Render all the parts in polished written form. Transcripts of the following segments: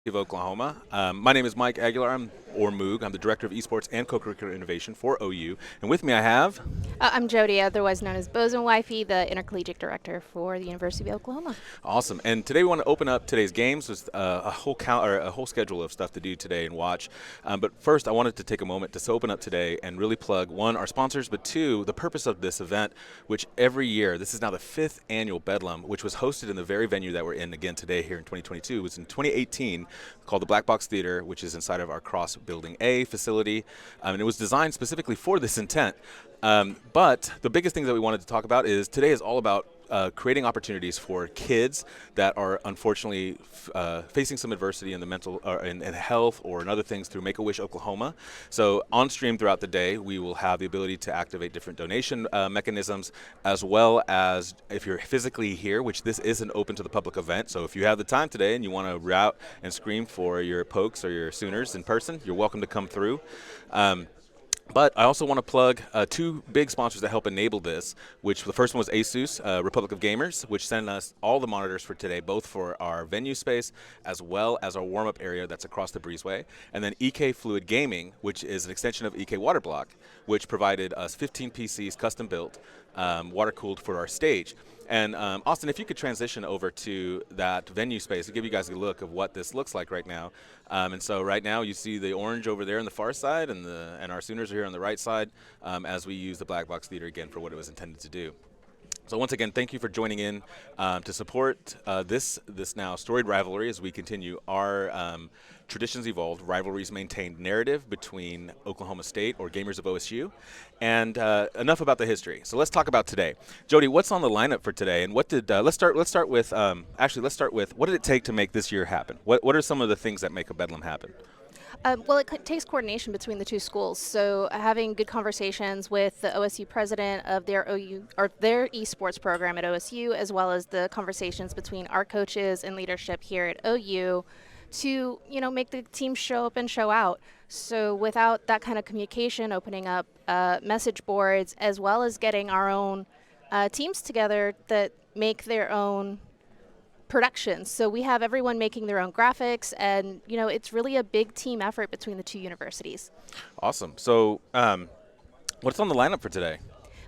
of Oklahoma. My name is Mike Aguilar. Or Moog. I'm the Director of Esports and Co-Curricular Innovation for OU. And with me I have... I'm Jody, otherwise known as Bozo Wifey, the Intercollegiate Director for the University of Oklahoma. Awesome. And today we want to open up today's games with a whole schedule of stuff to do today and watch. But first, I wanted to take a moment to open up today and really plug, one, our sponsors, but two, the purpose of this event, which every year, this is now the 5th annual Bedlam, which was hosted in the very venue that we're in again today here in 2022. It was in 2018 called the Black Box Theater, which is inside of our Cross Building A facility. And it was designed specifically for this intent. But the biggest thing that we wanted to talk about is today is all about creating opportunities for kids that are unfortunately facing some adversity in the mental in health or in other things through Make-A-Wish Oklahoma. So on stream throughout the day, we will have the ability to activate different donation mechanisms, as well as if you're physically here, which this is an open to the public event. So if you have the time today and you want to route and scream for your Pokes or your Sooners in person, you're welcome to come through. But I also want to plug two big sponsors that help enable this, which the first one was ASUS, Republic of Gamers, which sent us all the monitors for today, both for our venue space as well as our warm-up area that's across the breezeway. And then EK Fluid Gaming, which is an extension of EK Waterblock, which provided us 15 PCs custom-built, water-cooled for our stage. And Austin, if you could transition over to that venue space to give you guys a look of what this looks like right now. And so right now you see the orange over there on the far side, and our Sooners are here on the right side as we use the Black Box Theater again for what it was intended to do. So once again, thank you for joining in to support this now storied rivalry as we continue our traditions evolved, rivalries maintained narrative between Oklahoma State or Gamers of OSU. And enough about the history. So let's talk about today. Jody, what's on the lineup for today? And what did let's start with what did it take to make this year happen? What are some of the things that make a Bedlam happen? Well, it takes coordination between the two schools. So having good conversations with the OSU president of their OU or their esports program at OSU, as well as the conversations between our coaches and leadership here at OU, to make the team show up and show out. So without that kind of communication, opening up message boards, as well as getting our own teams together that make their own productions. So we have everyone making their own graphics, and it's really a big team effort between the two universities. Awesome. So what's on the lineup for today?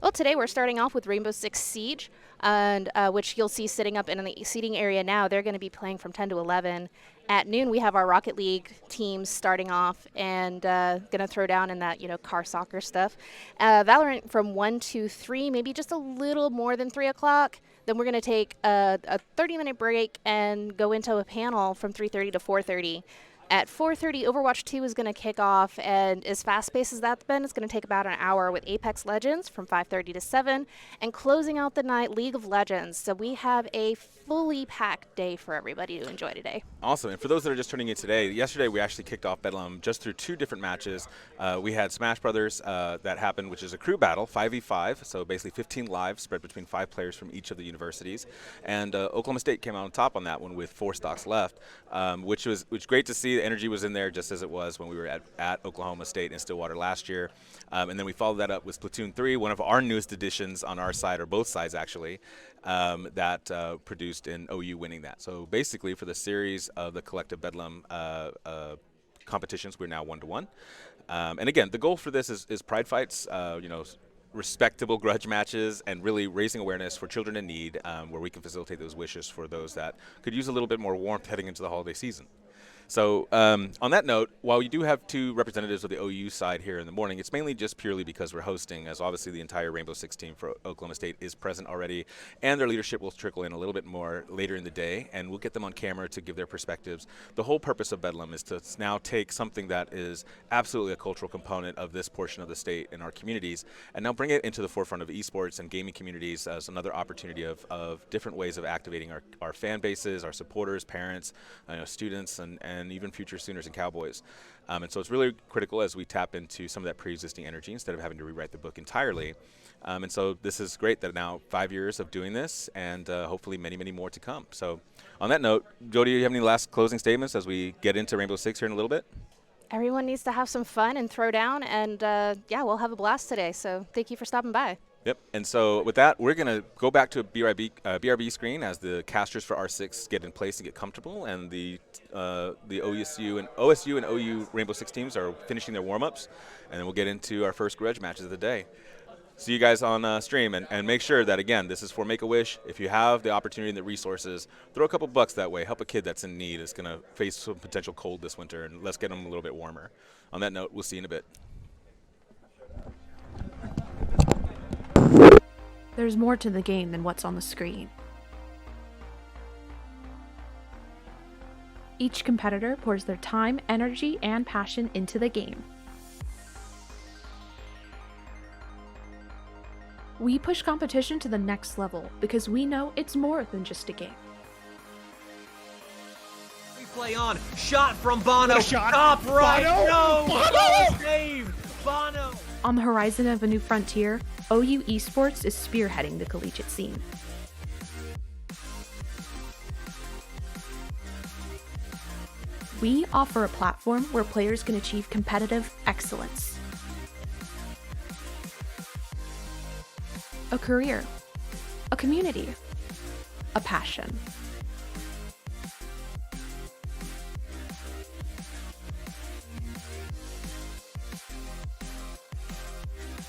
Well, today we're starting off with Rainbow Six Siege, and which you'll see sitting up in the seating area now. They're going to be playing from 10 to 11. At noon, we have our Rocket League teams starting off and going to throw down in that, car soccer stuff. Valorant from 1 to 3, maybe just a little more than 3 o'clock. Then we're going to take a 30-minute break and go into a panel from 3:30 to 4:30. At 4:30, Overwatch 2 is going to kick off, and as fast-paced as that's been, it's going to take about an hour with Apex Legends from 5:30 to 7, and closing out the night, League of Legends. So we have a fully packed day for everybody to enjoy today. Awesome. And for those that are just turning in today, yesterday we actually kicked off Bedlam just through 2 different matches. We had Smash Brothers that happened, which is a crew battle, 5v5, so basically 15 lives spread between 5 players from each of the universities. And Oklahoma State came out on top on that one with 4 stocks left, which was great to see. The energy was in there just as it was when we were at Oklahoma State in Stillwater last year. And then we followed that up with Splatoon 3, one of our newest additions on our side, or both sides actually, that produced in OU winning that. So basically for the series of the collective Bedlam competitions, we're now 1-1. And again, the goal for this is pride fights, respectable grudge matches, and really raising awareness for children in need, where we can facilitate those wishes for those that could use a little bit more warmth heading into the holiday season. So on that note, while we do have 2 representatives of the OU side here in the morning, it's mainly just purely because we're hosting, as obviously the entire Rainbow Six team for Oklahoma State is present already, and their leadership will trickle in a little bit more later in the day, and we'll get them on camera to give their perspectives. The whole purpose of Bedlam is to now take something that is absolutely a cultural component of this portion of the state and our communities, and now bring it into the forefront of esports and gaming communities as another opportunity of different ways of activating our fan bases, our supporters, parents, students, and even future Sooners and Cowboys. And so it's really critical as we tap into some of that pre-existing energy instead of having to rewrite the book entirely. And so this is great that now 5 years of doing this, and hopefully many, many more to come. So on that note, Jody, do you have any last closing statements as we get into Rainbow Six here in a little bit? Everyone needs to have some fun and throw down, and we'll have a blast today. So thank you for stopping by. Yep. And so with that, we're going to go back to a BRB screen as the casters for R6 get in place and get comfortable, and the OSU and OU Rainbow Six teams are finishing their warm-ups, and then we'll get into our first grudge matches of the day. See you guys on stream, and make sure that, again, this is for Make-A-Wish. If you have the opportunity and the resources, throw a couple bucks that way. Help a kid that's in need, is going to face some potential cold this winter, and let's get them a little bit warmer. On that note, we'll see you in a bit. There's more to the game than what's on the screen. Each competitor pours their time, energy, and passion into the game. We push competition to the next level because we know it's more than just a game. Replay on. Shot from Bono. Shot. Top right. Bono. No. Bono. Save. Bono. On the horizon of a new frontier, OU Esports is spearheading the collegiate scene. We offer a platform where players can achieve competitive excellence. A career, a community, a passion.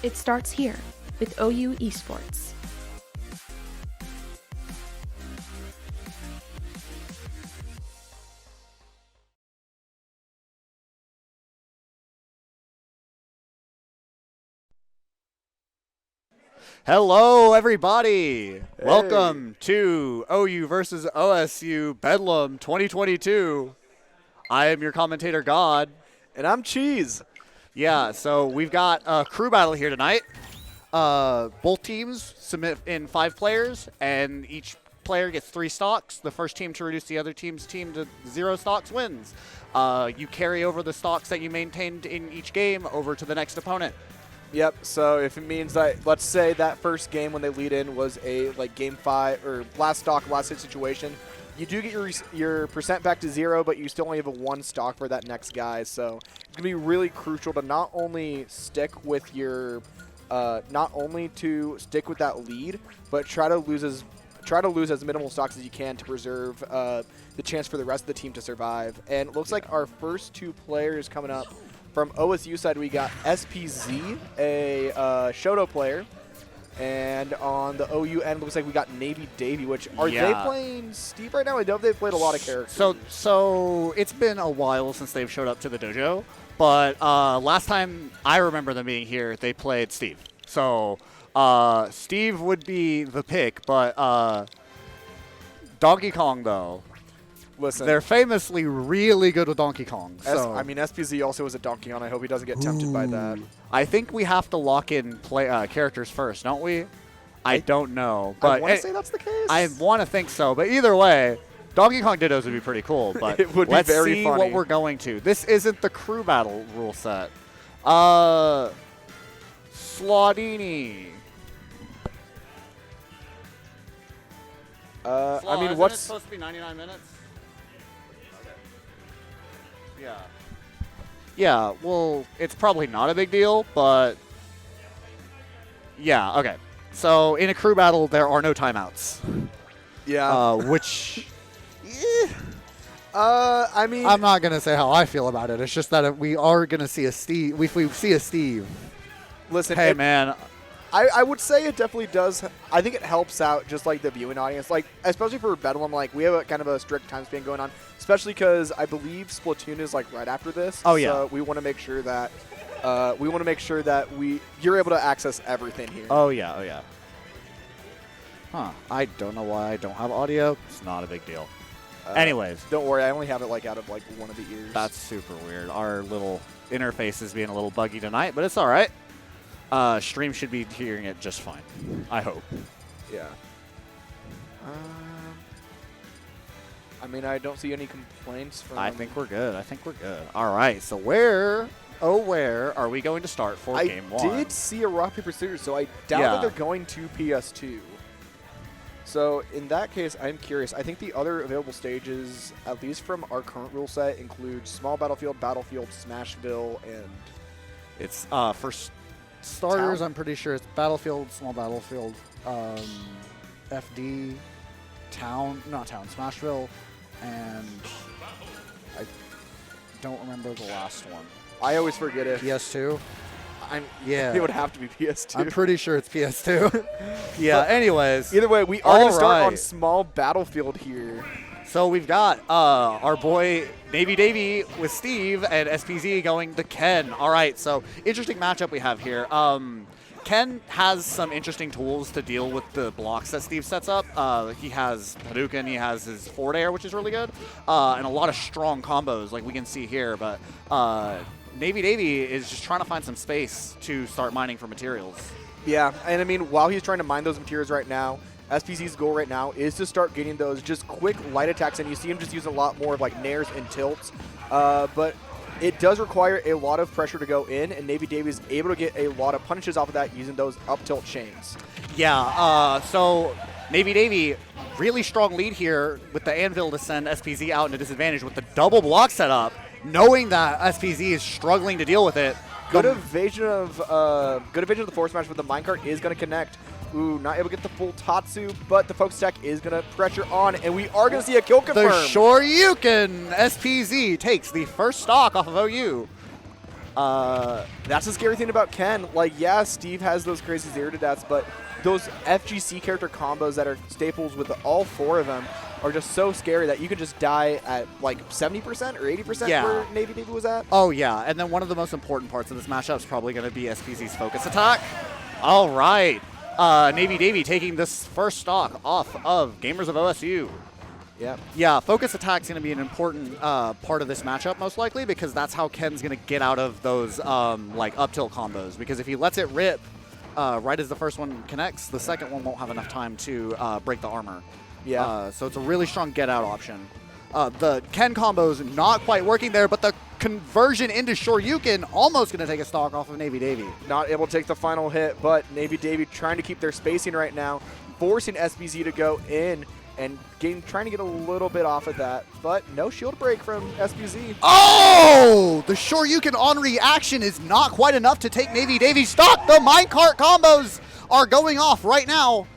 It starts here with OU Esports. Hello, everybody. Welcome to OU versus OSU Bedlam 2022. I am your commentator, God. And I'm Cheese. Yeah, so we've got a crew battle here tonight. Both teams submit in 5 players, and each player gets 3 stocks. The first team to reduce the other team's team to 0 stocks wins. You carry over the stocks that you maintained in each game over to the next opponent. Yep, so if it means that, let's say that first game when they lead in was a game 5 or last stock, last hit situation, you do get your percent back to 0, but you still only have a 1 stock for that next guy. So it's gonna be really crucial to not only stick with your, that lead, but try to lose as minimal stocks as you can to preserve the chance for the rest of the team to survive. And it looks like our first 2 players coming up. From OSU side, we got SPZ, a Shoto player. And on the OU end, looks like we got Navy Davy, which are they playing Steve right now? I know they've played a lot of characters. So it's been a while since they've showed up to the dojo, but last time I remember them being here, they played Steve. So Steve would be the pick, but Donkey Kong, though. Listen, they're famously really good with Donkey Kong. So. I mean, SPZ also is a Donkey Kong. I hope he doesn't get tempted by that. I think we have to lock in characters first, don't we? I don't know. But I want to say that's the case. I want to think so. But either way, Donkey Kong Dittos would be pretty cool. But it would be let's very see funny. what we're going to. This isn't the crew battle rule set. Slodini. I mean, what's supposed to be 99 minutes? Yeah. Yeah, well, it's probably not a big deal, but yeah, okay. So in a crew battle, there are no timeouts. Yeah. Which, I mean, I'm not gonna say how I feel about it. It's just that we are gonna see a Steve. If we see a Steve, listen, hey man. I would say it definitely does. I think it helps out just like the viewing audience, like especially for Bedlam. Like we have a kind of a strict time span going on, especially because I believe Splatoon is like right after this. Oh yeah. So we want to make sure that you're able to access everything here. Oh yeah. Oh yeah. Huh. I don't know why I don't have audio. It's not a big deal. Anyways, don't worry. I only have it like out of like one of the ears. That's super weird. Our little interface is being a little buggy tonight, but it's all right. Stream should be hearing it just fine. I hope. Yeah. I mean, I don't see any complaints from. I think we're good. All right. So where are we going to start for game 1? I did see a rock paper scissors, so I doubt that they're going to PS2. So in that case, I'm curious. I think the other available stages, at least from our current rule set, include Small Battlefield, Battlefield, Smashville, and it's first Starters, Town? I'm pretty sure it's Battlefield, Small Battlefield, FD, not Town, Smashville, and I don't remember the last one. I always forget it. PS2? Yeah. It would have to be PS2. I'm pretty sure it's PS2. Yeah, anyways. Either way, we are going to start on right. Small Battlefield here. So we've got our boy Navy Davy with Steve and SPZ going to Ken. All right, so interesting matchup we have here. Ken has some interesting tools to deal with the blocks that Steve sets up. He has Hadouken, he has his forward air, which is really good, and a lot of strong combos like we can see here. But Navy Davy is just trying to find some space to start mining for materials. Yeah, and I mean, while he's trying to mine those materials right now, SPZ's goal right now is to start getting those just quick light attacks, and you see him just using a lot more of like nairs and tilts. But it does require a lot of pressure to go in, and Navy Davy is able to get a lot of punishes off of that using those up tilt chains. Yeah, so Navy Davy, really strong lead here with the anvil to send SPZ out into disadvantage with the double block setup, knowing that SPZ is struggling to deal with it. Good evasion of the force smash, but the minecart is going to connect. Ooh, not able to get the full Tatsu, but the focus attack is going to pressure on, and we are going to see a kill confirmed. The Shoryuken SPZ takes the first stock off of OU. That's the scary thing about Ken. Like, yeah, Steve has those crazy 0-to-deaths, but those FGC character combos that are staples with all four of them are just so scary that you can just die at like 70% or 80% where Navy Davy was at. Oh, yeah. And then one of the most important parts of this matchup is probably going to be SPZ's focus attack. All right. Navy Davy taking this first stock off of Gamers of OSU. Yeah. Yeah, focus attack's going to be an important part of this matchup, most likely, because that's how Ken's going to get out of those like up tilt combos. Because if he lets it rip right as the first one connects, the second one won't have enough time to break the armor. Yeah. So it's a really strong get out option. The Ken combo's not quite working there, but the conversion into Shoryuken almost going to take a stock off of Navy Davy. Not able to take the final hit, but Navy Davy trying to keep their spacing right now, forcing SBZ to go in and trying to get a little bit off of that, but no shield break from SBZ. Oh! The Shoryuken on reaction is not quite enough to take Navy Davy's stock. The minecart combos are going off right now.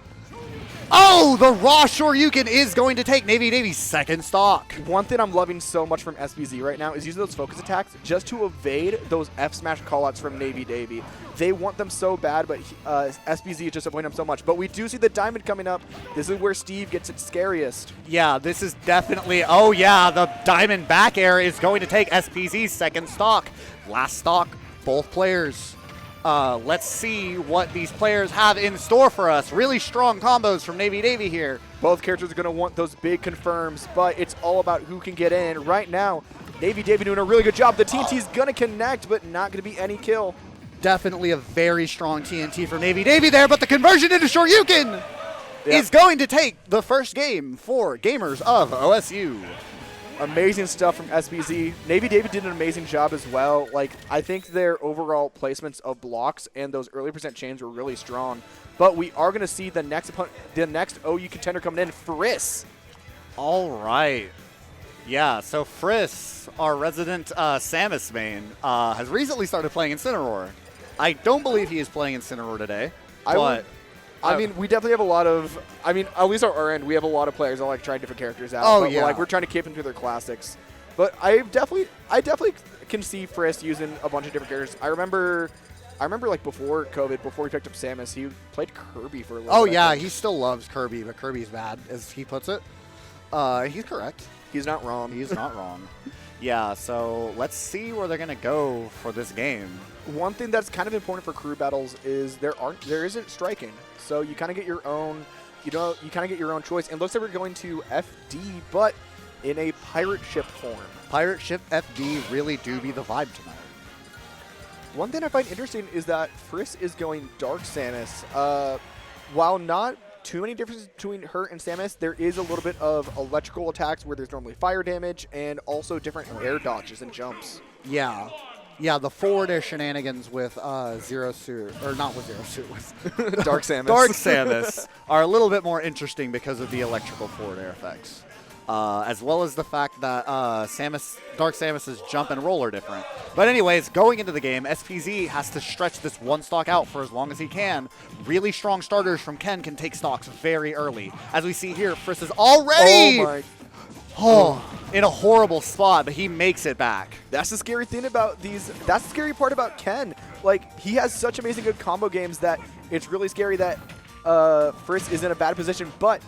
Oh, the raw Shoryuken is going to take Navy Davy's second stock. One thing I'm loving so much from SBZ right now is using those focus attacks just to evade those F smash callouts from Navy Davy. They want them so bad, but SBZ is just avoiding them so much. But we do see the diamond coming up. This is where Steve gets its scariest. Yeah, this is definitely, oh yeah, the diamond back air is going to take SPZ's second stock. Last stock, both players. Let's see what these players have in store for us. Really strong combos from Navy Davy here. Both characters are going to want those big confirms, but it's all about who can get in. Right now, Navy Davy doing a really good job. The TNT's going to connect, but not going to be any kill. Definitely a very strong TNT for Navy Davy there, but the conversion into Shoryuken is going to take the first game for Gamers of OSU. Amazing stuff from SBZ. Navy Davy did an amazing job as well. Like, I think their overall placements of blocks and those early percent chains were really strong. But we are going to see the next OU contender coming in, Friss. All right. Yeah, so Friss, our resident Samus main, has recently started playing Incineroar. I don't believe he is playing Incineroar today, I mean, we definitely have a lot of, at least on our end, we have a lot of players that like trying different characters out. Oh, but yeah. we're trying to keep them to their classics. But I definitely can see Friss using a bunch of different characters. I remember like before COVID, before he picked up Samus, he played Kirby for a little bit. Oh, yeah, he still loves Kirby, but Kirby's bad, as he puts it. He's correct. He's not wrong. He's not wrong. Yeah, so let's see where they're going to go for this game. One thing that's kind of important for crew battles is there isn't striking. So you kind of get your own, you kind of get your own choice. And it looks like we're going to FD, but in a pirate ship form. Pirate ship FD really do be the vibe tonight. One thing I find interesting is that Friss is going Dark Samus. While not too many differences between her and Samus, there is a little bit of electrical attacks where there's normally fire damage and also different air dodges and jumps. Yeah. Yeah, the forward air shenanigans with Zero Suit, or not with Zero Suit, with Dark Samus. Dark Samus are a little bit more interesting because of the electrical forward air effects. as well as the fact that Dark Samus's jump and roll are different. But anyways, going into the game, SPZ has to stretch this one stock out for as long as he can. Really strong starters from Ken can take stocks very early. As we see here, Friss is already in a horrible spot, but he makes it back. That's the scary thing about these. That's the scary part about Ken. Like, he has such amazing good combo games that it's really scary that Friss is in a bad position, but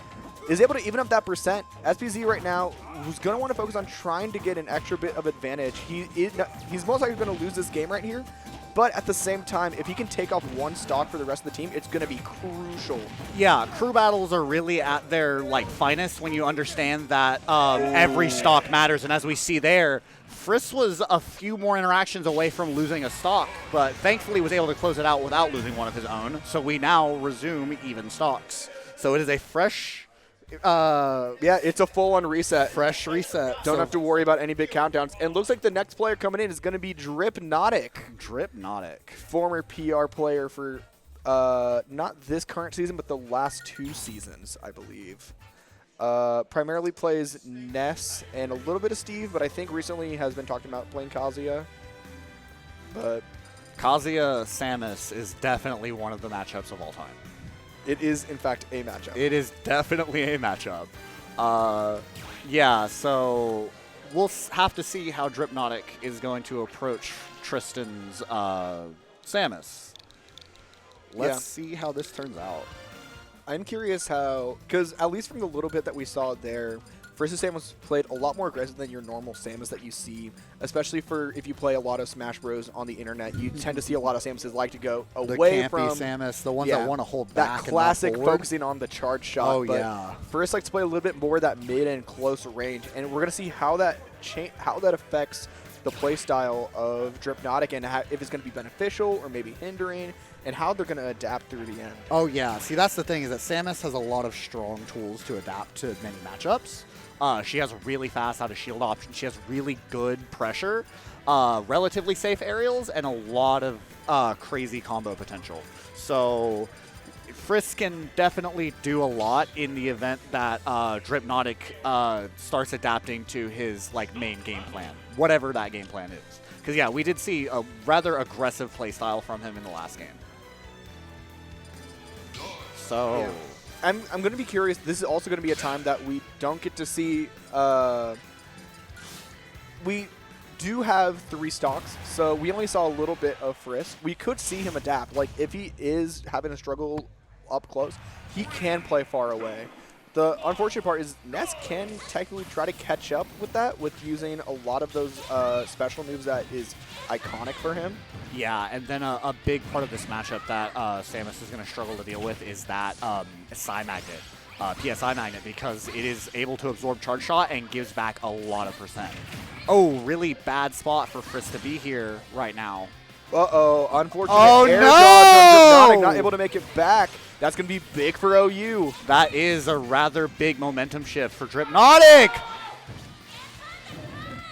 is able to even up that percent. SPZ right now, who's going to want to focus on trying to get an extra bit of advantage. He's most likely going to lose this game right here, but at the same time, if he can take off one stock for the rest of the team, it's going to be crucial. Yeah, crew battles are really at their finest when you understand that every stock matters, and as we see there, Friss was a few more interactions away from losing a stock, but thankfully was able to close it out without losing one of his own, so we now resume even stocks. So it is a fresh... yeah, it's a full-on reset. Fresh reset. Don't have to worry about any big countdowns. And looks like the next player coming in is going to be Dripnotic. Dripnotic. Former PR player for not this current season, but the last 2 seasons, I believe. Primarily plays Ness and a little bit of Steve, but I think recently has been talking about playing Kazuya. But Kazuya Samus is definitely one of the matchups of all time. It is, in fact, a matchup. It is definitely a matchup. Yeah, so we'll have to see how Dripnotic is going to approach Tristan's Samus. Let's see how this turns out. I'm curious how, because at least from the little bit that we saw there, Friss's Samus played a lot more aggressive than your normal Samus that you see, especially for if you play a lot of Smash Bros. On the internet. You tend to see a lot of Samuses like to go away from Samus, the ones that want to hold back. That classic and not focusing on the charge shot. Oh, but yeah. Friss likes to play a little bit more that mid and close range, and we're going to see how that affects the play style of Dripnotic and if it's going to be beneficial or maybe hindering, and how they're going to adapt through the end. Oh, yeah. See, that's the thing, is that Samus has a lot of strong tools to adapt to many matchups. She has really fast out of shield options. She has really good pressure, relatively safe aerials, and a lot of crazy combo potential. So Friss can definitely do a lot in the event that Dripnotic starts adapting to his main game plan, whatever that game plan is. Because, yeah, we did see a rather aggressive playstyle from him in the last game. So... Yeah. I'm going to be curious. This is also going to be a time that we don't get to see. We do have 3 stocks, so we only saw a little bit of Friss. We could see him adapt. Like, if he is having a struggle up close, he can play far away. The unfortunate part is Ness can technically try to catch up with that with using a lot of those special moves that is iconic for him. Yeah, and then a big part of this matchup that Samus is going to struggle to deal with is that PSI Magnet, because it is able to absorb Charge Shot and gives back a lot of percent. Oh, really bad spot for Friss to be here right now. Uh-oh, unfortunate air no! dodge on Dripnotic, not able to make it back. That's going to be big for OU. That is a rather big momentum shift for Dripnotic.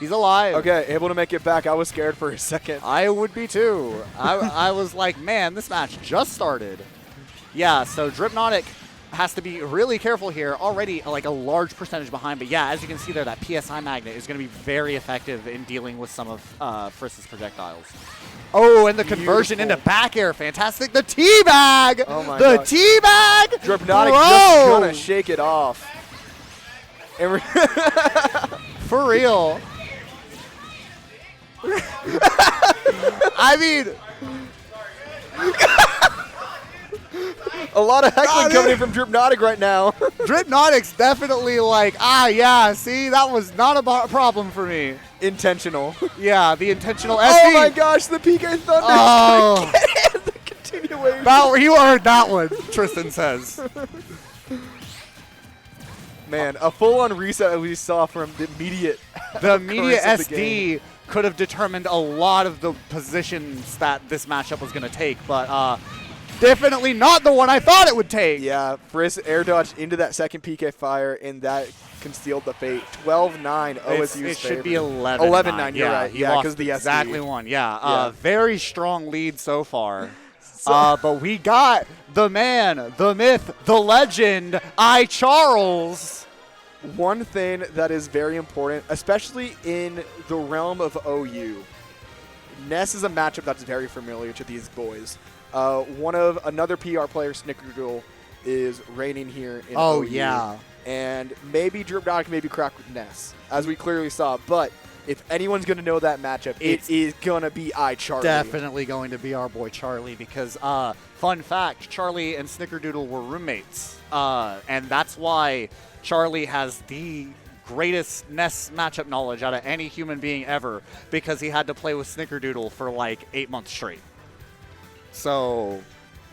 He's alive. Okay, able to make it back. I was scared for a second. I would be too. I was like, man, this match just started. Yeah, so Dripnotic has to be really careful here. Already a large percentage behind, but yeah, as you can see there, that PSI Magnet is going to be very effective in dealing with some of Friss's projectiles. Oh, and the conversion into back air. Fantastic. The teabag. Oh my the gosh. teabag. Dripnotic just going to shake it off. And for real. I mean, a lot of heckling coming in from Dripnotic right now. Dripnotic's definitely yeah, see, that was not a problem for me. Intentional. Yeah, the intentional SD. Oh my gosh, the PK Thunder. Oh. The continuation. You heard that one, Tristan says. Man, a full-on reset that we saw from the immediate SD could have determined a lot of the positions that this matchup was going to take, but definitely not the one I thought it would take. Yeah, Friss air dodged into that second PK fire, and that concealed the fate. 12-9 OSU's It should be favor. 11-9. 11-9, you're right. Yeah, because the SD. Exactly one, yeah. Very strong lead so far. But we got the man, the myth, the legend, Charles. one thing that is very important, especially in the realm of OU, Ness is a matchup that's very familiar to these boys. Another PR player, Snickerdoodle, is reigning here in OU. Yeah. And maybe Dripnotic maybe crack with Ness, as we clearly saw. But if anyone's going to know that matchup, it is going to be iCharlie. Definitely going to be our boy Charlie because, fun fact, Charlie and Snickerdoodle were roommates. And that's why Charlie has the greatest Ness matchup knowledge out of any human being ever because he had to play with Snickerdoodle for like 8 months straight. So,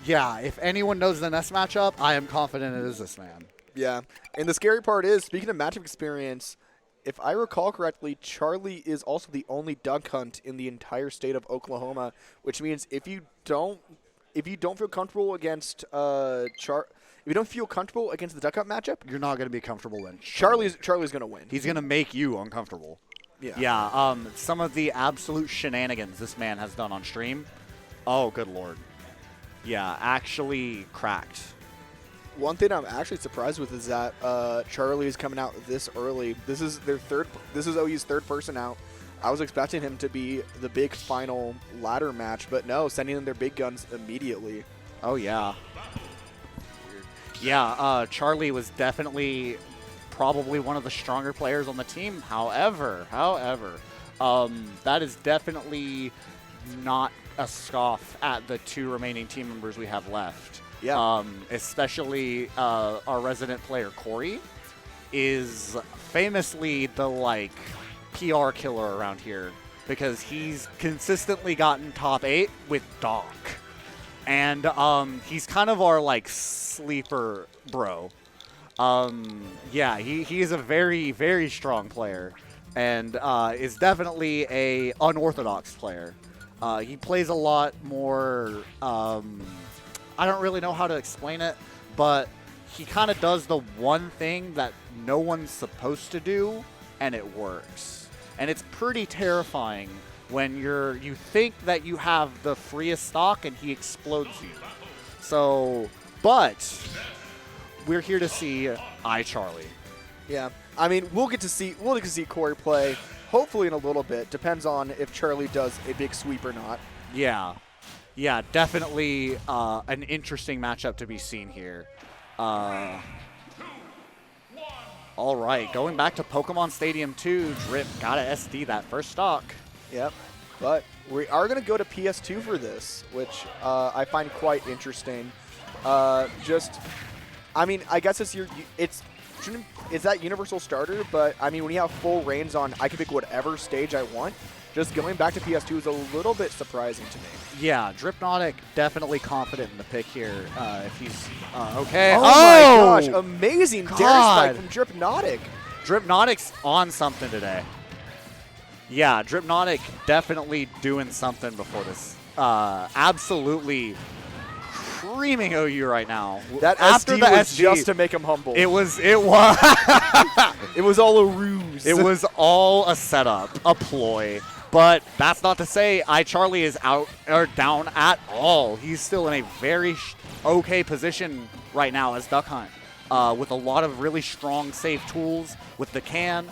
yeah, if anyone knows the Ness matchup, I am confident it is this man. Yeah. And the scary part is, speaking of matchup experience, if I recall correctly, Charlie is also the only duck hunt in the entire state of Oklahoma, which means if you don't feel comfortable against if you don't feel comfortable against the duck hunt matchup, You're not going to be comfortable then. Charlie's going to win. He's going to make you uncomfortable. Yeah. Yeah, some of the absolute shenanigans this man has done on stream. Oh, good lord. Yeah, actually cracked. One thing I'm actually surprised with is that Charlie is coming out this early. This is OU's third person out. I was expecting him to be the big final ladder match, but no, sending in their big guns immediately. Oh, yeah. Yeah, Charlie was definitely probably one of the stronger players on the team. However, that is definitely not a scoff at the two remaining team members we have left. Yeah. Especially our resident player, Corey, is famously the, like, PR killer around here because he's consistently gotten top 8 with Doc. And he's kind of our, like, sleeper bro. Yeah, he is a very, very strong player and is definitely a unorthodox player. He plays a lot more, I don't really know how to explain it, but he kind of does the one thing that no one's supposed to do, and it works. And it's pretty terrifying when you think that you have the freest stock and he explodes you. So, but we're here to see iCharlie. Yeah. I mean, we'll get to see Corey play hopefully in a little bit. Depends on if Charlie does a big sweep or not. Yeah. Yeah, definitely an interesting matchup to be seen here. All right, going back to Pokemon Stadium 2, Drip got to SD that first stock. Yep. But we are going to go to PS2 for this, which I find quite interesting. I mean, I guess it's that universal starter, but I mean, when you have full reins on, I can pick whatever stage I want. Just going back to PS2 is a little bit surprising to me. Yeah, Dripnotic definitely confident in the pick here. If he's okay. Oh my gosh! Amazing dare spike from Dripnotic. Dripnotic's on something today. Yeah, Dripnotic definitely doing something before this. Absolutely creaming OU right now. That after SD the was SD, just to make him humble. It was. It was all a ruse. It was all a setup, a ploy. But that's not to say iCharlie is out or down at all. He's still in a very okay position right now as Duck Hunt, with a lot of really strong safe tools with the can,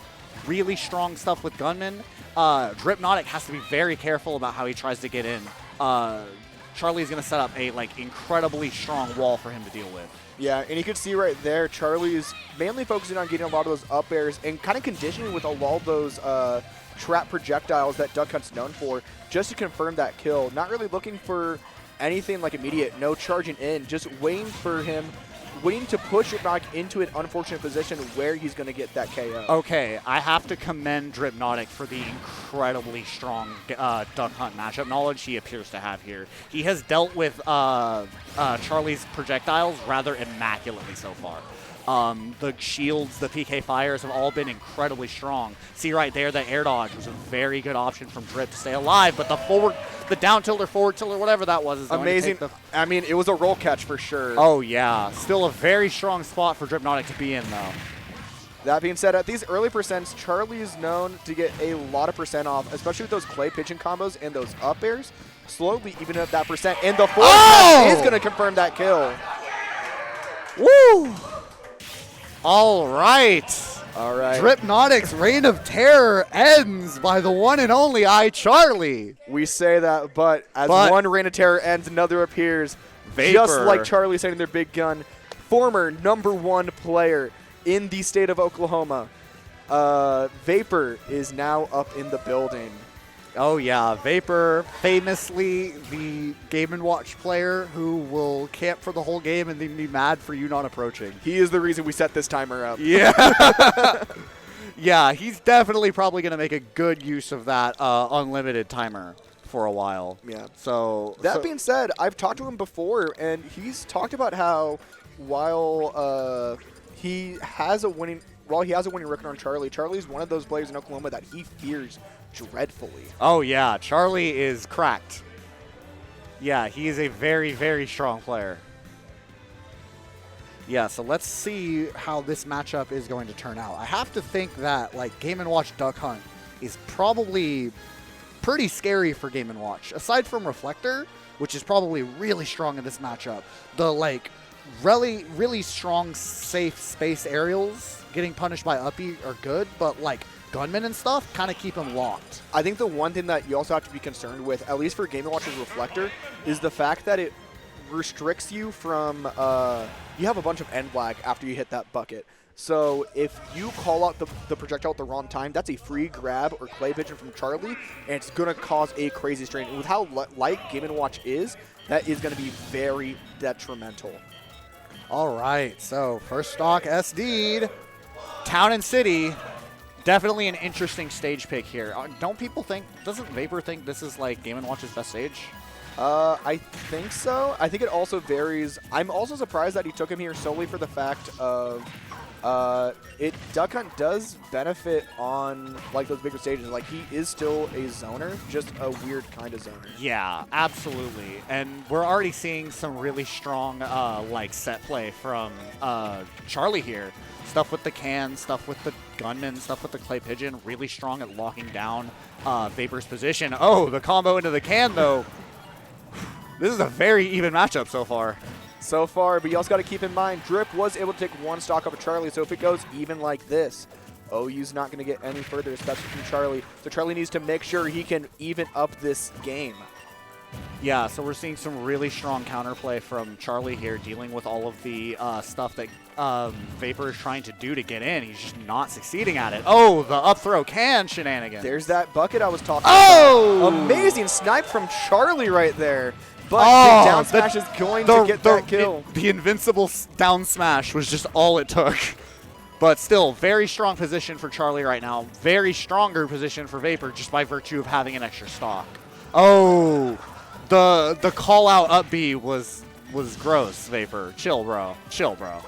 really strong stuff with Gunman. Dripnotic has to be very careful about how he tries to get in. Charlie's going to set up a incredibly strong wall for him to deal with. Yeah, and you can see right there, Charlie's mainly focusing on getting a lot of those up airs and kind of conditioning with a lot of those trap projectiles that Duck Hunt's known for, just to confirm that kill. Not really looking for anything immediate, no charging in, just waiting to push Dripnotic into an unfortunate position where he's going to get that KO. Okay, I have to commend Dripnotic for the incredibly strong Duck Hunt matchup knowledge he appears to have here. He has dealt with Charlie's projectiles rather immaculately so far. The shields, the PK fires have all been incredibly strong. See right there, the air dodge was a very good option from Drip to stay alive, but the down tilt or forward tilt or whatever that was is amazing. I mean, it was a roll catch for sure. Oh yeah, still a very strong spot for Dripnotic to be in though. That being said, at these early percents, Charlie is known to get a lot of percent off, especially with those clay pitching combos and those up airs. Slowly even up that percent, and the forward catch is going to confirm that kill. Woo! All right. All right. Dripnotic's reign of terror ends by the one and only iCharlie. We say that, but as one Reign of Terror ends, another appears. Vapor. Just like Charlie setting their big gun. Former #1 player in the state of Oklahoma. Vapor is now up in the building. Oh yeah, Vapor, famously the Game & Watch player who will camp for the whole game and then be mad for you not approaching. He is the reason we set this timer up. Yeah. Yeah, he's definitely probably going to make a good use of that unlimited timer for a while. Yeah. So that being said, I've talked to him before, and he's talked about how while he has a winning record on Charlie, Charlie's one of those players in Oklahoma that he fears dreadfully. Oh yeah, Charlie is cracked. Yeah, he is a very, very strong player. Yeah, so let's see how this matchup is going to turn out. I have to think that like Game & Watch Duck Hunt is probably pretty scary for Game & Watch. Aside from Reflector, which is probably really strong in this matchup, the like really, really strong safe space aerials getting punished by Uppy are good, but like gunmen and stuff kind of keep him locked. I think the one thing that you also have to be concerned with, at least for Game & Watch's Reflector, is the fact that it restricts you from, you have a bunch of end lag after you hit that bucket. So if you call out the projectile at the wrong time, that's a free grab or clay pigeon from Charlie, and it's going to cause a crazy strain. And with how light Game & Watch is, that is going to be very detrimental. All right, so first stock SD'd. Town and City, definitely an interesting stage pick here. Don't people think, doesn't Vapor think this is like Game & Watch's best stage? I think so. I think it also varies. I'm also surprised that he took him here solely for the fact of Duck Hunt does benefit on like those bigger stages. Like he is still a zoner, just a weird kind of zoner. Yeah, absolutely. And we're already seeing some really strong like set play from Charlie here. Stuff with the can, stuff with the gunman, stuff with the clay pigeon. Really strong at locking down Vapor's position. Oh, the combo into the can though. This is a very even matchup so far. So far, but you also got to keep in mind, Drip was able to take one stock off of Charlie, so if it goes even like this, OU's not going to get any further, especially from Charlie. So Charlie needs to make sure he can even up this game. Yeah, so we're seeing some really strong counterplay from Charlie here, dealing with all of the stuff that Vapor is trying to do to get in. He's just not succeeding at it. Oh, the up throw can shenanigans. There's that bucket I was talking about. Amazing snipe from Charlie right there. But the down smash is going to get that kill. The invincible down smash was just all it took. But still, very strong position for Charlie right now. Very stronger position for Vapor just by virtue of having an extra stock. Oh, the call out up B was gross, Vapor. Chill, bro. Chill, bro.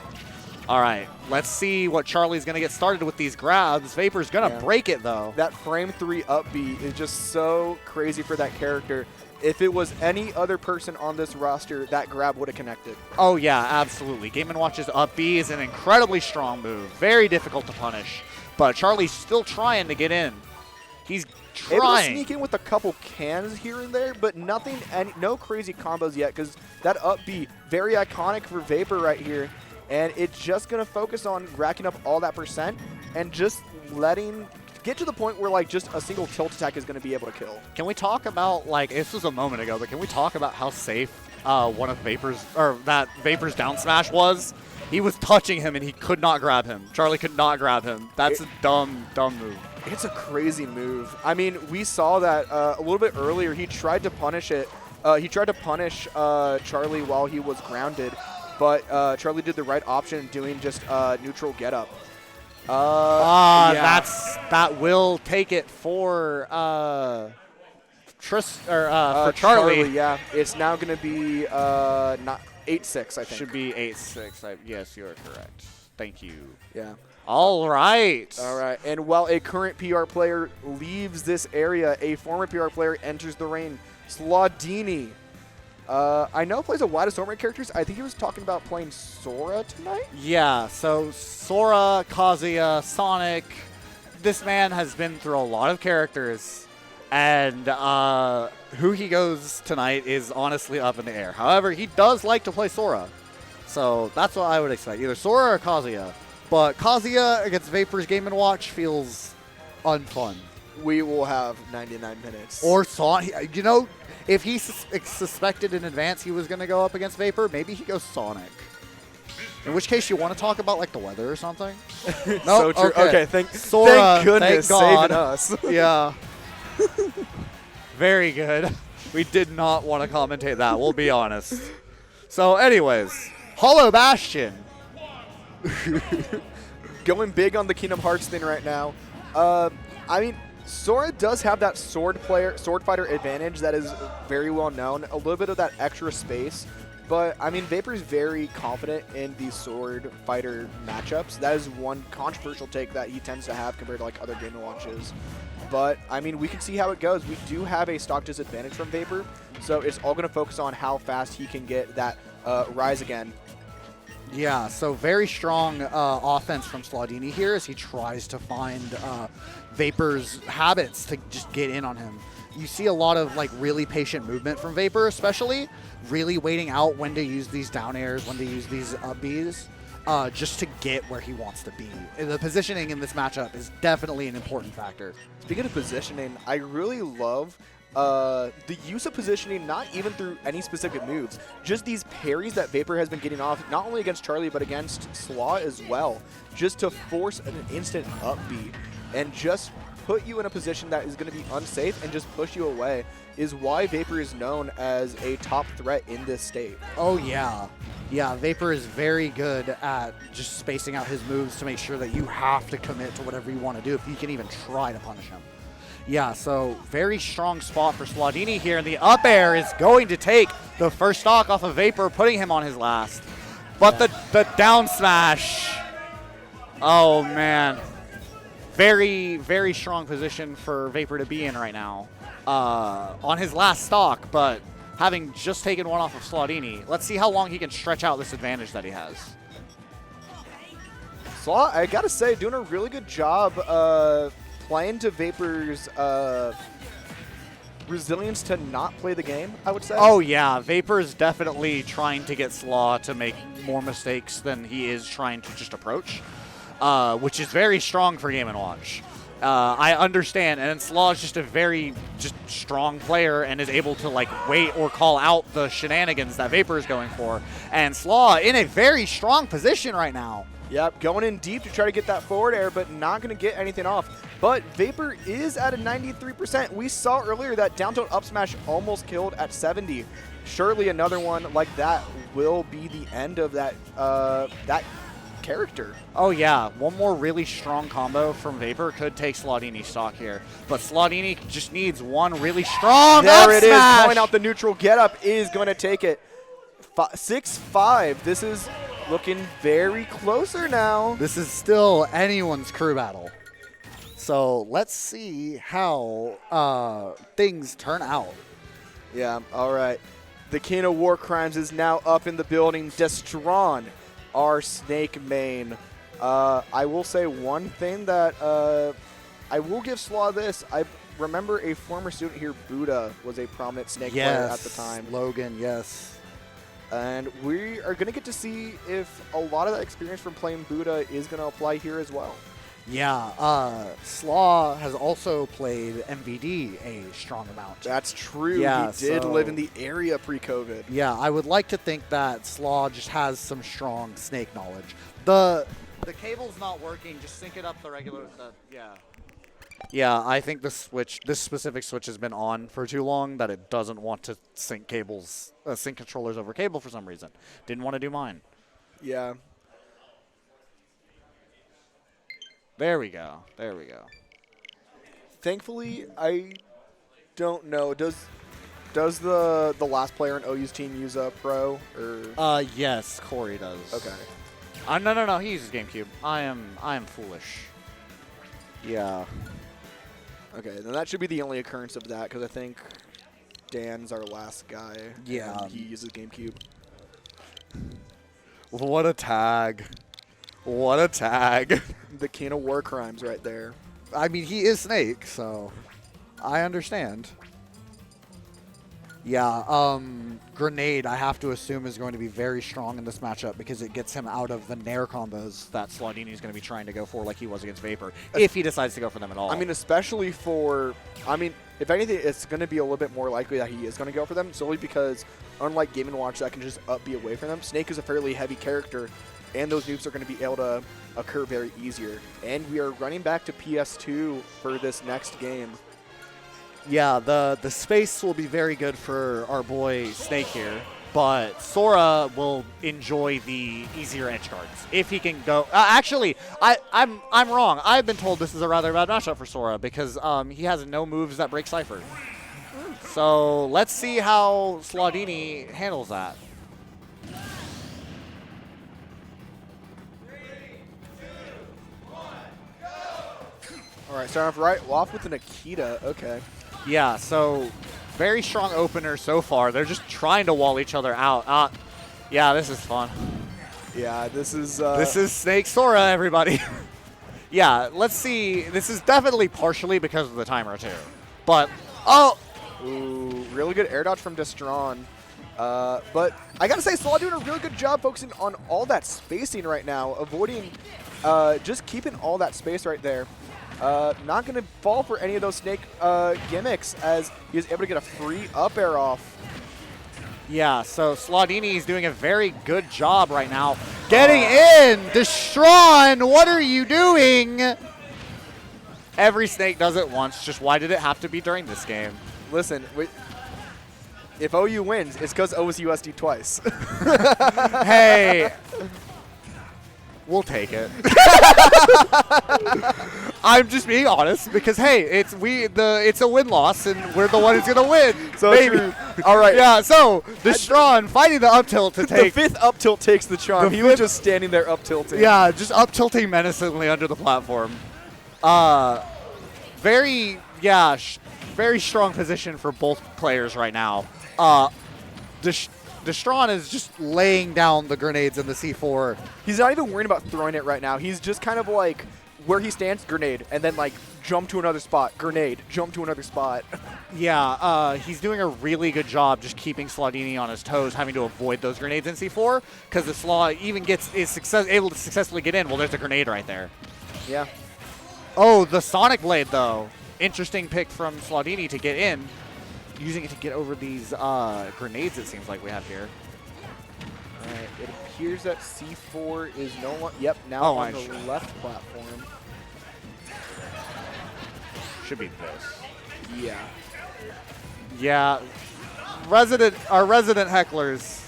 All right, let's see what Charlie's going to get started with these grabs. Vapor's going to break it, though. That frame 3 up B is just so crazy for that character. If it was any other person on this roster, that grab would have connected. Oh, yeah, absolutely. Game & Watch's up B is an incredibly strong move. Very difficult to punish. But Charlie's still trying to get in. He's trying. Able to sneak in with a couple cans here and there, but nothing, no crazy combos yet, because that up B, very iconic for Vapor right here. And it's just going to focus on racking up all that percent and just get to the point where like just a single tilt attack is going to be able to kill. Can we talk about, like, this was a moment ago, but can we talk about how safe one of Vapor's down smash was? He was touching him and he could not grab him. Charlie could not grab him. That's a dumb move. It's a crazy move. I mean, we saw that a little bit earlier. He tried to punish it. He tried to punish Charlie while he was grounded, but Charlie did the right option, doing just neutral get up. Yeah. That will take it for for Charlie. Yeah, it's now going to be not 8-6, I think. Should be 8-6. Yes, you are correct. Thank you. Yeah. All right. All right. And while a current PR player leaves this area, a former PR player enters the ring. Slaudini. I know plays a wide assortment of characters. I think he was talking about playing Sora tonight. Yeah, so Sora, Kazuya, Sonic. This man has been through a lot of characters, and who he goes tonight is honestly up in the air. However, he does like to play Sora, so that's what I would expect. Either Sora or Kazuya. But Kazuya against Vapor's Game & Watch feels unfun. We will have 99 minutes. Or Sonic. You know, if he suspected in advance he was going to go up against Vapor, maybe he goes Sonic. In which case, you want to talk about like the weather or something? So true. Okay, thank goodness, thank God. saving us. Yeah. Very good. We did not want to commentate that, we'll be honest. So anyways, Hollow Bastion. Going big on the Kingdom Hearts thing right now. I mean, Sora does have that sword fighter advantage that is very well known. A little bit of that extra space. But, I mean, Vapor's very confident in these sword fighter matchups. That is one controversial take that he tends to have compared to, like, other Game & Watches. But, I mean, we can see how it goes. We do have a stock disadvantage from Vapor, so it's all going to focus on how fast he can get that rise again. Yeah, so very strong offense from Slaudini here as he tries to find Vapor's habits to just get in on him. You see a lot of like really patient movement from Vapor, especially really waiting out when to use these down airs, when to use these up Bs, just to get where he wants to be. The positioning in this matchup is definitely an important factor. Speaking of positioning, I really love the use of positioning, not even through any specific moves, just these parries that Vapor has been getting off, not only against Charlie, but against Slaw as well, just to force an instant up B and just put you in a position that is going to be unsafe and just push you away is why Vapor is known as a top threat in this state. Oh, yeah. Yeah, Vapor is very good at just spacing out his moves to make sure that you have to commit to whatever you want to do if you can even try to punish him. Yeah, so very strong spot for Slaudini here, and the up air is going to take the first stock off of Vapor, putting him on his last. But the down smash, oh man. Very, very strong position for Vapor to be in right now on his last stock, but having just taken one off of Slaudini, let's see how long he can stretch out this advantage that he has. Slaw, I gotta say, doing a really good job playing to Vapor's resilience to not play the game, I would say. Oh yeah, Vapor is definitely trying to get Slaw to make more mistakes than he is trying to just approach. Which is very strong for Game & Watch. I understand, and Slaw is just a very strong player and is able to like wait or call out the shenanigans that Vapor is going for. And Slaw in a very strong position right now. Yep, going in deep to try to get that forward air, but not going to get anything off. But Vapor is at a 93%. We saw earlier that down tilt up smash almost killed at 70. Surely another one like that will be the end of that that character. Oh yeah, one more really strong combo from Vapor could take Slaudini's stock here. But Slaudini just needs one really strong There it smash. is, calling out the neutral getup is going to take it. 6-5. This is looking very closer now. This is still anyone's crew battle. So let's see how things turn out. Yeah, all right. The King of War Crimes is now up in the building. Destron, our Snake main. I will say one thing that I will give Slaw this. I remember a former student here, Buddha, was a prominent Snake player at the time. Logan, yes. And we are going to get to see if a lot of that experience from playing Buddha is going to apply here as well. Yeah, Slaw has also played MVD a strong amount. That's true. Yeah, he did live in the area pre-COVID. Yeah, I would like to think that Slaw just has some strong Snake knowledge. The cable's not working. Just sync it up the regular. Yeah. Yeah, I think this specific switch has been on for too long that it doesn't want to sync sync controllers over cable for some reason. Didn't want to do mine. Yeah. There we go. There we go. Thankfully, I don't know. Does the last player in OU's team use a pro or? Yes, Corey does. Okay. No. He uses GameCube. I am foolish. Yeah. Okay, then that should be the only occurrence of that because I think Dan's our last guy. Yeah. And he uses GameCube. What a tag. What a tag. The King of War Crimes right there. I mean, he is Snake, so I understand. Yeah, Grenade, I have to assume, is going to be very strong in this matchup because it gets him out of the Nair combos that Slodini is going to be trying to go for like he was against Vapor, if he decides to go for them at all. I mean, especially for, if anything, it's going to be a little bit more likely that he is going to go for them, solely because, unlike Game & Watch that can just up B away from them, Snake is a fairly heavy character, and those nukes are going to be able to occur very easier. And we are running back to PS2 for this next game. Yeah, the space will be very good for our boy Snake here, but Sora will enjoy the easier edge guards if he can go. Actually, I'm wrong. I've been told this is a rather bad matchup for Sora because he has no moves that break Cypher. So let's see how Slodini handles that. All right, starting off with an Akita. Okay. Yeah, so very strong opener so far. They're just trying to wall each other out. Yeah, this is fun. Yeah, this is Snake Sora, everybody. Yeah, let's see. This is definitely partially because of the timer, too. But, ooh, really good air dodge from Destron. But I got to say, Slaw doing a really good job focusing on all that spacing right now, avoiding, just keeping all that space right there. Not going to fall for any of those Snake gimmicks as he was able to get a free up air off. Yeah, so Slodini is doing a very good job right now. Getting in! Destron, what are you doing? Every Snake does it once. Just why did it have to be during this game? Listen, if OU wins, it's because OSUSD twice. Hey, we'll take it. I'm just being honest because hey, it's a win-loss and we're the one who's gonna win. So maybe. true. All right. Yeah. So Destron fighting the up tilt to take. The fifth up tilt takes the charm. He was just standing there up tilting. Yeah, just up tilting menacingly under the platform. Very strong position for both players right now. Destron is just laying down the grenades in the C4. He's not even worrying about throwing it right now. He's just kind of like where he stands, grenade, and then like jump to another spot, grenade, jump to another spot. Yeah, he's doing a really good job just keeping Slodini on his toes, having to avoid those grenades in C4, because the Slaw even able to successfully get in. Well, there's a grenade right there. Yeah. Oh, the Sonic Blade, though. Interesting pick from Slodini to get in. Using it to get over these grenades, it seems like we have here. All right, it appears that C4 is no one. Yep, now on the left platform. Should be this. Yeah. Yeah. Our resident hecklers.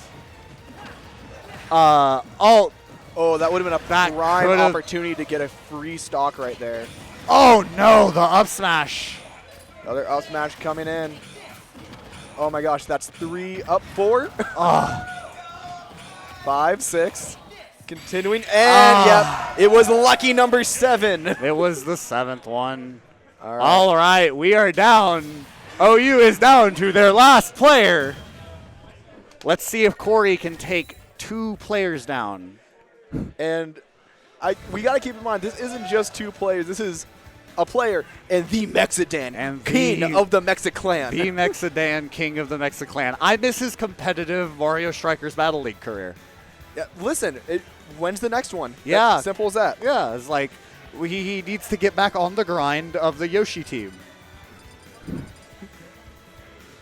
Oh, that would have been a prime opportunity to get a free stock right there. Oh no, the up smash. Another up smash coming in. Oh my gosh, that's 3 up 4. 5, 6. Continuing, and yep, it was lucky number 7. It was the 7th one. All All right, we are down. OU is down to their last player. Let's see if Corey can take 2 players down. And we got to keep in mind, this isn't just 2 players. This is a player and the Mexidan, and king of the Mexiclan. The Mexidan, king of the Mexiclan. I miss his competitive Mario Strikers Battle League career. Yeah, listen, when's the next one? Yeah. That's simple as that. Yeah, it's like he needs to get back on the grind of the Yoshi team.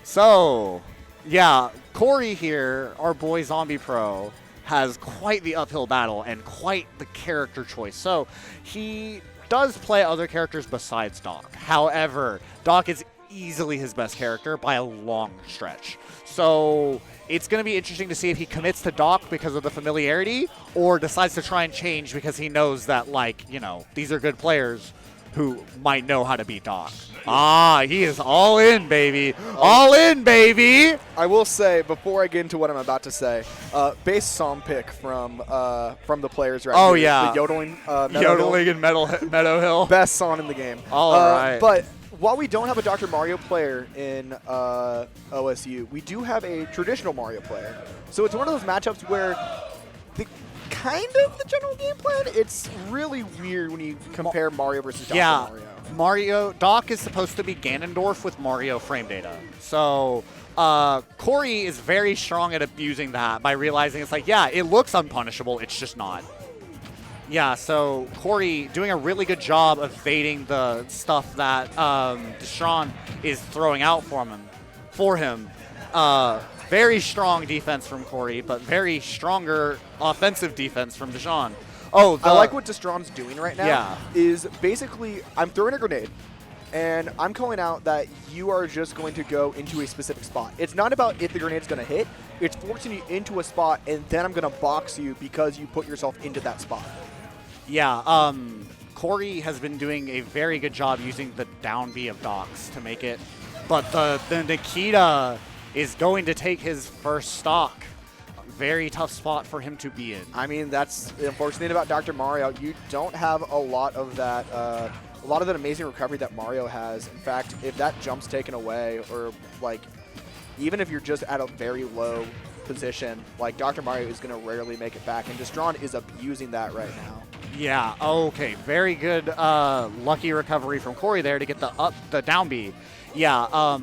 So, yeah, Corey here, our boy Zombie Pro, has quite the uphill battle and quite the character choice. So he does play other characters besides Doc. However, Doc is easily his best character by a long stretch. So it's going to be interesting to see if he commits to Doc because of the familiarity or decides to try and change because he knows that, like, you know, these are good players who might know how to beat Doc. He is all in, baby. All in, baby. I will say, before I get into what I'm about to say, base song pick from the players right here. Oh, here. yeah. The yodeling. Yodeling in Meadow Hill. Best song in the game. All right. But while we don't have a Dr. Mario player in OSU, we do have a traditional Mario player. So it's one of those matchups where kind of the general game plan, it's really weird when you compare Mario versus Dr. Mario. Doc is supposed to be Ganondorf with Mario frame data. So Corey is very strong at abusing that by realizing it's like, yeah, it looks unpunishable, it's just not. Yeah, so Corey doing a really good job of evading the stuff that Deshaun is throwing out for him. Very strong defense from Corey, but very stronger offensive defense from Deshaun. Oh, I like what Destron's doing right now. Yeah. Is basically I'm throwing a grenade, and I'm calling out that you are just going to go into a specific spot. It's not about if the grenade's going to hit. It's forcing you into a spot, and then I'm going to box you because you put yourself into that spot. Yeah, Corey has been doing a very good job using the down B of Docs to make it, but the Nikita is going to take his first stock. Very tough spot for him to be in. I mean, that's the unfortunate thing about Dr. Mario. You don't have a lot of that amazing recovery that Mario has. In fact, if that jump's taken away, or like, even if you're just at a very low position, like Dr. Mario is going to rarely make it back, and Destron is abusing that right now. Yeah, okay, very good lucky recovery from Corey there to get the down B. Yeah,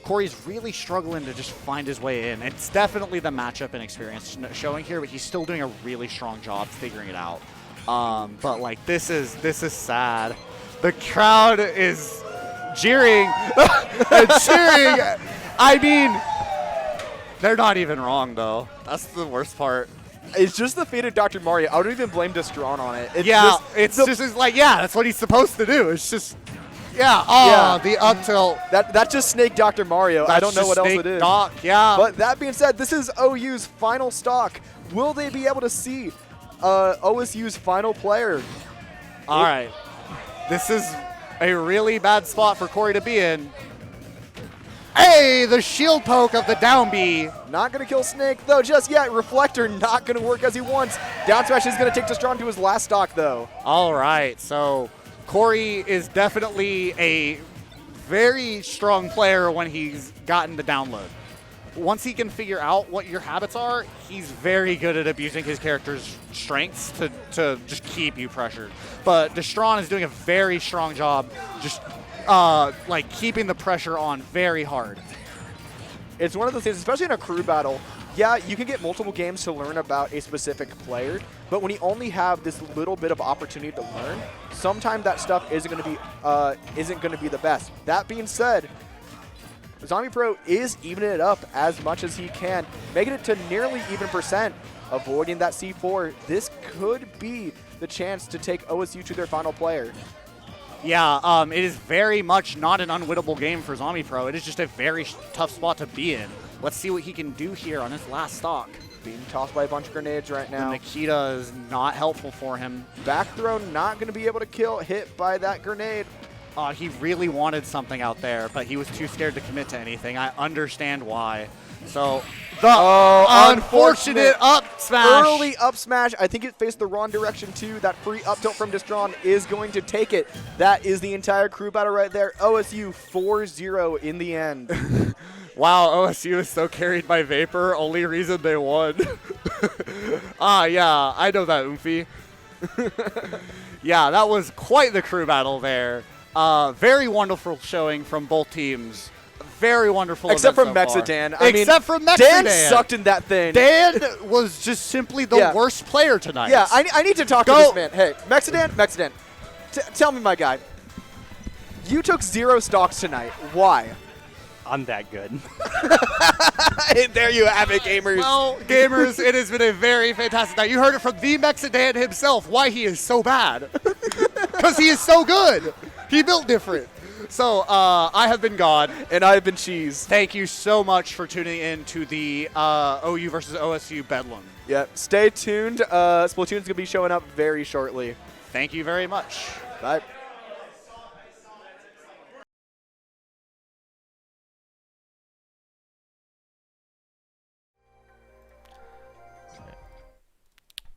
Corey's really struggling to just find his way in. It's definitely the matchup and experience showing here, but he's still doing a really strong job figuring it out. But like, this is sad. The crowd is jeering and cheering. I mean, they're not even wrong though. That's the worst part. It's just the fate of Dr. Mario. I don't even blame Destron on it. It's just like, yeah, that's what he's supposed to do. It's just, yeah, the up tilt. That's just Snake Dr. Mario. I don't know what else it is. Doc, yeah. But that being said, this is OU's final stock. Will they be able to see OSU's final player? All right. This is a really bad spot for Corey to be in. Hey, the shield poke of the down B. Not going to kill Snake, though, just yet. Reflector not going to work as he wants. Down smash is going to take Destron to his last stock, though. All right, so Corey is definitely a very strong player when he's gotten the download. Once he can figure out what your habits are, he's very good at abusing his character's strengths to just keep you pressured. But Destron is doing a very strong job just like keeping the pressure on very hard. It's one of the things, especially in a crew battle, yeah, you can get multiple games to learn about a specific player, but when you only have this little bit of opportunity to learn, sometimes that stuff isn't going to be the best. That being said, Zombie Pro is evening it up as much as he can, making it to nearly even percent, avoiding that C4. This could be the chance to take OSU to their final player. Yeah, it is very much not an unwinnable game for Zombie Pro. It is just a very tough spot to be in. Let's see what he can do here on his last stock. Being tossed by a bunch of grenades right now. The Nikita is not helpful for him. Back throw not going to be able to kill, hit by that grenade. He really wanted something out there, but he was too scared to commit to anything. I understand why. So, the unfortunate up smash. Early up smash. I think it faced the wrong direction, too. That free up tilt from Destron is going to take it. That is the entire crew battle right there. OSU 4-0 in the end. Wow, OSU is so carried by Vapor. Only reason they won. Yeah, I know that, Oomphy. Yeah, that was quite the crew battle there. Very wonderful showing from both teams. Very wonderful. Except from so Mexidan. Except from Mexidan. Dan sucked in that thing. Dan was just simply the worst player tonight. Yeah, I need to talk to this man. Hey, Mexidan, tell me, my guy. You took 0 stocks tonight. Why? I'm that good. There you have it, gamers. Well, gamers, it has been a very fantastic night. You heard it from the Mexidan himself, why he is so bad. Because he is so good. He built different. So, I have been God. And I have been Cheese. Thank you so much for tuning in to the OU versus OSU Bedlam. Yep. Stay tuned. Splatoon's going to be showing up very shortly. Thank you very much. Bye.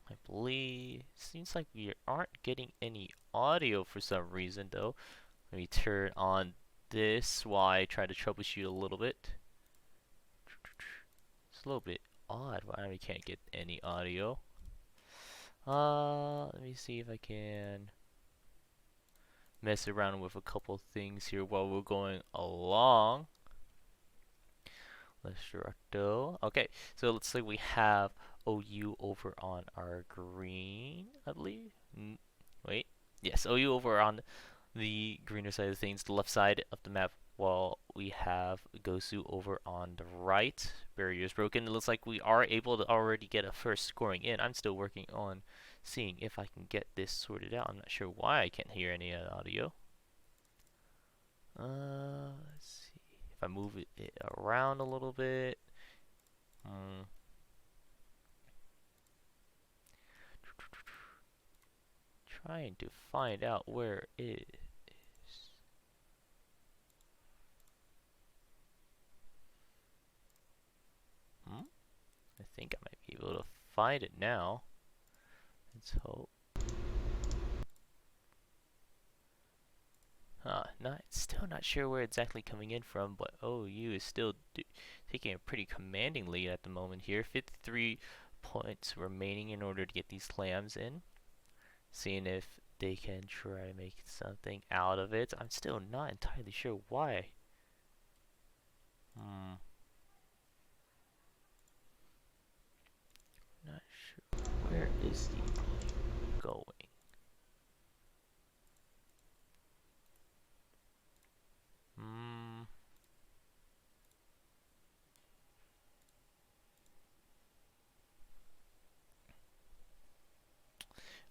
I believe seems like we aren't getting any audio for some reason though. Let me turn on this while I try to troubleshoot a little bit. It's a little bit odd why we can't get any audio. Let me see if I can mess around with a couple things here while we're going along. Destructo. Okay, so it looks like we have OU over on our green, I believe. Wait. Yes, OU over on the greener side of things, the left side of the map, while we have Gosu over on the right. Barrier is broken. It looks like we are able to already get a first scoring in. I'm still working on seeing if I can get this sorted out. I'm not sure why I can't hear any audio. Let's see if I move it around a little bit. Trying to find out where it is. I think I might be able to find it now. Let's hope. Still not sure where exactly coming in from, but OU is still taking a pretty commanding lead at the moment here. 53 points remaining in order to get these clams in. Seeing if they can try to make something out of it. I'm still not entirely sure why. Not sure. Where is the going?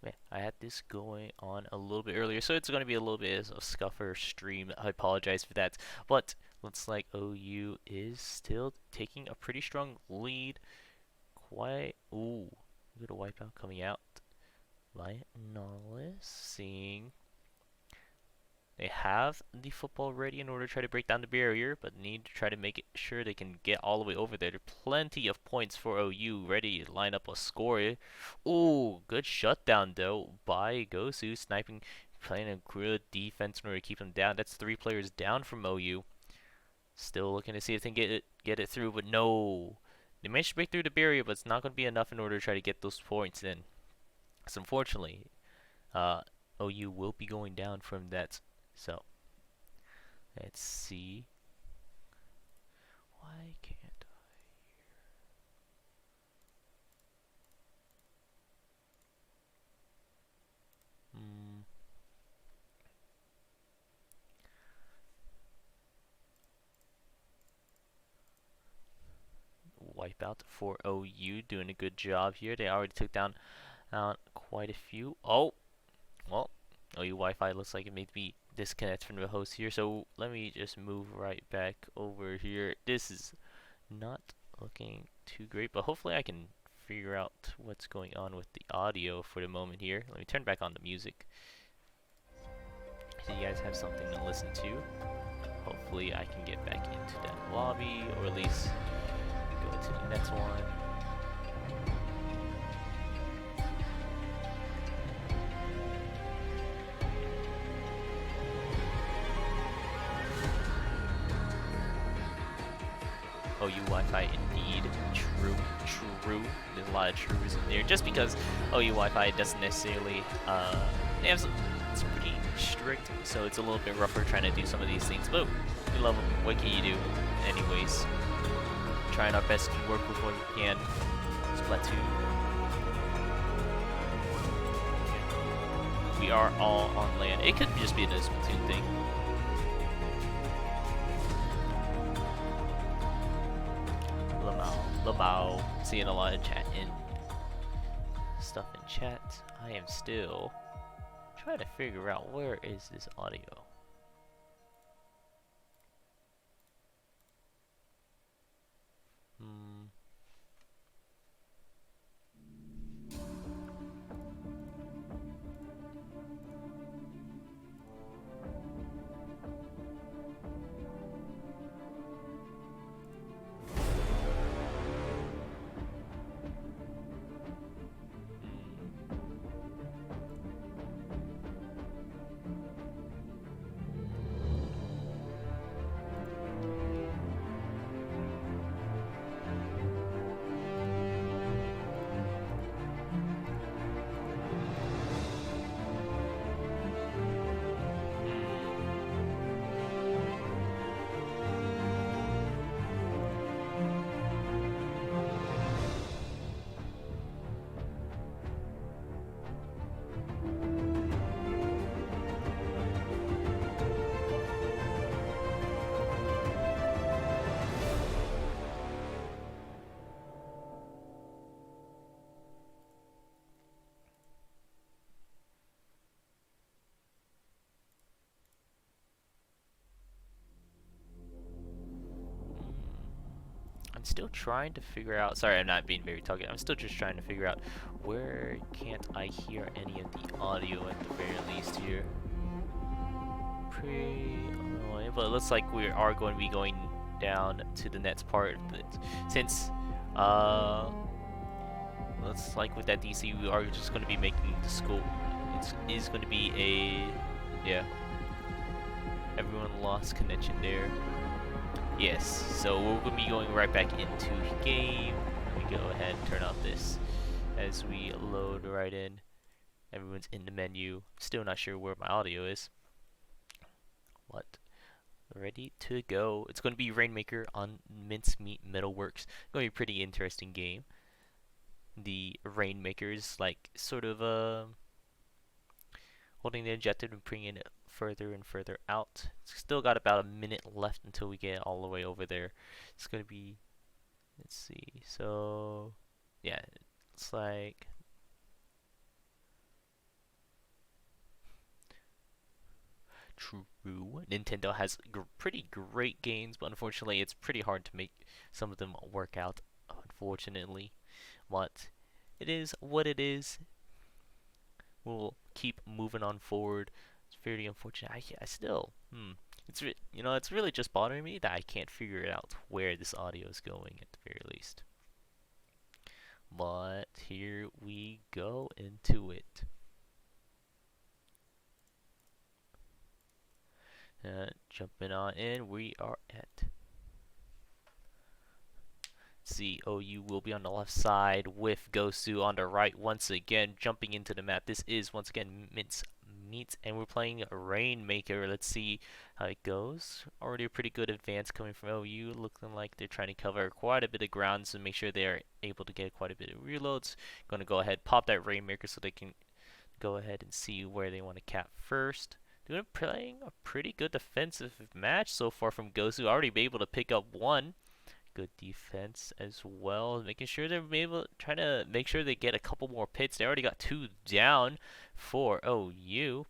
Man, I had this going on a little bit earlier, so it's going to be a little bit of a scuffer stream. I apologize for that. But looks like OU is still taking a pretty strong lead. Ooh, look at a wipeout coming out by Nautilus. Seeing they have the football ready in order to try to break down the barrier, but need to try to make sure they can get all the way over there. There are plenty of points for OU ready to line up a score. Ooh, good shutdown though by Gosu, sniping, playing a good defense in order to keep them down. That's 3 players down from OU. Still looking to see if they can get it through, but no. They managed to break through the barrier, but it's not going to be enough in order to try to get those points in. So unfortunately, OU will be going down from that. So, let's see. Why can't I hear? Wipeout for OU, doing a good job here. They already took down quite a few. Oh, well, OU Wi-Fi looks like it may be disconnect from the host here, so let me just move right back over here. This is not looking too great, but hopefully I can figure out what's going on with the audio for the moment here. Let me turn back on the music so you guys have something to listen to. Hopefully I can get back into that lobby, or at least go to the next one. OU Wi-Fi indeed. True. There's a lot of trues in there. Just because OU Wi-Fi doesn't necessarily, it's pretty strict, so it's a little bit rougher trying to do some of these things. But we love them. What can you do? Anyways, trying our best to work with what we can. Splatoon. We are all on land. It could just be a Splatoon thing. Lamau, seeing a lot of chat in stuff in chat. I am still trying to figure out where is this audio. still trying to figure out. Sorry, I'm not being very talkative. I'm still just trying to figure out where can't I hear any of the audio at the very least here. Pretty annoying, but it looks like we are going to be going down to the next part. Since looks like with that DC, we are just going to be making the school. It is going to be a Everyone lost connection there. Yes, so we're going to be going right back into game. Let me go ahead and turn off this as we load right in. Everyone's in the menu. Still not sure where my audio is. What? Ready to go. It's going to be Rainmaker on Mincemeat Metalworks. Going to be a pretty interesting game. The Rainmaker is like sort of holding the objective and bringing it further and further out. Still got about a minute left until we get all the way over there. It's going to be, let's see, so yeah, it's like true. Nintendo has pretty great games, but unfortunately it's pretty hard to make some of them work out, unfortunately. But it is what it is. We'll keep moving on forward. It's very unfortunate. I still, it's really just bothering me that I can't figure out where this audio is going at the very least. But here we go into it. Jumping on in, we are at OU will be on the left side with Gosu on the right once again, jumping into the map. This is once again Mincemeat, and we're playing Rainmaker. Let's see how it goes. Already a pretty good advance coming from OU, looking like they're trying to cover quite a bit of ground to make sure they're able to get quite a bit of reloads. Gonna go ahead, pop that Rainmaker so they can go ahead and see where they want to cap first. Playing a pretty good defensive match so far from Gosu. Already be able to pick up one. Good defense as well, making sure they're trying to make sure they get a couple more pits. They already got 2 down for OU.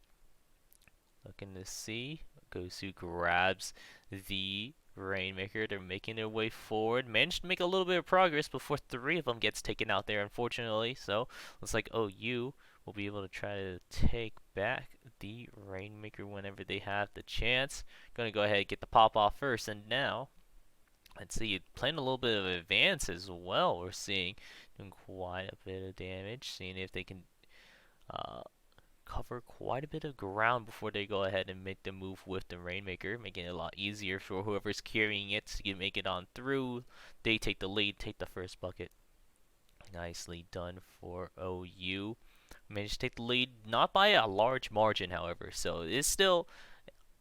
Looking to see, Gosu grabs the Rainmaker. They're making their way forward. Managed to make a little bit of progress before 3 of them gets taken out there, unfortunately. So looks like OU will be able to try to take back the Rainmaker whenever they have the chance. Gonna go ahead and get the pop off first, and now let's see, playing a little bit of advance as well. We're seeing doing quite a bit of damage, seeing if they can cover quite a bit of ground before they go ahead and make the move with the Rainmaker, making it a lot easier for whoever's carrying it to make it on through. They take the lead, take the first bucket. Nicely done for OU. Managed to take the lead, not by a large margin, however, so it's still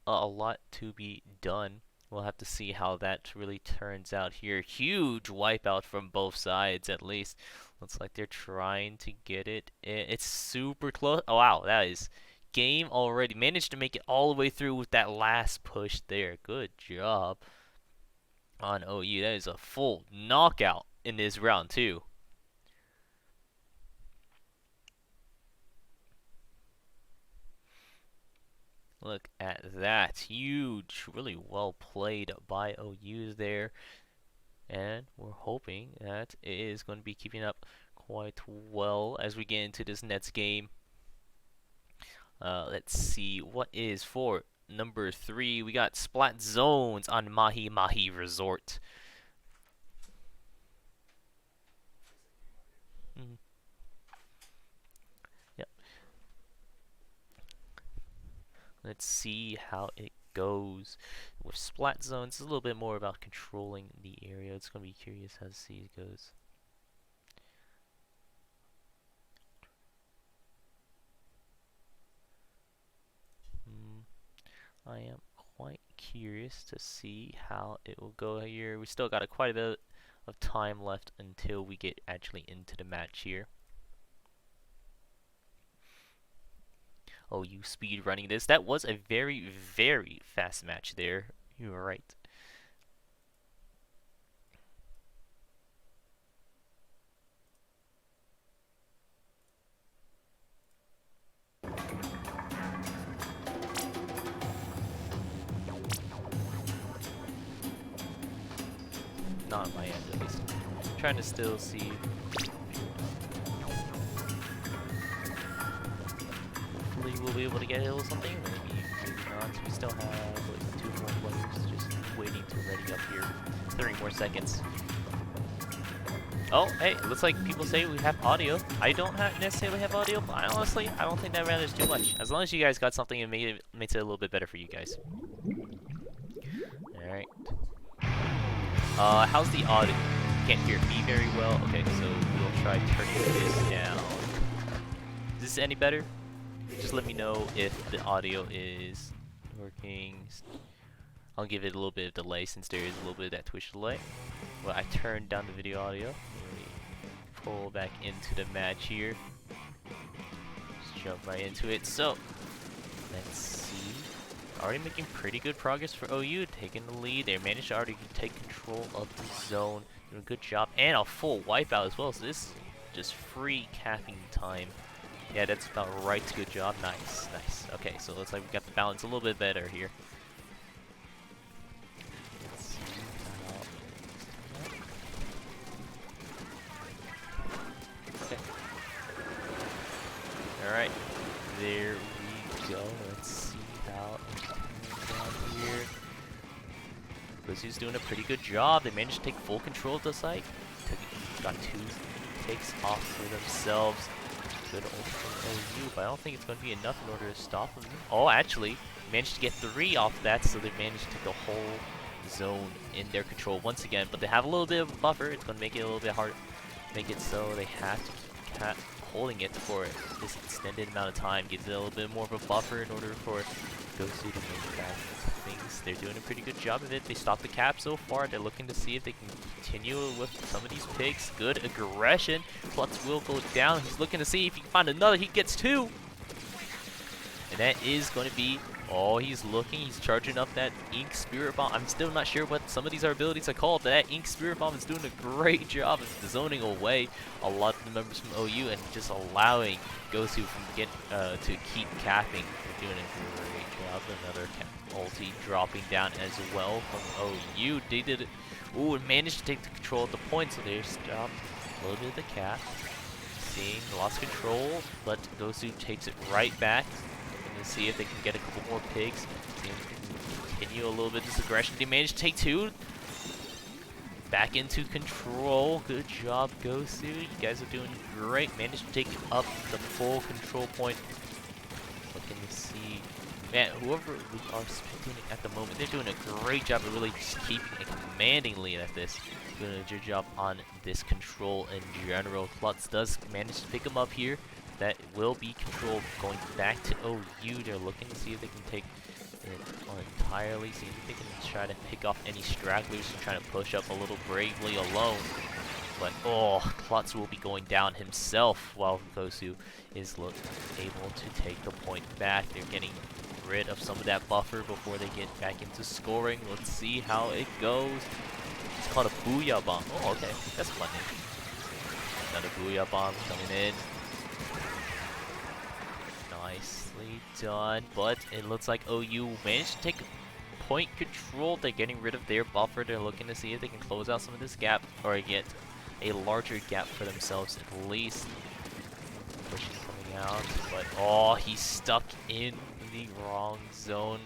a lot to be done. We'll have to see how that really turns out here. Huge wipeout from both sides, at least. Looks like they're trying to get it. It's super close. Oh, wow, that is game already. Managed to make it all the way through with that last push there. Good job on OU. That is a full knockout in this round, too. Look at that. Huge. Really well played by OU there. And we're hoping that it is going to be keeping up quite well as we get into this next game. Let's see what is for number 3. We got Splat Zones on Mahi Mahi Resort. Let's see how it goes. With Splat Zones, it's a little bit more about controlling the area. It's going to be curious how to see it goes. I am quite curious to see how it will go here. We still got quite a bit of time left until we get actually into the match here. OU speed running this. That was a very, very fast match there. You were right. Not on my end, at least. I'm trying to still see. Hopefully we'll be able to get a little something. Maybe not. We still have like 2 more players just waiting to ready up here. 30 more seconds. Oh, hey, it looks like people say we have audio. I don't necessarily have audio, but honestly, I don't think that matters too much. As long as you guys got something, it makes it a little bit better for you guys. Alright. How's the audio? Can't hear me very well. Okay, so we'll try turning this down. Is this any better? Just let me know if the audio is working. I'll give it a little bit of delay since there is a little bit of that Twitch delay. Well, I turned down the video audio. Let me pull back into the match here. Just jump right into it. So, let's see. Already making pretty good progress for OU, taking the lead. They managed to already take control of the zone. Doing a good job. And a full wipeout as well. So this is just free capping time. Yeah, that's about right. Good job. Nice, nice. Okay, so it looks like we got the balance a little bit better here. Let's see how... Okay. Alright. There we go. Let's see how it's down here. Lucy's doing a pretty good job. They managed to take full control of the site. Got 2 takes off for themselves. Good ult from OU, but I don't think it's going to be enough in order to stop them. Oh, actually, managed to get 3 off that, so they managed to take the whole zone in their control once again. But they have a little bit of a buffer. It's going to make it a little bit hard, make it so they have to keep holding it for this extended amount of time. Gives it a little bit more of a buffer in order for Gosu to make that things. They're doing a pretty good job of it. They stopped the cap so far. They're looking to see if they can continue with some of these picks. Good aggression. Klutz will go down. He's looking to see if he can find another. He gets 2. And that is going to be... Oh, he's looking. He's charging up that Ink Spirit Bomb. I'm still not sure what some of these abilities are called. That Ink Spirit Bomb is doing a great job of zoning away a lot of the members from OU and just allowing Gosu to keep capping. They're doing a great job. Another ulti dropping down as well from OU. They did it. Ooh, and managed to take the control of the point, so they stopped a little bit of the cap. Seeing lost control, but Gosu takes it right back. To see if they can get a couple more pigs. See if they can continue a little bit of this aggression. They managed to take 2. Back into control. Good job, Gosu. You guys are doing great. Managed to take up the full control point. Looking to see. Man, whoever we are spectating at the moment, they're doing a great job of really just keeping a commanding lead at this. Doing a good job on this control in general. Klutz does manage to pick him up here. That will be control going back to OU. They're looking to see if they can take it entirely. See if they can try to pick off any stragglers and try to push up a little bravely alone. But, oh, Klutz will be going down himself while Gosu is able to take the point back. They're getting rid of some of that buffer before they get back into scoring. Let's see how it goes. It's called a Booyah Bomb. Oh, okay. That's a fun name. Another Booyah Bomb coming in. Nicely done, but it looks like OU managed to take point control. They're getting rid of their buffer. They're looking to see if they can close out some of this gap or get a larger gap for themselves at least. Push is coming out, but oh, he's stuck in the wrong zone,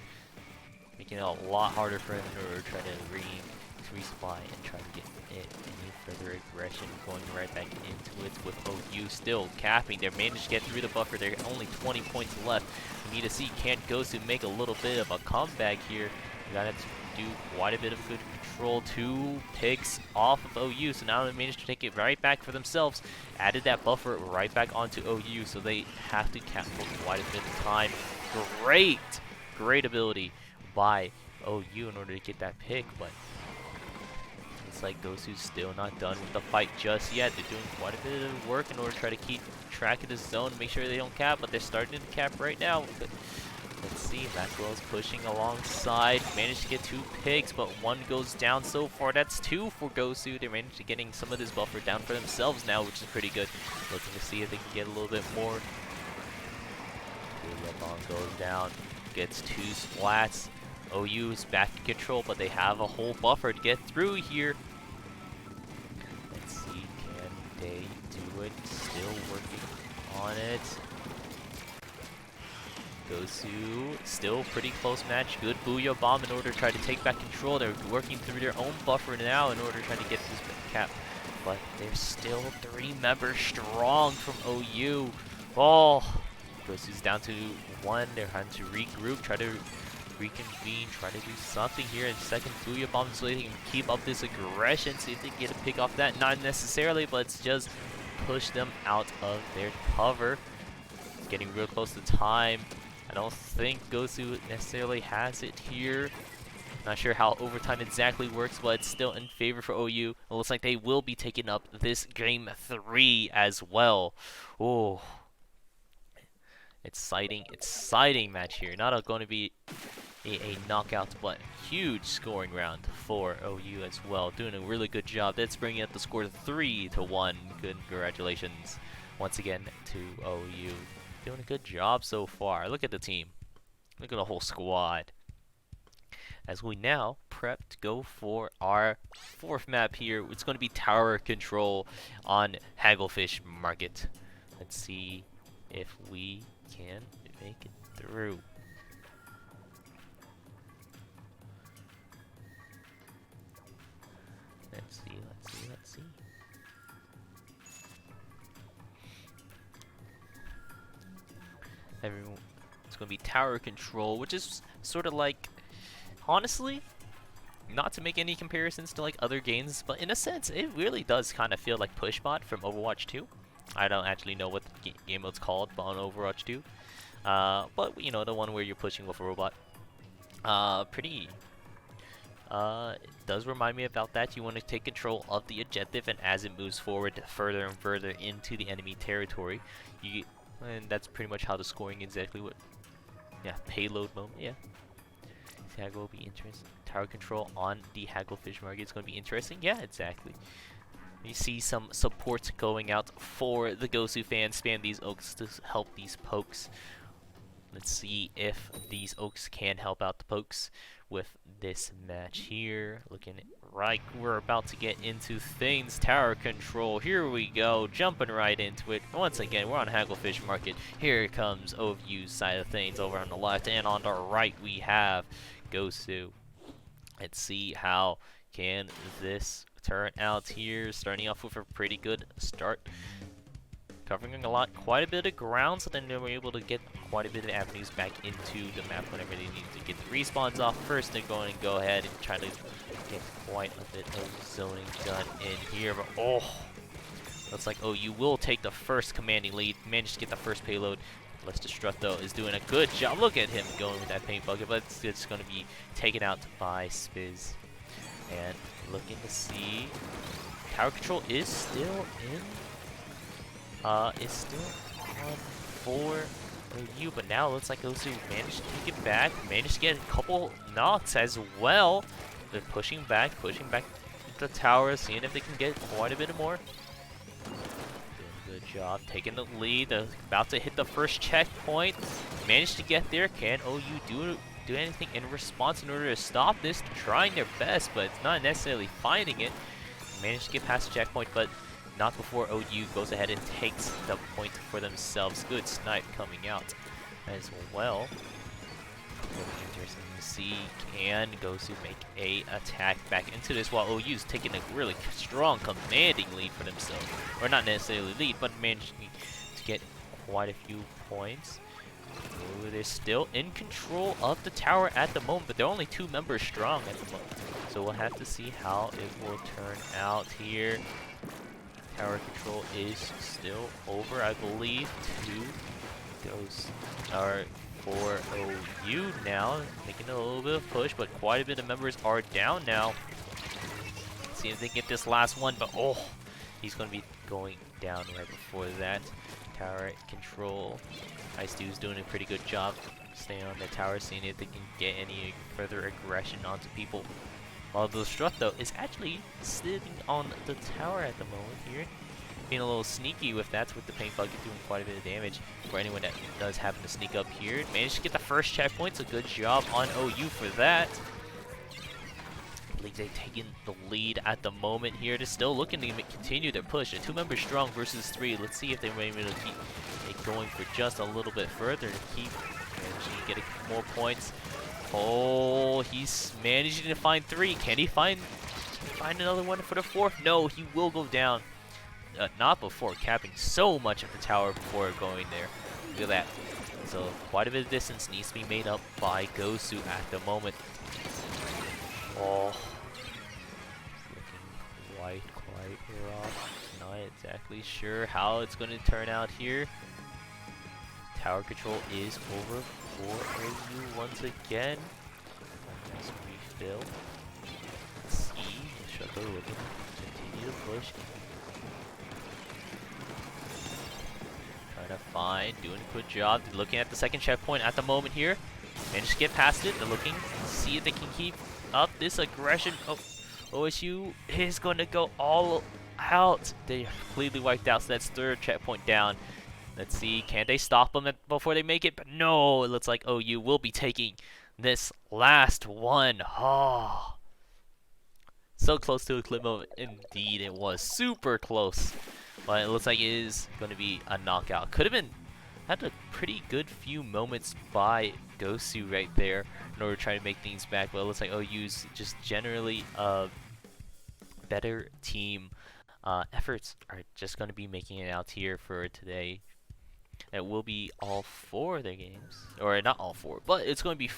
making it a lot harder for him to try to resupply and try to get it any further aggression. Going right back into it with OU still capping. They managed to get through the buffer. There are only 20 points left. We need to see can Gosu make a little bit of a comeback here. We gotta do quite a bit of good control. 2 picks off of OU, so now they managed to take it right back for themselves. Added that buffer right back onto OU, so they have to cap for quite a bit of time. Great ability by OU in order to get that pick, but it's like Gosu's still not done with the fight just yet. They're doing quite a bit of work in order to try to keep track of this zone, make sure they don't cap, but they're starting to cap right now. But let's see, Maxwell's pushing alongside, managed to get 2 picks, but 1 goes down so far. That's 2 for Gosu. They managed to getting some of this buffer down for themselves now, which is pretty good. Looking to see if they can get a little bit more. Bomb goes down, gets 2 splats. OU is back in control, but they have a whole buffer to get through here. they do it. Still working on it. Gosu, still pretty close match. Good Booyah Bomb in order to try to take back control. They're working through their own buffer now in order to try to get this cap. But they're still 3 members strong from OU. Oh, Gosu's down to 1. They're trying to regroup, try to reconvene, try to do something here in second Booyah Bomb so they can keep up this aggression. See if they can get a pick off that. Not necessarily, but it's just push them out of their cover. Getting real close to time. I don't think Gosu necessarily has it here. Not sure how overtime exactly works, but it's still in favor for OU. It looks like they will be taking up this game 3 as well. Oh, exciting match here. Not going to be a knockout, but huge scoring round for OU as well. Doing a really good job. That's bringing up the score 3-1. Good, congratulations once again to OU. Doing a good job so far. Look at the team. Look at the whole squad. As we now prep to go for our 4th map here. It's going to be tower control on Hagglefish Market. Let's see if we can make it through. Let's see. Everyone, it's going to be tower control, which is sort of like, honestly, not to make any comparisons to like other games, but in a sense, it really does kind of feel like Pushbot from Overwatch 2. I don't actually know what the game mode's called on Overwatch 2, but you know, the one where you're pushing with a robot. It does remind me about that. You want to take control of the objective, and as it moves forward further and further into the enemy territory, and that's pretty much how the scoring exactly what. Yeah, payload moment. Yeah. Haggle will be interesting. Tower control on the Hagglefish Market is going to be interesting. Yeah, exactly. You see some support going out for the Gosu fans. Spam these oaks to help these pokes. Let's see if these oaks can help out the pokes with this match here. Looking right, we're about to get into things. Tower control. Here we go, jumping right into it. Once again, we're on Hagglefish Market. Here comes OU's side of things over on the left, and on the right we have Gosu. Let's see how can this turn out here. Starting off with a pretty good start. Covering quite a bit of ground, so then they were able to get quite a bit of avenues back into the map whenever they need to get the respawns off. First, they're going to go ahead and try to get quite a bit of zoning done in here. But oh, looks like OU will take the first commanding lead. Managed to get the first payload. Let's Destruct, though, is doing a good job. Look at him going with that paint bucket, but it's going to be taken out by Spiz. And looking to see, tower control is still in. It's still on for OU, but now it looks like Osu managed to take it back, managed to get a couple knocks as well. They're pushing back the tower, seeing if they can get quite a bit more. Doing a good job, taking the lead. They're about to hit the first checkpoint. Managed to get there. Can OU do anything in response in order to stop this? Trying their best, but it's not necessarily finding it. Managed to get past the checkpoint, but not before OU goes ahead and takes the point for themselves. Good snipe coming out as well. Really interesting to see. Can Gosu make a attack back into this while OU's taking a really strong commanding lead for themselves. Or not necessarily lead, but managing to get quite a few points. Ooh, they're still in control of the tower at the moment, but they're only 2 members strong at the moment. So we'll have to see how it will turn out here. Tower control is still over, I believe, to those are for OU now, making a little bit of push, but quite a bit of members are down now. Let's see if they get this last one, but oh, he's going to be going down right before that. Tower control. Ice2's doing a pretty good job staying on the tower, seeing if they can get any further aggression onto people. While the Destruct, though, is actually sitting on the tower at the moment here. Being a little sneaky with that, with the paint bucket doing quite a bit of damage for anyone that does happen to sneak up here. Managed to get the first checkpoint, so good job on OU for that. believe they've taken the lead at the moment here. They're still looking to continue their push. A 2-member strong versus 3. Let's see if they're able to keep it going for just a little bit further to keep managing to get more points. Oh, he's managing to find 3. Can he find another one for the 4th? No, he will go down. Not before capping so much of the tower before going there. Look at that. So quite a bit of distance needs to be made up by Gosu at the moment. Oh, looking quite rough. Not exactly sure how it's going to turn out here. Tower control is over for OU once again. Nice refill. Let's see. Shutter looking to continue to push. Trying to find, doing a good job. They're looking at the second checkpoint at the moment here. Managed to get past it. They're looking to see if they can keep up this aggression. Oh, OSU is going to go all out. They completely wiped out, so that's 3rd checkpoint down. Let's see, can they stop them before they make it? But no, it looks like OU will be taking this last one. Oh, so close to a clip moment. Indeed, it was super close. But it looks like it is going to be a knockout. Could have been, had a pretty good few moments by Gosu right there in order to try to make things back. But it looks like OU's just generally a better team. Efforts are just going to be making it out here for today. It will be all 4 of their games, or not all 4, but it's going to be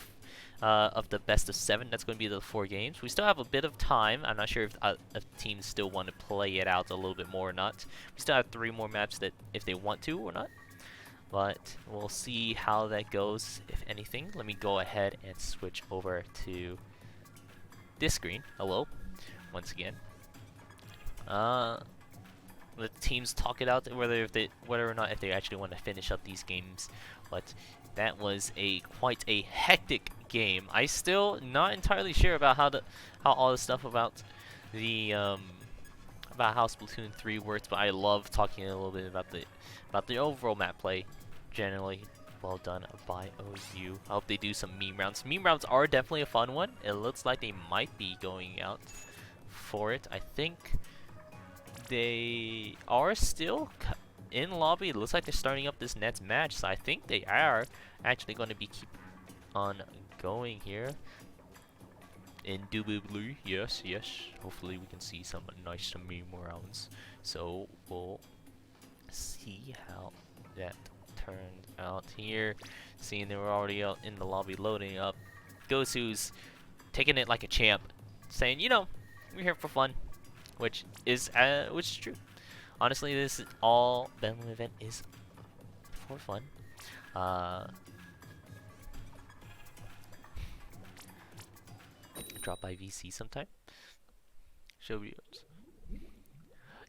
of the best of 7. That's going to be the 4 games. We still have a bit of time. I'm not sure if teams still want to play it out a little bit more or not. We still have 3 more maps that if they want to or not, but we'll see how that goes. If anything, let me go ahead and switch over to this screen. Hello, once again. Let the teams talk it out whether or not if they actually want to finish up these games. But that was quite a hectic game. I still not entirely sure about how all the stuff about the about how Splatoon 3 works, but I love talking a little bit about the overall map play. Generally well done by OU. I hope they do some meme rounds. Meme rounds are definitely a fun one. It looks like they might be going out for it. I think they are still in lobby. It looks like they're starting up this next match, so I think they are actually going to be keep on going here. Indubitably, yes. Hopefully we can see some nice meme rounds. So we'll see how that turned out here. Seeing they were already out in the lobby loading up. Gosu's taking it like a champ, saying, you know, we're here for fun. Which is true. Honestly, this is all Bedlam event is for fun. Drop by VC sometime. Show videos.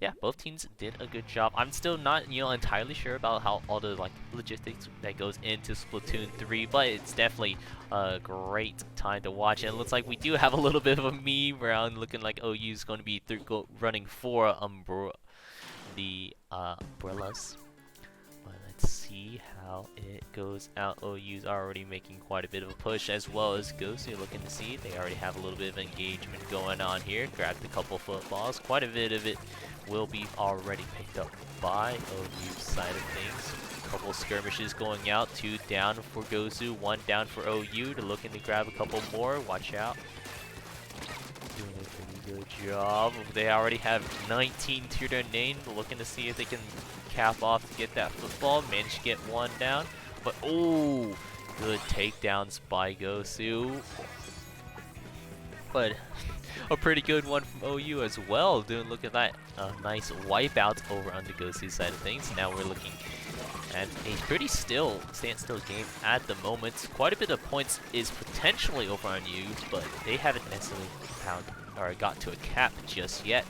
Yeah, both teams did a good job. I'm still not, entirely sure about how all the logistics that goes into Splatoon 3, but it's definitely a great time to watch. And it looks like we do have a little bit of a meme round, looking like OU's going to be running for the umbrellas. But let's see how it goes out. OU's already making quite a bit of a push, as well as Gosu looking to see. They already have a little bit of engagement going on here. Grabbed a couple footballs. Quite a bit of it will be already picked up by OU's side of things. A couple skirmishes going out. 2 down for Gosu, 1 down for OU. They're looking to grab a couple more. Watch out. Doing a pretty good job. They already have 19 to their name. Looking to see if they can cap off to get that football. Managed to get 1 down. But, oh, good takedowns by Gosu. But a pretty good one from OU as well. Look at that nice wipeout over on the Gosu side of things. Now we're looking at a pretty standstill game at the moment. Quite a bit of points is potentially over on you, but they haven't necessarily got to a cap just yet.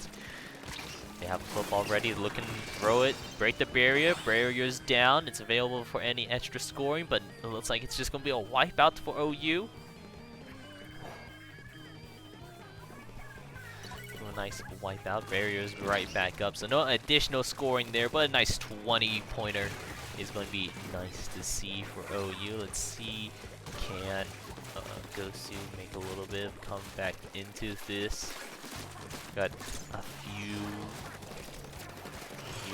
They have a football ready, looking to throw it, break the barrier. Barrier's down. It's available for any extra scoring, but it looks like it's just going to be a wipeout for OU. Nice wipeout. Barriers right back up, so no additional scoring there, but a nice 20-pointer is going to be nice to see for OU. Let's see, can Gosu make a little bit of comeback into this. Got a few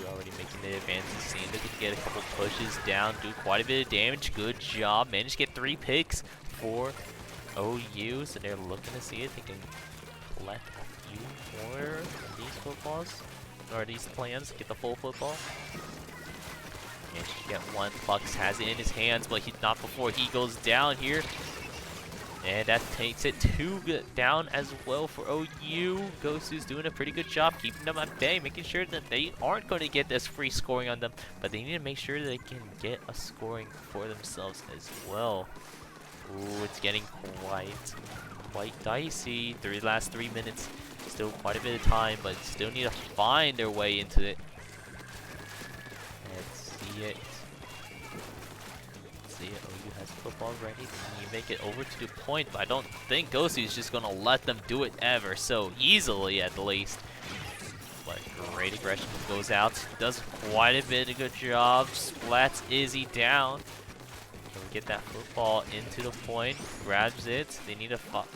already making the advances. Seeing they can get a couple pushes down, do quite a bit of damage. Good job. Managed to get 3 picks for OU. So they're looking to see if they can collect a few more of these footballs. Or these plans. Get the full football. Managed to get 1. Bucks has it in his hands, but not before he goes down here. And that takes it 2 down as well for OU. Gosu's doing a pretty good job keeping them at bay, making sure that they aren't going to get this free scoring on them, but they need to make sure they can get a scoring for themselves as well. Ooh, it's getting quite dicey. Last 3 minutes, still quite a bit of time, but still need to find their way into it. Let's see it. OU has football ready. You make it over to the point, but I don't think Gosu is just going to let them do it ever so easily, at least. But great aggression goes out. Does quite a bit of good job. Splats Izzy down. Can we get that football into the point? Grabs it. They need to find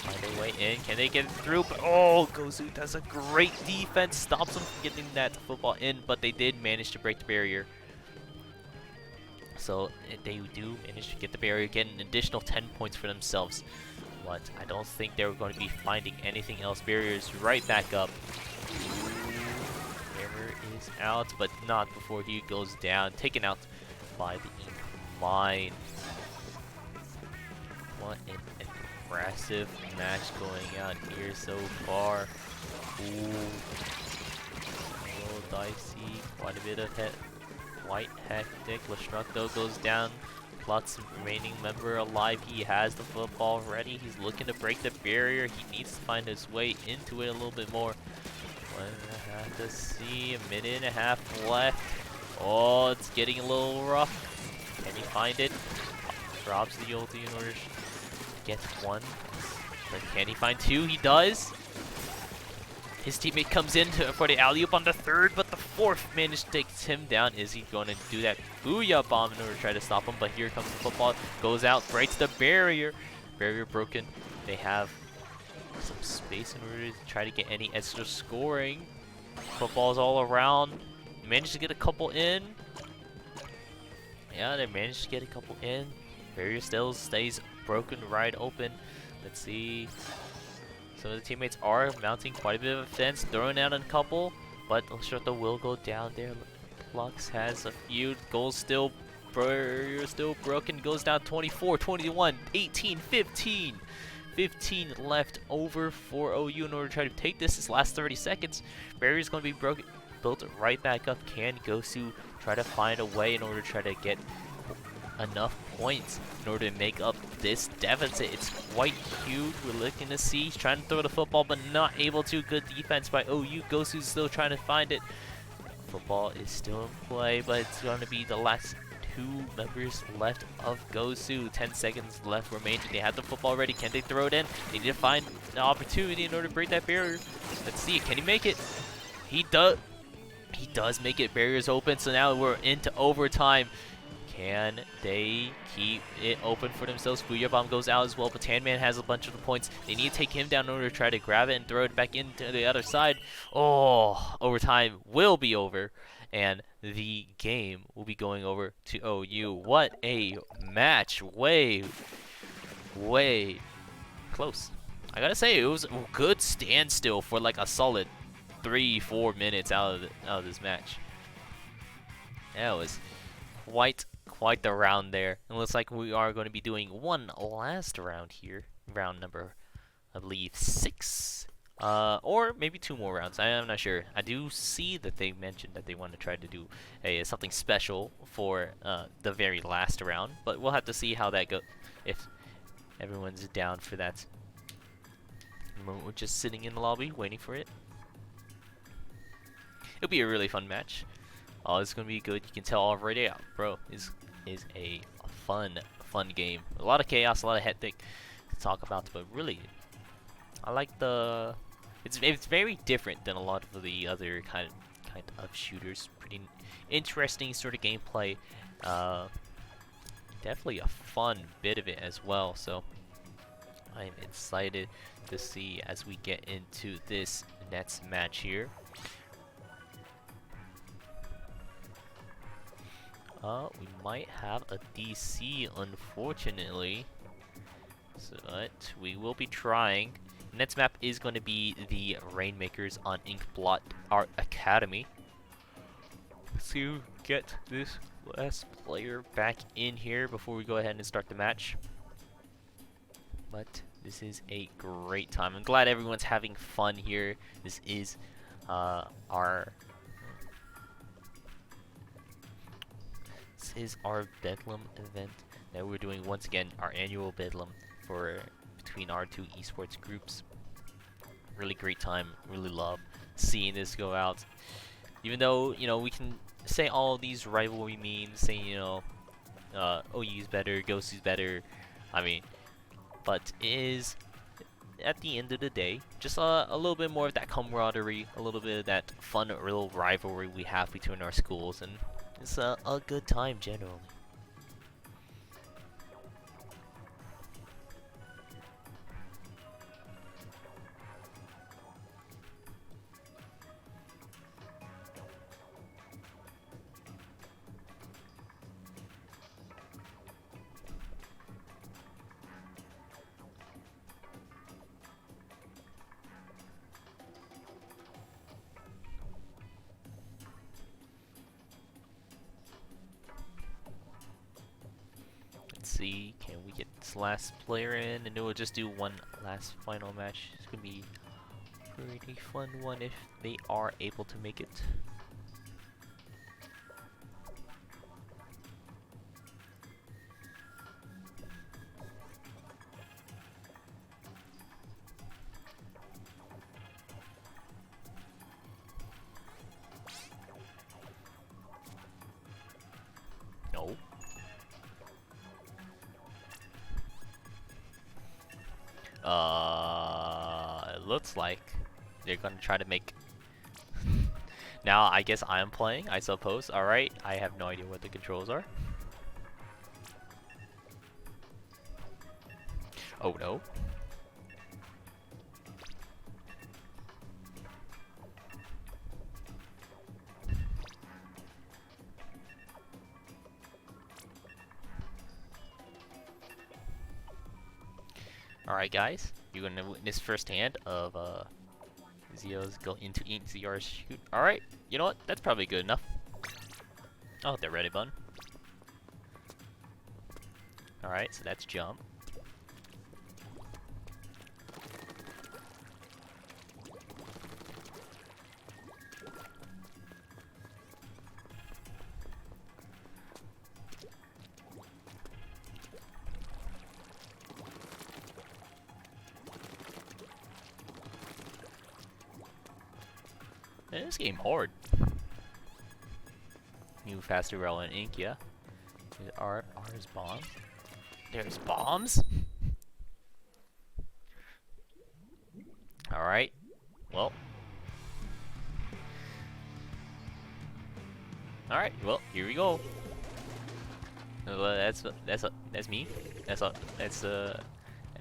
a way in. Can they get it through? But oh, Gosu does a great defense. Stops them from getting that football in, but they did manage to break the barrier. So they do manage to get the barrier, get an additional 10 points for themselves. But I don't think they're going to be finding anything else. Barrier's right back up. Barrier is out, but not before he goes down. Taken out by the Mine. What an impressive match going out here so far. Ooh. A little dicey. Quite a bit of hit. Quite hectic. Lestructo goes down. Plucks remaining member alive. He has the football ready. He's looking to break the barrier. He needs to find his way into it a little bit more. 1.5 to see. 1.5 minutes left. Oh, it's getting a little rough. Can he find it? Drops the ulti in order to get 1. But can he find 2? He does. His teammate comes in for the alley-oop on the 3rd, but the 4th managed to take him down. Is he going to do that booyah bomb in order to try to stop him? But here comes the football. Goes out, breaks the barrier. Barrier broken. They have some space in order to try to get any extra scoring. Footballs all around. Managed to get a couple in. Yeah, they managed to get a couple in. Barrier still stays broken, right open. Let's see. Some of the teammates are mounting quite a bit of offense, throwing out a couple, but Lestructo will go down there. Lux has a few. Goals still, barrier still broken. Goes down 24, 21, 18, 15. 15 left over for OU in order to try to take this last 30 seconds. Barrier's going to be broken, built right back up. Can Gosu try to find a way in order to try to get enough points in order to make up this deficit? It's quite huge. We're looking to see. He's trying to throw the football, but not able to. Good defense by OU. Gosu's still trying to find it. Football is still in play, but it's going to be the last 2 members left of Gosu. 10 seconds left remaining. They have the football ready. Can they throw it in? They need to find an opportunity in order to break that barrier. Let's see. Can he make it? He does. He does make it. Barriers open. So now we're into overtime. Can they keep it open for themselves? Booyah Bomb goes out as well, but Tanman has a bunch of the points. They need to take him down in order to try to grab it and throw it back into the other side. Oh, overtime will be over, and the game will be going over to OU. What a match. Way close. I gotta say, it was a good standstill for like a solid 3-4 minutes out of this match. That was quite the round there. It looks like we are going to be doing one last round here. Round number, I believe, 6. Or maybe 2 more rounds. I am not sure. I do see that they mentioned that they want to try to do something special for the very last round. But we'll have to see how that goes, if everyone's down for that. We're just sitting in the lobby waiting for it. It'll be a really fun match. Oh, it's gonna be good. You can tell already. Bro, is a fun game. A lot of chaos, a lot of hectic to talk about, but really, I like the. It's very different than a lot of the other kind of shooters. Pretty interesting sort of gameplay. Definitely a fun bit of it as well. So I'm excited to see as we get into this next match here. We might have a DC, unfortunately. But we will be trying. Next map is going to be the Rainmakers on Inkblot Art Academy. To get this last player back in here before we go ahead and start the match. But this is a great time. I'm glad everyone's having fun here. This is our Bedlam event that we're doing once again, our annual Bedlam for between our two esports groups. Really great time. Really love seeing this go out. Even though, you know, we can say all these rivalry memes, saying, you know, OU's better, Ghost's better. I mean, but it is, at the end of the day, just a little bit more of that camaraderie, a little bit of that fun, real rivalry we have between our schools, and it's a good time generally. See, can we get this last player in, and then we'll just do one last final match. It's gonna be a pretty fun one if they are able to make it. No. It looks like they're gonna try to make. Now, I guess I'm playing, I suppose. Alright, I have no idea what the controls are. Oh no. Alright guys, you're gonna witness firsthand of Zio's go into ZR's shoot. Alright, you know what? That's probably good enough. Oh, they're ready button. Alright, so that's jump. Man, this game hard. New faster relevant ink, yeah. R's bombs. There's bombs. All right. Well. All right. Well, here we go. That's me. And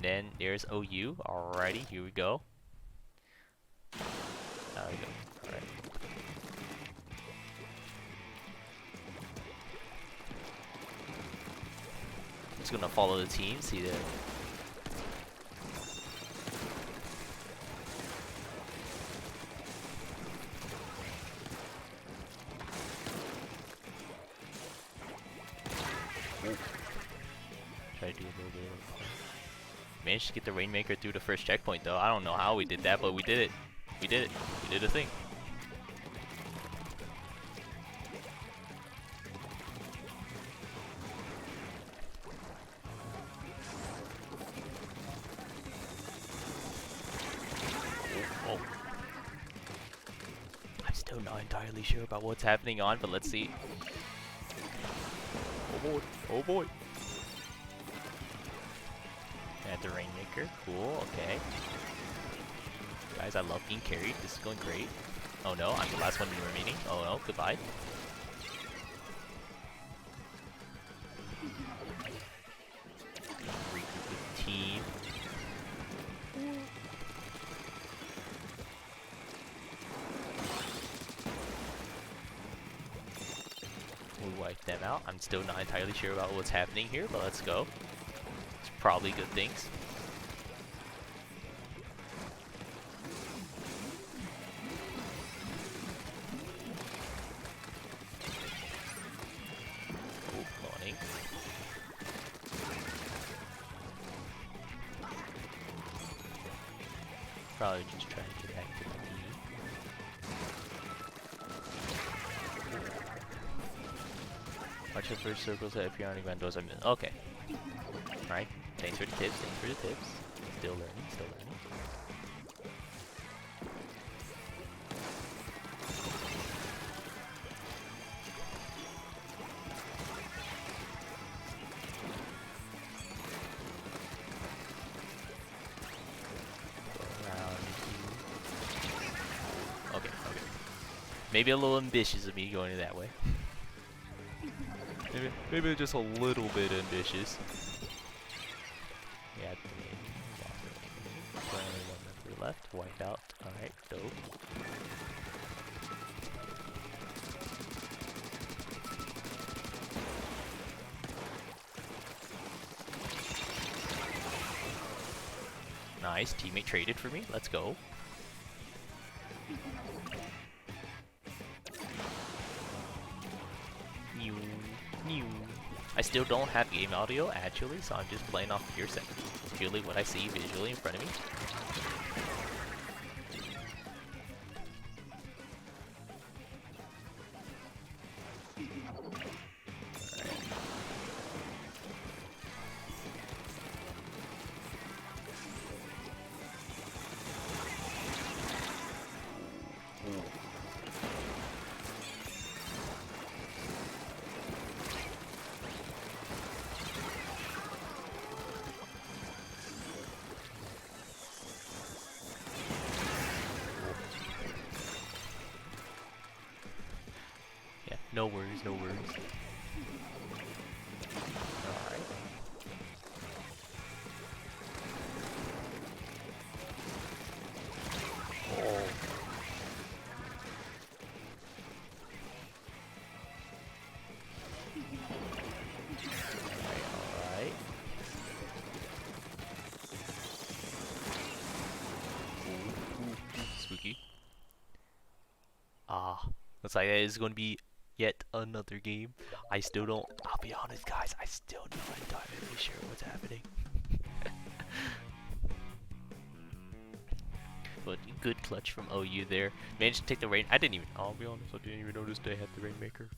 then there's OU. Alrighty, here we go. There we go. Alright. Just gonna follow the team, see the. Try to do a little bit of. Managed to get the Rainmaker through the first checkpoint though. I don't know how we did that, but we did it. We did it. We did a thing. Oh. I'm still not entirely sure about what's happening on, but let's see. Oh boy. Oh boy. At the Rainmaker. Cool. Okay. Guys, I love being carried. This is going great. Oh no, I'm the last one remaining. Oh no, goodbye. Regroup with the team. out. I'm still not entirely sure about what's happening here, but let's go. It's probably good things. Oh, loading. Probably just trying to get back to the D. Watch the first circles that appear on the ground doors. Okay. Alright. Thanks for the tips. Thanks for the tips. Still learning. Still learning. Okay, okay. Maybe a little ambitious of me going that way. Maybe just a little bit ambitious. Yeah, only one member left. Wipe out. Alright, dope. Nice, teammate traded for me. Let's go. I still don't have game audio actually, so I'm just playing off hearsay. Purely what I see visually in front of me. No worries, no worries. Alright. Oh. Alright. Spooky. Looks like that is going to be yet another game. I still don't, I'll be honest guys, I still not entirely sure what's happening. But good clutch from OU there. Managed to take the rain. I'll be honest, I didn't even notice they had the Rainmaker.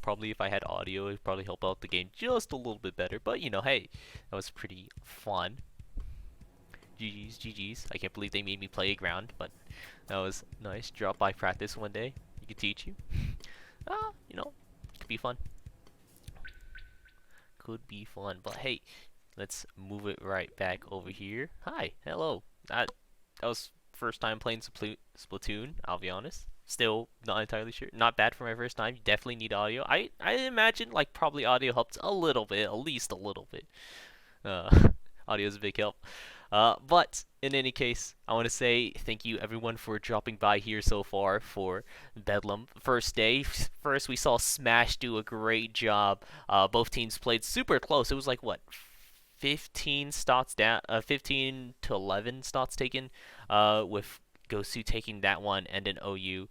Probably if I had audio, it'd probably help out the game just a little bit better. But you know, hey, that was pretty fun. GG's, GG's. I can't believe they made me play a ground, but that was nice. Drop by practice one day. You could teach you. You know, could be fun. Could be fun, but hey, let's move it right back over here. Hi, hello. That was first time playing Splatoon. I'll be honest. Still not entirely sure. Not bad for my first time. You definitely need audio. I imagine like probably audio helps a little bit, at least a little bit. Audio is a big help. But in any case, I want to say thank you everyone for dropping by here so far for Bedlam. First day. First we saw Smash do a great job. Both teams played super close. It was like what, 15 stots down, 15 to 11 stots taken, with Gosu taking that one, and then OU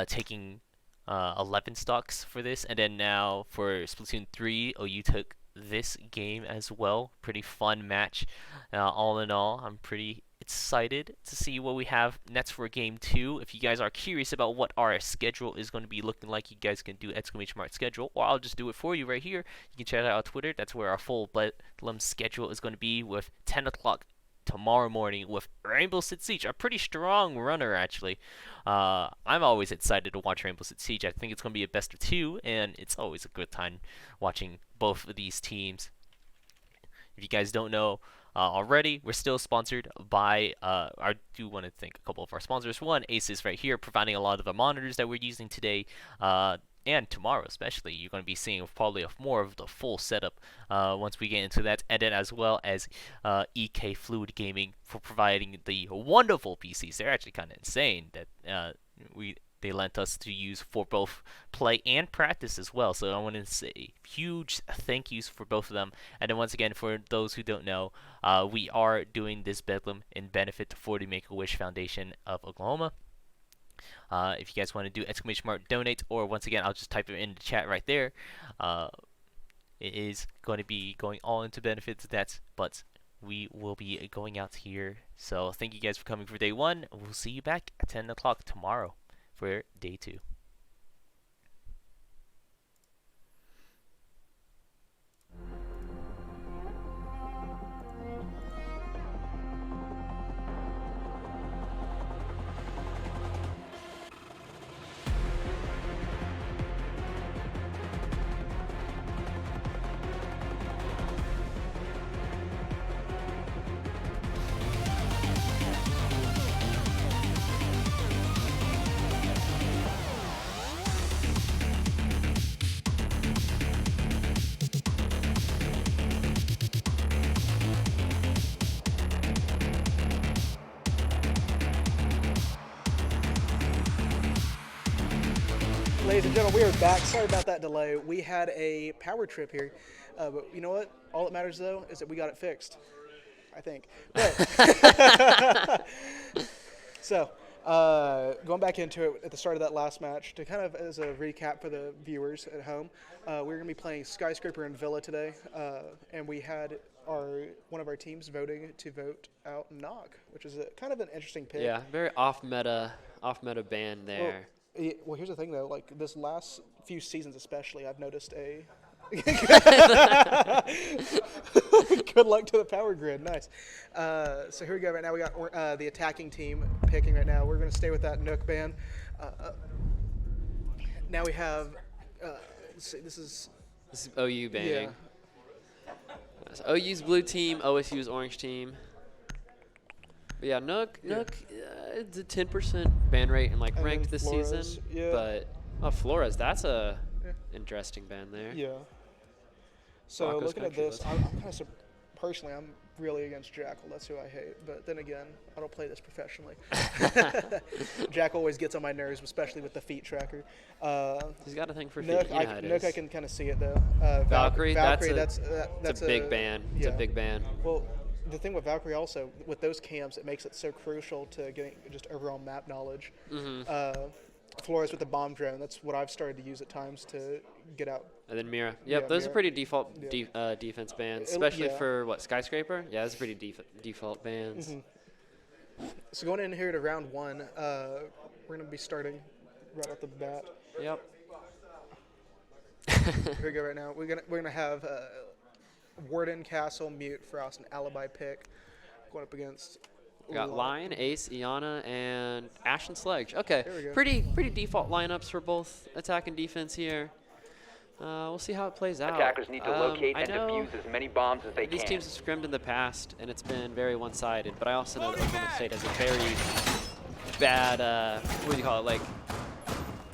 taking 11 stocks for this. And then now for Splatoon 3, OU took this game as well. Pretty fun match. All in all, I'm pretty excited to see what we have next for game 2. If you guys are curious about what our schedule is going to be looking like, you guys can do !mark schedule, or I'll just do it for you right here. You can check it out on Twitter. That's where our full Bedlam schedule is going to be, with 10 o'clock tomorrow morning with Rainbow Six Siege, a pretty strong runner actually. I'm always excited to watch Rainbow Six Siege. I think it's going to be a best of 2, and it's always a good time watching both of these teams. If you guys don't know already, we're still sponsored by, I do want to thank a couple of our sponsors. One, Asus right here, providing a lot of the monitors that we're using today, and tomorrow especially. You're going to be seeing probably more of the full setup once we get into that. And then as well as EK Fluid Gaming for providing the wonderful PCs. They're actually kind of insane that they lent us to use for both play and practice as well. So I want to say huge thank yous for both of them. And then once again, for those who don't know, we are doing this Bedlam in benefit for the Make-A-Wish Foundation of Oklahoma. If you guys want to do !donate, or once again, I'll just type it in the chat right there. It is going to be going all into benefits of that, but we will be going out here. So thank you guys for coming for day 1. We'll see you back at 10 o'clock tomorrow for day 2. Ladies and gentlemen, we are back. Sorry about that delay. We had a power trip here, but you know what? All that matters, though, is that we got it fixed, I think. But so, going back into it at the start of that last match, to kind of as a recap for the viewers at home, we're going to be playing Skyscraper and Villa today, and we had one of our teams voting to vote out Knock, which is kind of an interesting pick. Yeah, very off-meta band there. Well, here's the thing, though. Like, this last few seasons especially, I've noticed a... Good luck to the power grid. Nice. So here we go. Right now we got the attacking team picking right now. We're going to stay with that Nook band. Now we have... let's see, this is OU banding. Yeah. So OU's blue team, OSU's orange team. But yeah, Nook, it's a 10% ban rate and ranked this Flores, season. yeah. But Flores, that's a interesting band there. Yeah. So Broncos looking at country, this, I'm kind of personally, I'm really against Jackal. That's who I hate. But then again, I don't play this professionally. Jackal always gets on my nerves, especially with the feet tracker. He's got a thing for feet. Nook, Nook, I can kind of see it though. Valkyrie, that's a big band. Yeah. It's a big band. Well, the thing with Valkyrie also, with those camps, it makes it so crucial to getting just overall map knowledge. Mm-hmm. Flores with the bomb drone, that's what I've started to use at times to get out. And then Mira. Yep, Yeah, those Mira. are pretty default defense bands, especially for Skyscraper? Yeah, those are pretty default bands. Mm-hmm. So going in here to round 1, we're going to be starting right off the bat. Yep. Here we go right now. We're gonna have Warden, Castle, Mute, Frost, and Alibi pick going up against. We got Lion, Ace, Iana, and Ash and Sledge. Okay, There we go. pretty default lineups for both attack and defense here. We'll see how it plays out. Attackers need to locate I and know defuse as many bombs as they these can. teams have scrimmed in the past, and it's been very one-sided. But I also know that Oklahoma State has a very bad, what do you call it?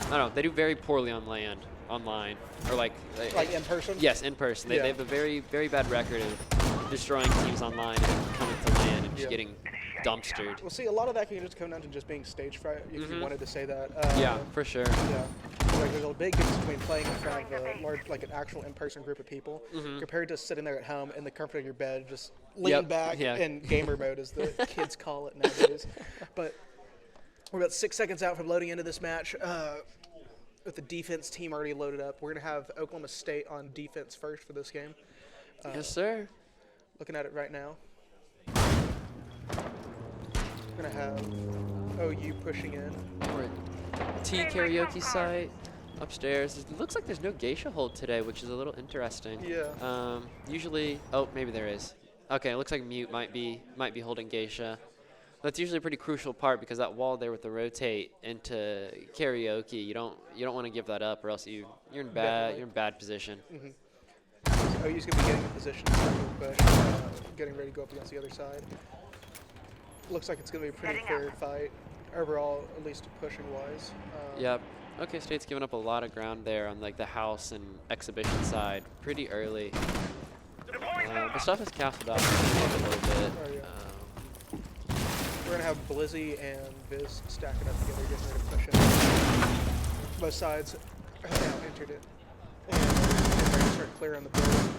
I don't know. They do very poorly online, or like in person. Yes, in person. They have a very bad record of destroying teams online and coming to land and just getting dumpstered. Well, see, a lot of that can just come down to just being stage fright, if you wanted to say that. Yeah, for sure. Yeah. Like, there's a big difference between playing in front of a large, like an actual in-person group of people, compared to sitting there at home in the comfort of your bed, just leaning back in gamer mode, as the kids call it nowadays. But we're about 6 seconds out from loading into this match. With the defense team already loaded up, we're going to have Oklahoma State on defense first for this game. Yes, sir. Looking at it right now. We're going to have OU pushing in. We're at T karaoke site upstairs. It looks like there's no geisha hold today, which is a little interesting. Yeah. Usually, oh, maybe there is. Okay, it looks like Mute might be holding geisha. That's usually a pretty crucial part, because that wall there with the rotate into karaoke, you don't want to give that up, or else you're in bad position. Mm-hmm. OU's going to be getting in position to push, getting ready to go up against the other side. Looks like it's going to be a pretty fair fight overall, at least pushing wise. Yep. OK State's giving up a lot of ground there on the house and exhibition side pretty early. But stuff has castled out a little bit. we're gonna have Blizzy and Viz stacking up together, getting ready to push in. Both sides have now entered it, and they're ready to start clearing the building.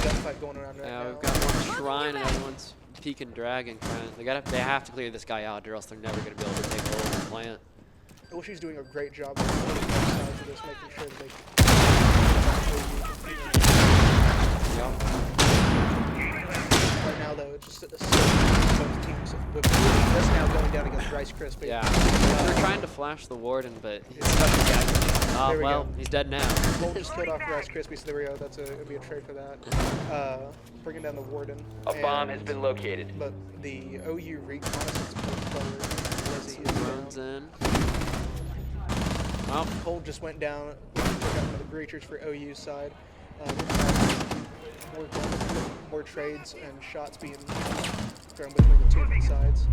Gunfight going around right now. We've got one shrine and everyone's peek and dragon trying. They have to clear this guy out, or else they're never gonna be able to take hold of the plant. I wish he's doing a great job of putting both sides of this, making sure that they Right now, though, it's just both teams. With this now going down against Rice Krispie. Yeah. They're trying to flash the warden, but he's stuck in gadget. There we Well, go. he's dead now. Cole just killed off Rice Krispie, so there we go. That's it'll be a trade for that. Bringing down the warden. A bomb has been located. But the OU reconnaissance player, Lizzie, is Drones down. in. Well, Cole just went down. Took out one of the breachers for OU's side. More trades and shots being thrown between the two different sides.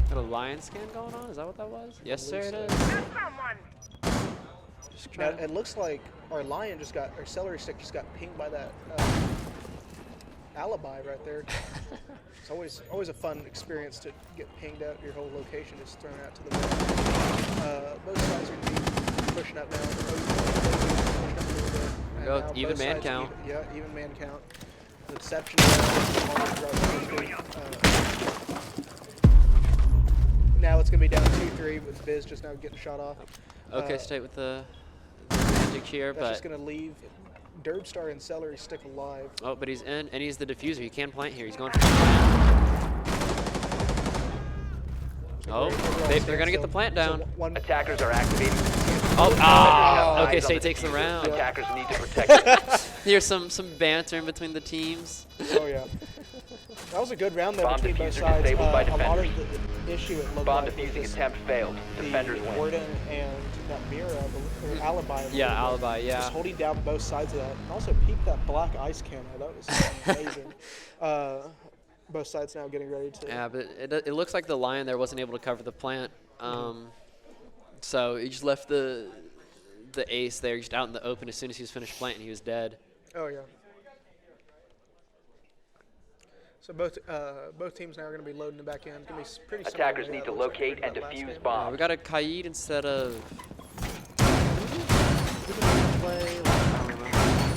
got a lion scan going on? Is that what that was? Yes, sir, it is. Just Now, trying it looks like our lion just got, our celery stick just got pinged by that alibi right there. It's always a fun experience to get pinged out your whole location, just thrown out to the wind. Both sides are going to be pushing up now. Pushing up a little bit. And Go, now even both man sides count. Even man count. The deception now it's going to be down 2-3 with Biz just now getting shot off. okay, stay with the magic here, That's but just going to leave Derbstar and Celery Stick alive. oh, but he's in and he's the diffuser. He can plant here. He's going for the plant. Oh, they're gonna get the plant down. Attackers are activating. Okay, State takes the round. Attackers need to protect it. Here's some banter in between the teams. Oh yeah. That was a good round there Bomb between both diffuser sides. disabled by A lot of defenders. the issue it looked Bomb like was defusing just attempt failed. Defenders the win. Warden and that Mira, or Alibi. I believe, Yeah, Alibi, yeah. Just holding down both sides of that, and also peeked that black ice cannon. That was amazing. Both sides now getting ready to. Yeah, but it looks like the lion there wasn't able to cover the plant. So he just left the ace there just out in the open as soon as he was finished planting. He was dead. Oh yeah. So both teams now are going to be loading it back in. It's going to be pretty similar Attackers to need that to looks like locate we and got last defuse game. bombs. We got a Kaid instead of.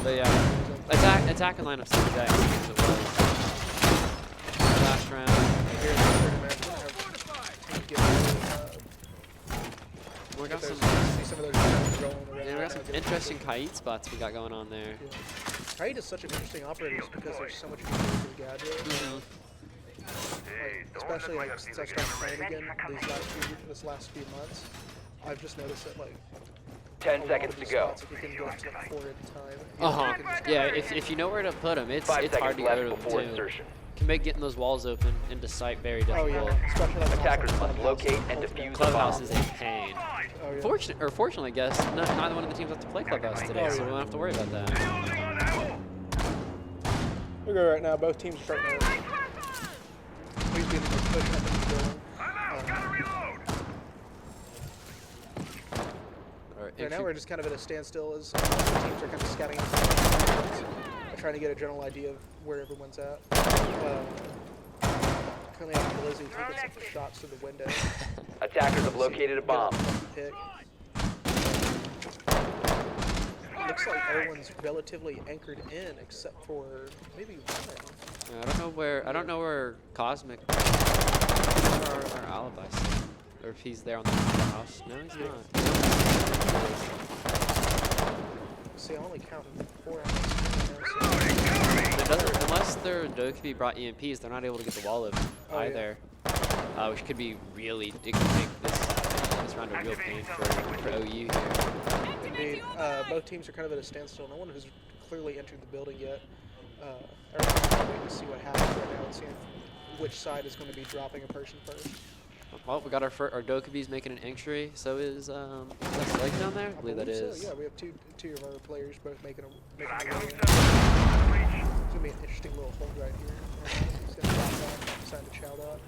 But yeah, attack and lineups today. I think it was. Last round. Here in the third match, we're going to have teams We got some. see some of those guys rolling around. Yeah, we got some interesting Kaid spots we got going on there. Kaid is such an interesting operator just because there's so much features to the gadget. Like, especially like since I started playing again this last few months, I've just noticed that like 10 seconds to go. spots, if you can go up to like 4 at a time. you can just Yeah, go if you know where to put them, it's 5 hard to seconds go left to before them too. insertion. Can make getting those walls open into sight very Oh difficult. yeah, especially like Attackers also must locate and defuse the Clubhouse bomb. is a pain. Oh, yeah. Fortunately, I guess neither one of the teams have to play Clubhouse today, so we don't have to worry about that. We'll go right now. Both teams are starting to please be pushing up in the building. Right now we're just kind of at a standstill as the teams are kind of scouting out, trying to get a general idea of where everyone's at. Currently having Lizzie taking some shots through the window. Attackers have located a bomb. Pick. Looks like everyone's relatively anchored in except for maybe one. Yeah, I don't know where Cosmic or our alibis, or if he's there on the house. No, he's not. See, I only counted 4 hours. It doesn't, unless their Dokkaebi brought EMPs, they're not able to get the wall open either. Which could be really, it could make this round a real pain for OU here. Indeed. Both teams are kind of at a standstill. No one has clearly entered the building yet. Everyone's waiting to see what happens right now and seeing which side is going to be dropping a person first. Well, we got our Dokkaebi's making an entry. So is that Slake down there? I believe that is. So. Yeah, we have two of our players both making a way in. It's going to be an interesting little hold right here. He's going to drop that, sign to chow that.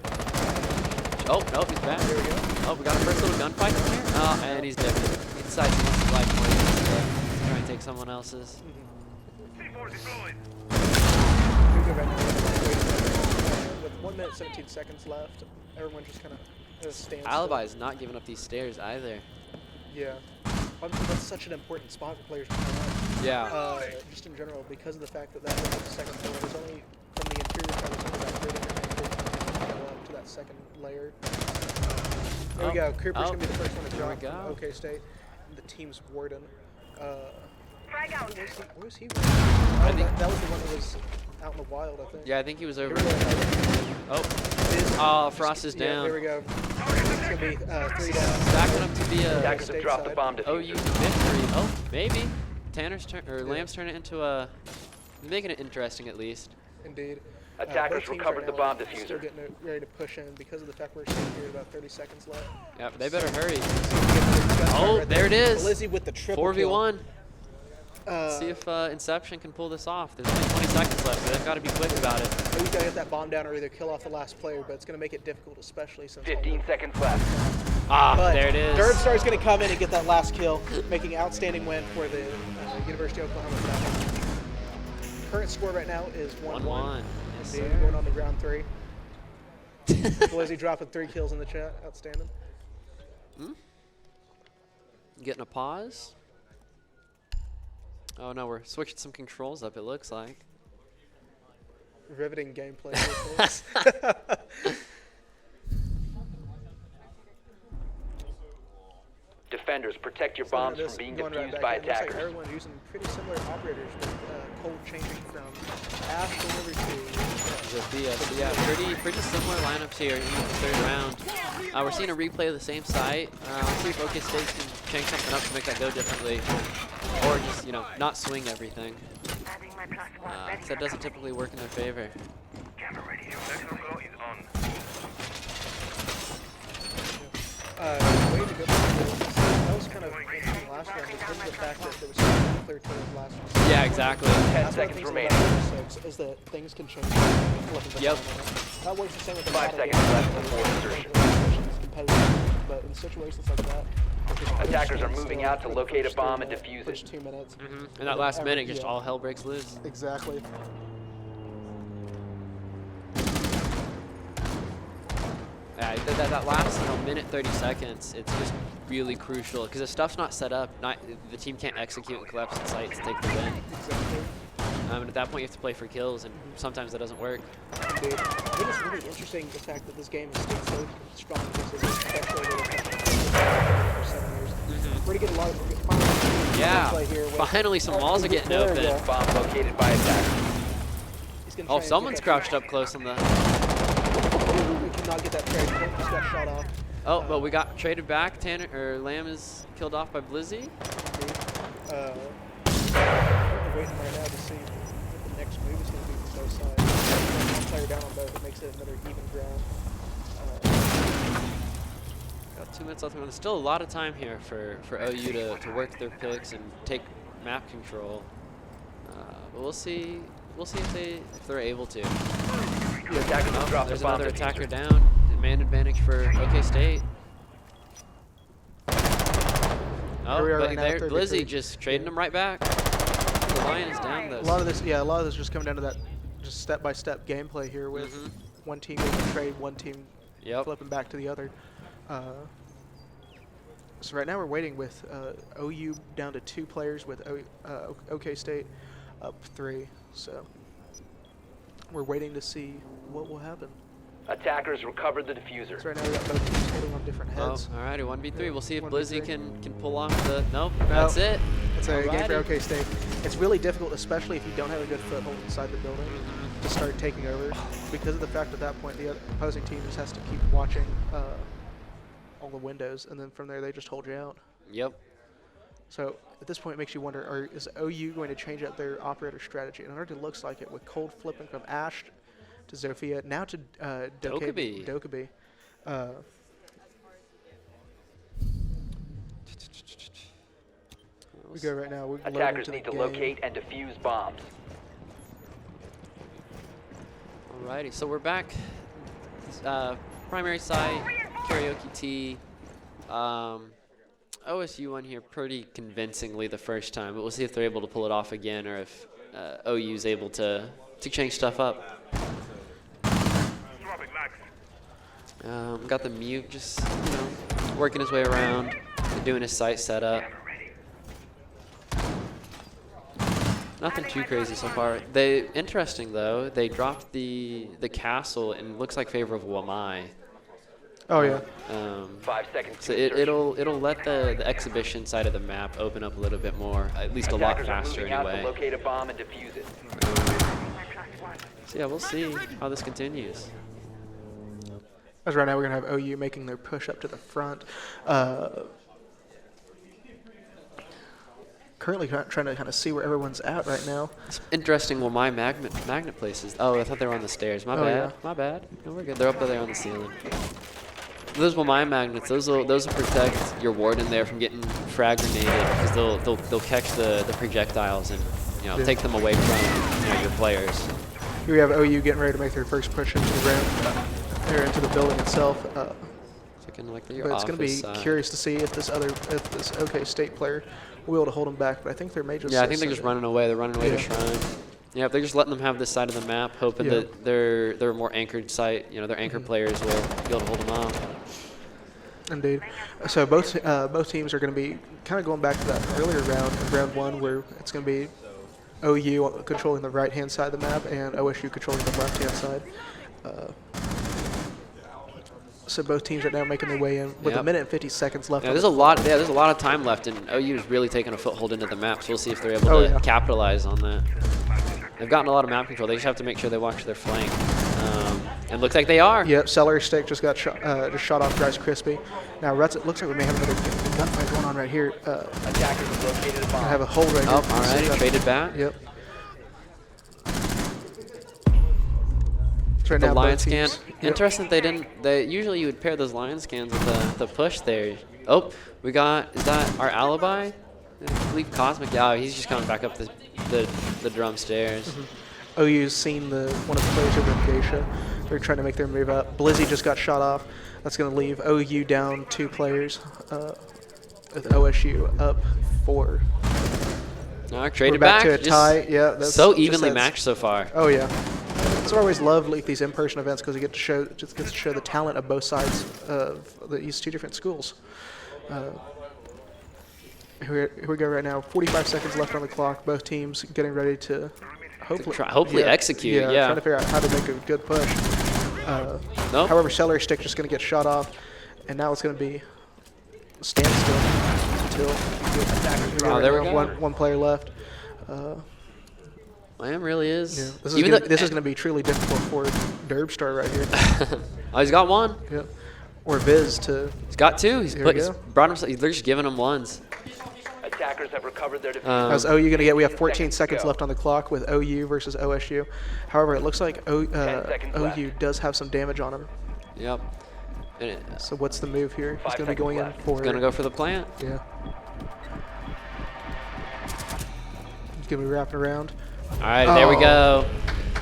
Oh, no, he's back. There we go. Oh, we got our first little gunfight in here. Oh, and he's dead. He decides he wants to life more to try and take someone else's. We'll go back to about 17 seconds left. Everyone just kind of stands. Alibi is not giving up these stairs either. Yeah. That's such an important spot for players to come up. Yeah. Just in general, because of the fact that was the second floor. There's only, from the interior side, there's only about 300 go up to that second layer. There we go. Cooper's going to be the first one to drop from OK State. The team's warden. Where was he? I think that was the one that was out in the wild, I think. Yeah, I think he was over. Oh. Oh, Frost is down. There we go. It's going to be 3 down. Stacking up to be a Attackers have dropped the bomb OU diffuser. victory. Oh, maybe. Tanner's turn, or Lamb's turn it into a, making it interesting at least. Indeed. Attackers Both teams recovered right the now bomb are Still diffuser. getting ready to push in because of the fact we're sitting here about 30 seconds left. Yeah, they better hurry. Oh, Oh, there it is. Lizzie with the triple 4v1. kill. See if Inception can pull this off. There's only 20 seconds left, so they've got to be quick about it. We've got to get that bomb down or either kill off the last player, but it's going to make it difficult, especially since 15 seconds left. Ah, but there it is. Durdstar's going to come in and get that last kill, making an outstanding win for the University of Oklahoma Falcons. Current score right now is 1-1. Yes, Indeed, sir. going on to round 3. Lizzie dropping 3 kills in the chat. Outstanding. Getting a pause. Oh no, we're switching some controls up, it looks like. Riveting gameplay. Defenders, protect your bombs from being defused by Looks like attackers. everyone's using pretty similar operators with Cold changing from Ash delivery to Zofia. So yeah, pretty similar lineups here in the third round. We're seeing a replay of the same site. Let's see if OK State can change something up to make that go differently. Or just, not swing everything. Because that doesn't typically work in their favor. Way to go. That was kind of interesting last round because of the fact that there was so clear kills last round. Yeah, exactly. 10 seconds remaining. Is that things can change. Yep. That works the same with the 5 battle seconds game. left before insertion. It's competitive, but in situations like that, Attackers are moving out to locate a bomb and defuse first it. 2 minutes. In that last minute, just all hell breaks loose. Exactly. Yeah, that last minute 30 seconds, it's just really crucial because if stuff's not set up, the team can't execute and collapse in sight to take the win. Exactly. And at that point, you have to play for kills, and sometimes that doesn't work. Indeed. I think it's really interesting the fact that this game has stayed so strong because especially over the past 7 years. We're going to get a lot of Yeah, play here with finally some walls are getting open. Bomb located by attackers. Oh, someone's crouched up close on the... We cannot get that trade. Just got shot off. Oh, but we got traded back. Lamb is killed off by Blizzy. We're waiting right now to see what the next move is going to be from both sides. One player down on both, it makes it another even ground. Got 2 minutes left. There's still a lot of time here for OU to work their picks and take map control. But we'll see if they're able to. The attackers have dropped There's the bomb another diffuser. attacker down. Man advantage for OK State. Oh, we are but right now, there, 33. Blizzy just trading them right back. The lion is down though. A lot of this just coming down to that just step-by-step gameplay here with one team getting trade, one team flipping back to the other. So right now we're waiting with OU down to 2 players with OK State up 3. So we're waiting to see what will happen. Attackers recovered the diffuser. So right now we got both teams holding on different heads. Oh, alrighty, 1v3. Yeah, We'll see if 1v3. Blizzy can pull off the. Nope, that's it. It's a game for Alrighty. OK State. It's really difficult, especially if you don't have a good foothold inside the building, to start taking over, because of the fact at that point the opposing team just has to keep watching all the windows, and then from there they just hold you out. Yep. So at this point, it makes you wonder: is OU going to change out their operator strategy? And it already looks like it, with Cold flipping from Ash to Zofia, now to Dokkaby. We go right now. Attackers need to locate and defuse bombs. Alrighty, so we're back. Primary site, karaoke T. OSU won here pretty convincingly the first time, but we'll see if they're able to pull it off again, or if OU's able to change stuff up. Got the mute just, working his way around, doing his site setup. Nothing too crazy so far. Interesting though, they dropped the castle and it looks like favor of Wamai. Oh yeah. 5 seconds. So it'll let the exhibition side of the map open up a little bit more, at least a lot Attackers are faster moving out to anyway. locate a bomb and defuse it. So yeah, we'll see how this continues. As right now we're gonna have OU making their push up to the front. Currently trying to kind of see where everyone's at right now. It's interesting. Well, my magnet places. Oh, I thought they were on the stairs. My Oh, bad. yeah. My bad. No, we're good. They're up there on the ceiling. Those will my magnets. Those will protect your warden there from getting frag grenaded because they'll catch the projectiles and take them away from your players. Here we have OU getting ready to make their first push into the ground, or into the building itself. Looking like But it's going to be curious to see if this OK State player will be able to hold them back. But I think they may just. Yeah, I think they're just running away. They're running away to Shrine. Yeah, they're just letting them have this side of the map, hoping that their more anchored site, their anchor players will be able to hold them off. Indeed. So both teams are going to be kind of going back to that earlier round one, where it's going to be OU controlling the right-hand side of the map and OSU controlling the left-hand side. So both teams are now making their way in with a minute and 50 seconds left. Yeah, there's a lot of time left, and OU is really taking a foothold into the map. So we'll see if they're able to capitalize on that. They've gotten a lot of map control. They just have to make sure they watch their flank. And looks like they are. Yep, Celery Stick just got shot off Rice Crispy. Now, it looks like we may have another gunfight going on right here. Attackers have located a bomb. I have a hole right here. Oh, all right, traded back. Yep. Right The now, lion both scan. teams. Interesting they didn't. Usually you would pair those lion scans with the push there. Oh, is that our alibi? I believe Cosmic. Yeah, he's just coming back up the drum stairs. OU's seen one of the players over in Geisha. They're trying to make their move up. Blizzy just got shot off. That's going to leave OU down 2 players, with OSU up 4. No, traded We're back back. to a tie. Yeah, that's so evenly matched so far. Oh yeah. So I always love these in-person events because you get to show the talent of both sides of these 2 different schools. Here we go right now. 45 seconds left on the clock. Both teams getting ready to hopefully execute. Yeah, trying to figure out how to make a good push. Nope. However, Celery Stick just going to get shot off, and now it's going to be standstill until there we go. One player left. Lamb really is. Yeah, this is going to be truly difficult for Derbstar right here. Oh, he's got one. Yep. Or Viz to. He's got 2. He's brought himself. They're just giving him ones. Attackers have recovered their defense. How's OU going to get? We have 14 seconds left on the clock with OU versus OSU. However, it looks like OU does have some damage on him. Yep. So what's the move here? He's going to be going in for. He's going to go for the plant. Yeah. He's going to be wrapping around. All right, there we go.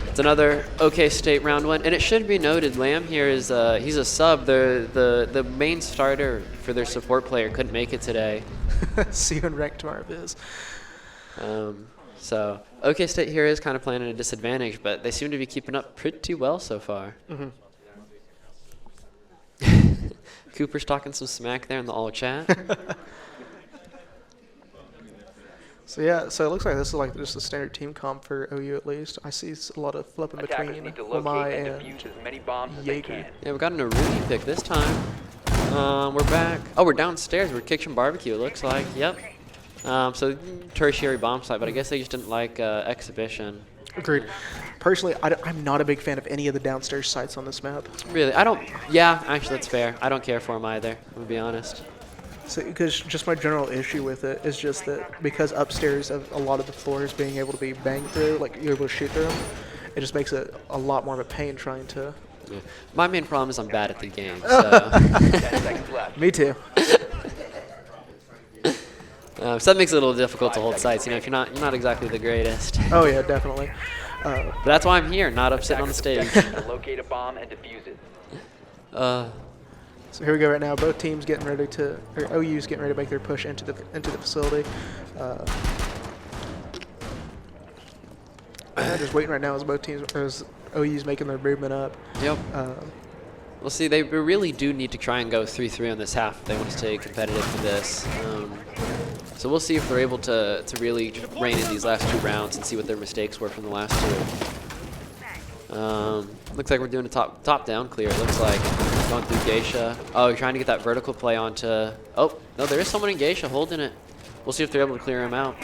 It's another OK State round 1, and it should be noted, Lamb here is he's a sub. The main starter for their support player couldn't make it today. See you in rank tomorrow, Viz. So OK State here is kind of playing at a disadvantage, but they seem to be keeping up pretty well so far. Cooper's talking some smack there in the all chat. So yeah, so it looks like this is like just a standard team comp for OU at least. I see a lot of flipping between Wamai and Jaeger. Yeah, we got an Aruni pick this time. We're back. Oh, we're downstairs. We're Kitchen Barbecue, it looks like. Yep. So tertiary bomb site, but I guess they just didn't like exhibition. Agreed. Personally, I'm not a big fan of any of the downstairs sites on this map. Really? I don't. Yeah, actually, that's fair. I don't care for them either, to be honest. So, because just my general issue with it is just that because upstairs of a lot of the floors being able to be banged through, like you're able to shoot through them, it just makes it a lot more of a pain trying to. Yeah. My main problem is I'm bad at the game. So. 10 seconds left. Me too. So that makes it a little difficult to hold sites. If you're not exactly the greatest. Oh yeah, definitely. But that's why I'm here, not up sitting on the stage. Locate a bomb and defuse it. So here we go right now. Both teams getting ready to, or OU's getting ready to make their push into the facility. Just waiting right now as both teams, as OU's making their movement up. Yep. We'll see. They really do need to try and go 3-3 on this half if they want to stay competitive for this. So we'll see if they're able to really rein in these last 2 rounds and see what their mistakes were from the last 2. Looks like we're doing a top-down clear, it looks like. Going through Geisha. Oh, you're trying to get that vertical play onto... Oh, no, there is someone in Geisha holding it. We'll see if they're able to clear him out.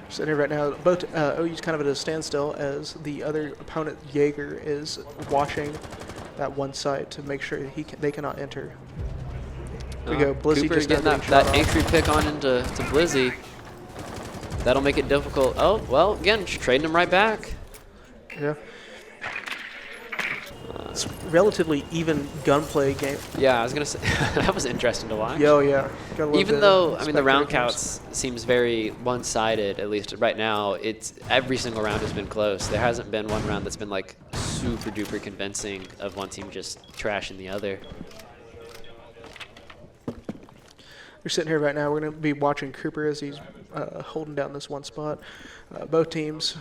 Sitting here right now, both OU's kind of at a standstill as the other opponent, Jaeger, is watching that one site to make sure they cannot enter. There we go. Blizzy Cooper's just getting that entry pick on into Blizzy. That'll make it difficult. Oh, well, again, just trading him right back. Yeah. It's relatively even gunplay game. Yeah, I was going to say, that was interesting to watch. Yo, yeah. Even though, I mean, the round counts seems very one-sided, at least right now, it's every single round has been close. There hasn't been one round that's been, like, super-duper convincing of one team just trashing the other. We're sitting here right now. We're going to be watching Cooper as he's holding down this one spot. Both teams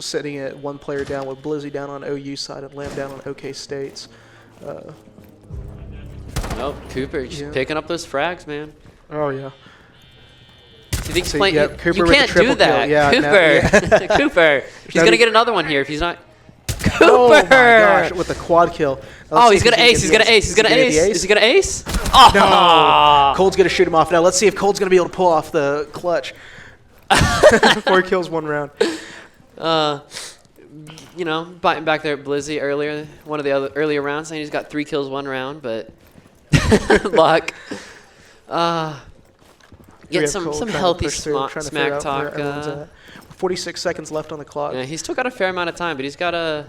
sitting at 1 player down with Blizzy down on OU side and Lamb down on OK State's. Oh, Cooper just picking up those frags, man. Oh, yeah. Do you think So, yeah, Cooper you with the can't triple do that. kill. Yeah, Cooper. no, Cooper. He's going to get another one here if he's not. Cooper! Oh, my gosh, with the quad kill. Oh, he's going to ace. He's going to ace. He's going to ace. Is he going to ace? Oh! No. Cold's going to shoot him off now. Let's see if Cold's going to be able to pull off the clutch. 4 kills, 1 round. You know, biting back there at Blizzy earlier, one of the earlier rounds, saying he's got 3 kills, 1 round, but luck. Get some healthy smack talk. 46 seconds left on the clock. Yeah, he's still got a fair amount of time, but he's got to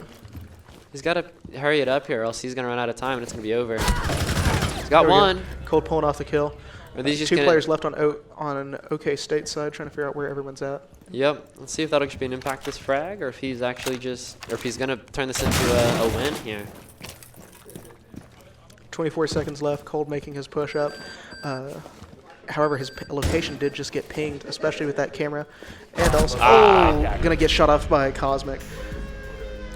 hurry it up here, or else he's gonna run out of time and it's gonna be over. He's got 1. Cold pulling off the kill. Are these just 2 players left on an OK State side, trying to figure out where everyone's at. Yep. Let's see if that'll just be an impact this frag, or if he's actually or if he's gonna turn this into a win here. 24 seconds left. Cold making his push up. However, his location did just get pinged, especially with that camera. And also, gonna get shot off by Cosmic.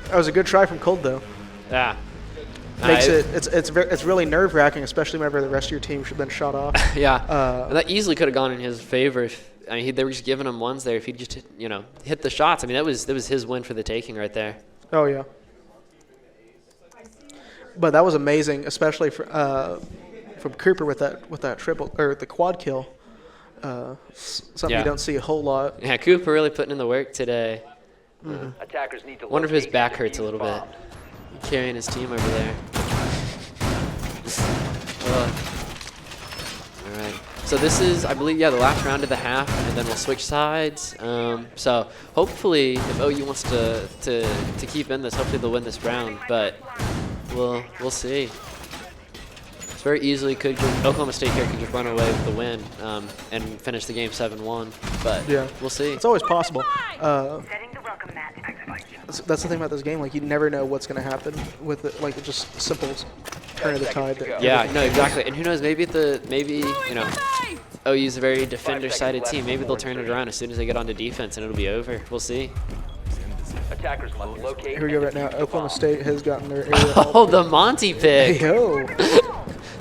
That was a good try from Cold, though. Yeah. Makes it's really nerve-wracking, especially whenever the rest of your team should have been shot off. Yeah. That easily could have gone in his favor. They were just giving him ones there. If he just hit the shots, I mean, that was his win for the taking right there. Oh yeah. But that was amazing, especially from Cooper with that triple or the quad kill. Something you don't see a whole lot. Yeah, Cooper really putting in the work today. Attackers need to wonder if his back and hurts a little bit, carrying his team over there. All right. So this is, I believe, the last round of the half, and then we'll switch sides. So hopefully, if OU wants to keep in this, hopefully they'll win this round. But we'll see. It's very easily Oklahoma State here could just run away with the win and finish the game 7-1. But we'll see. It's always possible. That's the thing about this game. Like, you never know what's going to happen with it. Like, just simple turn of the tide. Yeah, no, exactly. And who knows? Maybe OU's a very defender-sided team. Maybe they'll turn it around as soon as they get onto defense, and it'll be over. We'll see. Attackers must locate. Here we go right now. Oklahoma State has gotten their area. Oh, the Monty pick. Yo.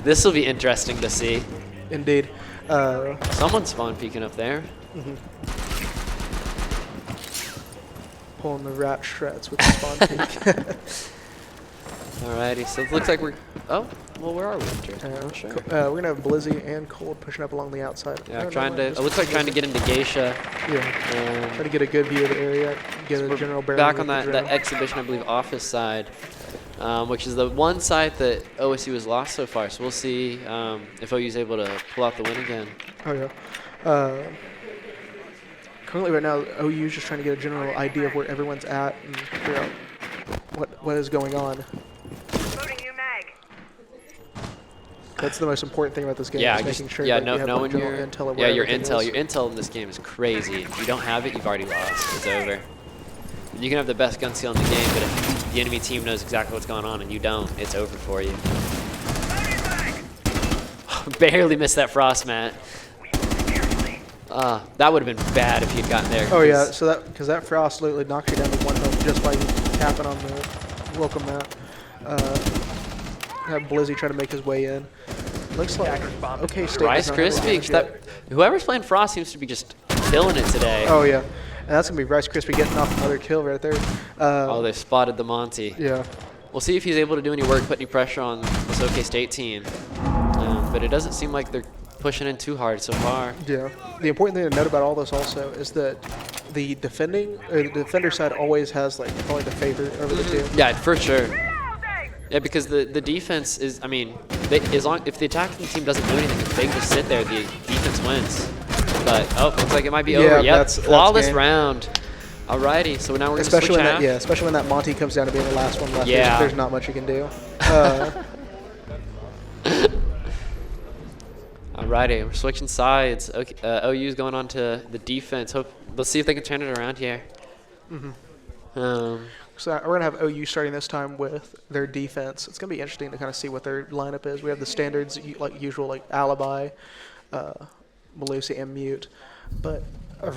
This will be interesting to see. Indeed. Someone's spawn peeking up there. Pulling the rat shreds with the spawn peek. Alrighty, so it looks like we're... Oh, well, where are we? Sure. We're going to have Blizzy and Cold pushing up along the outside. Yeah, it looks like trying to get into Geisha. Yeah, trying to get a good view of the area, get a general bearing. Back on that exhibition, I believe, office side, which is the one side that OSU has lost so far. So we'll see if OU's able to pull out the win again. Oh, yeah. Currently right now, OU is just trying to get a general idea of where everyone's at and figure out what is going on. That's the most important thing about this game. Is making sure that you have knowing your intel. Your intel in this game is crazy. If you don't have it, you've already lost. It's over. You can have the best gun skill in the game, but if the enemy team knows exactly what's going on and you don't, it's over for you. Barely missed that frost mat. That would have been bad if he'd gotten there. Oh yeah, so because that frost literally knocks you down to 1 health just by tapping on the welcome that. Have Blizzy try to make his way in. Looks like okay. State Rice Krispie. Whoever's playing Frost seems to be just killing it today. Oh yeah, and that's gonna be Rice Krispie getting off another kill right there. Oh, they spotted the Monty. Yeah. We'll see if he's able to do any work, put any pressure on this OK State team. But it doesn't seem like they're pushing in too hard so far. Yeah. The important thing to note about all this also is that the defender side always has like probably the favor over the team. Yeah, for sure. Yeah, because the defense is, I mean, if the attacking team doesn't do anything, if they can just sit there, the defense wins. But looks like it might be over. Yeah, flawless round. Alrighty, so now we're gonna switch half. Yeah, especially when that Monty comes down to being the last one left. Yeah. There's not much you can do. Alrighty, we're switching sides. Okay, OU's going on to the defense. Let's see if they can turn it around here. So we're going to have OU starting this time with their defense. It's going to be interesting to kind of see what their lineup is. We have the standards, like usual, like Alibi, Malusi, and Mute. But I've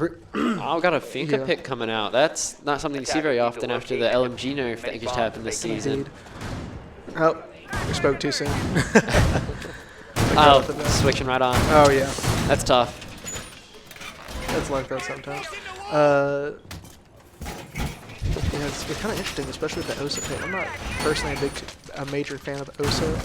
got a Finka pick coming out. That's not something you see very often after the LMG nerf that just happened this season. Indeed. Oh, we spoke too soon. Switching right on. Oh, yeah. That's tough. It's like that sometimes. Yeah, it's kind of interesting, especially with the OSA pick. I'm not personally a major fan of OSA.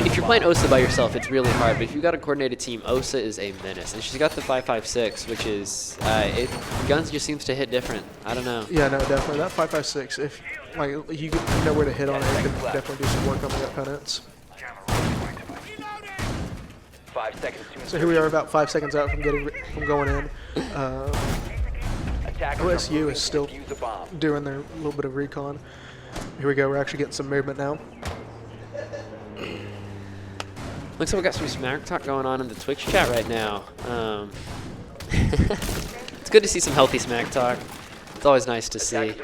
If you're playing OSA by yourself, it's really hard. But if you've got a coordinated team, OSA is a menace. And she's got the 5.56, which is guns just seems to hit different. I don't know. Yeah, no, definitely that 5.56. If like you know where to hit on it, you can definitely do some work on the opponents. 5 seconds. So here we are, about 5 seconds out from going in. OSU is still doing their little bit of recon. Here we go. We're actually getting some movement now. Looks like we got some smack talk going on in the Twitch chat right now. It's good to see some healthy smack talk. It's always nice to see.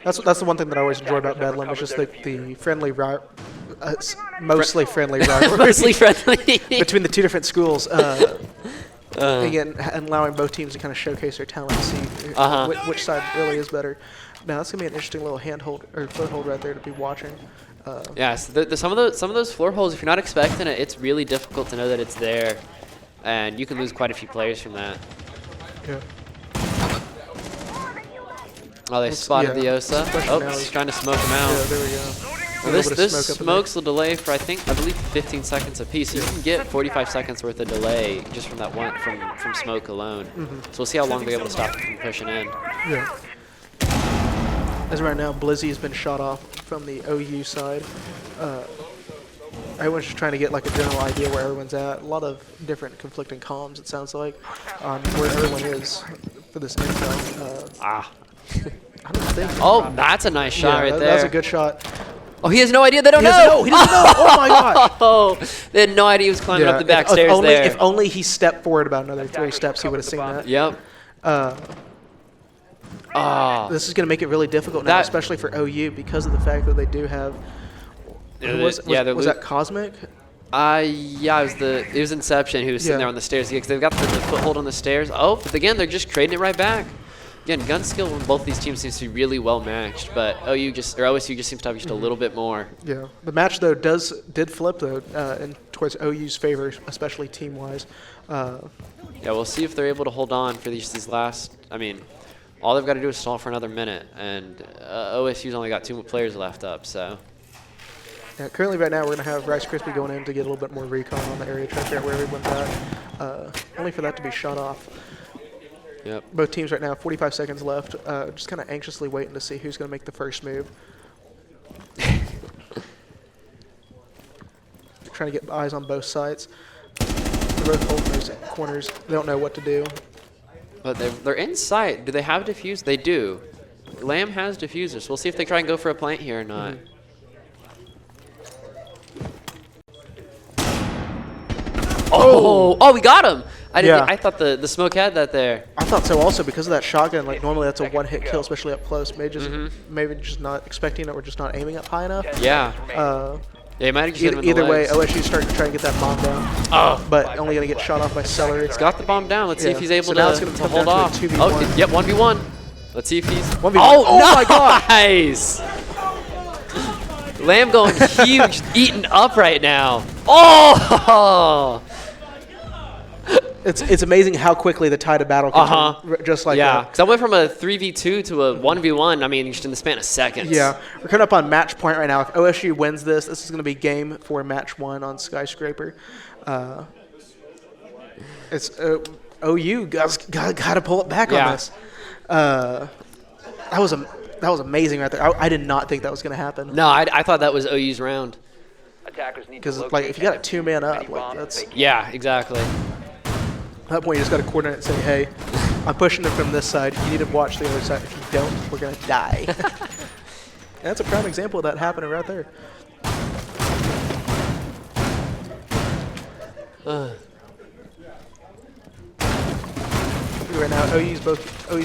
That's the one thing that I always enjoy about Bedlam. It's just the friendly, mostly friendly rivalry. Mostly friendly between the two different schools. Again, and allowing both teams to kind of showcase their talent and see which side really is better. Now that's gonna be an interesting little handhold or foothold right there to be watching. Yes, some of those floor holes, if you're not expecting it, it's really difficult to know that it's there, and you can lose quite a few players from that. Yeah. Oh, they spotted the OSA. Oh, he's trying to smoke him out. Yeah, there we go. Well, this smokes will delay for I believe 15 seconds apiece. So you can get 45 seconds worth of delay just from that one from smoke alone. So we'll see how long they're able to stop it from pushing in. Yeah. As of right now, Blizzy has been shot off from the OU side. Everyone's just trying to get like a general idea where everyone's at. A lot of different conflicting comms, it sounds like, on where everyone is for this intel. I don't think. Oh, that's a nice shot right there. That's a good shot. Oh, he has no idea. They don't know. He doesn't know. Oh my gosh. Oh, they had no idea he was climbing up the back stairs there. If only he stepped forward about another 3 steps, he would have seen that. Yep. This is going to make it really difficult now, especially for OU, because of the fact that they do have. Was that Cosmic? Yeah, it was Inception who was sitting there on the stairs. Yeah, 'cause they've got the foothold on the stairs. Oh, but again, they're just trading it right back. Again, gun skill on both these teams seems to be really well matched, but OSU just seems to have just a little bit more. Yeah, the match though did flip though, towards OU's favor, especially team wise. Yeah, we'll see if they're able to hold on for these last. I mean, all they've got to do is stall for another minute, and OSU's only got 2 players left up. So. Yeah, currently right now we're going to have Rice Krispie going in to get a little bit more recon on the area, try to figure out where everyone's at, only for that to be shot off. Yep. Both teams right now, 45 seconds left, just kind of anxiously waiting to see who's going to make the first move. Trying to get eyes on both sides. They're both holding those corners. They don't know what to do. But they're in sight. Do they have diffuse? They do. Lamb has diffusers. So we'll see if they try and go for a plant here or not. Oh, we got him. I thought the smoke had that there. I thought so also because of that shotgun. Like normally that's a one-hit kill, especially up close. Maybe just not expecting it or just not aiming up high enough. Yeah. Yeah, might have just hit him in the either way, legs. OSU's starting to try and get that bomb down. But only going to get shot off by Celery. He's got the bomb down. Let's see if he's able now to it's hold off. Oh, yep, 1v1. Let's see if he's. 1v1. Oh my God! Nice. Lamb going huge, eaten up right now. Oh! It's amazing how quickly the tide of battle can turn, just like yeah, that. because I went from a 3v2 to a 1v1. I mean, just in the span of seconds. Yeah, we're coming up on match point right now. If OSU wins this is going to be game for match 1 on Skyscraper. It's OU got to pull it back on this. That was amazing right there. I did not think that was going to happen. No, I thought that was OU's round. Because like if you got a 2-man up, like that's Yeah, exactly. At that point, you just got to coordinate and say, hey, I'm pushing it from this side. You need to watch the other side. If you don't, we're going to die. That's a prime example of that happening right there. Right now, OU's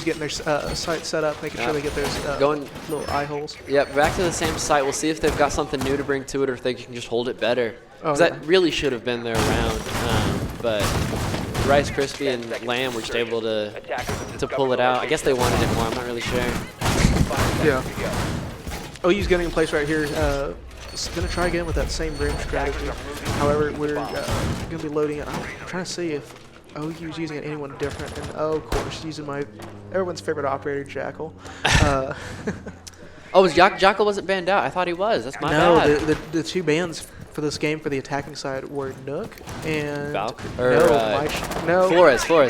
getting their sights set up, making sure they get those going little eye holes. Yep, back to the same site. We'll see if they've got something new to bring to it or if they can just hold it better. Because that really should have been their round. But Rice Krispie and Lamb were just able to pull it out. I guess they wanted it more. I'm not really sure. Yeah. OU's getting in place right here. Going to try again with that same room strategy. However, we're going to be loading it. I'm trying to see if OU's using anyone different. And of course, using everyone's favorite operator, Jackal. Oh, Jackal wasn't banned out. I thought he was. That's my bad. No, the 2 bans for this game for the attacking side were Nook and Flores.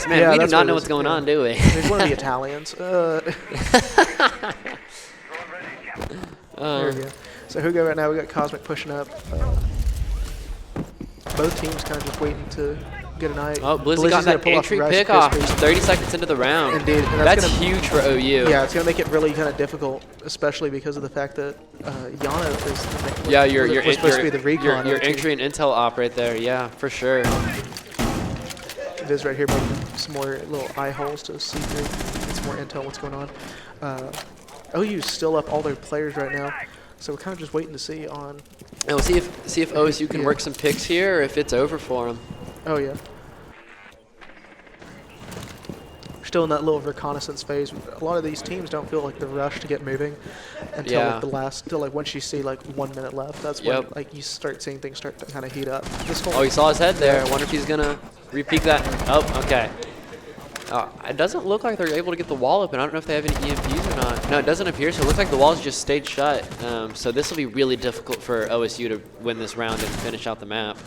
Man, we do not know what's going on, do we? It's one of the Italians. There we go. So Hugo right now, we got Cosmic pushing up. Both teams kind of just waiting to get an eye. Oh, Blizzy got that entry pick off just 30 seconds into the round. Indeed. And that's huge for OU. Yeah, it's going to make it really kind of difficult, especially because of the fact that Yana is you're supposed to be the recon. Your entry and intel op right there. Yeah, for sure. Viz right here making some more little eye holes to see through, get some more intel on what's going on. OU's still up all their players right now, so we're kind of just waiting to see on. And we'll see if OSU can work some picks here or if it's over for them. Oh yeah. We're still in that little reconnaissance phase. A lot of these teams don't feel like the rush to get moving until like the last, once you see like 1 minute left. That's when like you start seeing things start to kind of heat up. Oh, you saw his head there. I wonder if he's gonna re-peek that. Oh, okay. It doesn't look like they're able to get the wall open. I don't know if they have any EMPs or not. No, it doesn't appear so. It looks like the wall's just stayed shut. So this will be really difficult for OSU to win this round and finish out the map.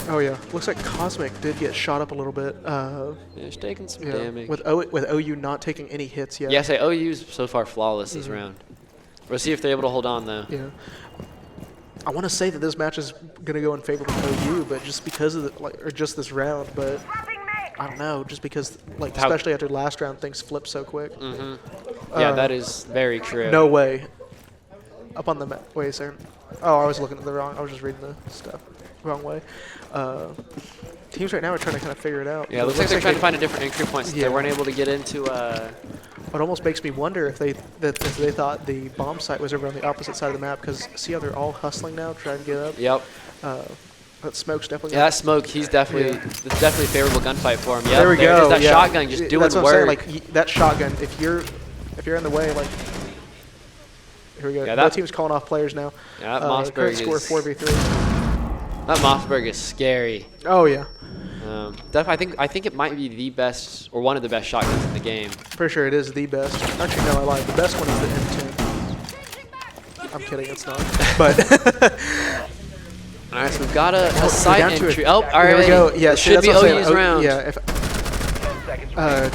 Oh yeah, looks like Cosmic did get shot up a little bit. Yeah, he's taking some damage. With OU not taking any hits yet. Yeah, I say OU's so far flawless this round. We'll see if they're able to hold on though. Yeah. I want to say that this match is going to go in favor of OU, but just because of or just this round, but I don't know, just because especially after last round things flip so quick. Yeah, that is very true. No way. Up on the map. Wait, sir. Oh, I was looking at the wrong. I was just reading the stuff wrong way. Teams right now are trying to kind of figure it out. Yeah, it looks like they're trying to find a different entry point since they weren't able to get into. It almost makes me wonder if they thought the bomb site was over on the opposite side of the map, because see how they're all hustling now, trying to get up. Yep. That Smoke's definitely. Yeah, that Smoke. He's definitely. It's definitely a favorable gunfight for him. Yep, there we go. That shotgun just doing That's what work. I'm saying. Like that shotgun, if you're in the way, like. Here we go. Yeah, that team's calling off players now. Yeah, that Mossberg score is. 4v3. That Mossberg is scary. Oh yeah. Definitely, I think it might be the best or one of the best shotguns in the game. For sure, it is the best. Actually, no, I lied. The best one is the M10. I'm kidding, it's not. But all right, so we've got a side entry. Oh, all right. There we go. Yeah, should be OU's round. Yeah, if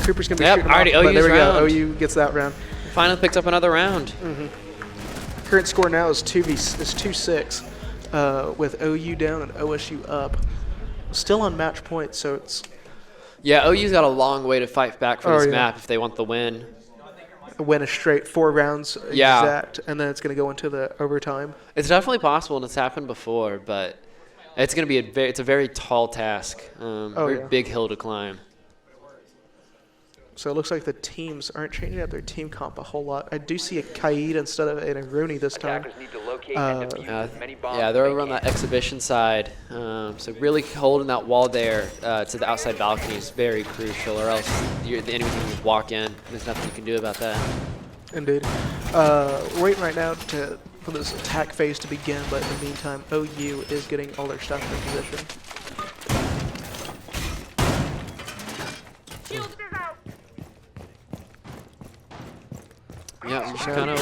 Cooper's gonna be shooting already off, but there we round. go. OU gets that round. Finally picked up another round. Current score now is 2-6, with OU down and OSU up. Still on match point, so it's. Yeah, OU's got a long way to fight back for this map if they want the win. Win a straight 4 rounds exact, and then it's going to go into the overtime. It's definitely possible, and it's happened before, but it's going to be it's a very tall task, big hill to climb. So it looks like the teams aren't changing up their team comp a whole lot. I do see a Kaid instead of an Rooney this time. Yeah, they're over on that exhibition side. So really holding that wall there to the outside balcony is very crucial, or else the enemy can just walk in. There's nothing you can do about that. Indeed. We're waiting right now for this attack phase to begin, but in the meantime, OU is getting all their stuff in position. Yeah, just kind of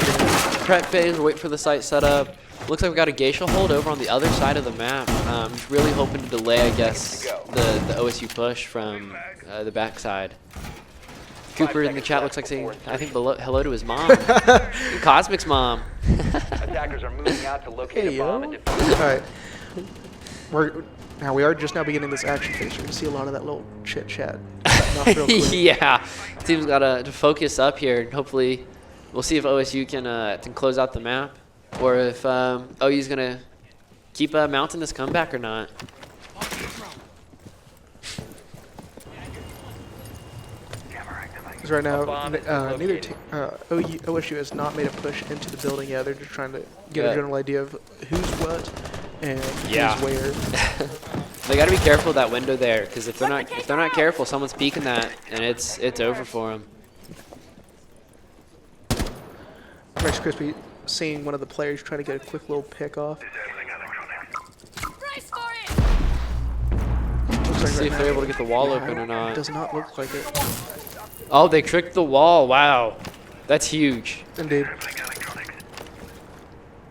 prep phase. We're waiting for the site setup. Looks like we got a Geisha hold over on the other side of the map. Just really hoping to delay, I guess, the OSU push from the backside. Cooper in the chat looks like saying, I think, hello to his mom. Cosmic's mom. Attackers are moving out to locate a bomb and defuse. All right. Now we are just now beginning this action phase. You're going to see a lot of that little chit chat. Yeah, team's got to focus up here, and hopefully we'll see if OSU can close out the map, or if OU's going to keep mounting this comeback or not. Because right now, neither OSU has not made a push into the building yet. They're just trying to get a general idea of who's what and who's where. They got to be careful of that window there, because if they're not careful, someone's peeking that, and it's over for them. Rice Crispy seeing one of the players trying to get a quick little pick off. Let's see if they're able to get the wall open or not. Does not look like it. Oh, they tricked the wall. Wow. That's huge. Indeed.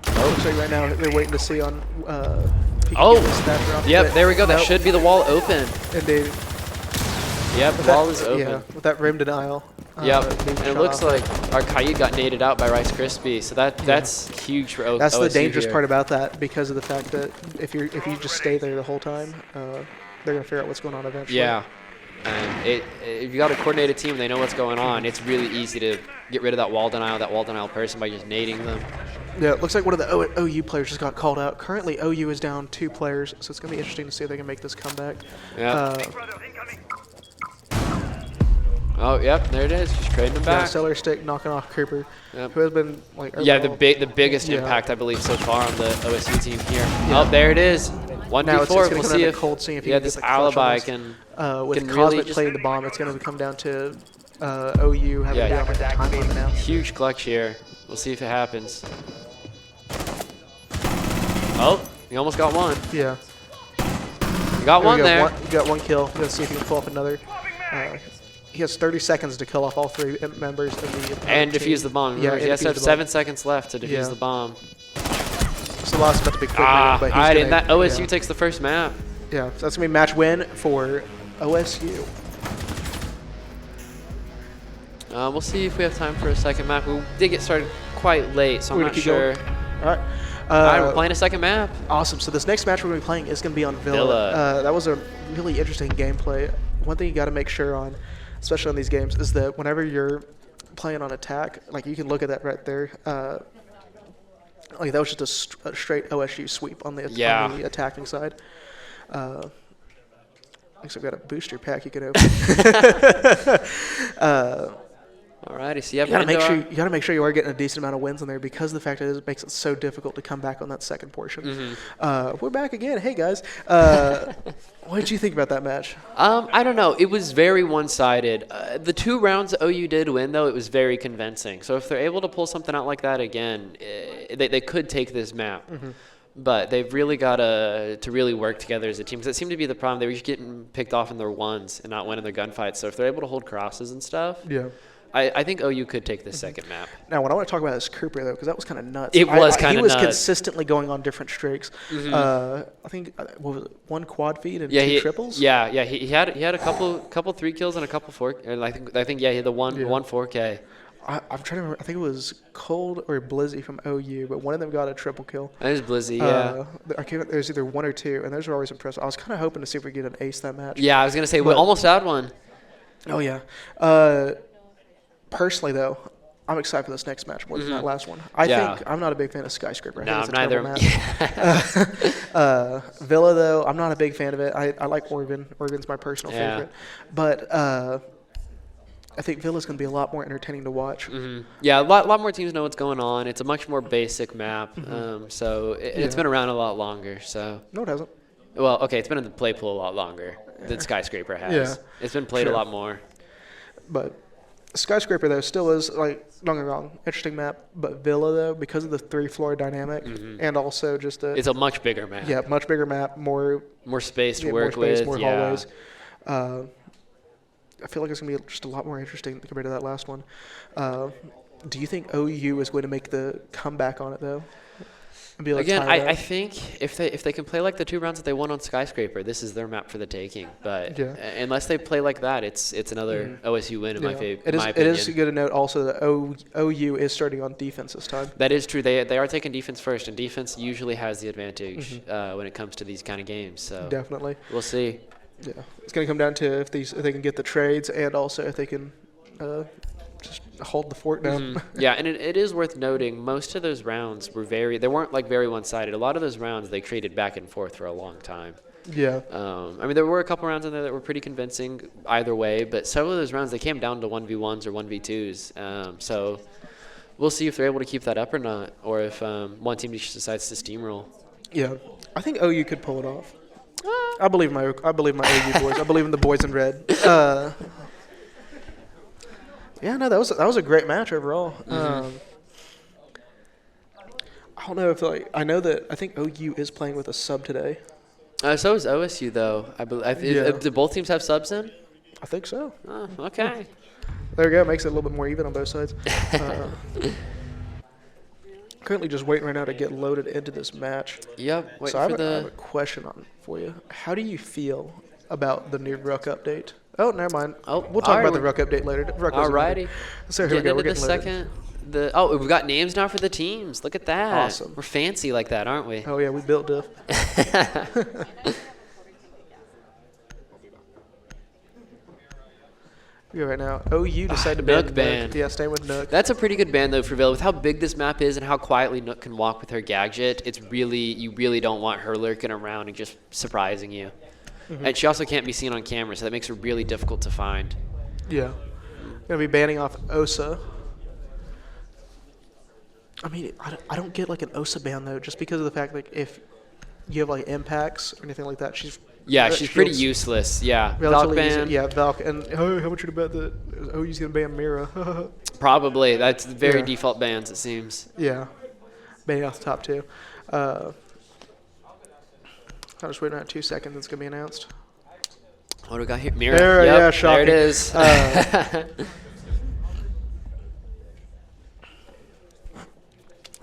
Looks like right now they're waiting to see on yep, there we go. That should be the wall open. Indeed. Yep, the wall is open. Yeah, with that rim denial. Yep, and it looks like our Kaid got naded out by Rice Krispie, so that's huge for OSU. That's the dangerous part about that, because of the fact that if you just stay there the whole time, they're gonna figure out what's going on eventually. Yeah, and if you got a coordinated team, they know what's going on. It's really easy to get rid of that wall denial person by just nading them. Yeah, it looks like one of the OU players just got called out. Currently, OU is down 2 players, so it's gonna be interesting to see if they can make this comeback. Yeah. Oh, yep, there it is. Just trading them back. Yeah, Cellar Stick knocking off Cooper, who has been like the biggest impact, I believe, so far on the OSU team here. Yeah. Oh, there it is. 1v4. We'll see if cold scene if you this alibi can with can Cosmic really playing the bomb. It's going to come down to OU having to be time limit now. Huge clutch here. We'll see if it happens. Oh, he almost got one. Yeah. You got one there. You got one kill. Let's see if he can pull up another. He has 30 seconds to kill off all 3 members of the and defuse the bomb. Remember, he has to have 7 seconds left to defuse the bomb. So lost about to be quick. But he's that OSU takes the first map. Yeah, so that's gonna be a match win for OSU. We'll see if we have time for a second map. We did get started quite late, so I'm not sure. All right. All right, we're playing a second map. Awesome. So this next match we're going to be playing is going to be on Villa. That was a really interesting gameplay. One thing you got to make sure on, especially on these games, is that whenever you're playing on attack, like you can look at that right there. Like that was just a straight OSU sweep on the attacking side. Looks like we got a booster pack you can open. Alrighty, so you gotta make sure you are getting a decent amount of wins in there, because of the fact that it makes it so difficult to come back on that second portion. We're back again. Hey guys, what did you think about that match? I don't know. It was very one-sided. The 2 rounds that OU did win, though, it was very convincing. So if they're able to pull something out like that again, they could take this map. But they've really got to really work together as a team, because it seemed to be the problem. They were just getting picked off in their ones and not winning their gunfights. So if they're able to hold crosses and stuff, I think OU could take this second map. Now, what I want to talk about is Cooper, though, because that was kind of nuts. It was kind of nuts. He was consistently going on different streaks. I think what was it, 1 quad feed and 2 triples. He had a couple 3 kills and a couple 4. And I think he had the one 4K. I'm trying to remember. I think it was Cold or Blizzy from OU, but one of them got a triple kill. It was Blizzy, yeah. There's either 1 or 2, and those were always impressive. I was kind of hoping to see if we could get an ace that match. Yeah, I was gonna say we almost had one. Oh yeah. Personally, though, I'm excited for this next match more than that last one. I think I'm not a big fan of Skyscraper. No, I'm neither. Villa, though, I'm not a big fan of it. I like Oregon. Oregon's my personal favorite. But I think Villa's going to be a lot more entertaining to watch. Yeah, a lot more teams know what's going on. It's a much more basic map. So it's been around a lot longer. So no, it hasn't. Well, okay, it's been in the play pool a lot longer than Skyscraper has. Yeah. It's been played a lot more. But Skyscraper, though, still is, like, don't get me wrong, interesting map. But Villa, though, because of the 3-floor dynamic and also just the... It's a much bigger map. Yeah, much bigger map, more space to work more space, with. more yeah. hallways. I feel like it's going to be just a lot more interesting compared to that last one. Do you think OU is going to make the comeback on it, though? And be like, Again, I think if they can play like the 2 rounds that they won on Skyscraper, this is their map for the taking. But unless they play like that, it's another OSU win in my opinion. It is good to note also that OU is starting on defense this time. That is true. They are taking defense first, and defense usually has the advantage when it comes to these kind of games. So definitely, we'll see. Yeah, it's going to come down to if they can get the trades and also if they can just hold the fort down. Yeah, and it is worth noting most of those rounds were they weren't like very one-sided. A lot of those rounds they traded back and forth for a long time. Yeah. I mean, there were a couple rounds in there that were pretty convincing either way, but several of those rounds they came down to 1v1s or 1v2s. So we'll see if they're able to keep that up or not, or if one team just decides to steamroll. Yeah, I think OU could pull it off. I believe my OU boys. I believe in the boys in red. Yeah, no, that was a great match overall. I don't know if I think OU is playing with a sub today. So is OSU though. I believe. Do both teams have subs in? I think so. Oh, okay. There we go. Makes it a little bit more even on both sides. Currently just waiting right now to get loaded into this match. Yep. So I have a question for you. How do you feel about the new Rook update? Oh, never mind. Oh, we'll talk about the Rook update later. Alrighty. So here we go. We're getting loaded. We've got names now for the teams. Look at that. Awesome. We're fancy like that, aren't we? Oh yeah, we built diff. Right now, OU decided to ban Nook ban. Yeah, staying with Nook. That's a pretty good ban though for Villa. With how big this map is and how quietly Nook can walk with her gadget, you really don't want her lurking around and just surprising you. And she also can't be seen on camera, so that makes her really difficult to find. Yeah, gonna be banning off Osa. I mean, I don't get like an Osa ban though, just because of the fact like if you have like impacts or anything like that, she's pretty useless. Yeah, Valk ban. Yeah, Valk. And how much you bet that OU's gonna ban Mira? Probably. That's very default bans, it seems. Yeah, banning off the top 2. I'll just wait around 2 seconds. It's gonna be announced. What do we got here? Mira. There, yep, yeah, shocking. There it is.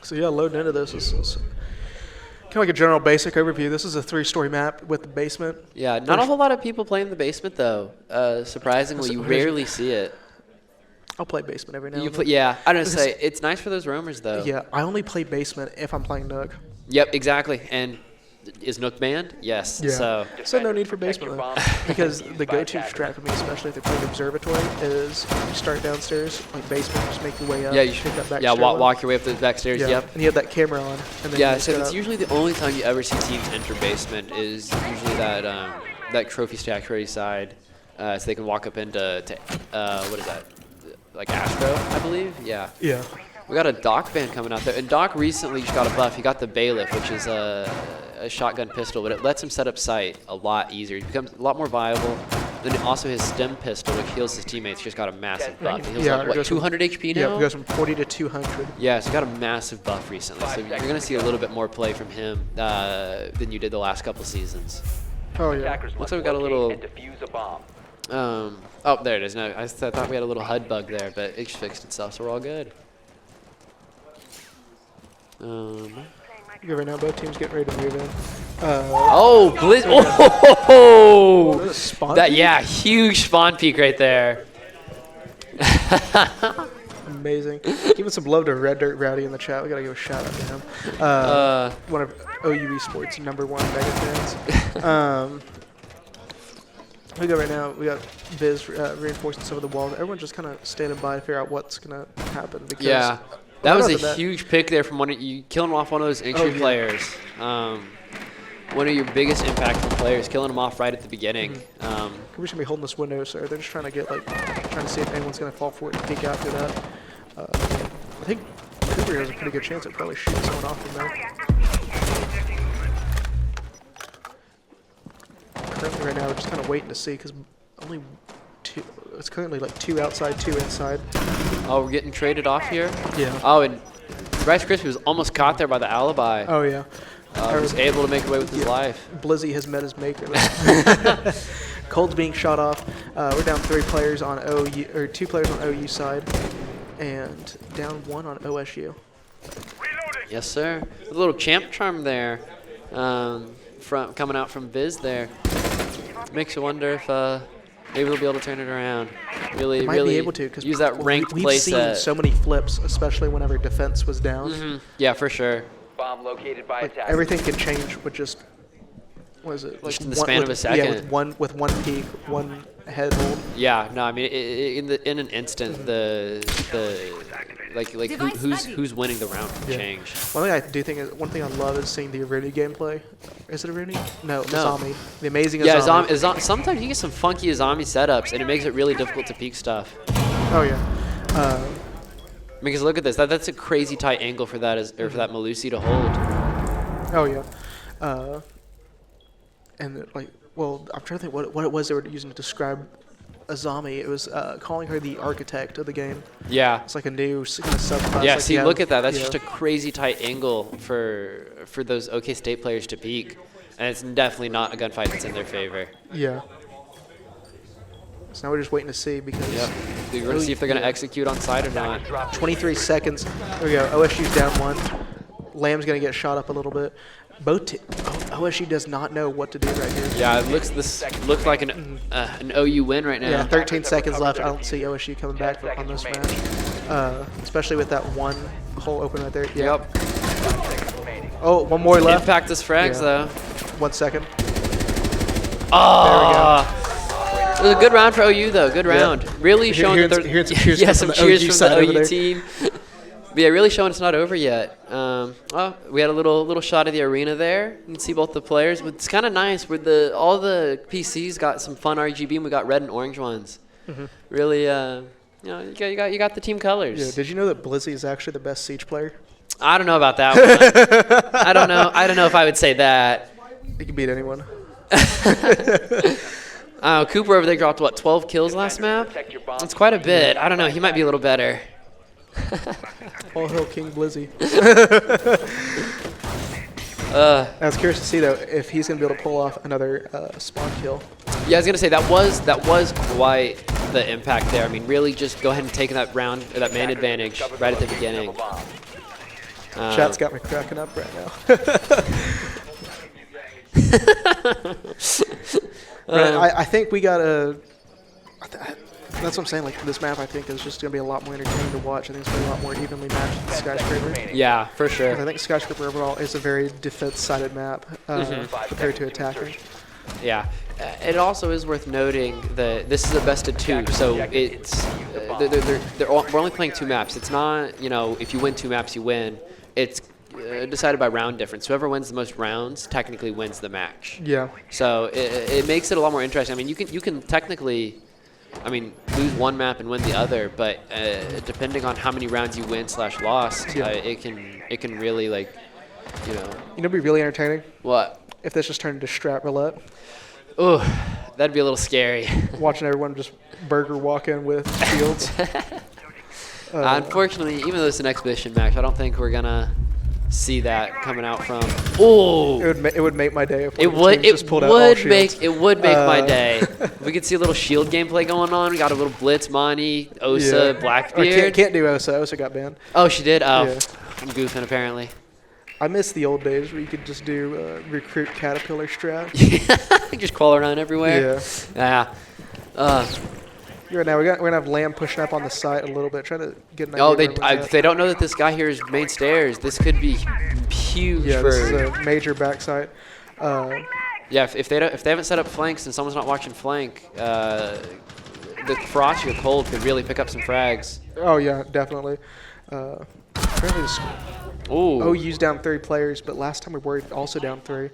So yeah, loading into this is kind of like a general basic overview. This is a 3-story map with the basement. Yeah, not a whole lot of people play in the basement though. Surprisingly, you rarely see it. I'll play basement every now and then. Yeah, I don't say it's nice for those roamers though. Yeah, I only play basement if I'm playing Nook. Yep, exactly. And is Nook banned? Yes. Yeah. So no need for basement though, because the go-to strat for me, especially if they're playing observatory, is you start downstairs, like basement, just make your way up. Yeah, you should. Yeah, walk your way up the back stairs. Yeah. Yep. And you have that camera on. And then so it's usually the only time you ever see teams enter basement is usually that trophy statuary side, so they can walk up into what is that? Like Astro, I believe. Yeah. Yeah. We got a Doc ban coming out there, and Doc recently just got a buff. He got the Bailiff, which is a shotgun pistol, but it lets him set up sight a lot easier. He becomes a lot more viable. Then also his stem pistol, which heals his teammates, just got a massive buff. He heals like, what, 200 HP now? Yeah, it goes from 40 to 200. Yeah, so he got a massive buff recently. So you're going to see a little bit more play from him than you did the last couple seasons. Oh, yeah. Looks like we got a little... oh, there it is. No, I thought we had a little HUD bug there, but it fixed itself, so we're all good. Right now, both teams getting ready to move in. Oh, Blizz! Oh! Yeah, huge spawn peak right there. Amazing. Giving some love to Red Dirt Rowdy in the chat. We gotta give a shout out to him. One of OU Esports #1 mega fans. We go right now. We got Biz reinforcing some of the walls. Everyone's just kind of standing by to figure out what's gonna happen. Because that was a huge pick there from you killing off one of those entry players. One of your biggest impactful players, killing them off right at the beginning. We're just gonna be holding this window, so they're just trying to get trying to see if anyone's gonna fall for it and peek out through that. I think Cooper has a pretty good chance of probably shooting someone off from there. Currently, right now, we're just kind of waiting to see because only it's currently like 2 outside, 2 inside. Oh, we're getting traded off here? Yeah. Oh, and Rice Krispie was almost caught there by the alibi. Oh, yeah. Was able to make away with his life. Blizzy has met his maker. Cold's being shot off. We're down 3 players on OU, or 2 players on OU side, and down 1 on OSU. Yes, sir. A little champ charm there, coming out from Viz there. Makes you wonder if maybe they'll be able to turn it around. Really, might really be able to, because use that ranked play We've seen set. so many flips, especially whenever defense was down. Yeah, for sure. Bomb located by Like, attackers. everything can change with just, what is it? Like Just in the span of a second. Yeah, with one peek, one head hold. Yeah, no, I mean in an instant who's winning the round can change. One thing I do think is, one thing I love is seeing the Rooney gameplay. Is it a Rooney? No, Azami. The amazing Azami. Yeah, sometimes you get some funky Azami setups, and it makes it really difficult to peek stuff. Oh yeah. Because look at this. That's a crazy tight angle for that for that Malusi to hold. Oh yeah. And like, well, I'm trying to think what it was they were using to describe Azami. It was calling her the architect of the game. Yeah. It's like a new kind of subclass. Yeah. Like See, look at that. That's just a crazy tight angle for those OK State players to peek, and it's definitely not a gunfight that's in their favor. Yeah. So now we're just waiting to see because. Yep. We're going to see if they're going to execute on side or not. 23 seconds. There we go. OSU's down 1. Lamb's going to get shot up a little bit. OSU does not know what to do right here. Yeah, this looks like an OU win right now. Yeah, 13 seconds left. I don't see OSU coming back on this match, especially with that one hole open right there. Yeah. Yep. Oh, one more left. Impact his frags though. 1 second. Oh. There we go. It was a good round for OU though. Good round. Really showing that hearing some cheers yeah, from some the cheers OU from side the over OU there. team. But yeah, really showing it's not over yet. Oh, we had a little shot of the arena there. You can see both the players. But it's kind of nice where all the PCs got some fun RGB and we got red and orange ones. Really, you got the team colors. Yeah. Did you know that Blizzy is actually the best Siege player? I don't know about that one. I don't know if I would say that. He can beat anyone. Cooper over there dropped, what, 12 kills last map? That's quite a bit. I don't know. He might be a little better. All hail King Blizzy. I was curious to see, though, if he's going to be able to pull off another spawn kill. Yeah, I was going to say, that was quite the impact there. I mean, really just go ahead and take that round, or that man advantage right at the beginning. Chat's got me cracking up right now. I think we got to... That's what I'm saying. Like, this map, I think, is just going to be a lot more entertaining to watch. I think it's going to be a lot more evenly matched than Skyscraper. Yeah, for sure. I think Skyscraper overall is a very defense-sided map compared to attacking. Yeah. It also is worth noting that this is a best of 2, so it's we're only playing 2 maps. It's not, if you win 2 maps, you win. It's decided by round difference. Whoever wins the most rounds technically wins the match. Yeah. So it makes it a lot more interesting. I mean, you can technically, lose one map and win the other, but depending on how many rounds you win / lost, it can really It'd be really entertaining. What? If this just turned into strap roulette. Oh, that'd be a little scary. Watching everyone just burger walk in with shields. Unfortunately, even though it's an exhibition match, I don't think we're gonna see that coming out from. Oh, it would make my day if it would. Just pulled out all shields. It would make my day. We could see a little shield gameplay going on. We got a little Blitz, Monty, Osa, Blackbeard. Can't do Osa. Osa got banned. Oh, she did. Oh, yeah. I'm goofing apparently. I miss the old days where you could just do recruit Caterpillar strat. Just crawl around everywhere. Yeah. Yeah. Right now we're gonna have Lamb pushing up on the side a little bit, trying to get an idea. Oh, they don't know that this guy here is main stairs. This could be huge. Yeah, this is a major backside. Yeah, if they haven't set up flanks and someone's not watching flank, the Frost or Cold could really pick up some frags. Oh yeah, definitely. Apparently OU's down 3 players, but last time we were also down 3,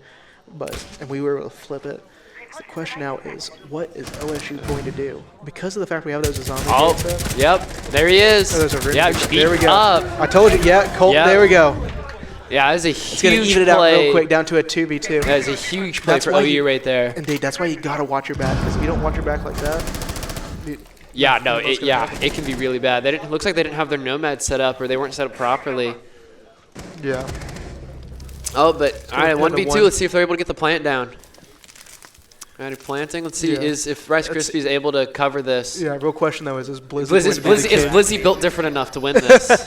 and we were able to flip it. So the question now is, what is OSU going to do? Because of the fact we have those zombies. Oh, yep, there he is. Yeah, there we go. I told you, Colt, there we go. Yeah, that is a huge play. It's going to even it out real quick down to a 2v2. That is a huge play for OU right there. Indeed, that's why you got to watch your back, because if you don't watch your back like that, Yeah, no, it can be really bad. They didn't. Looks like they didn't have their nomads set up, or they weren't set up properly. Yeah. Oh, but all right, one to 1v2. one. Let's see if they're able to get the plant down. All right, planting. Let's see if Rice Krispies able to cover this. Yeah, real question though is Blizzy Is Blizzy built different enough to win this?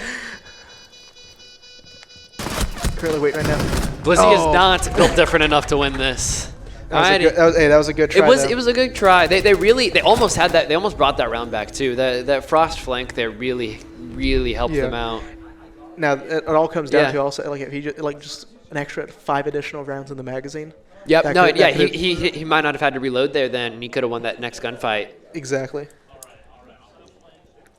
Currently waiting right now. Blizzy is not built different enough to win this. That was a good try. It was a good try. They almost had that. They almost brought that round back too. That frost flank there really helped them out. Now it all comes down to also like if he just an extra 5 additional rounds in the magazine. Yep. He might not have had to reload there then, and he could have won that next gunfight. Exactly.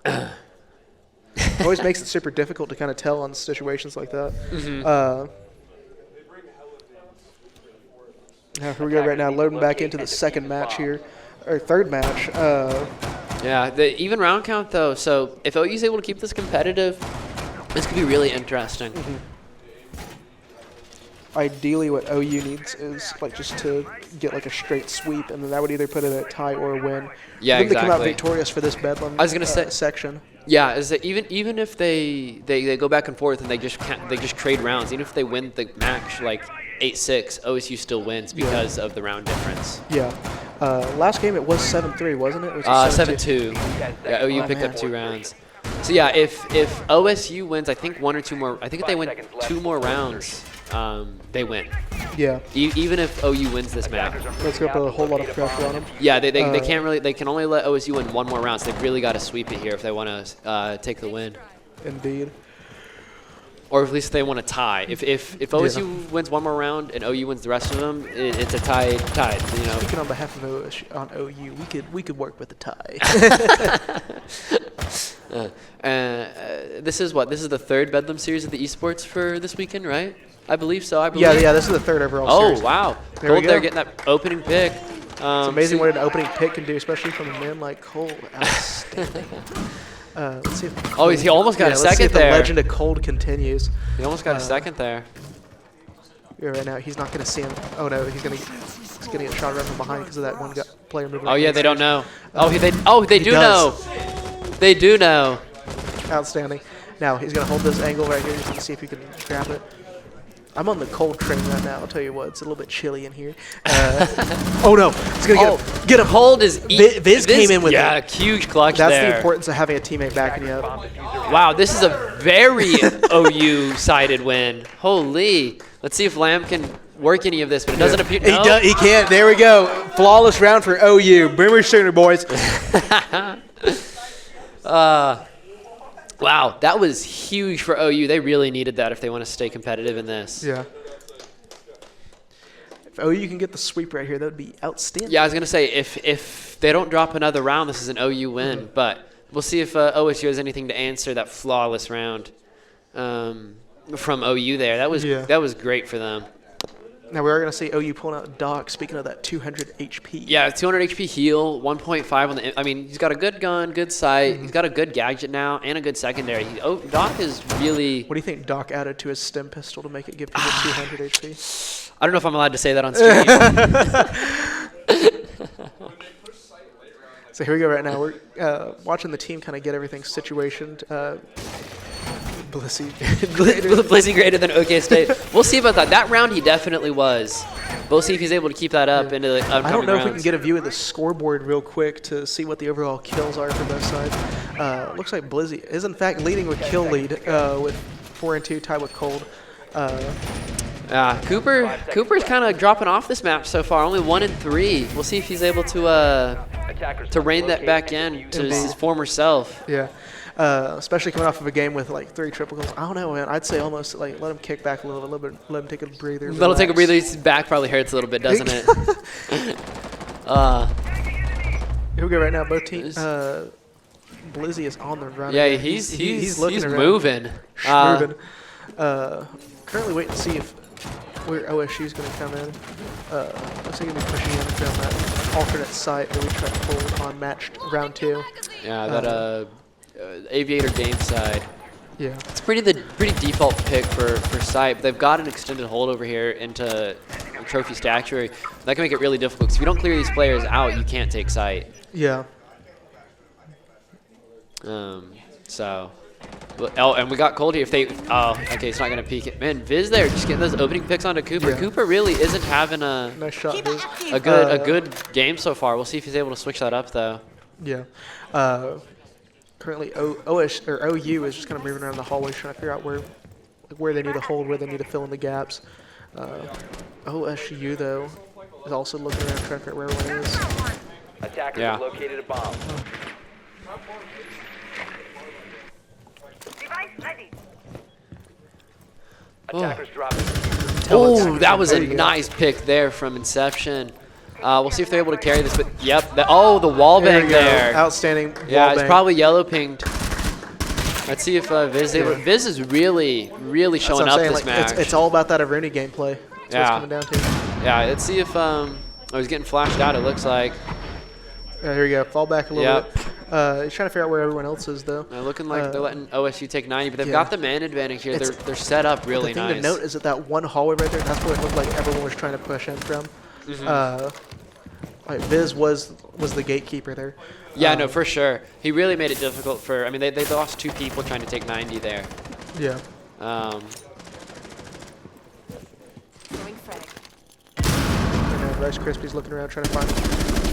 It always makes it super difficult to kind of tell on situations like that. Now here we go right now, loading back into the second match here, or third match. Yeah, the even round count though. So if OU's able to keep this competitive, this could be really interesting. Ideally, what OU needs is like just to get like a straight sweep, and then that would either put it at a tie or a win. Yeah, for them exactly. to come out victorious for this Bedlam. I was gonna say section. Yeah, is that even if they go back and forth and they just trade rounds, even if they win the match like 8-6, OSU still wins because of the round difference. Yeah. Last game it was 7-3, wasn't it? It was 7-2. Yeah, OU picked up 2 rounds. So yeah, if OSU wins, I think 1 or 2 more. I think if they win 2 more rounds, they win. Yeah. Even if OU wins this match. Let's go put a whole lot of pressure on them. Yeah, they can't really. They can only let OSU win 1 more round. So they've really got to sweep it here if they want to take the win. Indeed. Or at least they want to tie. If OSU wins 1 more round and OU wins the rest of them, it's a tied. You know. Speaking on behalf of OU, we could work with a tie. This is what? This is the 3rd Bedlam series of the Esports for this weekend, right? I believe so. Yeah, this is the 3rd overall series. Oh, wow. Cold there getting that opening pick. It's amazing what an opening pick can do, especially from a man like Cole. Outstanding. Let's see if he almost got a second let's see if there. The legend of Cold continues. He almost got a second there. Yeah, right now he's not going to see him. Oh no, he's going to get shot right from behind because of that one player moving. Oh yeah, they don't know. They do know. They do know. Outstanding. Now he's going to hold this angle right here just to see if he can grab it. I'm on the Cold train right now. I'll tell you what, it's a little bit chilly in here. Oh no, it's gonna get him. Cold is Viz came in with a huge clutch. That's the importance of having a teammate backing you up. Wow, this is a very OU sided win. Holy! Let's see if Lamb can work any of this, but it doesn't appear. No. He can't. There we go. Flawless round for OU. Boomer Sooner boys. Wow, that was huge for OU. They really needed that if they want to stay competitive in this. Yeah. If OU can get the sweep right here, that would be outstanding. Yeah, I was going to say, if they don't drop another round, this is an OU win. But we'll see if OSU has anything to answer that flawless round from OU there. That was great for them. Now we are going to see OU pulling out Doc, speaking of that 200 HP. Yeah, 200 HP heal, 1.5 on the... I mean, he's got a good gun, good sight. He's got a good gadget now, and a good secondary. Doc is really... What do you think Doc added to his stem pistol to make it give people 200 HP? I don't know if I'm allowed to say that on stream. So here we go right now. We're watching the team kind of get everything situationed. Blizzy greater than OK State. We'll see about that. That round he definitely was. We'll see if he's able to keep that up into the upcoming I don't know rounds. if we can get a view of the scoreboard real quick to see what the overall kills are for both sides. Looks like Blizzy is in fact leading with kill lead with 4-2 tied with Cold. Cooper's kind of dropping off this map so far. Only 1-3. We'll see if he's able to rein that back in to his former self. Yeah. Especially coming off of a game with like 3 triple kills. I don't know, man. I'd say almost like let him kick back a little bit, let him take a breather. Let him take a breather. His back probably hurts a little bit, doesn't it? Here we go right now. Both teams. Blizzy is on the run. Yeah, he's looking around. moving. Currently waiting to see where OSU is going to come in. Looks like he'll be pushing in from that alternate site that we tried to pull on matched round 2. Yeah, that Aviator game side. Yeah. It's pretty default pick for site, but they've got an extended hold over here into trophy statuary. That can make it really difficult, because if you don't clear these players out, you can't take site. Yeah. So, oh, and we got Cold here. If they, oh, okay, he's not gonna peek it. Man, Viz there, just getting those opening picks onto Cooper. Yeah. Cooper really isn't having a Nice shot, Viz. a good game so far. We'll see if he's able to switch that up though. Yeah. Currently, OU is just kind of moving around the hallways trying to figure out where they need to hold, where they need to fill in the gaps. OSU, though, is also looking around trying to figure out where everyone is. Attackers Yeah. have located a bomb. Attackers dropping. Oh, that was a There you go. nice pick there from Inception. We'll see if they're able to carry this, but yep. The wall There bang you go. there. Outstanding. Yeah, wall it's bang. probably yellow pinged. Let's see if Viz Viz is really That's showing what I'm up saying, this like, match. It's all about that Aruni gameplay. That's what it's Yeah. coming down to. Yeah, let's see if he's getting flashed out. It looks like. Here we go. Fall back a little Yep. bit. He's trying to figure out where everyone else is, though. They're looking like they're letting OSU take 90, but they've yeah. got the man advantage here. They're set up really The thing nice. to note is that one hallway right there, that's where it looked like everyone was trying to push in from. Like Viz was the gatekeeper there. Yeah, no, for sure. He really made it difficult for. I mean, they lost 2 people trying to take 90 there. Yeah. And Rice Krispies looking around trying to find.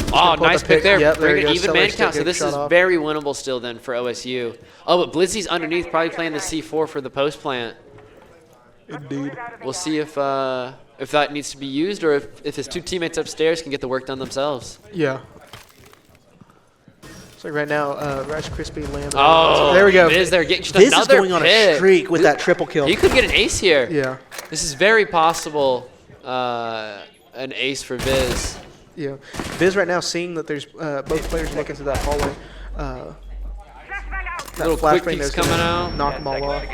Oh, pull up nice the pick pick. there. Yep, there Bring you it go. even Celery man stick count. So getting this shot is off. very winnable still then for OSU. Oh, but Blizzy's underneath, probably playing the C4 for the post plant. Indeed. We'll see if that needs to be used or if his 2 teammates upstairs can get the work done themselves. Yeah. So right now, Rice Krispie landed. Oh, there we go. Viz there getting just Viz is another going on a pick. streak with that triple kill. He could get an ace here. Yeah. This is very possible an ace for Viz. Yeah. Viz right now seeing that there's both players looking through that hallway. That Little quick flashbang peeks there's gonna coming out. knock them all off.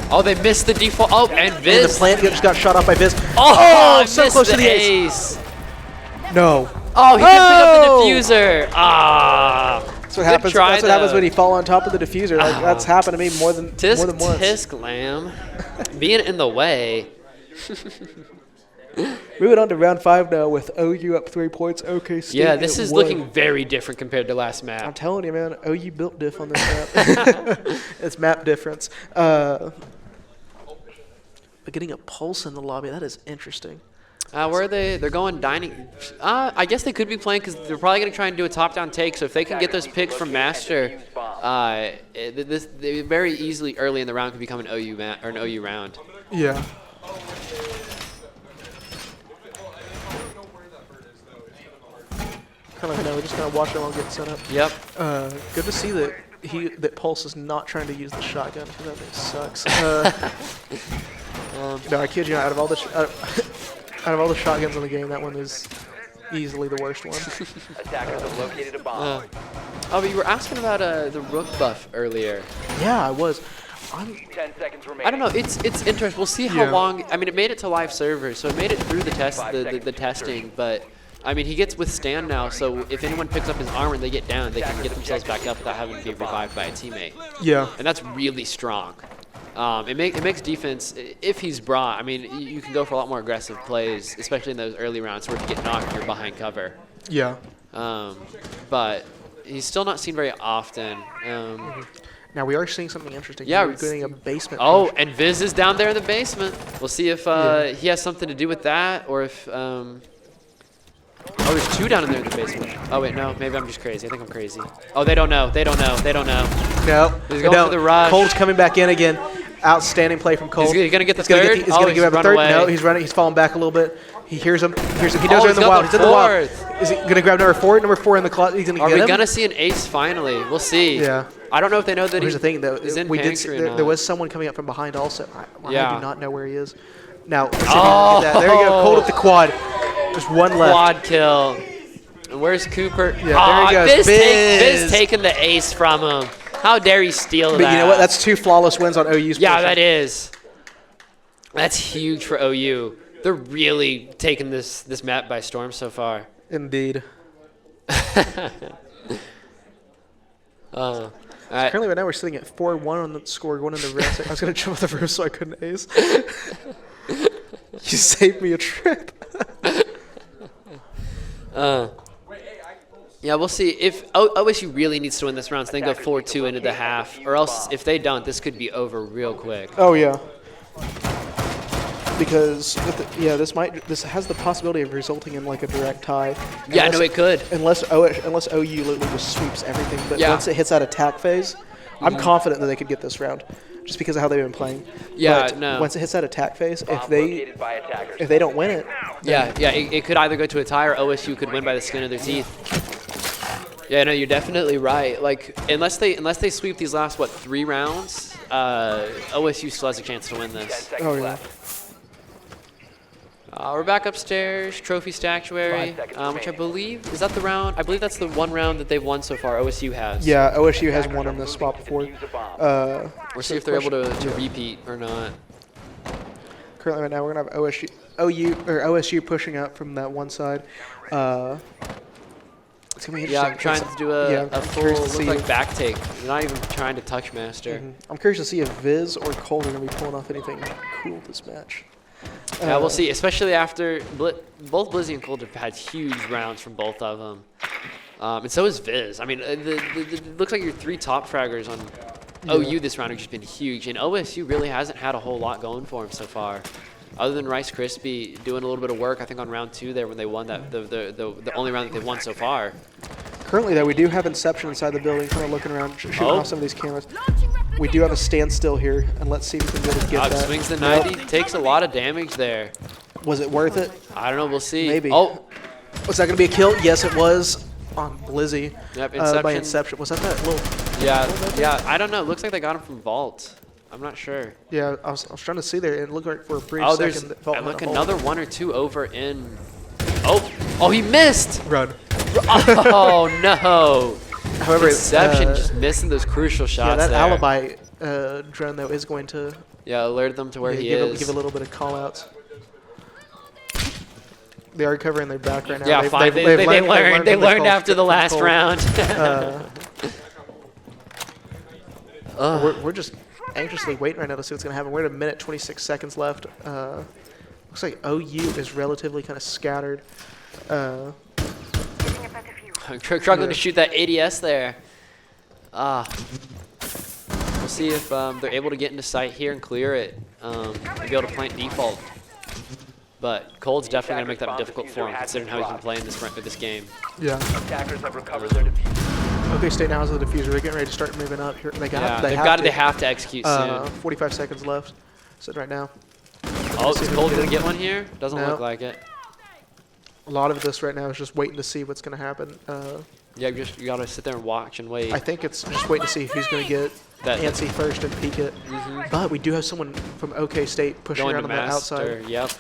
Oh, they missed the default. Oh, and And Viz. the plant just got shot off by Viz. Oh, so missed close to the the ace. ace. No. Oh, he didn't pick up Oh! the diffuser. Ah. That's what happens. try, That's what happens though. when you fall on top of the diffuser. Like, that's happened to me more than once. Tisk lamb. Being in the way. Moving on to round 5 now with OU up 3 points. OK State Yeah, this at is 1. looking very different compared to last I'm map. telling you, man. OU built diff on this map. It's map difference. But getting a pulse in the lobby, that is interesting. Where are they? They're going dining. I guess they could be playing because they're probably going to try and do a top-down take. So if they can get those picks from Master, they very easily early in the round could become an OU round. Yeah. Kind of like, no, we're just gonna watch everyone get set up. Yep. Good to see that Pulse is not trying to use the shotgun because that thing sucks. No, I kid you not. Out of all the shotguns in the game, that one is easily the worst one. Attackers have located a bomb. Oh, but you were asking about the Rook buff earlier. Yeah, I was. 10 seconds remaining. I don't know. It's interesting. We'll see how Yeah. long. I mean, it made it to live servers, so it made it through the test, 5 the seconds testing. But I mean, he gets withstand now, so if anyone picks up his armor and they get down, they can get themselves back up without having to be revived by a teammate. Yeah. And that's really strong. It makes defense, if he's brought, I mean, you can go for a lot more aggressive plays, especially in those early rounds where if you get knocked, you're behind cover. Yeah. But he's still not seen very often. Now we are seeing something interesting. Yeah, We're getting a basement. Oh, push. and Viz is down there in the basement. We'll see if he has something to do with that, or if oh, there's 2 down in there in the basement. Oh wait, no, maybe I'm just crazy. I think I'm crazy. Oh, they don't know. They don't know. They don't know. No. He's going for the rush. Cole's coming back in again. Outstanding play from Cole. He's gonna get the He's gonna third? He's Oh, gonna he's give up a run third. away. No, he's running. He's falling back a little bit. He hears him. He does Oh, it in he's the got wild. the He's in the wild. fourth. Is he gonna grab number 4? Number 4 in the closet. He's gonna Are get we him. gonna see an ace finally? We'll see. Yeah. I don't know if they know that Here's the thing, though. he's in We did. panic or There not. was someone coming up from behind also. I Yeah. do not know where he is. Now, let's see if we can get that. There you go. Cole with the quad. Just one left. Quad kill. And where's Cooper? Yeah, there he goes. Viz taking the ace from him. How dare he steal that? But you know what? That's 2 flawless wins on OU's. Yeah, portion. that is. That's huge for OU. They're really taking this map by storm so far. Indeed. All right. Currently, right now, we're sitting at 4-1 on the score going in the rest. I was going to jump off the roof so I couldn't ace. You saved me a trip. Yeah, we'll see. If OSU really needs to win this round, so they go 4-2 into the half, or else if they don't, this could be over real quick. Oh yeah. Because this has the possibility of resulting in like a direct tie. Yeah, no, it could. Unless OU literally just sweeps everything. But once it hits that attack phase, I'm confident that they could get this round, just because of how they've been playing. Yeah, but no. Once it hits that attack phase, if they don't win it, it could either go to a tie or OSU could win by the skin of their teeth. Yeah, no, you're definitely right. Like unless they sweep these last 3 rounds, OSU still has a chance to win this. Oh yeah. We're back upstairs, trophy statuary, which I believe, is that the round? I believe that's the one round that they've won so far, OSU has. Yeah, OSU has won in this spot before. We'll see if they're able to repeat or not. Currently right now, we're going to have OSU pushing up from that one side. It's going to be interesting. Yeah, I'm trying to do a full look back take. They're not even trying to touch master. I'm curious to see if Viz or Cold are going to be pulling off anything cool this match. Yeah, we'll see, especially after both Blizzy and Cold have had huge rounds from both of them. And so is Viz. I mean, it looks like your 3 top fraggers on OU this round have just been huge. And OSU really hasn't had a whole lot going for him so far. Other than Rice Krispie doing a little bit of work, I think on round 2 there when they won that, the only round that they've won so far. Currently, though, we do have Inception inside the building, kind of looking around, shooting off some of these cameras. We do have a standstill here, and let's see if we can be able to get that. Swings the 90, takes a lot of damage there. Was it worth it? I don't know, we'll see. Maybe. Oh. Was that going to be a kill? Yes, it was on Blizzy. Yep, Inception. By Inception. Was that little? Yeah, I don't know. It looks like they got him from Vault. I'm not sure. Yeah, I was trying to see there, and it looked like for a brief second that Vault look, another 1 or 2 over in. Oh, he missed! Run. Oh, no. However, Inception just missing those crucial shots. Yeah, that there. alibi drone though is going to alert them to where he is. Give a little bit of call outs. They are covering their back right now. Yeah, they learned after the last round. We're just anxiously waiting right now to see what's going to happen. We're at 1:26 seconds left. Looks like OU is relatively kind of scattered. Struggling to shoot that ADS there. We'll see if they're able to get into sight here and clear it. And be able to plant default. But Cold's definitely going to make that difficult for him, considering how he's been playing this game. Yeah. Attackers have recovered their diffuser. Okay, State now has the diffuser. They're getting ready to start moving up here. They have to execute soon. 45 seconds left. Sitting right now. Oh, is Cold going to get one here? Doesn't look like it. A lot of this right now is just waiting to see what's going to happen. Yeah, you got to sit there and watch and wait. I think it's just waiting to see who's going to get antsy first and peek it. But we do have someone from OK State pushing around on the outside. Yep.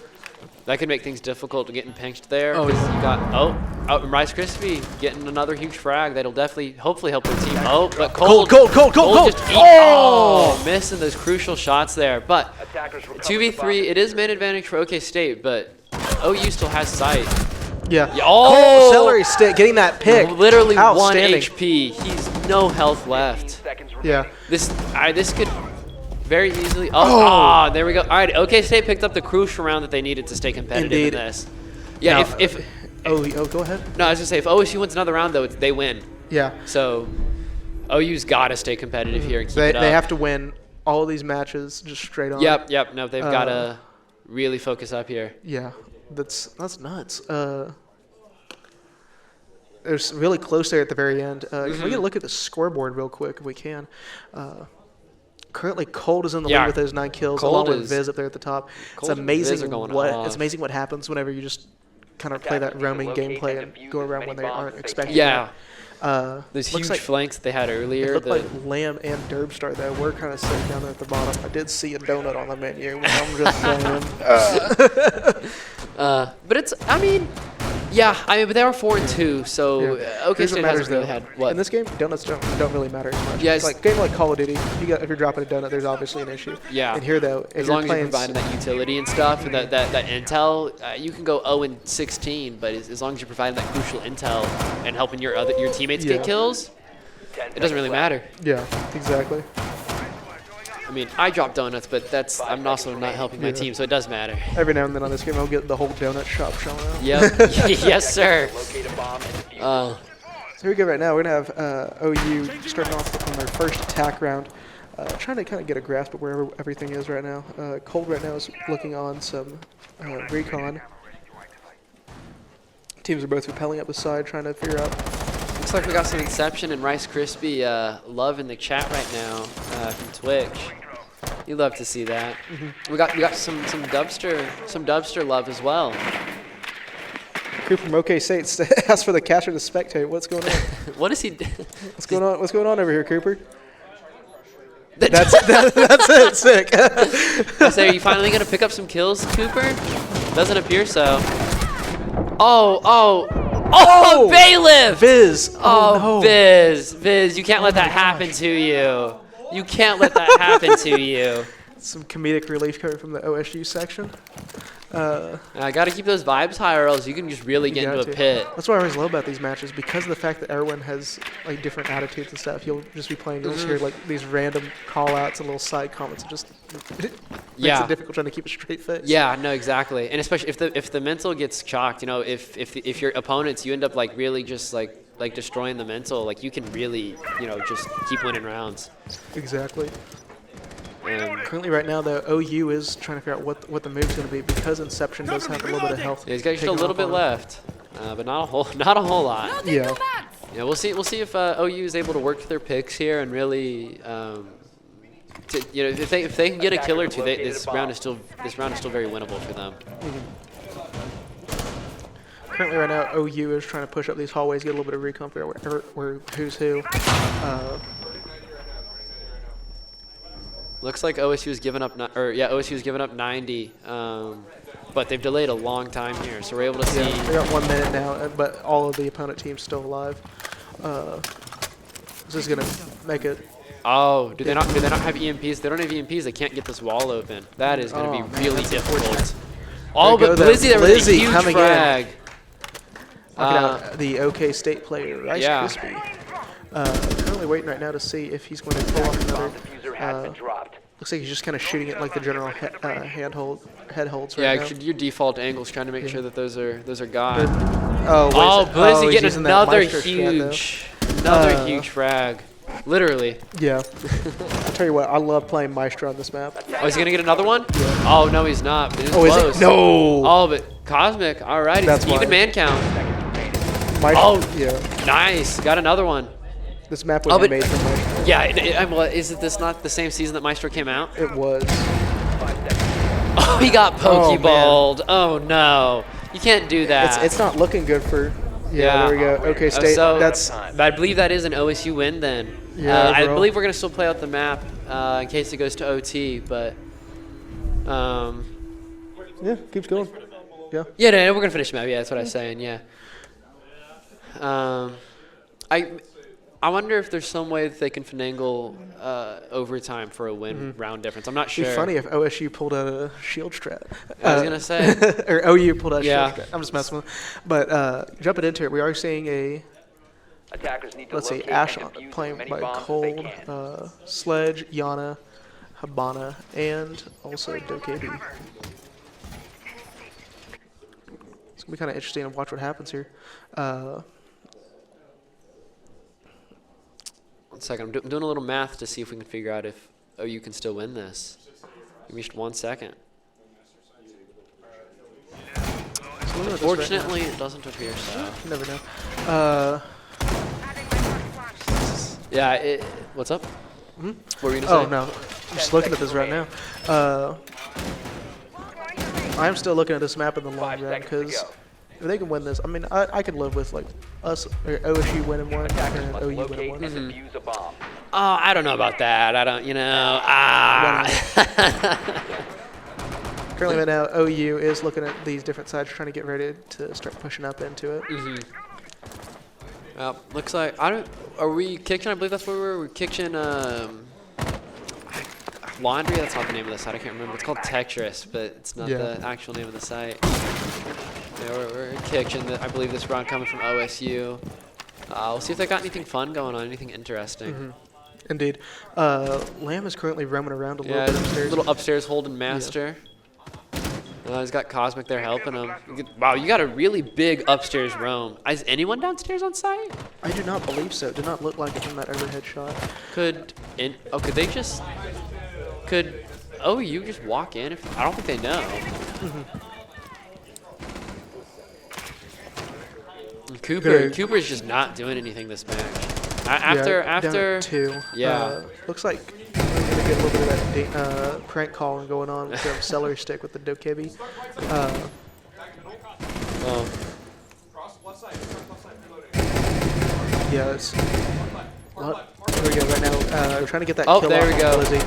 That could make things difficult to getting pinched there. Oh, yeah. You got Rice Krispie getting another huge frag that'll hopefully help their team. Oh, but Cold. Oh, missing those crucial shots there. But 2v3, it is man advantage for OK State, but OU still has sight. Yeah. Oh, celery stick, getting that pick. Literally 1 HP. He's no health left. Yeah. This could very easily. Oh, there we go. All right, OK State picked up the crucial round that they needed to stay competitive in this. Yeah. Now, if go ahead. No, I was gonna say if OSU wins another round though, they win. Yeah. So OU's got to stay competitive here and keep it up. They have to win all of these matches just straight on. Yep. No, they've got to really focus up here. Yeah. That's nuts. It's really close there at the very end. Can we get a look at the scoreboard real quick if we can? Currently, Cold is in the lead with those 9 kills, along with Viz up there at the top. It's amazing what happens whenever you just kind of play that roaming gameplay and go around when they aren't expecting it. Those huge flanks that they had earlier. It looked like Lamb and Derbstar, though. We're kind of sitting down there at the bottom. I did see a donut on the menu. I'm just saying. But it's, but they are 4-2, so OK State hasn't really had what? In this game, donuts don't really matter as much. Yeah, it's like a game like Call of Duty. If you're dropping a donut, there's obviously an issue. Yeah. And here, though, as long as you're providing that utility and stuff, and that intel, you can go 0-16, but as long as you're providing that crucial intel and helping your teammates get kills, it doesn't really matter. Yeah, exactly. I mean, I drop donuts, but I'm also not helping my team, so it does matter. Every now and then on this game, I'll get the whole donut shop showing out. Yep. Yes, sir. So Here we go right now. We're going to have OU starting off on their first attack round. Trying to kind of get a grasp of where everything is right now. Cold right now is looking on some recon. Teams are both repelling up the side, trying to figure out. Looks like we got some Inception and Rice Krispie love in the chat right now from Twitch. You love to see that. We got some Dubster love as well. Crew from OK State asked for the catcher to spectate. What's going on? What is he? What's going on? What's going on over here, Cooper? That's it. Sick. I say, are you finally gonna pick up some kills, Cooper? Doesn't appear so. Oh, Bailiff! Viz. Oh, no. Viz, you can't let that happen to you. You can't let that happen to you. Some comedic relief coming from the OSU section. I got to keep those vibes high, or else you can just really get into a pit. That's what I always love about these matches, because of the fact that everyone has like different attitudes and stuff. You'll just be playing, you'll just hear like these random call-outs and little side comments, and just makes it difficult trying to keep a straight face. Yeah, no, exactly. And especially if the mental gets chalked, you know, if your opponents, you end up like really just like destroying the mental, like you can really, you know, just keep winning rounds. Exactly. Currently, right now, the OU is trying to figure out what the move's going to be, because Inception does have a little bit of health. Yeah, he's got just a little bit left, but not a whole lot. Yeah. Yeah, we'll see if OU is able to work their picks here and really, you know, if they can get a kill or two, this round is still very winnable for them. Currently, right now, OU is trying to push up these hallways, get a little bit of recon, figure out where who's who. Looks like OSU's given up, OSU's given up 90, but they've delayed a long time here, so we're able to see. Yeah, they got 1 minute now, but all of the opponent team's still alive. This is gonna make it. Oh, do they not have EMPs? They don't have EMPs. They can't get this wall open. That is going to be really difficult. Oh, but Blizzy there with a huge frag. Out the OK State player, Rice Krispie. Currently waiting right now to see if he's going to pull off another. Looks like he's just kind of shooting it like the general head holds right now. Yeah, your default angle's trying to make sure that those are got. Blizzy getting another huge frag. Literally. Yeah. I'll tell you what, I love playing Maestro on this map. Oh, he's going to get another one? Yeah. Oh, no, he's not. But it's close. Is it? No. Oh, but Cosmic. All right. That's even man count. Yeah. Nice. Got another one. This map was made for Maestro. Yeah. Is this not the same season that Maestro came out? It was. Oh, he got pokeballed. Oh, no. You can't do that. It's not looking good for. Yeah, there we go. OK State. But I believe that is an OSU win then. Yeah, I believe we're going to still play out the map in case it goes to OT, but. Yeah, keeps going. Yeah. Yeah, no, we're going to finish the map. Yeah, that's what I was saying. Yeah. I wonder if there's some way that they can finagle overtime for a win round difference. I'm not sure. It'd be funny if OSU pulled out a shield strat. I was going to say. Or OU pulled out a shield strat. I'm just messing with them. But jumping into it, we are seeing a, let's see, Ash playing by Cold, Sledge, Yana, Habana, and also Dokebi. It's going to be kind of interesting to watch what happens here. 1 second. I'm doing a little math to see if we can figure out if OU can still win this. We reached 1 second. Unfortunately, it doesn't appear so. You never know. Yeah, what's up? What were you going to say? Oh, no. I'm just looking at this right now. I'm still looking at this map in the long run, because if they can win this, I mean, I could live with like us or OSU winning one and OU winning one. Oh, I don't know about that. I don't, you know. Currently right now, OU is looking at these different sides, trying to get ready to start pushing up into it. Looks like are we kitchen? I believe that's where we were. We're kitchen. Laundry. That's not the name of the site. I can't remember. It's called Tetris, but it's not the actual name of the site. Yeah, we're in kitchen. I believe this round coming from OSU. We'll see if they got anything fun going on, anything interesting. Indeed. Lamb is currently roaming around a little bit upstairs. A little upstairs holding master. He's got Cosmic there helping him. Wow, you got a really big upstairs roam. Is anyone downstairs on site? I do not believe so. It did not look like it from that overhead shot. Could OU just walk in? I don't think they know. Cooper's just not doing anything this match. After down 2. Yeah. Looks like we're gonna get a little bit of that prank calling going on with the celery stick with the Dokebi. Yeah, it's. There we go. Right now, we're trying to get that. Oh, kill there we off go. Lizzie.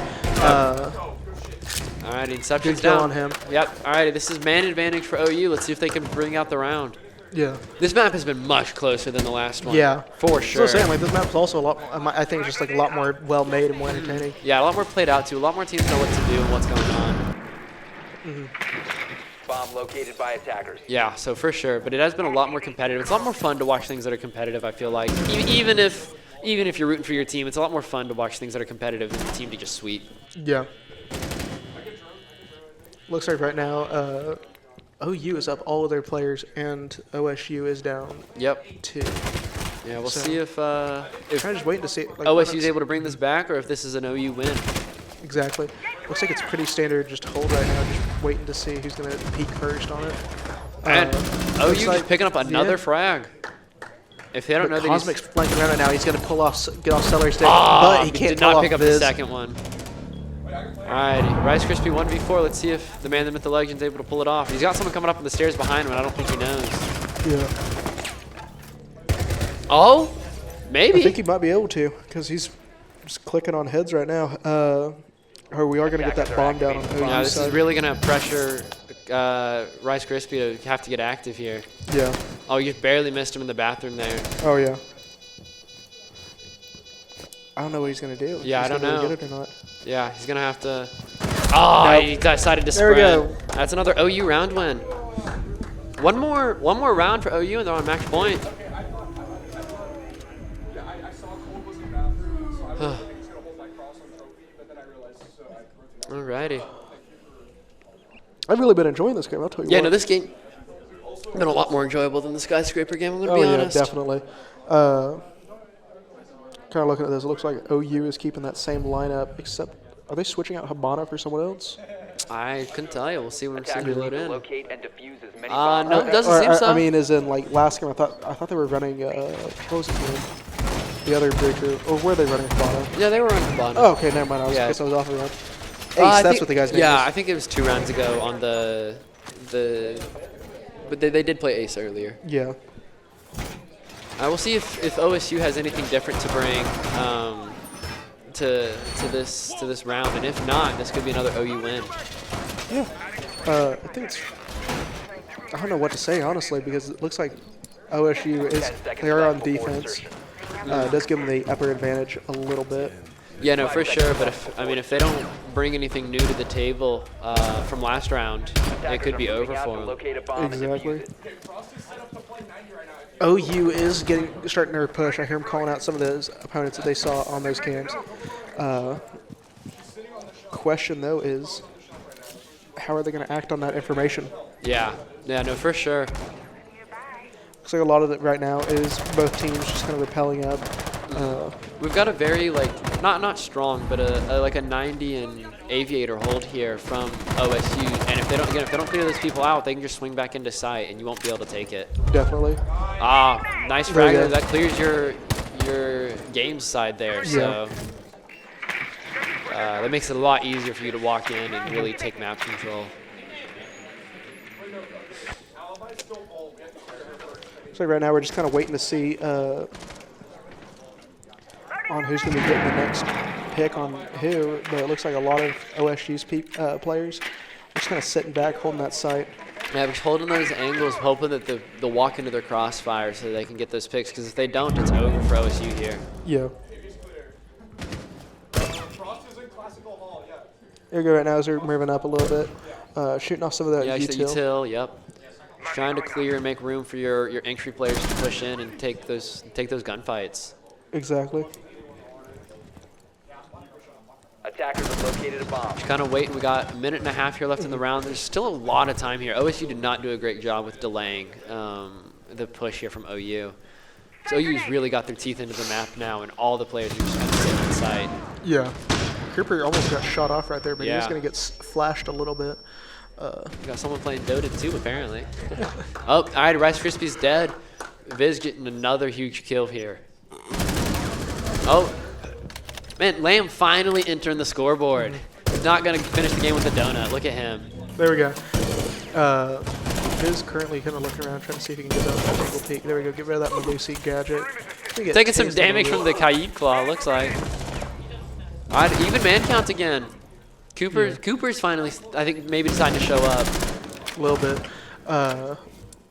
Alright, Inception's Good kill down on him. Yep. Alright, this is man advantage for OU. Let's see if they can bring out the round. Yeah. This map has been much closer than the last one. Yeah. For sure. So saying, like, this map's also a lot. I think it's just like a lot more well made and more entertaining. Yeah, a lot more played out too. A lot more teams know what to do and what's going on. Bomb located by attackers. Yeah, so for sure. But it has been a lot more competitive. It's a lot more fun to watch things that are competitive, I feel like. Even if you're rooting for your team, it's a lot more fun to watch things that are competitive than the team to just sweep. Yeah. Looks like right now, OU is up all of their players, and OSU is down. Yep. 2. Yeah, we'll So, see if I'm just waiting to see. Like, OSU's able to bring this back, or if this is an OU win. Exactly. Looks like it's pretty standard just hold right now, just waiting to see who's going to peak first on it. And OU looks just picking up another frag. If they don't know that Cosmic's flanking around right now, he's going to get off celery stick, but he can't did not pick up the Viz. second one. Alright, Rice Krispie 1v4. Let's see if the man, the myth, the legend's able to pull it off. He's got someone coming up on the stairs behind him, and I don't think he knows. Yeah. Oh, maybe. I think he might be able to, because he's just clicking on heads right now. Or we are going to get that bomb down on OU Yeah, this side. is really going to pressure Rice Krispie to have to get active here. Yeah. Oh, you barely missed him in the bathroom there. Oh, yeah. I don't know what he's going to do. Yeah, I don't know. Get it or not. Yeah, he's going to have to... Oh, Nope. he decided to There we sprint. go. That's another OU round win. One more round for OU, and they're on max point. Alrighty. I've really been enjoying this game, I'll tell you Yeah, what. no, this game has been a lot more enjoyable than the Skyscraper game, I'm going to be honest. Yeah, definitely. Kind of looking at this, it looks like OU is keeping that same lineup, except are they switching out Habana for someone else? I couldn't tell you. We'll see when we Attackers load need to in. locate and defuse as many No, it doesn't seem so. I mean, as in, like, last game, I thought they were running, what was it called? The other breaker, or were they running Habana? Yeah, they were running Habana. Oh, okay, never mind. I guess I was off the run. Ace, that's what the guy's name is. Yeah, I think it was 2 rounds ago on the but they did play Ace earlier. Yeah. We'll see if OSU has anything different to bring to this round, and if not, this could be another OU win. Yeah. I think it's. I don't know what to say honestly, because it looks like OSU they are on defense. It does give them the upper advantage a little bit. Yeah, no, for sure. But if they don't bring anything new to the table from last round, it could be over for them. Exactly. OU is starting their push. I hear them calling out some of those opponents that they saw on those cams. Question though is, how are they going to act on that information? Yeah, no, for sure. Looks like a lot of it right now is both teams just kind of repelling up. We've got a very not strong, but like a 90 and aviator hold here from OSU, and if they don't clear those people out, they can just swing back into sight, and you won't be able to take it. Definitely. Nice frag there. That clears your games side there. So that makes it a lot easier for you to walk in and really take map control. So right now we're just kind of waiting to see on who's going to be getting the next pick on who, but it looks like a lot of OSU's players are just kind of sitting back, holding that sight. Yeah, just holding those angles, hoping that they'll walk into their crossfire so they can get those picks, because if they don't, it's over for OSU here. Yeah. There you go right now as they're moving up a little bit, shooting off some of that util. Util, yep. Just trying to clear and make room for your entry players to push in and take those gunfights. Exactly. Attackers have located a bomb. Just kind of waiting. We got a minute and a half here left in the round. There's still a lot of time here. OSU did not do a great job with delaying the push here from OU. So OU's really got their teeth into the map now, and all the players are just kind of sitting inside. Yeah. Cooper almost got shot off right there, but Yeah. he's going to get flashed a little bit. We got someone playing Dota too, apparently. Oh, all right, Rice Krispies dead. Viz getting another huge kill here. Oh, man, Lamb finally entering the scoreboard. He's not going to finish the game with a donut. Look at him. There we go. Viz currently kind of looking around, trying to see if he can get that angle peek. There we go. Get rid of that Melusi gadget. Taking some damage from the Kaid Claw, looks like. All right, even man count again. Cooper's finally, I think, maybe deciding to show up. A little bit.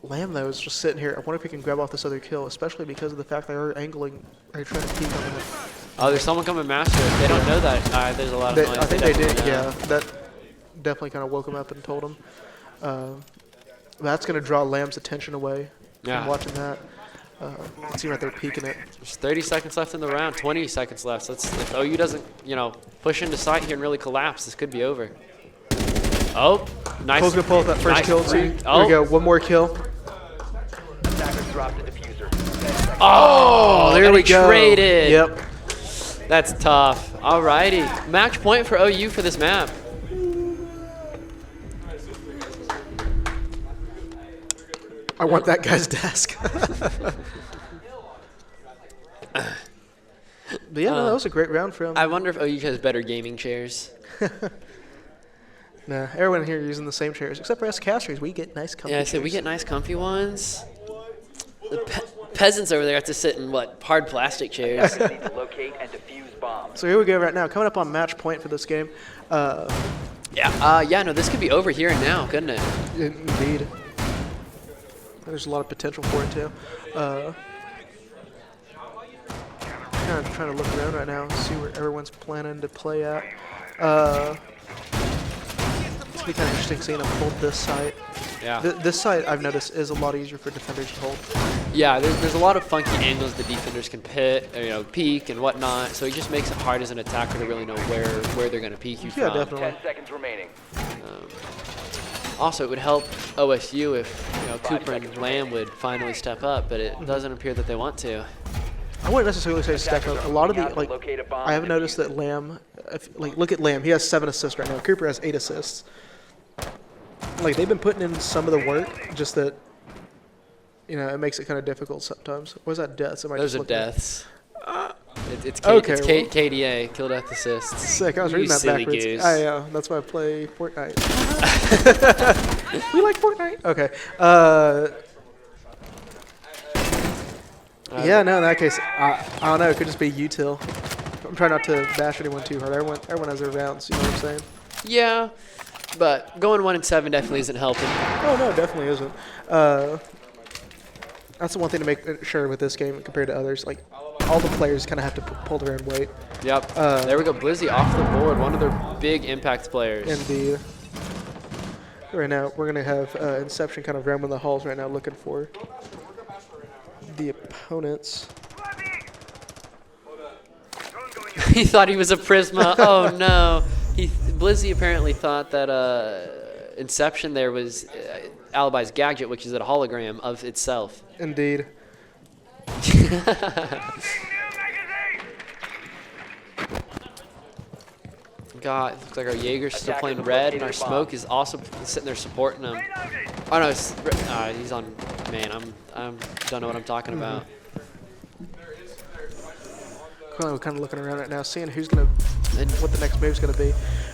Lamb, though, is just sitting here. I wonder if he can grab off this other kill, especially because of the fact they are angling, are trying to peek on him. Oh, there's someone coming master. If they don't know that, there's a lot of noise. I think they did, yeah. That definitely kind of woke him up and told him. That's going to draw Lamb's attention away from watching that. Let's see right there peeking it. There's 30 seconds left in the round, 20 seconds left. So if OU doesn't, push into sight here and really collapse, this could be over. Oh, nice. Cole's going to pull up that first kill, too. Oh. There we go. One more kill. Attackers dropped the diffuser. Oh, there we go. traded. Yep. That's tough. Alrighty. Match point for OU for this map. I want that guy's desk. But yeah, no, that was a great round for him. I wonder if OU has better gaming chairs. Nah, everyone here using the same chairs, except for us casters. We get nice comfy Yeah, I chairs. said we get nice comfy ones. The peasants over there have to sit in, hard plastic chairs. Attackers need to locate and defuse bombs. So here we go right now. Coming up on match point for this game. No, this could be over here and now, couldn't it? Indeed. There's a lot of potential for it, too. Kind of trying to look around right now, see where everyone's planning to play at. It's be kind of interesting seeing them hold this site. Yeah. This site, I've noticed, is a lot easier for defenders to hold. Yeah, there's a lot of funky angles the defenders can peek and whatnot, so it just makes it hard as an attacker to really know where they're going to peek you from. Yeah, definitely. 10 seconds remaining. Also, it would help OSU if Cooper and Lamb would finally step up, but it doesn't appear that they want to. I wouldn't necessarily say step up. A lot of the, I have noticed that Lamb, look at Lamb. He has 7 assists right now. Cooper has 8 assists. They've been putting in some of the work, just that, it makes it kind of difficult sometimes. What is that death? Those are deaths. It's KDA, kill death assists. Sick. I was reading that backwards. Goose. That's why I play Fortnite. We like Fortnite. Okay. Yeah, no, in that case, I don't know. It could just be util. I'm trying not to bash anyone too hard. Everyone has their rounds. You know what I'm saying? Yeah, but going 1-7 definitely isn't helping. Oh no, definitely isn't. That's the one thing to make sure with this game compared to others. All the players kind of have to pull their own weight. Yep. There we go. Blizzy off the board. One of their big impact players. Indeed. Right now, we're going to have Inception kind of roaming the halls right now looking for the opponents. He thought he was a Prisma. Oh, no. Blizzy apparently thought that Inception there was Alibi's gadget, which is a hologram of itself. Indeed. God, it looks like our Jaeger's still playing red, and our Smoke is also sitting there supporting him. Oh no, he's on. Man, I don't know what I'm talking about. We're kind of looking around right now, seeing what the next move's gonna be.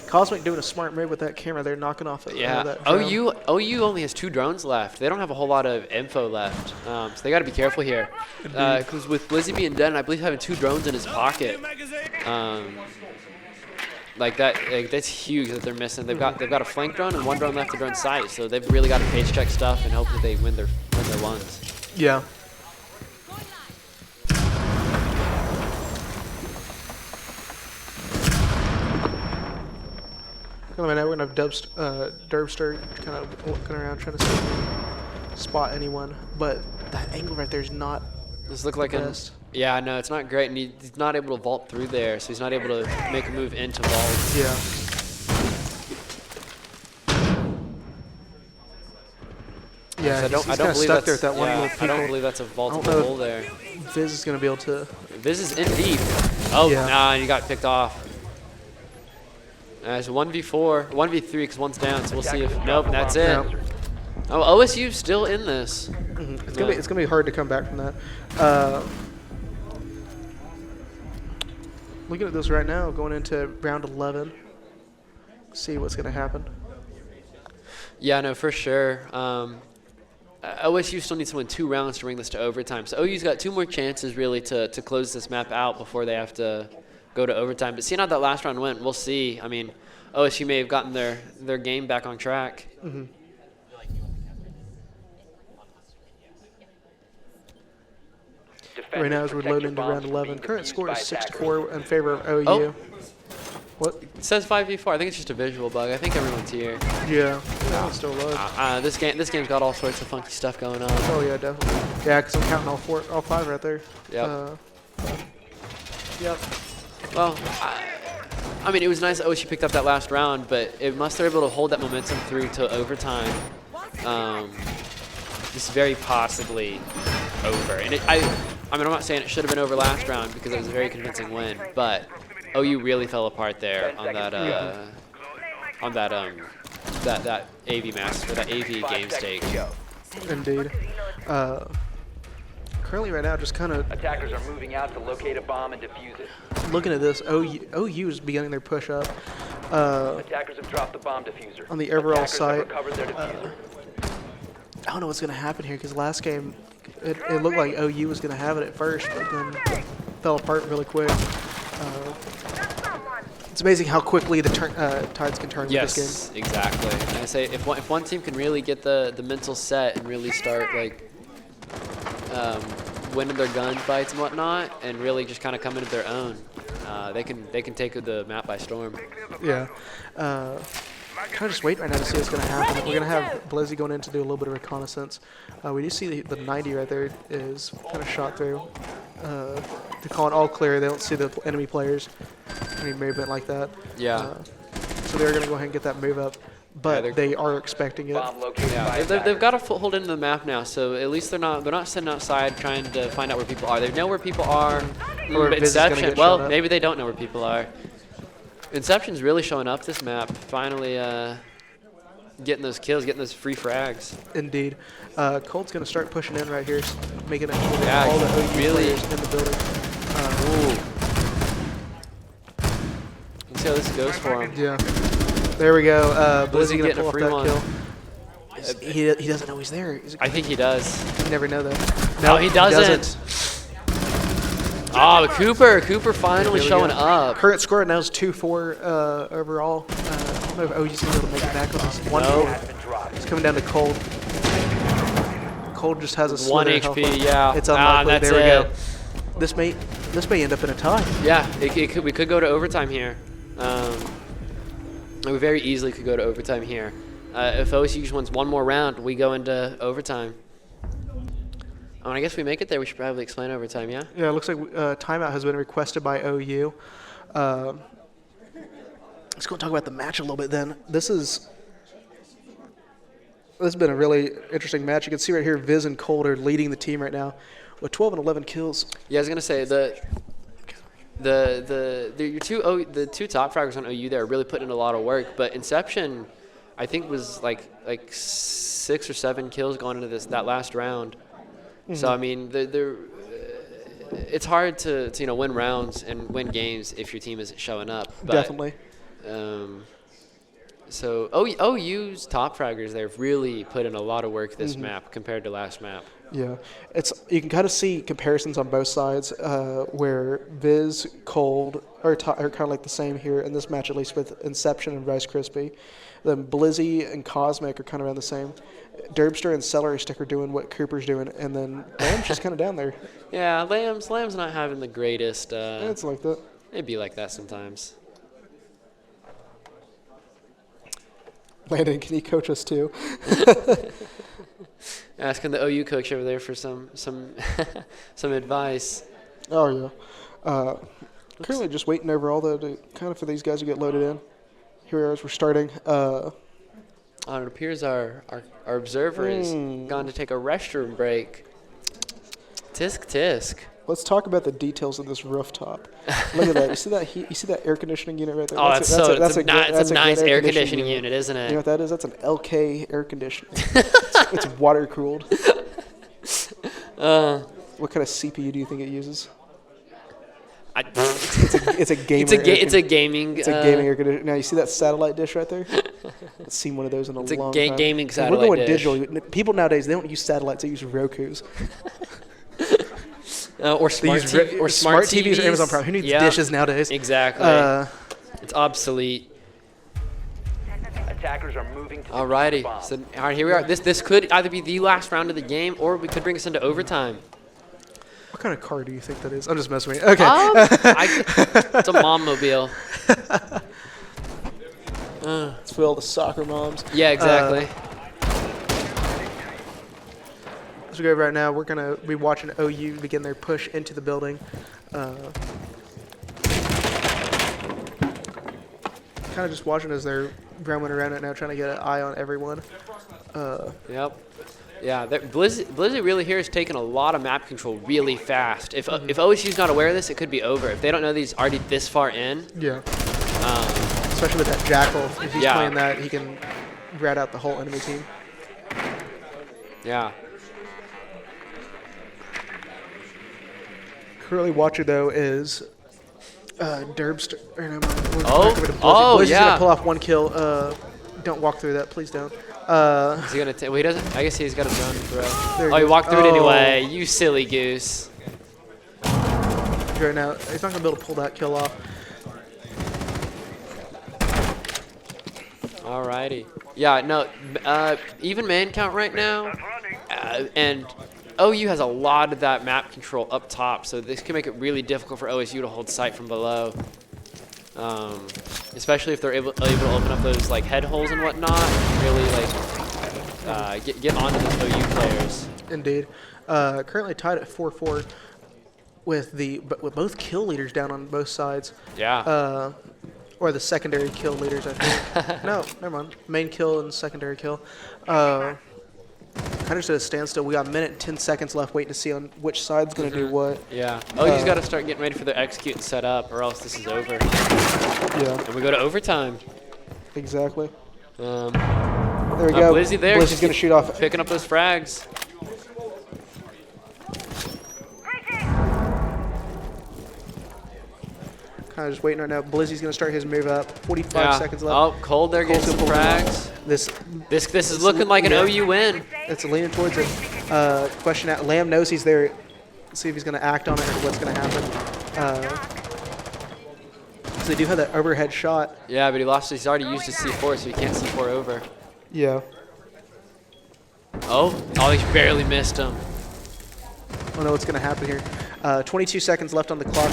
Cosmic doing a smart move with that camera. They're knocking off. Yeah. OU only has 2 drones left. They don't have a whole lot of info left, so they got to be careful here. Because with Blizzy being dead, and I believe having 2 drones in his pocket, that's huge that they're missing. They've got a flank drone and 1 drone left to drone sight, so they've really got to face check stuff and hope that they win their ones. Yeah. Right now we're gonna have Derbster kind of looking around trying to spot anyone, but that angle right there is not. This looks like a Yeah, no, it's not great, and he's not able to vault through there, so he's not able to make a move into vault. Yeah. Yeah, I don't he's believe stuck that's, there with that one little I don't pickle. believe that's a I vaultable don't know hole there. Viz is going to be able to. Viz is in deep. Oh, Yeah. nah, he got picked off. It's 1v4, 1v3 because one's down, so we'll see if. Nope, that's it. No. Oh, OSU's still in this. It's gonna be hard to come back from that. Looking at this right now, going into round 11. See what's gonna happen. Yeah, no, for sure. OSU still needs to win 2 rounds to bring this to overtime. So OU's got 2 more chances really to close this map out before they have to go to overtime. But seeing how that last round went, we'll see. I mean, OSU may have gotten their game back on track. Mm-hmm. Right now, as we're loading into round 11, current score is 6-4 in favor of OU. Oh. What? It says 5v4. I think it's just a visual bug. I think everyone's here. Yeah, that one's still low. This game's got all sorts of funky stuff going on. Oh yeah, definitely. Yeah, because I'm counting all 5 right there. Yep. Yep. Well, I mean, it was nice that OSU picked up that last round, but it must have been able to hold that momentum through to overtime. This is very possibly over. And I mean, I'm not saying it should have been over last round because it was a very convincing win, but OU really fell apart there on that that AV master, that AV game stage. Indeed. Currently right now, just kind of Attackers are moving out to locate a bomb and defuse it. looking at this, OU is beginning their push up. Attackers have dropped the bomb diffuser. On the overall Attackers have site, recovered their diffuser. I don't know what's going to happen here because last game, it looked like OU was going to have it at first, but then fell apart really quick. It's amazing how quickly the tides can turn with this game. Yes, exactly. And I say if one team can really get the mental set and really start like winning their gunfights and whatnot, and really just kind of come into their own, they can take the map by storm. Yeah. Kind of just waiting right now to see what's going to happen. We're going to have Blizzy going in to do a little bit of reconnaissance. We do see the 90 right there is kind of shot through. They're calling all clear. They don't see the enemy players. Any movement like that. Yeah. So they're going to go ahead and get that move up. But they are expecting it. Bomb located by Yeah, they've attackers. got a foothold into the map now, so at least they're not sitting outside trying to find out where people are. They know where people are. Or But Viz is gonna Inception, get well, shot up. maybe they don't know where people are. Inception's really showing up this map. Finally, getting those kills, getting those free frags. Indeed. Cold's going to start pushing in right here, making it sure Yeah, all the OU really. players in the building. Ooh. Let's see how this goes for him. Yeah. There we go. Blizzy going to getting a pull off free that one. kill. He doesn't know he's there. I think he does. You never know that. No, he doesn't. Oh, Cooper finally There we showing go. up. Current score now is 2-4 overall. I don't know if OU's going to be able to make it back on this. One No. Has been dropped. It's coming down to Cold. Cold just has a 1 slither of health HP, left. yeah. It's unlikely. That's There we it. go. This may end up in a tie. Yeah, we could go to overtime here. We very easily could go to overtime here. If OSU just wins one more round, we go into overtime. I guess we make it there. We should probably explain overtime, yeah? Yeah, it looks like timeout has been requested by OU. Let's go talk about the match a little bit then. This has been a really interesting match. You can see right here, Viz and Cold are leading the team right now with 12 and 11 kills. Yeah, I was gonna say the two top fraggers on OU there are really putting in a lot of work, but Inception, I think, was like 6 or 7 kills going into that last round. So I mean, it's hard to win rounds and win games if your team isn't showing up. But, Definitely. So OU's top fraggers there have really put in a lot of work this map compared to last map. Yeah, you can kind of see comparisons on both sides where Viz, Cold are kind of like the same here in this match, at least with Inception and Rice Krispie. Then Blizzy and Cosmic are kind of around the same. Derbster and Celery Stick are doing what Cooper's doing, and then Lamb's just kind of down there. Yeah, Lamb's not having the greatest. It's like that. It'd be like that sometimes. Landon, can you coach us too? Asking the OU coach over there for some some advice. Oh, yeah. Currently just waiting overall, though, to kind of for these guys to get loaded in. Here we are as we're starting. It appears our observer is gone to take a restroom break. Tisk tisk. Let's talk about the details of this rooftop. Look at that. You see that heat? You see that air conditioning unit right there? Oh, that's a good nice air conditioning unit, isn't it? You know what that is? That's an LK air conditioner. It's water cooled. What kind of CPU do you think it uses? It's a gamer. It's a gaming. It's a gaming air conditioner. Now you see that satellite dish right there? I've seen one of those in a long time. It's a gaming satellite We're going dish. digital. People nowadays, they don't use satellites; they use Roku's. Or smart TVs or Amazon Prime. Who needs dishes nowadays? Exactly. It's obsolete. Attackers are moving to Alrighty. So, all right, here we are. This could either be the last round of the game, or we could bring us into overtime. What kind of car do you think that is? I'm just messing with you. Okay. It's a mom mobile. It's for all the soccer moms. Yeah, exactly. As we go right now, we're going to be watching OU begin their push into the building. Kind of just watching as they're roaming around it now, trying to get an eye on everyone. Yep. Yeah, Blizzard really here is taking a lot of map control really fast. If OSU's not aware of this, it could be over. If they don't know these already this far in. Yeah. Especially with that Jackal. If he's playing that, he can rat out the whole enemy team. Yeah. Currently watching, though, is Derbster. Blizzy's gonna pull off one kill. Don't walk through that, please don't. Is he gonna? Well, he doesn't. I guess he's got a drone to throw. He walked through it anyway. You silly goose. Right now, he's not gonna be able to pull that kill off. Alrighty. Yeah. No. Even man count right now, and OU has a lot of that map control up top, so this can make it really difficult for OSU to hold sight from below. Especially if they're able to open up those like head holes and whatnot, really like get onto those OU players. Indeed. Currently tied at 4-4 with both kill leaders down on both sides. Yeah. Or the secondary kill leaders, I think. No, never mind. Main kill and secondary kill. Kind of just at a standstill. We got a minute and 10 seconds left waiting to see on which side's going to do what. Yeah. OU's got to start getting ready for their execute and set up, or else this is over. Yeah. And we go to overtime. Exactly. There we go. Blizzy there. Blizzy's going to shoot off. Picking up those frags. Kind of just waiting right now. Blizzy's going to start his move up. 45 seconds left. Oh, Cold there getting some frags. This is looking like an OU win. It's leaning towards it. Question out. Lamb knows he's there. Let's see if he's going to act on it or what's going to happen. So they do have that overhead shot. Yeah, but he's already used his C4, so he can't C4 over. Yeah. Oh, he barely missed him. I don't know what's going to happen here. 22 seconds left on the clock.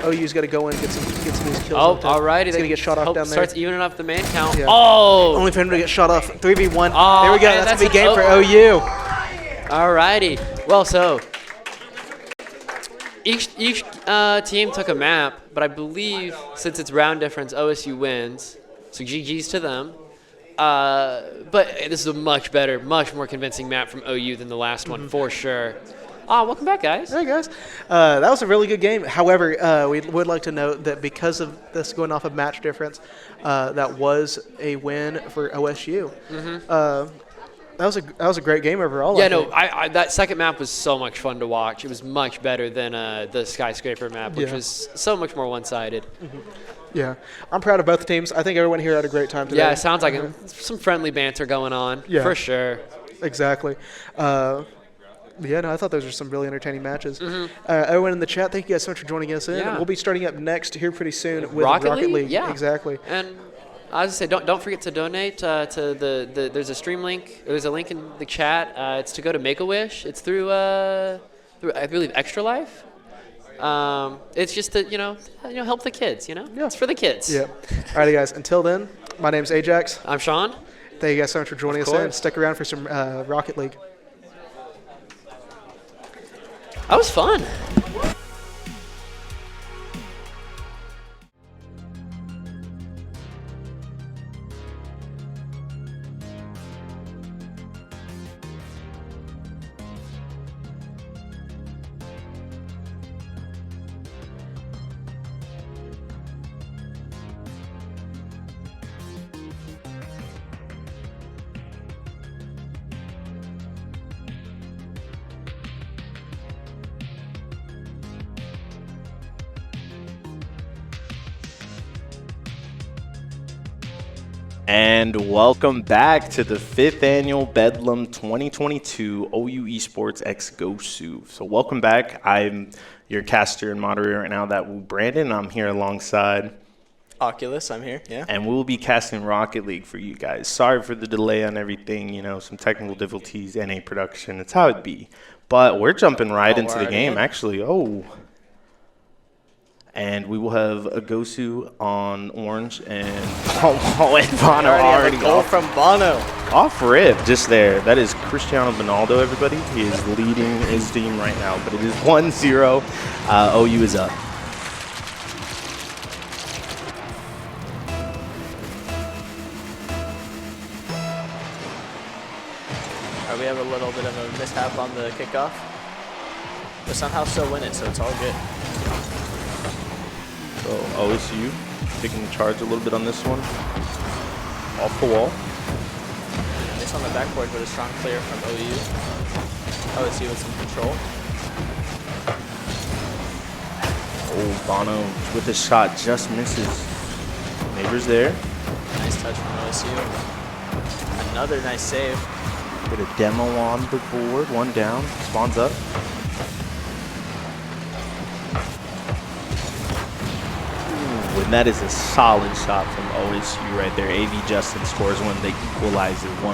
OU's got to go in and get some of these kills. Oh, alrighty. He's going to get shot off down there. Starts evening up the man count. Yeah. Oh! Only for him to get shot off. 3v1. Oh, there we go. That's a big game for OU. Alrighty. Well, so each team took a map, but I believe since it's round difference, OSU wins. So GG's to them. But this is a much better, much more convincing map from OU than the last one, for sure. Welcome back, guys. Hey, guys. That was a really good game. However, we would like to note that because of this going off of match difference, that was a win for OSU. That was a great game overall. Yeah, that second map was so much fun to watch. It was much better than the skyscraper map, which was so much more one-sided. Yeah, I'm proud of both teams. I think everyone here had a great time today. Yeah, it sounds like some friendly banter going on, for sure. Exactly. Yeah, no, I thought those were some really entertaining matches. Everyone in the chat, thank you guys so much for joining us in. Yeah. We'll be starting up next here pretty soon with Rocket Rocket League. Yeah, exactly. And I was gonna say, don't forget to donate to the there's a stream link. There's a link in the chat. It's to go to Make-A-Wish. It's through I believe Extra Life. It's just to help the kids. Yeah. It's for the kids. Yeah. Alrighty, guys. Until then, my name's Ajax. I'm Sean. Thank you guys so much for joining us in. Stick around for some Rocket League. That was fun. And welcome back to the 5th annual Bedlam 2022 OU Esports X GoSu. So welcome back. I'm your caster and moderator right now, that will Brandon. I'm here alongside Oculus. I'm here, yeah. And we'll be casting Rocket League for you guys. Sorry for the delay on everything, you know, some technical difficulties, NA production. It's how it be. But we're jumping right into the game, actually. And we will have a GoSu on orange and Bono already goal from Bono. Off rip, just there. That is Cristiano Ronaldo, everybody. He is leading his team right now, but it is 1-0. OU is up. We have a little bit of a mishap on the kickoff, but somehow still win it, so it's all good. So OSU taking the charge a little bit on this one. Off the wall. Miss on the backboard, but a strong clear from OU. OSU with some control. Oh, Bono with the shot just misses. Neighbors there. Nice touch from OSU. Another nice save. Get a demo on the board. One down. Spawns up. And that is a solid shot from OSU right there. AV Justin scores when they equalize it 1-1.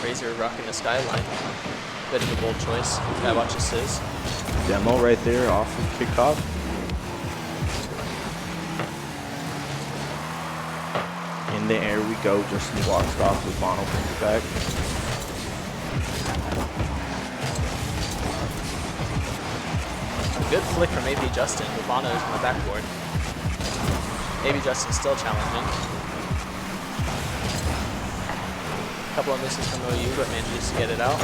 Razor rocking the skyline. Bit of a bold choice. Gotta watch his. Demo right there off of kickoff. In the air we go, Justin blocks it off with Bono, brings it back. A good flick from AB Justin, with Bono's on the backboard. AB Justin still challenging. A couple of misses from OU, but manages to get it out.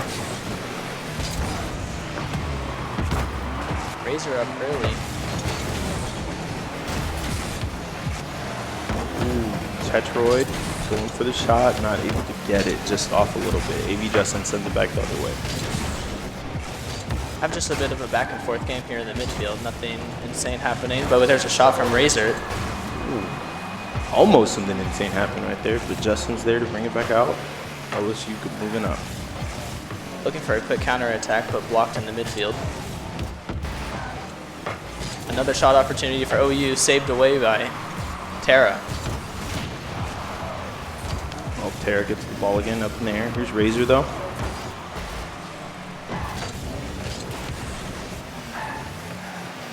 Razor up early. Tetroid going for the shot, not able to get it, just off a little bit. AV Justin sends it back the other way. Have just a bit of a back and forth game here in the midfield. Nothing insane happening, but there's a shot from Razor. Ooh. Almost something insane happened right there, but Justin's there to bring it back out. OSU moving up. Looking for a quick counter attack, but blocked in the midfield. Another shot opportunity for OU, saved away by Terra. Oh, Terra gets the ball again up in the air. Here's Razor though.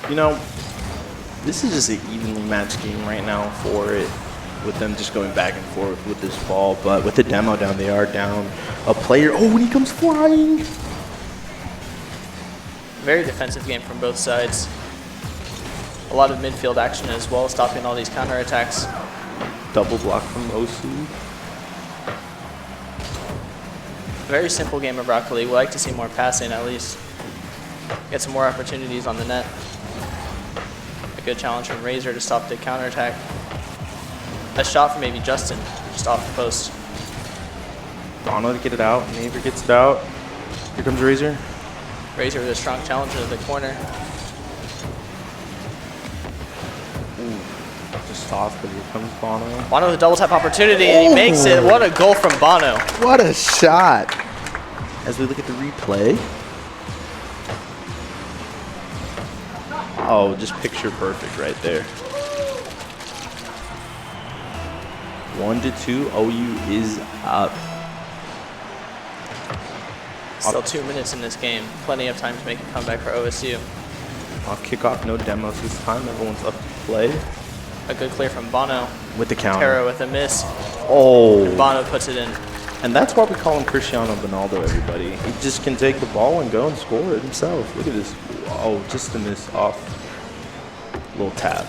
You know, this is just an evenly matched game right now for it, with them just going back and forth with this ball. But with the demo down, they are down a player. Oh, and he comes flying. Very defensive game from both sides. A lot of midfield action as well, stopping all these counterattacks. Double block from OSU. Very simple game of Rocket League. We like to see more passing at least. Get some more opportunities on the net. A good challenge from Razor to stop the counterattack. A shot from maybe Justin, just off the post. Bono to get it out. Neighbor gets it out. Here comes Razor. Razor with a strong challenge into the corner. Just off, but here comes Bono. Bono with a double tap opportunity, and he makes it. What a goal from Bono. What a shot. As we look at the replay. Oh, just picture perfect right there. 1-2, OU is up. Still 2 minutes in this game. Plenty of time to make a comeback for OSU. Off kickoff, no demos this time. Everyone's up to play. A good clear from Bono. With the counter. Terra with a miss. Oh. And Bono puts it in. And that's why we call him Cristiano Ronaldo, everybody. He just can take the ball and go and score it himself. Look at this. Oh, just a miss off. Little tap.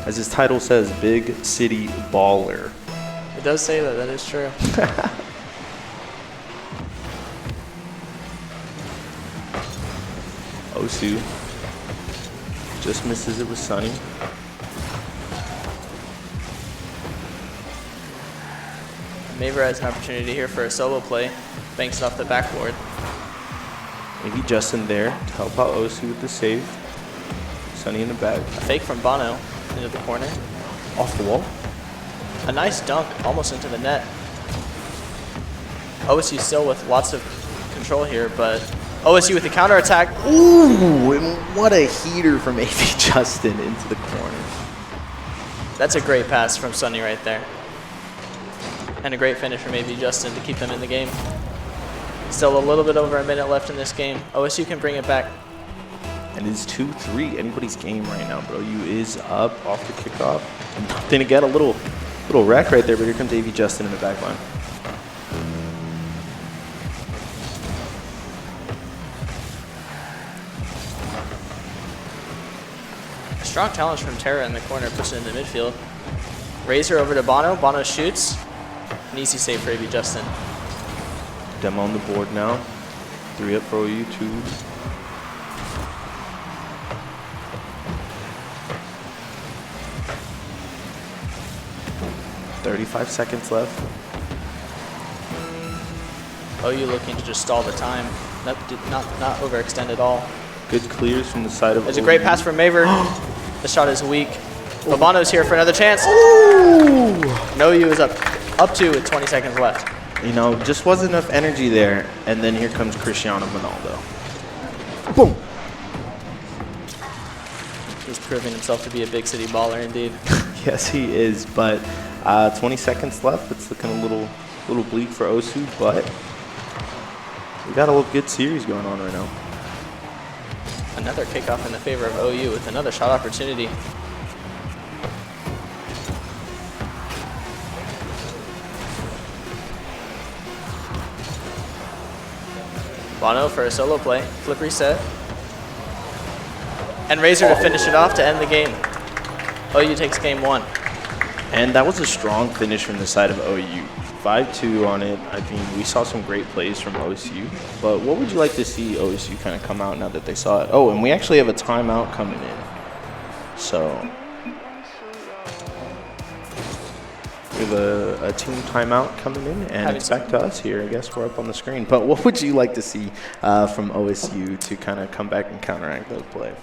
As his title says, Big City Baller. It does say that. That is true. OSU just misses it with Sunny. Maver has an opportunity here for a solo play. Banks it off the backboard. Maybe Justin there to help out Osu with the save. Sunny in the back. A fake from Bono into the corner. Off the wall. A nice dunk almost into the net. OSU still with lots of control here, but OSU with the counterattack. Ooh, and what a heater from AV Justin into the corner. That's a great pass from Sunny right there. And a great finish from AV Justin to keep them in the game. Still a little bit over a minute left in this game. OSU can bring it back. And it's 2-3, anybody's game right now, bro. OU is up off the kickoff. Nothing to get, a little wreck right there, but here comes AV Justin in the back line. A strong challenge from Terra in the corner, puts it into midfield. Razor over to Bono. Bono shoots. An easy save for AV Justin. Demo on the board now. 3 up for OU, 2. $35 seconds left. OU looking to just stall the time. Not overextend at all. Good clears from the side of There's a OU. great pass from Maver. The shot is weak. But Bono's here for another chance. Ooh. And OU is up 2 with 20 seconds left. You know, just wasn't enough energy there. And then here comes Cristiano Ronaldo. Boom. He's proving himself to be a big city baller indeed. Yes, he is. But 20 seconds left. It's looking a little bleak for OSU, but we got a good series going on right now. Another kickoff in the favor of OU with another shot opportunity. Bono for a solo play, flip reset. And Razor to finish it off to end the game. OU takes game 1. And that was a strong finish from the side of OU. 5-2 on it. I mean, we saw some great plays from OSU. But what would you like to see OSU kind of come out now that they saw it? Oh, and we actually have a timeout coming in. So we have a team timeout coming in, and it's back to us here. I guess we're up on the screen. But what would you like to see from OSU to kind of come back and counteract those plays?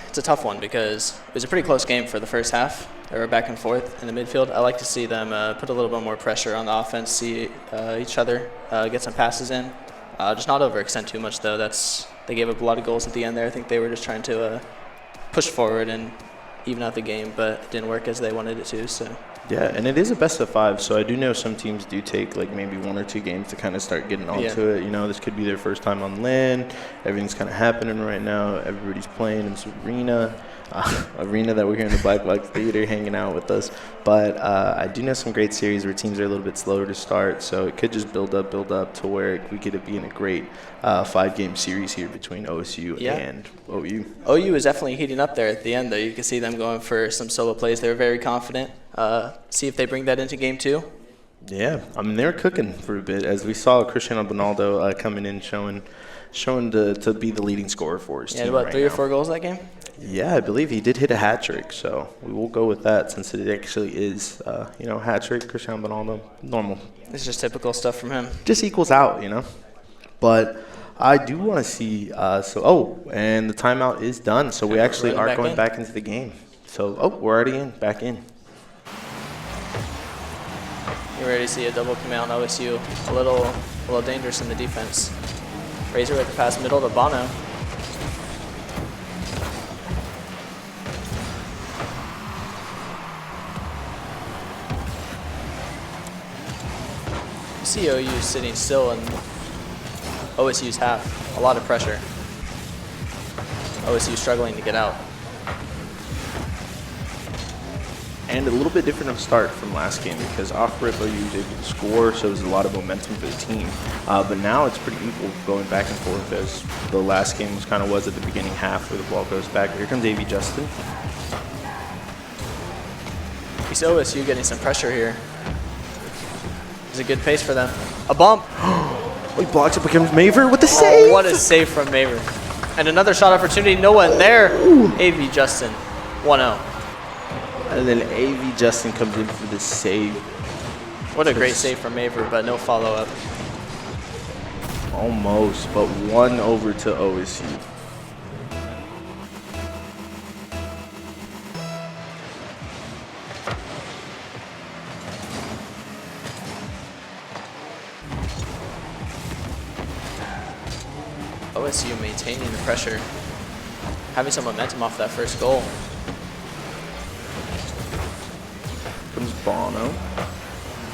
It's a tough one because it was a pretty close game for the first half. They were back and forth in the midfield. I like to see them put a little bit more pressure on the offense, see each other, get some passes in. Just not overextend too much, though. They gave up a lot of goals at the end there. I think they were just trying to push forward and even out the game, but it didn't work as they wanted it to. So. Yeah, and it is a best of 5, so I do know some teams do take like maybe 1 or 2 games to kind of start getting onto it. You know, this could be their first time on land. Everything's kind of happening right now. Everybody's playing in this arena that we're here in the Black Box Theater hanging out with us. But I do know some great series where teams are a little bit slower to start, so it could just build up to where we could be in a great 5-game series here between OSU and OU. OU is definitely heating up there at the end, though. You can see them going for some solo plays. They were very confident. See if they bring that into game 2. Yeah, I mean, they were cooking for a bit, as we saw Cristiano Ronaldo coming in showing to be the leading scorer for his team. Yeah, about right 3 now. or 4 goals that game? Yeah, I believe he did hit a hat trick, so we will go with that since it actually is, hat trick, Cristiano Ronaldo, normal. It's just typical stuff from him. Just equals out, you know. But I do want to see, and the timeout is done, so we actually are going back into the game. So, we're already back in. You already see a double commit on OSU, a little dangerous in the defense. Razor with the pass middle to Bono. You see OU sitting still in OSU's half. A lot of pressure. OSU struggling to get out. And a little bit different of start from last game because off rip OU was able to score, so there's a lot of momentum for the team. But now it's pretty equal going back and forth as the last game was at the beginning half where the ball goes back. Here comes AV Justin. You see OSU getting some pressure here. It's a good pace for them. A bump. He blocks it, becomes Maver with the save. Oh, what a save from Maver. And another shot opportunity. No one there. AV Justin, 1-0. And then AV Justin comes in for the save. What a great save from Maver, but no follow-up. Almost, but one over to OSU. OSU maintaining the pressure, having some momentum off that first goal. Comes Bono.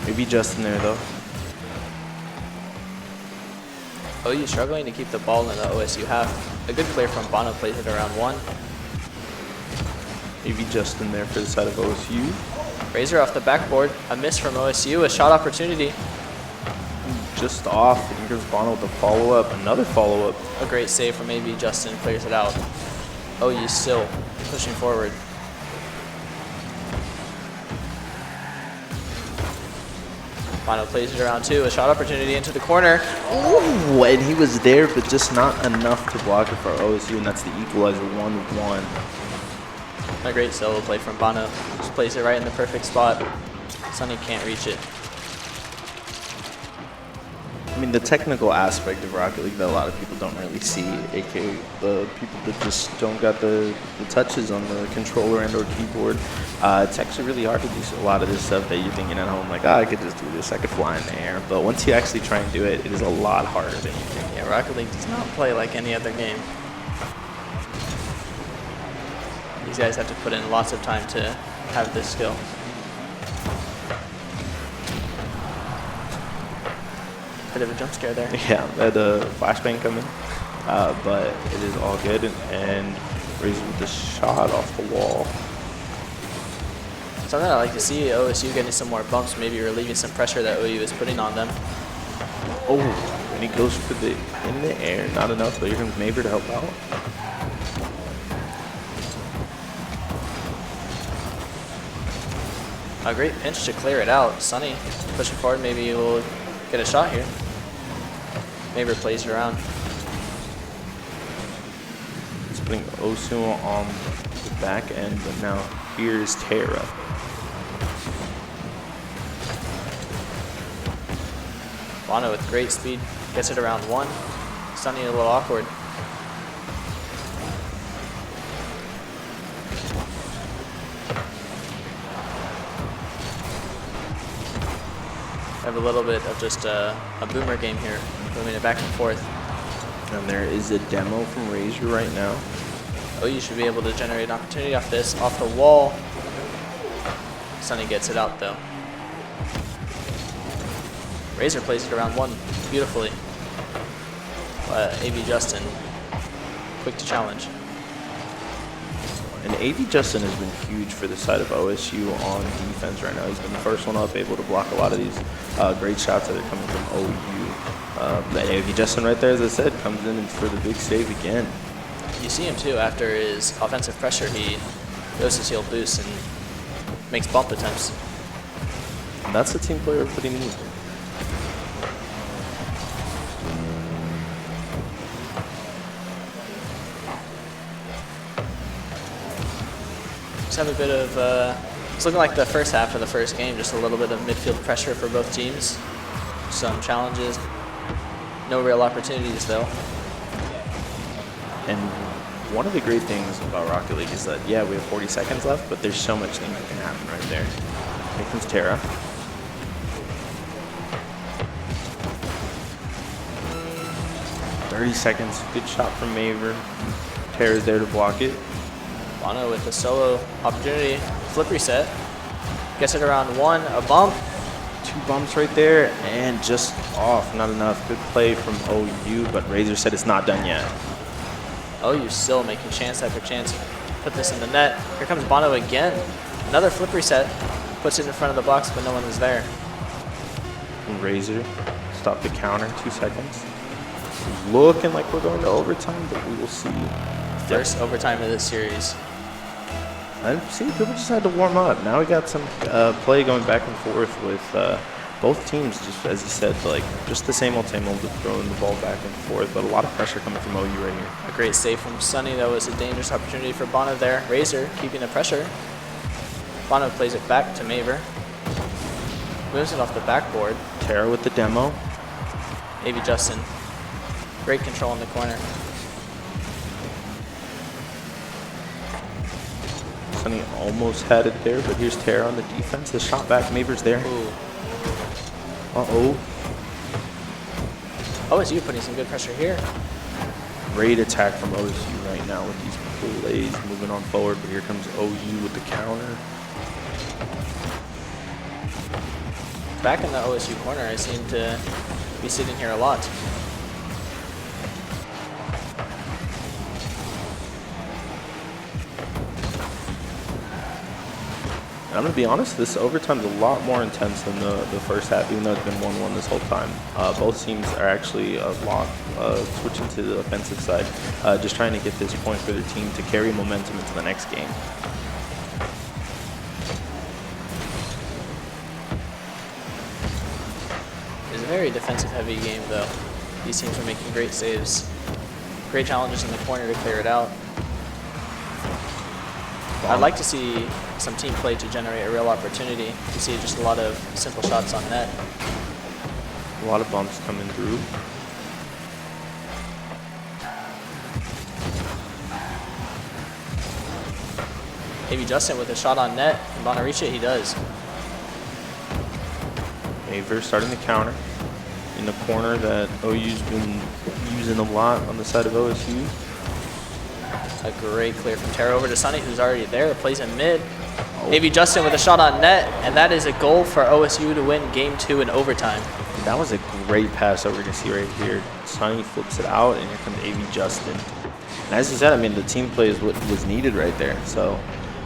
Maybe Justin there though. OU struggling to keep the ball in the OSU half. A good player from Bono plays it around 1. Maybe Justin there for the side of OSU. Razor off the backboard. A miss from OSU. A shot opportunity. Just off. And here's Bono with a follow-up. Another follow-up. A great save from maybe Justin. Clears it out. OU still pushing forward. Bono plays it around 2. A shot opportunity into the corner. Ooh, and he was there, but just not enough to block it for OSU, and that's the equalizer, 1-1. A great solo play from Bono. Just plays it right in the perfect spot. Sonny can't reach it. I mean, the technical aspect of Rocket League that a lot of people don't really see, aka the people that just don't got the touches on the controller and or keyboard. It's actually really hard to do a lot of this stuff that you're thinking at home, like, oh, I could just do this, I could fly in the air. But once you actually try and do it, it is a lot harder than you think. Yeah, Rocket League does not play like any other game. These guys have to put in lots of time to have this skill. Bit of a jump scare there. Yeah, had a flashbang coming, but it is all good. And Razor with the shot off the wall. Something I like to see, OSU getting some more bumps, maybe relieving some pressure that OU is putting on them. Oh, and he goes for the in the air, not enough, but here comes Maver to help out. A great pinch to clear it out. Sonny pushing forward, maybe we'll get a shot here. Maver plays it around. He's putting Osu on the back end, but now here's Terra. Bono with great speed, gets it around 1. Sonny a little awkward. Have a little bit of just a boomer game here, moving it back and forth. And there is a demo from Razor right now. Oh, you should be able to generate an opportunity off this, off the wall. Sonny gets it out though. Razor plays it around 1 beautifully. AB Justin, quick to challenge. And AB Justin has been huge for the side of OSU on defense right now. He's been the first one up, able to block a lot of these great shots that are coming from OU. But AB Justin right there, as I said, comes in for the big save again. You see him too, after his offensive pressure, he goes his heel boost and makes bump attempts. And that's a team player everybody needs. Just have a bit of, it's looking like the first half of the first game, just a little bit of midfield pressure for both teams. Some challenges, no real opportunities though. And one of the great things about Rocket League is that, yeah, we have 40 seconds left, but there's so much things that can happen right there. Here comes Terra. "30 seconds, good shot from Maver. Terra's there to block it. Bono with a solo opportunity, flip reset, gets it around 1, a bump. 2 bumps right there, and just off, not enough. Good play from OU, but Razor said it's not done yet. OU still making chance after chance. Put this in the net. Here comes Bono again. Another flip reset, puts it in front of the box, but no one is there. And Razor stop the counter, 2 seconds. Looking like we're going to overtime, but we will see. First overtime of this series. And see, people just had to warm up. Now we got some play going back and forth with both teams, just as you said, like just the same old with throwing the ball back and forth, but a lot of pressure coming from OU right here. A great save from Sonny. That was a dangerous opportunity for Bono there. Razor keeping the pressure. Bono plays it back to Maver. Moves it off the backboard. Terra with the demo. Maybe Justin. Great control in the corner. Sunny almost had it there, but here's Terra on the defense. The shot back, Maver's there. Ooh. Uh-oh. OSU putting some good pressure here. Great attack from OSU right now with these plays moving on forward, but here comes OU with the counter. Back in the OSU corner, I seem to be sitting here a lot. I'm going to be honest, this overtime is a lot more intense than the first half, even though it's been 1-1 this whole time. Both teams are actually a lot switching to the offensive side, just trying to get this point for their team to carry momentum into the next game. It's a very defensive-heavy game, though. These teams are making great saves. Great challenges in the corner to clear it out. I'd like to see some team play to generate a real opportunity. You see just a lot of simple shots on net. A lot of bumps coming through. Maybe Justin with a shot on net. And Bonna reach it? He does. Maver starting the counter in the corner that OU's been using a lot on the side of OSU. A great clear from Terra over to Sunny, who's already there. Plays in mid. Maybe Justin with a shot on net, and that is a goal for OSU to win Game 2 in overtime. That was a great pass over to see right here. Sunny flips it out, and here comes AV Justin. And as you said, I mean, the team play is what was needed right there. So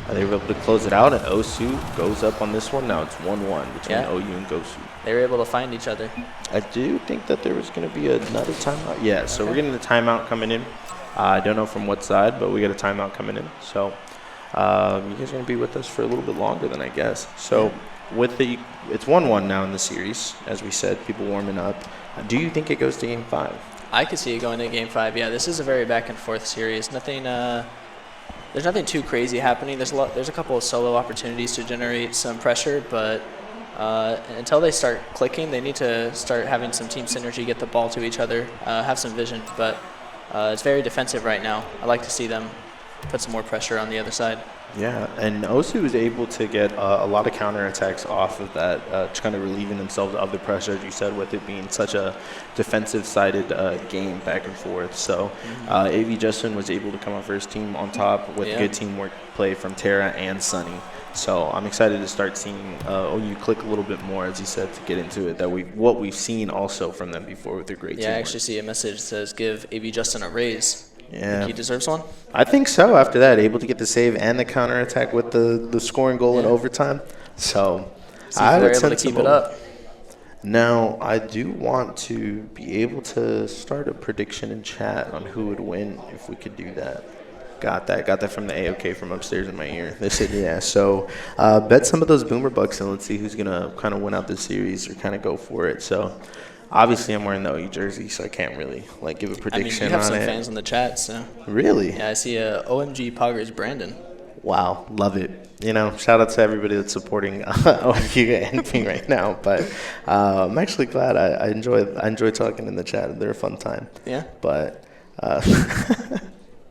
they were able to close it out, and OSU goes up on this one. Now it's 1-1 between OU and Gosu. They were able to find each other. I do think that there was going to be another timeout. Yeah, so we're getting the timeout coming in. I don't know from what side, but we got a timeout coming in. So you guys are going to be with us for a little bit longer than I guess. So with it's 1-1 now in the series, as we said, people warming up. Do you think it goes to Game 5? I could see it going to Game 5. Yeah, this is a very back and forth series. Nothing. There's nothing too crazy happening. There's a couple of solo opportunities to generate some pressure, but until they start clicking, they need to start having some team synergy, get the ball to each other, have some vision. But it's very defensive right now. I like to see them put some more pressure on the other side. Yeah, and OSU was able to get a lot of counterattacks off of that, just kind of relieving themselves of the pressure, as you said, with it being such a defensive-sided game back and forth. So AV Justin was able to come out first team on top with good teamwork play from Terra and Sunny. So I'm excited to start seeing OU click a little bit more, as you said, to get into it. What we've seen also from them before with their great teamwork. I actually see a message that says give AV Justin a raise. Yeah. Think he deserves one? I think so. After that, able to get the save and the counterattack with the scoring goal in overtime. So I would able to keep it up. Now, I do want to be able to start a prediction in chat on who would win if we could do that. Got that from the AOK from upstairs in my ear. They said, yeah. So bet some of those boomer bucks and let's see who's going to kind of win out this series or kind of go for it. So obviously I'm wearing the OU jersey, so I can't really give a prediction on it. You have some fans in the chat, so. Really? Yeah, I see OMG Poggers Brandon. Wow, love it. Shout out to everybody that's supporting OU and me right now. But I'm actually glad. I enjoy talking in the chat. They're a fun time. Yeah. But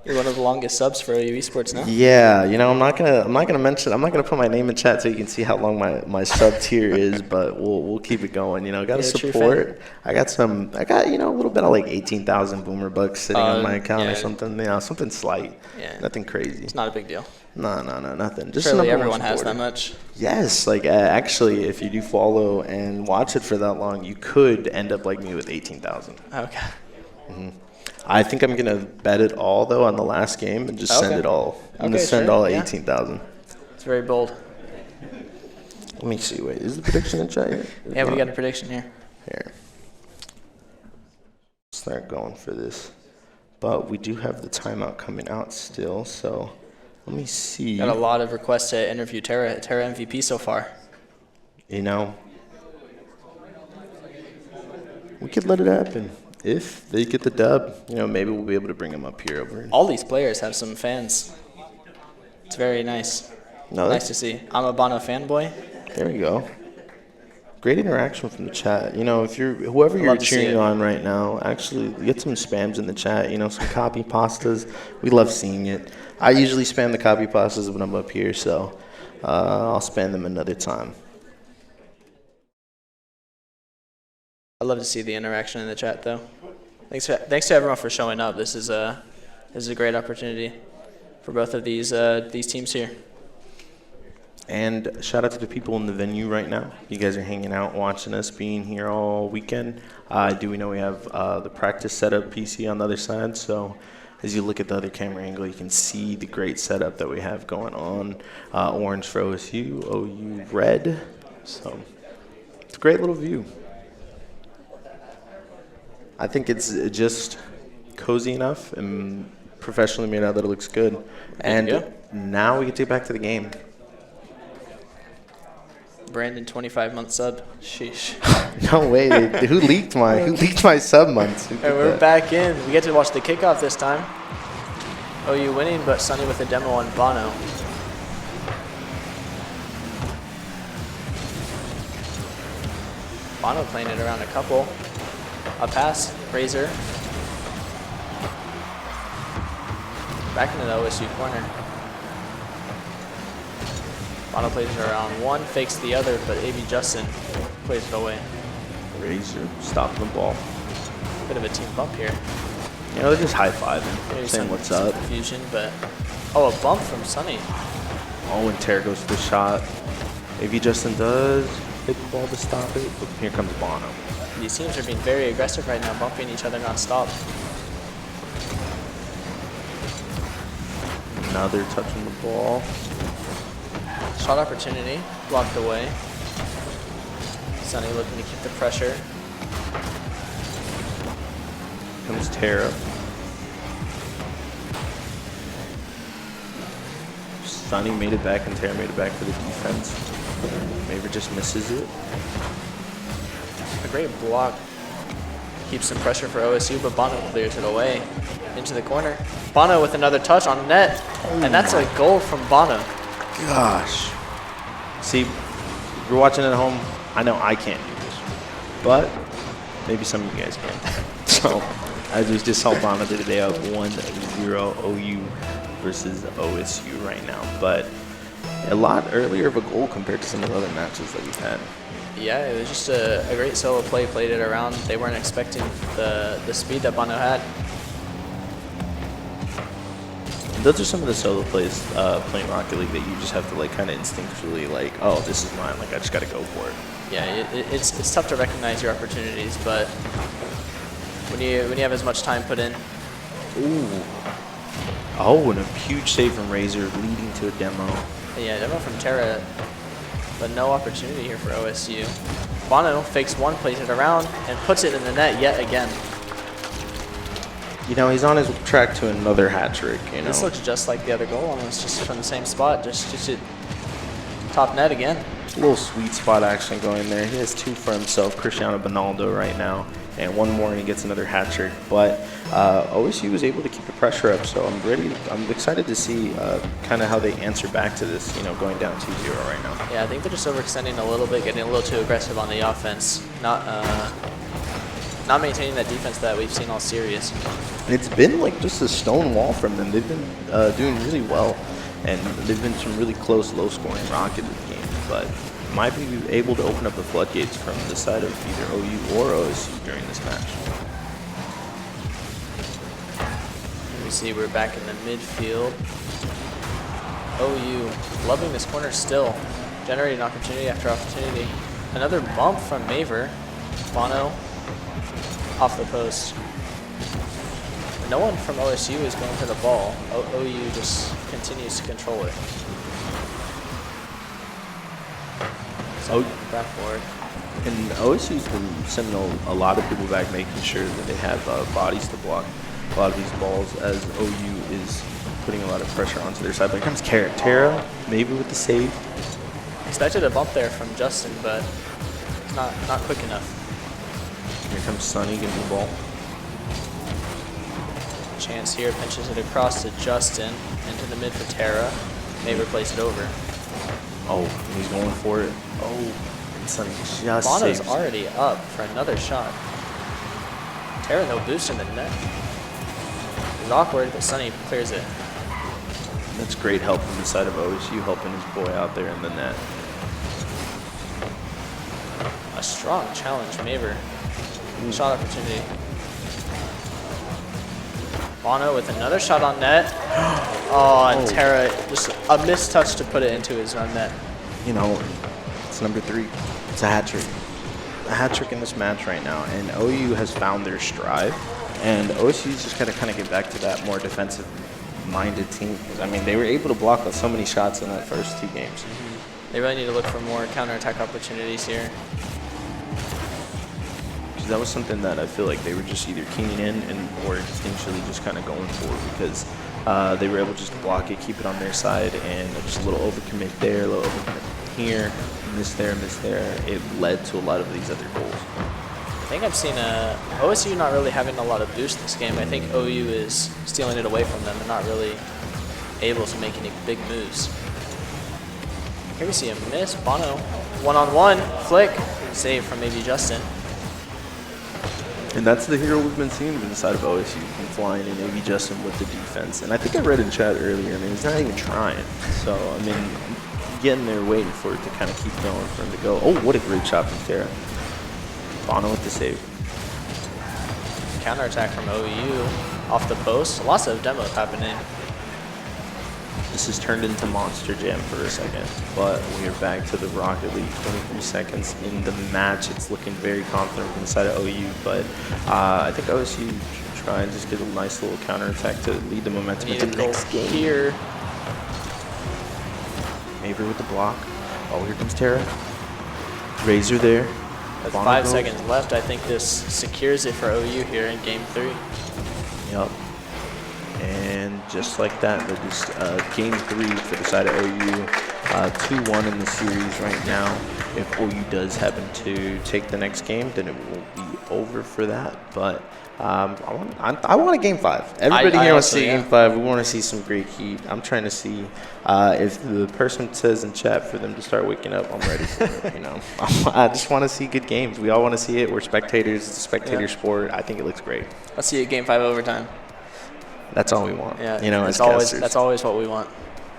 you're one of the longest subs for OU Esports now. Yeah, I'm not gonna put my name in chat so you can see how long my sub tier is, but we'll keep it going. Gotta support. I got a little bit of like 18,000 boomer bucks sitting on my account or something. Something slight. Yeah. Nothing crazy. It's not a big deal. No, nothing. Just surely everyone has that much. Yes, actually, if you do follow and watch it for that long, you could end up like me with 18,000. Okay. Mm-hmm. I think I'm gonna bet it all though on the last game and just send it all. I'm gonna send all 18,000. It's very bold. Let me see. Wait, is the prediction in chat here? Yeah, we got a prediction here. Here. Start going for this, but we do have the timeout coming out still. So let me see. Got a lot of requests to interview Terra MVP so far. We could let it happen. If they get the dub, maybe we'll be able to bring them up here over. All these players have some fans. It's very nice. Nice to see. I'm a Bono fanboy. There we go. Great interaction from the chat. You know, if you're whoever you're Love to see cheering it. on right now, actually get some spams in the chat. You know, some copy pastas. We love seeing it. I usually spam the copy pastas when I'm up here, so I'll spam them another time. I love to see the interaction in the chat, though. Thanks to everyone for showing up. This is a great opportunity for both of these teams here. And shout out to the people in the venue right now. You guys are hanging out, watching us, being here all weekend. We know we have the practice setup PC on the other side, so as you look at the other camera angle, you can see the great setup that we have going on. Orange for OSU, OU red. So it's a great little view. I think it's just cozy enough and professionally made out that it looks good. And now we can take back to the game. Brandon, 25-month sub. Sheesh. No way. Who leaked my sub months? And we're back in. We get to watch the kickoff this time. OU winning, but Sunny with a demo on Bono. Bono playing it around a couple. A pass, Razor. Back into the OSU corner. Bono plays it around one, fakes the other, but A.B. Justin plays it away. Razor stopping the ball. Bit of a team bump here. You know, they're just high-fiving, saying what's up. Confusion, but a bump from Sunny. Oh, and Tara goes for the shot. A.B. Justin does hit the ball to stop it, but here comes Bono. These teams are being very aggressive right now, bumping each other non-stop. Another touching the ball. Shot opportunity, blocked away. Sunny looking to keep the pressure. Comes Tara. Sunny made it back and Tara made it back for the defense. Maver just misses it. A great block. Keeps some pressure for OSU, but Bono clears it away into the corner. Bono with another touch on net, and that's a goal from Bono. Gosh. See, if you're watching at home, I know I can't do this, but maybe some of you guys can. So, as we just saw Bono today up 1-0 OU versus OSU right now, but a lot earlier of a goal compared to some of the other matches that we've had. Yeah, it was just a great solo play, played it around. They weren't expecting the speed that Bono had. Those are some of the solo plays playing Rocket League that you just have to like kind of instinctually like, oh, this is mine. Like I just got to go for it. Yeah, it's tough to recognize your opportunities, but when you have as much time put in. Ooh. Oh, and a huge save from Razor leading to a demo. Yeah, demo from Tara, but no opportunity here for OSU. Bono fakes one, plays it around, and puts it in the net yet again. You know, he's on his track to another hat trick, you know. This looks just like the other goal, almost just from the same spot, just hit top net again. A little sweet spot action going there. He has two for himself, Cristiano Ronaldo right now, and one more and he gets another hat trick. But OSU was able to keep the pressure up, so I'm excited to see kind of how they answer back to this, you know, going down 2-0 right now. Yeah, I think they're just overextending a little bit, getting a little too aggressive on the offense, not maintaining that defense that we've seen all series. And it's been like just a stone wall from them. They've been doing really well, and they've been some really close, low-scoring Rocket League games, but might be able to open up the floodgates from the side of either OU or OSU during this match. We see we're back in the midfield. OU loving this corner still, generating opportunity after opportunity. Another bump from Maver. Bono off the post. No one from OSU is going for the ball. OU just continues to control it. So back forward. And OSU's been sending a lot of people back, making sure that they have bodies to block a lot of these balls as OU is putting a lot of pressure onto their side. But here comes Tara, maybe with the save. Expected a bump there from Justin, but not quick enough. Here comes Sunny getting the ball. Chance here, pinches it across to Justin, into the mid for Tara. May replace it over. Oh, he's going for it. Oh, Sunny just Bono's saves. already up for another shot. Terra no boost in the net. It's awkward, but Sunny clears it. That's great help from the side of OSU, helping his boy out there in the net. A strong challenge, Maver. Shot opportunity. Bono with another shot on net. Oh, and Terra, just a missed touch to put it into his own net. You know, it's number 3. It's a hat trick. A hat trick in this match right now, and OU has found their stride, and OSU's just got to kind of get back to that more defensive-minded team. I mean, they were able to block so many shots in that first 2 games. They really need to look for more counterattack opportunities here. That was something that I feel like they were just either keying in or instinctually just kind of going for, because they were able just to block it, keep it on their side, and just a little overcommit there, a little overcommit here, miss there, miss there. It led to a lot of these other goals. I think I've seen OSU not really having a lot of boost this game. I think OU is stealing it away from them and not really able to make any big moves. Here we see a miss. Bono, one-on-one, flick, save from maybe Justin. And that's the hero we've been seeing from the side of OSU, flying in maybe Justin with the defense. And I think I read in chat earlier, I mean, he's not even trying. So, I mean, getting there, waiting for it to kind of keep going, for him to go. Oh, what a great shot from Terra. Bono with the save. Counterattack from OU off the post. Lots of demos happening. This has turned into Monster Jam for a second, but we are back to the Rocket League. 23 seconds in the match. It's looking very confident from the side of OU, but I think OSU should try and just get a nice little counterattack to lead the momentum into the next game. Here. Maver with the block. Oh, here comes Terra. Razor there. With 5 seconds left, I think this secures it for OU here in game 3. Yep. And just like that, that is game 3 for the side of OU. 2-1 in the series right now. If OU does happen to take the next game, then it will be over for that. But I want a game 5. Everybody here wants to see game 5. We want to see some great heat. I'm trying to see if the person says in chat for them to start waking up, I'm ready for it. You know, I just want to see good games. We all want to see it. We're spectators. It's a spectator sport. I think it looks great. Let's see a game 5 overtime. That's all we want. Yeah, you know, that's always what we want.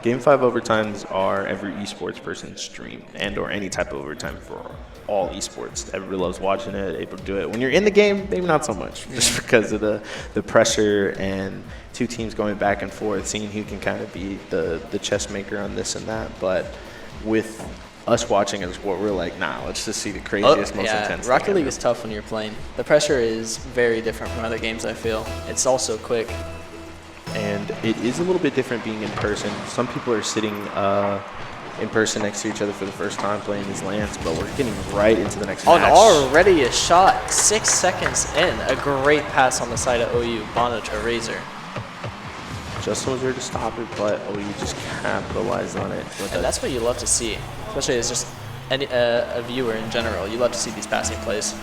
Game 5 overtimes are every esports person's dream, and/or any type of overtime for all esports. Everybody loves watching it, able to do it. When you're in the game, maybe not so much, just because of the pressure and 2 teams going back and forth, seeing who can kind of be the chess maker on this and that. But with us watching as a sport, we're like, nah, let's just see the craziest, most intense. Rocket League is tough when you're playing. The pressure is very different from other games, I feel. It's also quick. And it is a little bit different being in person. Some people are sitting in person next to each other for the first time playing these LANs, but we're getting right into the next match. And already a shot, 6 seconds in. A great pass on the side of OU, Bono to Razor. Justin was there to stop it, but OU just capitalized on it. And that's what you love to see, especially as just a viewer in general. You love to see these passing plays.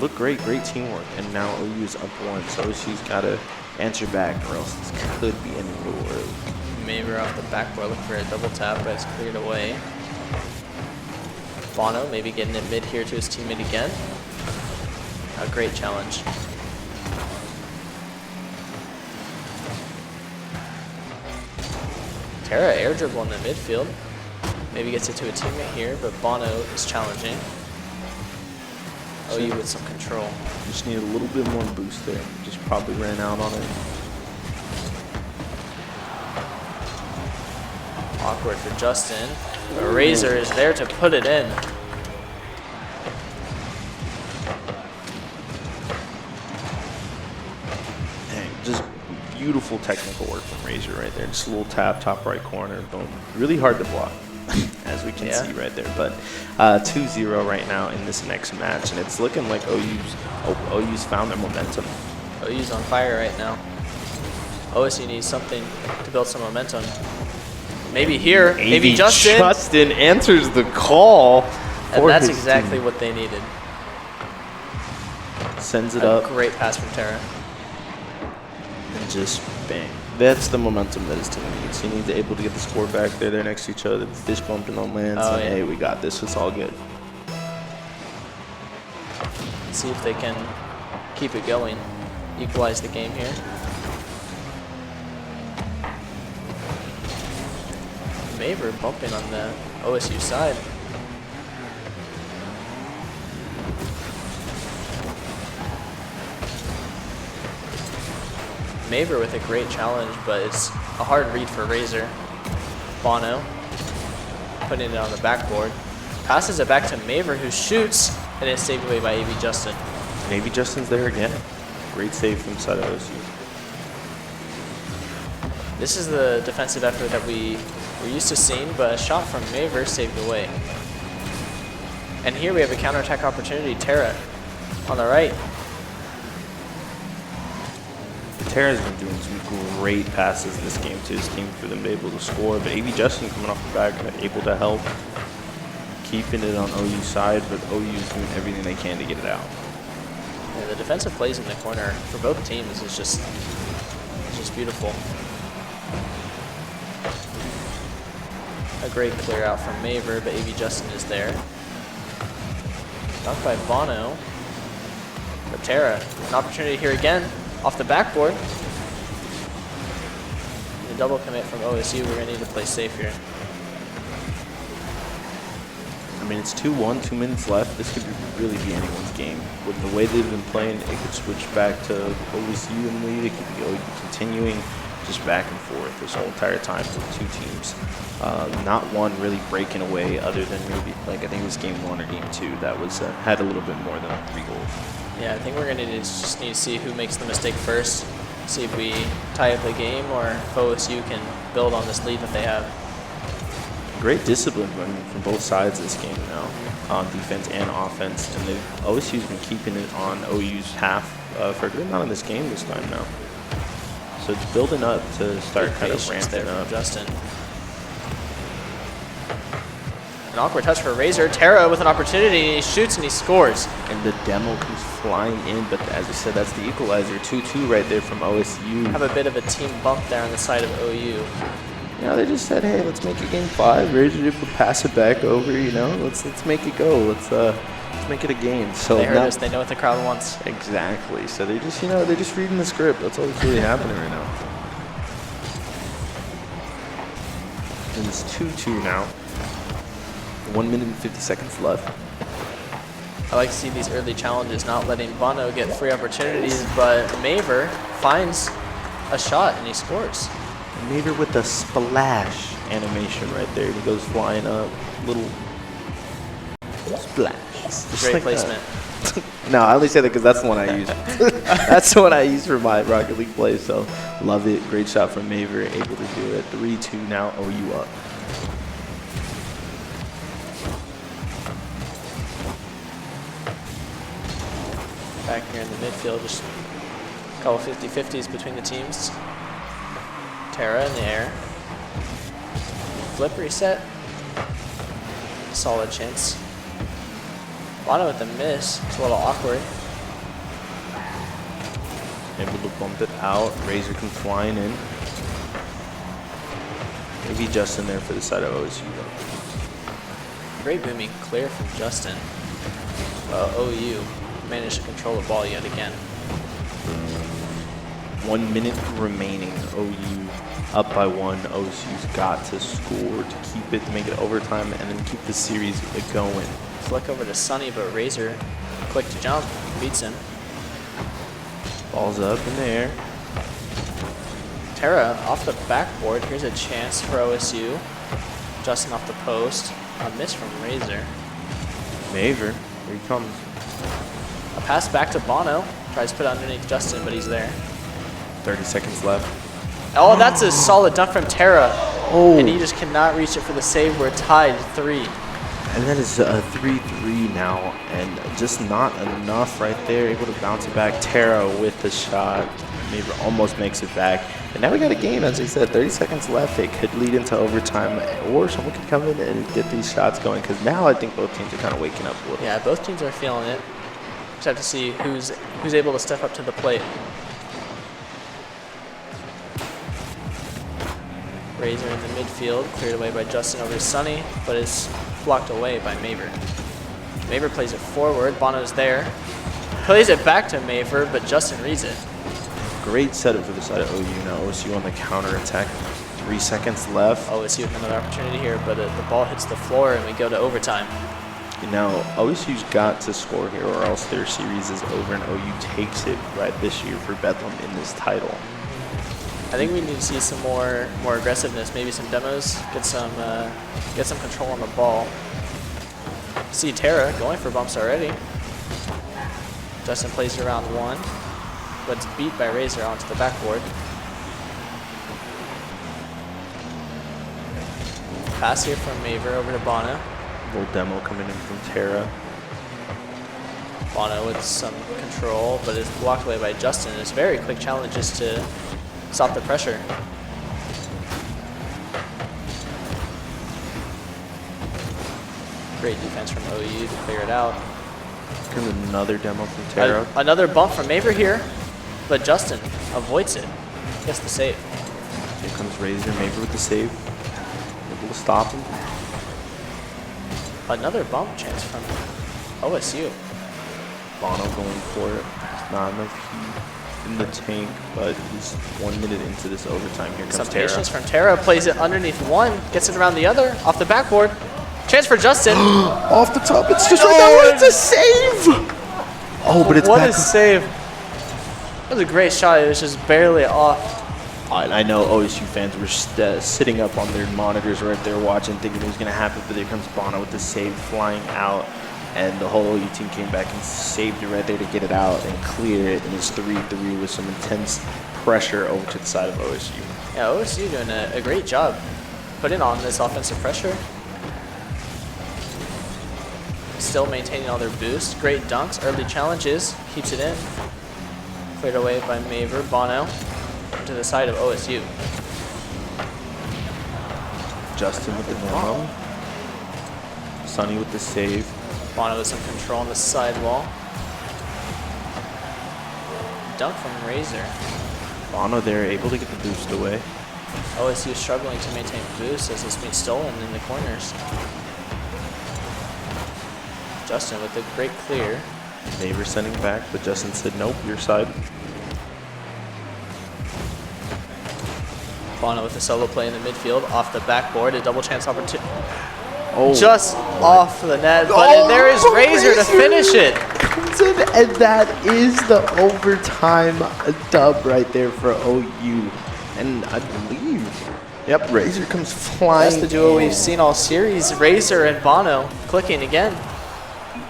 Look great, great teamwork. And now OU is up 1, so OU's got to answer back, or else this could be ending a little early. Maver off the backboard looking for a double tap, but it's cleared away. Bono maybe getting it mid here to his teammate again. A great challenge. Terra air dribble in the midfield. Maybe gets it to a teammate here, but Bono is challenging. OU with some control. Just need a little bit more boost there. Just probably ran out on it. Awkward for Justin. But Razor is there to put it in. Dang, just beautiful technical work from Razor right there. Just a little tap, top right corner, boom. Really hard to block, as we can see right there. But 2-0 right now in this next match, and it's looking like OU's found their momentum. OU's on fire right now. OSU needs something to build some momentum. Maybe here, maybe Justin. Justin answers the call. And that's exactly what they needed. Sends it up. Great pass from Terra. And just bang. That's the momentum that his team needs. He needs to be able to get the score back there. They're next to each other. Fish bumping on lands. And hey, we got this. It's all good. see if they can keep it going, equalize the game here. Maver bumping on the OSU side. Maver with a great challenge, but it's a hard read for Razor. Bono putting it on the backboard. Passes it back to Maver, who shoots, and it's saved away by AV Justin. And AV Justin's there again. Great save from side of OSU. This is the defensive effort that we were used to seeing, but a shot from Maver saved away. And here we have a counterattack opportunity. Terra on the right. Terra's been doing some great passes this game to his team for them to be able to score, but AV Justin coming off the back able to help, keeping it on OU's side, but OU's doing everything they can to get it out. Yeah, the defensive plays in the corner for both teams is just beautiful. A great clear out from Maver, but AV Justin is there. Knocked by Bono. But Terra, an opportunity here again, off the backboard. And a double commit from OSU. We're going to need to play safe here. I mean, it's 2-1, 2 minutes left. This could really be anyone's game. With the way they've been playing, it could switch back to OSU in the lead. It could be OU continuing just back and forth this whole entire time with two teams. Not one really breaking away other than maybe, like, I think it was game 1 or game 2 that was had a little bit more than 3 goals. Yeah, I think we're going to just need to see who makes the mistake first. See if we tie up the game or if OSU can build on this lead that they have. Great discipline from both sides this game now, on defense and offense, and OSU's been keeping it on OU's half for a good amount of this game this time now. So it's building up to start kind of ramping up. Justin. An awkward touch for Razor. Terra with an opportunity, he shoots and he scores. And the demo comes flying in, but as you said, that's the equalizer. 2-2 right there from OSU. Have a bit of a team bump there on the side of OU. You know, they just said, hey, let's make it game 5. Razor will pass it back over, you know, let's make it go. Let's make it a game. So they heard us, they know what the crowd wants. Exactly. So they just, you know, they're just reading the script. That's all that's really happening right now. And it's 2-2 now. 1 minute and 50 seconds left. I like to see these early challenges, not letting Bono get free opportunities, but Maver finds a shot and he scores. Maver with the splash animation right there. He goes flying up, little splash. Just great like placement. No, I only say that because that's the one I use. That's the one I use for my Rocket League play, so love it. Great shot from Maver, able to do it. 3-2 now, OU up. Back here in the midfield, just a couple 50-50s between the teams. Terra in the air. Flip reset. Solid chance. Bono with the miss. It's a little awkward. Able to bump it out. Razor comes flying in. Maybe Justin there for the side of OSU. Great booming clear from Justin. OU managed to control the ball yet again. 1 minute remaining. OU up by 1. OSU's got to score to keep it, to make it overtime, and then keep the series going. Flick over to Sunny, but Razor, quick to jump, beats him. Ball's up in the air. Terra off the backboard. Here's a chance for OSU. Justin off the post. A miss from Razor. Maver, here he comes. A pass back to Bono. Tries to put it underneath Justin, but he's there. 30 seconds left. Oh, that's a solid dunk from Terra. Oh. And he just cannot reach it for the save. We're tied 3. And that is a 3-3 now, and just not enough right there. Able to bounce it back. Terra with the shot. Maver almost makes it back. And now we got a game, as I said, 30 seconds left. It could lead into overtime, or someone could come in and get these shots going, because now I think both teams are kind of waking up a little. Yeah, both teams are feeling it. Just have to see who's able to step up to the plate. Razor in the midfield, cleared away by Justin over to Sunny, but is blocked away by Maver. Maver plays it forward. Bono's there. Plays it back to Maver, but Justin reads it. Great setup for the side of OU. Now OSU on the counter attack. 3 seconds left. OSU with another opportunity here, but the ball hits the floor and we go to overtime. Now OSU's got to score here or else their series is over and OU takes it right this year for Bedlam in this title. I think we need to see some more aggressiveness, maybe some demos, get some control on the ball. See Terra going for bumps already. Justin plays around 1, but it's beat by Razor onto the backboard. Pass here from Maver over to Bono. Little demo coming in from Terra. Bono with some control, but is blocked away by Justin. It's a very quick challenge just to stop the pressure. Great defense from OU to clear it out. Here's another demo from Terra. Another bump from Maver here, but Justin avoids it. Gets the save. Here comes Razor, Maver with the save. Able to stop him. Another bump chance from OSU. Bono going for it. There's not enough heat in the tank, but he's 1 minute into this overtime. Here comes Some Terra. patience from Terra. Plays it underneath 1, gets it around the other, off the backboard. Chance for Justin. Off the top, it's just right there. It's a save! Oh, but it's what back. What a save. That was a great shot. It was just barely off. I know OSU fans were sitting up on their monitors right there watching, thinking it was going to happen, but there comes Bono with the save flying out, and the whole OU team came back and saved it right there to get it out and clear it, and it's 3-3 with some intense pressure over to the side of OSU. Yeah, OSU doing a great job putting on this offensive pressure. Still maintaining all their boosts. Great dunks, early challenges, keeps it in. Cleared away by Maver. Bono to the side of OSU. Justin with the demo. Sonny with the save. Bono with some control on the sidewall. Dunk from Razor. Bono there, able to get the boost away. OSU struggling to maintain boost as it's being stolen in the corners. Justin with a great clear. Maver sending back, but Justin said, nope, your side. Bono with a solo play in the midfield, off the backboard, a double chance opportunity. Oh, just off the net, but there is Razor to finish it. Comes in, and that is the overtime dub right there for OU. And I believe, yep, Razor comes flying. That's the duo we've seen all series, Razor and Bono clicking again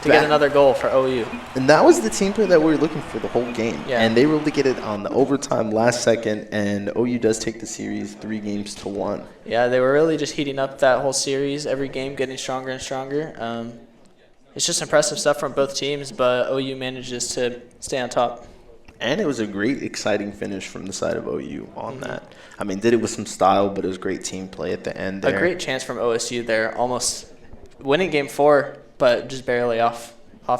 to get another goal for OU. And that was the team play that we were looking for the whole game. Yeah. And they were able to get it on the overtime last second, and OU does take the series 3-1. Yeah, they were really just heating up that whole series, every game getting stronger and stronger. It's just impressive stuff from both teams, but OU manages to stay on top. And it was a great, exciting finish from the side of OU on that. I mean, did it with some style, but it was great team play at the end there. A great chance from OSU there, almost winning Game 4, but just barely off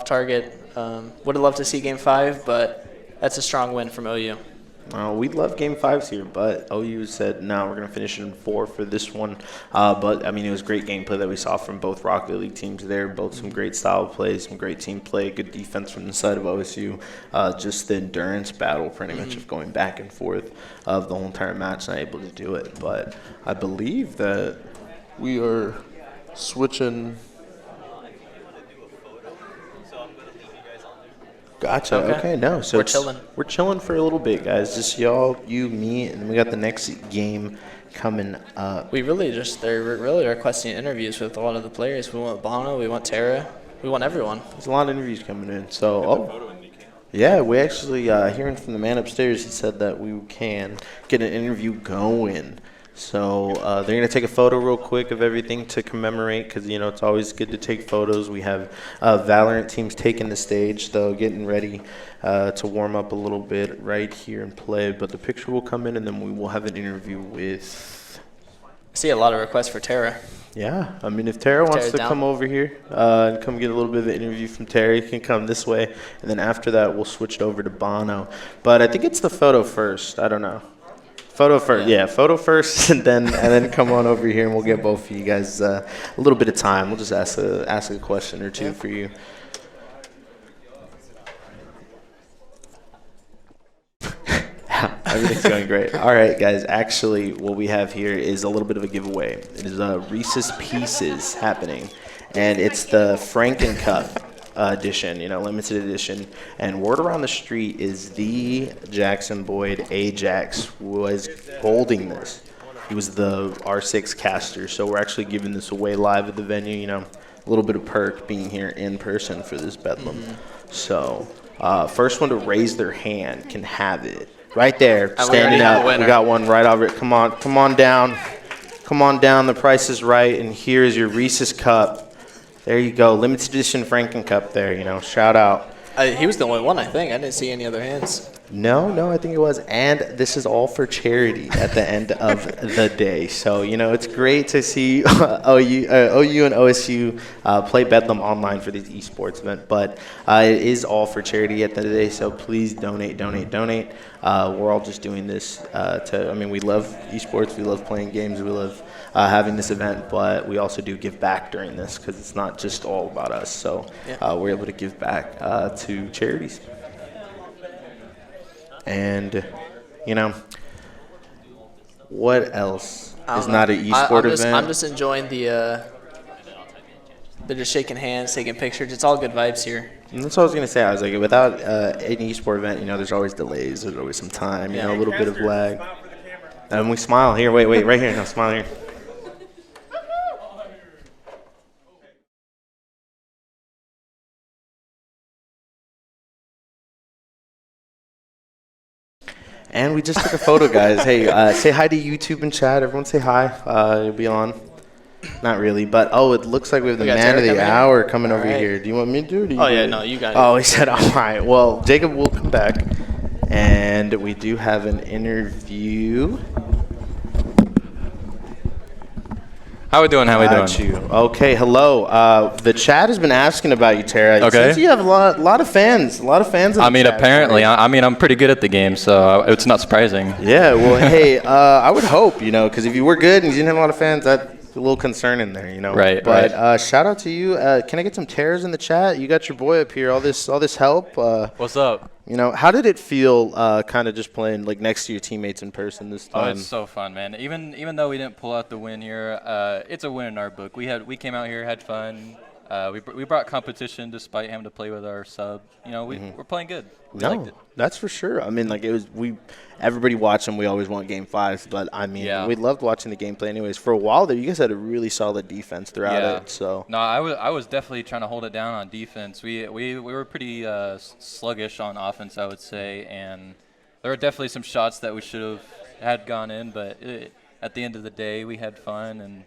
target. Would have loved to see Game 5, but that's a strong win from OU. We'd love Game 5s here, but OU said, no, we're going to finish it in 4 for this one. But, I mean, it was great gameplay that we saw from both Rocket League teams there. Both some great style plays, some great team play, good defense from the side of OSU. Just the endurance battle pretty much of going back and forth of the whole entire match, not able to do it. But I believe that we are switching. Gotcha. Okay. No. So we're chilling for a little bit, guys. Just y'all, you, me, and we got the next game coming up. They're really requesting interviews with a lot of the players. We want Bono, we want Terra, we want everyone. There's a lot of interviews coming in. So, yeah, we actually hearing from the man upstairs. He said that we can get an interview going. So they're going to take a photo real quick of everything to commemorate because, you know, it's always good to take photos. We have Valorant teams taking the stage, though, getting ready to warm up a little bit right here and play. But the picture will come in, and then we will have an interview with... I see a lot of requests for Terra. Yeah. I mean, if Terra wants to come over here and come get a little bit of an interview from Terra, he can come this way. And then after that, we'll switch it over to Bono. But I think it's the photo first. I don't know. Photo first, yeah. Photo first, and then come on over here, and we'll get both of you guys a little bit of time. We'll just ask a question or two for you. Everything's going great. All right, guys. Actually, what we have here is a little bit of a giveaway. It is a Reese's Pieces happening, and it's the Franken Cup edition, limited edition. And word around the street is the Jackson Boyd Ajax was holding this. He was the R6 caster, so we're actually giving this away live at the venue. A little bit of perk being here in person for this Bedlam. So, first one to raise their hand can have it. Right there, standing up. We got one right over it. Come on down. Come on down. The price is right, and here is your Reese's Cup. There you go, limited edition Franken Cup there, shout out. He was the only one, I think. I didn't see any other hands. No, I think it was. And this is all for charity at the end of the day. So, it's great to see OU and OSU play Bedlam online for this esports event. But it is all for charity at the end of the day. So please donate. We're all just doing this we love esports. We love playing games. We love having this event, but we also do give back during this because it's not just all about us. So we're able to give back to charities. And, what else is not an esport event? I'm just enjoying they're just shaking hands, taking pictures. It's all good vibes here. And that's what I was going to say. I was like, without an esport event, there's always delays. There's always some time, a little bit of lag. And we smile here. Wait, right here. No, smile here. And we just took a photo, guys. Hey, say hi to YouTube and chat. Everyone say hi. You'll be on. Not really, but it looks like we have the man of the hour coming over here. Do you want me to do it? No, you got it. Oh, he said, all right. Well, Jacob will come back. And we do have an interview. How we doing? Okay, hello. The chat has been asking about you, Tara. Okay. Since you have a lot of fans. In the chat, apparently. I'm pretty good at the game, so it's not surprising. Yeah, well, hey, I would hope, because if you were good and you didn't have a lot of fans, that's a little concerning there, Right. But shout out to you. Can I get some tears in the chat? You got your boy up here. All this help. What's up? How did it feel kind of just playing next to your teammates in person this time? Oh, it's so fun, man. Even though we didn't pull out the win here, it's a win in our book. We came out here, had fun. We brought competition despite having to play with our sub. We're playing good. We liked it. That's for sure. It was everybody watching. We always want game fives, but we loved watching the gameplay anyways. For a while there, you guys had a really solid defense throughout it. So no, I was definitely trying to hold it down on defense. We were pretty sluggish on offense, I would say, and there were definitely some shots that we should have had gone in, but at the end of the day, we had fun and.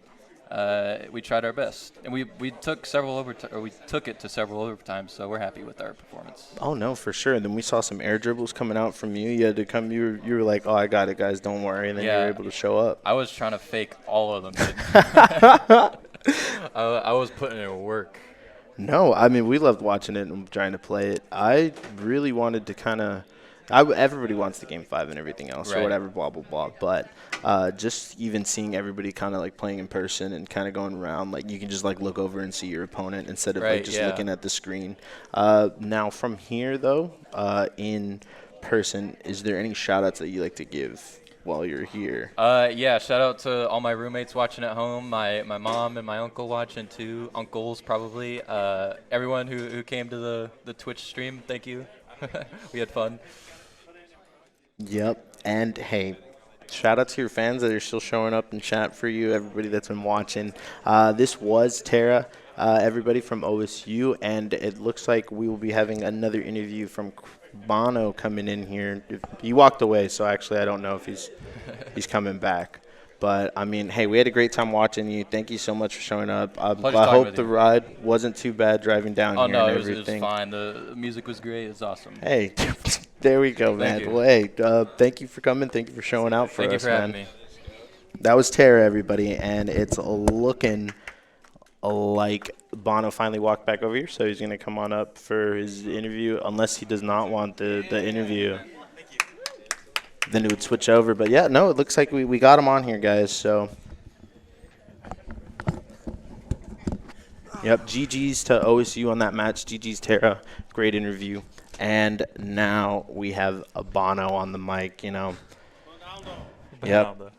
We tried our best, and we took it to several overtimes, so we're happy with our performance. Oh no, for sure. And then we saw some air dribbles coming out from you. You had to come. You were like, "Oh, I got it, guys. Don't worry." And then you were able to show up. I was trying to fake all of them. I was putting in work. No, we loved watching it and trying to play it. I really wanted to kind of. Everybody wants the game 5 and everything else or whatever, blah, blah, blah. But just even seeing everybody kind of playing in person and kind of going around, you can just look over and see your opponent instead of just looking at the screen. Now from here, though, in person, is there any shout-outs that you like to give while you're here? Shout out to all my roommates watching at home, my mom and my uncle watching too, uncles probably. Everyone who came to the Twitch stream, thank you. We had fun. Yep, and hey, shout out to your fans that are still showing up in chat for you, everybody that's been watching. This was Tara, everybody from OSU, and it looks like we will be having another interview from Bono coming in here. He walked away, so actually I don't know if he's coming back. But, hey, we had a great time watching you. Thank you so much for showing up. I hope the ride wasn't too bad driving down here and everything. It was fine. The music was great. It was awesome. Hey, there we go, man. Well, hey, thank you for coming. Thank you for showing out for us, man. Thank you for having me. That was Tara, everybody, and it's looking like Bono finally walked back over here, so he's going to come on up for his interview, unless he does not want the interview. Then it would switch over. But, yeah, no, it looks like we got him on here, guys. So, yep, GG's to OSU on that match. GG's Tara. Great interview. And now we have a Bono on the mic, Yep.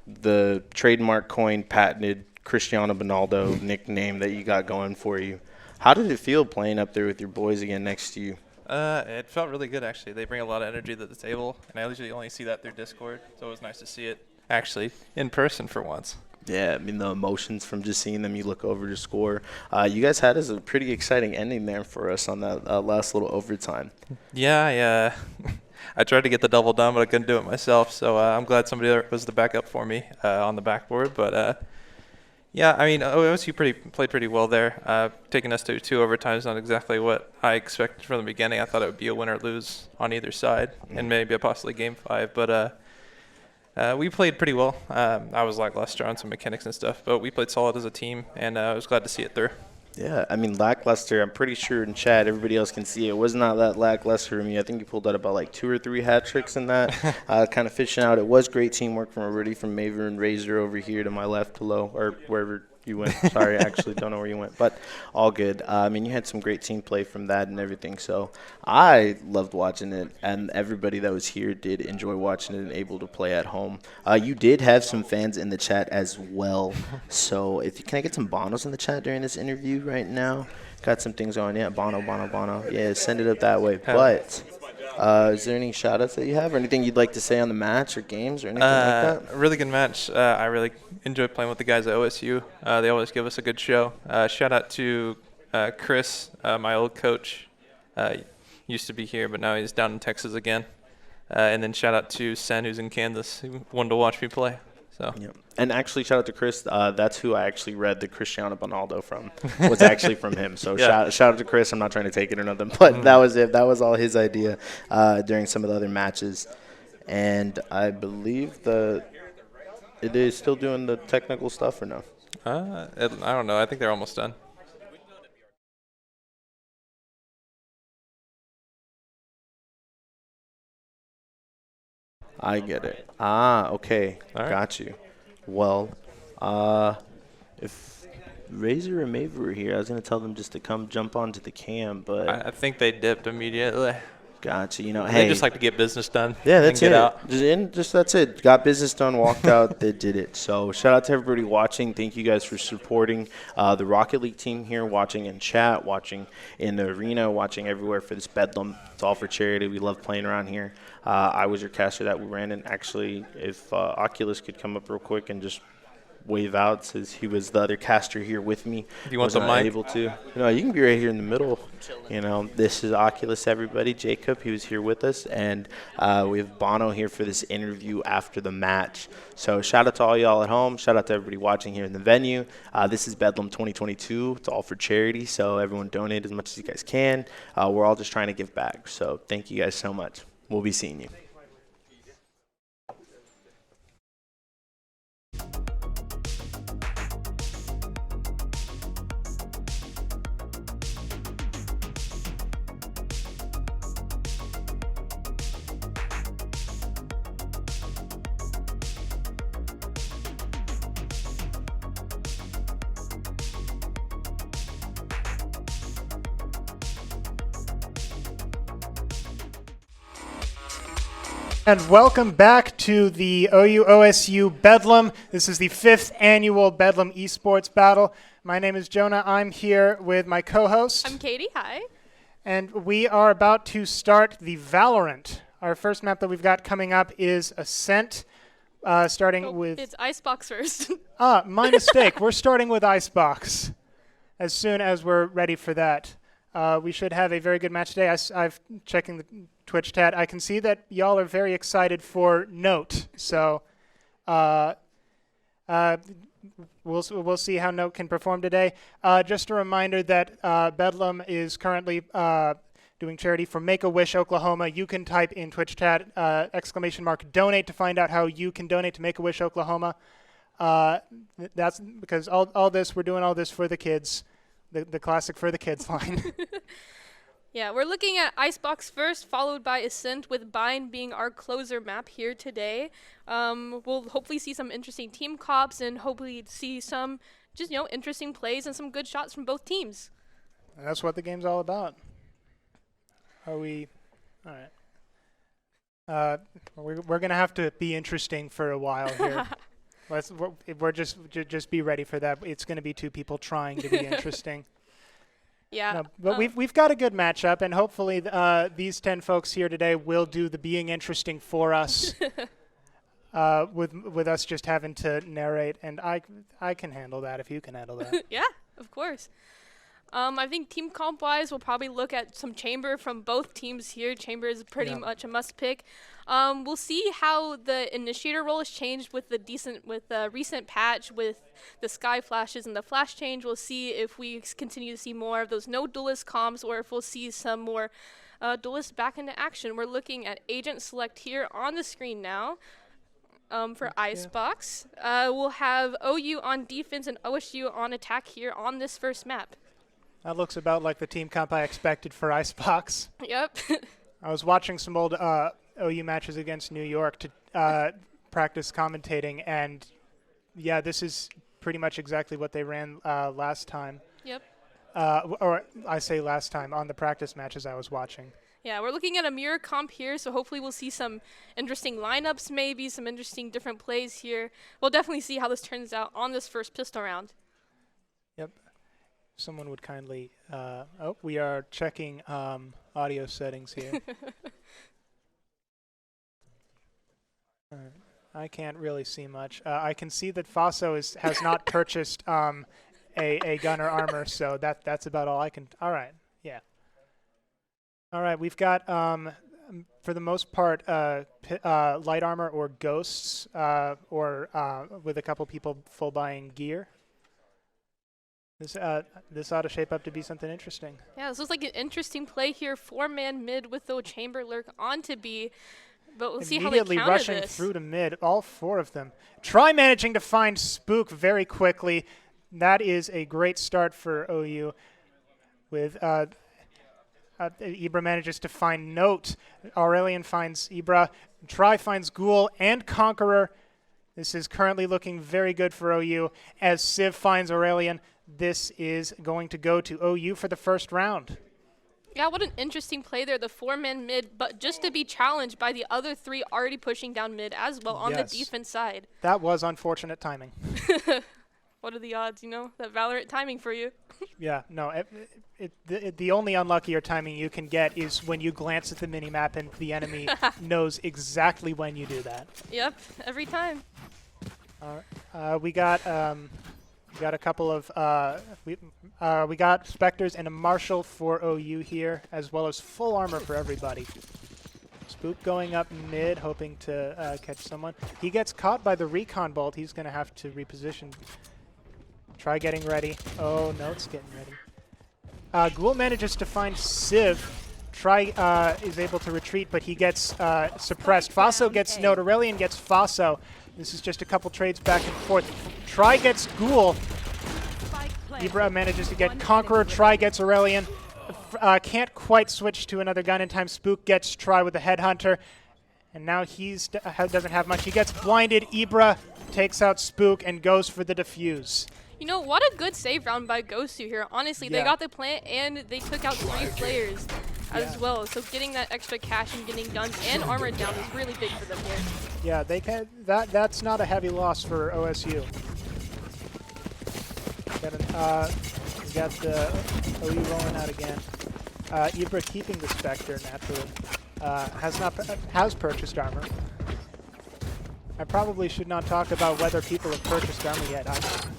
The trademark coin patented Cristiano Ronaldo nickname that you got going for you. How did it feel playing up there with your boys again next to you? It felt really good, actually. They bring a lot of energy to the table, and I usually only see that through Discord, so it was nice to see it actually in person for once. Yeah, I mean, the emotions from just seeing them, you look over to score. You guys had a pretty exciting ending there for us on that last little overtime. Yeah, I tried to get the double done, but I couldn't do it myself, so I'm glad somebody was the backup for me on the backboard. But, yeah, I mean, OSU played pretty well there. Taking us to 2 overtimes is not exactly what I expected from the beginning. I thought it would be a win or lose on either side, and maybe a possibly Game 5. But we played pretty well. I was lackluster on some mechanics and stuff, but we played solid as a team, and I was glad to see it through. Yeah, I mean, lackluster, I'm pretty sure in chat everybody else can see it was not that lackluster from you. I think you pulled out about like 2 or 3 hat tricks in that, kind of fishing out. It was great teamwork from everybody from Maver and Razor over here to my left below, or wherever you went. Sorry, I actually don't know where you went, but all good. I mean, you had some great team play from that and everything, so I loved watching it, and everybody that was here did enjoy watching it and able to play at home. You did have some fans in the chat as well, so can I get some Bonos in the chat during this interview right now? Got some things on. Yeah, Bono. Yeah, send it up that way. But is there any shout-outs that you have or anything you'd like to say on the match or games or anything like that? A really good match. I really enjoy playing with the guys at OSU. They always give us a good show. Shout out to Chris, my old coach. Used to be here, but now he's down in Texas again. And then shout out to Sen, who's in Kansas, who wanted to watch me play. So. Yep. And actually, shout out to Chris. That's who I actually read the Cristiano Ronaldo from. Was actually from him. So yeah. shout out to Chris. I'm not trying to take it or nothing, but that was it. That was all his idea during some of the other matches. And I believe it is still doing the technical stuff or no? I don't know. I think they're almost done. I get it. Okay. Right. Got you. Well, if Razor or Maver were here, I was going to tell them just to come jump onto the cam, but I think they dipped immediately. Gotcha. You know, they just like to get business done. Yeah, that's and it. Get out. Just that's it. Got business done, walked out, they did it. So shout out to everybody watching. Thank you guys for supporting the Rocket League team here, watching in chat, watching in the arena, watching everywhere for this Bedlam. It's all for charity. We love playing around here. I was your caster that we ran, and actually, if Oculus could come up real quick and just wave out, says he was the other caster here with me. Do you want the mic? Able to. No, you can be right here in the middle. You know, this is Oculus, everybody. Jacob, he was here with us, and we have Bono here for this interview after the match. So shout out to all y'all at home. Shout out to everybody watching here in the venue. This is Bedlam 2022. It's all for charity, so everyone donate as much as you guys can. We're all just trying to give back. So thank you guys so much. We'll be seeing you. And welcome back to the OU-OSU Bedlam. This is the 5th annual Bedlam Esports Battle. My name is Jonah. I'm here with my co-host. I'm Katie. Hi. And we are about to start the Valorant. Our first map that we've got coming up is Ascent, starting with... It's Icebox first. My mistake. We're starting with Icebox as soon as we're ready for that. We should have a very good match today. I've checking the Twitch chat. I can see that y'all are very excited for Note. So we'll see how Note can perform today. Just a reminder that Bedlam is currently doing charity for Make-A-Wish Oklahoma. You can type in Twitch chat !donate to find out how you can donate to Make-A-Wish Oklahoma. That's because all this, we're doing all this for the kids. The classic for the kids line. Yeah, we're looking at Icebox first, followed by Ascent, with Bind being our closer map here today. We'll hopefully see some interesting team cops and hopefully see some just, interesting plays and some good shots from both teams. And that's what the game's all about. Are we? All right. We're gonna have to be interesting for a while here. We're just be ready for that. It's gonna be two people trying to be interesting. Yeah. No, but we've got a good matchup, and hopefully these 10 folks here today will do the being interesting for us. With us just having to narrate, and I can handle that if you can handle that. Yeah, of course. I think team comp wise, we'll probably look at some Chamber from both teams here. Chamber is pretty much a must pick. We'll see how the initiator role has changed with the recent patch with the sky flashes and the flash change. We'll see if we continue to see more of those no duelist comps, or if we'll see some more duelists back into action. We're looking at agent select here on the screen now. For Icebox, we'll have OU on defense and OSU on attack here on this first map. That looks about like the team comp I expected for Icebox. Yep. I was watching some old OU matches against New York to practice commentating, and yeah, this is pretty much exactly what they ran last time. Yep. Or I say last time, on the practice matches I was watching. Yeah, we're looking at a mirror comp here, so hopefully we'll see some interesting lineups, maybe some interesting different plays here. We'll definitely see how this turns out on this first pistol round. Yep. Someone would kindly... oh, we are checking audio settings here. I can't really see much. I can see that Faso has not purchased a gun or armor, so that's about all I can... All right, yeah. All right, we've got, for the most part, light armor or ghosts, or with a couple people full buying gear. This ought to shape up to be something interesting. Yeah, this looks like an interesting play here. 4-man mid with the Chamber lurk onto B, but we'll see how they counter Immediately rushing through to mid, all 4 of them. Try managing to find Spook very quickly. That is a great start for OU with... Ibra manages to find Note. Aurelian finds Ibra. Try finds Ghoul and Conqueror. This is currently looking very good for OU. As Civ finds Aurelian, this is going to go to OU for the first round. Yeah, what an interesting play there, the 4-man mid, but just to be challenged by the other 3 already pushing down mid as well on the defense side. That was unfortunate timing. What are the odds, you know? That Valorant timing for you. Yeah, no. The only unluckier timing you can get is when you glance at the minimap and the enemy knows exactly when you do that. Yep, every time. We got a couple of we got Spectres and a Marshal for OU here, as well as full armor for everybody. Spook going up mid, hoping to catch someone. He gets caught by the recon bolt. He's going to have to reposition. Try getting ready. Oh, no, it's getting ready. Ghoul manages to find Civ. Try is able to retreat, but he gets suppressed. Faso gets Note. Aurelian gets Faso. This is just a couple trades back and forth. Try gets Ghoul. Ibra manages to get Conqueror. Try gets Aurelian. Can't quite switch to another gun in time. Spook gets Try with the Headhunter. And now he's doesn't have much. He gets blinded. Ibra takes out Spook and goes for the defuse. You know, what a good save round by Ghostu here. Honestly, they got the plant and they took out 3 players as well. So getting that extra cash and getting guns and armor down is really big for them here. Yeah, they can. That's not a heavy loss for OSU. We got the OU rolling out again. Ibra keeping the Spectre naturally. Has purchased armor. I probably should not talk about whether people have purchased armor yet.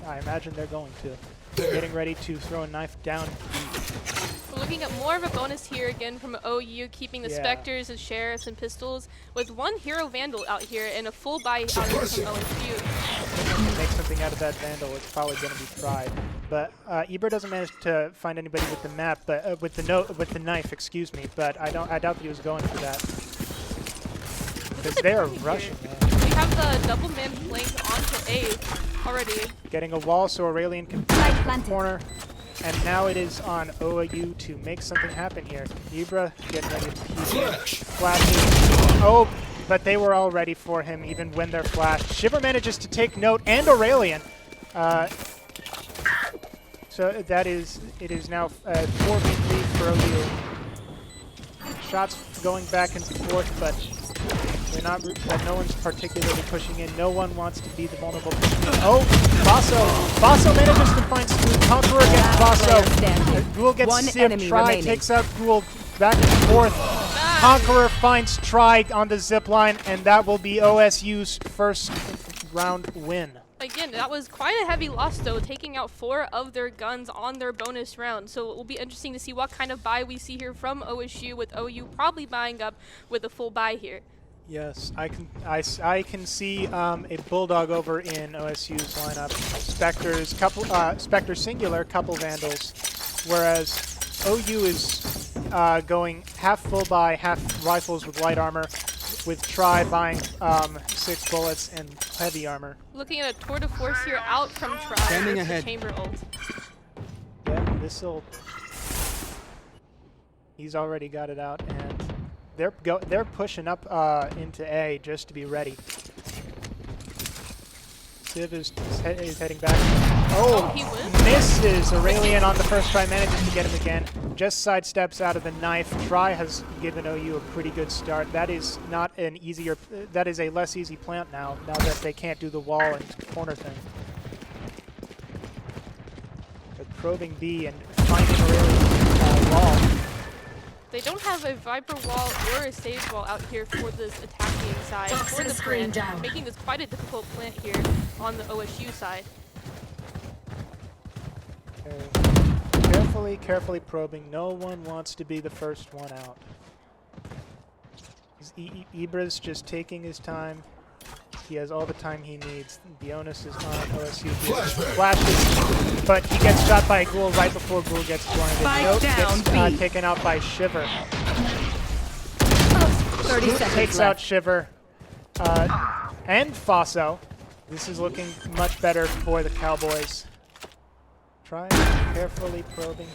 I imagine they're going to. They're getting ready to throw a knife down. We're looking at more of a bonus here again from OU, keeping the Spectres and Sheriffs and Pistols with 1 Hero Vandal out here and a full buy out here from OSU. Make something out of that Vandal. It's probably going to be tried. But Ibra doesn't manage to find anybody with the map, but with the knife, excuse me. But I doubt that he was going for that because they are rushing. We have the double man flank onto A already. Getting a wall so Aurelian can find the corner. And now it is on OU to make something happen here. Ibra getting ready to flashes. Oh, but they were all ready for him even when they're flashed. Shiver manages to take Note and Aurelian. So it is now 4v3 for OU. Shots going back and forth, but that no one's particularly pushing in. No one wants to be the vulnerable pushing in. Oh, Basso manages to find Spook. Conqueror gets Basso. Ghoul gets Civ. Try takes out Ghoul. Back and forth. Conqueror finds Try on the zip line, and that will be OSU's first round win. Again, that was quite a heavy loss, though, taking out 4 of their guns on their bonus round. So it will be interesting to see what kind of buy we see here from OSU, with OU probably buying up with a full buy here. Yes, I can see a Bulldog over in OSU's lineup. Spectre singular, couple Vandals, whereas OU is going half full buy, half rifles with light armor, with Try buying 6 bullets and heavy armor. Looking at a tour de force here out from Try. Standing with the ahead. chamber ult. Yeah, this'll. He's already got it out, and they're pushing up into A just to be ready. Civ is heading back. Oh, he misses. Aurelian on the first try manages to get him again. Just sidesteps out of the knife. Try has given OU a pretty good start. That is not an easier. That is a less easy plant now. Now that they can't do the wall and corner thing. They're probing B and finding Aurelian's wall. They don't have a Viper wall or a Sage wall out here for this attacking side for the plant, making this quite a difficult plant here on the OSU side. Carefully probing. No one wants to be the first one out. Ibra's just taking his time. He has all the time he needs. The onus is on OSU. Flashes, but he gets shot by a Ghoul right before Ghoul gets blinded. Note gets taken out by Shiver. 30 seconds takes out Shiver. And Faso. This is looking much better for the Cowboys. Try carefully probing.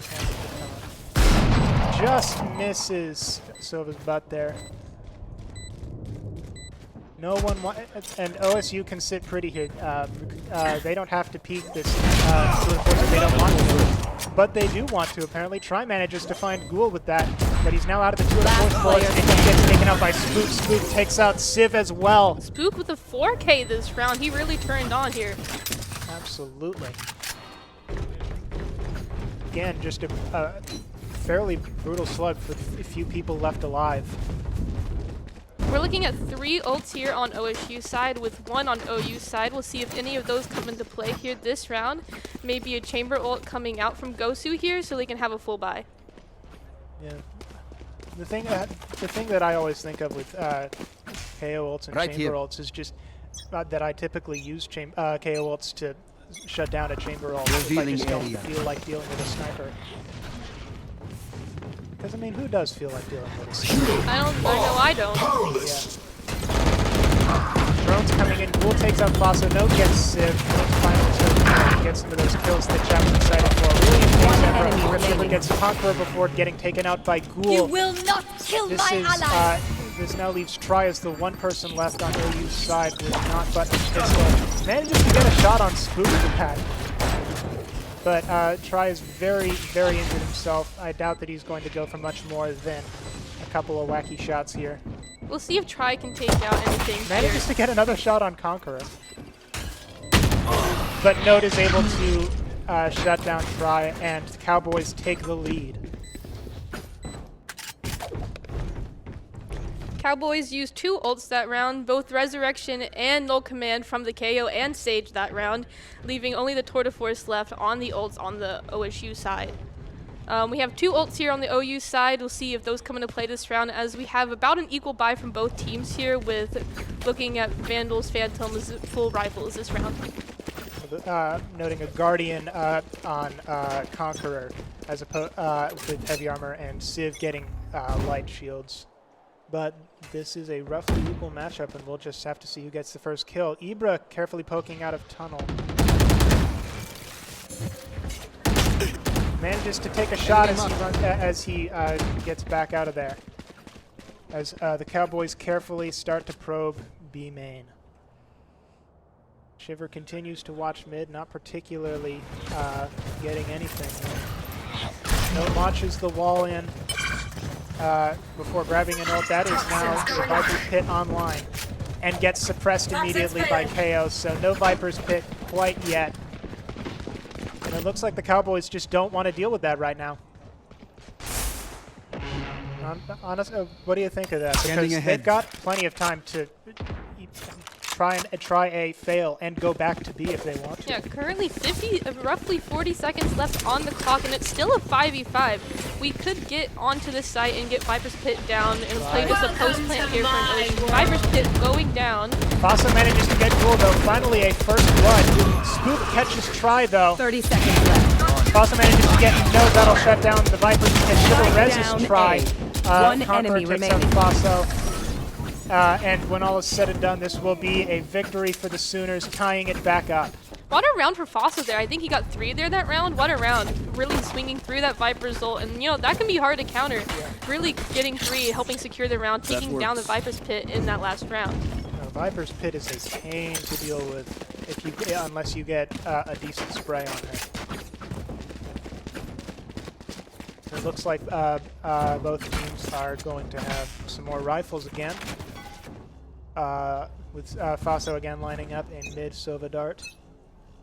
Just misses Silva's butt there. No one and OSU can sit pretty here. They don't have to peek this. They don't want to, but they do want to. Apparently, Try manages to find Ghoul with that, but he's now out of the 2 of the 4th bullets, and he gets taken out by Spook. Spook takes out Civ as well. Spook with a 4K this round. He really turned on here. Absolutely. Again, just a fairly brutal slug for a few people left alive. We're looking at 3 ults here on OSU side with 1 on OU side. We'll see if any of those come into play here this round. Maybe a chamber ult coming out from Gosu here so they can have a full buy. Yeah. The thing that I always think of with KO ults and chamber ults is just that I typically use KO ults to shut down a chamber ult if I just don't feel like dealing with a sniper. Because, I mean, who does feel like dealing with a sniper? I don't. Yeah. Drones coming in. Ghoul takes out Faso. No gets Civ. Finally gets into those kills that Chap was excited for. Really takes Shiver gets Conqueror before getting taken out by Ghoul. You will not kill my ally! This now leaves Try as the one person left on OU's side with not but a pistol. Manages to get a shot on Spook with that. But Try is very injured himself. I doubt that he's going to go for much more than a couple of wacky shots here. We'll see if Try can take out anything Manages to get another shot on Conqueror. But Note is able to shut down Try, and the Cowboys take the lead. Cowboys used 2 ults that round, both Resurrection and Null Command from the KO and Sage that round, leaving only the Tour de Force left on the ults on the OSU side. We have 2 ults here on the OU side. We'll see if those come into play this round, as we have about an equal buy from both teams here, with looking at Vandals, Phantoms, full rifles this round. Noting a Guardian on Conqueror as with heavy armor, and Civ getting light shields. But this is a roughly equal matchup, and we'll just have to see who gets the first kill. Ibra carefully poking out of tunnel. Manages to take a shot as he gets back out of there. As the Cowboys carefully start to probe B main. Shiver continues to watch mid, not particularly getting anything. No launches the wall in. before grabbing an ult. That is now the Viper's Pit online and gets suppressed immediately by Chaos, so no Viper's Pit quite yet. And it looks like the Cowboys just don't want to deal with that right now. Honestly, what do you think of that? Because they've got plenty of time to try a fail and go back to B if they want to. Yeah, currently roughly 40 seconds left on the clock, and it's still a 5v5. We could get onto this site and get Viper's Pit down and play just a post plant here from OSU. Viper's Pit going down. Fossa manages to get cool though. Finally a first blood. Spook catches Try though. 30 seconds left. Fossa manages to get no, that'll shut down the Viper's Pit. Shiver reses Try. One Conqueror enemy takes remaining. out Fosso. And when all is said and done, this will be a victory for the Sooners, tying it back up. What a round for Fosso there. I think he got 3 there that round. What a round. Really swinging through that Viper's ult. And, that can be hard to counter. Yeah. Really getting 3, helping secure the round, taking down the Viper's Pit in that last round. Viper's Pit is a pain to deal with unless you get a decent spray on her. It looks like both teams are going to have some more rifles again. With Fosso again lining up in mid Sova Dart.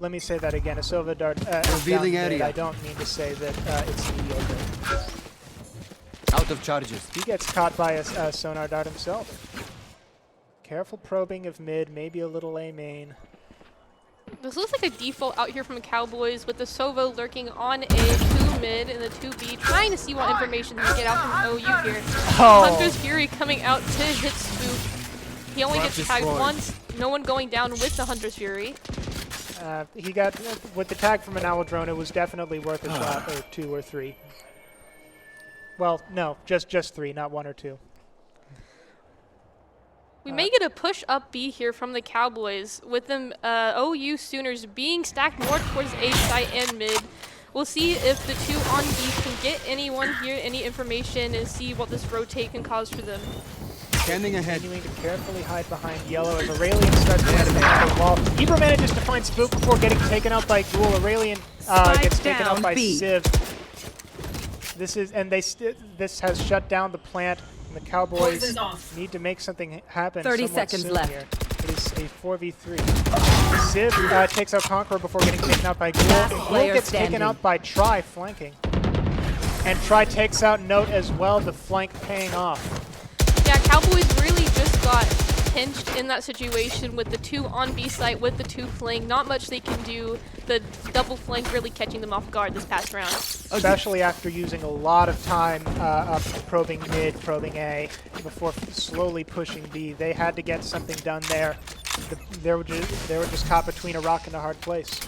Let me say that again. A Sova Dart revealing area. I don't mean to say that it's mediocre. Out of charges. He gets caught by a Sonar Dart himself. Careful probing of mid, maybe a little A main. This looks like a default out here from the Cowboys with the Sovo lurking on a 2 mid and the 2B, trying to see what information they can get out from OU here. Hunter's Fury coming out to hit Spook. He only gets tagged once, no one going down with the Hunter's Fury. He got, with the tag from an Owl Drone, it was definitely worth a shot, or 2 or 3. Well, no, just 3, not 1 or 2. We may get a push up B here from the Cowboys, with them OU Sooners being stacked more towards A site and mid. We'll see if the 2 on B can get anyone here, any information, and see what this rotate can cause for them. Standing ahead. Continuing to carefully hide behind yellow as Aurelian starts to hit the wall. Ibra manages to find Spook before getting taken out by Ghoul. Aurelian gets taken out by Civ. This has shut down the plant, and the Cowboys need to make something happen. 30 seconds left. Here. It is a 4v3. Civ takes out Conqueror before getting taken out by Ghoul. Ghoul gets taken out by Try flanking. And Try takes out Note as well, the flank paying off. Yeah, Cowboys really just got pinched in that situation with the 2 on B site with the 2 flank. Not much they can do. The double flank really catching them off guard this past round. Especially after using a lot of time up probing mid, probing A, before slowly pushing B. They had to get something done there. They were just caught between a rock and a hard place.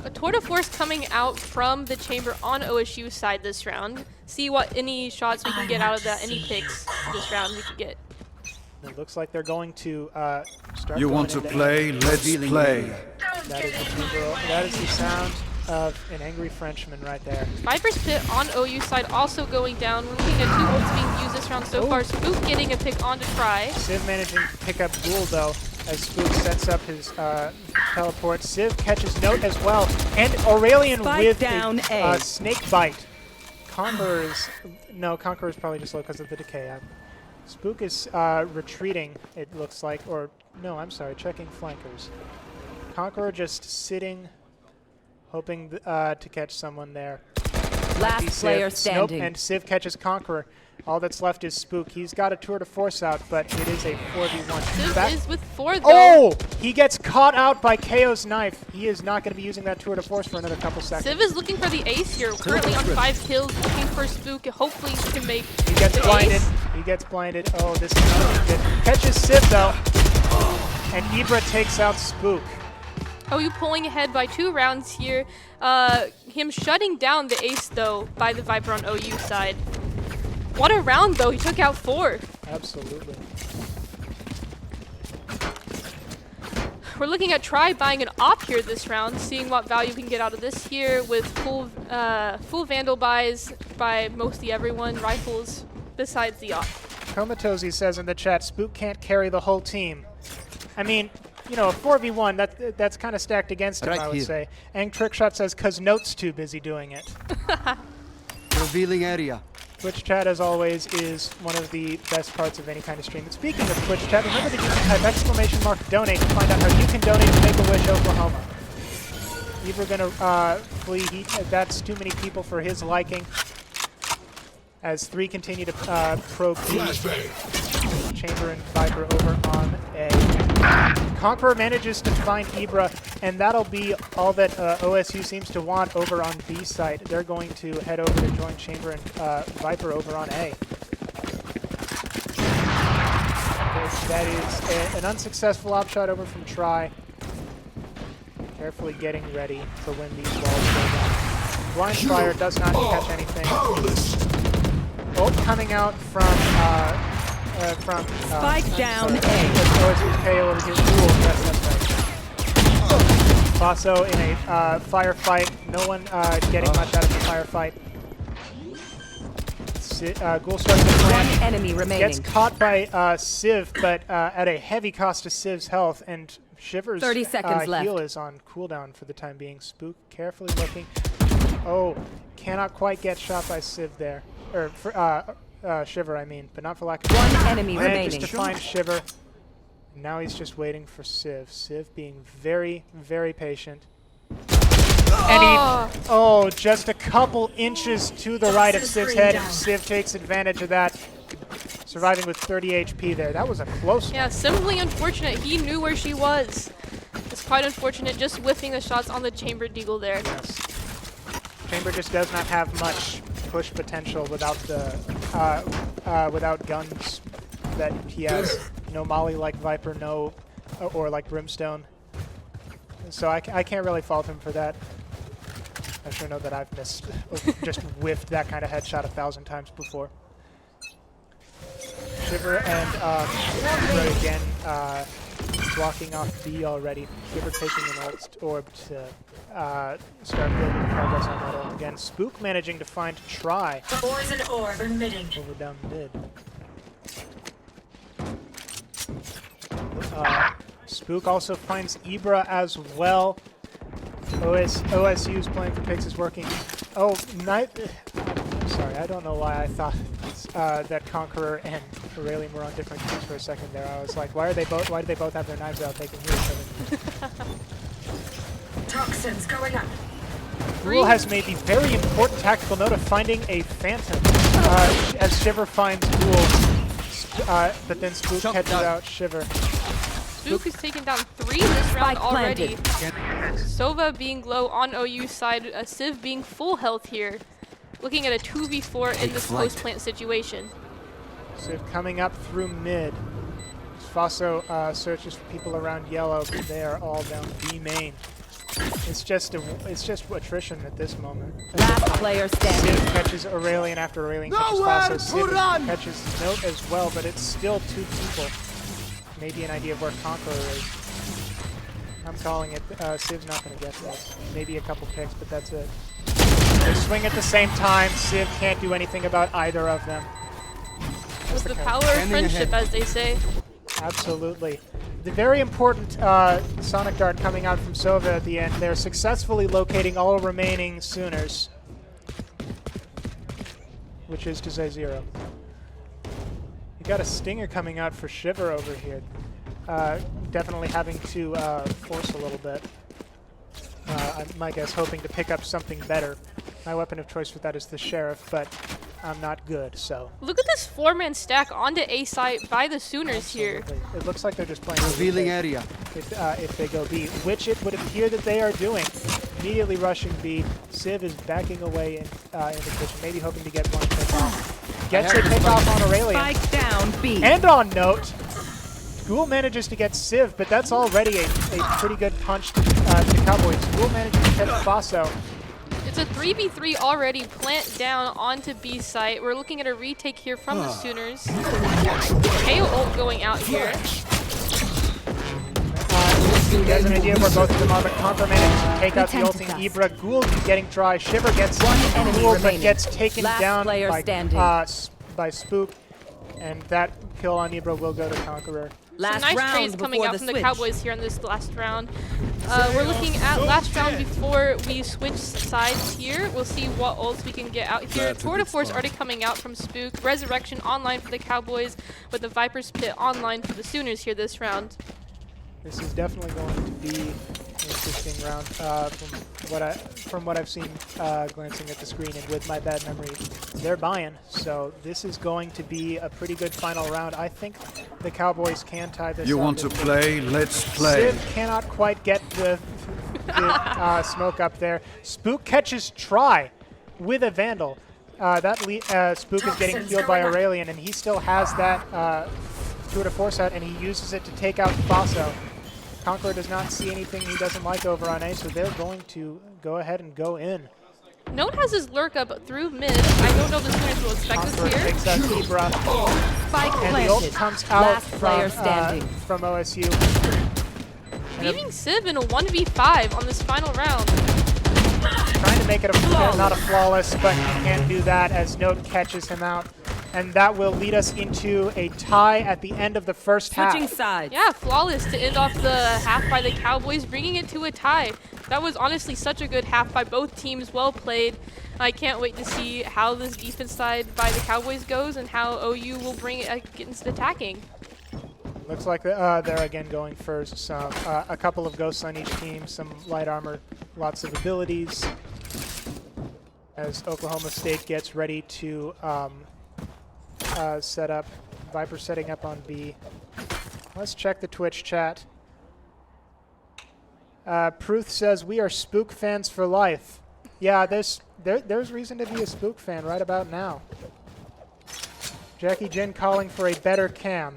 A tour de force coming out from the chamber on OSU side this round. See what any shots we can get out of that, any picks this round we can get. It looks like they're going to start. You want to play? Let's play. That is the sound of an angry Frenchman right there. Viper's Pit on OU side also going down. We're looking at 2 ults being used this round so far. Spook getting a pick on to Try. Civ managing to pick up Ghoul though, as Spook sets up his teleport. Civ catches Note as well, and Aurelian with a snake bite. Conqueror is probably just low because of the decay. Spook is retreating, it looks like, or no, I'm sorry, checking flankers. Conqueror just sitting, hoping to catch someone there. Last player standing. Nope, and Civ catches Conqueror. All that's left is Spook. He's got a tour de force out, but it is a 4v1. Civ is with 4 though. Oh! He gets caught out by KO's knife. He is not going to be using that tour de force for another couple seconds. Civ is looking for the ace here. Currently on 5 kills, looking for Spook. Hopefully he can make He gets blinded. Ace. He gets blinded. Oh, this is not good. Catches Civ though. And Ibra takes out Spook. OU pulling ahead by 2 rounds here. Him shutting down the ace though by the Viper on OU side. What a round though, he took out 4. Absolutely. We're looking at Try buying an op here this round, seeing what value we can get out of this here with full Vandal buys by mostly everyone, rifles besides the op. Komatozi says in the chat, Spook can't carry the whole team. I mean, a 4v1, that's kind of stacked against him, I would say. And Trickshot says, 'cause Note's too busy doing it. Revealing area. Twitch chat, as always, is one of the best parts of any kind of stream. And speaking of Twitch chat, remember that you can type !donate to find out how you can donate to Make-A-Wish Oklahoma. Either gonna flee. That's too many people for his liking. As 3 continue to probe B. Chamber and Viper over on A. Conqueror manages to find Ibra, and that'll be all that OSU seems to want over on B side. They're going to head over to join Chamber and Viper over on A. That is an unsuccessful op shot over from Try. Carefully getting ready for when these balls go down. Blind Fire does not catch anything. Ult coming out from Spike down A. OSU's KO over here. Cool. Yes, that's right. Basso in a firefight. No one getting much out of the firefight. Ghoul starts to plan. One enemy remaining. Gets caught by Civ, but at a heavy cost to Civ's health, and Shiver's 30 seconds left. heal is on cooldown for the time being. Spook carefully looking. Oh, cannot quite get shot by Civ there. Or Shiver, I mean, but not for lack of one enemy manages remaining. to find Shiver. Now he's just waiting for Civ. Civ being very, very patient. And he, just a couple inches to the right of Civ's head. Civ takes advantage of that, surviving with 30 HP there. That was a close one. Yeah, simply unfortunate. He knew where she was. It's quite unfortunate just whiffing the shots on the Chamber Deagle there. Yes. Chamber just does not have much push potential without the without guns that he has. No Molly like Viper, no or like Brimstone. So I can't really fault him for that. I sure know that I've missed, just whiffed that kind of headshot 1,000 times before. Shiver and Shiver again blocking off B already. Shiver taking an ult orb to start building progress on that ult again. Spook managing to find Try. Poison orb emitting. Over down mid. Spook also finds Ibra as well. OSU's playing for picks is working. Oh, I'm sorry, I don't know why I thought that Conqueror and Aurelian were on different teams for a second there. I was like, why do they both have their knives out? They can hear each other. Toxins going up. Rule has made the very important tactical note of finding a Phantom as Shiver finds Ghoul, but then Spook catches out Shiver. Spook is taking down 3 this round already. Sova being low on OU's side, Civ being full health here. Looking at a 2v4 in this post-plant situation. Civ coming up through mid. Faso searches for people around yellow, but they are all down B main. It's just attrition at this moment. Last player standing. Civ catches Aurelian after Aurelian catches Faso. Civ catches Note as well, but it's still 2 people. Maybe an idea of where Conqueror is. I'm calling it. Civ's not going to get this. Maybe a couple picks, but that's it. They swing at the same time. Civ can't do anything about either of them. With the power of friendship, as they say. Absolutely. The very important Sonic Dart coming out from Sova at the end. They're successfully locating all remaining Sooners, which is to say 0. You got a Stinger coming out for Shiver over here. Definitely having to force a little bit. My guess, hoping to pick up something better. My weapon of choice for that is the Sheriff, but I'm not good, so. Look at this 4-man stack onto A site by the Sooners here. It looks like they're just playing revealing area. If they go B, which it would appear that they are doing. Immediately rushing B. Civ is backing away in the kitchen, maybe hoping to get one pick off. Gets a pick off on Aurelian. Spike down B. And on Note, Ghoul manages to get Civ, but that's already a pretty good punch to Cowboys. Ghoul manages to catch Faso. It's a 3v3 already. Plant down onto B site. We're looking at a retake here from the Sooners. KO ult going out here. He has an idea where both of them are, but Conqueror manages to take out the ulting Ibra. Ghoul getting dry. Shiver gets Ghoul, but gets taken down by Spook. And that kill on Ibra will go to Conqueror. Last nice round trades coming before out the from the switch. Cowboys here in this last round. We're looking at last round before we switch sides here. We'll see what ults we can get out here. That's a Tour de good Force spot. already coming out from Spook. Resurrection online for the Cowboys, with the Viper's Pit online for the Sooners here this round. This is definitely going to be an interesting round from what I've seen glancing at the screen, and with my bad memory, they're buying. So this is going to be a pretty good final round. I think the Cowboys can tie this. You up. want to play? Let's play. Civ cannot quite get the smoke up there. Spook catches try with a Vandal. Spook is getting healed by Aurelian, and he still has that Tour de Force out, and he uses it to take out Faso. Conqueror does not see anything he doesn't like over on A, so they're going to go ahead and go in. Note has his lurk up through mid. I don't know if the Sooners will expect Conqueror this here. takes out Ibra. Spike And the ult comes out from OSU. Leaving Civ in a 1v5 on this final round. Trying to make it not a flawless, but he can't do that as Note catches him out. And that will lead us into a tie at the end of the first half. Switching sides. Yeah, flawless to end off the half by the Cowboys, bringing it to a tie. That was honestly such a good half by both teams. Well played. I can't wait to see how this defense side by the Cowboys goes and how OU will bring it against attacking. Looks like they're again going for a couple of ghosts on each team, some light armor, lots of abilities. As Oklahoma State gets ready to set up, Viper setting up on B. Let's check the Twitch chat. Pruth says, we are Spook fans for life. Yeah, there's reason to be a Spook fan right about now. Jackie Jen calling for a better cam.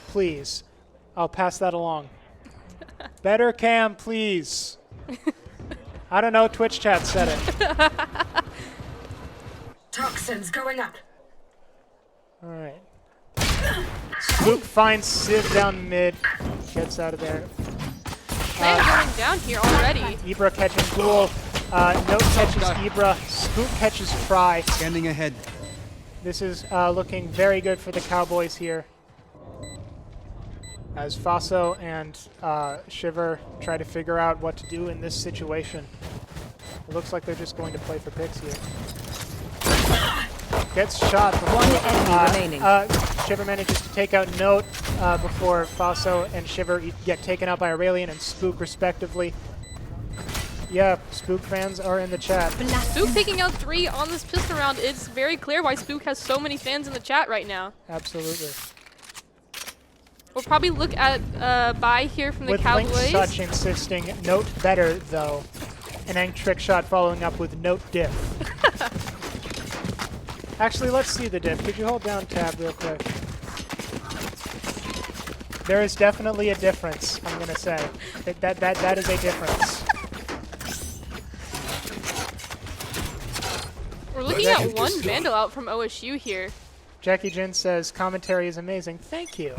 Please. I'll pass that along. Better cam, please. I don't know, Twitch chat said it. Toxins going up. All right. Spook finds Civ down mid. Gets out of there. Man going down here already. Ibra catching Ghoul. Note catches Ibra. Spook catches Fry. Standing ahead. This is looking very good for the Cowboys here. As Faso and Shiver try to figure out what to do in this situation. It looks like they're just going to play for picks here. Gets shot. One enemy remaining. Shiver manages to take out Note before Faso and Shiver get taken out by Aurelian and Spook respectively. Yeah, Spook fans are in the chat. Spook taking out 3 on this pistol round. It's very clear why Spook has so many fans in the chat right now. Absolutely. We'll probably look at buy here from the Cowboys. With Link Such insisting Note better, though. And then Trick Shot following up with Note diff. Actually, let's see the diff. Could you hold down tab real quick? There is definitely a difference, I'm going to say. That is a difference. We're looking at one Vandal out from OSU here. Jackie Jen says, commentary is amazing. Thank you.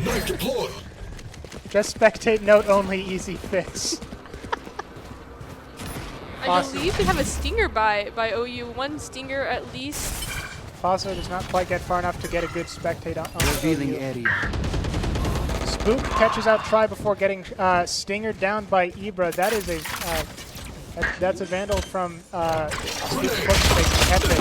Just spectate Note only, easy fix. I believe we have a stinger by OU. One stinger at least. Faso does not quite get far enough to get a good spectate on Revealing OU. area. Spook catches out Try before getting stingered down by Ibra. That is that's a Vandal from Spook to catch it.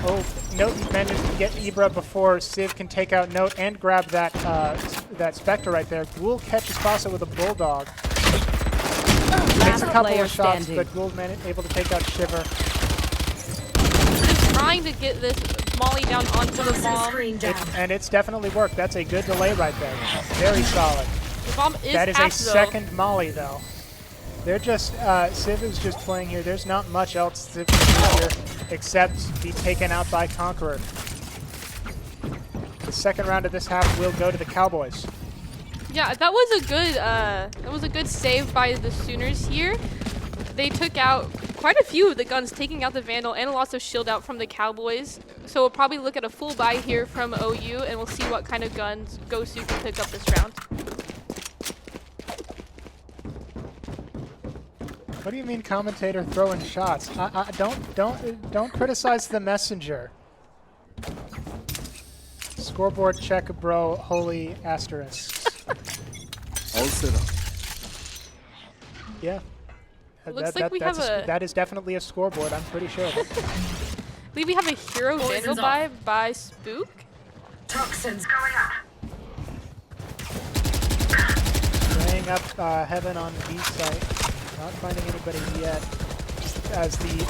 Oh, Note manages to get Ibra before Civ can take out Note and grab that Spectre right there. Ghoul catches Faso with a Bulldog. Takes a couple of shots, but Ghoul's able to take out Shiver. Just trying to get this Molly down onto the bomb. And it's definitely worked. That's a good delay right there. Very solid. The bomb is That is half, a second Molly, though. They're just, Civ is just playing here. There's not much else Civ can do here except be taken out by Conqueror. The second round of this half will go to the Cowboys. Yeah, that was a good save by the Sooners here. They took out quite a few of the guns, taking out the Vandal and lots of shield out from the Cowboys. So we'll probably look at a full buy here from OU, and we'll see what kind of guns Gosu can pick up this round. What do you mean, commentator throwing shots? Don't criticize the messenger. Scoreboard check, bro. Holy asterisks. All set up. Yeah. Looks like we have that is definitely a scoreboard, I'm pretty sure. I believe we have a hero vandal by Spook. Toxins going up. Laying up Heaven on B site. Not finding anybody yet. As the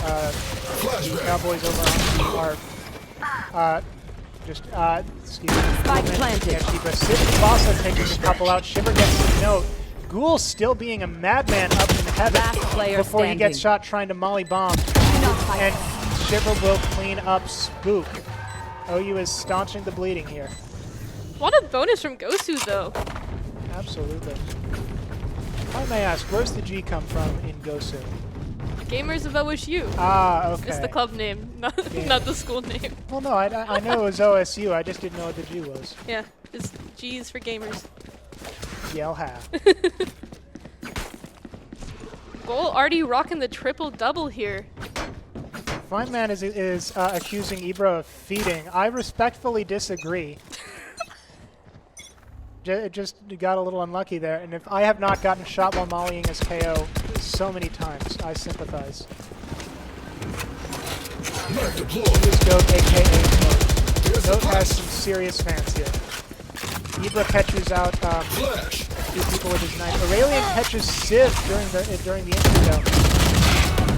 Cowboys over on B are excuse me. Spike planted. Sid also taking a couple out. Shiver gets a note. Ghoul still being a madman up in Heaven before he gets shot trying to molly bomb. And Shiver will clean up Spook. OU is staunching the bleeding here. What a bonus from Gosu, though. Absolutely. I may ask, where's the G come from in Gosu? Gamers of OSU. Ah, okay. It's the club name, not the school name. Well, no, I know it was OSU. I just didn't know what the G was. Yeah, it's G's for gamers. Yell have. Goal already rocking the triple-double here. Findman is accusing Ibra of feeding. I respectfully disagree. Just got a little unlucky there, and if I have not gotten shot while mollying as KO so many times, I sympathize. Here's Goat, aka Note. Note has some serious fans here. Ibra catches out two people with his knife. Aurelian catches Civ during the intro.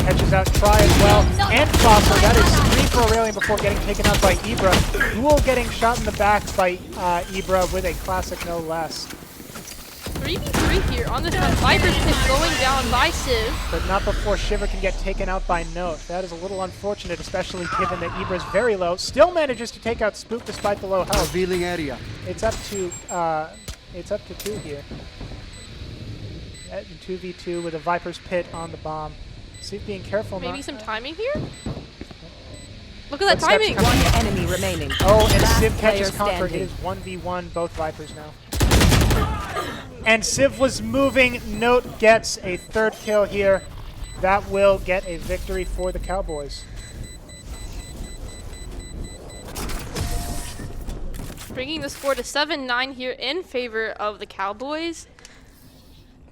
Catches out Try as well, and Fossil. That is 3 for Aurelian before getting taken out by Ibra. Ghoul getting shot in the back by Ibra with a classic no less. 3v3 here on this one. Viper's Pit going down by Civ. But not before Shiver can get taken out by Note. That is a little unfortunate, especially given that Ibra's very low. Still manages to take out Spook despite the low health. Revealing area. It's up to 2 here. 2v2 with a Viper's Pit on the bomb. Civ being careful. Maybe some timing here? Look at that timing! One enemy remaining. Oh, and Civ catches Conquer. It is 1v1, both Vipers now. And Civ was moving. Note gets a 3rd kill here. That will get a victory for the Cowboys. Bringing the score to 7-9 here in favor of the Cowboys.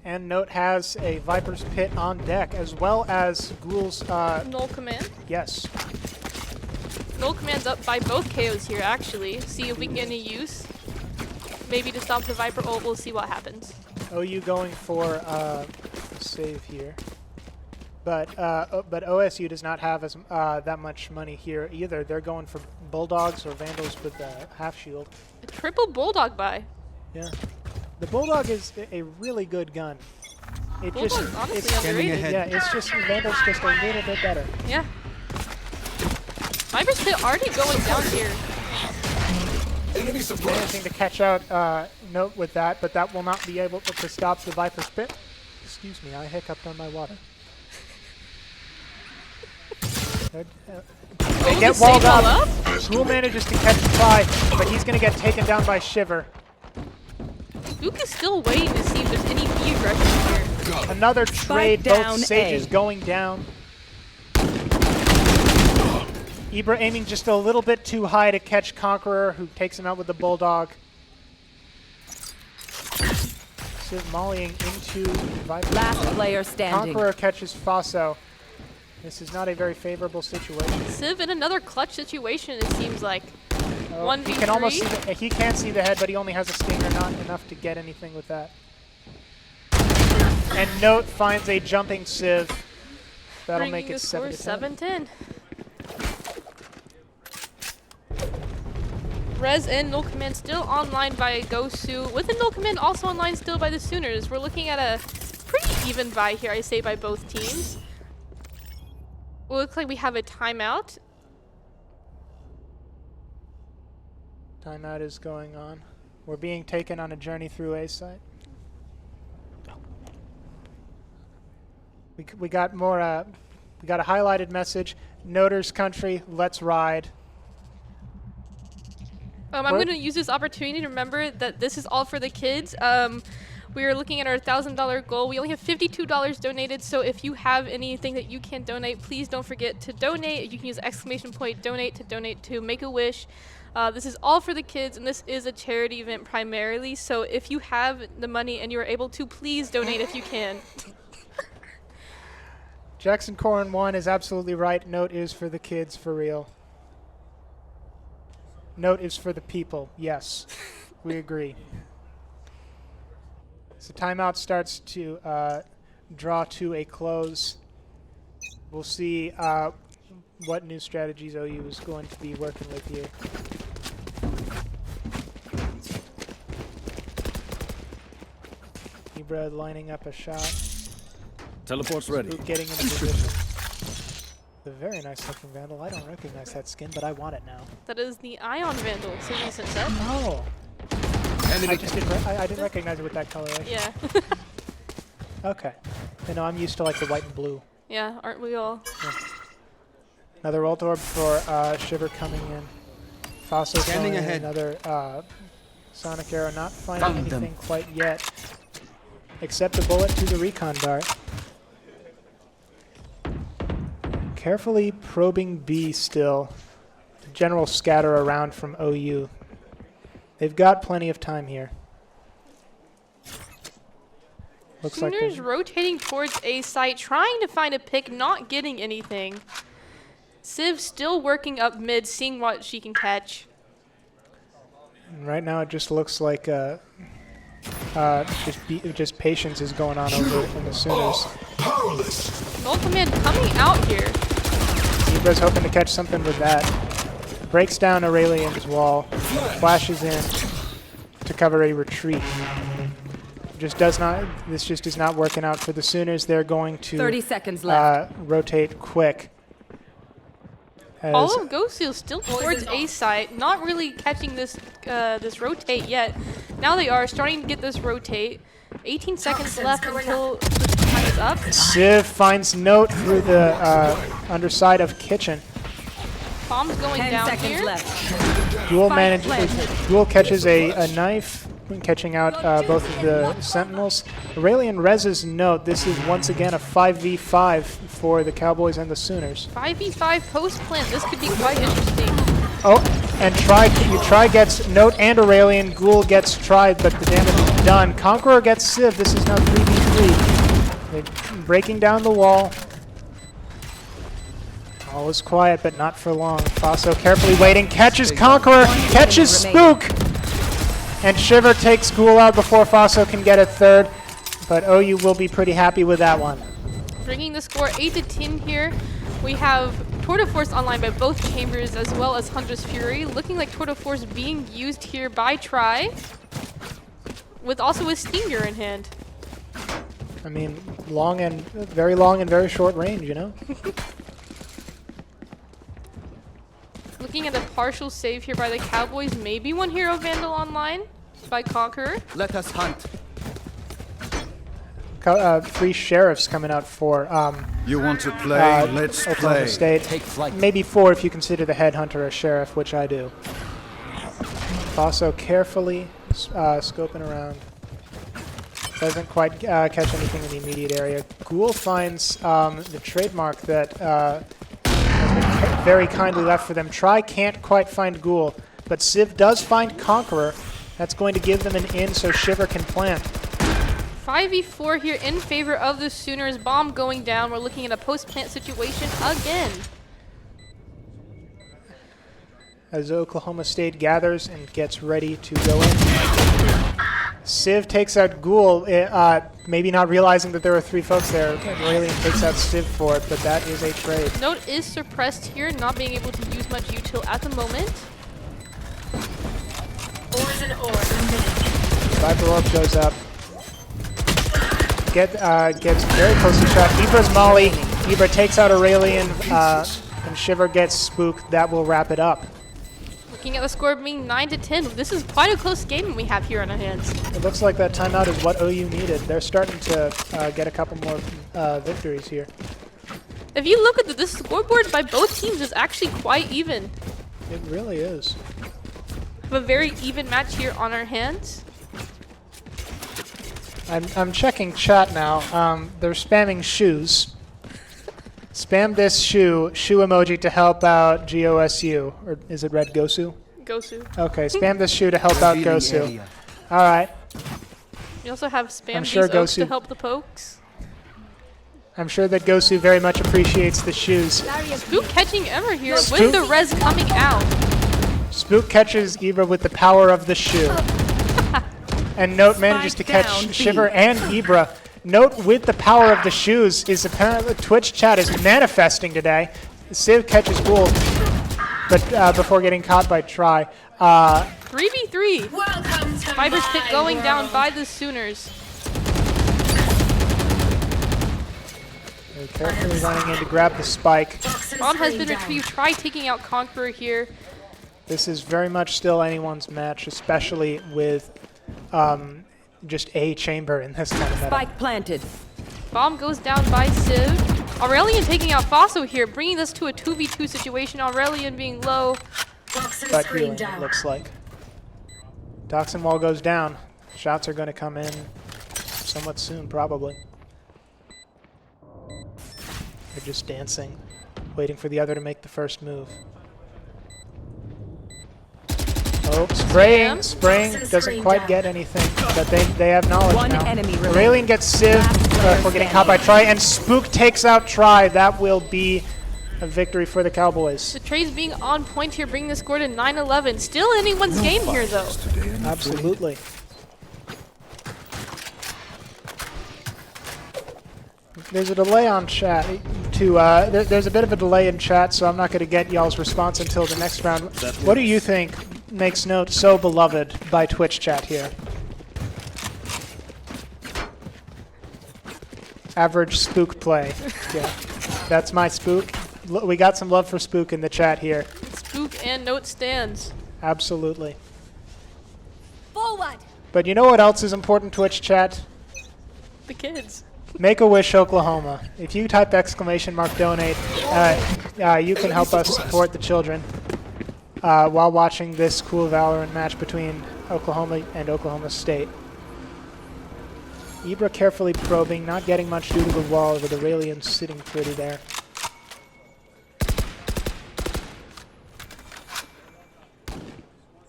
And Note has a Viper's Pit on deck, as well as Ghoul's... Null Command? Yes. Null Command's up by both KOs here, actually. See if we can get any use. Maybe to stop the Viper ult, we'll see what happens. OU going for save here. But OSU does not have as that much money here either. They're going for Bulldogs or Vandals with half shield. A triple Bulldog buy. Yeah. The Bulldog is a really good gun. It Bulldog's just honestly underrated. Yeah, it's just Vandal's just a little bit better. Yeah. Viper's Pit already going down here. Managing to catch out Note with that, but that will not be able to stop the Viper's Pit. Excuse me, I hiccuped on my water. They get walled up. Ghoul manages to catch Try, but he's going to get taken down by Shiver. Luke is still waiting to see if there's any B aggression here. Another trade, both Sages going down. Ibra aiming just a little bit too high to catch Conqueror, who takes him out with the Bulldog. Civ mollying into Viper. Last player standing. Conqueror catches Faso. This is not a very favorable situation. Civ in another clutch situation, it seems like. 1v3. He can almost see he can't see the head, but he only has a stinger, not enough to get anything with that. And Note finds a jumping Civ. That'll make it 7-10. Rez and Null Command still online by Gosu, with a Null Command also online still by the Sooners. We're looking at a pretty even buy here, I say, by both teams. Well, looks like we have a timeout. Timeout is going on. We're being taken on a journey through A site. We got more. We got a highlighted message. Noters country, let's ride. I'm going to use this opportunity to remember that this is all for the kids. We are looking at our $1,000 goal. We only have $52 donated, so if you have anything that you can donate, please don't forget to donate. You can use !donate to donate to Make-A-Wish. This is all for the kids, and this is a charity event primarily, so if you have the money and you are able to, please donate if you can. Jackson Corn 1 is absolutely right. Note is for the kids, for real. Note is for the people. Yes, we agree. So timeout starts to draw to a close. We'll see what new strategies OU is going to be working with here. Ibra lining up a shot. Teleport's ready. Spook getting into position. The very nice looking Vandal. I don't recognize that skin, but I want it now. That is the Ion Vandal, so recent set. Oh. I just didn't recognize it with that color. Yeah. Okay. You know, I'm used to like the white and blue. Yeah, aren't we all? Yeah. Another ult orb for Shiver coming in. Faso Scanning ahead. Another Sonic Arrow, not finding anything quite yet. Except a bullet to the recon dart. Carefully probing B still. The general scatter around from OU. They've got plenty of time here. Looks like Sooners rotating towards A site, trying to find a pick, not getting anything. Civ still working up mid, seeing what she can catch. And right now it just looks like just patience is going on over in the Sooners. Null Command coming out here. Zebra's hoping to catch something with that. Breaks down Aurelian's wall, flashes in to cover a retreat. This just is not working out for the Sooners. They're going to 30 seconds left. Rotate quick. All of Gosu still towards A site, not really catching this this rotate yet. Now they are starting to get this rotate. 18 seconds left until the time is up. Civ finds Note through the underside of Kitchen. Bombs going down here. Duel catches a knife, catching out both of the Sentinels. Aurelian reses Note. This is once again a 5v5 for the Cowboys and the Sooners. 5v5 post plant. This could be quite interesting. Oh, and Try gets Note and Aurelian. Ghoul gets Tried, but the damage is done. Conqueror gets Civ. This is now 3v3. They're breaking down the wall. All is quiet, but not for long. Faso carefully waiting, catches Conqueror, catches Spook! And Shiver takes Ghoul out before Faso can get a third, but OU will be pretty happy with that one. Bringing the score 8-10 here. We have Tour de Force online by both chambers as well as Hunter's Fury. Looking like Tour de Force being used here by Try, with also a Stinger in hand. I mean, long and very short range, you know? Looking at a partial save here by the Cowboys. Maybe one Hero Vandal online by Conqueror. Let us hunt. 3 sheriffs coming out for you want to play? Let's Oklahoma play. State. Take flight. Maybe 4 if you consider the headhunter a sheriff, which I do. Also carefully scoping around. Doesn't quite catch anything in the immediate area. Ghoul finds the trademark that has been very kindly left for them. Try can't quite find Ghoul, but Civ does find Conqueror. That's going to give them an in so Shiver can plant. 5v4 here in favor of the Sooners. Bomb going down. We're looking at a post-plant situation again. As Oklahoma State gathers and gets ready to go in. Civ takes out Ghoul, maybe not realizing that there are 3 folks there. Aurelian takes out Civ for it, but that is a trade. Note is suppressed here, not being able to use much util at the moment. Viper Orb goes up. Gets very close to shot. Ibra's Molly. Ibra takes out Aurelian, and Shiver gets spooked. That will wrap it up. Looking at the score being 9-10. This is quite a close game we have here on our hands. It looks like that timeout is what OU needed. They're starting to get a couple more victories here. If you look at this scoreboard by both teams is actually quite even. It really is. We have a very even match here on our hands. I'm checking chat now. They're spamming shoes. Spam this shoe emoji to help out GOSU. Or is it Red Gosu? Gosu. Okay, spam this shoe to help out Gosu. All right. You also have spam I'm sure these oaks to Gosu- help the pokes. I'm sure that Gosu very much appreciates the shoes. Spook catching Emma here Spook- with the res coming out. Spook catches Ibra with the power of the shoe. And Note manages to catch down B. Shiver and Ibra. Note with the power of the shoes is apparently Twitch chat is manifesting today. Civ catches Wolf, but before getting caught by Try. 3v3. Viper's Pit going down by the Sooners. They're carefully running in to grab the spike. Bomb has been retrieved. Try taking out Conqueror here. This is very much still anyone's match, especially with just a chamber in this kind of meta. Spike planted. Bomb goes down by Civ. Aurelian taking out Fosso here, bringing this to a 2v2 situation. Aurelian being low. But healing, it looks like. Toxin wall goes down. Shots are going to come in somewhat soon, probably. They're just dancing, waiting for the other to make the first move. Oh, spraying doesn't quite get anything, but they have knowledge One now. enemy remaining. Aurelian gets Civ for getting caught by Try, and Spook takes out Try. That will be a victory for the Cowboys. The trades being on point here, bringing the score to 9-11. Still anyone's game here, though. Absolutely. There's a delay on chat. There's a bit of a delay in chat, so I'm not going to get y'all's response until the next round. What do you think makes Note so beloved by Twitch chat here? Average Spook play. Yeah, that's my Spook. We got some love for Spook in the chat here. Spook and Note stands. Absolutely. Forward. But you know what else is important, Twitch chat? The kids. Make-A-Wish Oklahoma. If you type !donate, you can help us support the children while watching this cool Valorant match between Oklahoma and Oklahoma State. Ibra carefully probing, not getting much due to the wall, with Aurelian sitting pretty there.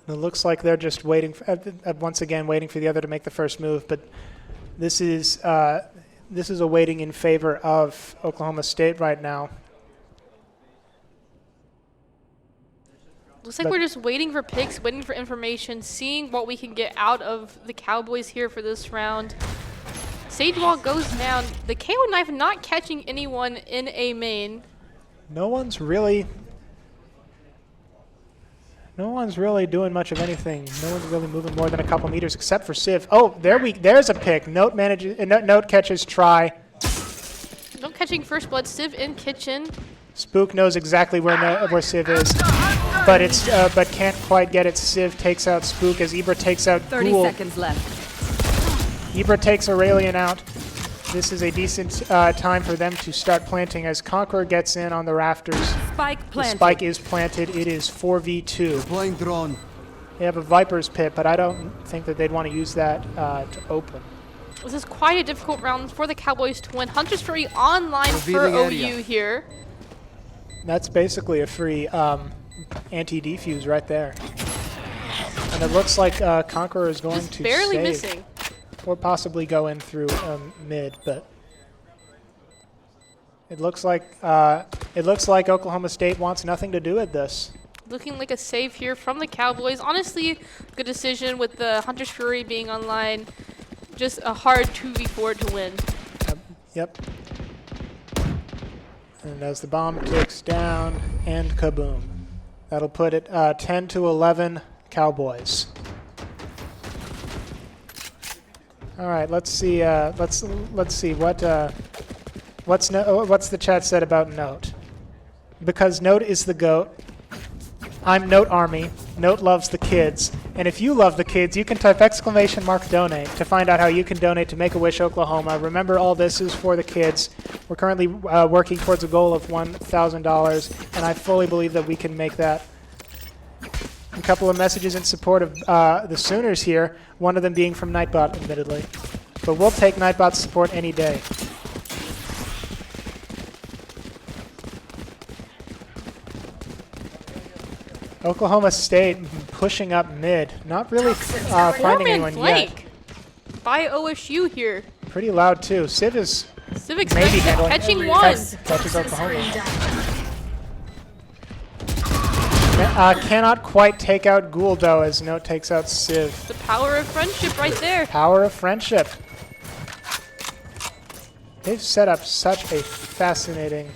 It looks like they're just waiting, once again, waiting for the other to make the first move, but this is a waiting in favor of Oklahoma State right now. Looks like we're just waiting for picks, waiting for information, seeing what we can get out of the Cowboys here for this round. Sage Wall goes down. The KO knife not catching anyone in A main. No one's really doing much of anything. No one's really moving more than a couple meters, except for Civ. Oh, there's a pick. Note catches Try. Note catching first blood. Civ in kitchen. Spook knows exactly where Civ is, but can't quite get it. Civ takes out Spook as Ibra takes out 30 Ghoul. seconds left. Ibra takes Aurelian out. This is a decent time for them to start planting as Conqueror gets in on the rafters. Spike The planted. spike is planted. It is 4v2. Deploying drone. They have a Viper's Pit, but I don't think that they'd want to use that to open. This is quite a difficult round for the Cowboys to win. Hunter's Fury online for Revealing OU area. here. That's basically a free anti-defuse right there. And it looks like Conqueror is going to barely save. missing. Or possibly go in through mid, but it looks like Oklahoma State wants nothing to do with this. Looking like a save here from the Cowboys. Honestly, good decision with the Hunter's Fury being online. Just a hard 2v4 to win. Yep. And as the bomb ticks down, and kaboom. That'll put it 10-11 Cowboys. All right, let's see. Let's see what's the chat said about Note. Because Note is the GOAT. I'm Note Army. Note loves the kids. And if you love the kids, you can type !donate to find out how you can donate to Make-A-Wish Oklahoma. Remember, all this is for the kids. We're currently working towards a goal of $1,000, and I fully believe that we can make that. A couple of messages in support of the Sooners here, one of them being from Nightbot, admittedly. But we'll take Nightbot's support any day. Oklahoma State pushing up mid. Not really finding anyone yet. By OSU here. Pretty loud too. Civ is Civic's maybe handling catching one. Catches Oklahoma. Cannot quite take out Gould though, as Note takes out Civ. The power of friendship right there. Power of friendship. They've set up such a fascinating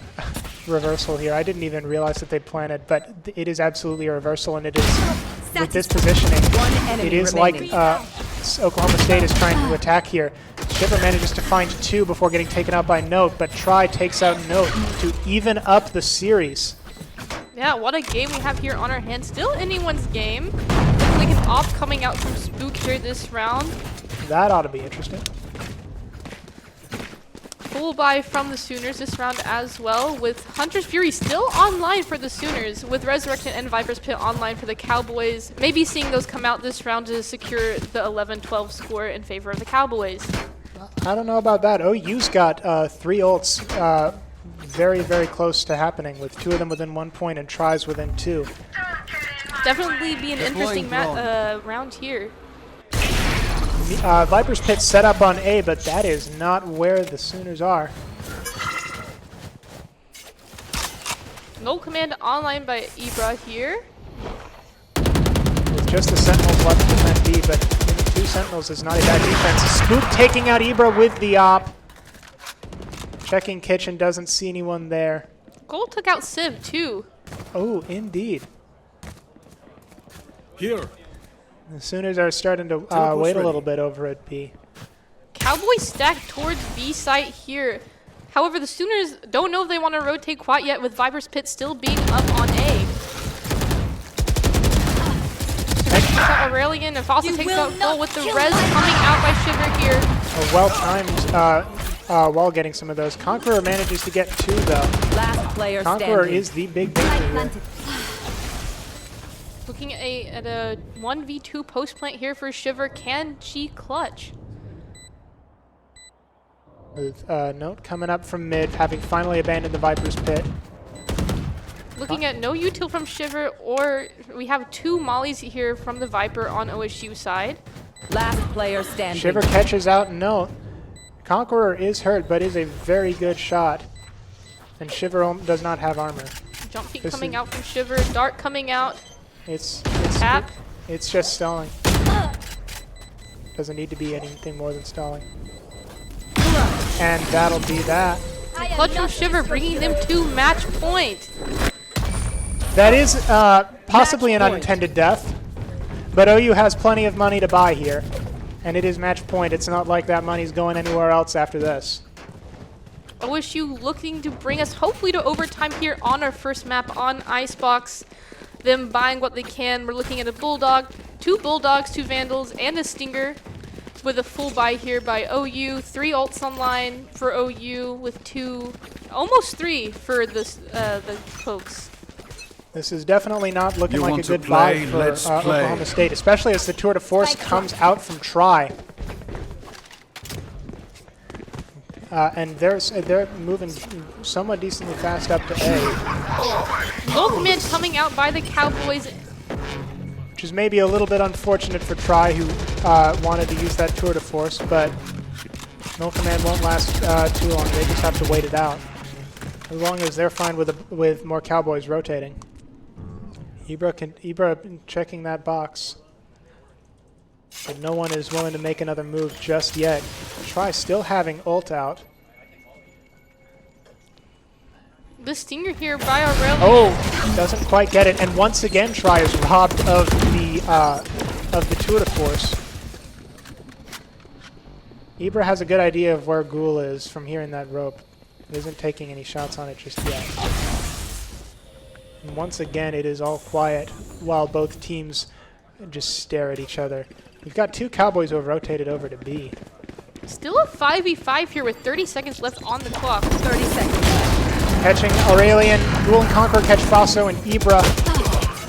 reversal here. I didn't even realize that they planned it, but it is absolutely a reversal, and it is, with this positioning, it is like Oklahoma State is trying to attack here. Shiver manages to find 2 before getting taken out by Note, but Try takes out Note to even up the series. Yeah, what a game we have here on our hands. Still anyone's game. Looks like an op coming out from Spook here this round. That ought to be interesting. Full buy from the Sooners this round as well, with Hunter's Fury still online for the Sooners, with Resurrection and Viper's Pit online for the Cowboys. Maybe seeing those come out this round to secure the 11-12 score in favor of the Cowboys. I don't know about that. OU's got 3 ults very, very close to happening, with 2 of them within 1 point and Tries within 2. Definitely be an interesting round here. Viper's Pit set up on A, but that is not where the Sooners are. No command online by Ibra here. With just the Sentinels left to defend B, but even 2 Sentinels is not a bad defense. Spook taking out Ibra with the op. Checking kitchen, doesn't see anyone there. Gold took out Civ too. Oh, indeed. Here. The Sooners are starting to wait a little bit over at B. Cowboys stacked towards B site here. However, the Sooners don't know if they want to rotate quite yet, with Viper's Pit still being up on A. Takes out Aurelian, and Fossil takes out Full, with the res coming out by Shiver here. A well-timed wall getting some of those. Conqueror manages to get 2 though. Last player Conqueror standing. is the big danger here. Looking at a 1v2 post plant here for Shiver. Can she clutch? With Note coming up from mid, having finally abandoned the Viper's Pit. Looking at no util from Shiver, or we have 2 mollies here from the Viper on OSU side. Last player standing. Shiver catches out Note. Conqueror is hurt, but is a very good shot. And Shiver does not have armor. Jump peek coming out from Shiver. Dart coming out. It's just stalling. Doesn't need to be anything more than stalling. And that'll be that. Clutch from Shiver, bringing them to match point. That is possibly an unintended death, but OU has plenty of money to buy here, and it is match point. It's not like that money's going anywhere else after this. OSU looking to bring us hopefully to overtime here on our first map on Icebox. Them buying what they can. We're looking at a Bulldog, 2 Bulldogs, 2 Vandals, and a Stinger, with a full buy here by OU. 3 ults online for OU, with 2, almost 3 for the folks. This is definitely not looking like a good buy for Oklahoma State, especially as the tour de force comes out from Try. And they're moving somewhat decently fast up to A. Low command coming out by the Cowboys. Which is maybe a little bit unfortunate for Try, who wanted to use that tour de force, but no command won't last too long. They just have to wait it out, as long as they're fine with more Cowboys rotating. Ibra checking that box, but no one is willing to make another move just yet. Try still having ult out. The Stinger here by Aurelian. Oh, doesn't quite get it, and once again Try is robbed of the tour de force. Ibra has a good idea of where Ghoul is from here in that rope. He isn't taking any shots on it just yet. And once again, it is all quiet while both teams just stare at each other. We've got 2 Cowboys who have rotated over to B. Still a 5v5 here with 30 seconds left on the clock. 30 seconds. Catching Aurelian, Ghoul and Conqueror catch Faso and Ibra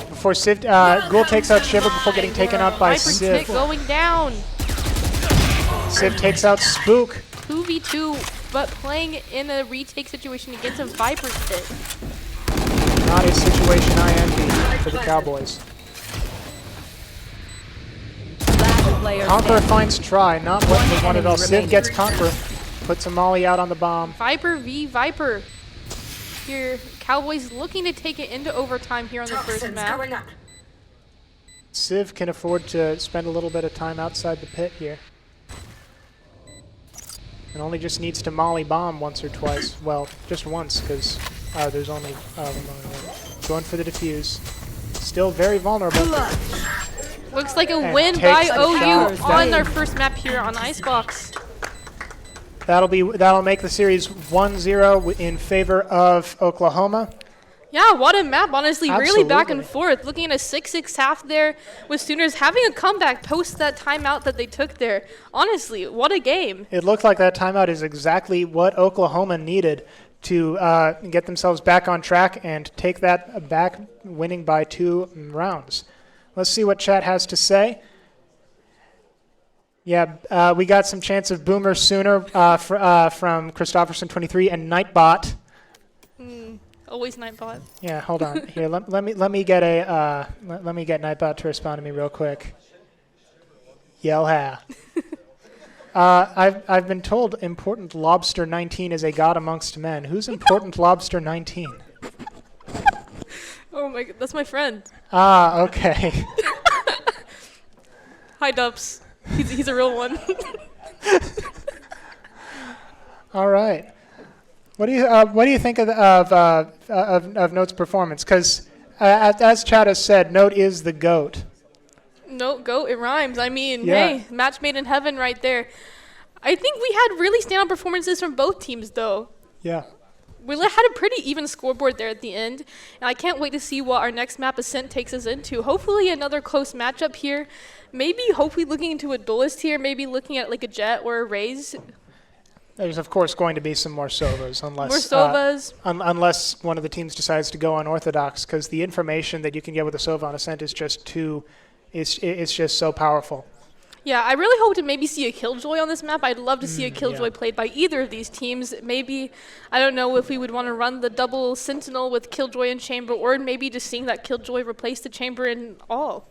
before Civ. Ghoul takes out Shiver before getting taken out by Viper's Civ. Pit going down. Civ takes out Spook. 2v2, but playing in a retake situation against a Viper's Pit. Not a situation I envy for the Cowboys. Conqueror finds try, not what we wanted at all. Civ gets Conqueror, puts a molly out on the bomb. Viper v Viper. Here, Cowboys looking to take it into overtime here on the first map. Civ can afford to spend a little bit of time outside the pit here. And only just needs to molly bomb once or twice. Well, just once, because there's only going for the defuse. Still very vulnerable. Looks like a And win takes by the OU shot. on their first map here on Icebox. That'll make the series 1-0 in favor of Oklahoma. Yeah, what a map, honestly. Really back and Absolutely. forth. Looking at a 6-6 half there with Sooners having a comeback post that timeout that they took there. Honestly, what a game. It looked like that timeout is exactly what Oklahoma needed to get themselves back on track and take that back, winning by 2 rounds. Let's see what chat has to say. Yeah, we got some chants of Boomer Sooner from Christofferson23 and Nightbot. Always Nightbot. Yeah, hold on. Here, let me get Nightbot to respond to me real quick. Yell ha. I've been told Important Lobster 19 is a god amongst men. Who's Important Lobster 19? Oh my god, that's my friend. Ah, okay. Hi, Dubs. He's a real one. All right. What do you think of Note's performance? Because as Chad has said, Note is the GOAT. No, go, it rhymes. I mean, Yeah. hey, match made in heaven right there. I think we had really standout performances from both teams, though. Yeah. We had a pretty even scoreboard there at the end, and I can't wait to see what our next map Ascent takes us into. Hopefully another close matchup here. Maybe hopefully looking into a duelist here, maybe looking at like a Jet or a Raze. There's of course going to be some more Sovas unless More Sovas. Unless one of the teams decides to go unorthodox, because the information that you can get with a Sova on Ascent is just it's just so powerful. Yeah, I really hope to maybe see a Killjoy on this map. I'd love to see a Killjoy played by either of these teams. Maybe, I don't know if we would want to run the double Sentinel with Killjoy and Chamber, or maybe just seeing that Killjoy replace the Chamber in all.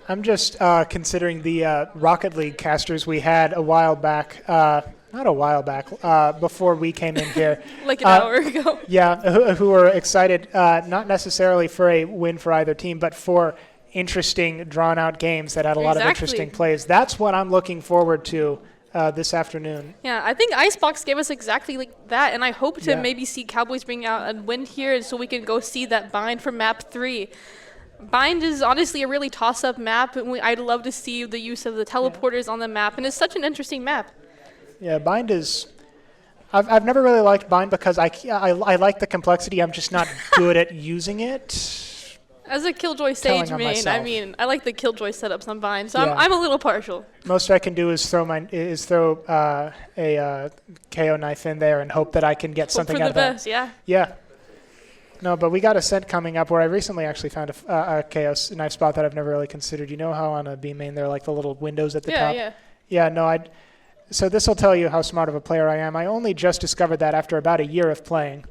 I'm just considering the Rocket League casters we had a while back. Not a while back, before we came in here. Like an hour ago. Yeah, who were excited, not necessarily for a win for either team, but for interesting, drawn-out games that had a lot of interesting plays. That's what I'm looking forward to this afternoon. Yeah, I think Icebox gave us exactly like that, and I hope to maybe see Cowboys bring out a win here so we can go see that bind for map 3. Bind is honestly a really toss-up map, and I'd love to see the use of the teleporters on the map, and it's such an interesting map. Yeah, Bind is... I've never really liked Bind because I like the complexity. I'm just not good at using it. As a Killjoy Sage main, I mean, I like the Killjoy setups on Bind, so I'm a little partial. Most I can do is throw a KO knife in there and hope that I can get something out of that. Hope for the best, yeah. Yeah. No, but we got Ascent coming up where I recently actually found a KO knife spot that I've never really considered. You know how on a B main there are like the little windows at the top? Yeah. Yeah, no, so this will tell you how smart of a player I am. I only just discovered that after about a year of playing.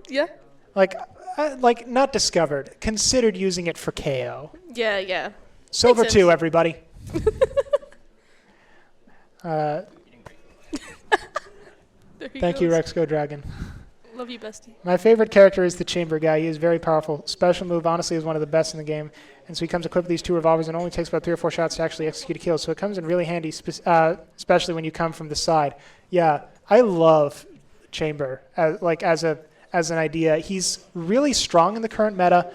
Yeah. Like not discovered, considered using it for KO. Yeah. Silver 2, everybody. Thank you, Rex Go Dragon. Love you, bestie. My favorite character is the Chamber guy. He is very powerful. Special move, honestly, is one of the best in the game. And so he comes equipped with these 2 revolvers and only takes about 3 or 4 shots to actually execute a kill. So it comes in really handy, especially when you come from the side. Yeah, I love Chamber as an idea. He's really strong in the current meta,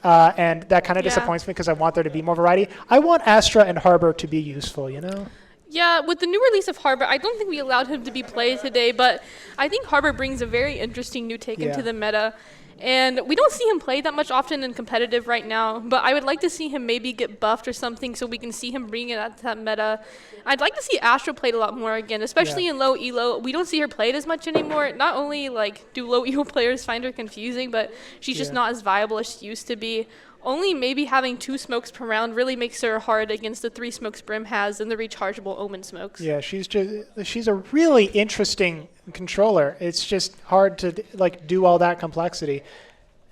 and that kind of disappoints me because I want there to be more variety. I want Astra and Harbor to be useful, you know? Yeah, with the new release of Harbor, I don't think we allowed him to be played today, but I think Harbor brings a very interesting new take into the meta. And we don't see him play that much often in competitive right now, but I would like to see him maybe get buffed or something so we can see him bring it out to that meta. I'd like to see Astra played a lot more again, especially in low elo. We don't see her played as much anymore. Not only do low elo players find her confusing, but she's just not as viable as she used to be. only maybe having 2 smokes per round really makes her hard against the 3 smokes Brim has and the rechargeable Omen smokes. Yeah, she's a really interesting controller. It's just hard to like do all that complexity,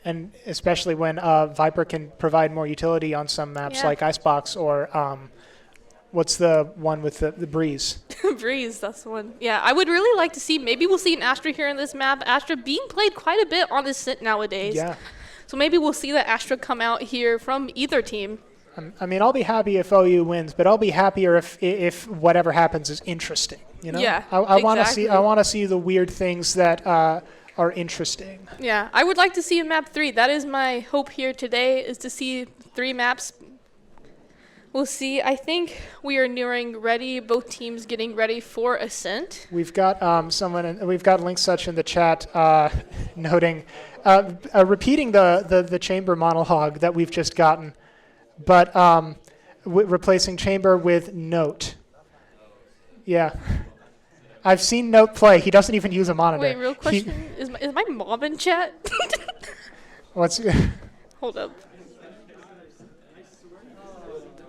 and especially when Viper can provide more utility on some maps like Icebox or what's the one with the Breeze? Breeze, that's the one. Yeah, I would really like to see, maybe we'll see an Astra here in this map. Astra being played quite a bit on this Sint nowadays. Yeah. So maybe we'll see that Astra come out here from either team. I mean, I'll be happy if OU wins, but I'll be happier if whatever happens is interesting. You know? Yeah, I want to see the weird things that are interesting. Yeah, I would like to see a map 3. That is my hope here today, is to see 3 maps. We'll see. I think we are nearing ready. Both teams getting ready for Ascent. We've got we've got Link Such in the chat noting, repeating the Chamber monologue that we've just gotten, but replacing Chamber with Note. Yeah. I've seen Note play. He doesn't even use a monitor. Wait, real question. Is my mom in chat? What's... Hold up.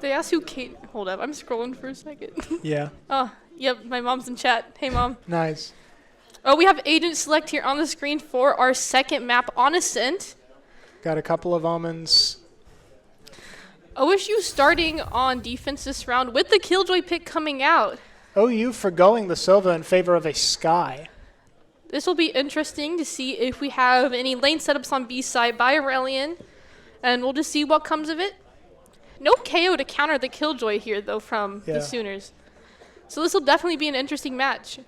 They asked who Kate... Hold up. I'm scrolling for a second. Yeah. Oh, yep. My mom's in chat. Hey, Mom. Nice. Oh, we have Agent Select here on the screen for our second map on Ascent. Got a couple of Omens. OSU starting on defense this round with the Killjoy pick coming out. OU forgoing the Silva in favor of a Sky. This will be interesting to see if we have any lane setups on B side by Aurelian, and we'll just see what comes of it. No KO to counter the Killjoy here, though, from the Sooners. So this will definitely be an interesting match.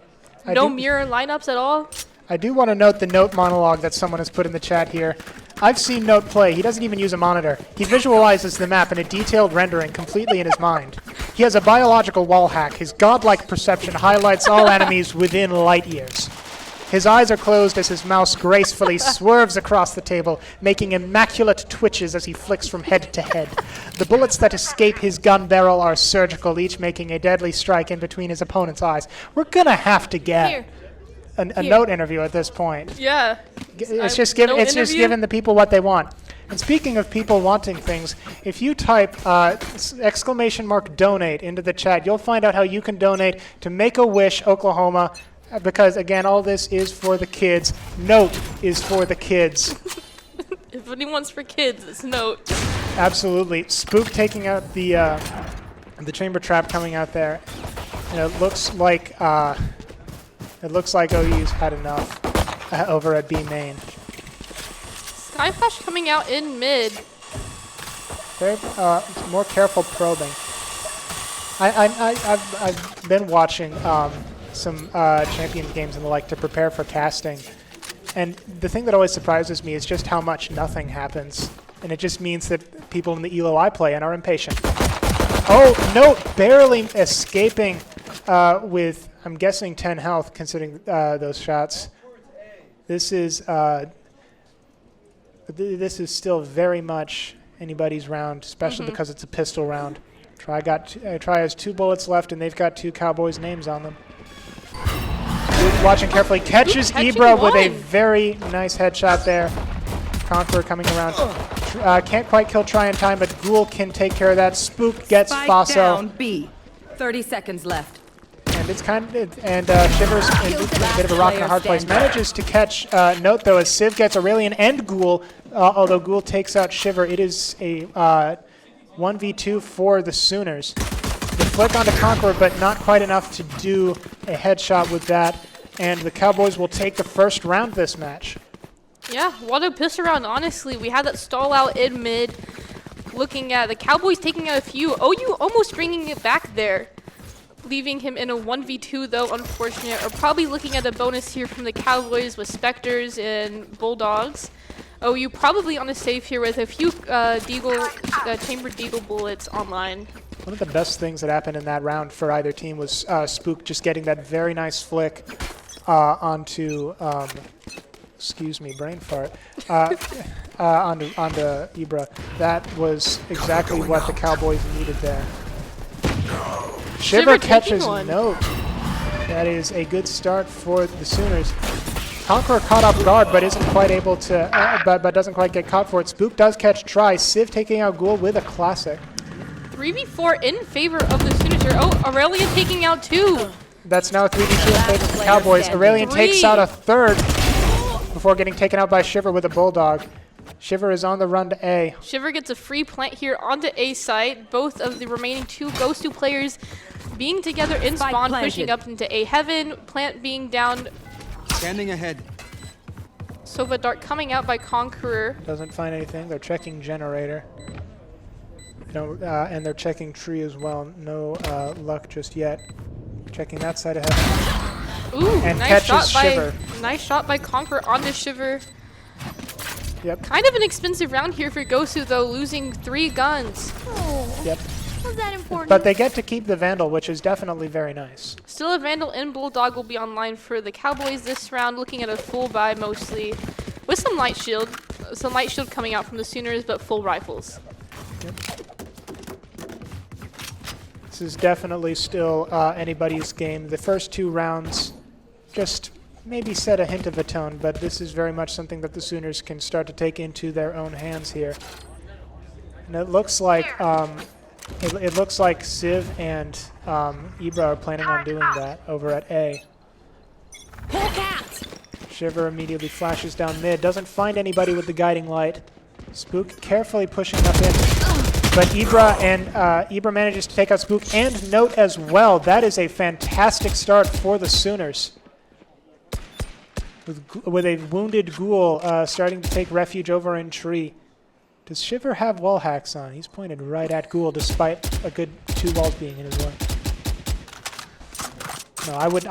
No mirror lineups at all. I do want to note the Note monologue that someone has put in the chat here. I've seen Note play. He doesn't even use a monitor. He visualizes the map in a detailed rendering completely in his mind. He has a biological wall hack. His godlike perception highlights all enemies within light years. His eyes are closed as his mouse gracefully swerves across the table, making immaculate twitches as he flicks from head to head. The bullets that escape his gun barrel are surgical, each making a deadly strike in between his opponent's eyes. We're going to have to get a Note interview at this point. Yeah. It's just giving the people what they want. And speaking of people wanting things, if you type !donate into the chat, you'll find out how you can donate to Make-A-Wish, Oklahoma, because, again, all this is for the kids. Note is for the kids. If anyone's for kids, it's Note. Absolutely. Spook taking out the chamber trap coming out there. And it looks like OU's had enough over at B main. Skyflash coming out in mid. Very more careful probing. I've been watching some champion games and the like to prepare for casting, and the thing that always surprises me is just how much nothing happens, and it just means that people in the elo I play in are impatient. Oh, Note barely escaping with, I'm guessing, 10 health considering those shots. This is still very much anybody's round, especially because it's a pistol round. Try has 2 bullets left, and they've got 2 Cowboys names on them. Watching carefully, catches Ibra with a very nice headshot there. Conqueror coming around. Can't quite kill Try in time, but Ghoul can take care of that. Spook gets Faso. Down B. 30 seconds left. And it's Shivers in a bit of a rock and a hard place. Manages to catch Note, though, as Civ gets Aurelian and Ghoul, although Ghoul takes out Shiver. It is a 1v2 for the Sooners. The flick onto Conqueror, but not quite enough to do a headshot with that. And the Cowboys will take the first round this match. Yeah, what a piss around, honestly. We had that stall out in mid. Looking at the Cowboys taking out a few. OU almost bringing it back there. Leaving him in a 1v2, though, unfortunate. Or probably looking at a bonus here from the Cowboys with Spectres and Bulldogs. OU probably on a save here with a few Chamber Deagle bullets online. One of the best things that happened in that round for either team was Spook just getting that very nice flick onto, excuse me, brain fart, onto Ibra. That was exactly what the Cowboys needed there. Shiver catches Note. That is a good start for the Sooners. Conqueror caught off guard, but isn't quite able to, but doesn't quite get caught for it. Spook does catch try. Civ taking out Ghoul with a classic. 3v4 in favor of the Sooners here. Oh, Aurelian taking out 2. That's now a 3v2 in favor of the Cowboys. Aurelian takes out a third before getting taken out by Shiver with a Bulldog. Shiver is on the run to A. Shiver gets a free plant here onto A site. Both of the remaining 2 Ghostu players being together in spawn, pushing up into A heaven. Plant being down. Scanning ahead. Sova Dart coming out by Conqueror. Doesn't find anything. They're checking generator. And they're checking tree as well. No luck just yet. Checking that side of heaven. Ooh, and nice catches shot Shiver. Nice shot by Conqueror onto Shiver. Yep. Kind of an expensive round here for Gosu though, losing 3 guns. Yep. Was that important? But they get to keep the Vandal, which is definitely very nice. Still a Vandal and Bulldog will be online for the Cowboys this round, looking at a full buy mostly. With some light shield. Some light shield coming out from the Sooners, but full rifles. Yep. This is definitely still anybody's game. The first 2 rounds just maybe set a hint of a tone, but this is very much something that the Sooners can start to take into their own hands here. And it looks like it looks like Civ and Ibra are planning on doing that over at A. Shiver immediately flashes down mid, doesn't find anybody with the guiding light. Spook carefully pushing up in. But Ibra manages to take out Spook and Note as well. That is a fantastic start for the Sooners. With a wounded Ghoul starting to take refuge over in tree. Does Shiver have wall hacks on? He's pointed right at Ghoul despite a good 2 walls being in his way. No, I would,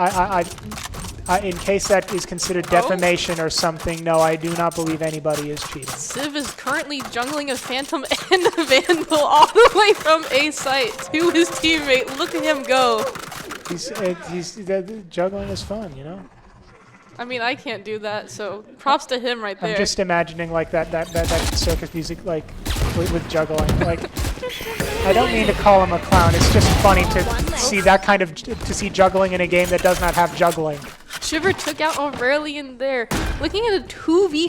in case that is considered defamation or something, no, I do not believe anybody is cheating. Civ is currently jungling a Phantom and a Vandal all the way from A site to his teammate. Look at him go. Juggling is fun, you know? I mean, I can't do that, so props to him right there. I'm just imagining like that circus music like with juggling. Like, I don't mean to call him a clown. It's just funny to see that kind of juggling in a game that does not have juggling. Shiver took out Aurelian there. Looking at a 2v5.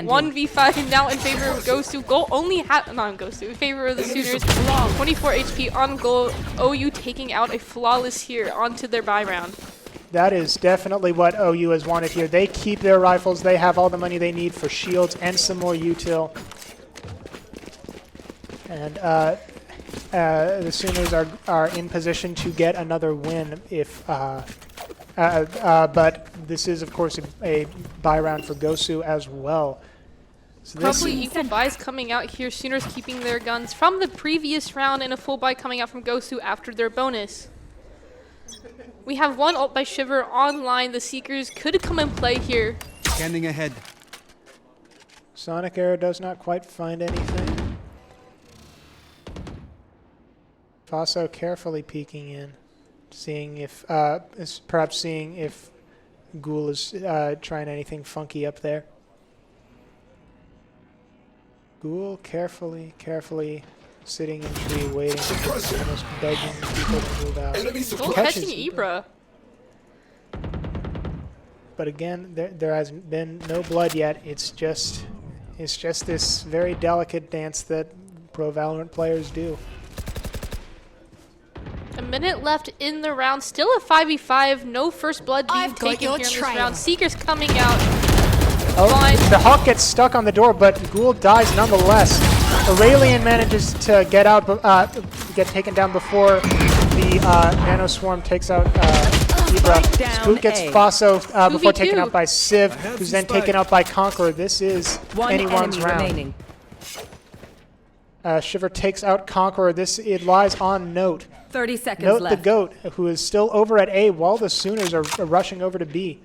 1v5 now in favor of Gosu. Goal only not Gosu, in favor of the Sooners. 24 HP on goal. OU taking out a flawless here onto their buy round. That is definitely what OU has wanted here. They keep their rifles. They have all the money they need for shields and some more util. And the Sooners are in position to get another win if. But this is, of course, a buy round for Gosu as well. So Probably equal buys coming out here. Sooners keeping their guns from the previous round and a full buy coming out from Gosu after their bonus. We have one ult by Shiver online. The Seekers could come and play here. Scanning ahead. Sonic Arrow does not quite find anything. Faso carefully peeking in, seeing if perhaps seeing if Ghoul is trying anything funky up there. Ghoul carefully sitting in tree waiting, almost begging people to move out. Ghoul catching Ibra. But again, there has been no blood yet. It's just this very delicate dance that pro Valorant players do. A minute left in the round. Still a 5v5. No first blood being taken here in this round. Seekers coming out. Oh, the Hawk gets stuck on the door, but Ghoul dies nonetheless. Aurelian manages to get out, get taken down before the Nano Swarm takes out Ibra. Spook gets Faso before taken out by Civ, who's then taken out by Conqueror. This is anyone's round. Shiver takes out Conqueror. It lies on Note. 30 seconds Note left. the GOAT, who is still over at A while the Sooners are rushing over to B.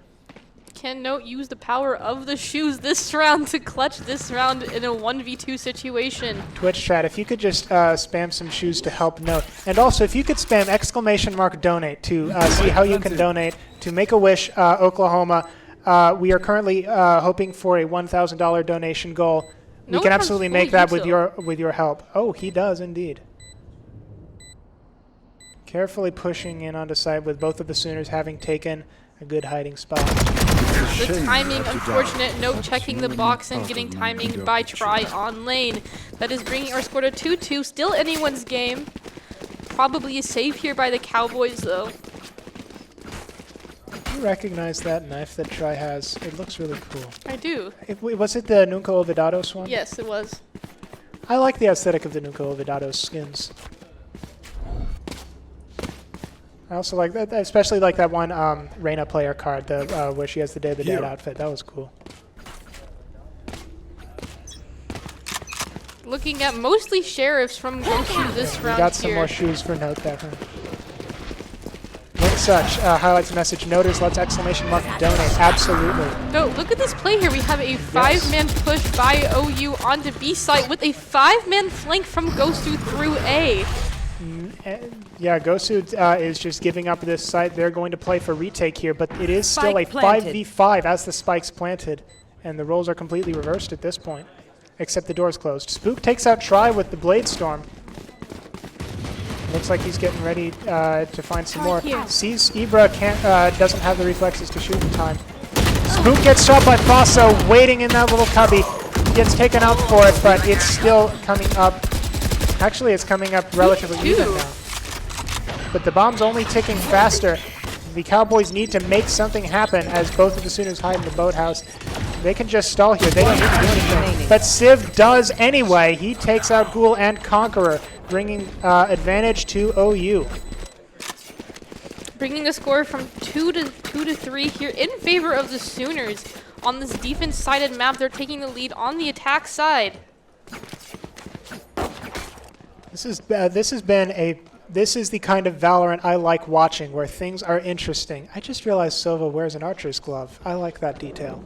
Can Note use the power of the shoes this round to clutch this round in a 1v2 situation? Twitch chat, if you could just spam some shoes to help Note. And also, if you could spam !donate to see how you can donate to Make-A-Wish Oklahoma. We are currently hoping for a $1,000 donation goal. We can absolutely make that with your help. Oh, he does indeed. Carefully pushing in onto site with both of the Sooners having taken a good hiding spot. The timing, unfortunate. Note checking the box and getting timing by Try on lane. That is bringing our score to 2-2. Still anyone's game. Probably safe here by the Cowboys, though. You recognize that knife that Try has? It looks really cool. I do. Was it the Nunca Olvidados one? Yes, it was. I like the aesthetic of the Nunca Olvidados skins. I also like that, especially like that one Reyna player card, the where she has the Day of the Dead outfit. That was cool. Looking at mostly sheriffs from Goshu this round. We got some here. more shoes for Note there. When such highlights message noters, let's exclamation mark donate. Absolutely. No, look at this play here. We have a 5-man push by OU onto B site with a 5-man flank from Gosu through A. Yeah, Gosu is just giving up this site. They're going to play for retake here, but it is still a Spike planted. 5v5 as the spike's planted, and the roles are completely reversed at this point, except the door's closed. Spook takes out Try with the Blade Storm. Looks like he's getting ready to find some more. Sees Ibra doesn't have the reflexes to shoot in time. Spook gets shot by Faso, waiting in that little cubby. Gets taken out for it, but it's still coming up. Actually, it's coming up relatively even now. But the bomb's only ticking faster. The Cowboys need to make something happen as both of the Sooners hide in the boathouse. They can just stall here. They don't need to do anything. But Civ does anyway. He takes out Ghoul and Conqueror, bringing advantage to OU. Bringing the score from 2 to 3 here in favor of the Sooners. On this defense-sided map, they're taking the lead on the attack side. This is the kind of Valorant I like watching, where things are interesting. I just realized Sova wears an archer's glove. I like that detail.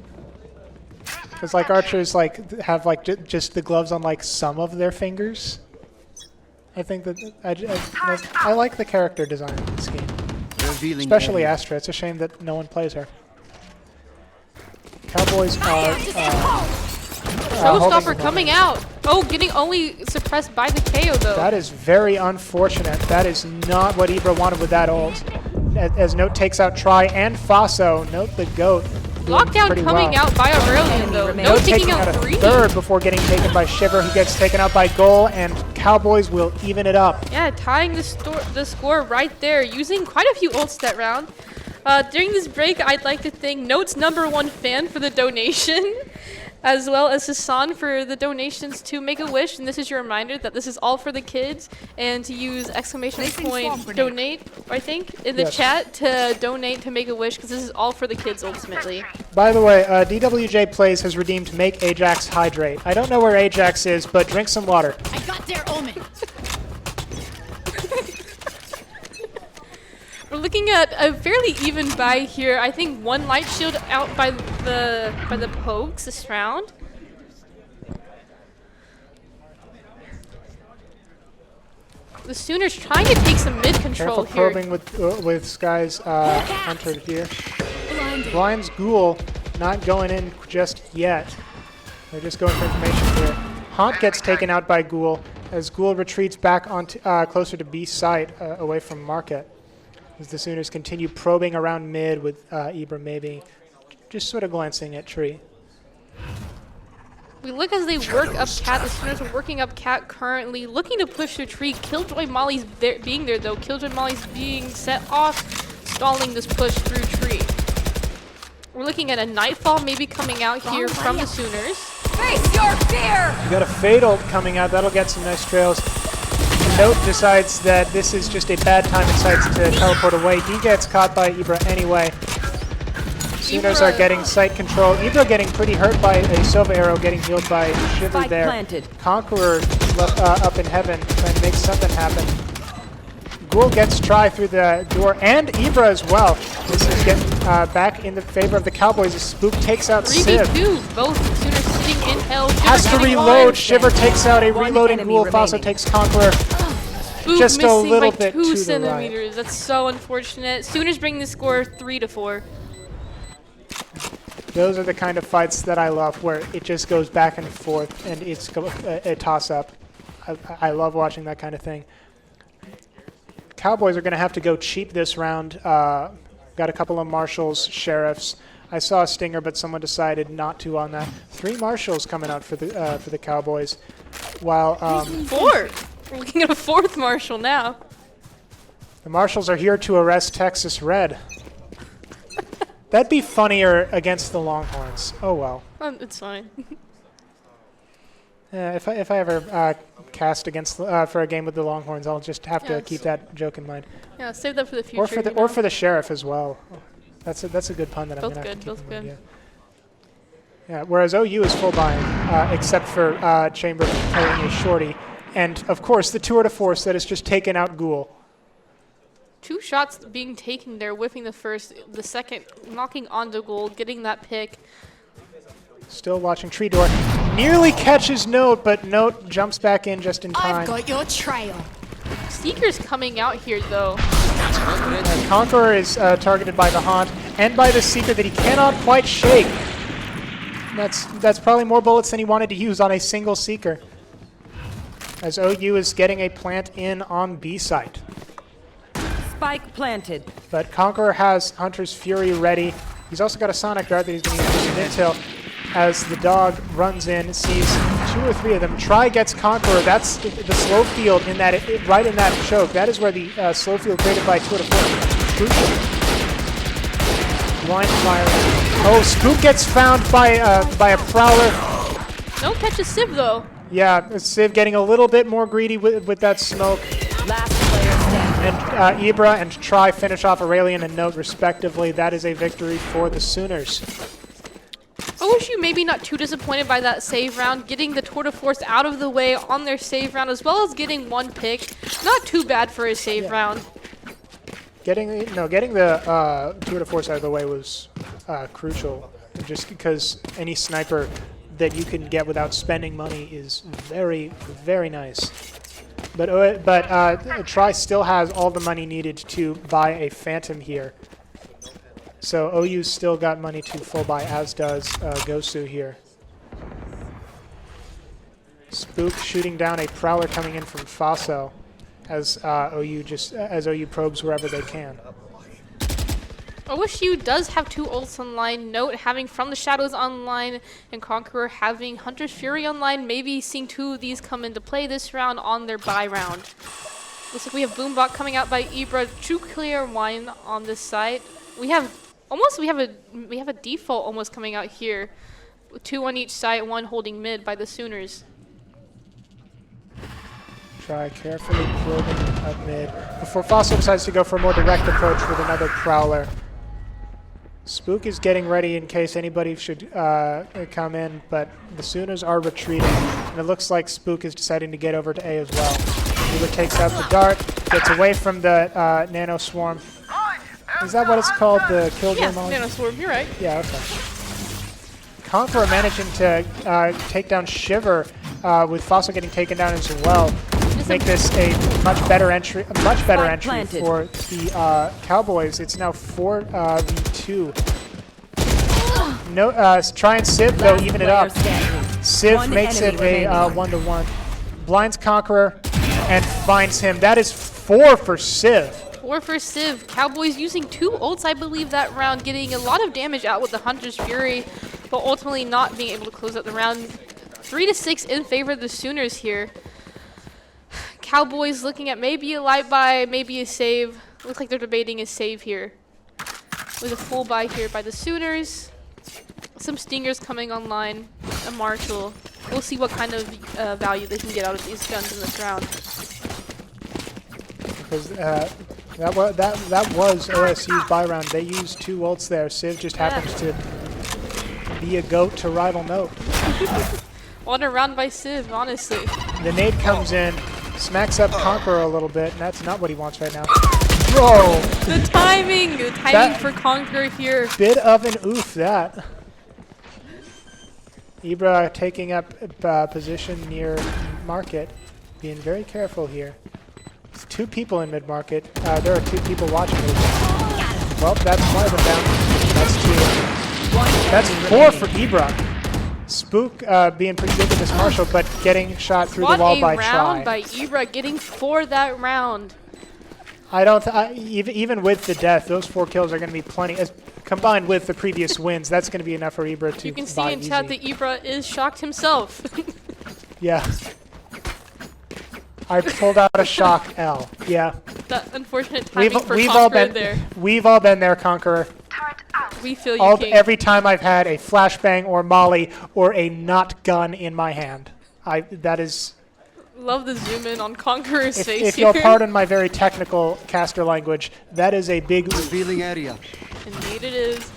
Because like archers have just the gloves on like some of their fingers. I think that I like the character design in this game. Especially Astra. It's a shame that no one plays her. Cowboys are Showstopper coming out. Oh, getting only suppressed by the KO though. That is very unfortunate. That is not what Ibra wanted with that ult. As Note takes out Try and Faso. Note the GOAT. Lockdown coming out by Aurelian though. Note taking out 3. Third before getting taken by Shiver. He gets taken out by Goal, and Cowboys will even it up. Yeah, tying the score right there, using quite a few ults that round. During this break, I'd like to thank Note's #1 fan for the donation, as well as Hassan for the donations to Make-A-Wish. And this is your reminder that this is all for the kids, and to use exclamation point donate, I think, in the chat to donate to Make-A-Wish, because this is all for the kids ultimately. By the way, DWJ Plays has redeemed Make Ajax Hydrate. I don't know where Ajax is, but drink some water. I got their omen. We're looking at a fairly even buy here. I think 1 light shield out by the pokes this round. The Sooners trying to take some mid control Careful here. probing with Sky's entered here. Blind's Ghoul not going in just yet. They're just going for information here. Haunt gets taken out by Ghoul as Ghoul retreats back on closer to B site away from Market. As the Sooners continue probing around mid with Ibra maybe just sort of glancing at Tree. We look as they work up Cat. The Sooners are working up Cat currently, looking to push the Tree. Killjoy Molly's being there though. Killjoy Molly's being set off, stalling this push through Tree. We're looking at a Nightfall maybe coming out here from the Sooners. Face your fear! You got a Fade ult coming out. That'll get some nice trails. Note decides that this is just a bad time and decides to teleport away. He gets caught by Ibra anyway. Sooners are getting site control. Ibra getting pretty hurt by a Sova arrow, getting healed by Shiver there. Planted. Conqueror up in heaven, trying to make something happen. Ghoul gets Try through the door, and Ibra as well. This is getting back in the favor of the Cowboys as Spook takes out Civ. 3v2, both Sooners sitting in hell. Has to reload. Shiver takes out a reloading Ghoul. Faso takes Conqueror. Spook Just a little by bit 2 to the centimeters. That's so unfortunate. Sooners bring the score 3-4. Those are the kind of fights that I love, where it just goes back and forth and it's a toss-up. I love watching that kind of thing. Cowboys are going to have to go cheap this round. Got a couple of marshals, sheriffs. I saw a stinger, but someone decided not to on that. 3 marshals coming out for the Cowboys, while 4. We're looking at a 4th marshal now. the marshals are here to arrest Texas Red. That'd be funnier against the Longhorns. Oh well. It's fine. If I ever cast against for a game with the Longhorns, I'll just have to keep that joke in mind. Yeah, save that for the future. Or for the sheriff as well. That's a good pun that I'm gonna have to keep both in good. mind, yeah. Whereas OU is full buying, except for Chamber playing a shorty, and of course the tour de force that has just taken out Ghoul. 2 shots being taken there, whiffing the first, the second, knocking onto goal, getting that pick. Still watching Tree Door. Nearly catches Note, but Note jumps back in just in time. I've got your trail. Seeker's coming out here, though. Conqueror is targeted by the Haunt and by the Seeker that he cannot quite shake. That's probably more bullets than he wanted to use on a single Seeker. As OU is getting a plant in on B site. Spike planted. But Conqueror has Hunter's Fury ready. He's also got a Sonic Dart that he's going to use for some intel. As the dog runs in, sees 2 or 3 of them. Try gets Conqueror. That's the slow field in that right in that choke. That is where the slow field created by Tour de Force. Crucial. Blind fire. Oh, Spook gets found by a Prowler. No catches Civ though. Yeah, Civ getting a little bit more greedy with that smoke. Last player standing. And Ibra and Try finish off Aurelian and Note respectively. That is a victory for the Sooners. OSU maybe not too disappointed by that save round, getting the Tour de Force out of the way on their save round, as well as getting 1 pick. Not too bad for a save round. Getting the Tour de Force out of the way was crucial, just because any sniper that you can get without spending money is very, very nice. But Try still has all the money needed to buy a Phantom here. So OU's still got money to full buy, as does Gosu here. Spook shooting down a Prowler coming in from Faso as OU probes wherever they can. OSU does have 2 ults online. Note having From the Shadows online and Conqueror having Hunter's Fury online. Maybe seeing 2 of these come into play this round on their buy round. Looks like we have Boombot coming out by Ibra. True Clear Wine on this side. We have a default almost coming out here. 2 on each side, 1 holding mid by the Sooners. Try carefully probing up mid before Fossil decides to go for a more direct approach with another Prowler. Spook is getting ready in case anybody should come in, but the Sooners are retreating, and it looks like Spook is deciding to get over to A as well. Uber takes out the dart, gets away from the Nano Swarm. Is that what it's called, the Killjoy Molly? Yeah, Nano Swarm, you're right. Yeah, okay. Conqueror managing to take down Shiver with Fossil getting taken down as well. Make this a much better entry for the Cowboys. It's now 4v2. No, try and Civ though, even it up. Civ makes it a 1-to-1. Blinds Conqueror and finds him. That is 4 for Civ. 4 for Civ. Cowboys using 2 ults, I believe, that round, getting a lot of damage out with the Hunter's Fury, but ultimately not being able to close out the round. 3-6 in favor of the Sooners here. Cowboys looking at maybe a light buy, maybe a save. Looks like they're debating a save here. With a full buy here by the Sooners. Some Stingers coming online. A Marshall. We'll see what kind of value they can get out of these guns in this round. Because that was OSU's buy round. They used 2 ults there. Civ just happens to be a goat to rival Note. What a round by Civ, honestly. The nade comes in, smacks up Conqueror a little bit, and that's not what he wants right now. Whoa! The timing for Conqueror here. Bit of an oof, that. Ibra taking up position near market, being very careful here. There's 2 people in mid-market. There are 2 people watching it. Well, that's 1 of them down. That's 2. That's 4 for Ibra. Spook being pretty good with this Marshall, but getting shot through the wall by Try. What a round by Ibra, getting 4 that round. I don't. Even with the death, those 4 kills are going to be plenty. Combined with the previous wins, that's going to be enough for Ibra to. You can see in easy. chat that Ibra is shocked himself. Yeah. I pulled out a shock L. Yeah. That unfortunate timing for we've Conqueror all been there. We've all been there, Conqueror. We feel you, King. Every time I've had a flashbang or molly or a not gun in my hand, that is. Love the zoom in on Conqueror's face If here. you'll pardon my very technical caster language, that is a big revealing area. Indeed it is.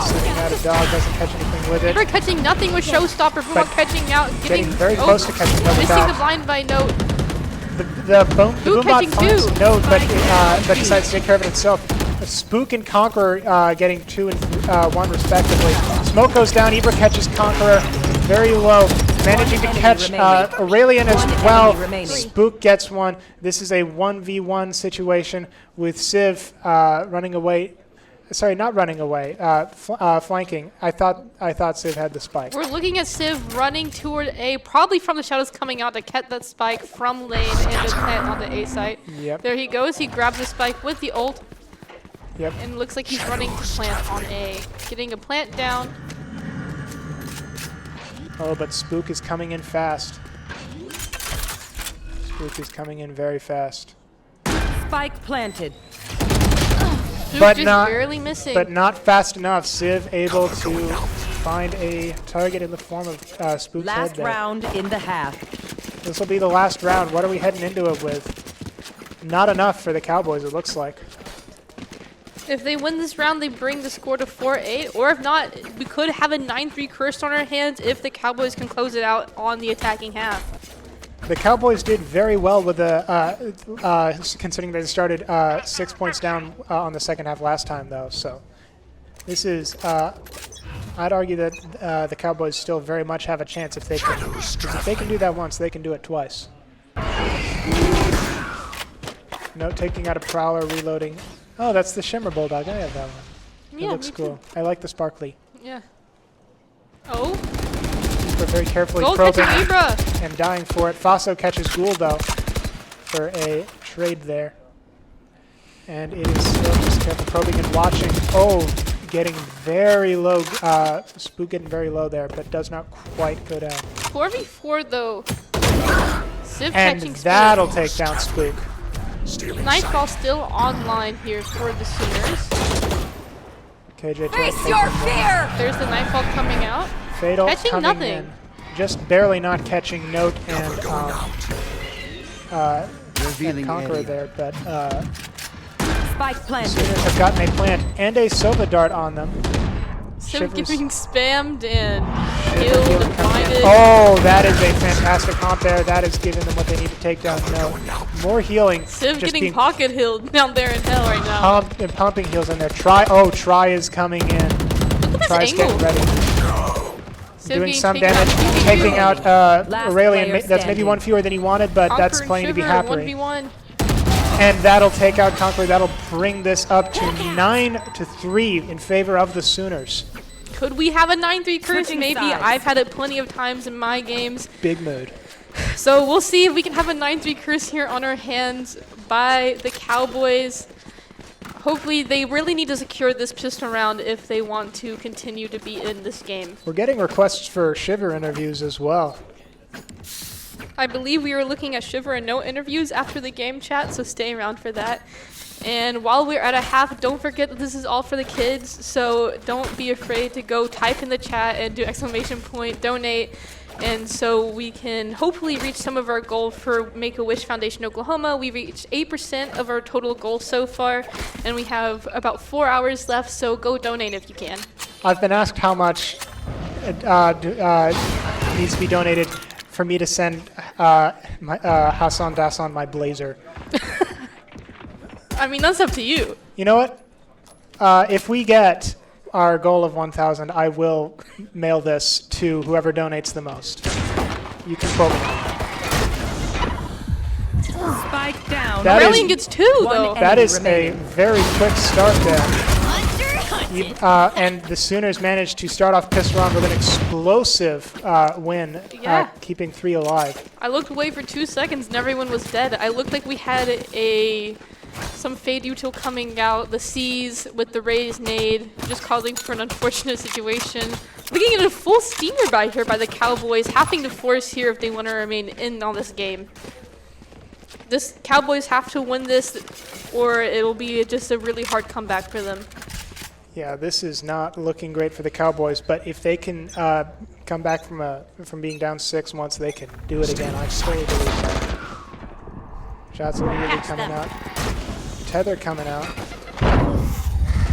Sitting out a dog, doesn't catch anything with it. We're catching nothing with Showstopper, but catching out, getting very close to catching Note. Missing the blind by Note. The Boombot catching finds 2. Note, but decides to take care of it itself. Spook and Conqueror getting 2 and 1 respectively. Smoke goes down, Ibra catches Conqueror very low, managing to catch Aurelian as well. Spook gets 1. This is a 1v1 situation with Civ running away. Sorry, not running away, flanking. I thought Civ had the spike. We're looking at Civ running toward A, probably from the shadows coming out to catch that spike from lane and the plant on the A site. Yep. There he goes, he grabs the spike with the ult. Yep. And looks like he's running to plant on A. Getting a plant down. Oh, but Spook is coming in fast. Spook is coming in very fast. Spike planted. But just not, barely missing. But not fast enough. Civ able to find a target in the form of Spook's head Last there. round in the half. This will be the last round. What are we heading into it with? Not enough for the Cowboys, it looks like. If they win this round, they bring the score to 4-8. Or if not, we could have a 9-3 curse on our hands if the Cowboys can close it out on the attacking half. The Cowboys did very well with the, considering they started 6 points down on the second half last time, though. So this is, I'd argue that the Cowboys still very much have a chance if they can. If they can do that once, they can do it twice. No, taking out a Prowler, reloading. Oh, that's the Shimmer Bulldog. I have that one. Yeah, it looks me cool. too. I like the sparkly. Yeah. Oh. But very carefully Gold probing catching Ibra. and dying for it. Faso catches Ghoul, though, for a trade there. And it is still just careful probing and watching. Oh, getting very low. Spook getting very low there, but does not quite go down. 4v4 though. Civ And catching Spook. that'll take down Spook. Nightfall still online here for the Sooners. KJ Face your fear! There's the Nightfall coming out. Fatal Catching coming nothing. in. Just barely not catching Note and Conqueror area. there, but Spike planted. Sooners have gotten a plant and a Sova Dart on them. Civ Shivers. getting spammed and killed and blinded. Oh, that is a fantastic comp there. That has given them what they need to take down Note. More healing. Civ just getting being pocket healed down there in hell right now. pumped and pumping heals in there. Try is coming in. Look at Try's this getting angle. ready. Civ Doing getting some taken damage, out. taking out Last Aurelian. player That's maybe standing. one fewer than he wanted, but that's Conquer plenty to and be Shiver, happy. 1v1. And that'll take out Conqueror. That'll bring this up to 9-3 in favor of the Sooners. Could we have a 9-3 curse? Switching Maybe. sides. I've had it plenty of times in my games. Big mood. So we'll see if we can have a 9-3 curse here on our hands by the Cowboys. Hopefully they really need to secure this pistol round if they want to continue to be in this game. We're getting requests for Shiver interviews as well. I believe we were looking at Shiver and Note interviews after the game chat, so stay around for that. And while we're at a half, don't forget that this is all for the kids, so don't be afraid to go type in the chat and do ! Donate. And so we can hopefully reach some of our goal for Make-A-Wish Foundation Oklahoma. We reached 8% of our total goal so far, and we have about 4 hours left, so go donate if you can. I've been asked how much needs to be donated for me to send Hassan Dassan my blazer. I mean, that's up to you. You know what? If we get our goal of 1,000, I will mail this to whoever donates the most. You can quote me. Spike down. That Aurelian is- gets 2, though. That is a very quick start there. And the Sooners managed to start off pissed around with an explosive win, keeping 3 alive. I looked away for 2 seconds and everyone was dead. I looked like we had some Fade Util coming out, the C's with the raised nade, just causing for an unfortunate situation. Looking at a full stinger by here by the Cowboys, having to force here if they want to remain in on this game. This Cowboys have to win this or it'll be just a really hard comeback for them. Yeah, this is not looking great for the Cowboys, but if they can come back from being down 6 once, they can do it again. I totally believe that. Shots immediately coming out. Tether coming out.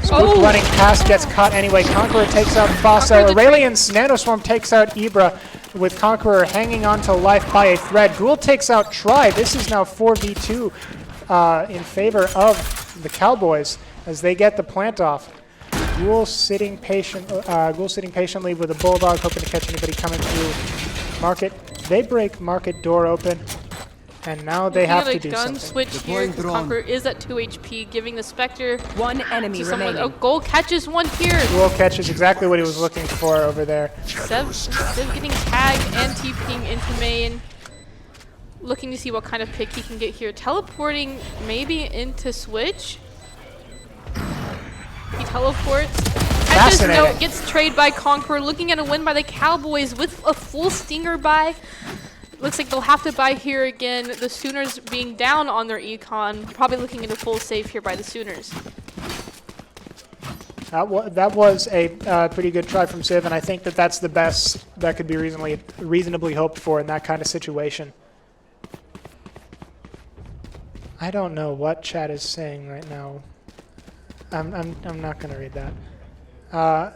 Spook running past, gets caught anyway. Conqueror takes out Fosso. Aurelian's Nanoswarm takes out Ibra, with Conqueror hanging on to life by a thread. Ghoul takes out Tri. This is now 4v2 in favor of the Cowboys as they get the plant off. Ghoul sitting patiently with a Bulldog, hoping to catch anybody coming through Market. They break Market door open. And now they have to do something. Gun switch here because Conqueror is at 2 HP, giving the Spectre 1 enemy remaining. Oh, Ghoul catches one here. Ghoul catches exactly what he was looking for over there. Sev getting tagged and TPing into main. Looking to see what kind of pick he can get here. Teleporting maybe into switch. He teleports. Catches no, gets trade by Conqueror. Looking at a win by the Cowboys with a full stinger buy. Looks like they'll have to buy here again. The Sooners being down on their econ, probably looking at a full save here by the Sooners. That was a pretty good try from Civ, and I think that that's the best that could be reasonably hoped for in that kind of situation. I don't know what chat is saying right now. I'm not going to read that.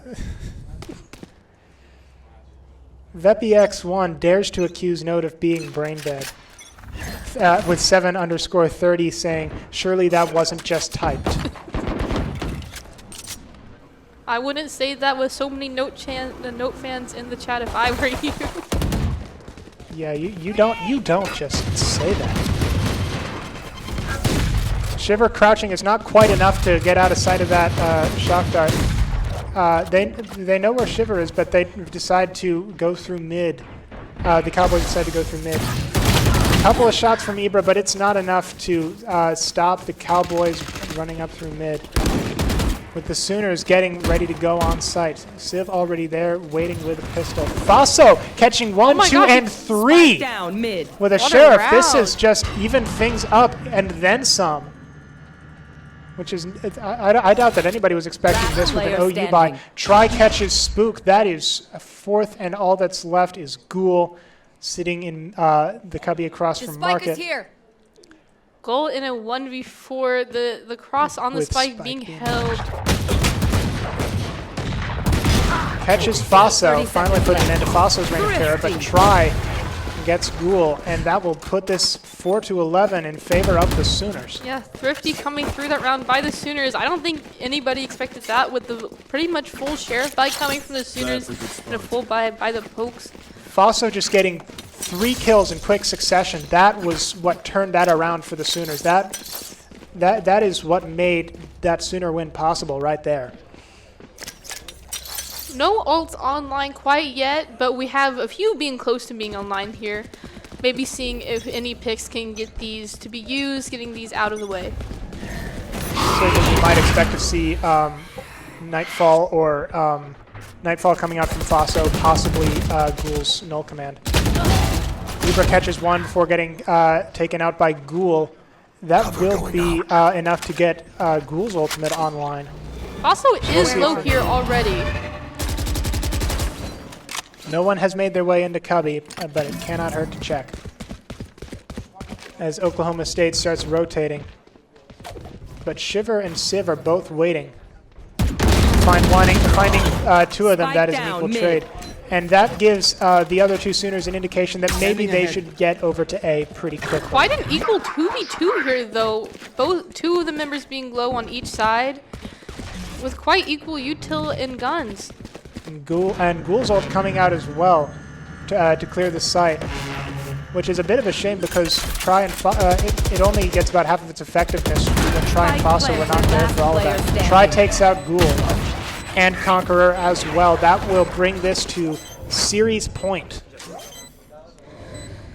VepiX1 dares to accuse Note of being brain dead, with 7_30 saying, surely that wasn't just typed. I wouldn't say that with so many Note fans in the chat if I were you. Yeah, you don't just say that. Shiver crouching is not quite enough to get out of sight of that shock dart. They know where Shiver is, but they decide to go through mid. The Cowboys decide to go through mid. A couple of shots from Ibra, but it's not enough to stop the Cowboys running up through mid. With the Sooners getting ready to go on site. Civ already there, waiting with a pistol. Fosso catching 1, 2, and 3 down mid. with a Sheriff. This is just even things up and then some. Which is, I doubt that anybody was expecting this with an OU buy. Tri catches Spook. That is a 4th, and all that's left is Ghoul sitting in the cubby across from Market. Is here. Ghoul in a 1v4. The cross on the spike being held. Catches Fosso. Finally put an end to Fosso's reign of terror, but Tri gets Ghoul, and that will put this 4-11 in favor of the Sooners. Yeah, Thrifty coming through that round by the Sooners. I don't think anybody expected that with the pretty much full Sheriff buy coming from the Sooners and a full buy by the Pokes. Fosso just getting 3 kills in quick succession. That was what turned that around for the Sooners. That is what made that Sooner win possible right there. No ults online quite yet, but we have a few being close to being online here. Maybe seeing if any picks can get these to be used, getting these out of the way. So you might expect to see Nightfall or Nightfall coming out from Fosso, possibly Ghoul's null command. Libra catches 1 before getting taken out by Ghoul. That will be enough to get Ghoul's ultimate online. Fosso is low here already. No one has made their way into Cubby, but it cannot hurt to check. As Oklahoma State starts rotating. But Shiver and Civ are both waiting. Finding 2 of them, that is an equal trade. And that gives the other 2 Sooners an indication that maybe they should get over to A pretty quickly. Quite an equal 2v2 here, though. 2 of the members being low on each side, with quite equal util and guns. And Ghoul's ult coming out as well to clear the site, which is a bit of a shame because Tri and it only gets about half of its effectiveness when Tri and Fosso were not there for all of that. Tri takes out Ghoul. and Conqueror as well. That will bring this to series point.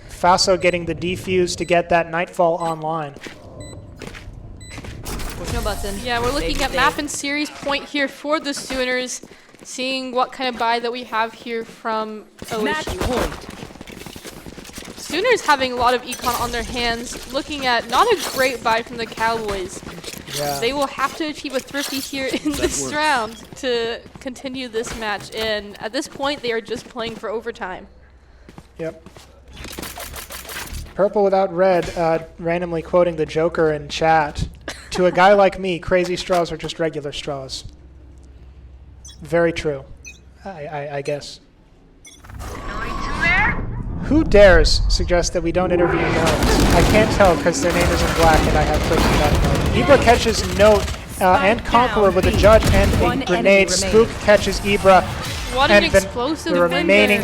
Faso getting the defuse to get that Nightfall online. Push no button. Yeah, we're looking at map and series point here for the Sooners, seeing what kind of buy that we have here from OSU. Match point. Sooners having a lot of econ on their hands, looking at not a great buy from the Cowboys. Yeah. They will have to achieve a thrifty here in this round to continue this match, and at this point they are just playing for overtime. Yep. Purple without red, randomly quoting the Joker in chat. To a guy like me, crazy straws are just regular straws. Very true, I guess. Who dares suggest that we don't interview Notes? I can't tell because their name is in black and I have clicked that note. Ibra catches Note and Conqueror with a judge and a grenade. Spook catches Ibra. What an explosive the remaining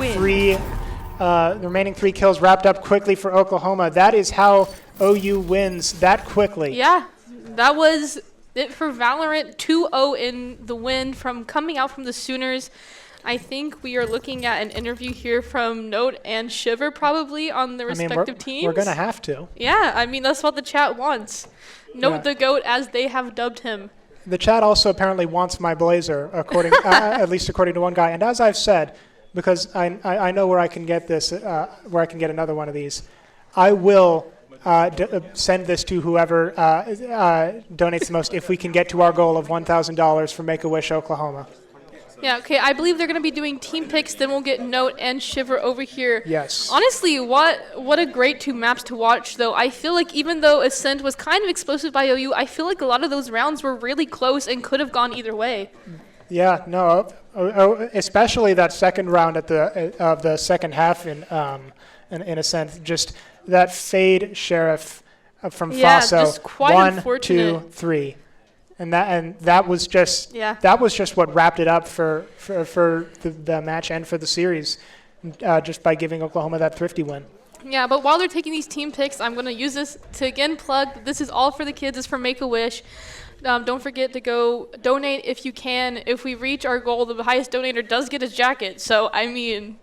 three kills wrapped up quickly for Oklahoma. That is how OU wins that quickly. Yeah, that was it for Valorant. 2-0 in the win from coming out from the Sooners. I think we are looking at an interview here from Note and Shiver probably on the respective teams. We're going to have to. Yeah, I mean, that's what the chat wants. Note the GOAT, as they have dubbed him. The chat also apparently wants my blazer, according, at least according to one guy. And as I've said, because I know where I can get this, where I can get another one of these, I will send this to whoever donates the most if we can get to our goal of $1,000 for Make-A-Wish Oklahoma. Yeah, okay, I believe they're going to be doing team picks, then we'll get Note and Shiver over here. Yes. Honestly, what a great two maps to watch, though. I feel like even though Ascent was kind of explosive by OU, I feel like a lot of those rounds were really close and could have gone either way. Yeah, no, especially that second round at of the second half in Ascent, just that fade Sheriff from Faso. Just quite 1, unfortunate. 2, 3. And that was just what wrapped it up for the match and for the series, just by giving Oklahoma that thrifty win. Yeah, but while they're taking these team picks, I'm going to use this to again plug. This is all for the kids. It's for Make-A-Wish. Don't forget to go donate if you can. If we reach our goal, the highest donator does get his jacket. So I mean,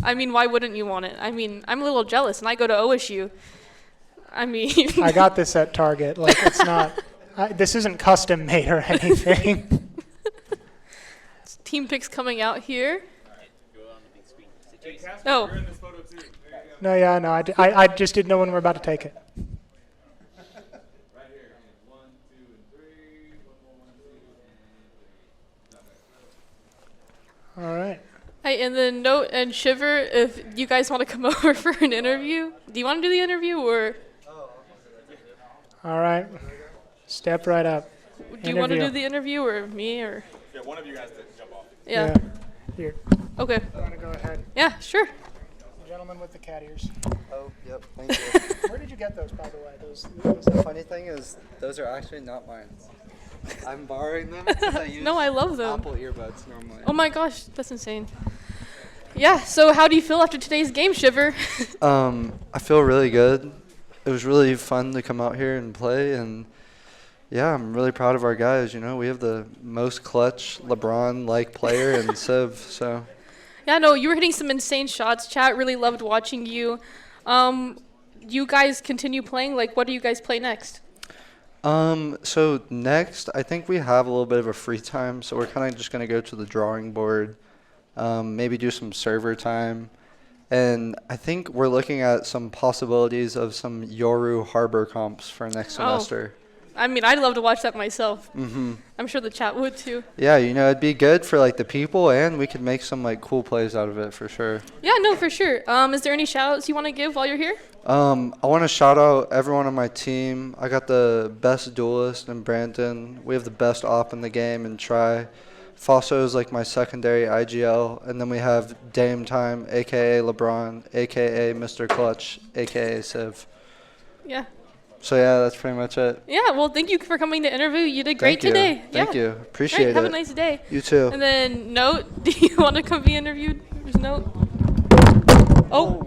why wouldn't you want it? I mean, I'm a little jealous, and I go to OSU. I mean, I got this at Target. Like it's not. This isn't custom made or anything. Team picks coming out here. Oh. No, yeah, no. I just didn't know when we're about to take it. All right. Hey, and then Note and Shiver, if you guys want to come over for an interview. Do you want to do the interview or? All right. Step right up. Do you want to do the interview or me or? Yeah, one of you guys to jump off. Yeah. Here. Okay. I want to go ahead. Yeah, sure. The gentleman with the cat ears. Oh, yep. Thank you. Where did you get those, by the way? The funny thing is, those are actually not mine. I'm borrowing them because I use No, I love them. Apple earbuds normally. Oh my gosh, that's insane. Yeah, so how do you feel after today's game, Shiver? I feel really good. It was really fun to come out here and play, and yeah, I'm really proud of our guys. You know, we have the most clutch LeBron-like player in Civ, so. Yeah, no, you were hitting some insane shots. Chat really loved watching you. You guys continue playing? Like, what do you guys play next? So next, I think we have a little bit of a free time, so we're kind of just going to go to the drawing board, maybe do some server time. And I think we're looking at some possibilities of some Yoru Harbor comps for next semester. I mean, I'd love to watch that myself. Mm-hmm. I'm sure the chat would too. Yeah, you know, it'd be good for like the people, and we could make some like cool plays out of it for sure. Yeah, no, for sure. Is there any shout-outs you want to give while you're here? I want to shout out everyone on my team. I got the best duelist in Brandon. We have the best op in the game in Try. Faso is like my secondary IGL, and then we have Dame Time, aka LeBron, aka Mr. Clutch, aka Civ. Yeah. So yeah, that's pretty much it. Yeah, well, thank you for coming to interview. You did great today. Thank you. Appreciate it. Have a nice day. You too. And then Note, do you want to come be interviewed? There's Note. Oh.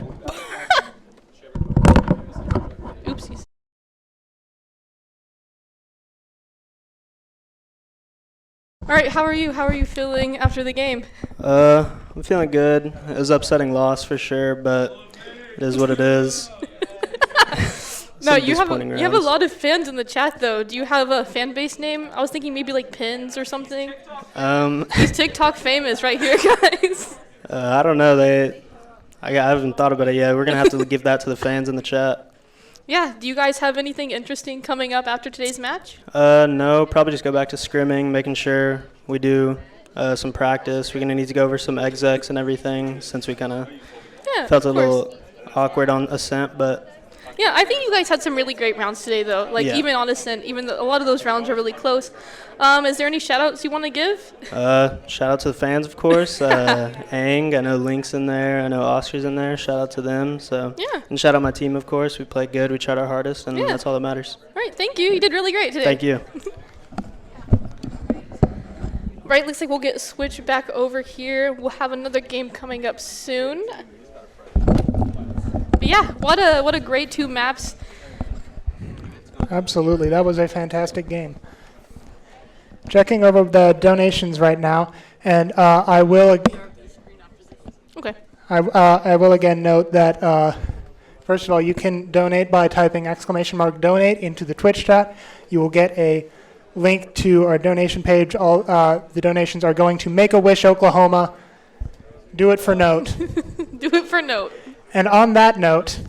Oopsies. All right, how are you? How are you feeling after the game? I'm feeling good. It was an upsetting loss for sure, but it is what it is. No, you have a lot of fans in the chat though. Do you have a fan base name? I was thinking maybe like Pins or something. He's TikTok famous right here, guys. I don't know. I haven't thought about it yet. We're gonna have to give that to the fans in the chat. Yeah. Do you guys have anything interesting coming up after today's match? No, probably just go back to scrimming, making sure we do some practice. We're gonna need to go over some execs and everything since we kind of felt a little awkward on Ascent, but. Yeah, I think you guys had some really great rounds today, though. Like, even on Ascent, even though a lot of those rounds are really close. Is there any shout-outs you want to give? Shout out to the fans, of course. Aang, I know Link's in there. I know Oscar's in there. Shout out to them. So and shout out my team, of course. We played good. We tried our hardest, and that's all that matters. All right, thank you. You did really great today. Thank you. Right, looks like we'll get switched back over here. We'll have another game coming up soon. But yeah, what a great 2 maps. Absolutely, that was a fantastic game. Checking over the donations right now, and I will. Okay. I will again note that first of all, you can donate by typing !donate into the Twitch chat. You will get a link to our donation page. All the donations are going to Make-A-Wish Oklahoma. Do it for note. Do it for note. And on that note,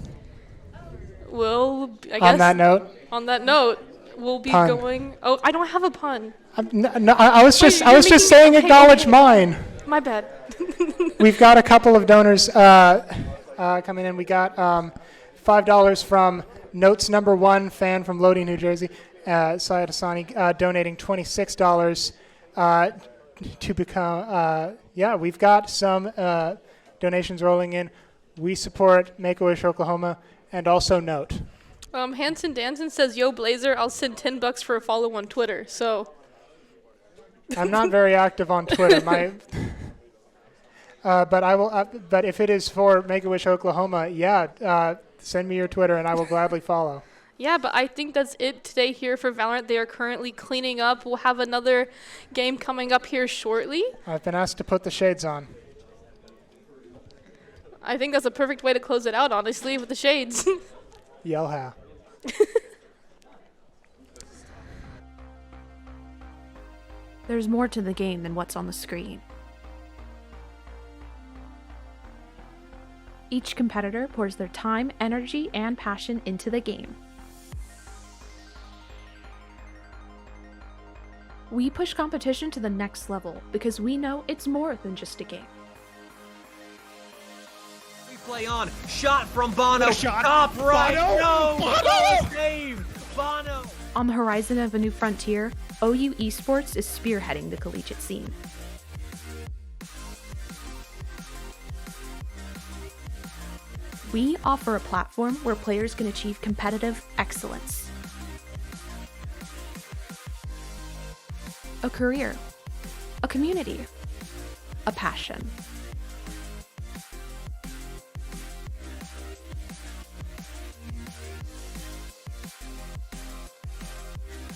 we'll on that note, we'll be going. Oh, I don't have a pun. I was just saying acknowledge mine. My bad. We've got a couple of donors coming in. We got $5 from Notes Number 1 fan from Lodi, New Jersey, Syed Hassani, donating $26 to become. We've got some donations rolling in. We support Make-A-Wish Oklahoma and also Note. Hanson Danson says, "Yo Blazer, I'll send $10 for a follow on Twitter." So. I'm not very active on Twitter. But I will. But if it is for Make-A-Wish Oklahoma, send me your Twitter and I will gladly follow. Yeah, but I think that's it today here for Valorant. They are currently cleaning up. We'll have another game coming up here shortly. I've been asked to put the shades on. I think that's a perfect way to close it out, honestly, with the shades. Yell ha. There's more to the game than what's on the screen. Each competitor pours their time, energy, and passion into the game. We push competition to the next level because we know it's more than just a game. Play on. Shot from Bono. Top right. Bono. No. Bono. Save. Bono. On the horizon of a new frontier, OU Esports is spearheading the collegiate scene. We offer a platform where players can achieve competitive excellence. A career, a community, a passion.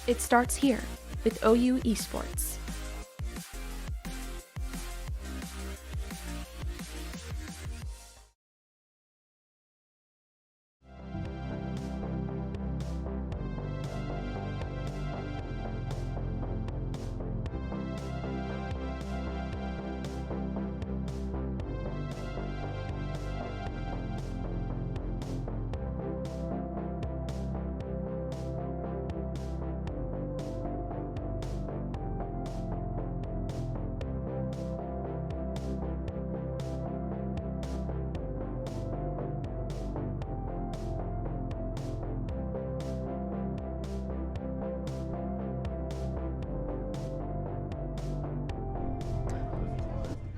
It starts here with OU Esports.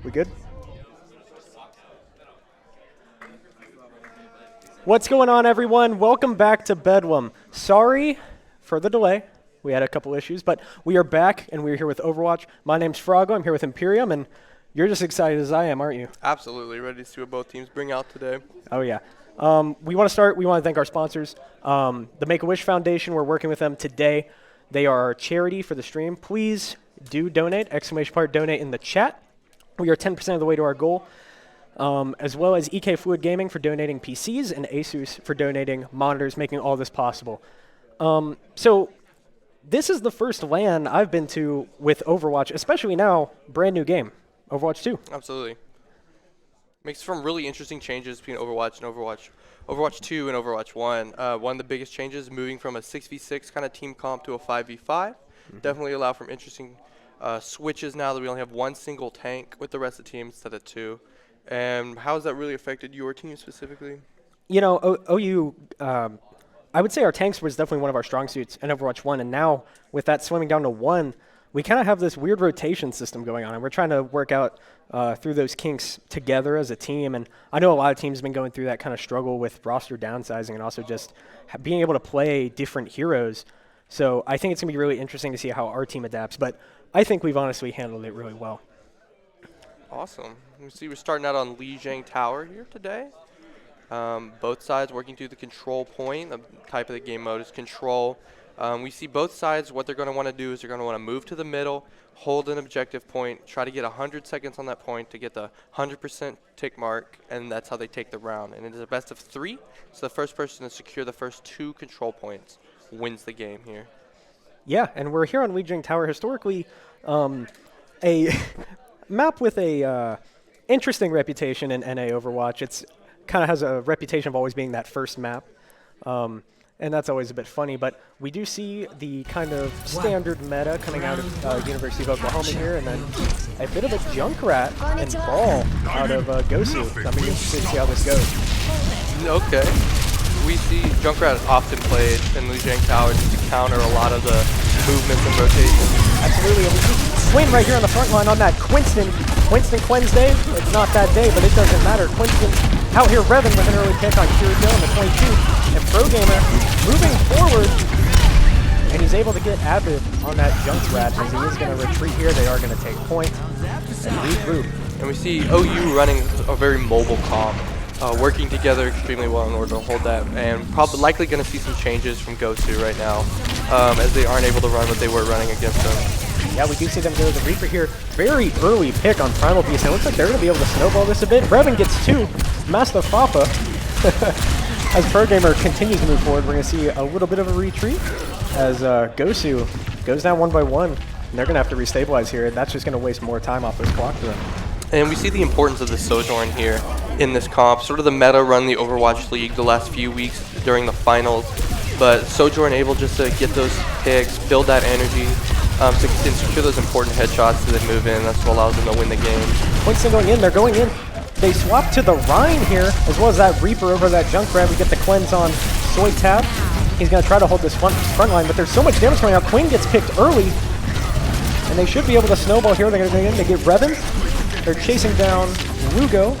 We good? What's going on, everyone? Welcome back to Bedlam. Sorry for the delay. We had a couple issues, but we are back, and we're here with Overwatch. My name's Frago. I'm here with Imperium, and you're just excited as I am, aren't you? Absolutely. Ready to see what both teams bring out today. Oh, yeah. We want to thank our sponsors. The Make-A-Wish Foundation, we're working with them today. They are our charity for the stream. Please do donate, !donate in the chat. We are 10% of the way to our goal. As well as EK Fluid Gaming for donating PCs and Asus for donating monitors, making all this possible. So this is the first LAN I've been to with Overwatch, especially now, brand new game, Overwatch 2. Absolutely. Makes some really interesting changes between Overwatch and Overwatch 2 and Overwatch 1. One of the biggest changes, moving from a 6v6 kind of team comp to a 5v5. Definitely allow for interesting switches now that we only have one single tank with the rest of the team instead of two. And how has that really affected your team specifically? You know, OU, I would say our tanks was definitely one of our strong suits in Overwatch 1, and now with that swimming down to 1, we kind of have this weird rotation system going on, and we're trying to work out through those kinks together as a team. And I know a lot of teams have been going through that kind of struggle with roster downsizing and also just being able to play different heroes. So I think it's going to be really interesting to see how our team adapts, but I think we've honestly handled it really well. Awesome. You see we're starting out on Lijiang Tower here today. Both sides working through the control point. The type of the game mode is control. We see both sides, what they're going to want to do is they're going to want to move to the middle, hold an objective point, try to get 100 seconds on that point to get the 100% tick mark, and that's how they take the round. And it is a best of 3, so the first person to secure the first 2 control points wins the game here. Yeah, and we're here on Lijiang Tower. Historically, a map with a interesting reputation in NA Overwatch. It's kind of has a reputation of always being that first map, and that's always a bit funny. But we do see the kind of standard meta coming out of University of Oklahoma here, and then a bit of a Junkrat and Ball out of Gosu. I'm interested to see how this goes. Okay. We see Junkrat often played in Lijiang Tower just to counter a lot of the movements and rotations. Absolutely. And we see Quinn right here on the front line on that Quinston Wednesday. It's not that day, but it doesn't matter. Quinston out here revving with an early pick on Kirito in the 22. And ProGamer moving forward. And he's able to get Avid on that Junkrat as he is going to retreat here. They are going to take point and regroup. And we see OU running a very mobile comp. Working together extremely well in order to hold that, and probably likely going to see some changes from Gosu right now, as they aren't able to run what they were running against them. Yeah, we do see them go to the Reaper here. Very early pick on Primal Beast, and it looks like they're going to be able to snowball this a bit. Brevin gets 2, Master Fapa. As ProGamer continues to move forward, we're going to see a little bit of a retreat as Gosu goes down 1 by 1, and they're going to have to restabilize here, and that's just going to waste more time off this clock for them. And we see the importance of the Sojourn here in this comp. Sort of the meta run the Overwatch League the last few weeks during the finals, but Sojourn able just to get those picks, build that energy, so they can secure those important headshots as they move in. That's what allows them to win the game. Winston going in, they're going in. They swap to the Rhine here, as well as that Reaper over that Junkrat. We get the cleanse on Soy Tab. He's going to try to hold this front line, but there's so much damage coming out. Quinn gets picked early, and they should be able to snowball here. They're going to go in, they get Revan. They're chasing down Lugo,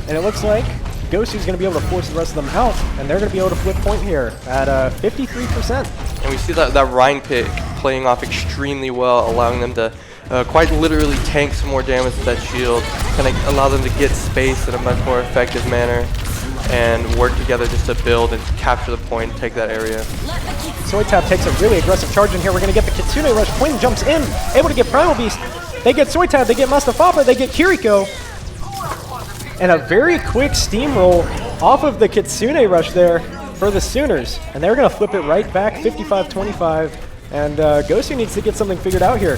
and it looks like Gosu's going to be able to force the rest of them out, and they're going to be able to flip point here at 53%. And we see that Rhine pick playing off extremely well, allowing them to quite literally tank some more damage with that shield, kind of allow them to get space in a much more effective manner, and work together just to build and capture the point and take that area. Soytab takes a really aggressive charge in here. We're going to get the Kitsune Rush. Quinn jumps in, able to get Primal Beast. They get Soytab, they get Mustafa, they get Kiriko. And a very quick steamroll off of the Kitsune Rush there for the Sooners. And they're going to flip it right back, 55-25. And Gosu needs to get something figured out here.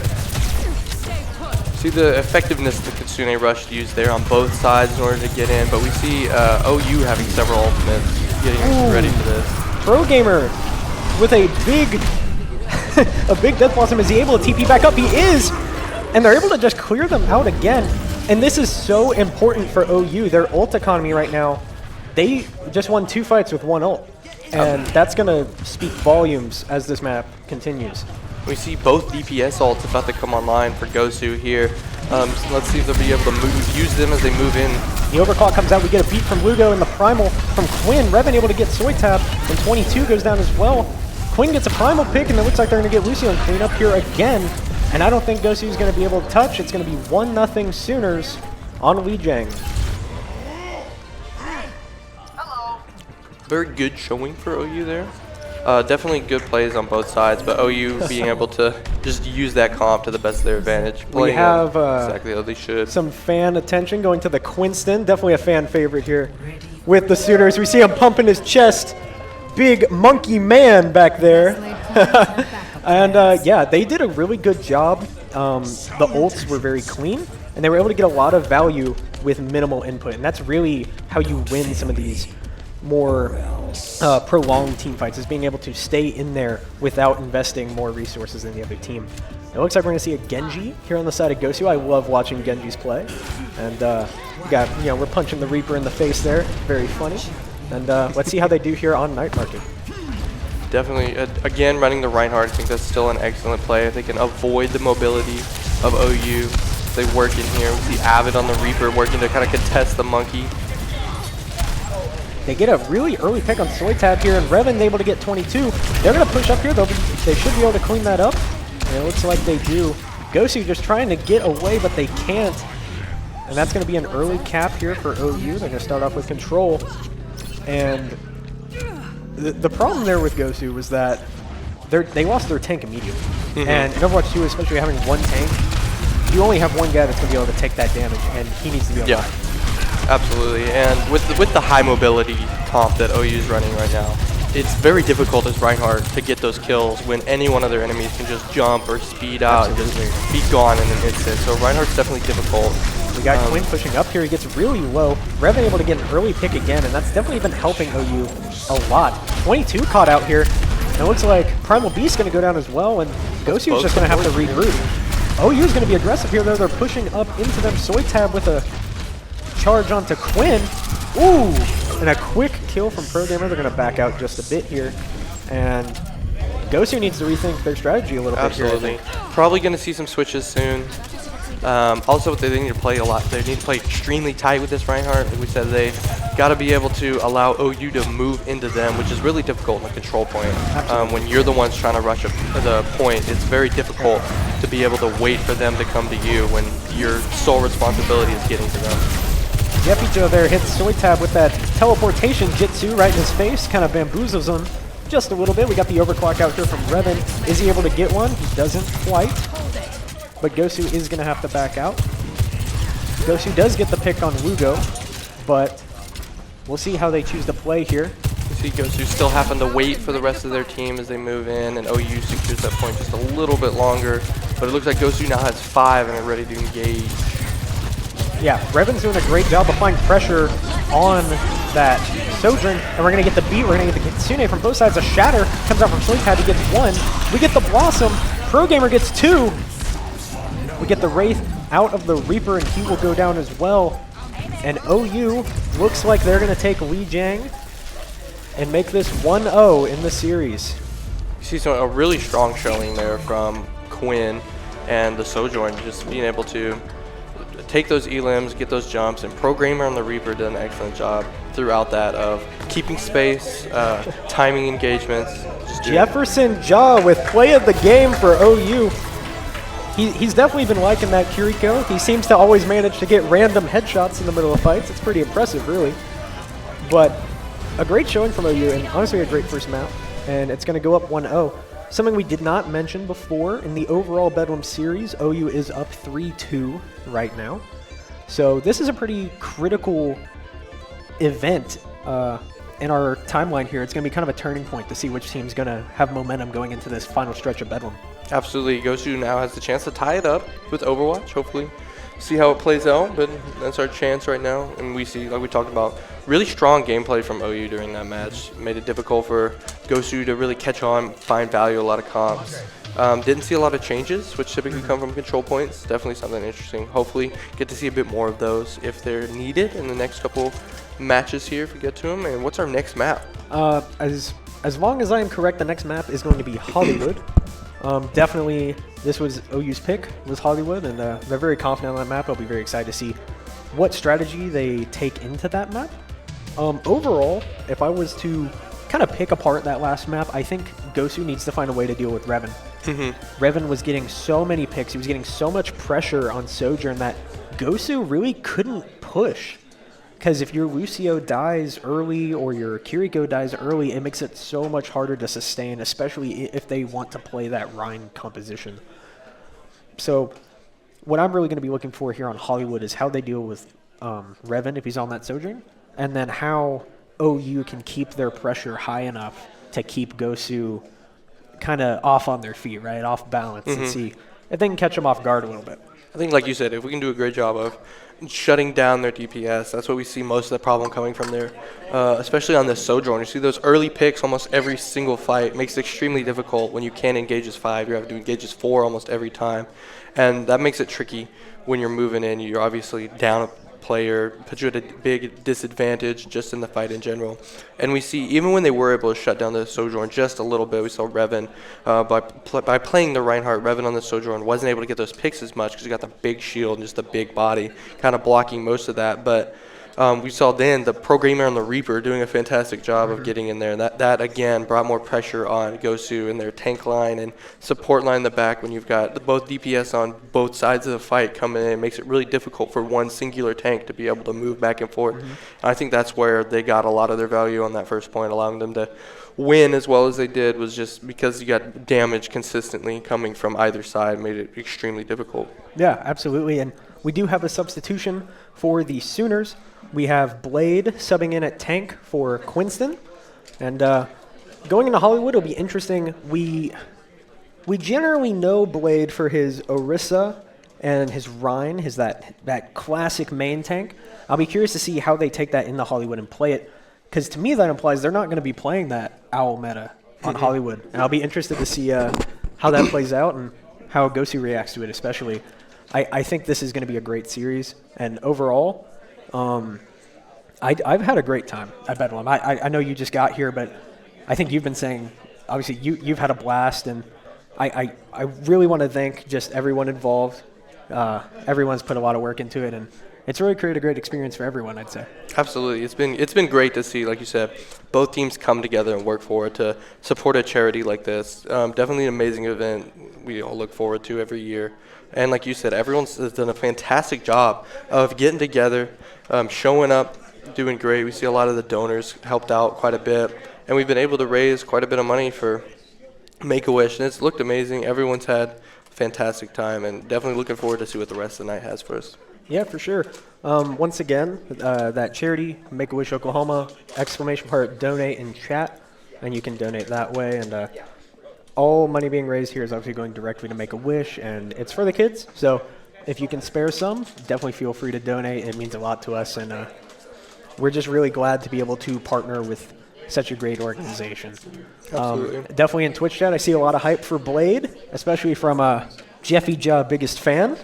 See the effectiveness the Kitsune Rush used there on both sides in order to get in, but we see OU having several ultimates getting ready for this. ProGamer with a big Death Blossom. Is he able to TP back up? He is! And they're able to just clear them out again. And this is so important for OU. Their ult economy right now, they just won 2 fights with 1 ult. And that's going to speak volumes as this map continues. We see both DPS ults about to come online for Gosu here. So let's see if they'll be able to use them as they move in. The overclock comes out. We get a beat from Lugo and the Primal from Quinn. Revan able to get Soytab, and 22 goes down as well. Quinn gets a Primal pick, and it looks like they're going to get Lucio and clean up here again. And I don't think Gosu is going to be able to touch. It's going to be 1-0 Sooners on Lijiang. Very good showing for OU there. Definitely good plays on both sides, but OU being able to just use that comp to the best of their advantage. We have exactly how they should. Some fan attention going to the Quinston. Definitely a fan favorite here with the Sooners. We see him pumping his chest. Big monkey man back there. And yeah, they did a really good job. The ults were very clean, and they were able to get a lot of value with minimal input. And that's really how you win some of these more prolonged team fights, is being able to stay in there without investing more resources than the other team. It looks like we're going to see a Genji here on the side of Gosu. I love watching Genjis play. And we got, we're punching the Reaper in the face there. Very funny. And let's see how they do here on Night Market. Definitely, again, running the Reinhardt, I think that's still an excellent play. They can avoid the mobility of OU. They work in here. We see Avid on the Reaper working to kind of contest the Monkey. They get a really early pick on Soytab here, and Revan's able to get 22. They're going to push up here, though. They should be able to clean that up. And it looks like they do. Gosu just trying to get away, but they can't. And that's going to be an early cap here for OU. They're going to start off with control. And the problem there with Gosu was that they lost their tank immediately. And in Overwatch 2, especially having one tank, you only have one guy that's going to be able to take that damage, and he needs to be alive. Yeah, absolutely. And with the high mobility comp that OU is running right now, it's very difficult as Reinhardt to get those kills when any one of their enemies can just jump or speed out and just be gone in an instant. So Reinhardt's definitely difficult. We got Quinn pushing up here. He gets really low. Revan able to get an early pick again, and that's definitely been helping OU a lot. 22 caught out here. And it looks like Primal Beast's going to go down as well, and Gosu's just going to have to regroup. OU is going to be aggressive here, though. They're pushing up into them. Soytab with a charge onto Quinn. Ooh! And a quick kill from Pro Gamer. They're going to back out just a bit here. And Gosu needs to rethink their strategy a little bit here. Absolutely. Probably going to see some switches soon. Also, they need to play a lot. They need to play extremely tight with this Reinhardt. Like we said, they got to be able to allow OU to move into them, which is really difficult in the control point. When you're the ones trying to rush the point, it's very difficult to be able to wait for them to come to you when your sole responsibility is getting to them. Jeffijo there hits Soytab with that teleportation Jitsu right in his face, kind of bamboozles him just a little bit. We got the overclock out here from Revan. Is he able to get one? He doesn't quite. But Gosu is going to have to back out. Gosu does get the pick on Wugo, but we'll see how they choose to play here. You see Gosu still having to wait for the rest of their team as they move in, and OU secures that point just a little bit longer. But it looks like Gosu now has 5 and are ready to engage. Yeah, Revan's doing a great job applying pressure on that Sojourn, and we're going to get the beat. We're going to get the Kitsune from both sides. A Shatter comes out from Soytab. He gets 1. We get the Blossom. Pro Gamer gets 2. We get the Wraith out of the Reaper, and he will go down as well. And OU looks like they're going to take Li Jiang and make this 1-0 in the series. You see a really strong showing there from Quinn and the Sojourn, just being able to take those elims, get those jumps, and Pro Gamer on the Reaper did an excellent job throughout that of keeping space, timing engagements. Jefferson Jaw with play of the game for OU. He's definitely been liking that Kiriko. He seems to always manage to get random headshots in the middle of fights. It's pretty impressive, really. But a great showing from OU, and honestly a great first map. And it's going to go up 1-0. Something we did not mention before, in the overall Bedlam series, OU is up 3-2 right now. So this is a pretty critical event in our timeline here. It's going to be kind of a turning point to see which team's going to have momentum going into this final stretch of Bedlam. Absolutely. Gosu now has the chance to tie it up with Overwatch, hopefully. See how it plays out, but that's our chance right now. And we see, like we talked about, really strong gameplay from OU during that match. Made it difficult for Gosu to really catch on, find value, a lot of comps. Didn't see a lot of changes, which typically come from control points. Definitely something interesting. Hopefully get to see a bit more of those if they're needed in the next couple matches here if we get to them. And what's our next map? As long as I am correct, the next map is going to be Hollywood. Definitely, this was OU's pick, was Hollywood, and they're very confident on that map. I'll be very excited to see what strategy they take into that map. Overall, if I was to kind of pick apart that last map, I think Gosu needs to find a way to deal with Revan. Revan was getting so many picks. He was getting so much pressure on Sojourn that Gosu really couldn't push. Because if your Lucio dies early or your Kiriko dies early, it makes it so much harder to sustain, especially if they want to play that Rhine composition. So what I'm really going to be looking for here on Hollywood is how they deal with Revan if he's on that Sojourn, and then how OU can keep their pressure high enough to keep Gosu kind of off on their feet, right, off balance, and see if they can catch them off guard a little bit. I think, like you said, if we can do a great job of shutting down their DPS, that's what we see most of the problem coming from there, especially on this Sojourn. You see those early picks almost every single fight. Makes it extremely difficult when you can't engage as 5. You have to engage as 4 almost every time, and that makes it tricky when you're moving in. You're obviously down a player, puts you at a big disadvantage just in the fight in general. And we see, even when they were able to shut down the Sojourn just a little bit, we saw Revan, by playing the Reinhardt, Revan on the Sojourn wasn't able to get those picks as much because he got the big shield and just the big body, kind of blocking most of that. But we saw then the Programmer on the Reaper doing a fantastic job of getting in there. And that again, brought more pressure on Gosu and their tank line and support line in the back when you've got both DPS on both sides of the fight coming in. It makes it really difficult for one singular tank to be able to move back and forth. And I think that's where they got a lot of their value on that first point, allowing them to win as well as they did, was just because you got damage consistently coming from either side, made it extremely difficult. Yeah, absolutely. And we do have a substitution for the Sooners. We have Blade subbing in at tank for Quinston. And going into Hollywood, it'll be interesting. We generally know Blade for his Orisa and his Rhine, that classic main tank. I'll be curious to see how they take that into Hollywood and play it, because to me that implies they're not going to be playing that Owl meta on Hollywood. And I'll be interested to see how that plays out and how Gosu reacts to it especially. I think this is going to be a great series. And overall, I've had a great time at Bedlam. I know you just got here, but I think you've been saying, obviously, you've had a blast, and I really want to thank just everyone involved. Everyone's put a lot of work into it, and it's really created a great experience for everyone, I'd say. Absolutely. It's been great to see, like you said, both teams come together and work forward to support a charity like this. Definitely an amazing event we all look forward to every year. And like you said, everyone's done a fantastic job of getting together, showing up, doing great. We see a lot of the donors helped out quite a bit, and we've been able to raise quite a bit of money for Make-A-Wish, and it's looked amazing. Everyone's had a fantastic time, and definitely looking forward to see what the rest of the night has for us. Yeah, for sure. Once again, that charity, Make-A-Wish Oklahoma, !donate in chat, and you can donate that way. And all money being raised here is obviously going directly to Make-A-Wish, and it's for the kids. So if you can spare some, definitely feel free to donate. It means a lot to us, and we're just really glad to be able to partner with such a great organization. Definitely in Twitch chat, I see a lot of hype for Blade, especially from Jeffy Ja, biggest fan.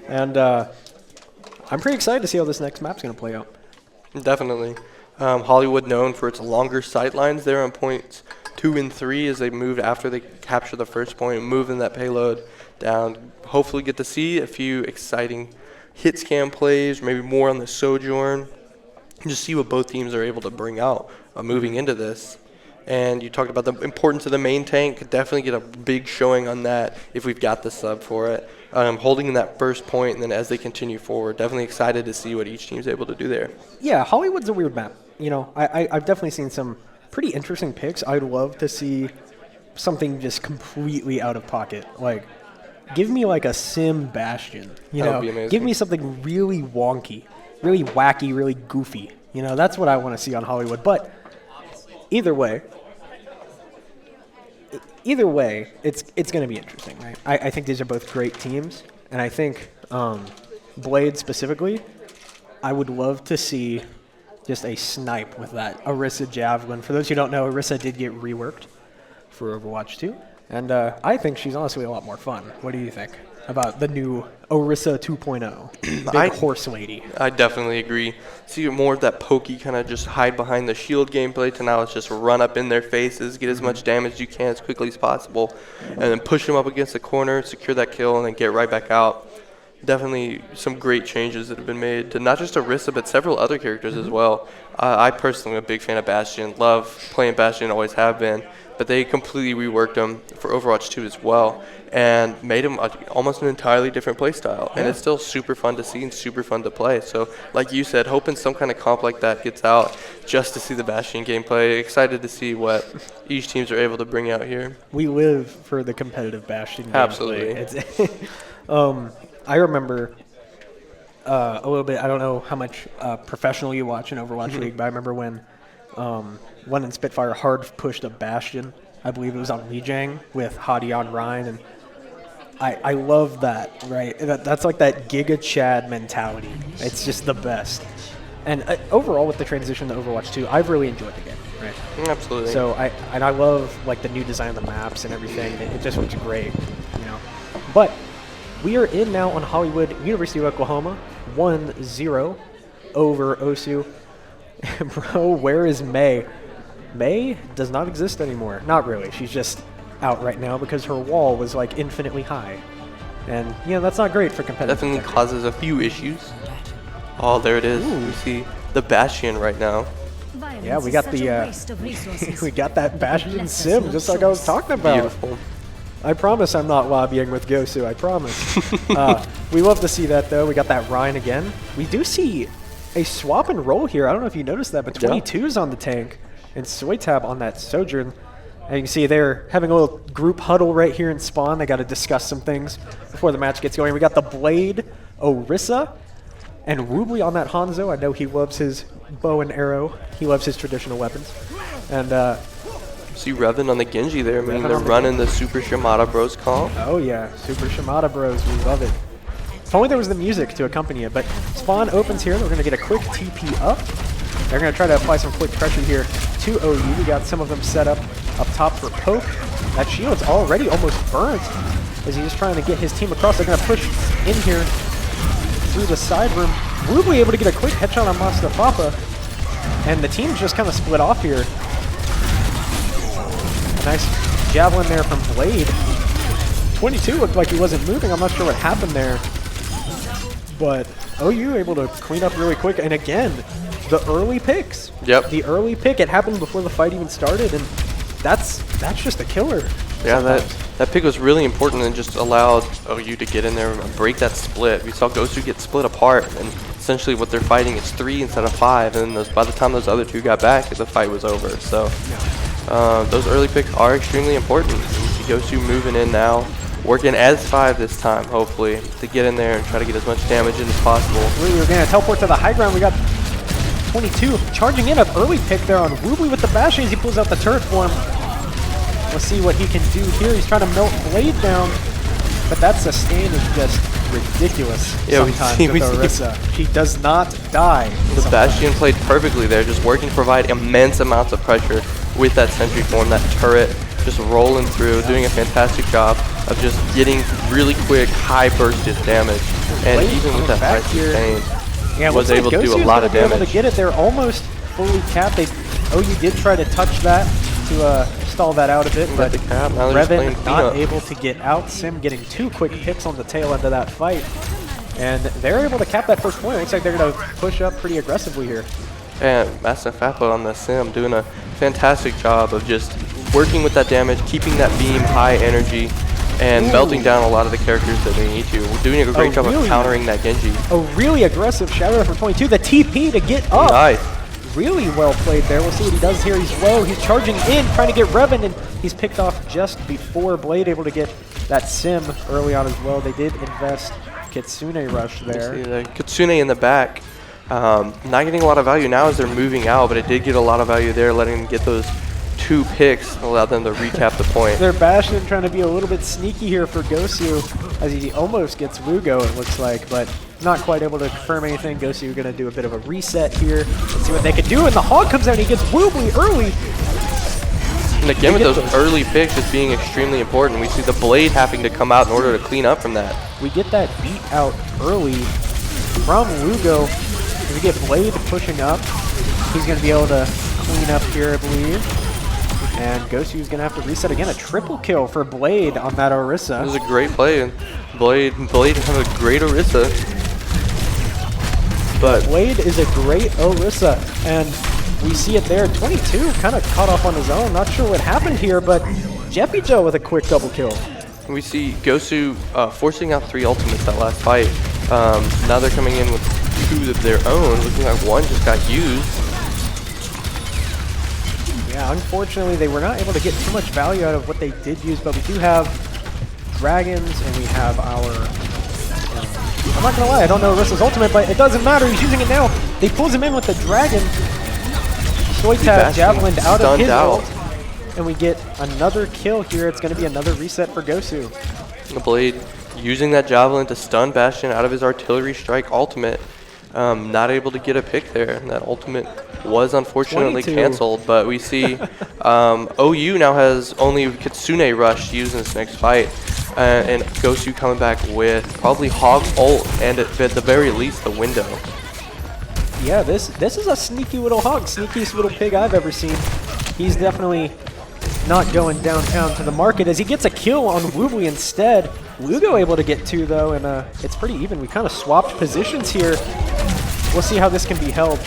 And I'm pretty excited to see how this next map's going to play out. Definitely. Hollywood known for its longer sightlines there on points 2 and 3 as they move after they capture the first point, moving that payload down. Hopefully get to see a few exciting hit scan plays, maybe more on the Sojourn, and just see what both teams are able to bring out moving into this. And you talked about the importance of the main tank. Definitely get a big showing on that if we've got the sub for it. Holding that first point, and then as they continue forward, definitely excited to see what each team's able to do there. Yeah, Hollywood's a weird map. You know, I've definitely seen some pretty interesting picks. I'd love to see something just completely out of pocket. Like, give me like a Sim Bastion. You know, would be amazing. Give me something really wonky, really wacky, really goofy. You know, that's what I want to see on Hollywood. But either way, it's going to be interesting, right? I think these are both great teams, and I think Blade specifically, I would love to see just a snipe with that Orisa Javelin. For those who don't know, Orisa did get reworked for Overwatch 2, and I think she's honestly a lot more fun. What do you think about the new Orisa 2.0, big horse lady? I definitely agree. See more of that pokey kind of just hide behind the shield gameplay to now it's just run up in their faces, get as much damage as you can as quickly as possible, and then push them up against the corner, secure that kill, and then get right back out. Definitely some great changes that have been made to not just Orisa, but several other characters as well. I personally am a big fan of Bastion. Love playing Bastion, always have been. but they completely reworked them for Overwatch 2 as well and made them almost an entirely different play style. And it's still super fun to see and super fun to play. So like you said, hoping some kind of comp like that gets out just to see the Bastion gameplay. Excited to see what each teams are able to bring out here. We live for the competitive Bastion gameplay. Absolutely. I remember a little bit, I don't know how much professional you watch in Overwatch League, but I remember when one in Spitfire hard pushed a Bastion. I believe it was on Lijiang with Hadi on Rhine, and I love that, right? That's like that Giga Chad mentality. It's just the best. And overall, with the transition to Overwatch 2, I've really enjoyed the game, right? Absolutely. So I love like the new design of the maps and everything. It just looks great, you know. But we are in now on Hollywood, University of Oklahoma, 1-0 over Osu. Bro, where is May? May does not exist anymore. Not really. She's just out right now because her wall was like infinitely high. And, yeah, that's not great for competitive. Definitely causes a few issues. Oh, there it is. We see the Bastion right now. Yeah, we got the we got that Bastion sim just like I was talking about. Beautiful. I promise I'm not lobbying with Gosu. I promise. We love to see that, though. We got that Rhine again. We do see a swap and roll here. I don't know if you noticed that, but 22's on the tank and Soytab on that Sojourn. And you can see they're having a little group huddle right here in spawn. They got to discuss some things before the match gets going. We got the Blade, Orisa, and Woobly on that Hanzo. I know he loves his bow and arrow. He loves his traditional weapons. And see Revan on the Genji there. I mean, they're running the Super Shimada Bros comp. Oh yeah, Super Shimada Bros. We love it. If only there was the music to accompany it. But spawn opens here. We're going to get a quick TP up. They're going to try to apply some quick pressure here to OU. We got some of them set up top for Poke. That shield's already almost burnt as he's trying to get his team across. They're going to push in here through the side room. Woobly able to get a quick headshot on Mustafa. And the team's just kind of split off here. A nice javelin there from Blade. 22 looked like he wasn't moving. I'm not sure what happened there. But OU able to clean up really quick. And again, the early picks. Yep. The early pick. It happened before the fight even started. And that's just a killer. Yeah, that pick was really important and just allowed OU to get in there and break that split. We saw Gosu get split apart, and essentially what they're fighting is 3 instead of 5. And by the time those other 2 got back, the fight was over. So those early picks are extremely important. You see Gosu moving in now, working as 5 this time, hopefully, to get in there and try to get as much damage in as possible. We're going to teleport to the high ground. We got 22 charging in an early pick there on Woobly with the bash as he pulls out the turret for him. Let's see what he can do here. He's trying to melt Blade down, but that sustain is just ridiculous sometimes with Orisa. She does not die. The Bastion played perfectly there, just working to provide immense amounts of pressure with that sentry form, that turret just rolling through, doing a fantastic job of just getting really quick, high bursted damage. And even with that high sustain, was able to do a lot of damage. To get it, they're almost fully capped. OU did try to touch that to stall that out a bit, but Revan not able to get out. Sim getting 2 quick picks on the tail end of that fight. And they're able to cap that first point. Looks like they're going to push up pretty aggressively here. And Mustafa on the Sim doing a fantastic job of just working with that damage, keeping that beam high energy, and melting down a lot of the characters that they need to. We're doing a great job of countering that Genji. A really aggressive shadow for 22. The TP to get up. Nice. Really well played there. We'll see what he does here. He's low. He's charging in, trying to get Revan, and he's picked off just before Blade able to get that Sim early on as well. They did invest Kitsune Rush there. You see the Kitsune in the back. Not getting a lot of value now as they're moving out, but it did get a lot of value there, letting them get those 2 picks, allowed them to recap the point. They're Bastion trying to be a little bit sneaky here for Gosu as he almost gets Wugo, it looks like, but not quite able to confirm anything. Gosu going to do a bit of a reset here. Let's see what they can do, and the Hog comes out and he gets Woobly early. And again, with those early picks, it's being extremely important. We see the Blade having to come out in order to clean up from that. We get that beat out early from Wugo. We get Blade pushing up. He's going to be able to clean up here, I believe. And Gosu's going to have to reset again. A triple kill for Blade on that Orisa. It was a great play. And Blade have a great Orisa. But Blade is a great Orisa. And we see it there. 22 kind of caught off on his own. Not sure what happened here, but Jeffy Joe with a quick double kill. We see Gosu forcing out 3 ultimates that last fight. Now they're coming in with 2 of their own. Looking like 1 just got used. Yeah, unfortunately, they were not able to get too much value out of what they did use, but we do have dragons, and we have our... I'm not going to lie, I don't know Arissa's ultimate, but it doesn't matter. He's using it now. They pulls him in with the dragon. Soitab javelined out of his ult, and we get another kill here. It's going to be another reset for Gosu. The Blade using that javelin to stun Bastion out of his artillery strike ultimate. Not able to get a pick there. And that ultimate was unfortunately 22. canceled, but we see OU now has only Kitsune Rush to use in this next fight. And Gosu coming back with probably Hog ult and at the very least the window. Yeah, this is a sneaky little hog, sneakiest little pig I've ever seen. He's definitely not going downtown to the market as he gets a kill on Woobly instead. Lugo able to get 2 though, and it's pretty even. We kind of swapped positions here. We'll see how this can be held,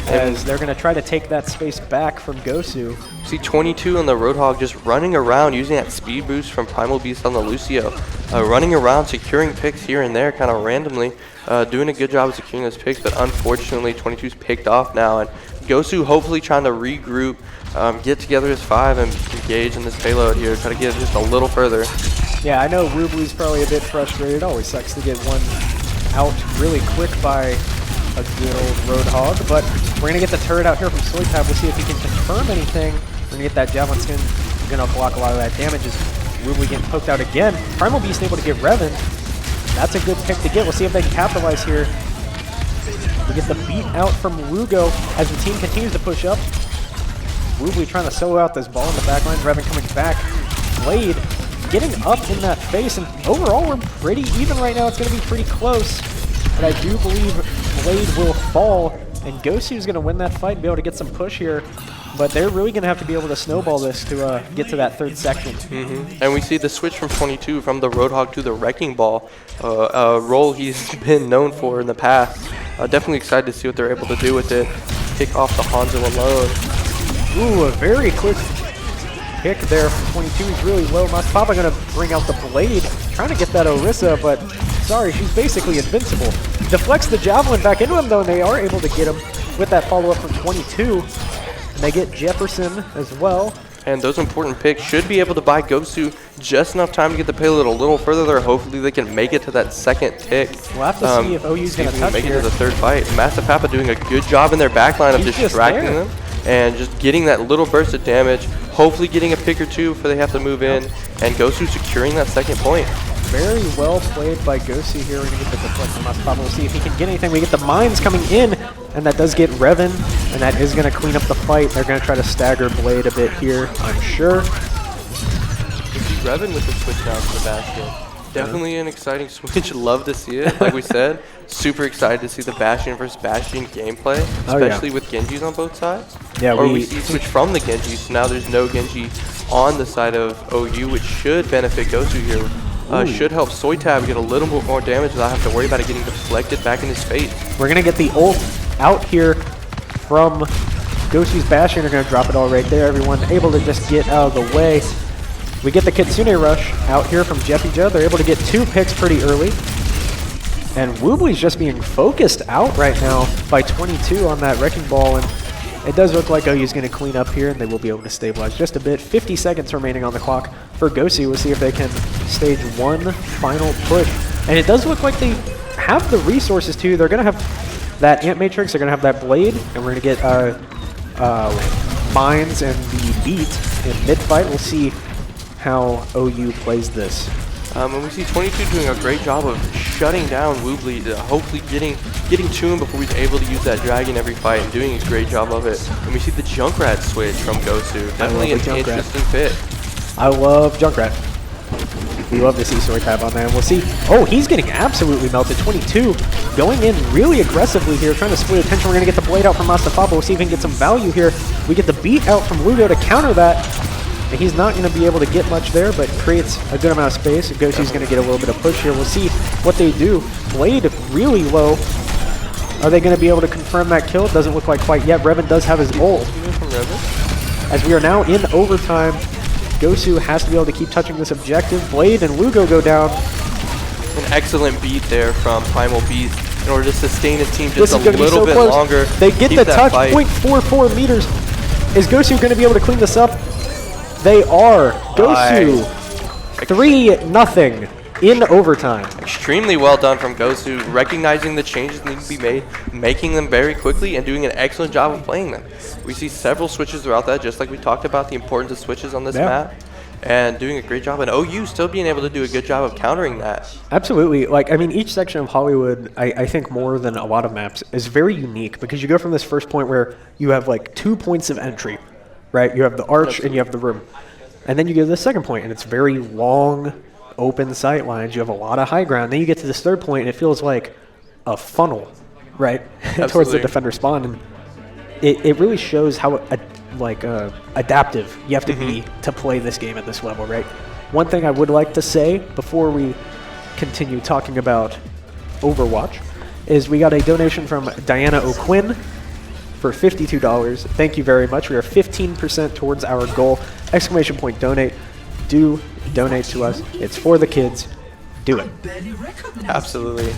as they're going to try to take that space back from Gosu. See 22 on the Roadhog just running around using that speed boost from Primal Beast on the Lucio. Running around, securing picks here and there kind of randomly. Doing a good job of securing those picks, but unfortunately 22's picked off now. And Gosu hopefully trying to regroup, get together his 5 and engage in this payload here. Try to get it just a little further. Yeah, I know Rubly's probably a bit frustrated. It always sucks to get one out really quick by a good old Roadhog, but we're going to get the turret out here from Soitab. We'll see if he can confirm anything. We're going to get that Javelin Skin. Going to block a lot of that damage as Rubly getting poked out again. Primal Beast able to get Revan. That's a good pick to get. We'll see if they can capitalize here. We get the beat out from Lugo as the team continues to push up. Woobly trying to solo out this ball in the back line. Revan coming back. Blade getting up in that face, and overall we're pretty even right now. It's going to be pretty close, but I do believe Blade will fall, and Gosu's going to win that fight and be able to get some push here. But they're really going to have to be able to snowball this to get to that 3rd section. And we see the switch from 22 from the Roadhog to the Wrecking Ball, a role he's been known for in the past. Definitely excited to see what they're able to do with it. Kick off the Hanzo alone. Ooh, a very quick pick there from 22. He's really low. Mastapapa going to bring out the Blade, trying to get that Orisa, but sorry, she's basically invincible. Deflects the Javelin back into him, though, and they are able to get him with that follow-up from 22. And they get Jefferson as well. And those important picks should be able to buy Gosu just enough time to get the payload a little further there. Hopefully they can make it to that 2nd tick. We'll have to see if OU's going to touch make here. it to the 3rd fight. Mastapapa doing a good job in their backline of distracting them and just getting that little burst of damage. Hopefully getting a pick or 2 before they have to move in. And Gosu securing that 2nd point. Very well played by Gosu here. We're going to get the deflect from Mastapapa. We'll see if he can get anything. We get the mines coming in, and that does get Revan, and that is going to clean up the fight. They're going to try to stagger Blade a bit here, I'm sure. We see Revan with the switch down to the Bastion. Definitely an exciting switch. Love to see it. Like we said, super excited to see the Bastion versus Bastion gameplay, especially with Genjis on both sides. Yeah, or we see switch from the Genji, so now there's no Genji on the side of OU, which should benefit Gosu here. Should help Soitab get a little bit more damage without having to worry about it getting deflected back in his face. We're going to get the ult out here from Gosu's Bastion. They're going to drop it all right there. Everyone able to just get out of the way. We get the Kitsune Rush out here from Jeffy Joe. They're able to get 2 picks pretty early. And Woobly's just being focused out right now by 22 on that Wrecking Ball. And it does look like OU's going to clean up here, and they will be able to stabilize just a bit. 50 seconds remaining on the clock for Gosu. We'll see if they can stage 1 final push. And it does look like they have the resources too. They're going to have that Ant Matrix. They're going to have that Blade, and we're going to get Mines and the Beat in mid-fight. We'll see how OU plays this. And we see 22 doing a great job of shutting down Woobly, hopefully getting to him before he's able to use that dragon every fight, and doing a great job of it. And we see the Junkrat switch from Gosu. Definitely an interesting fit. I love Junkrat. We love to see Soitab on there. And we'll see. Oh, he's getting absolutely melted. 22 going in really aggressively here, trying to split attention. We're going to get the Blade out from Mastapapa. We'll see if we can get some value here. We get the beat out from Lugo to counter that. And he's not going to be able to get much there, but creates a good amount of space. Gosu's going to get a little bit of push here. We'll see what they do. Blade really low. Are they going to be able to confirm that kill? It doesn't look like quite yet. Revan does have his ult. As we are now in overtime, Gosu has to be able to keep touching this objective. Blade and Lugo go down. An excellent beat there from Primal Beast in order to sustain his team This just is a gonna be little so bit close. longer. They get keep the that touch, fight. 0.44 meters. Is Gosu going to be able to clean this up? They are. Gosu, 3-0 in overtime. Extremely well done from Gosu, recognizing the changes that need to be made, making them very quickly, and doing an excellent job of playing them. We see several switches throughout that, just like we talked about the importance of switches on this map, and doing a great job. And OU still being able to do a good job of countering that. Absolutely. Like, I mean, each section of Hollywood, I think more than a lot of maps, is very unique because you go from this first point where you have like 2 points of entry, right? You have the arch and you have the room. And then you go to the second point and it's very long, open sight lines. You have a lot of high ground. Then you get to this third point and it feels like a funnel, right? Towards the defender spawn. And it really shows how adaptive you have to be to play this game at this level, right? One thing I would like to say before we continue talking about Overwatch is we got a donation from Diana O'Quinn for $52. Thank you very much. We are 15% towards our goal. ! Donate. Do donate to us. It's for the kids. Do it. Absolutely.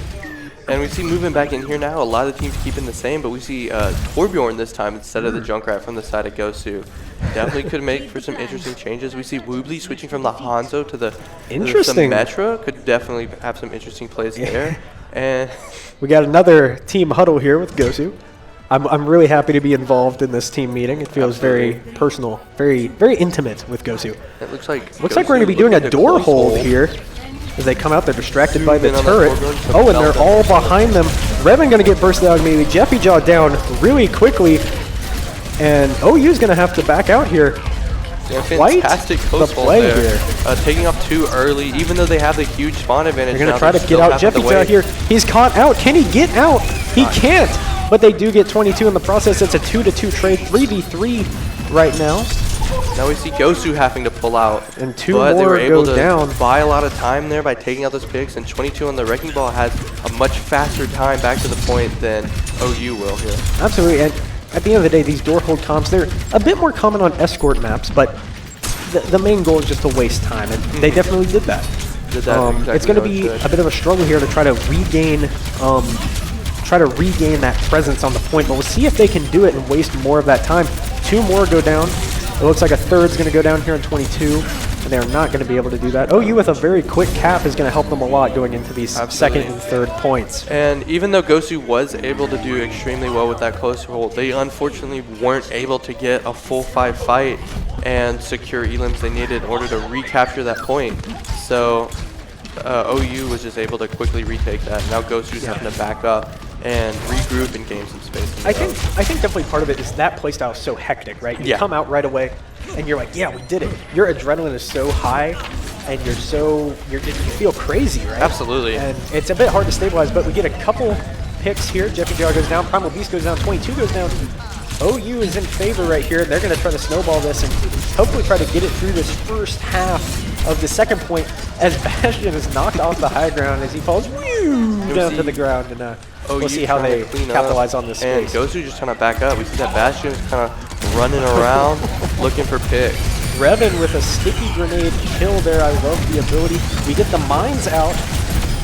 And we see moving back in here now, a lot of teams keeping the same, but we see Torbjorn this time instead of the Junkrat from the side of Gosu. Definitely could make for some interesting changes. We see Woobly switching from the Hanzo to the Metra. Could definitely have some interesting plays there. And we got another team huddle here with Gosu. I'm really happy to be involved in this team meeting. It feels very personal, very intimate with Gosu. It looks like we're going to be doing a door hold here. As they come out, they're distracted by the turret. Oh, and they're all behind them. Revan going to get bursted out immediately. Jeffy Jaw down really quickly. And OU's going to have to back out here. Yeah, fantastic close play there. Taking off too early, even though they have the huge spawn advantage. They're going to try to get out. Jeffy Jaw here. He's caught out. Can he get out? He can't. But they do get 22 in the process. It's a 2-2 trade. 3v3 right now. Now we see Gosu having to pull out. And two but more they were able go to down. buy a lot of time there by taking out those picks, and 22 on the Wrecking Ball has a much faster time back to the point than OU will here. Absolutely, and at the end of the day, these door hold comps, they're a bit more common on escort maps, but the main goal is just to waste time, and they definitely did that. Exactly it's going to be a bit of a struggle here to try to regain that presence on the point, but we'll see if they can do it and waste more of that time. Two more go down. It looks like a third's going to go down here in 22, and they're not going to be able to do that. OU with a very quick cap is going to help them a lot going into these second and third points. And even though Gosu was able to do extremely well with that close hold, they unfortunately weren't able to get a full 5 fight and secure elims they needed in order to recapture that point. So OU was just able to quickly retake that. Now Gosu's having to back up and regroup and gain some space. I think definitely part of it is that playstyle is so hectic, right? You come out right away, and you're like, yeah, we did it. Your adrenaline is so high, and you feel crazy, right? Absolutely. And it's a bit hard to stabilize, but we get a couple picks here. Jeffy Jar goes down, Primal Beast goes down, 22 goes down. OU is in favor right here. They're going to try to snowball this and hopefully try to get it through this first half of the second point as Bastion is knocked off the high ground as he falls down to the ground. And we'll see how they capitalize on this space. And Gosu just trying to back up. We see that Bastion is kind of running around looking for picks. Revan with a sticky grenade kill there. I love the ability. We get the mines out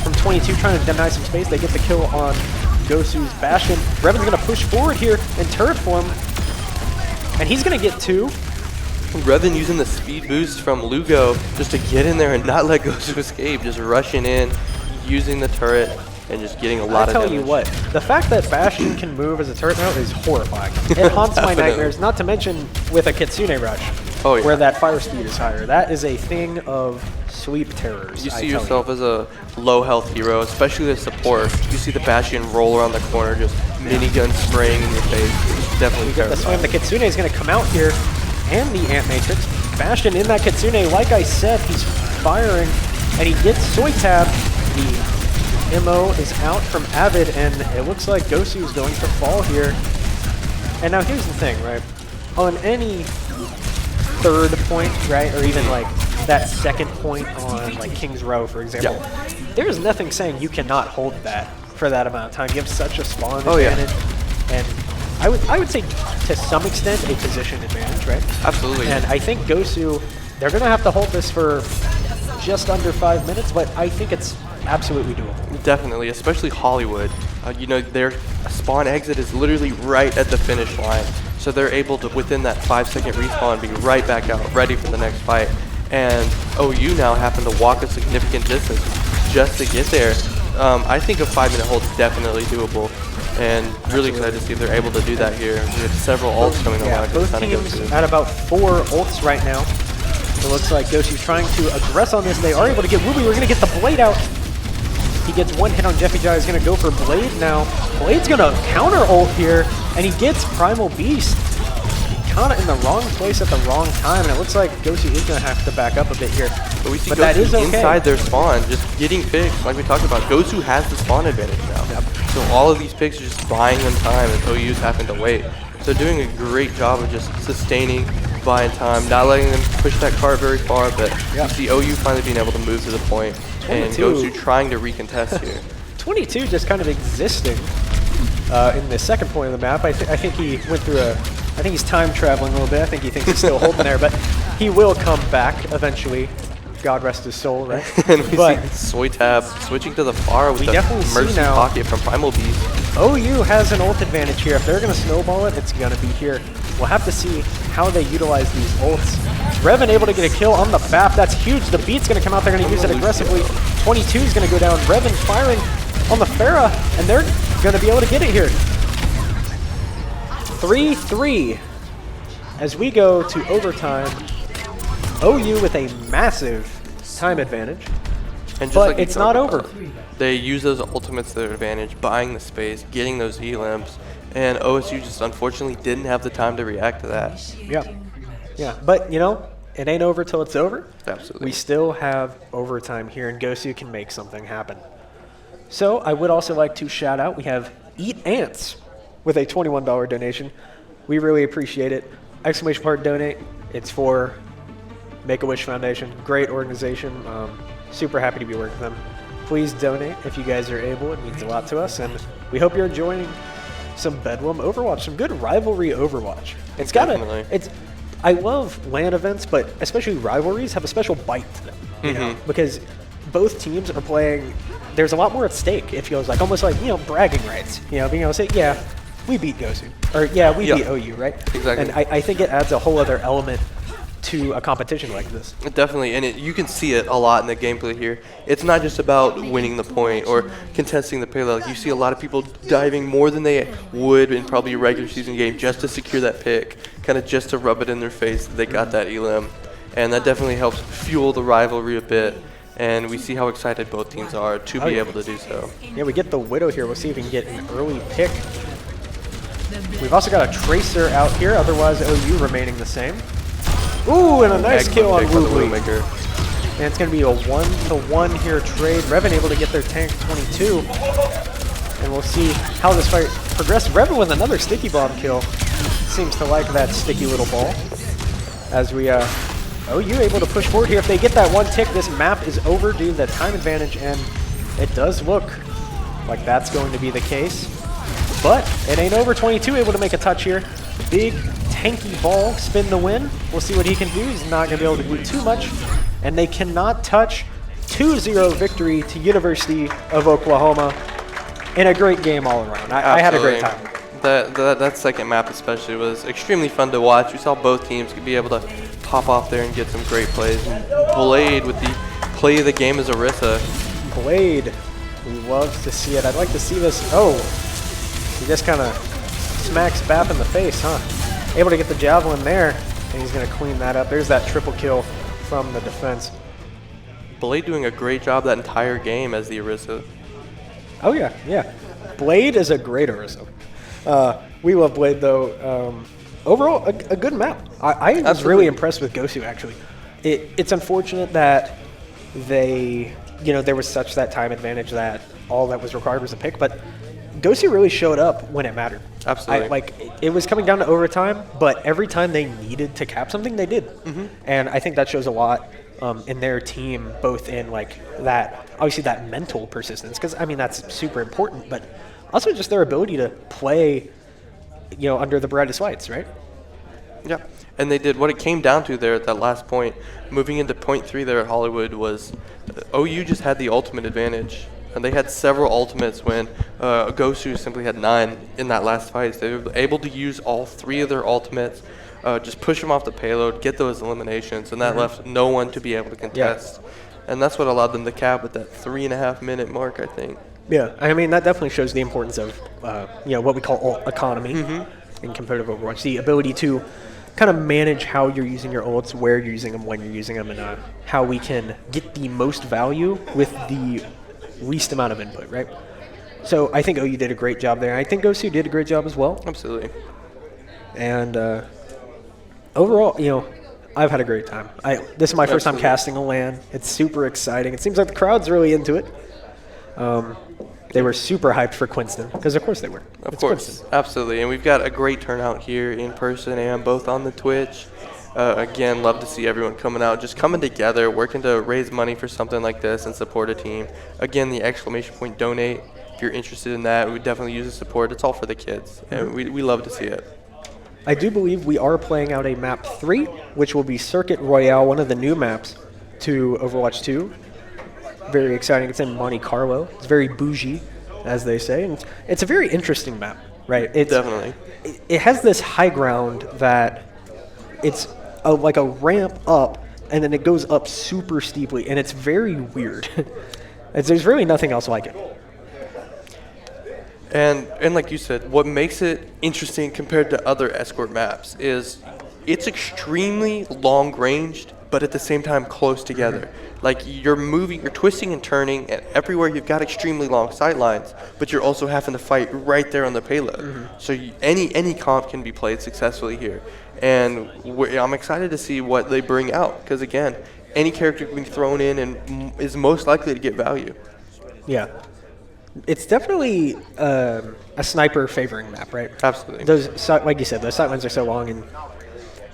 from 22 trying to deny some space. They get the kill on Gosu's Bastion. Revan's going to push forward here in turret form, and he's going to get 2. Revan using the speed boost from Lugo just to get in there and not let Gosu escape, just rushing in, using the turret, and just getting a lot of damage. I tell you what, the fact that Bastion can move as a turret now is horrifying. It haunts my nightmares, not to mention with a Kitsune Rush, where that fire speed is higher. That is a thing of sweep terrors. You see yourself as a low health hero, especially the support. You see the Bastion roll around the corner, just minigun spraying in your face. It's definitely terrifying. The swim. The Kitsune is going to come out here, and the Ant Matrix. Bastion in that Kitsune, like I said, he's firing, and he gets Soitab. The MO is out from Avid, and it looks like Gosu is going to fall here. And now here's the thing, right? On any third point, right, or even like that second point on like King's Row, for example, there's nothing saying you cannot hold that for that amount of time. You have such a spawn advantage. And I would say to some extent a position advantage, right? Absolutely. And I think Gosu, they're going to have to hold this for just under 5 minutes, but I think it's absolutely doable. Definitely, especially Hollywood. You know, their spawn exit is literally right at the finish line. So they're able to, within that 5-second respawn, be right back out, ready for the next fight. And OU now happen to walk a significant distance just to get there. I think a 5-minute hold is definitely doable. And really excited to see if they're able to do that here. We have several ults coming along. Both teams at about 4 ults right now. It looks like Goshi's trying to aggress on this. They are able to get Ruby. We're going to get the Blade out. He gets one hit on Jeffy Jai. He's going to go for Blade now. Blade's going to counter ult here, and he gets Primal Beast. Kind of in the wrong place at the wrong time, and it looks like Goshi is going to have to back up a bit here. But we see Gosu that is okay. Inside their spawn, just getting picks, like we talked about. Gosu has the spawn advantage now. Yep. So all of these picks are just buying them time as OU's having to wait. So doing a great job of just sustaining, buying time, not letting them push that cart very far, but you see OU finally being able to move to the point, and Gosu trying to recontest here. 22 just kind of existing in the second point of the map. I think he went through I think he's time traveling a little bit. I think he thinks he's still holding there, but he will come back eventually. God rest his soul, right? And we see Soy Tab switching to the far with the Mercy Pocket from Primal Beast. OU has an ult advantage here. If they're going to snowball it, it's going to be here. We'll have to see how they utilize these ults. Revan able to get a kill on the BAP. That's huge. The Beat's going to come out. They're going to use it aggressively. 22 is going to go down. Revan firing on the Pharah, and they're going to be able to get it here. 3-3 as we go to overtime. OU with a massive time advantage, and just but like it's not over. They use those ultimates to their advantage, buying the space, getting those E-limps, and OSU just unfortunately didn't have the time to react to that. Yeah, but you know, it ain't over till it's over. Absolutely. We still have overtime here, and Gosu can make something happen. So I would also like to shout out, we have Eat Ants with a $21 donation. We really appreciate it. Exclamation part donate. It's for Make-A-Wish Foundation. Great organization. Super happy to be working with them. Please donate if you guys are able. It means a lot to us, and we hope you're enjoying some Bedlam Overwatch, some good rivalry Overwatch. It's got I love LAN events, but especially rivalries have a special bite to them, you know, because both teams are playing. There's a lot more at stake. It feels like almost like, you know, bragging rights. You know, being able to say, yeah, we beat Gosu, or yeah, we beat OU, right? Exactly. And I think it adds a whole other element to a competition like this. Definitely, and you can see it a lot in the gameplay here. It's not just about winning the point or contesting the payload. You see a lot of people diving more than they would in probably a regular season game just to secure that pick, kind of just to rub it in their face that they got that elim. And that definitely helps fuel the rivalry a bit. And we see how excited both teams are to be able to do so. Yeah, we get the Widow here. We'll see if we can get an early pick. We've also got a Tracer out here, otherwise OU remaining the same. Ooh, and a nice kill on Woobly. And it's going to be a 1-to-1 here trade. Revan able to get their tank 22. And we'll see how this fight progresses. Revan with another sticky bomb kill. Seems to like that sticky little ball. As we, OU able to push forward here. If they get that one tick, this map is over due to the time advantage, and it does look like that's going to be the case. But it ain't over. 22 able to make a touch here. Big tanky ball, spin the win. We'll see what he can do. He's not going to be able to do too much. And they cannot touch. 2-0 victory to University of Oklahoma in a great game all around. I had a great time. That second map especially was extremely fun to watch. We saw both teams be able to pop off there and get some great plays. And Blade with the play of the game as Orisa. Blade, we love to see it. I'd like to see this. Oh, he just kind of smacks BAP in the face, huh? Able to get the javelin there, and he's going to clean that up. There's that triple kill from the defense. Blade doing a great job that entire game as the Orisa. Oh, yeah, yeah. Blade is a great Orisa. We love Blade, though. Overall, a good map. I was really impressed with Gosu, actually. It's unfortunate that they, you know, there was such that time advantage that all that was required was a pick, but Gosu really showed up when it mattered. Absolutely. It was coming down to overtime, but every time they needed to cap something, they did. And I think that shows a lot in their team, both in that, obviously that mental persistence, because I mean that's super important, but also just their ability to play, under the brightest lights, right? Yeah, and they did. What it came down to there at that last point, moving into point 3 there at Hollywood, was OU just had the ultimate advantage. And they had several ultimates when Gosu simply had 9 in that last fight. They were able to use all 3 of their ultimates, just push them off the payload, get those eliminations, and that left no one to be able to contest. And that's what allowed them to cap at that 3.5-minute mark, I think. Yeah, I mean, that definitely shows the importance of, what we call ult economy in competitive Overwatch. The ability to kind of manage how you're using your ults, where you're using them, when you're using them, and how we can get the most value with the least amount of input, right? So I think OU did a great job there. I think Gosu did a great job as well. Absolutely. And overall, I've had a great time. This is my first time casting a LAN. It's super exciting. It seems like the crowd's really into it. They were super hyped for Quinston, because of course they were. Of course, Quinston. Absolutely. And we've got a great turnout here in person and both on the Twitch. Again, love to see everyone coming out, just coming together, working to raise money for something like this and support a team. Again, the exclamation point donate. If you're interested in that, we definitely use the support. It's all for the kids, and we love to see it. I do believe we are playing out a map 3, which will be Circuit Royale, one of the new maps to Overwatch 2. Very exciting. It's in Monte Carlo. It's very bougie, as they say. And it's a very interesting map, right? Definitely. It has this high ground that it's like a ramp up, and then it goes up super steeply, and it's very weird. There's really nothing else like it. And like you said, what makes it interesting compared to other escort maps is it's extremely long-ranged, but at the same time close together. Like you're moving, you're twisting and turning, and everywhere you've got extremely long sight lines, but you're also having to fight right there on the payload. So any comp can be played successfully here. And I'm excited to see what they bring out, because again, any character can be thrown in and is most likely to get value. Yeah. It's definitely a sniper favoring map, right? Absolutely. Those, like you said, those sightlines are so long,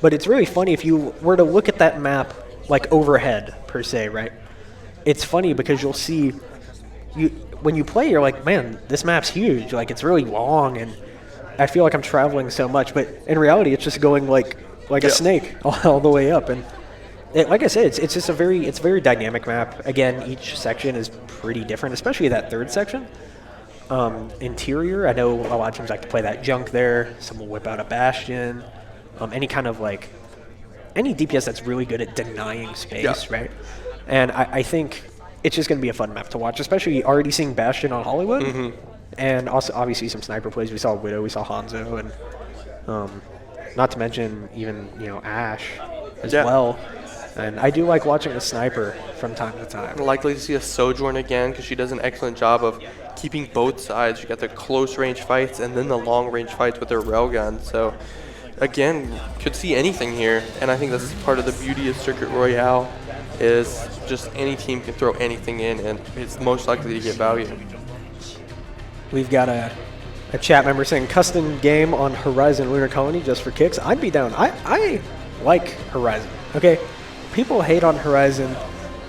but it's really funny if you were to look at that map like overhead per se, right? It's funny because you'll see, when you play, you're like, man, this map's huge. Like it's really long, and I feel like I'm traveling so much, but in reality, it's just going like a snake all the way up. And like I said, it's just a very dynamic map. Again, each section is pretty different, especially that third section. Interior, I know a lot of teams like to play that junk there. Some will whip out a Bastion. Any kind of any DPS that's really good at denying space, right? And I think it's just going to be a fun map to watch, especially already seeing Bastion on Hollywood. And also, obviously, some sniper plays. We saw Widow, we saw Hanzo, and not to mention even, Ash as well. And I do like watching a sniper from time to time. Likely to see a Sojourn again, because she does an excellent job of keeping both sides. You got the close range fights and then the long range fights with her railgun. So, again, could see anything here. And I think that's part of the beauty of Circuit Royale, is just any team can throw anything in, and it's most likely to get value. We've got a chat member saying custom game on Horizon Lunar Colony just for kicks. I'd be down. I like Horizon. Okay, people hate on Horizon.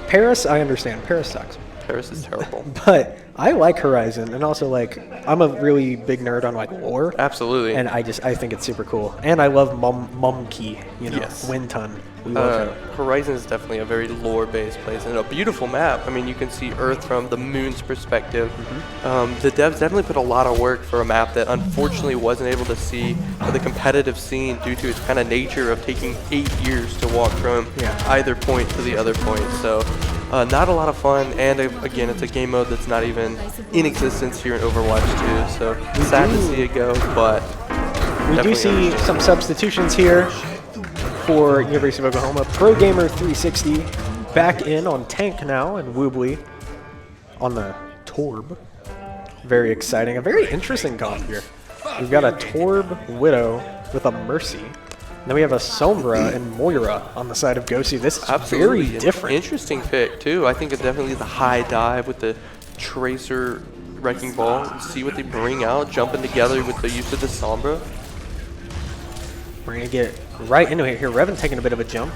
Paris, I understand. Paris sucks. Paris is terrible. But I like Horizon, and also I'm a really big nerd on lore. Absolutely. And I think it's super cool. And I love Mumkey, Windton. We love her. Horizon is definitely a very lore-based place and a beautiful map. I mean, you can see Earth from the moon's perspective. The devs definitely put a lot of work for a map that unfortunately wasn't able to see the competitive scene due to its kind of nature of taking 8 years to walk from either point to the other point. So not a lot of fun, and again, it's a game mode that's not even in existence here in Overwatch 2. So sad to see it go, but we do see some substitutions here for University of Oklahoma. Pro Gamer 360 back in on Tank now, and Woobly on the Torb. Very exciting. A very interesting comp here. We've got a Torb Widow with a Mercy. Then we have a Sombra and Moira on the side of Gosu. This is very different. Interesting pick, too. I think it's definitely the high dive with the Tracer Wrecking Ball and see what they bring out, jumping together with the use of the Sombra. We're going to get right into it here. Revan taking a bit of a jump.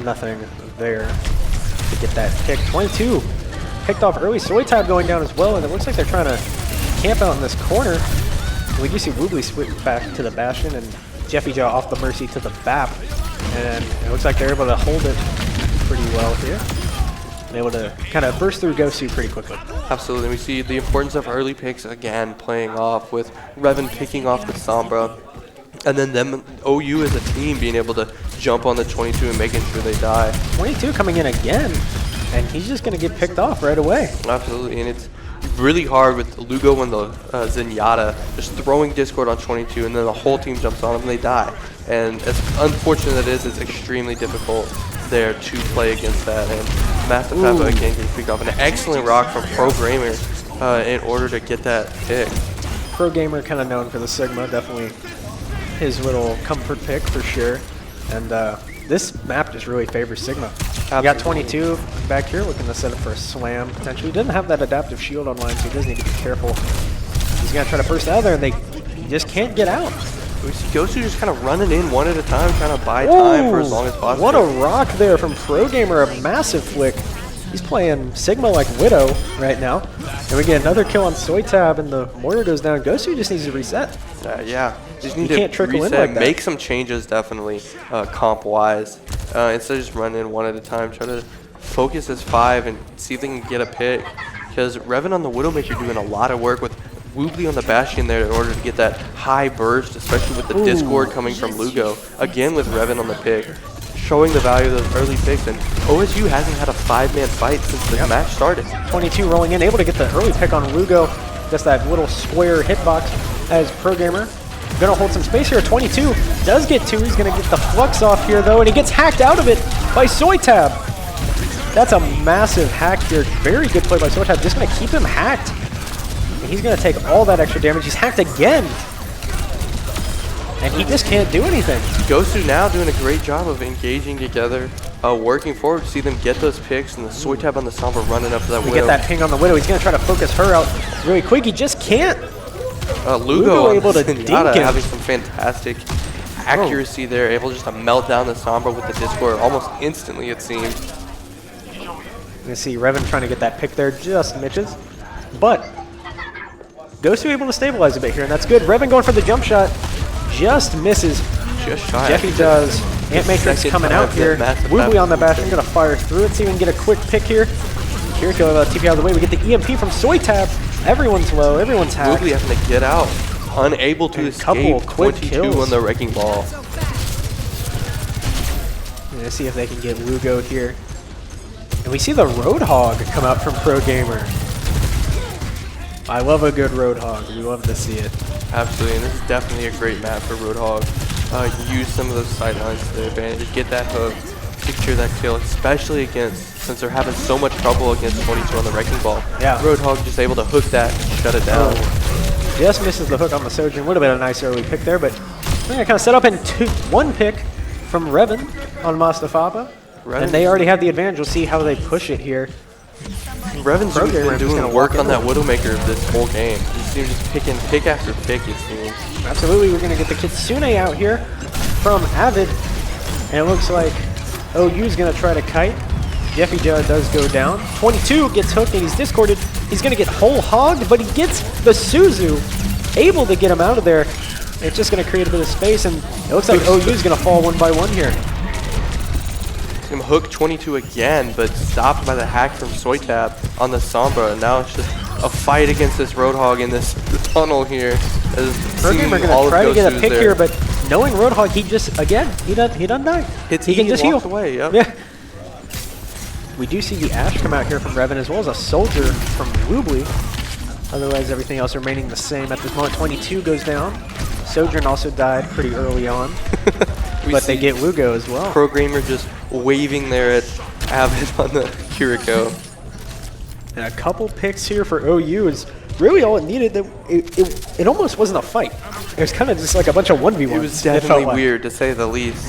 Nothing there to get that pick. 22 picked off early. Soytab going down as well, and it looks like they're trying to camp out in this corner. We do see Woobly switch back to the Bastion and Jeffy Jaw off the Mercy to the BAP. And it looks like they're able to hold it pretty well here. And able to kind of burst through Gosu pretty quickly. Absolutely. We see the importance of early picks again playing off with Revan picking off the Sombra. And then them, OU as a team being able to jump on the 22 and making sure they die. 22 coming in again, and he's just going to get picked off right away. Absolutely, and it's really hard with Lugo and the Zenyatta just throwing Discord on 22, and then the whole team jumps on them and they die. And as unfortunate it is, it's extremely difficult there to play against that. And Master Peppa again getting picked off. An excellent rock from Pro Gamer in order to get that pick. Pro Gamer kind of known for the Sigma, definitely his little comfort pick for sure. And this map just really favors Sigma. You got 22 back here looking to set up for a slam potentially. He doesn't have that adaptive shield online, so he does need to be careful. He's going to try to burst out of there, and they just can't get out. We see Gosu just kind of running in one at a time, trying to buy time for as long as possible. What a rock there from Pro Gamer, a massive flick. He's playing Sigma like Widow right now. And we get another kill on Soytab, and the Moira goes down. Gosu just needs to reset. Yeah, just need you to can't trickle reset, in like that. Make some changes definitely, comp-wise. Instead of just running in one at a time, try to focus as 5 and see if they can get a pick. Because Revan on the Widowmaker doing a lot of work with Woobly on the Bastion there in order to get that high burst, especially with the Discord coming from Lugo. Again with Revan on the pick, showing the value of those early picks. And OSU hasn't had a 5-man fight since the match started. 22 rolling in, able to get the early pick on Lugo. Just that little square hitbox as Pro Gamer. Gonna hold some space here. 22 does get 2. He's gonna get the flux off here though, and he gets hacked out of it by Soytab. That's a massive hack here. Very good play by Soytab. Just gonna keep him hacked. And he's gonna take all that extra damage. He's hacked again. And he just can't do anything. Gosu now doing a great job of engaging together, working forward. See them get those picks, and the Soytab on the Sombra running up to that We Widow. get that ping on the Widow. He's gonna try to focus her out really quick. He just can't. Lugo able to and dink him. having some fantastic accuracy there, able just to melt down the Sombra with the Discord almost instantly, it seems. You see Revan trying to get that pick there, just misses. But Gosu able to stabilize a bit here, and that's good. Revan going for the jump shot, just misses. Just shy. Jeffy does. Ant Matrix coming out here. Woobly on the Bastion, gonna fire through it. See if we can get a quick pick here. Kiriko TP out of the way. We get the EMP from Soytab. Everyone's low, everyone's hacked. Woobly having to get out, unable to escape. quick 22 kills. on the Wrecking Ball. Let's see if they can get Lugo here. And we see the Roadhog come out from Pro Gamer. I love a good Roadhog. We love to see it. Absolutely, and this is definitely a great map for Roadhog. Use some of those sidelines to their advantage. Get that hook, secure that kill, especially against, since they're having so much trouble against 22 on the Wrecking Ball. Yeah. Roadhog just able to hook that, shut it down. Just misses the hook on the Sojourn. Would have been a nice early pick there, but we're going to kind of set up in one pick from Revan on Mustafa. And they already have the advantage. We'll see how they push it here. Revan's been doing work on that Widowmaker this whole game. You see him just picking pick after pick, it seems. Absolutely, we're going to get the Kitsune out here from Avid. And it looks like OU's going to try to kite. Jeffy does go down. 22 gets hooked and he's discorded. He's going to get whole hogged, but he gets the Suzu. Able to get him out of there. It's just going to create a bit of space, and it looks like OU's going to fall one by one here. He's going to hook 22 again, but stopped by the hack from Soytab on the Sombra. And now it's just a fight against this Roadhog in this tunnel here. Gamer going to try to get a pick here, but knowing Roadhog, he just, again, he doesn't die. He can just heal. Away, yep. Yeah. We do see the Ashe come out here from Revan, as well as a Soldier from Woobly. Otherwise, everything else remaining the same at this moment. 22 goes down. Sojourn also died pretty early on. But they get Lugo as well. Pro Gamer just waving there at Avid on the Kiriko. And a couple picks here for OU as really all it needed, it almost wasn't a fight. It was kind of just like a bunch of 1v1s. It was definitely weird, to say the least.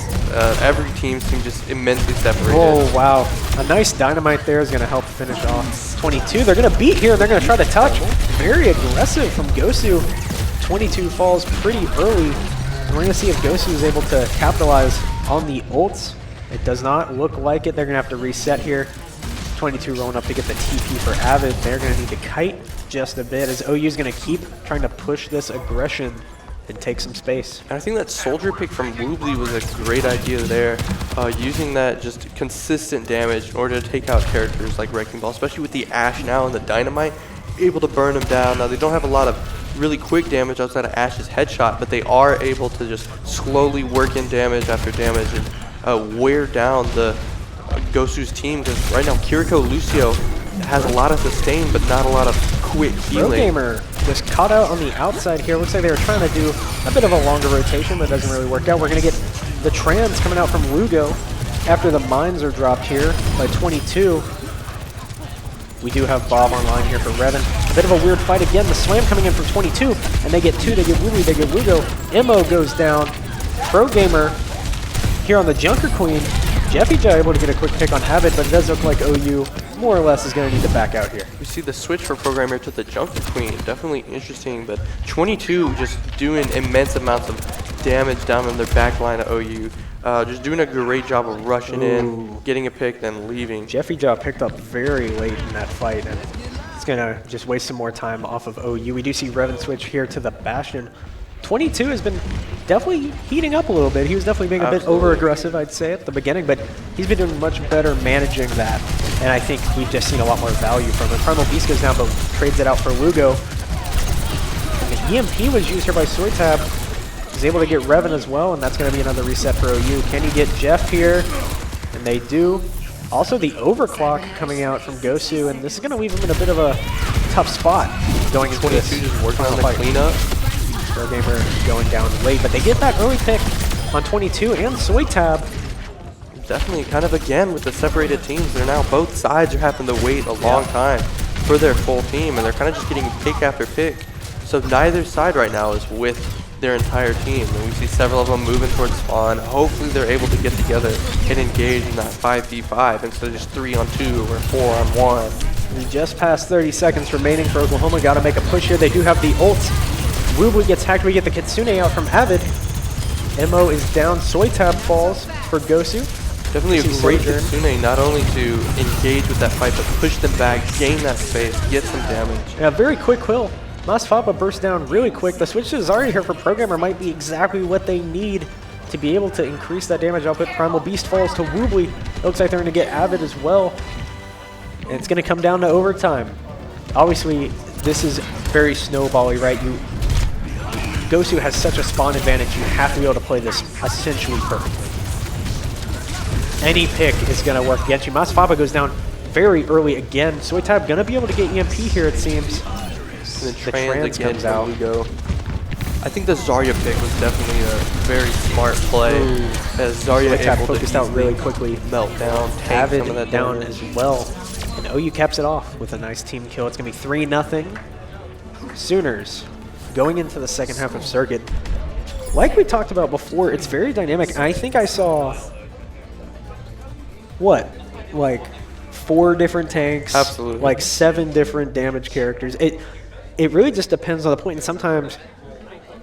Every team seemed just immensely separated. Oh, wow. A nice dynamite there is going to help finish off 22. They're going to beat here. They're going to try to touch. Very aggressive from Gosu. 22 falls pretty early. And we're going to see if Gosu is able to capitalize on the ults. It does not look like it. They're going to have to reset here. 22 rolling up to get the TP for Avid. They're going to need to kite just a bit as OU is going to keep trying to push this aggression and take some space. And I think that soldier pick from Woobly was a great idea there, using that just consistent damage in order to take out characters like Wrecking Ball, especially with the Ashe now and the Dynamite, able to burn them down. Now they don't have a lot of really quick damage outside of Ashe's headshot, but they are able to just slowly work in damage after damage and wear down the Gosu's team, because right now Kiriko Lucio has a lot of sustain but not a lot of quick healing. Gamer just caught out on the outside here. Looks like they were trying to do a bit of a longer rotation, but it doesn't really work out. We're going to get the trans coming out from Lugo after the mines are dropped here by 22. We do have Bob online here for Revan. A bit of a weird fight again. The slam coming in from 22, and they get 2. They get Woobly, they get Lugo. Emo goes down. Pro Gamer here on the Junker Queen. Jeffy able to get a quick pick on Avid, but it does look like OU more or less is going to need to back out here. We see the switch for Programmer to the Junker Queen. Definitely interesting, but 22 just doing immense amounts of damage down on their back line of OU. Just doing a great job of rushing in, getting a pick, then leaving. Jeffy picked up very late in that fight, and it's going to just waste some more time off of OU. We do see Revan switch here to the Bastion. 22 has been definitely heating up a little bit. He was definitely being a bit over-aggressive, I'd say, at the beginning, but he's been doing much better managing that, and I think we've just seen a lot more value from him. Primal Beast goes down, but trades it out for Lugo. And the EMP was used here by Soytab. He's able to get Revan as well, and that's going to be another reset for OU. Can he get Jeff here? And they do. Also, the overclock coming out from Gosu, and this is going to leave him in a bit of a tough spot going into 22 this just working on the fight. cleanup. Pro Gamer going down late, but they get that early pick on 22 and Soytab. Definitely kind of again with the separated teams. They're now both sides are having to wait a long time for their full team, and they're kind of just getting pick after pick. So neither side right now is with their entire team, and we see several of them moving towards spawn. Hopefully they're able to get together and engage in that 5v5 instead of just 3-on-2 or 4-on-1. We just passed 30 seconds remaining for Oklahoma. Got to make a push here. They do have the ult. Woobly gets hacked. We get the Kitsune out from Avid. Mo is down. Soytab falls for Gosu. Definitely a great Kitsune, not only to engage with that fight, but push them back, gain that space, get some damage. Yeah, very quick kill. Masfaba bursts down really quick. The switch to Zarya here for Programmer might be exactly what they need to be able to increase that damage output. Primal Beast falls to Woobly. Looks like they're going to get Avid as well. And it's going to come down to overtime. Obviously, this is very snowbally, right? Gosu has such a spawn advantage, you have to be able to play this essentially perfectly. Any pick is going to work against you. Masfaba goes down very early again. Soytab going to be able to get EMP here, it seems. And the trans comes out. I think the Zarya pick was definitely a very smart play. As Zarya able focused to out really quickly. Melt down, tank some of that down damage. as well. And OU caps it off with a nice team kill. It's going to be 3-0. Sooners going into the second half of Circuit. Like we talked about before, it's very dynamic. I think I saw, what, like 4 different tanks, Absolutely. like 7 different damage characters. It really just depends on the point, and sometimes,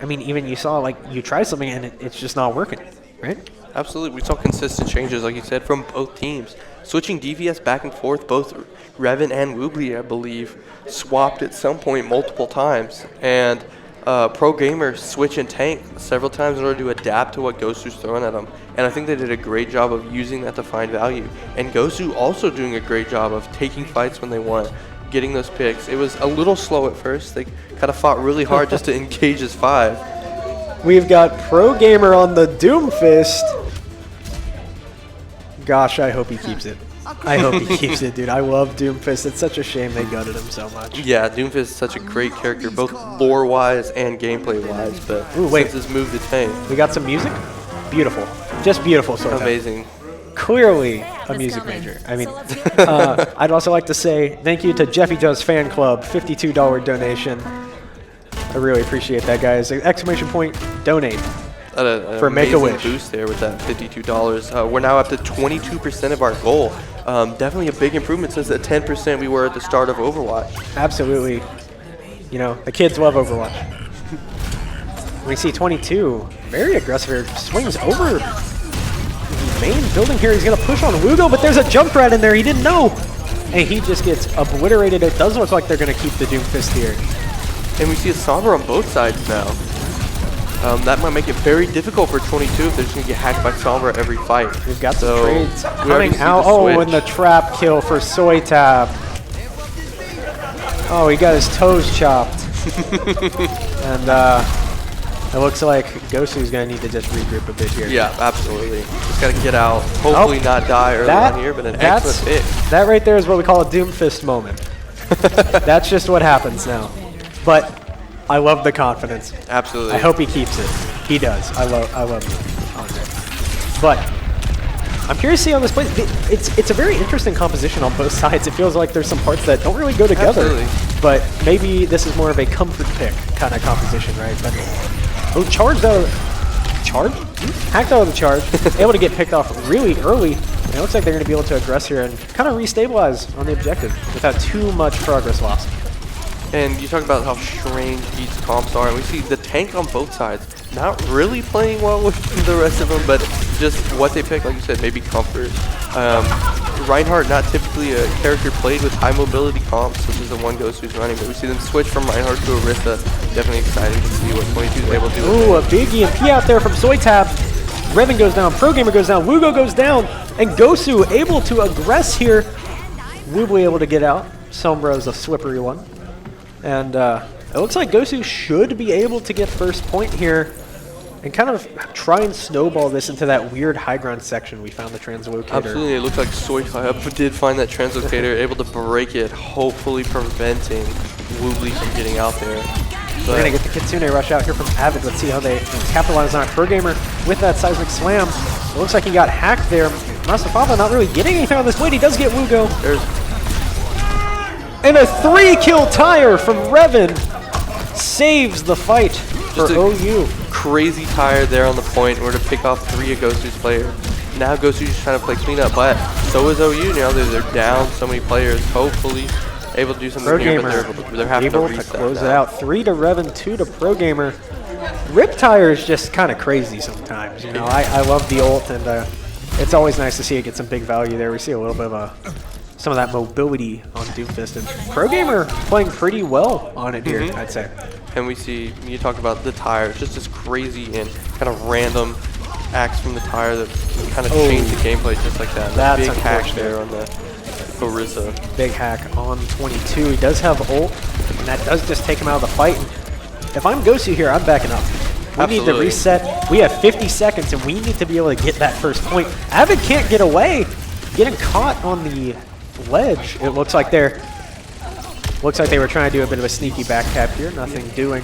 I mean, even you saw, like, you try something and it's just not working, right? Absolutely. We saw consistent changes, like you said, from both teams. Switching DVS back and forth, both Revan and Woobly, I believe, swapped at some point multiple times. And Pro Gamer switch and tank several times in order to adapt to what Gosu's throwing at them. And I think they did a great job of using that to find value. And Gosu also doing a great job of taking fights when they want, getting those picks. It was a little slow at first. They kind of fought really hard just to engage his 5. We've got Pro Gamer on the Doomfist. Gosh, I hope he keeps it. I hope he keeps it, dude. I love Doomfist. It's such a shame they gutted him so much. Yeah, Doomfist is such a great character, both lore-wise and gameplay-wise, but Ooh, wait. since his move to tank. We got some music? Beautiful. Just beautiful, sort of. Amazing. clearly a music major. I mean, I'd also like to say thank you to Jeffy Joe's fan club, $52 donation. I really appreciate that, guys. Exclamation point, donate. For Make-A-Wish. Boost there with that $52. We're now up to 22% of our goal. Definitely a big improvement since the 10% we were at the start of Overwatch. Absolutely. You know, the kids love Overwatch. We see 22, very aggressive here, swings over the main building here. He's going to push on Wugo, but there's a jump rat in there. He didn't know. And he just gets obliterated. It does look like they're going to keep the Doomfist here. And we see a Sombra on both sides now. That might make it very difficult for 22 if they're just going to get hacked by Sombra every fight. We've got some trades coming out. Oh, and the trap kill for Soitab. Oh, he got his toes chopped. And it looks like Gosu's going to need to just regroup a bit here. Yeah, absolutely. Just got to get out. Hopefully not die early on here, but an excellent pick. That right there is what we call a Doomfist moment. That's just what happens now. But I love the confidence. Absolutely. I hope he keeps it. He does. I love it. But I'm curious to see on this play. It's a very interesting composition on both sides. It feels like there's some parts that don't really go together. Absolutely. But maybe this is more of a comfort pick kind of composition, right? But charged out of charge? Hacked out of the charge. Able to get picked off really early. And it looks like they're going to be able to aggress here and kind of restabilize on the objective without too much progress lost. And you talk about how strange each comps are, and we see the tank on both sides not really playing well with the rest of them, but just what they pick, like you said, maybe comfort. Reinhardt, not typically a character played with high mobility comps, which is the one Gosu's running, but we see them switch from Reinhardt to Orisa. Definitely exciting to see what 22 is able to do. Ooh, a big EMP out there from Soitab. Revan goes down, Pro Gamer goes down, Wugo goes down, and Gosu able to aggress here. Wugo able to get out. Sombra's a slippery one. And it looks like Gosu should be able to get first point here and kind of try and snowball this into that weird high ground section we found the translocator. Absolutely, it looked like Soitab did find that translocator, able to break it, hopefully preventing Woobly from getting out there. We're going to get the Kitsune rush out here from Avid. Let's see how they capitalize on it. Pro Gamer with that seismic slam. It looks like he got hacked there. Masafava not really getting anything on this blade. He does get Wugo. And a 3-kill tire from Revan saves the fight for OU. Crazy tire there on the point in order to pick off 3 of Gosu's players. Now Gosu's just trying to play cleanup, but so is OU now. They're down so many players. Hopefully able to do something here, but they're having to reset close it out. 3 to Revan, 2 to Pro Gamer. Rip tire is just kind of crazy sometimes. You know, I love the ult, and it's always nice to see it get some big value there. We see a little bit of some of that mobility on Doomfist, and Pro Gamer playing pretty well on it here, I'd say. And we see, you talk about the tire, it's just this crazy and kind of random acts from the tire that kind of change the gameplay just like that. That's big hack there on the Orisa. Big hack on 22. He does have ult, and that does just take him out of the fight. And if I'm Gosu here, I'm backing up. We need to reset. We have 50 seconds, and we need to be able to get that first point. Avid can't get away. Getting caught on the ledge. It looks like they were trying to do a bit of a sneaky back tap here. Nothing doing.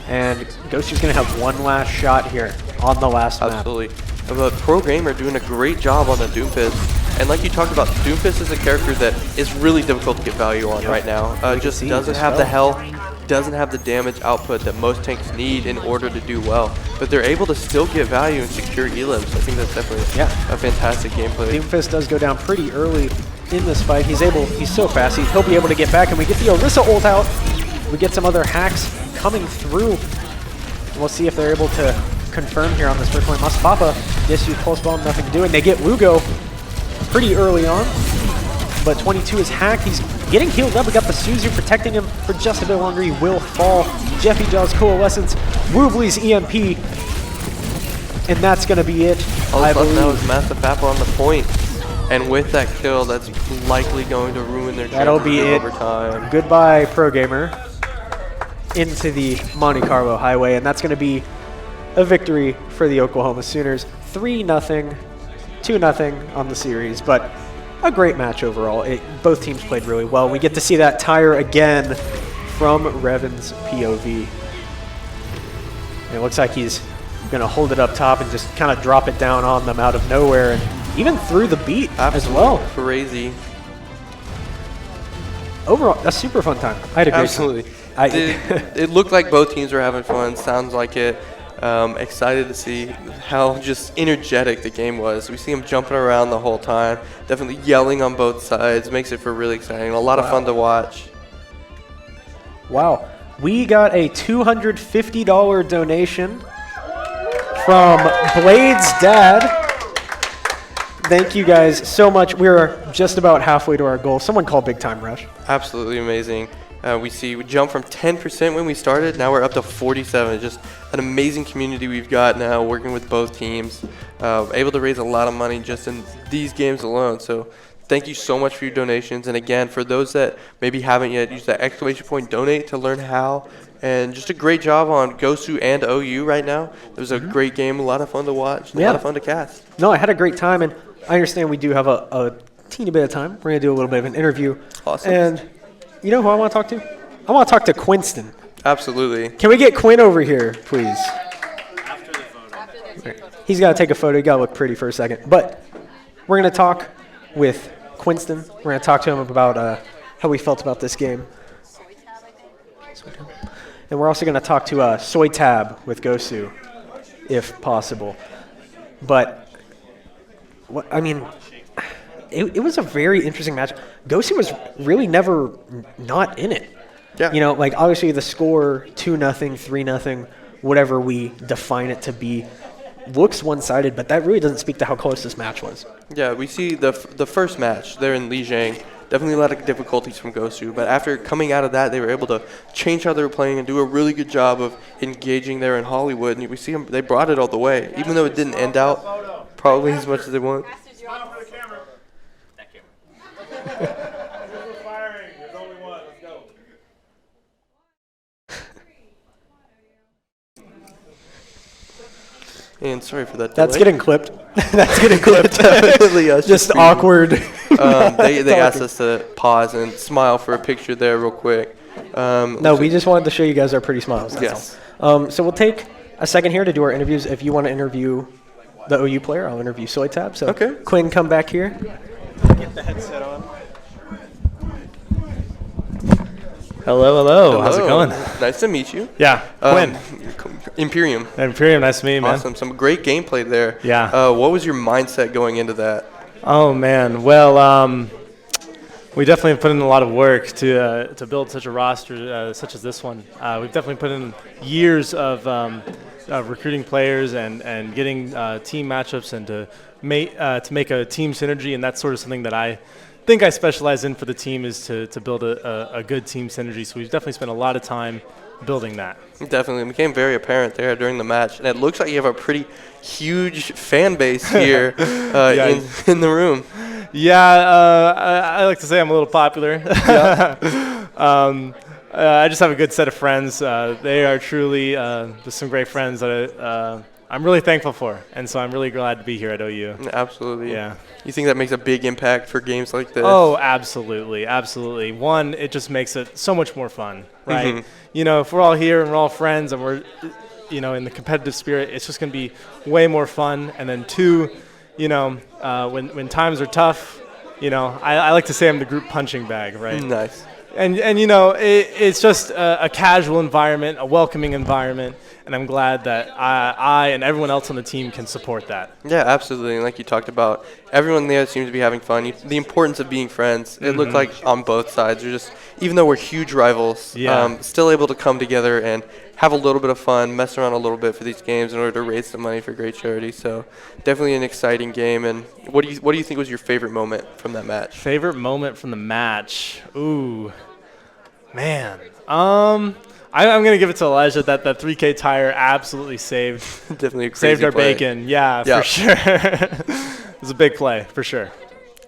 And Gosu's going to have one last shot here on the last map. Absolutely. But Pro Gamer doing a great job on the Doomfist. And like you talked about, Doomfist is a character that is really difficult to get value on right now. Just doesn't have the health, doesn't have the damage output that most tanks need in order to do well. But they're able to still get value and secure elims. I think that's definitely a fantastic gameplay. Doomfist does go down pretty early in this fight. He's so fast. He'll be able to get back, and we get the Orisa ult out. We get some other hacks coming through. We'll see if they're able to confirm here on this first point. Masafapa just used Pulse Bomb, nothing to do, and they get Wugo pretty early on. But 22 is hacked. He's getting healed up. We got the Suzu protecting him for just a bit longer. He will fall. Jeffy Jaw's Coalescence, Woobly's EMP, and that's going to be it. I believe now is Masafapa on the point. And with that kill, that's likely going to ruin their That'll be it. Overtime. Goodbye, Pro Gamer. Into the Monte Carlo Highway, and that's going to be a victory for the Oklahoma Sooners. 3-0, 2-0 on the series, but a great match overall. Both teams played really well. We get to see that tire again from Revan's POV. And it looks like he's going to hold it up top and just kind of drop it down on them out of nowhere. And even through the beat as Absolutely well. Crazy. Overall, a super fun time. I had a great Absolutely. time. It looked like both teams were having fun. Sounds like it. Excited to see how just energetic the game was. We see them jumping around the whole time. Definitely yelling on both sides. Makes it for really exciting. A lot of fun to watch. Wow. We got a $250 donation from Blade's dad. Thank you guys so much. We're just about halfway to our goal. Someone call Big Time Rush. Absolutely amazing. We jumped from 10% when we started. Now we're up to 47. Just an amazing community we've got now working with both teams. Able to raise a lot of money just in these games alone. So thank you so much for your donations. And again, for those that maybe haven't yet, use that exclamation point donate to learn how. And just a great job on Gosu and OU right now. It was a great game, a lot of fun to watch, a lot of fun to cast. No, I had a great time, and I understand we do have a teeny bit of time. We're going to do a little bit of an interview. Awesome. And you know who I want to talk to? I want to talk to Quinston. Absolutely. Can we get Quinn over here, please? After the photo. He's got to take a photo. He got to look pretty for a second. But we're going to talk with Quinston. We're going to talk to him about how we felt about this game. And we're also going to talk to Soy Tab with Gosu, if possible. But, it was a very interesting match. Gosu was really never not in it. Yeah. You know, like obviously the score 2-0, 3-0, whatever we define it to be, looks one-sided, but that really doesn't speak to how close this match was. Yeah, we see the first match there in Lijiang. Definitely a lot of difficulties from Gosu, but after coming out of that, they were able to change how they were playing and do a really good job of engaging there in Hollywood. And we see them; they brought it all the way, even though it didn't end out probably as much as they want. And sorry for that delay. That's getting clipped. That's getting clipped. Definitely just awkward. They asked us to pause and smile for a picture there real quick. No, we just wanted to show you guys our pretty smiles. That's all. So we'll take a second here to do our interviews. If you want to interview the OU player, I'll interview Soy Tab. So Quinn, come back here. Get the headset on. Hello. How's it going? Nice to meet you. Yeah, Quinn. Imperium. Nice to meet you, man. Awesome. Some great gameplay there. Yeah. What was your mindset going into that? Oh, man. Well, we definitely put in a lot of work to build such a roster such as this one. We've definitely put in years of recruiting players and getting team matchups and to make a team synergy, and that's sort of something that I think I specialize in for the team is to build a good team synergy. So we've definitely spent a lot of time building that. Definitely. It became very apparent there during the match. And it looks like you have a pretty huge fan base here in the room. Yeah, I like to say I'm a little popular. I just have a good set of friends. They are truly just some great friends that I'm really thankful for. And so I'm really glad to be here at OU. Absolutely. Yeah. You think that makes a big impact for games like this? Oh, absolutely. Absolutely. One, it just makes it so much more fun, right? Mm-hmm. You know, if we're all here and we're all friends and we're, in the competitive spirit, it's just going to be way more fun. And then two, when times are tough, I like to say I'm the group punching bag, right? Nice. And it's just a casual environment, a welcoming environment, and I'm glad that I and everyone else on the team can support that. Yeah, absolutely. And like you talked about, everyone there seems to be having fun. The importance of being friends. It looked like on both sides, they're just, even though we're huge rivals, still able to come together and have a little bit of fun, mess around a little bit for these games in order to raise some money for great charity. So definitely an exciting game. And what do you think was your favorite moment from that match? Favorite moment from the match? Ooh, man. I'm going to give it to Elijah that 3K tire absolutely saved. Definitely a crazy saved our play. bacon. Yeah, for sure. It was a big play, for sure.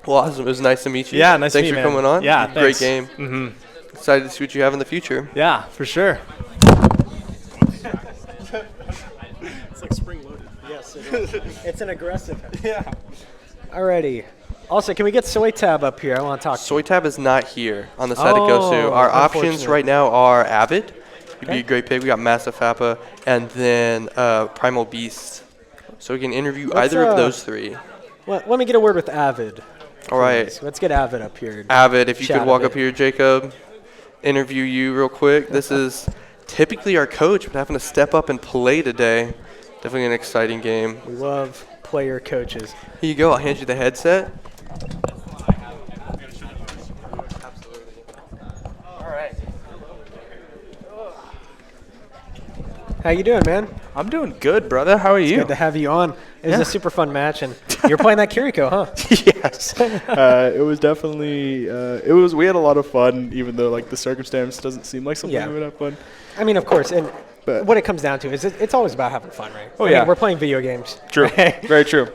Well, awesome. It was nice to meet you. Yeah, nice to meet you, Thanks for man. coming on. Yeah, Great thanks. game. Mm-hmm. Excited to see what you have in the future. Yeah, for sure. It's like spring-loaded. Yes, it is. It's an aggressive. Yeah. Alrighty. Also, can we get Soy Tab up here? I want to talk. Soy Tab is not here on the side of Gosu. Our options right now are Avid. He'd be a great pick. We got Massive Fappa and then Primal Beast. So we can interview either of those three. let me get a word with Avid. All right. Please. Let's get Avid up here. Avid, if you Chat could a walk bit. up here, Jacob, interview you real quick. This is typically our coach, but having to step up and play today. Definitely an exciting game. We love player coaches. Here you go. I'll hand you the headset. How you doing, man? I'm doing good, brother. How are you? Good to have you on. It was a super fun match, and you're playing that Kiriko, huh? Yes. It was definitely. We had a lot of fun, even though like the circumstance doesn't seem like something we would have fun. I mean, of course, and what it comes down to is it's always about having fun, right? Oh, I yeah. mean, we're playing video games. True. Right? Very true.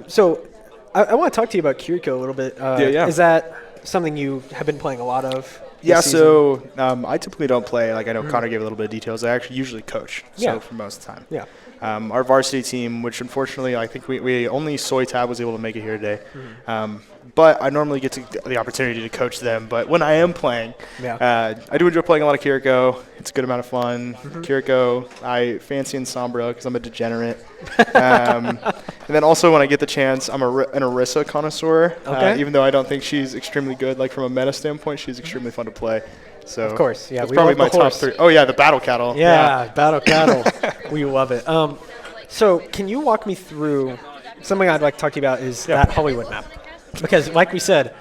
So I want to talk to you about Kiriko a little bit. Yeah. Is that something you have been playing a lot of? Yeah, this season? so I typically don't play. Like I know Connor gave a little bit of details. I actually usually coach. So for most of the time. Yeah. Our varsity team, which unfortunately I think we only Soy Tab was able to make it here today. But I normally get the opportunity to coach them. But when I am playing, I do enjoy playing a lot of Kiriko. It's a good amount of fun. Kiriko, I fancy in Sombra because I'm a degenerate. And then also when I get the chance, I'm an Orisa connoisseur. Okay. Even though I don't think she's extremely good, like from a meta standpoint, she's extremely fun to play. So of course, yeah. that's We probably love the my top horse. 3. Oh yeah, the Battle Cattle. Yeah, Battle Cattle. We love it. So can you walk me through something I'd like to talk to you about is that Hollywood map? Because like we said,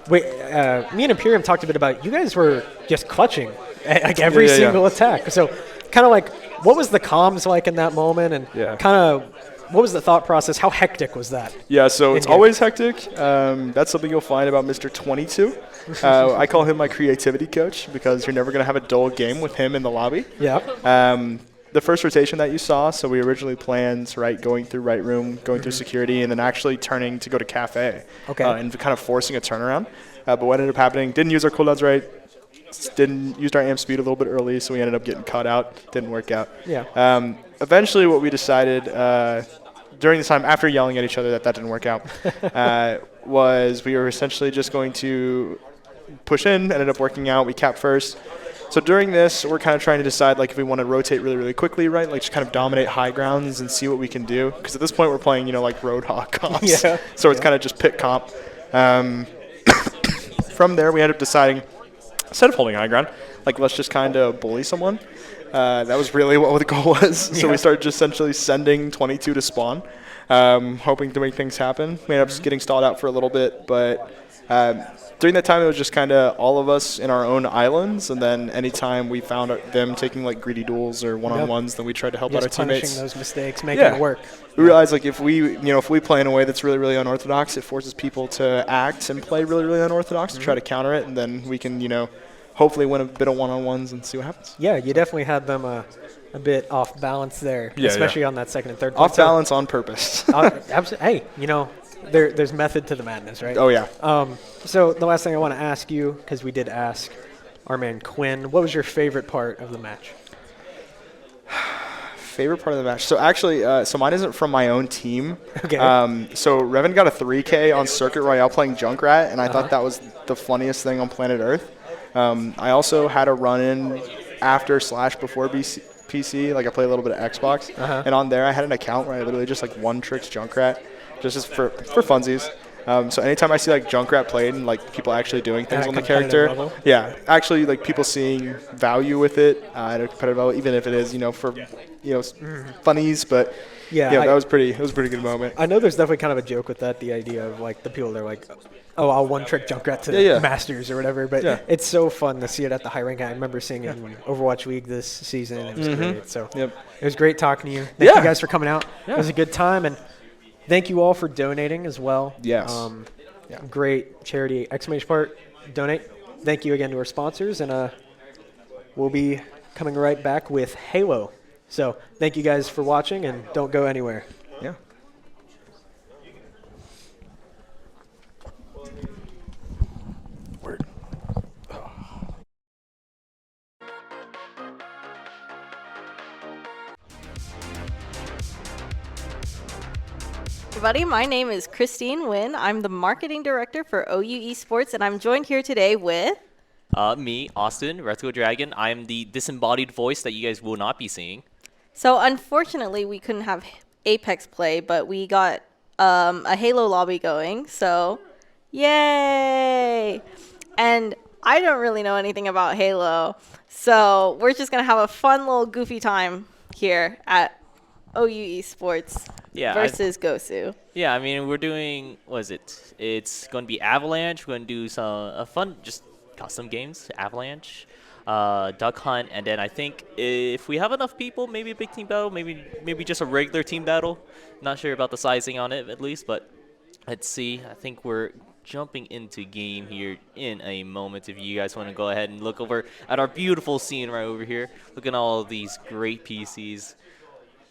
me and Imperium talked a bit about you guys were just clutching like every single attack. So kind of like what was the comms like in that moment and kind of what was the thought process? How hectic was that? Yeah, so it's always hectic. That's something you'll find about Mr. 22. I call him my creativity coach because you're never going to have a dull game with him in the lobby. Yeah. The first rotation that you saw, so we originally planned, going through right room, going through security, and then actually turning to go to cafe. Okay. And kind of forcing a turnaround. But what ended up happening, didn't use our cooldowns right, didn't use our amp speed a little bit early, so we ended up getting caught out. Didn't work out. Yeah. Eventually what we decided during this time, after yelling at each other that didn't work out, was we were essentially just going to push in, ended up working out. We capped first. So during this, we're kind of trying to decide if we want to rotate really, really quickly, right? Like just kind of dominate high grounds and see what we can do. Because at this point, we're playing, like Roadhog comps. So it's kind of just pick comp. From there, we ended up deciding, instead of holding high ground, let's just kind of bully someone. That was really what the goal was. So we started just essentially sending 22 to spawn, hoping to make things happen. We ended up getting stalled out for a little bit, but during that time, it was just kind of all of us in our own islands, and then anytime we found them taking greedy duels or one-on-ones, then we tried to help out our teammates. Punishing those mistakes, making it work. We realized if we play in a way that's really, really unorthodox, it forces people to act and play really, really unorthodox to try to counter it, and then we can hopefully win a bit of one-on-ones and see what happens. Yeah, you definitely had them a bit off balance there, especially on that second and third point. Off balance on purpose. Absolutely. Hey, there's method to the madness, right? Oh, yeah. So the last thing I want to ask you, because we did ask our man Quinn, what was your favorite part of the match? Favorite part of the match? So actually, so mine isn't from my own team. Okay. So Revan got a 3K on Circuit Royale playing Junkrat, and I thought that was the funniest thing on planet Earth. I also had a run-in after/before PC. I played a little bit of Xbox, and on there I had an account where I literally just one-tricks Junkrat, just for funsies. So anytime I see Junkrat played and people actually doing things on the character, actually people seeing value with it at a competitive level, even if it is for funnies, but that was pretty. It was a pretty good moment. I know there's definitely kind of a joke with that, the idea of the people that are oh, I'll one-trick Junkrat to Masters or whatever, but it's so fun to see it at the high rank. I remember seeing it in Overwatch League this season. It was great. So it was great talking to you. Thank you guys for coming out. It was a good time, and thank you all for donating as well. Yes. Great charity! Exclamation part, donate. Thank you again to our sponsors, and we'll be coming right back with Halo. So thank you guys for watching, and don't go anywhere. Yeah. Everybody, my name is Christine Nguyen. I'm the marketing director for OU Esports, and I'm joined here today with me, Austin, Retro Dragon. I'm the disembodied voice that you guys will not be seeing. So unfortunately, we couldn't have Apex play, but we got a Halo lobby going. So, yay! And I don't really know anything about Halo, so we're just gonna have a fun little goofy time here at OU Esports versus Gosu. Yeah, I mean, we're doing, what is it? It's going to be Avalanche. We're going to do some fun, just custom games, Avalanche, Duck Hunt, and then I think if we have enough people, maybe a big team battle, maybe just a regular team battle. Not sure about the sizing on it, at least, but let's see. I think we're jumping into game here in a moment. If you guys want to go ahead and look over at our beautiful scene right over here, look at all of these great PCs.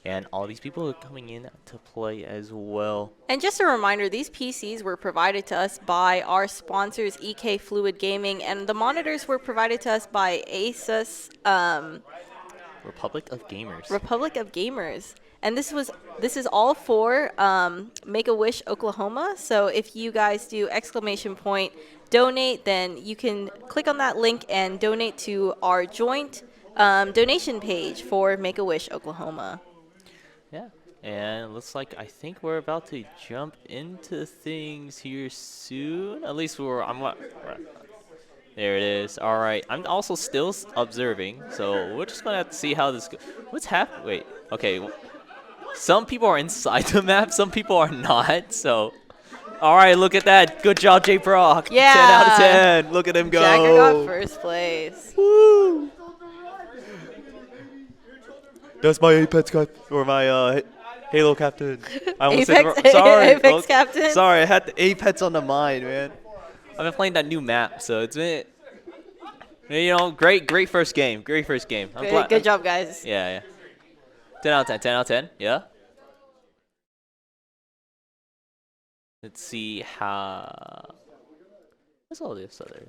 And all these people are coming in to play as well. And just a reminder, these PCs were provided to us by our sponsors, EK Fluid Gaming, and the monitors were provided to us by Asus. Republic of Gamers. Republic of Gamers. And this is all for Make-A-Wish Oklahoma. So if you guys do !donate, then you can click on that link and donate to our joint donation page for Make-A-Wish Oklahoma. Yeah, and it looks like I think we're about to jump into things here soon. At least there it is. All right, I'm also still observing, so we're just gonna have to see how this goes. What's happening? Wait, okay. Some people are inside the map, some people are not. So, all right, look at that. Good job, J Brock. Yeah. 10 out of 10. Look at him go. Jagger got first place. Woo! That's my Apex captain, or my Halo captain. I almost said Apex, sorry, Apex captain. Sorry, I had the Apex on the mind, man. I've been playing that new map, so it's been, great first game. Great first game. Good job, guys. Yeah. 10 out of 10. 10 out of 10. Yeah. Let's see how. What's all this other?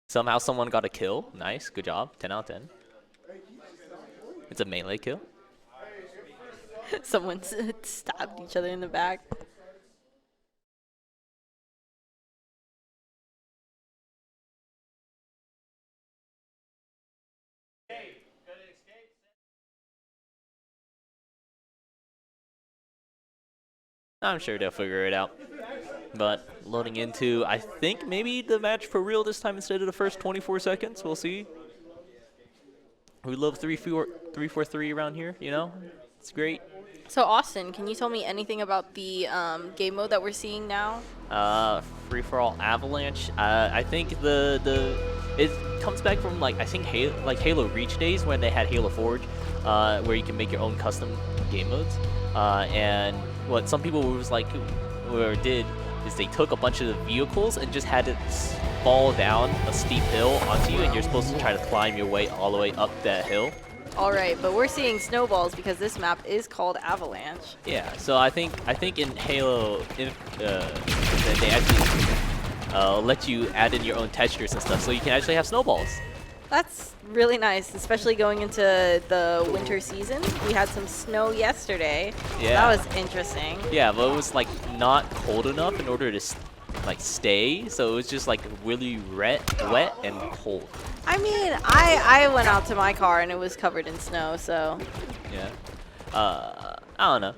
Somehow someone got a kill. Nice. Good job. 10 out of 10. It's a melee kill. Someone stabbed each other in the back. I'm sure they'll figure it out. But loading into, I think maybe the match for real this time instead of the first 24 seconds. We'll see. We love 3-4-3 around here, It's great. So Austin, can you tell me anything about the game mode that we're seeing now? Free-for-all Avalanche. I think it comes back from Halo Reach days when they had Halo Forge, where you can make your own custom game modes. And what some people did is they took a bunch of the vehicles and just had it fall down a steep hill onto you, and you're supposed to try to climb your way all the way up that hill. All right, but we're seeing snowballs because this map is called Avalanche. Yeah, so I think in Halo, they actually let you add in your own textures and stuff, so you can actually have snowballs. That's really nice, especially going into the winter season. We had some snow yesterday. Yeah. That was interesting. Yeah, but it was not cold enough in order to stay, so it was just really wet and cold. I mean, I went out to my car and it was covered in snow, so. Yeah. I don't know.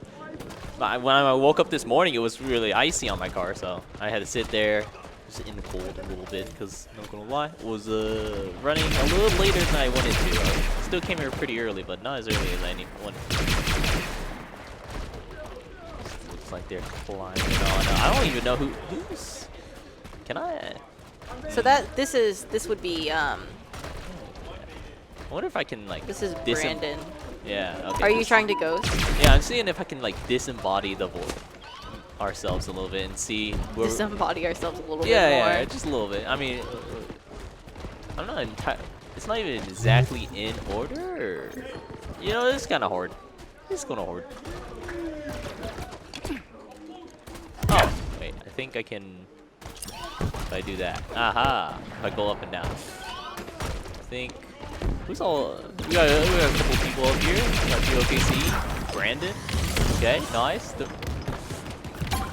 But when I woke up this morning, it was really icy on my car, so I had to sit there just in the cold a little bit because, not gonna lie, it was running a little later than I wanted to. Still came here pretty early, but not as early as I wanted to. Looks like they're climbing on. I don't even know who's. Can I? So this would be. I wonder if I can This is Brandon. Yeah. Okay. Are you trying to ghost? Yeah, I'm seeing if I can disembody ourselves a little bit and see. Disembody ourselves a little bit more. Yeah, just a little bit. I mean, I'm not it's not even exactly in order. It's kind of hard. It's kind of hard. Oh, wait. I think I can. If I do that. Aha! If I go up and down. I think. Who's all? We got a couple people up here. We got GOKC, Brandon. Okay, nice.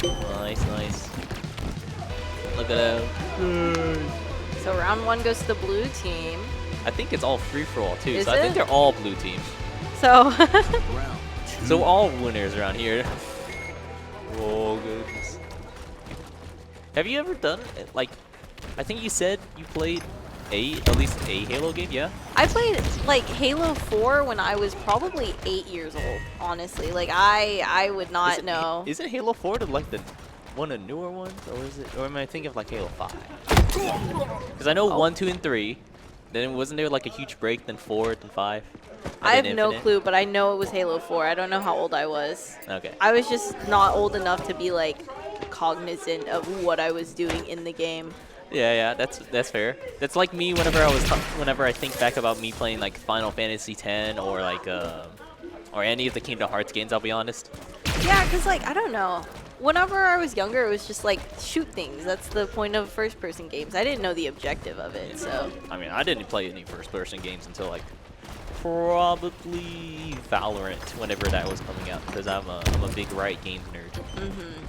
Nice. Look at him. So round one goes to the blue team. I think it's all free for all too. Is so I think it? they're all blue teams. So So all winners around here. Oh goodness. Have you ever done like? I think you said you played at least a Halo game, yeah? I played like Halo 4 when I was probably 8 years old. Honestly, like I would not know. Is it Halo 4 like the one of the newer ones, or am I thinking of like Halo 5? Because I know 1, 2, and 3. Then wasn't there like a huge break? Then 4, then 5. I have no clue, but I know it was Halo 4. I don't know how old I was. Okay. I was just not old enough to be like cognizant of what I was doing in the game. Yeah, that's fair. That's like me whenever I think back about me playing like Final Fantasy X or like or any of the Kingdom Hearts games. I'll be honest. Yeah, because like I don't know. Whenever I was younger, it was just like shoot things. That's the point of first-person games. I didn't know the objective of it, so. I mean, I didn't play any first-person games until like probably Valorant, whenever that was coming out, because I'm a big Riot Games nerd.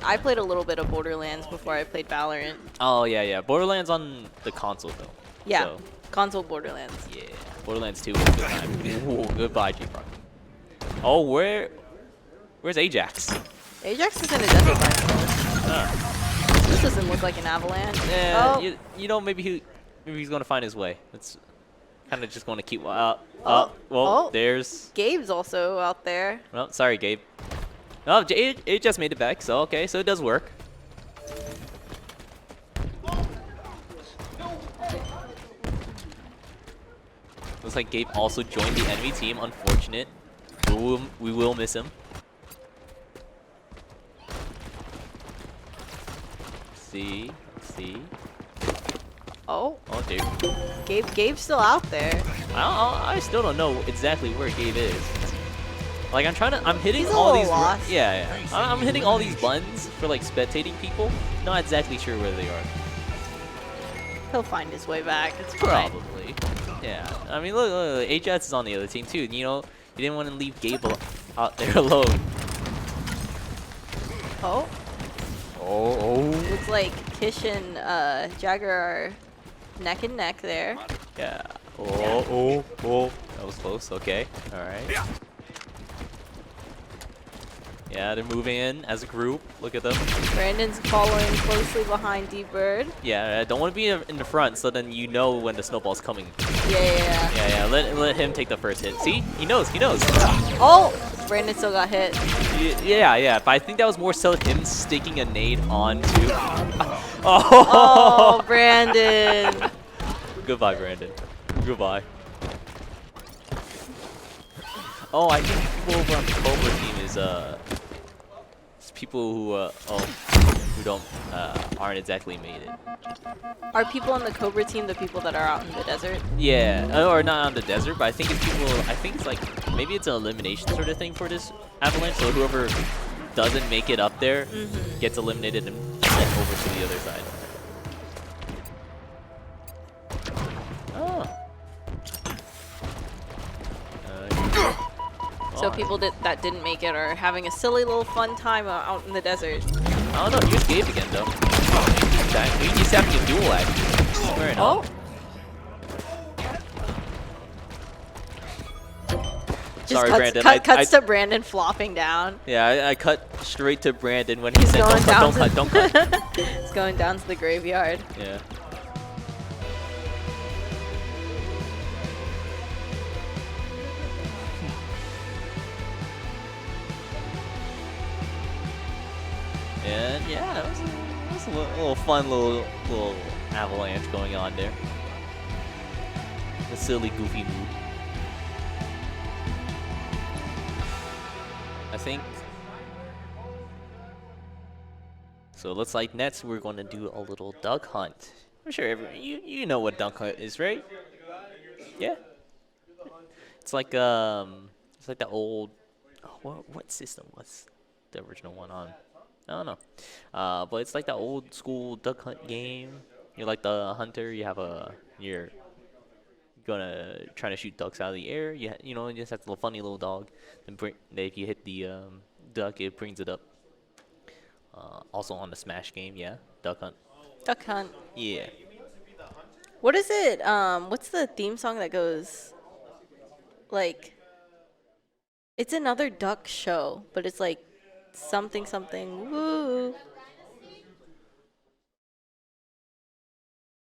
I played a little bit of Borderlands before I played Valorant. Oh yeah. Borderlands on the console though. Yeah, So, console Borderlands. yeah. Borderlands 2 was a good time. Ooh, goodbye, G-Rock. Oh, where's Ajax? Ajax is in a desert biome. This doesn't look like an avalanche. Yeah, Oh. you know, maybe he's gonna find his way. It's kind of just going to keep. Well, there's. Gabe's also out there. Well, sorry, Gabe. Oh, it just made it back. So okay, so it does work. Looks like Gabe also joined the enemy team. Unfortunate. We will miss him. See. Oh. Oh, dude. Gabe's still out there. I still don't know exactly where Gabe is. Like I'm hitting He's a all little these. lost. Yeah. I'm hitting all these buttons for like spectating people. Not exactly sure where they are. He'll find his way back. It's fine. Probably. Yeah. I mean, look, Ajax is on the other team too. You know, you didn't want to leave Gabe out there alone. Oh. Oh. Looks like Kish and Jagger are neck and neck there. Yeah. Oh. That was close. Okay. All right. Yeah, they're moving in as a group. Look at them. Brandon's following closely behind D-Bird. Yeah, I don't want to be in the front, so then you know when the snowball's coming. Yeah. Let him take the first hit. See? He knows. Oh! Brandon still got hit. Yeah. But I think that was more so him sticking a nade onto. Oh, Brandon. Goodbye, Brandon. Goodbye. Oh, I think people over on the Cobra team is it's people who don't aren't exactly made it. Are people on the Cobra team the people that are out in the desert? Yeah, or not on the desert, but I think it's people. I think it's like maybe it's an elimination sort of thing for this avalanche. So whoever doesn't make it up there gets eliminated and sent over to the other side. Oh. So people that didn't make it are having a silly little fun time out in the desert. I don't know. Here's Gabe again, though. We just having a duel, actually. Fair enough. Sorry, Brandon. Cuts to Brandon flopping down. Yeah, I cut straight to Brandon when he said, don't cut. He's going down to the graveyard. Yeah. And yeah, it was a little fun little avalanche going on there. A silly, goofy move. I think. So it looks like next we're going to do a little duck hunt. I'm sure you know what duck hunt is, right? Yeah. It's like the old. What system was the original one on? I don't know. But it's like the old school duck hunt game. You're like the hunter. You have you're gonna try to shoot ducks out of the air. You know, you just have a funny little dog. And if you hit the duck, it brings it up. Also on the Smash game, yeah, duck hunt. Duck hunt. Yeah. What is it? What's the theme song that goes like? It's another duck show, but it's like something something. Woo.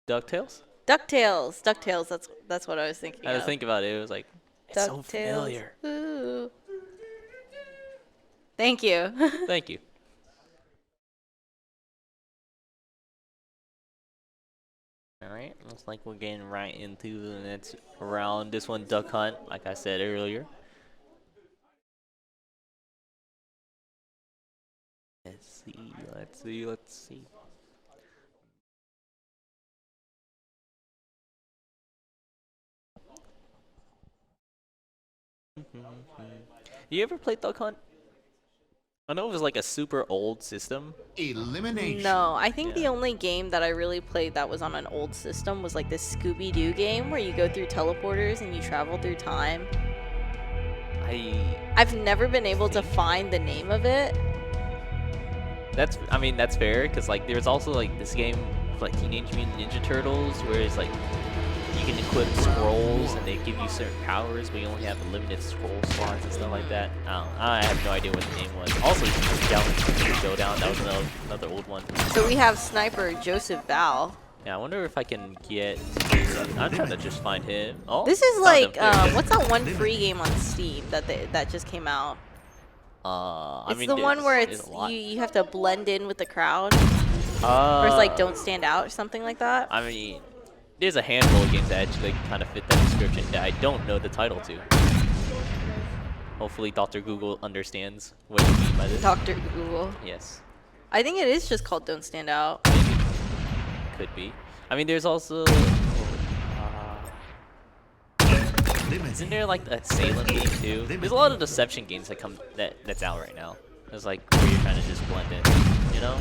DuckTales? DuckTales. DuckTales. That's what I was thinking. I had to of. think about it. It was like, it's so DuckTales. familiar. Woo. Thank you. Thank you. All right, looks like we're getting right into the next round. This one, Duck Hunt, like I said earlier. Let's see, let's see, let's see. You ever played Duck Hunt? I know it was like a super old system. Elimination. No, I think the only game that I really played that was on an old system was like this Scooby-Doo game where you go through teleporters and you travel through time. I've never been able to find the name of it. I mean, that's fair, because like there's also like this game for like Teenage Mutant Ninja Turtles where it's like you can equip scrolls and they give you certain powers, but you only have limited scroll slots and stuff like that. I have no idea what the name was. Also, Showdown, that was another old one. So we have Sniper Joseph Val. Yeah, I wonder if I can get. I'm trying to just find him. Oh, This is found like him. what's that one free game on Steam that just came out? I It's mean, the one where there's it's a lot. you have to blend in with the crowd. Or it's like don't stand out or something like that. I mean, there's a handful of games that actually kind of fit that description that I don't know the title to. Hopefully, Dr. Google understands what you mean by this. Dr. Google. Yes. I think it is just called Don't Stand Out. Could be. I mean, there's also. Isn't there like a Salem game too? There's a lot of deception games that's out right now. It's like where you're trying to just blend in, you know?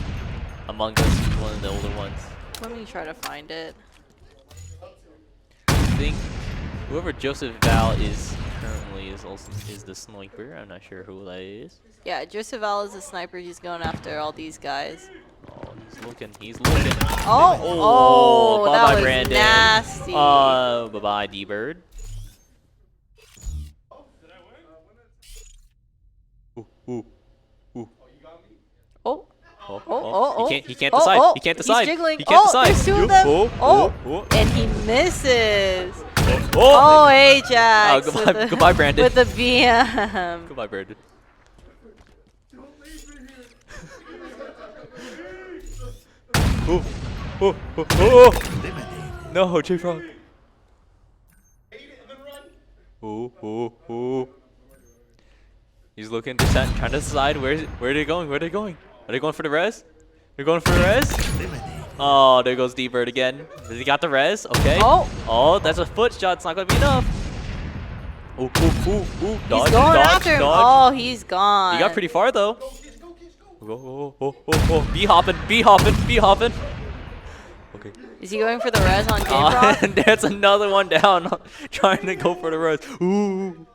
Among Us is one of the older ones. Let me try to find it. I think whoever Joseph Val is currently is the sniper. I'm not sure who that is. Yeah, Joseph Val is a sniper. He's going after all these guys. Oh, he's looking. He's looking. Oh, bye that bye, was Brandon. nasty. Bye bye, D-Bird. Ooh. He can't decide. He can't decide. He's jiggling. He can't decide. There's two of them. And he misses. Ajax. Goodbye, Brandon. With the BM. Goodbye, Brandon. No, J-Frog. He's looking, trying to decide where are they going? Where are they going? Are they going for the res? They're going for the res? Oh, there goes D-Bird again. He got the res? Okay. Oh, that's a foot shot. It's not going to be enough. Dodge, He's going after him. dodge. Oh, he's gone. He got pretty far though. Be hopping. Okay. Is he going for the res on J-Rock? And there's another one down, trying to go for the res. Ooh.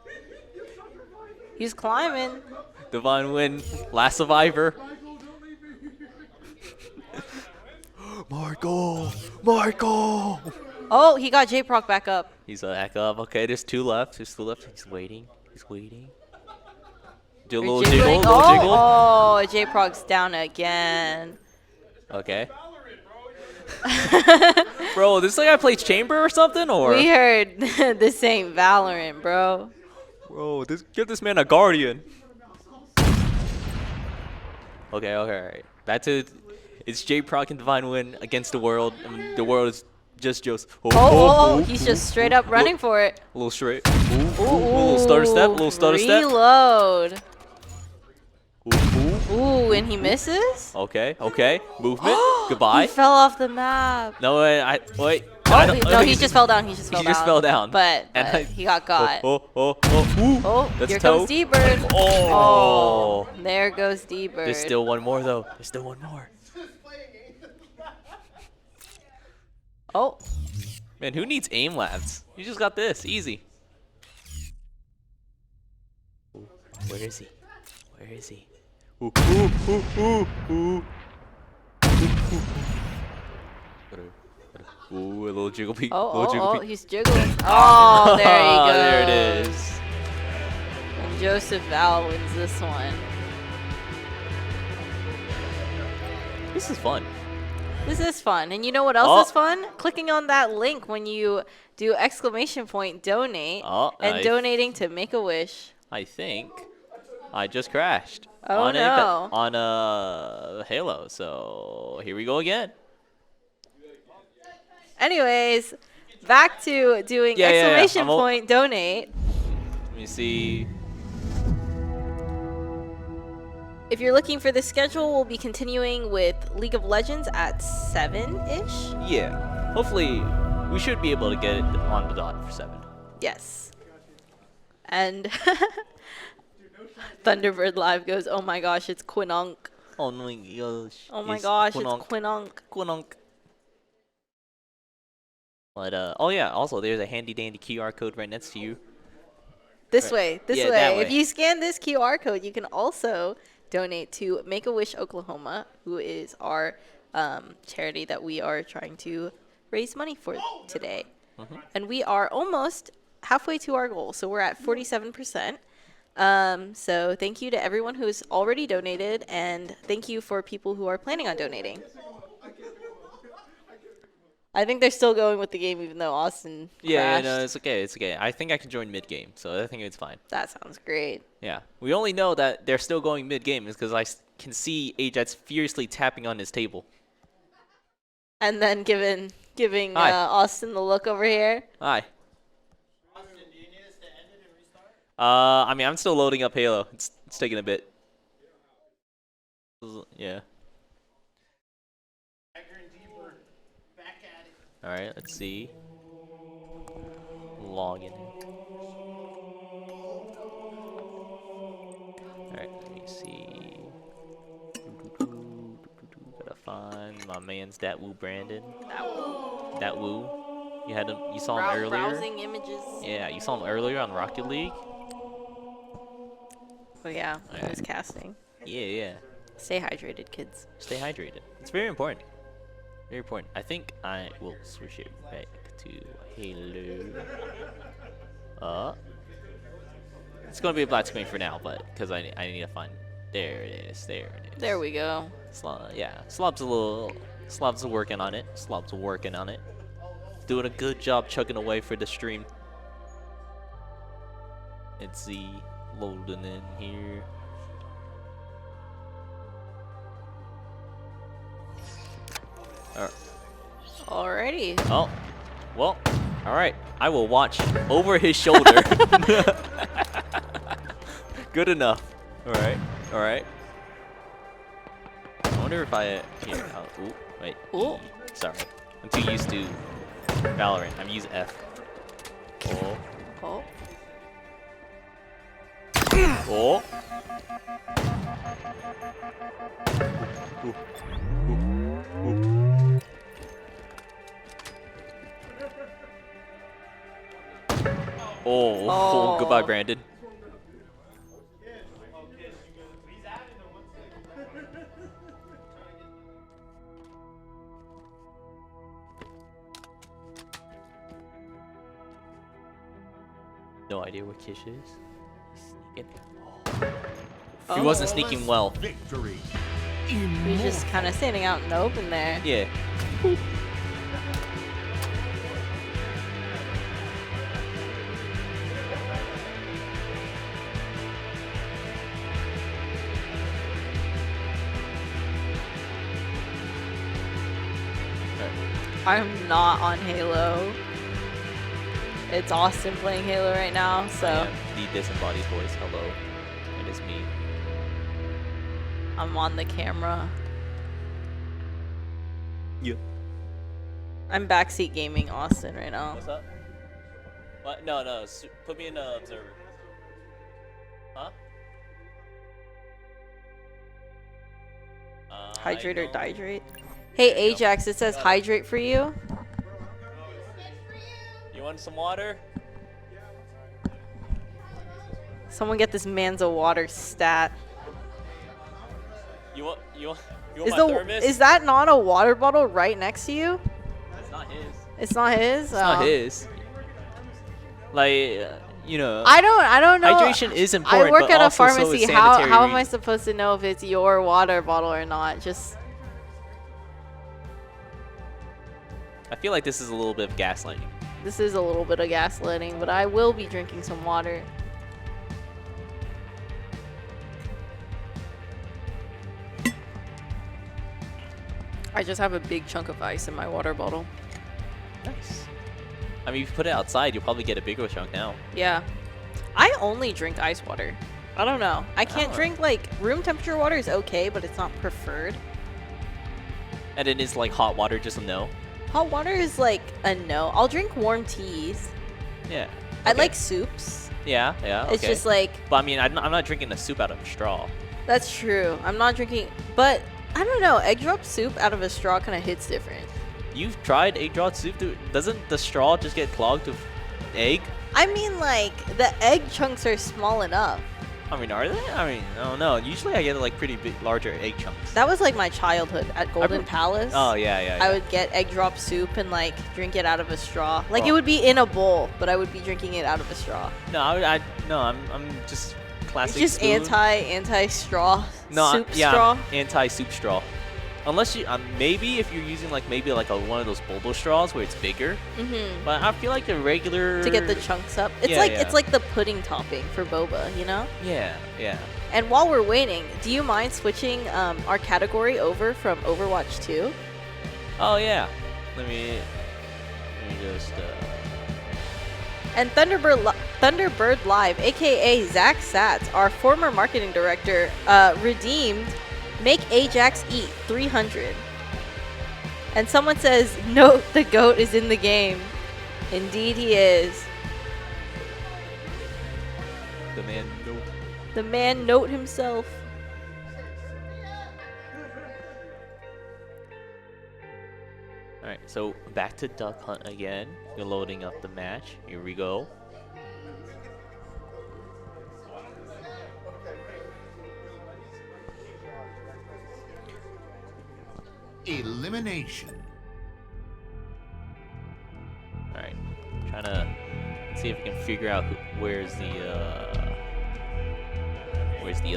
He's climbing. Divine Win, last survivor. Marco. Oh, he got J-Proc back up. He's back up. Okay, there's two left. He's waiting. Do a little jiggle. Oh, J-Proc's down again. Okay. Bro, this guy plays Chamber or something, or? We heard this ain't Valorant, bro. Bro, give this man a Guardian. Okay, alright. Back to it's J-Proc and Divine Win against the world. I mean, the world is just Joseph. He's just straight up running for it. A little straight. Little stutter step. Reload. Ooh, and he misses? Okay. Movement. Goodbye. He fell off the map. No, wait. No, he just fell down. He just fell down. But he got. That's here comes D-Bird. Oh, there goes D-Bird. There's still one more, though. Oh. Man, who needs aim labs? You just got this. Easy. Where is he? Ooh, a little jiggle peek. He's jiggling. Oh, there he goes. There it is. And Joseph Val wins this one. This is fun. This is fun. And you know what else is fun? Clicking on that link when you do !donate and donating to Make-A-Wish. I think I just crashed. Oh, no. On Halo. So here we go again. Anyways, back to doing !donate. Let me see. If you're looking for the schedule, we'll be continuing with League of Legends at 7-ish. Yeah. Hopefully, we should be able to get it on the dot for 7. Yes. And Thunderbird Live goes, oh my gosh, it's Quinonk. Oh my gosh. Oh my gosh, it's Quinonk. Quinonk. But, oh yeah, also there's a handy dandy QR code right next to you. This way. That way. If you scan this QR code, you can also donate to Make-A-Wish Oklahoma, who is our charity that we are trying to raise money for today. And we are almost halfway to our goal, so we're at 47%. So thank you to everyone who has already donated, and thank you for people who are planning on donating. I think they're still going with the game even though Austin crashed. No, it's okay. It's okay. I think I can join mid-game, so I think it's fine. That sounds great. Yeah. We only know that they're still going mid-game is because I can see Ajax furiously tapping on his table. And then giving Austin the look over here. Hi. Austin, do you need us to end it and restart? I mean, I'm still loading up Halo. It's taking a bit. Yeah. All right, let's see. Log in. All right, let me see. Gotta find my man's that woo Brandon. That woo. You saw him earlier. Browsing images. Yeah, you saw him earlier on Rocket League. Oh yeah, he was casting. Yeah. Stay hydrated, kids. Stay hydrated. It's very important. Very important. I think I will switch it back to Halo. It's gonna be a black screen for now, but because I need to find. There it is. There we go. Slob's working on it. Doing a good job chugging away for the stream. Let's see, loading in here. Alrighty. Oh, well, all right. I will watch over his shoulder. Good enough. All right. I wonder if I here. Ooh, wait. Ooh. Sorry, I'm too used to Valorant. I'm using F. Oh. Oh, goodbye, Brandon. No idea what Kish is. He's sneaking. He wasn't sneaking well. Victory. He's just kind of standing out in the open there. Yeah. I'm not on Halo. It's Austin playing Halo right now, so. I am the disembodied voice. Hello. It is me. I'm on the camera. Yeah. I'm backseat gaming Austin right now. What's up? What? No. Put me in observer. Huh? Hydrate or dihydrate? Hey Ajax, it says hydrate for you. You want some water? Someone get this man's a water stat. You want my thermos? Is that not a water bottle right next to you? It's not his. It's not his? It's not his. Like, you know. I don't know. Hydration is important. I work but at a also so pharmacy. is How sanitary am I reasons. supposed to know if it's your water bottle or not? Just I feel like this is a little bit of gaslighting. this is a little bit of gaslighting, but I will be drinking some water. I just have a big chunk of ice in my water bottle. Nice. I mean, if you put it outside, you'll probably get a bigger chunk now. Yeah. I only drink ice water. I don't know. I can't Oh. drink, like, room temperature water is okay, but it's not preferred. And it is like hot water, just a no. Hot water is like a no. I'll drink warm teas. Yeah. I okay. like soups. Yeah, yeah. It's okay. just like, But I mean, I'm not drinking a soup out of a straw. that's true. I'm not drinking, but I don't know. Egg drop soup out of a straw kind of hits different. You've tried egg drop soup? Doesn't the straw just get clogged with egg? I mean, like, the egg chunks are small enough. I mean, are they? I mean, I don't know. Usually I get like pretty big, larger egg chunks. That was like my childhood at Golden Palace. Oh, yeah, yeah, I yeah. would get egg drop soup and like drink it out of a straw. Like it Oh. would be in a bowl, but I would be drinking it out of a straw. No, I'm just classic. Just spoon. anti straw No, soup yeah, straw. anti soup straw. Unless you, maybe if you're using like maybe like one of those boba straws where it's bigger. Mhm. But I feel like the regular To get the chunks up. It's Yeah, like yeah. it's like the pudding topping for boba, you know? Yeah, yeah. And while we're waiting, do you mind switching our category over from Overwatch 2? Oh yeah. Let me just. And Thunderbird Live, aka Zach Satz, our former marketing director, redeemed Make Ajax Eat 300. And someone says, note the GOAT is in the game. Indeed he is. The man note. The man note himself. Alright, so back to Duck Hunt again. You're loading up the match. Here we go. Elimination. Alright, trying to see if we can figure out where's the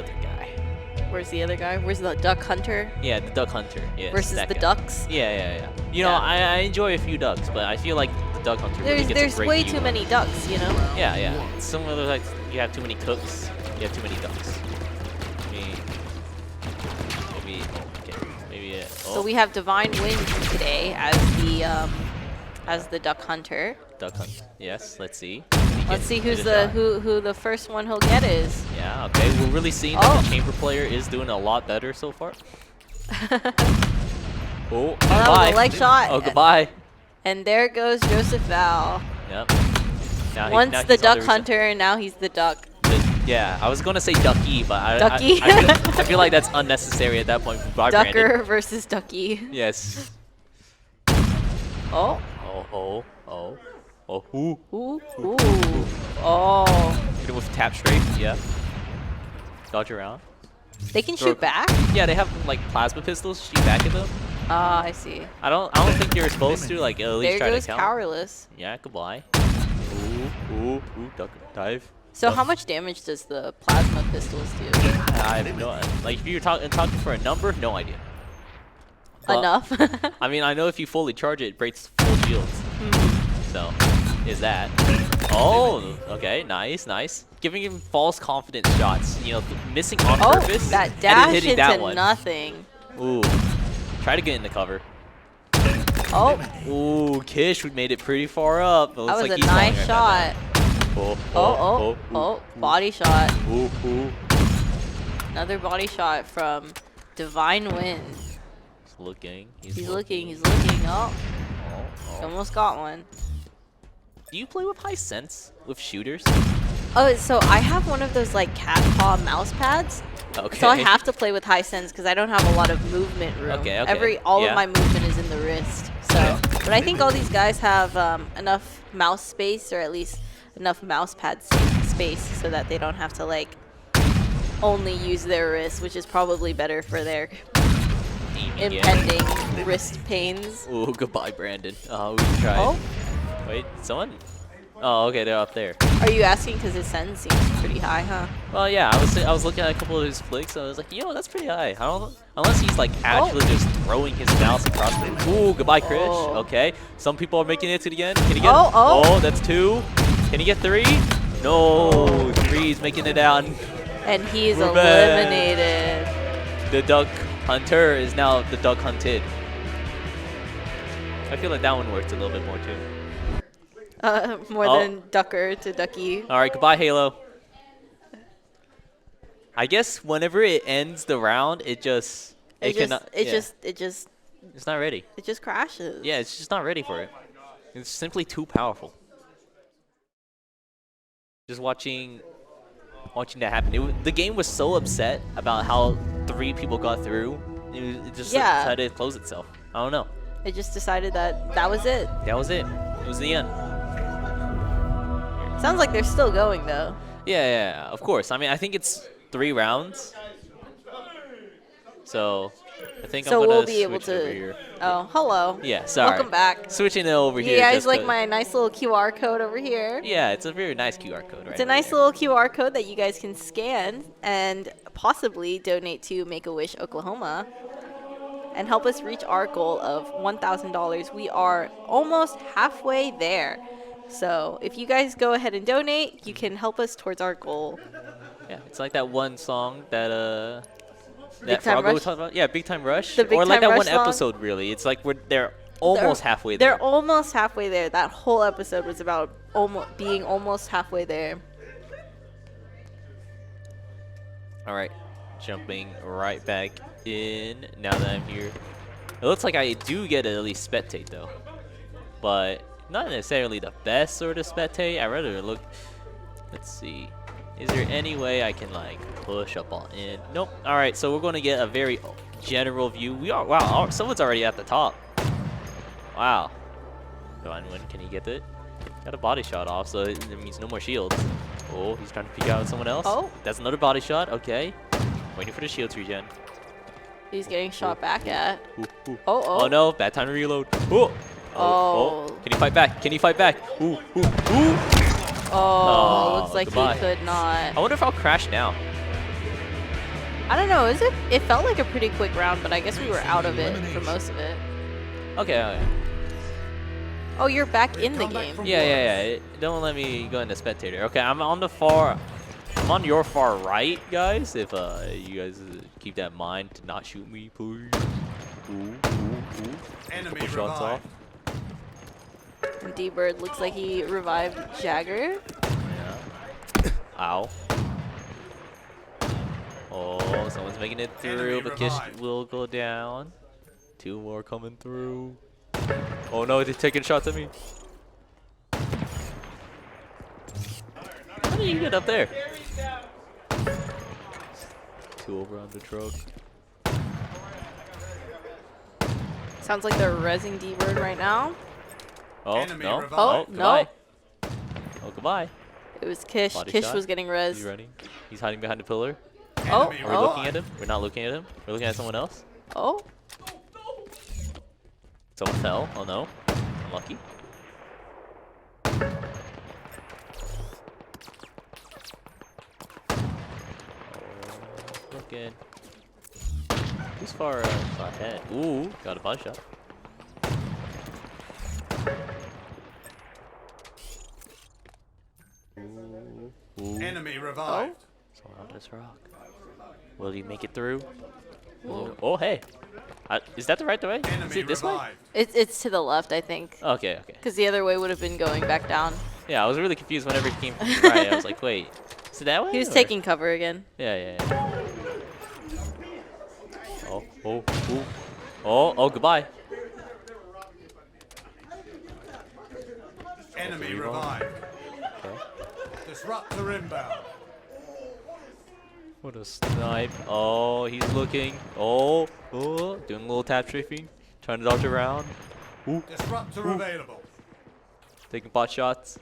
other guy. Where's the other guy? Where's the Duck Hunter? Yeah, the Duck Hunter. Yes, Versus that the guy. ducks? Yeah, yeah, yeah. You know, I enjoy a few ducks, but I feel like the Duck Hunter really gets a There's great way view too of- many ducks, you know? Yeah, yeah. Some of those, like, you have too many cooks, you have too many ducks. Maybe, So we have Divine Wind today as the Duck Hunter. Duck Hunt. Yes, let's see. Let's see who's get a the shot. who the first one he'll get is. Yeah, okay. We're really seeing that the Chamber player is doing a lot better so far. Oh, that was goodbye. a leg shot. Oh, goodbye. And there goes Joseph Val. Yep. Now Once now the he's on Duck reset. Hunter, and now he's the Duck. Yeah, I was going to say Ducky, but Ducky. I feel like that's unnecessary at that point. By Ducker Brandon. versus Ducky. Yes. Oh. Oh, ooh. Ooh. Oh. Hit him with tap strafe, yeah. Dodge around. They can Throw- shoot back? Yeah, they have like plasma pistols, shoot back at them. Ah, I see. I don't think you're supposed to, like, at least There try goes to count. Powerless. Yeah, goodbye. Ooh, duck, dive. So how much damage does the plasma pistols do? I have no, like, if you're talking for a number, no idea. But, Enough? I mean, I know if you fully charge it, it breaks full shields. So, is that. Oh, okay, nice. Giving him false confidence shots, you know, missing on purpose. That and dash then hitting into that one. nothing. Ooh, try to get in the cover. Oh. Ooh, Kish, we made it pretty far up. It That looks was like a he's falling nice right shot. now. Oh, body shot. Ooh. Another body shot from Divine Wind. He's looking. He's looking. Oh. He almost got one. Do you play with high sense with shooters? Oh, so I have one of those like cat paw mouse pads. Okay. So I have to play with high sense because I don't have a lot of movement room. Okay. All Yeah. of my movement is in the wrist. So, but I think all these guys have enough mouse space, or at least enough mouse pad space, so that they don't have to like only use their wrist, which is probably better for their impending wrist pains. Ooh, goodbye, Brandon. We tried. Oh. Wait, someone? Oh, okay, they're up there. Are you asking because his send seems pretty high, huh? Well, yeah, I was looking at a couple of his flicks, and I was like, that's pretty high. I don't, unless he's like actually just throwing his mouse across the. Ooh, goodbye, Krish. Okay, some people are making it to the end. Can he get? Oh, that's 2. Can he get 3? No, 3's making it down. And he's eliminated. The duck hunter is now the duck hunted. I feel like that one worked a little bit more too. More than ducker to ducky. All right, goodbye, Halo. I guess whenever it ends the round, it's not ready. It just crashes. Yeah, it's just not ready for it. It's simply too powerful. Just watching that happen. The game was so upset about how 3 people got through. It just decided to close itself. I don't know. It just decided that was it. That was it. It was the end. Sounds like they're still going though. Yeah, of course. I mean, I think it's 3 rounds. So, I think I'm gonna we'll be able switch over to. here. Oh, hello. Yeah, sorry. Welcome back. Switching it over here. You guys like my nice little QR code over here? Yeah, it's a very nice QR code, right? It's a nice little QR code that you guys can scan and possibly donate to Make-A-Wish Oklahoma and help us reach our goal of $1,000. We are almost halfway there. So if you guys go ahead and donate, you can help us towards our goal. Yeah, it's like that one song that Big Time Froggo Rush? talked about. Yeah, Big Time Rush. The Big or like Time that Rush one song? episode, really. It's like they're almost halfway there. They're almost halfway there. That whole episode was about being almost halfway there. All right, jumping right back in now that I'm here. It looks like I do get to at least spectate though, but not necessarily the best sort of spectate. I'd rather look. Let's see. Is there any way I can like push up on in? Nope. All right, so we're going to get a very general view. Wow, someone's already at the top. Wow. Go on, can he get it? Got a body shot off, so it means no more shields. Oh, he's trying to peek out someone else. Oh. That's another body shot. Okay. Waiting for the shields regen. He's getting shot back at. Oh no, bad time to reload. Oh. Can he fight back? Can he fight back? Oh, looks like goodbye. he could not. I wonder if I'll crash now. I don't know. It felt like a pretty quick round, but I guess we were out of it for most of it. Okay. Oh, you're back in the game. Yeah. Don't let me go into spectator. Okay, I'm on your far right, guys. If you guys keep that in mind to not shoot me, please. Enemy Couple shots off. D-Bird looks like he revived Jagger. Yeah. Ow. Oh, someone's making it through, but Kish will go down. 2 more coming through. Oh no, they're taking shots at me. How did you get up there? 2 over on the truck. Sounds like they're rezzing D-Bird right now. Oh, Enemy no. revived. Oh, no. goodbye. Oh, goodbye. It was Kish. Body Kish shot. was getting rezzed. He's running. He's hiding behind the pillar. Oh, Are we looking at him? We're not looking at him. We're looking at someone else. Oh. Someone fell. Oh no. Unlucky. Looking. Who's far ahead? Ooh, got a body shot. Ooh. Enemy revived. Someone on this rock. Will he make it through? Oh, hey. Is that the right way? Is it this way? It's to the left, I think. Okay. Because the other way would have been going back down. Yeah, I was really confused whenever he came from the right. I was like, wait, is it that way? He was or? taking cover again. Yeah. Oh, goodbye. Enemy revived. Okay. Disruptor inbound. What a snipe. Oh, he's looking. Oh, doing a little tap strafing. Trying to dodge around. Disruptor available. Taking pot shots.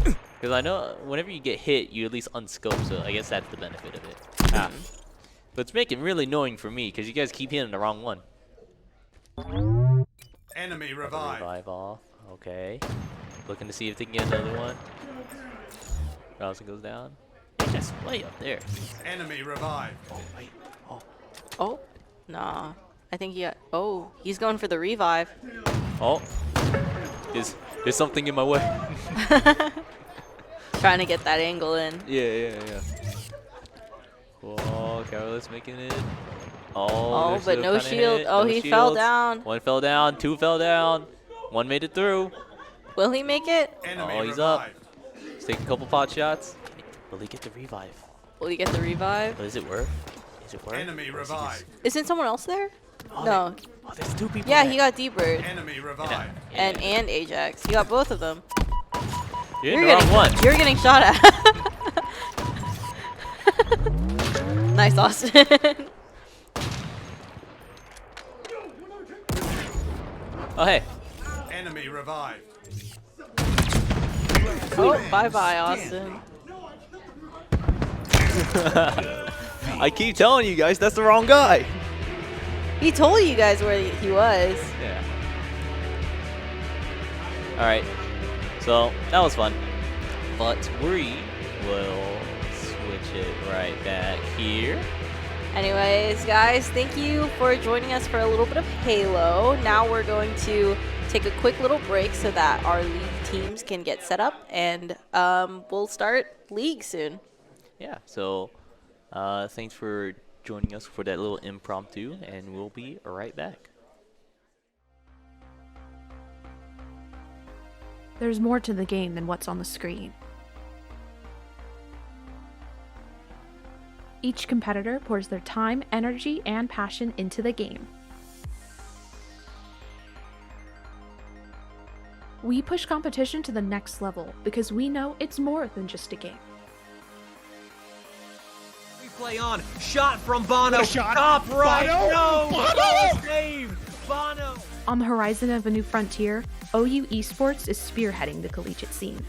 Because I know whenever you get hit, you at least unscope, so I guess that's the benefit of it. But it's making really annoying for me, because you guys keep hitting the wrong one. Enemy revived. Revive off. Okay. Looking to see if they can get another one. Rousing goes down. Just way up there. Enemy revived. Oh, wait. Oh. Oh, nah. I think he got. Oh, he's going for the revive. Oh. There's something in my way. Trying to get that angle in. Yeah. Oh, Carolus making it. Oh, but no shield. Oh, he fell down. One fell down. Two fell down. One made it through. Will he make it? Oh, he's up. He's taking a couple pot shots. Will he get the revive? Will he get the revive? Is it worth? Is it worth? Enemy revived. Isn't someone else there? Oh, No. There's two people. Yeah, there. he got D-Bird. Enemy revived. And Ajax. He got both of them. You're in the wrong one. You're getting shot at. Nice, Austin. Oh, hey. Enemy revived. Oh, bye-bye, Austin. I keep telling you guys that's the wrong guy. He told you guys where he was. Yeah. All right. So that was fun, but we will switch it right back here. Anyways, guys, thank you for joining us for a little bit of Halo. Now we're going to take a quick little break so that our league teams can get set up, and we'll start league soon. Yeah. So thanks for joining us for that little impromptu, and we'll be right back. There's more to the game than what's on the screen. Each competitor pours their time, energy, and passion into the game. We push competition to the next level because we know it's more than just a game. Replay on. Shot from Bono. Shot. Top right. Bono. No. Bono. Oh, save. Bono. On the horizon of a new frontier, OU Esports is spearheading the collegiate scene.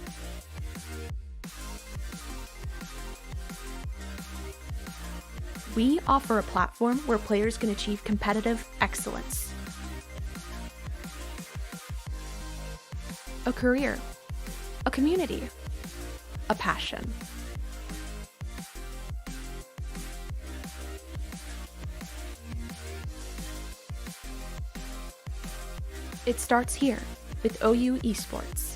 We offer a platform where players can achieve competitive excellence. A career, a community, a passion. It starts here with OU Esports.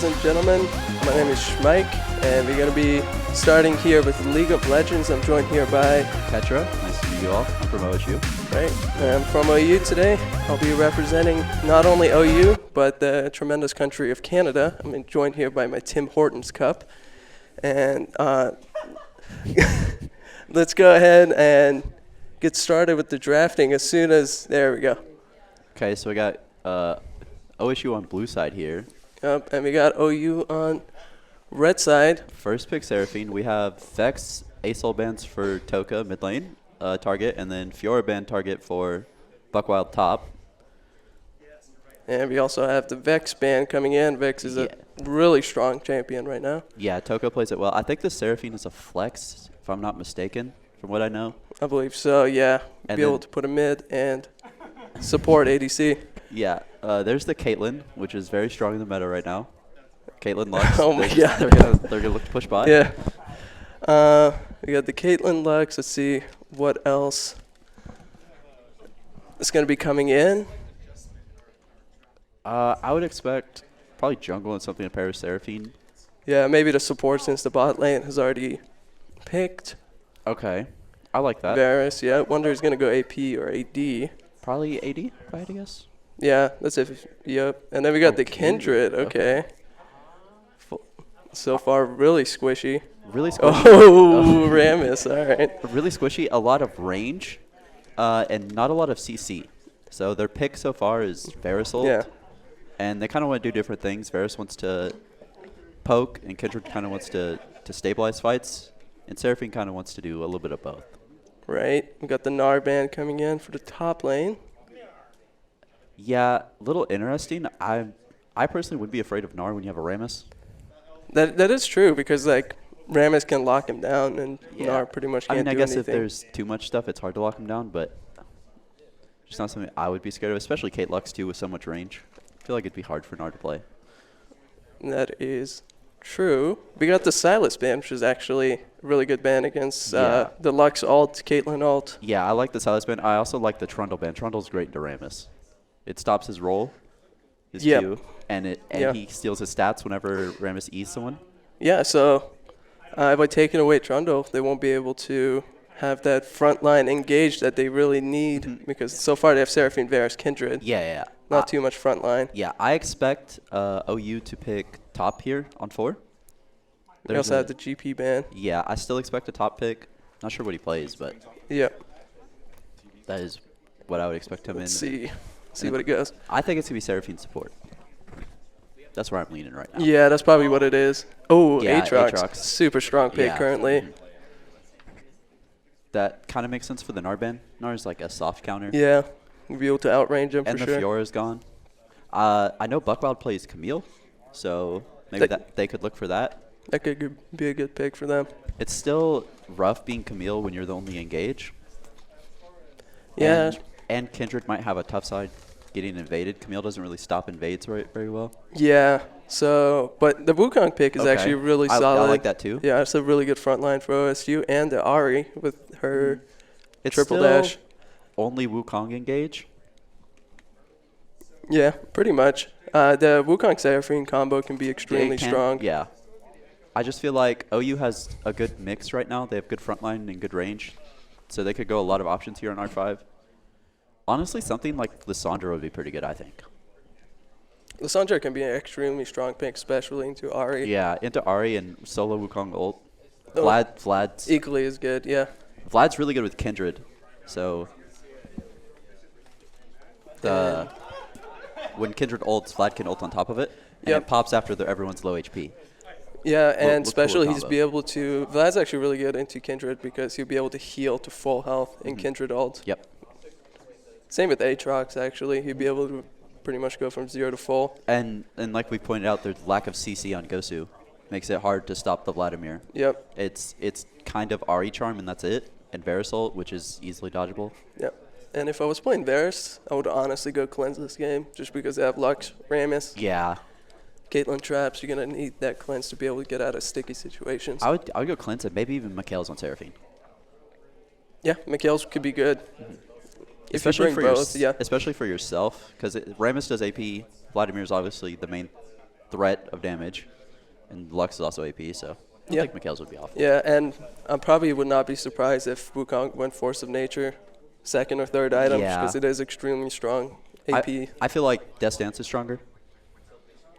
Ladies and gentlemen, my name is Schmeik, and we're going to be starting here with League of Legends. I'm joined here by Petra. Nice to meet you all. I'm from OSU. Right. I'm from OU today. I'll be representing not only OU, but the tremendous country of Canada. I'm joined here by my Tim Hortons cup. And let's go ahead and get started with the drafting as soon as, there we go. Okay, so we got OSU on blue side here. Yep, and we got OU on red side. First pick Seraphine. We have Vex, Asol bands for Toka mid lane target, and then Fiora band target for Buckwild top. And we also have the Vex band coming in. Vex is a really strong champion right now. Yeah, Toka plays it well. I think the Seraphine is a flex, if I'm not mistaken, from what I know. I believe so, yeah. And be able to put a mid and support ADC. Yeah, there's the Caitlyn, which is very strong in the meta right now. Caitlyn Lux. Oh my god. They're gonna look to push by. Yeah. We got the Caitlyn Lux. Let's see what else is going to be coming in. I would expect probably jungle and something to pair with Seraphine. Yeah, maybe the support since the bot lane has already picked. Okay, I like that. Varus, yeah. Wonder who's going to go AP or AD. Probably AD, if I had to guess. Yeah, that's if. Yep. And then we got the Kindred. Okay. So far, really squishy. Really squishy. Oh, Rammus. All right. Really squishy. A lot of range, and not a lot of CC. So their pick so far is Verisol. Yeah. And they kind of want to do different things. Varus wants to poke, and Kindred kind of wants to stabilize fights. And Seraphine kind of wants to do a little bit of both. Right. We got the Gnar band coming in for the top lane. Yeah, a little interesting. I personally would be afraid of Gnar when you have a Rammus. That is true because like Rammus can lock him down and Gnar pretty much can't do anything. I guess if there's too much stuff, it's hard to lock him down, but it's not something I would be scared of, especially Kate Lux too with so much range. I feel like it'd be hard for Gnar to play. That is true. We got the Silas band, which is actually a really good band against the Lux ult, Caitlyn ult. Yeah, I like the Silas band. I also like the Trundle band. Trundle's great into Rammus. It stops his roll, his Q, and he steals his stats whenever Rammus E's someone. Yeah, so by taking away Trundle, they won't be able to have that front line engaged that they really need because so far they have Seraphine, Varus, Kindred. Yeah. Not too much front line. Yeah, I expect OU to pick top here on 4. They also have the GP ban. Yeah, I still expect a top pick. Not sure what he plays, but that is what I would expect him in. See what it goes. I think it's going to be Seraphine support. That's where I'm leaning right now. Yeah, that's probably what it is. Oh, yeah, Aatrox. Super strong pick currently. That kind of makes sense for the Gnar ban. Gnar is like a soft counter. Yeah, we'll be able to outrange him for sure. And the Fiora's gone. I know Buckwild plays Camille, so maybe they could look for that. That could be a good pick for them. It's still rough being Camille when you're the only engage. Yeah. And Kindred might have a tough side getting invaded. Camille doesn't really stop invades very well. Yeah. So, but the Wukong pick is actually really solid. I like that too. Yeah, it's a really good front line for OSU and the Ahri with her it's triple still dash. Only Wukong engage. Yeah, pretty much. The Wukong Seraphine combo can be extremely strong. Yeah. I just feel like OU has a good mix right now. They have good front line and good range. So they could go a lot of options here on R5. Honestly, something like Lissandra would be pretty good, I think. Lissandra can be an extremely strong pick, especially into Ahri. Yeah, into Ahri and solo Wukong ult. Vlad's equally as good, yeah. Vlad's really good with Kindred. So when Kindred ults, Vlad can ult on top of it. And it pops after everyone's low HP. Yeah, and especially he's be able to... Vlad's actually really good into Kindred because he'll be able to heal to full health in Kindred ult. Yep. Same with Aatrox, actually. He'd be able to pretty much go from 0 to full. And like we pointed out, the lack of CC on Gosu makes it hard to stop the Vladimir. Yep. It's kind of RE charm, and that's it. And Verisol, which is easily dodgeable. Yep. And if I was playing Varus, I would honestly go cleanse this game just because they have Lux, Rammus. Yeah. Caitlyn traps, you're going to need that cleanse to be able to get out of sticky situations. I would go cleanse it, maybe even Mikhail's on Seraphine. Yeah, Mikhail's could be good. If especially you bring both, especially for yourself, because Rammus does AP. Vladimir's obviously the main threat of damage, and Lux is also AP, so I think Mikhail's would be awful. Yeah, and I probably would not be surprised if Wukong went Force of Nature, second or third item, because it is extremely strong AP. I feel like Death Dance is stronger.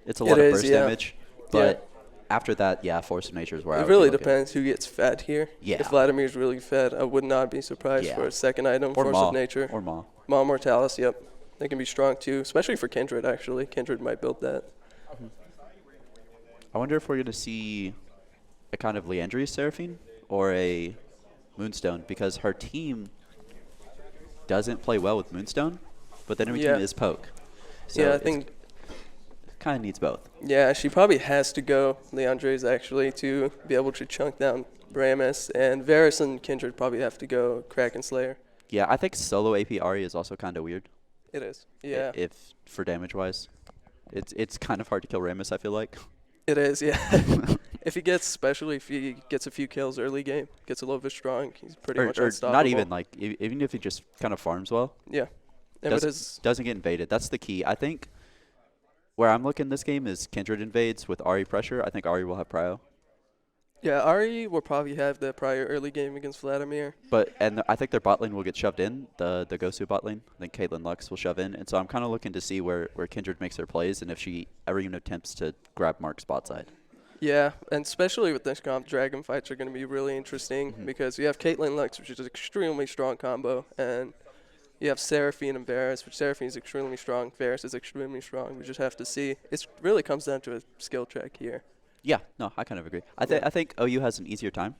It's a lot of burst damage, but after that, Force of Nature is where I would really be depends who gets fed here. Yeah. If Vladimir's really fed, I would not be surprised for a second item, or Force Maw, of Nature. Or Maw. Maw Mortalis, yep. They can be strong too, especially for Kindred, actually. Kindred might build that. I wonder if we're going to see a kind of Leandri's Seraphine or a Moonstone, because her team doesn't play well with Moonstone, but then every team is Poke. So I think kind of needs both. Yeah, she probably has to go Leandre's actually to be able to chunk down Rammus, and Varus and Kindred probably have to go Kraken Slayer. Yeah, I think solo AP Ahri is also kind of weird. It is, yeah. If for damage wise, it's kind of hard to kill Rammus, I feel like. It is, yeah. Especially if he gets a few kills early game, gets a little bit strong, he's pretty much unstoppable. Not even like even if he just kind of farms well. Yeah. Doesn't get invaded. That's the key. I think where I'm looking this game is Kindred invades with Ahri pressure. I think Ahri will have prio. Yeah, Ahri will probably have the prior early game against Vladimir. I think their bot lane will get shoved in, the Gosu bot lane. I think Caitlyn Lux will shove in. And so I'm kind of looking to see where Kindred makes their plays and if she ever even attempts to grab Mark's bot side. Yeah, and especially with this comp, Dragon fights are going to be really interesting because you have Caitlyn Lux, which is an extremely strong combo, and you have Seraphine and Varus, which Seraphine is extremely strong. Varus is extremely strong. We just have to see. It really comes down to a skill check here. Yeah, no, I kind of agree. I think OU has an easier time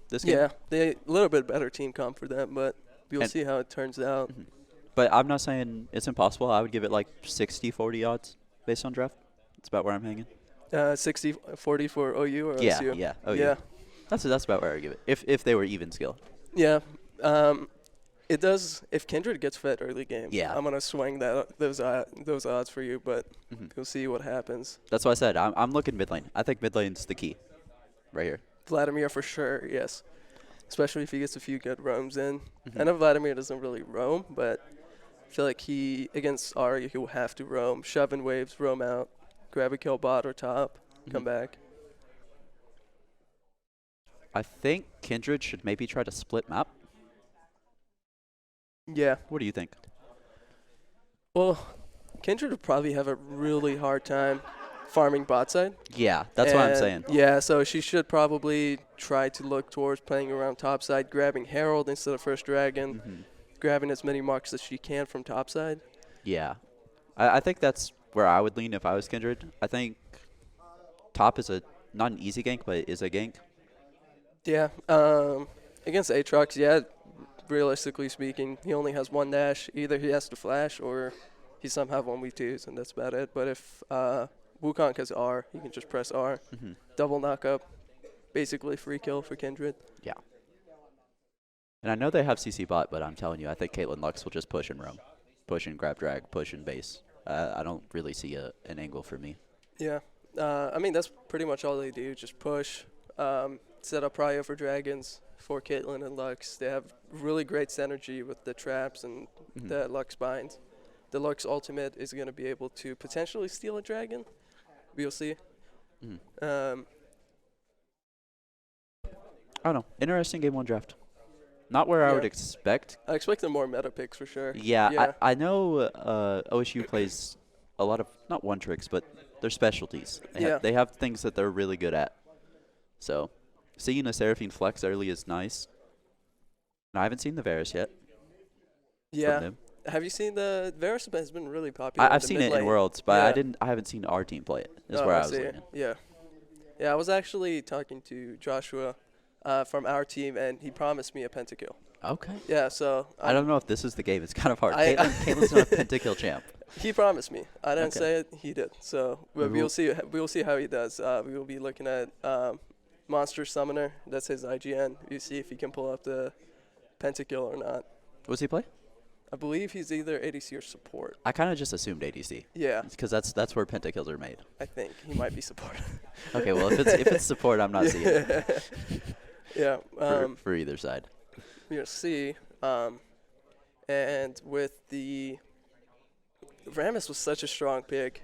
this game. Yeah, they a little bit better team comp for them, but we'll see how it turns out. But I'm not saying it's impossible. I would give it like 60-40 odds based on draft. That's about where I'm hanging. 60-40 for OU or yeah, OSU? Yeah, OU. Yeah. That's about where I give it. If they were even skill. Yeah. It does. If Kindred gets fed early game, yeah, I'm gonna swing those odds for you, but we'll see what happens. That's why I said I'm looking mid lane. I think mid lane's the key, right here. Vladimir for sure, yes. Especially if he gets a few good roams in. I know Vladimir doesn't really roam, but I feel like against Ahri, he will have to roam, shove in waves, roam out, grab a kill bot or top, come back. I think Kindred should maybe try to split map. Yeah. What do you think? Well, Kindred would probably have a really hard time farming bot side. Yeah, that's what I'm saying. Yeah, so she should probably try to look towards playing around top side, grabbing Herald instead of First Dragon, grabbing as many marks as she can from top side. Yeah. I think that's where I would lean if I was Kindred. I think top is not an easy gank, but it is a gank. Yeah. Against Aatrox, yeah, realistically speaking, he only has one dash. Either he has to flash or he somehow 1v2s, and that's about it. But if Wukong has R, he can just press R, double knock up, basically free kill for Kindred. Yeah. And I know they have CC bot, but I'm telling you, I think Caitlyn Lux will just push and roam. Push and grab drag, push and base. I don't really see an angle for me. Yeah. I mean, that's pretty much all they do, just push, set up prio for dragons, for Caitlyn and Lux. They have really great synergy with the traps and the Lux binds. The Lux ultimate is going to be able to potentially steal a dragon. We'll see. I don't know. Interesting game 1 draft. Not where I would expect. I expect more meta picks for sure. Yeah. I know OSU plays a lot of, not one tricks, but their specialties. They have things that they're really good at. So seeing a Seraphine flex early is nice. And I haven't seen the Varus yet. Yeah. Have you seen the Varus has been really popular? I've seen it in Worlds, but I haven't seen our team play it. Is where I was leaning. Yeah. Yeah, I was actually talking to Joshua from our team, and he promised me a pentakill. Okay. Yeah, so I don't know if this is the game. It's kind of hard. Caitlin's not a pentakill champ. He promised me. I didn't say it. He did. So we'll see. We'll see how he does. We will be looking at Monster Summoner. That's his IGN. You see if he can pull up the pentakill or not. What does he play? I believe he's either ADC or support. I kind of just assumed ADC. Yeah. Because that's where pentakills are made. I think he might be support. Okay, well if it's support, I'm not seeing it. Yeah. For either side. We'll see. And with the Rammus was such a strong pick.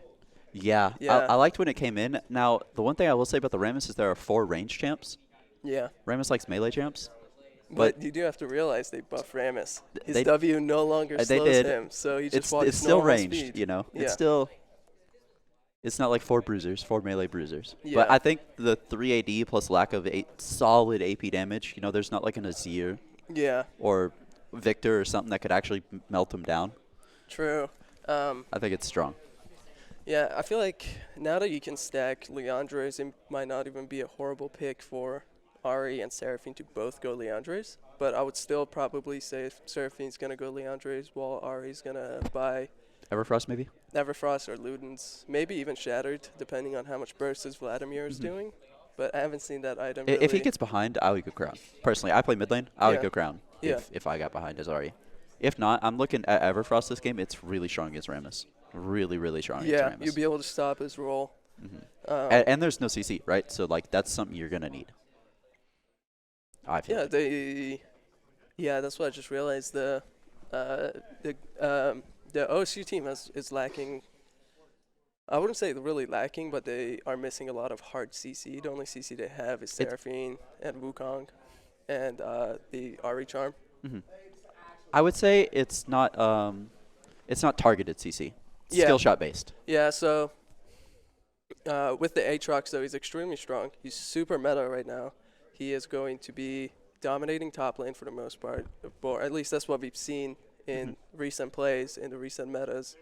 Yeah. I liked when it came in. Now the one thing I will say about the Rammus is there are 4 range champs. Yeah. Rammus likes melee champs. But you do have to realize they buff Rammus. His W no longer slows him, so he just walks It's still ranged, speed. you know. Yeah. It's not like 4 bruisers, 4 melee bruisers. Yeah. But I think the 3 AD plus lack of solid AP damage, you know, there's not like an Azir. Yeah. Or Victor or something that could actually melt him down. True. I think it's strong. Yeah, I feel like now that you can stack Leandres, it might not even be a horrible pick for Ahri and Seraphine to both go Leandres, but I would still probably say if Seraphine's going to go Leandres while Ahri's going to buy Everfrost maybe? Everfrost or Ludens, maybe even Shattered, depending on how much burst as Vladimir is doing, but I haven't seen that item really. If he gets behind, I would go Crown. Personally, I play mid lane, I would go Crown if I got behind as Ahri. If not, I'm looking at Everfrost this game. It's really strong against Rammus. Really, really strong against Rammus. Yeah, you'll be able to stop his roll. And there's no CC, right? So, like, that's something you're going to need. I feel that's what I just realized. The OSU team is lacking. I wouldn't say really lacking, but they are missing a lot of hard CC. The only CC they have is Seraphine and Wukong, and the Ahri charm. I would say it's not targeted CC. Skill shot based. Yeah. So with the Aatrox though, he's extremely strong. He's super meta right now. He is going to be dominating top lane for the most part, or at least that's what we've seen in recent plays, in the recent metas.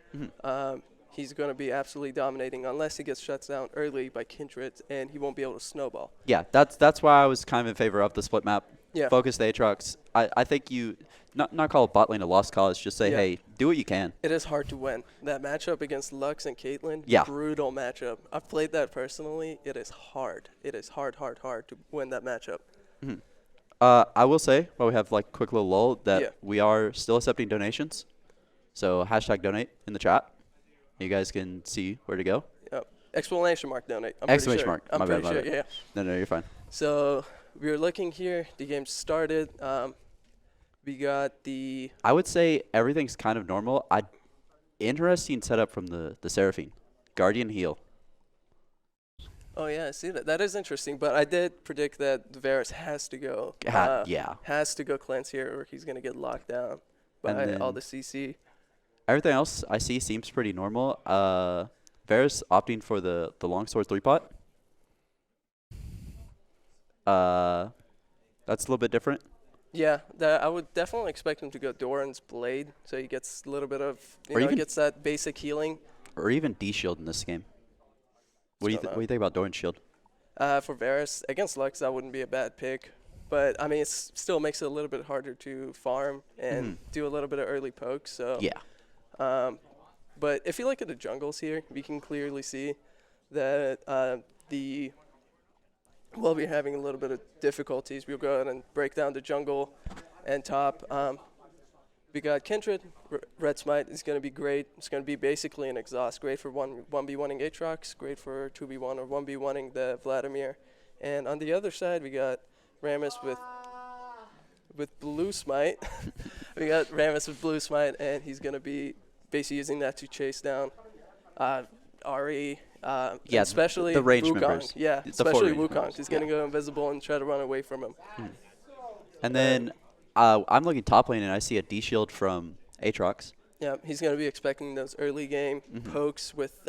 He's going to be absolutely dominating unless he gets shut down early by Kindred, and he won't be able to snowball. Yeah, that's why I was kind of in favor of the split map. Yeah. Focus the Aatrox. I think you not call bot lane a lost cause. Just say, hey, do what you can. It is hard to win. That matchup against Lux and Caitlyn, brutal matchup. I've played that personally. It is hard. It is hard to win that matchup. I will say, while we have like quick little lull, that we are still accepting donations. So # donate in the chat. You guys can see where to go. Yep. Exclamation mark donate. Exclamation mark. I'm my pretty bad, sure. my bad. Yeah. No, you're fine. So we were looking here. The game started. We got the. I would say everything's kind of normal. Interesting setup from the Seraphine. Guardian heal. Oh yeah, I see that. That is interesting. But I did predict that Varus has to go. Has to go cleanse here, or he's gonna get locked down by all the CC. Everything else I see seems pretty normal. Varus opting for the longsword 3-pot. That's a little bit different. Yeah, I would definitely expect him to go Doran's Blade, so he gets a little bit of, gets that basic healing. Or even D-Shield in this game. What do you think about Doran's Shield? For Varus, against Lux, that wouldn't be a bad pick. But, I mean, it still makes it a little bit harder to farm and do a little bit of early poke. So yeah. But if you look at the jungles here, we can clearly see that while we're having a little bit of difficulties, we'll go ahead and break down the jungle and top. We got Kindred. Red Smite is going to be great. It's going to be basically an exhaust. Great for 1v1ing Aatrox. Great for 2v1 or 1v1ing the Vladimir. And on the other side, we got Rammus with Blue Smite. We got Rammus with Blue Smite, and he's going to be basically using that to chase down Ahri. Especially the range Wukong. members. Yeah, especially Wukong. He's going to go invisible and try to run away from him. And then I'm looking top lane, and I see a D-Shield from Aatrox. Yeah, he's going to be expecting those early game pokes with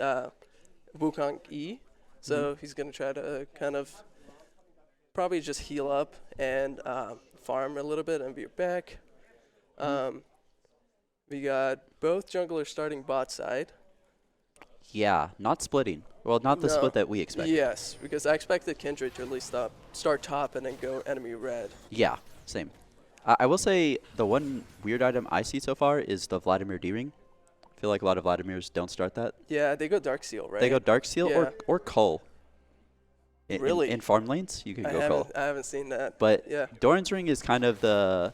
Wukong E. So he's going to try to kind of probably just heal up and farm a little bit and be back. We got both junglers starting bot side. Yeah, not splitting. Well, not the split that we expected. Yes, because I expected Kindred to at least start top and then go enemy red. Yeah, same. I will say the one weird item I see so far is the Vladimir D-Ring. I feel like a lot of Vladimirs don't start that. Yeah, they go Dark Seal, right? They go Dark Seal or Cull. Really? In farm lanes, you can go Cull. I haven't seen that. But yeah. Doran's Ring is kind of the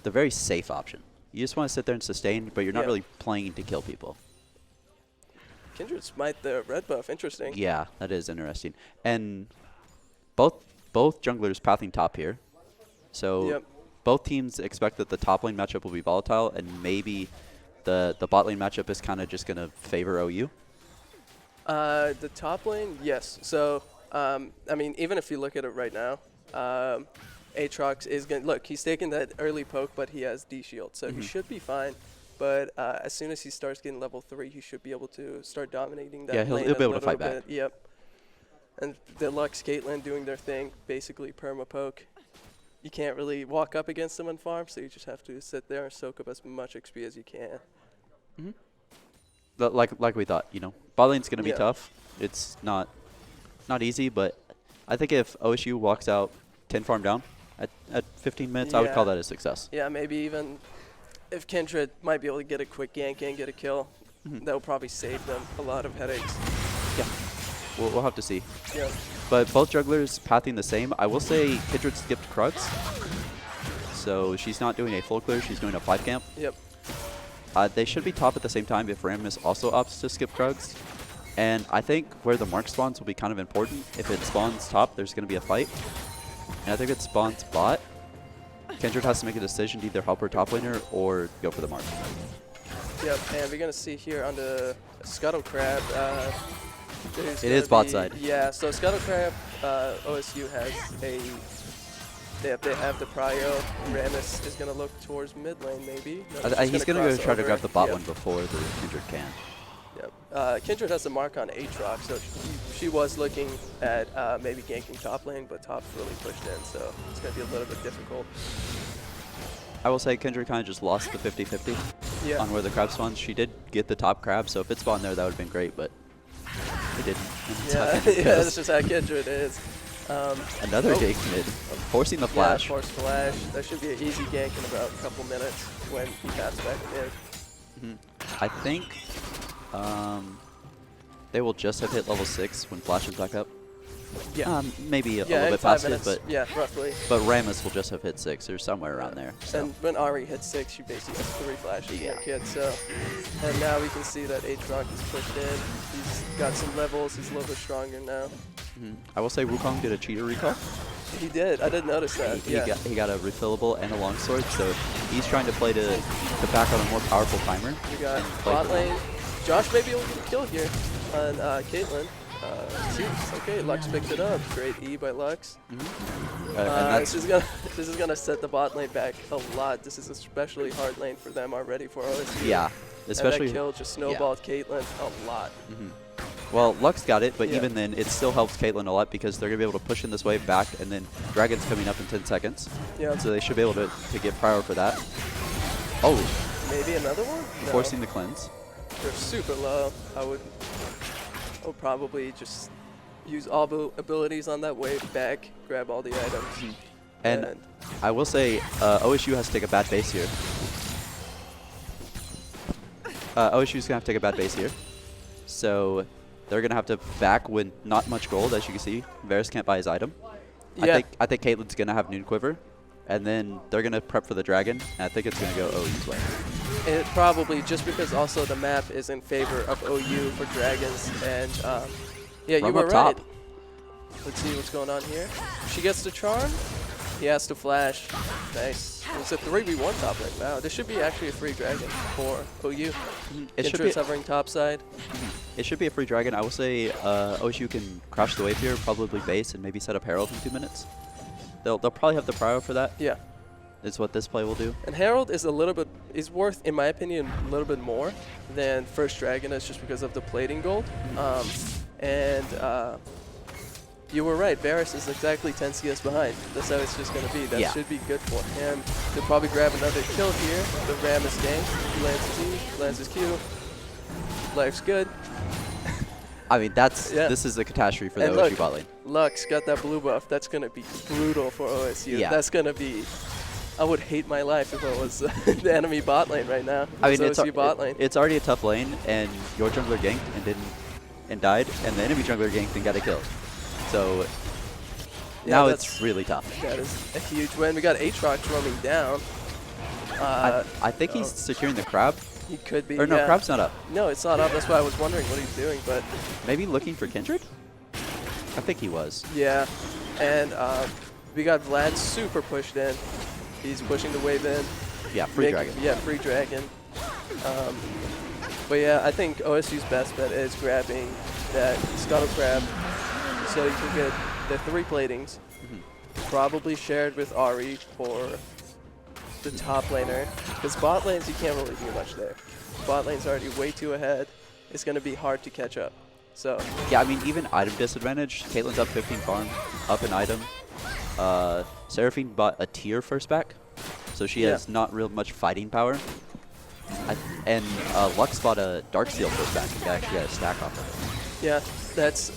very safe option. You just want to sit there and sustain, but you're not really playing to kill people. Kindred Smite the red buff. Interesting. Yeah, that is interesting. And both junglers pathing top here. So both teams expect that the top lane matchup will be volatile, and maybe the bot lane matchup is kind of just going to favor OU. The top lane, yes. So, I mean, even if you look at it right now, Aatrox is going to, look, he's taking that early poke, but he has D-Shield, so he should be fine. But as soon as he starts getting level 3, he should be able to start dominating that lane. He'll be able to fight back. Yep. And the Lux Caitlyn doing their thing, basically perma poke. You can't really walk up against them and farm, so you just have to sit there and soak up as much XP as you can. Like we thought, bot lane's going to be tough. It's not easy, but I think if OSU walks out 10 farm down at 15 minutes, I would call that a success. Yeah, maybe even if Kindred might be able to get a quick gank and get a kill, that will probably save them a lot of headaches. Yeah, we'll have to see. Yeah. But both jugglers pathing the same. I will say Kindred skipped Krugs, so she's not doing a full clear. She's doing a 5 camp. Yep. They should be top at the same time if Rammus also opts to skip Krugs. And I think where the mark spawns will be kind of important. If it spawns top, there's going to be a fight. And I think if it spawns bot, Kindred has to make a decision to either help her top laner or go for the mark. Yep, and we're going to see here on the Scuttle Crab. It is bot side. Yeah, so Scuttle Crab, OSU has they have the prio. Rammus is going to look towards mid lane maybe. He's going to go try to grab the bot one before the Kindred can. Yep. Kindred has the mark on Aatrox, so she was looking at maybe ganking top lane, but top's really pushed in, so it's going to be a little bit difficult. I will say Kindred kind of just lost the 50-50 Yeah. on where the crab spawns. She did get the top crab, so if it spawned there, that would have been great, but it didn't. And that's how Yeah, Kindred yeah, goes. that's just how Kindred is. Another gank mid, forcing the flash. Yeah, force flash. That should be an easy gank in about a couple minutes when he taps back in. I think they will just have hit level 6 when Flash is back up. Yeah. Maybe a Yeah, little in bit 5 past it, minutes. but Yeah, roughly. But Rammus will just have hit 6 or somewhere around there. So. And when Ari hits 6, she basically has 3 flashes in Yeah. her kit. So, and now we can see that Aatrox is pushed in. He's got some levels. He's a little bit stronger now. I will say Wukong did a cheater recall. He did. I didn't notice that. He got a refillable and a longsword, so he's trying to play to back on a more powerful timer. We got bot lane. Josh may be able to get a kill here on Caitlyn. Okay, Lux picked it up. Great E by Lux. This is gonna set the bot lane back a lot. This is especially hard lane for them already for OSU. Yeah, especially and that kill just snowballed Caitlyn a lot. Well, Lux got it, but even then, it still helps Caitlyn a lot because they're going to be able to push in this wave back, and then Dragon's coming up in 10 seconds. Yeah. So they should be able to get prior for that. Oh. Maybe another one? No. Forcing the cleanse. They're super low. I would probably just use all abilities on that wave back, grab all the items. And I will say, OSU has to take a bad base here. OSU's going to have to take a bad base here. So they're going to have to back with not much gold, as you can see. Varus can't buy his item. Yeah. I think Caitlyn's going to have Noon Quiver. And then they're going to prep for the dragon. And I think it's going to go OU's way. It probably, just because also the map is in favor of OU for dragons. And yeah, you were right. Let's see what's going on here. She gets the charm. He has to flash. Nice. It's a 3v1 top lane. Wow, this should be actually a free dragon for OU. It should be hovering top side. It should be a free dragon. I will say OSU can crush the wave here, probably base, and maybe set up Herald in 2 minutes. They'll probably have the prio for that. Yeah. Is what this play will do. And Herald is is worth, in my opinion, a little bit more than First Dragon is, just because of the plating gold. You were right, Varus is exactly 10 CS behind. That's how it's just going to be. That should be good for him. He'll probably grab another kill here. The Rammus gang. He lands his E, lands his Q. Life's good. I mean, this is a catastrophe for the OSU bot lane. Lux got that blue buff. That's going to be brutal for OSU. Yeah. That's going to be... I would hate my life if I was the enemy bot lane right now. I mean, it's already a tough lane, and your jungler ganked and died, and the enemy jungler ganked and got a kill. So now it's really tough. That is a huge win. We got Aatrox roaming down. I think he's securing the crab. He could be. Or no, crab's not up. No, it's not up. That's why I was wondering what he's doing. But maybe looking for Kindred? I think he was. Yeah, and we got Vlad super pushed in. He's pushing the wave in. Yeah, free dragon. Yeah, free dragon. But yeah, I think OSU's best bet is grabbing that Scuttle Crab so you can get the 3 platings. Probably shared with Ari for the top laner. Because bot lanes, you can't really do much there. Bot lane's already way too ahead. It's going to be hard to catch up. So yeah, I mean, even item disadvantage. Caitlyn's up 15 farm, up an item. Seraphine bought a tier first back, so she has not real much fighting power. And Lux bought a Darksteel first back. He actually got a stack off of it. Yeah, that's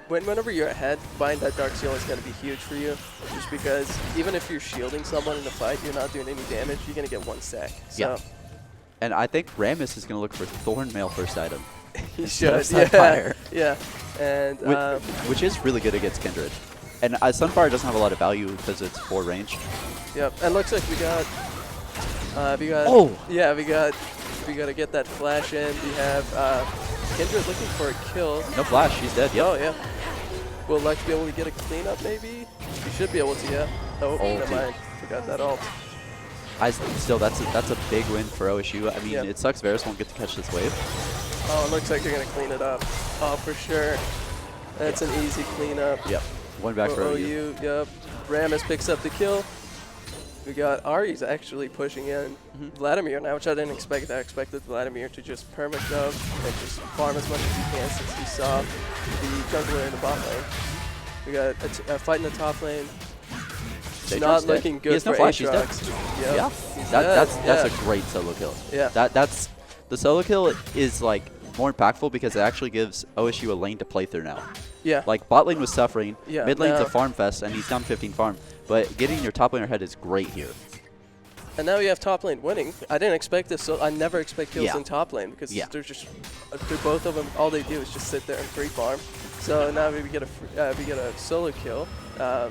whenever you're ahead, buying that Darksteel is going to be huge for you. Just because even if you're shielding someone in the fight, you're not doing any damage. You're going to get 1 stack. So. Yeah. And I think Rammus is going to look for Thornmail first item. He should. Sunfire. Yeah. And which is really good against Kindred. And Sunfire doesn't have a lot of value because it's 4 range. Yep. And looks like we got. Oh. Yeah, we got to get that flash in. We have Kindred looking for a kill. No flash. She's dead. Yep. Oh yeah. Will Lux be able to get a cleanup? Maybe. He should be able to. Yeah. Oh, never mind. Forgot that ult. Still, that's a big win for OSU. I mean, it sucks Varus won't get to catch this wave. Oh, it looks like they're going to clean it up. Oh, for sure. That's an easy cleanup. Yep. 1 back for OU. Yep. Rammus picks up the kill. We got Ari's actually pushing in Vladimir now, which I didn't expect. I expected Vladimir to just perma-shove and just farm as much as he can since he saw the jungler in the bot lane. We got a fight in the top lane. It's not looking good for Aatrox. Yeah, that's a great solo kill. Yeah. The solo kill is like more impactful because it actually gives OSU a lane to play through now. Yeah. Like bot lane was suffering, Yeah, mid lane's now- a farm fest, and he's down 15 farm. But getting your top laner ahead is great here. And now we have top lane winning. I didn't expect this, so I never expect kills Yeah. in top lane because Yeah. they're both of them. All they do is just sit there and free farm. So now we get a solo kill. The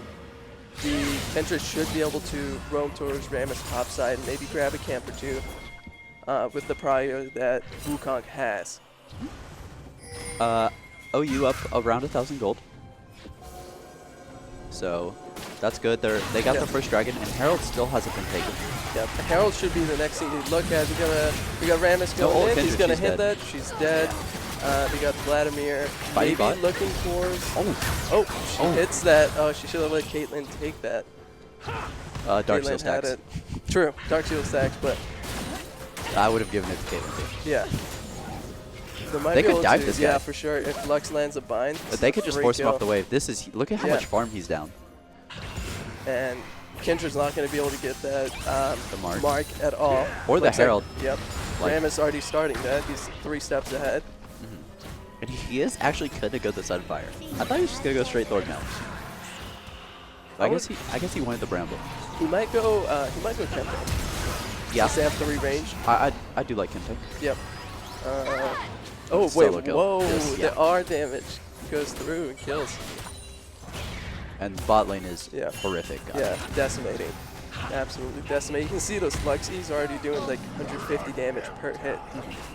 Kentra should be able to roam towards Rammus top side and maybe grab a camp or two with the prior that Wukong has. OU up around 1,000 gold. So that's good. They got their first dragon, and Herald still hasn't been taken. Yep, Herald should be the next thing to look at. We got Rammus going in. He's gonna hit that. She's dead. We got Vladimir. Fighting Maybe bot. looking for. She hits that. Oh, she should have let Caitlyn take that. Dark Caitlyn Seal had stacks. it. True, Dark Seal stacks, but I would have given it to Caitlyn too. yeah. Might They be could able dive to, this yeah, guy. for sure. If Lux lands a bind, But they could just free force him kill. off the wave. Look at how Yeah. much farm he's down. And Kendra's not going to be able to get that mark. at all. Or the Looks like- Herald. Yep. Like- Rammus already starting that. He's 3 steps ahead. And he is actually going to go the Sunfire. I thought he was just going to go straight Thorn now. I guess he wanted the Bramble. He might go. Kento. Yeah. Does he have 3 range? I do like Kento. Yep. Oh Solo wait! kill. Whoa! Yes, yeah. The R damage goes through and kills. And bot lane is Yeah. horrific. Yeah, decimating. Absolutely decimating. You can see those Luxies already doing like 150 damage per hit.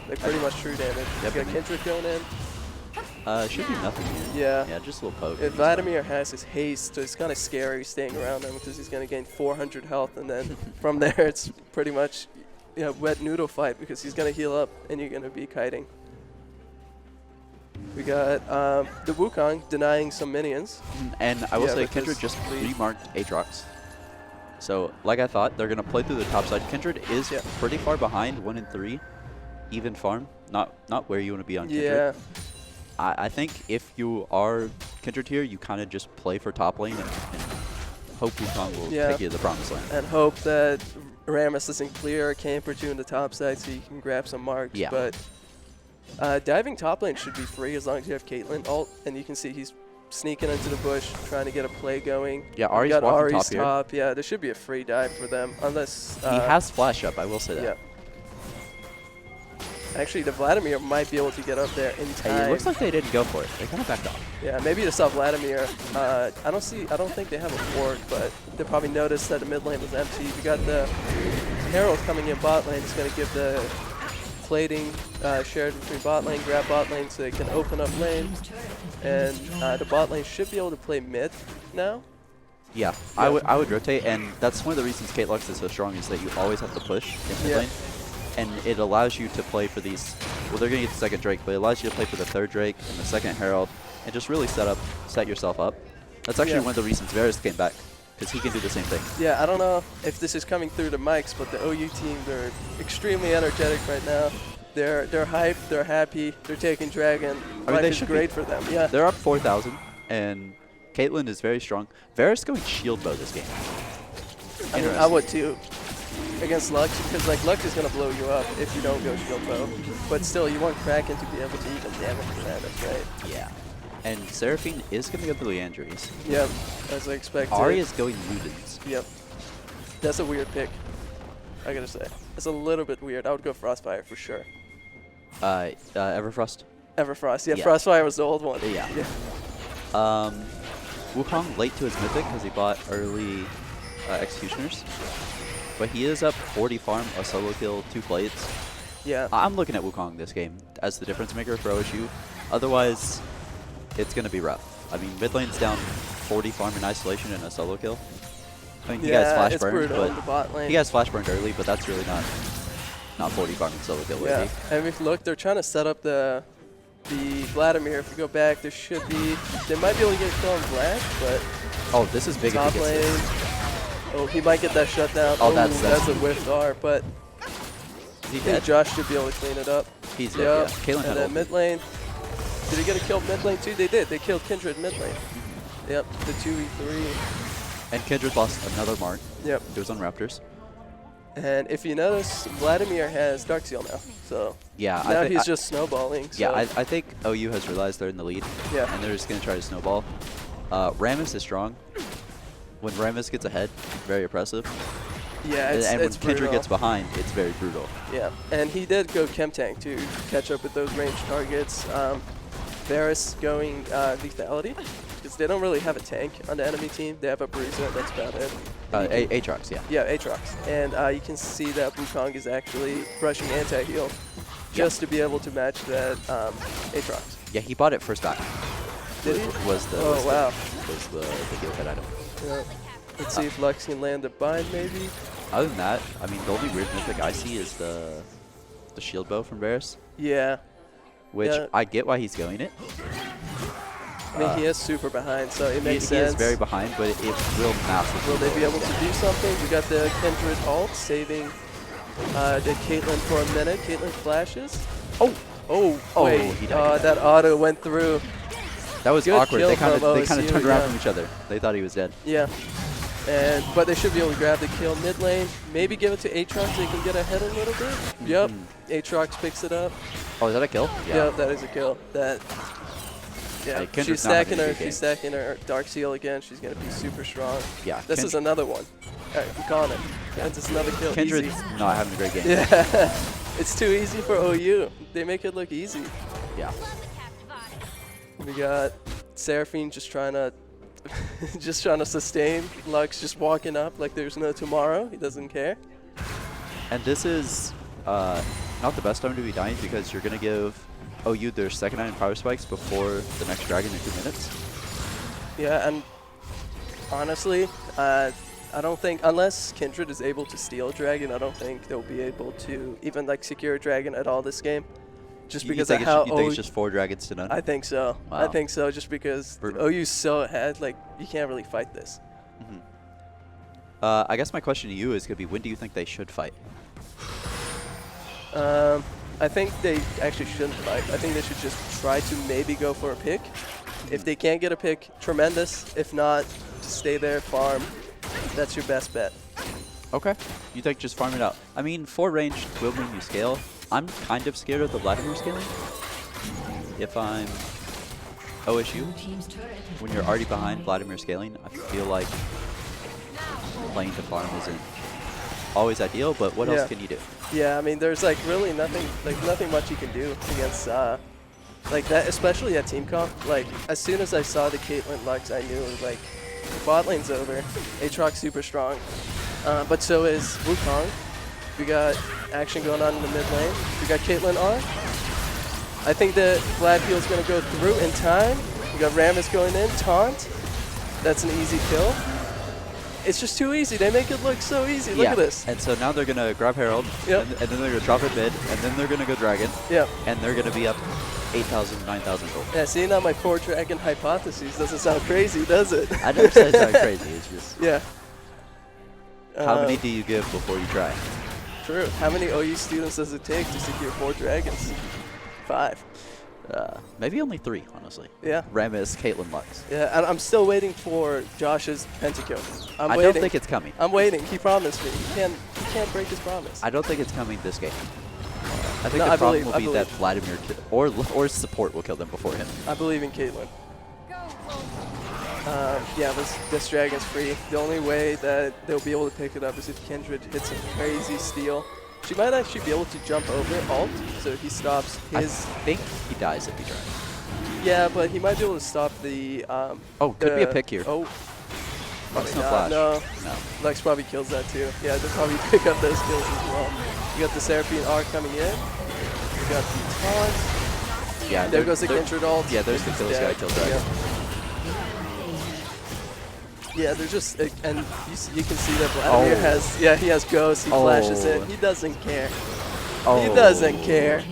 Like pretty much true damage. Yep. You got Kendrick going in. Should be nothing here. Yeah. Yeah, just a little poke. If Vladimir has his haste, so it's kind of scary staying around him because he's going to gain 400 health, and then from there it's pretty much wet noodle fight because he's going to heal up and you're going to be kiting. We got the Wukong denying some minions. And I will say because Kindred just lead. remarked Aatrox. So, like I thought, they're going to play through the top side. Kindred is pretty far behind, 1 and 3. Even farm. Not where you want to be on Kindred. Yeah. I think if you are Kindred here, you kind of just play for top lane and hope Wukong will take you to the promised land. And hope that Rammus doesn't clear a camp or two in the top side so you can grab some marks. Yeah. But diving top lane should be free as long as you have Caitlyn ult. And you can see he's sneaking into the bush, trying to get a play going. Yeah, We Ari's got walking Ari's top here. top. Yeah, there should be a free dive for them unless... He has flash up, I will say that. Yeah. Actually, the Vladimir might be able to get up there in time. Hey, it looks like they didn't go for it. They kind of backed off. Yeah, maybe to stop Vladimir. I don't think they have a ward, but they probably noticed that the mid lane was empty. We got the Herald coming in bot lane. He's going to give the plating shared between bot lane, grab bot lane so they can open up lane. And the bot lane should be able to play mid now. Yeah, I would rotate, and that's one of the reasons Kate Lux is so strong is that you always have to push in mid lane. And it allows you to play for these, well, they're going to get the second Drake, but it allows you to play for the third Drake and the second Herald, and just really set yourself up. That's actually one of the reasons Varus came back, because he can do the same thing. Yeah, I don't know if this is coming through the mics, but the OU team, they're extremely energetic right now. They're hyped, they're happy, they're taking Dragon. Life is great for them. Yeah. They're up 4,000, and Caitlyn is very strong. Varus going shield bow this game. I mean, I would too. Against Lux, because like Lux is gonna blow you up if you don't go shield bow. But still, you want Kraken to be able to even damage that. That's right. Yeah. And Seraphine is gonna go the Leandries. Yep, as I expected. Ari is going Ludens. Yep. That's a weird pick. I gotta say, it's a little bit weird. I would go Frostfire for sure. Everfrost. Everfrost. Yeah, Frostfire was the old one. Yeah. Wukong late to his mythic because he bought early Executioners. But he is up 40 farm, a solo kill, 2 plates. Yeah. I'm looking at Wukong this game as the difference maker for OSU. Otherwise, it's going to be rough. I mean, mid lane's down 40 farm in isolation and a solo kill. I mean, he has flash burned, but he has flash burned early, but that's really not 40 farm and solo kill worthy. And if you look, they're trying to set up the Vladimir. If we go back, there should be, they might be able to get a kill on Vlad, but oh, this is big. Top lane. Oh, he might get that shutdown. Oh, that's a whiff dart, but Is he I think dead? Josh should be able to clean it up. He's dead, yeah. Kalen And had then ult. mid lane. Did he get a kill mid lane too? They did. They killed Kindred mid lane. Yep, the 2v3. And Kindred lost another mark. Yep. It was on Raptors. And if you notice, Vladimir has Dark Seal now. So Yeah, now he's just snowballing. Yeah, so. I think OU has realized they're in the lead. Yeah. And they're just going to try to snowball. Rammus is strong. When Rammus gets ahead, very oppressive. Yeah, and when it's Kindred brutal. gets behind, it's very brutal. Yeah, and he did go Chem Tank to catch up with those ranged targets. Varus going lethality, because they don't really have a tank on the enemy team. They have a Bruiser, that's about it. Aatrox, yeah. Yeah, Aatrox. And you can see that Wukong is actually brushing anti-heal just to be able to match that Aatrox. Yeah, he bought it first back. Did he? Was the heal kit item. Yeah. Let's see if Lux can land a bind, maybe. Other than that, I mean, the only weird mythic I see is the shield bow from Varus. Yeah. Which Yeah. I get why he's going it. I mean, he is super behind, so it makes He sense. is very behind, but it will massively. Will they be able to do something? We got the Kindred ult saving the Caitlyn for a minute. Caitlyn flashes. Oh, wait. he died. That auto went through. That was Good awkward. kill They kind from of OSU, turned around yeah. from each other. They thought he was dead. Yeah. But they should be able to grab the kill mid lane. Maybe give it to Aatrox so they can get ahead a little bit. Yep. Aatrox picks it up. Oh, is that a kill? Yeah. Yep, that is a kill. Yeah. Kindred's She's not having stacking a her. good game. She's stacking her Dark Seal again. She's gonna be super strong. Yeah. This is another one. All right, I'm calling it. That's just another kill. Kindred's Easy. not having a great game. Yeah. It's too easy for OU. They make it look easy. Yeah. We got Seraphine just trying to sustain. Lux just walking up like there's no tomorrow. He doesn't care. And this is not the best time to be dying because you're going to give OU their second 9 power spikes before the next dragon in 2 minutes. Yeah, and honestly, I don't think, unless Kindred is able to steal a dragon, I don't think they'll be able to even like secure a dragon at all this game. Just because of how you think it's just 4 dragons to none? I think so. Wow. I think so, just because OU's so ahead, like you can't really fight this. Mm-hmm. I guess my question to you is going to be, when do you think they should fight? I think they actually shouldn't fight. I think they should just try to maybe go for a pick. If they can't get a pick, tremendous. If not, just stay there, farm. That's your best bet. Okay. You think just farm it out? I mean, 4 range will mean you scale. I'm kind of scared of the Vladimir scaling. If I'm OSU, when you're already behind Vladimir scaling, I feel like playing to farm isn't always ideal, but what else can you do? Yeah, I mean, there's like really nothing much you can do against like that, especially at team comp. Like as soon as I saw the Caitlyn Lux, I knew like bot lane's over. Aatrox super strong, but so is Wukong. We got action going on in the mid lane. We got Caitlyn on. I think that Vlad heal's gonna go through in time. We got Rammus going in, taunt. That's an easy kill. It's just too easy. They make it look so easy. Look at this. And so now they're going to grab Herald, and then they're going to drop it mid, and then they're going to go Dragon, and they're going to be up 8,000, 9,000 gold. Yeah, see now my 4 dragon hypothesis doesn't sound crazy, does it? I never said it sounded crazy. It's just... Yeah. How many do you give before you try? True. How many OU students does it take to secure 4 dragons? 5. Maybe only 3, honestly. Yeah. Rammus, Caitlyn, Lux. Yeah, and I'm still waiting for Josh's pentakill. I don't think it's coming. I'm waiting. He promised me. He can't break his promise. I don't think it's coming this game. I think No, the problem will be that Vladimir or support will kill them before him. I believe in Caitlyn. Yeah, this dragon's free. The only way that they'll be able to pick it up is if Kindred hits a crazy steal. She might actually be able to jump over ult, so he stops his... I think he dies if he tries. Yeah, but he might be able to stop the... could be a pick here. Oh. Lux no flash. No. Lux probably kills that too. Yeah, they'll probably pick up those kills as well. You got the Seraphine R coming in. You got the taunt. Yeah, there goes the Kindred ult. Yeah, there's the kill this guy killed dragon. Yeah, they're just, and you can see that Vladimir has, he has ghosts, he flashes in, he doesn't care. He doesn't care.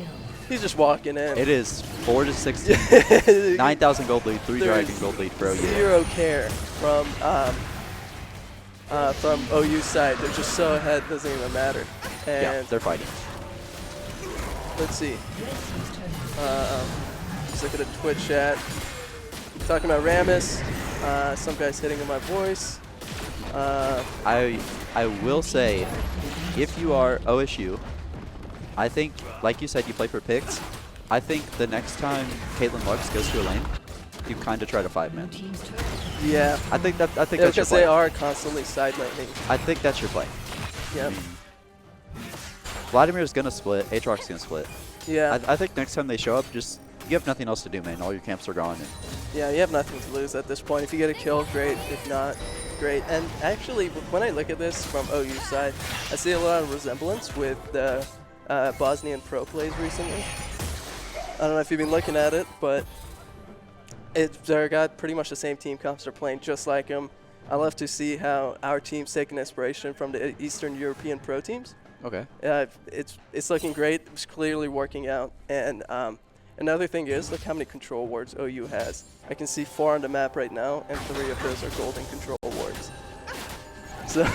He's just walking in. It is 4 to 16. 9,000 gold lead, 3 dragon gold lead for OU. 0 care from from OU's side. They're just so ahead, doesn't even matter. And Yeah, they're fighting. let's see. Just look at the Twitch chat. Talking about Ramus. Some guy's hitting on my voice. I will say, if you are OSU, I think, like you said, you play for picks. I think the next time Caitlyn Lux goes to a lane, you kind of try to 5-man. Yeah. I think that's your because play. they are constantly side laning. I think that's your play. Yep. Vladimir's gonna split. Aatrox's gonna split. Yeah. I think next time they show up, just you have nothing else to do, man. All your camps are gone. And Yeah, you have nothing to lose at this point. If you get a kill, great. If not, great. And actually, when I look at this from OU's side, I see a lot of resemblance with the Bosnian pro plays recently. I don't know if you've been looking at it, but they're got pretty much the same team comps. They're playing just like them. I love to see how our team's taking inspiration from the Eastern European pro teams. Okay. It's looking great. It's clearly working out. And another thing is, look how many control wards OU has. I can see 4 on the map right now, and 3 of those are golden control wards. So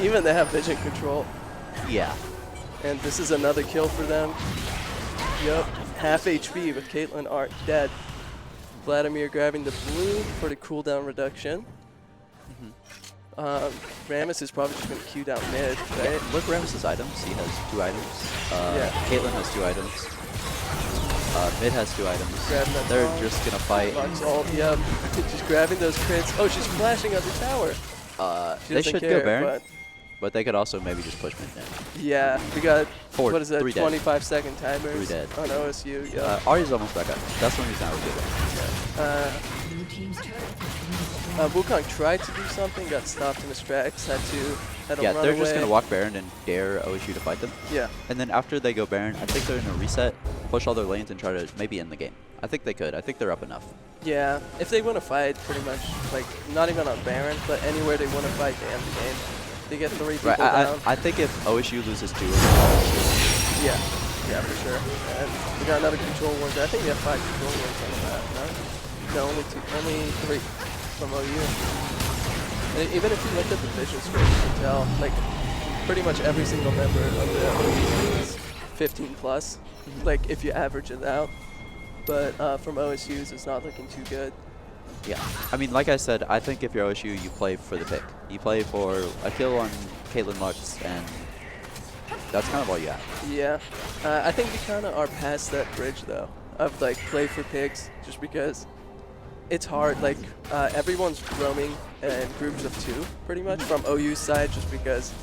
even they have vision control. Yeah. And this is another kill for them. Yep, half HP with Caitlyn Art dead. Vladimir grabbing the blue for the cooldown reduction. Ramus is probably just going to queue down mid, right? Yeah, look Ramus's items. He has 2 items. Yeah. Caitlyn has 2 items. Mid has 2 items. Grabbing that They're bomb. just gonna fight. Lux ult, yep. Just grabbing those crits. Oh, she's flashing on the tower. She They doesn't should care, go Baron, but they could also maybe just push mid then. Yeah, we got, 4, what is that, 3 dead. 25-second timers 3 dead. on OSU. Yeah. Ari's almost back up. That's when he's not really Wukong tried to do something, got stopped in his tracks, had to Yeah, run they're away. just going to walk Baron and dare OSU to fight them. Yeah. And then after they go Baron, I think they're going to reset, push all their lanes, and try to maybe end the game. I think they could. I think they're up enough. Yeah, if they want to fight, pretty much, like, not even on Baron, but anywhere they want to fight, they end the game. They get 3 people down. I think if OSU loses 2, Yeah, for sure. And we got another control ward. I think we have 5 control wards on the map, no? No, only 3 from OU. And even if you look at the vision screen, you can tell, like, pretty much every single member of the OU is 15 plus, like, if you average it out. But from OSU's, it's not looking too good. Yeah. I mean, like I said, I think if you're OSU, you play for the pick. You play for a kill on Caitlyn Lux, and that's kind of all you have. Yeah. I think we kind of are past that bridge, though, of, like, play for picks, just because it's hard. Like, everyone's roaming in groups of 2, pretty much, from OU's side, just because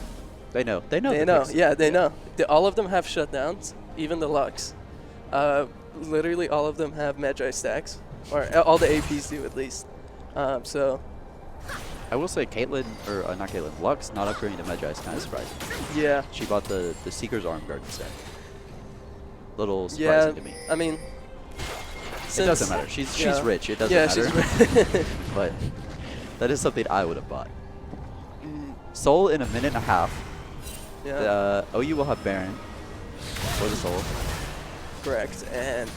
They know. They know. They the know. picks. Yeah, they know. All of them have shutdowns, even the Lux. Literally all of them have Magi stacks, or all the APs do at least. So I will say Caitlyn, or not Caitlyn, Lux not upgrading to Magi is kind of surprising. Yeah. She bought the Seeker's Arm Guard instead. Little surprising to me. I mean, it doesn't matter. She's rich. It doesn't matter. She's rich. But that is something I would have bought. Soul in a minute and a half. Yeah. OU will have Baron for the Soul. Correct. And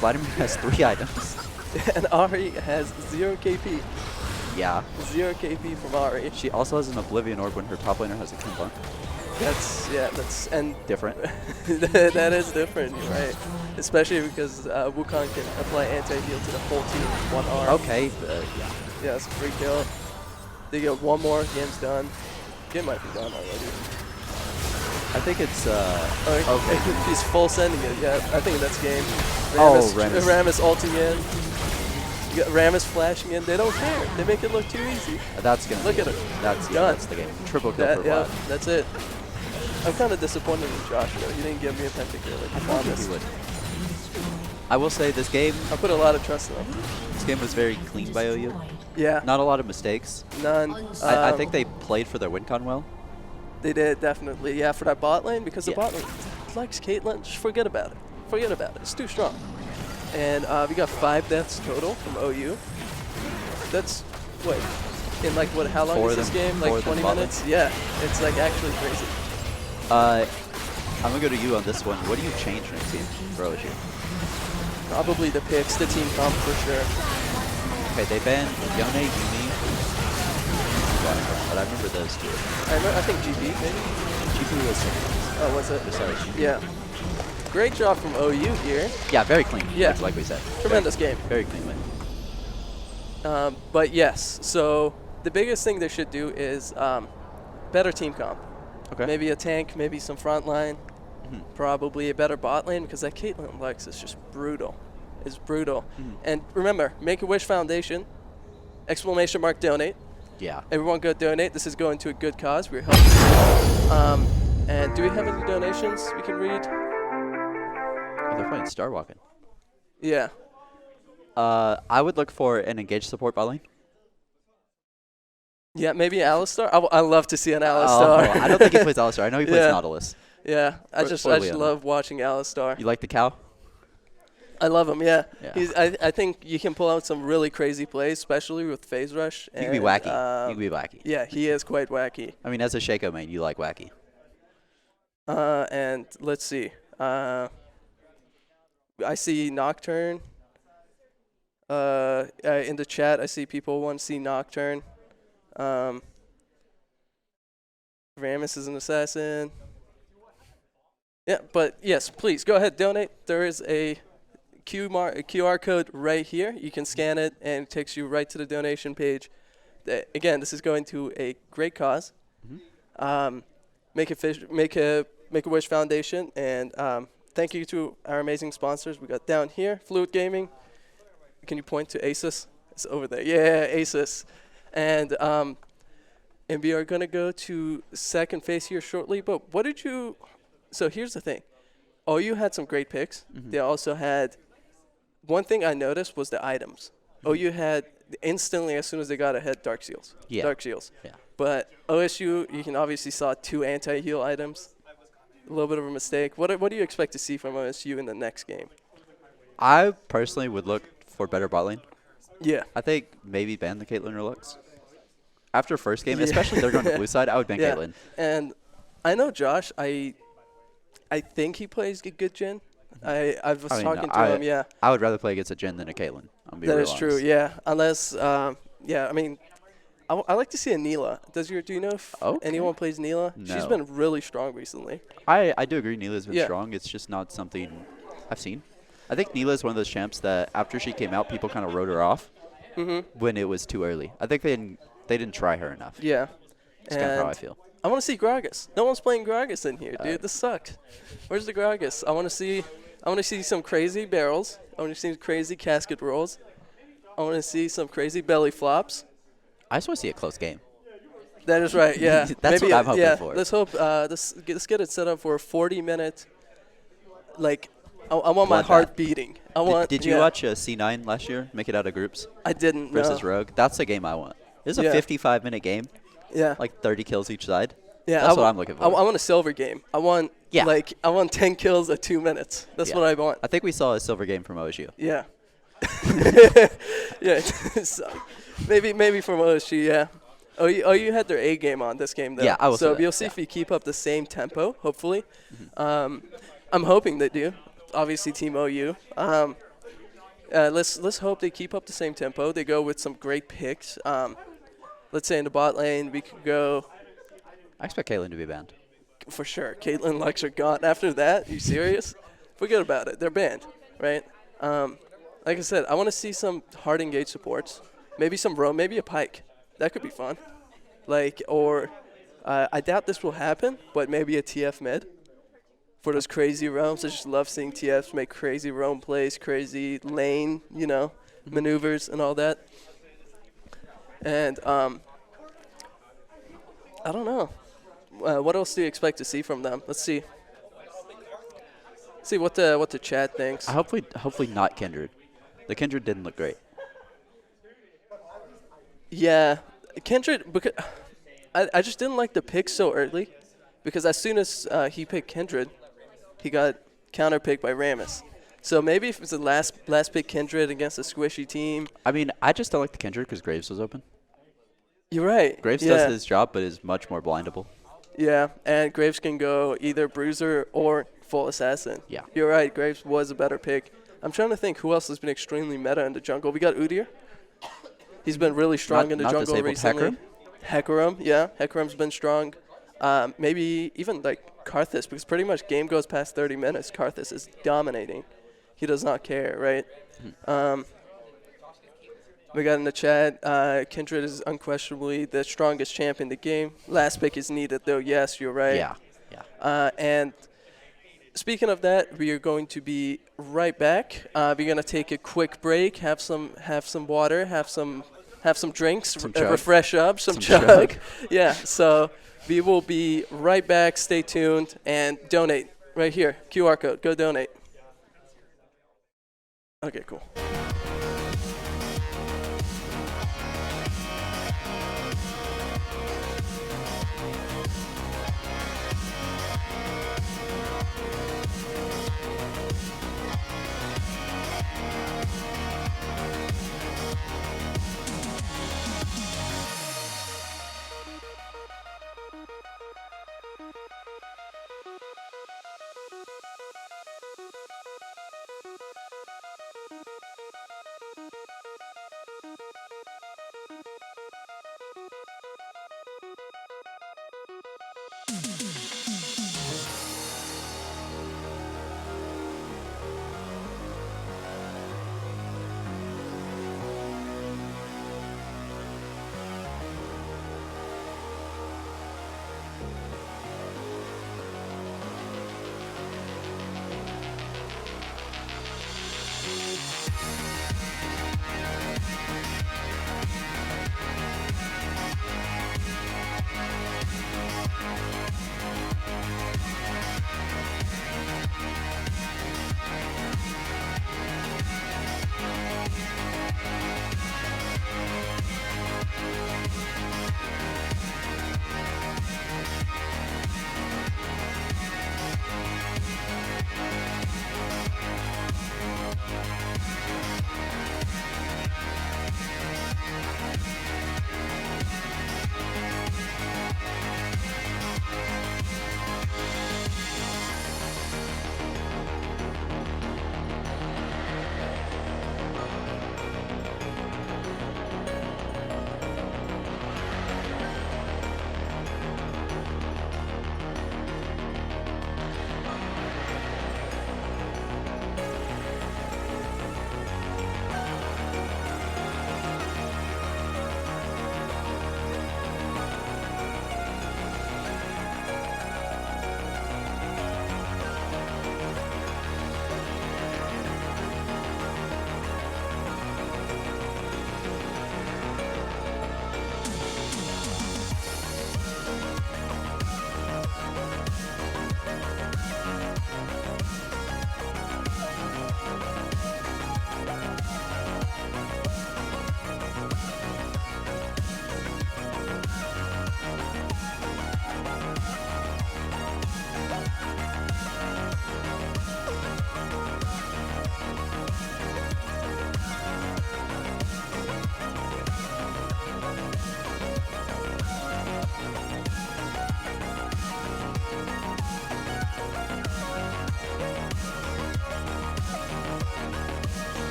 Vladimir has 3 items. And Ari has 0 KP. Yeah. 0 KP from Ari. She also has an Oblivion Orb when her top laner has a Kimbun. That's different. That is different, you're right. Especially because Wukong can apply anti-heal to the whole team with 1 arm. Okay. Yeah. Yeah, it's a free kill. They get 1 more, game's done. Game might be done already. I think it's okay. He's full sending it. Yeah, I think that's game. Ramus. Ramus ulting in. You got Ramus flashing in. They don't care. They make it look too easy. That's gonna look at it. That's the game. Triple kill for Yeah, Vlad. that's it. I'm kind of disappointed in Josh though. He didn't give me a pentakill like he promised. He would. I will say this game. I put a lot of trust in him. This game was very clean by OU. Yeah. Not a lot of mistakes. None. I think they played for their win con well. They did, definitely. Yeah, for that bot lane, because the bot lane likes Caitlyn, just forget about it. Forget about it. It's too strong. And we got 5 deaths total from OU. That's, what, in like, what, how long is this game? Like 20 minutes? Yeah, it's like actually crazy. I'm going to go to you on this one. What do you change next team for OSU? Probably the picks, the team comp for sure. Okay, they banned Yone, Yumi. but I remember those two. I think GP maybe. GP was second. Oh, was it? Sorry, GP. Yeah. Great job from OU here. Yeah, very clean. Yeah. Like we said. Tremendous game. Very clean win. But yes, so the biggest thing they should do is better team comp. Okay. Maybe a tank, maybe some front line, probably a better bot lane, because that Caitlyn Lux is just brutal. It's brutal. And remember, Make-A-Wish Foundation, ! donate. Yeah. Everyone go donate. This is going to a good cause. We're helping. And do we have any donations we can read? Oh, they're playing Star Walking. Yeah. I would look for an engaged support bot lane. Yeah, maybe Alistar. I love to see an Alistar. I don't think he plays Alistar. I know he plays Nautilus. Yeah, I just love watching Alistar. You like the cow? I love him. Yeah. Yeah. I think you can pull out some really crazy plays, especially with phase rush. You can be wacky. You can be wacky. Yeah, he is quite wacky. I mean, as a Shaco main, you like wacky. And let's see. I see Nocturne. In the chat, I see people want to see Nocturne. Ramus is an assassin. Yeah, but yes, please go ahead, donate. There is a QR code right here. You can scan it, and it takes you right to the donation page. Again, this is going to a great cause. Make-A-Wish Foundation, and thank you to our amazing sponsors. We got down here, Fluid Gaming. Can you point to Asus? It's over there. Yeah, Asus. And we are going to go to second phase here shortly. But what did you... So here's the thing. OU had some great picks. They also had... One thing I noticed was the items. OU had instantly, as soon as they got ahead, Dark Seals. Yeah. Dark Seals. Yeah. But OSU, you can obviously saw 2 anti-heal items. A little bit of a mistake. What do you expect to see from OSU in the next game? I personally would look for better bot lane. Yeah. I think maybe ban the Caitlyn Relux. After first game, especially they're going to blue side, I would ban Caitlyn. And I know Josh, I think he plays good Jhin. I was talking to him, yeah. I would rather play against a Jhin than a Caitlyn. That is true, yeah. Unless, yeah, I mean, I like to see a Neela. Do you know if anyone plays Neela? No. She's been really strong recently. I do agree Neela's been strong. It's just not something I've seen. I think Neela is one of those champs that after she came out, people kind of wrote her off when it was too early. I think they didn't try her enough. Yeah. That's kind of how I feel. I want to see Gragas. No one's playing Gragas in here, dude. This sucked. Where's the Gragas? I want to see some crazy barrels. I want to see crazy casket rolls. I want to see some crazy belly flops. I just want to see a close game. That is right, yeah. That's Maybe what I'm hoping for. Let's hope, let's get it set up for a 40-minute, like, I want my heart beating. Did you watch C9 last year, make it out of groups? I didn't, Versus no. Rogue? That's the game I want. This is a 55-minute game. Yeah. Like 30 kills each side. Yeah, That's what I'm looking for. I want a silver game. I want 10 kills at 2 minutes. That's what I want. I think we saw a silver game from OSU. Yeah. Yeah. So maybe from OSU, yeah. OU had their A game on this game, though. Yeah, I will say So that. we'll see if we keep up the same tempo, hopefully. I'm hoping they do. Obviously, Team OU. Let's hope they keep up the same tempo. They go with some great picks. Let's say in the bot lane, we could go... I expect Caitlyn to be banned. For sure. Caitlyn Lux are gone. After that, you serious? Forget about it. They're banned, right? Like I said, I want to see some hard engaged supports. Maybe some roam, maybe a Pyke. That could be fun. I doubt this will happen, but maybe a TF mid for those crazy roams. I just love seeing TFs make crazy roam plays, crazy lane, maneuvers and all that. And I don't know. What else do you expect to see from them? Let's see. See what the chat thinks. Hopefully not Kindred. The Kindred didn't look great. Yeah, Kindred. Because I just didn't like the pick so early, because as soon as he picked Kindred, he got counter picked by Ramus. So maybe if it's the last pick Kindred against a squishy team. I mean, I just don't like the Kindred because Graves was open. You're right. Graves does his job, but is much more blindable. Yeah, and Graves can go either Bruiser or full assassin. Yeah. You're right. Graves was a better pick. I'm trying to think who else has been extremely meta in the jungle. We got Udyr. He's been really strong in the jungle recently. Hecarim, yeah. Hecarim's been strong. Maybe even like Karthus, because pretty much game goes past 30 minutes. Karthus is dominating. He does not care, right? We got in the chat, Kindred is unquestionably the strongest champ in the game. Last pick is needed, though. Yes, you're right. Yeah. And speaking of that, we are going to be right back. We're going to take a quick break, have some water, have some drinks, refresh up, some chug. Yeah, so we will be right back. Stay tuned and donate right here. QR code. Go donate. Okay, cool.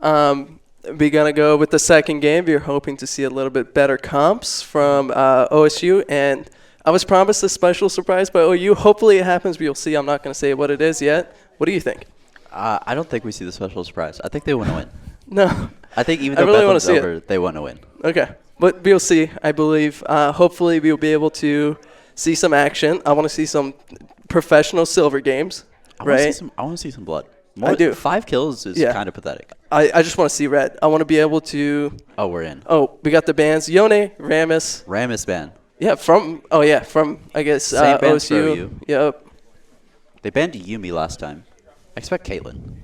We're going to go with the second game. We're hoping to see a little bit better comps from OSU. And I was promised a special surprise by OU. Hopefully it happens. We'll see. I'm not going to say what it is yet. What do you think? I don't think we see the special surprise. I think they want to win. No. I think even though really Bedlam's over, they want to win. Okay. But we'll see, I believe. Hopefully we'll be able to see some action. I want to see some professional silver games, right? I want to see some blood. I do. 5 kills is kind of pathetic. I just want to see red. I want to be able to... Oh, we're in. Oh, we got the bands. Yone, Ramus. Ramus ban. Yeah, from, I guess, Same bands for OSU. OU. Yep. They banned Yumi last time. I expect Caitlyn.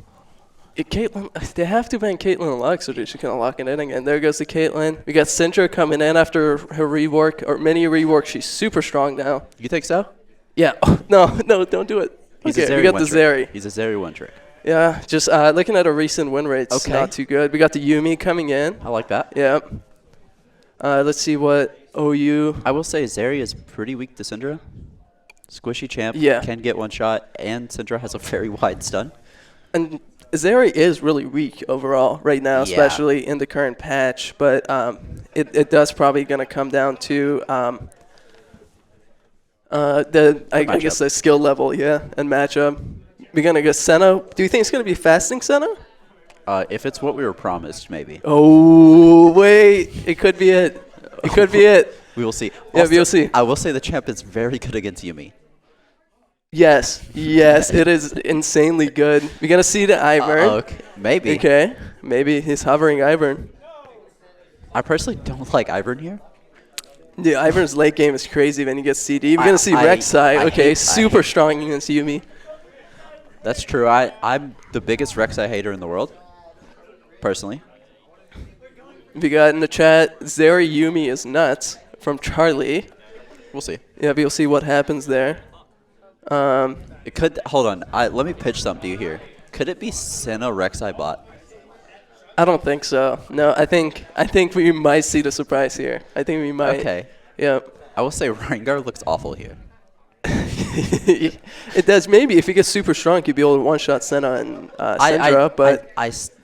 Caitlyn, they have to ban Caitlyn and Lux, or they're just going to lock it in again. There goes the Caitlyn. We got Syndra coming in after her rework, or mini rework. She's super strong now. You think so? Yeah. No, don't do it. He's okay, a we got the Zeri. He's a Zeri one trick. Yeah, just looking at our recent win rates, Okay. not too good. We got the Yumi coming in. I like that. Yeah. Let's see what OU. I will say Zeri is pretty weak to Syndra. Squishy champ can get one shot, and Syndra has a very wide stun. And Zeri is really weak overall right now, especially in the current patch. But it does probably going to come down to I guess the skill level, and matchup. We're going to go Senna. Do you think it's going to be fasting Senna? If it's what we were promised, maybe. Oh, wait. It could be it. It could be it. We will see. Yeah, we'll see. I will say the champ is very good against Yumi. Yes, it is insanely good. We're going to see the Ivern. Okay, maybe. Okay, maybe he's hovering Ivern. I personally don't like Ivern here. Dude, Ivern's late game is crazy when he gets CD. We're going to see Rek'Sai. Okay, super strong against Yumi. That's true. I'm the biggest Rek'Sai hater in the world, personally. We got in the chat, Zeri Yumi is nuts from Charlie. We'll see. Yeah, we'll see what happens there. It could. Hold on. Let me pitch something to you here. Could it be Senna Rek'Sai bot? I don't think so. No, I think we might see the surprise here. I think we might. Okay. Yeah. I will say Rengar looks awful here. It does. Maybe if he gets super strong, he'd be able to one-shot Senna and Syndra. But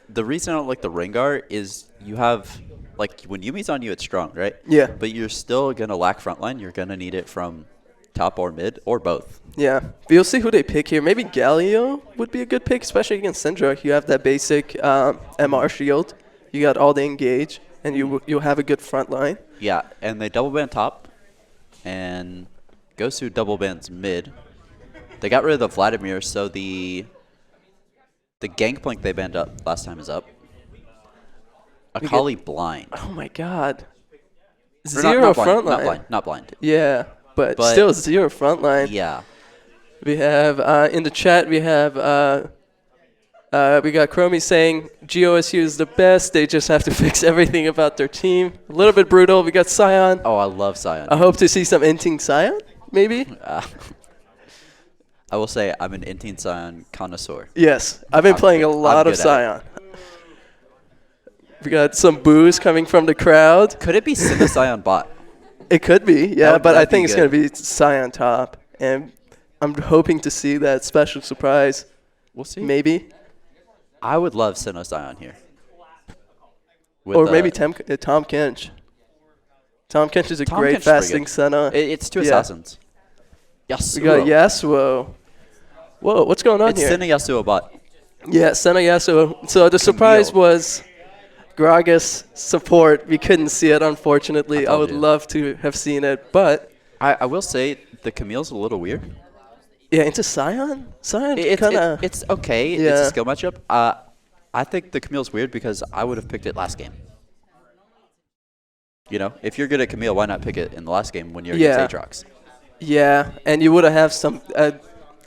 the reason I don't like the Rengar is you have, like, when Yumi's on you, it's strong, right? Yeah. But you're still going to lack frontline. You're going to need it from top or mid or both. Yeah. We'll see who they pick here. Maybe Galio would be a good pick, especially against Syndra. You have that basic MR shield. You got all the engage, and you'll have a good front line. Yeah, and they double ban top, and Gosu double bans mid. They got rid of the Vladimir, so the Gangplank they banned up last time is up. Akali blind. Oh my god. Or Zero front line. Not blind. Yeah, but still zero front line. Yeah. We have in the chat we have we got Chromie saying GOSU is the best. They just have to fix everything about their team. A little bit brutal. We got Sion. Oh, I love Sion. I hope to see some Inting Sion, maybe. I will say I'm an Inting Sion connoisseur. Yes, I've been playing a lot of Sion. We got some boos coming from the crowd. Could it be Senna Sion bot? It could be, yeah, but I think it's good. going to be Sion top. And I'm hoping to see that special surprise. We'll see. Maybe. I would love Senna Sion here. Or maybe Tom Kench. Tom Kench is a great fasting Senna. It's two assassins. Yasuo. We got Yasuo. Whoa, what's going on here? It's Senna Yasuo bot. Yeah, Senna Yasuo. So the surprise was Gragas support. We couldn't see it, unfortunately. I would love to have seen it, but I will say the Camille's a little weird. Yeah, into Sion? Sion it's okay. Yeah. It's a skill matchup. I think the Camille's weird because I would have picked it last game. You know, if you're good at Camille, why not pick it in the last game when you're against Aatrox? Yeah, and you would have some,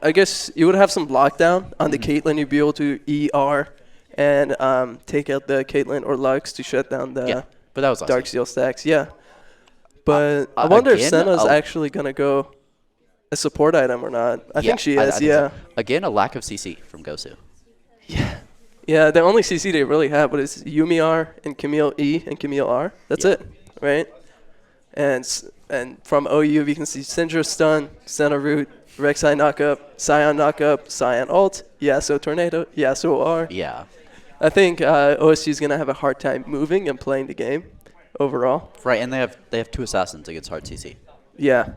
I guess you would have some lockdown on the Caitlyn. You'd be able to ER and take out the Caitlyn or Lux to shut down the but that was Dark Steel stacks. Yeah. But I wonder if Senna's actually going to go a support item or not. I think she is, so. Again, a lack of CC from Gosu. Yeah, the only CC they really have is Yumi R and Camille E and Camille R. That's it, right? And from OU, we can see Syndra stun, Senna root, Rek'Sai knock up, Sion knock up, Sion ult, Yasuo tornado, Yasuo R. Yeah. I think OSU is going to have a hard time moving and playing the game overall. Right, and they have 2 assassins against hard CC. Yeah.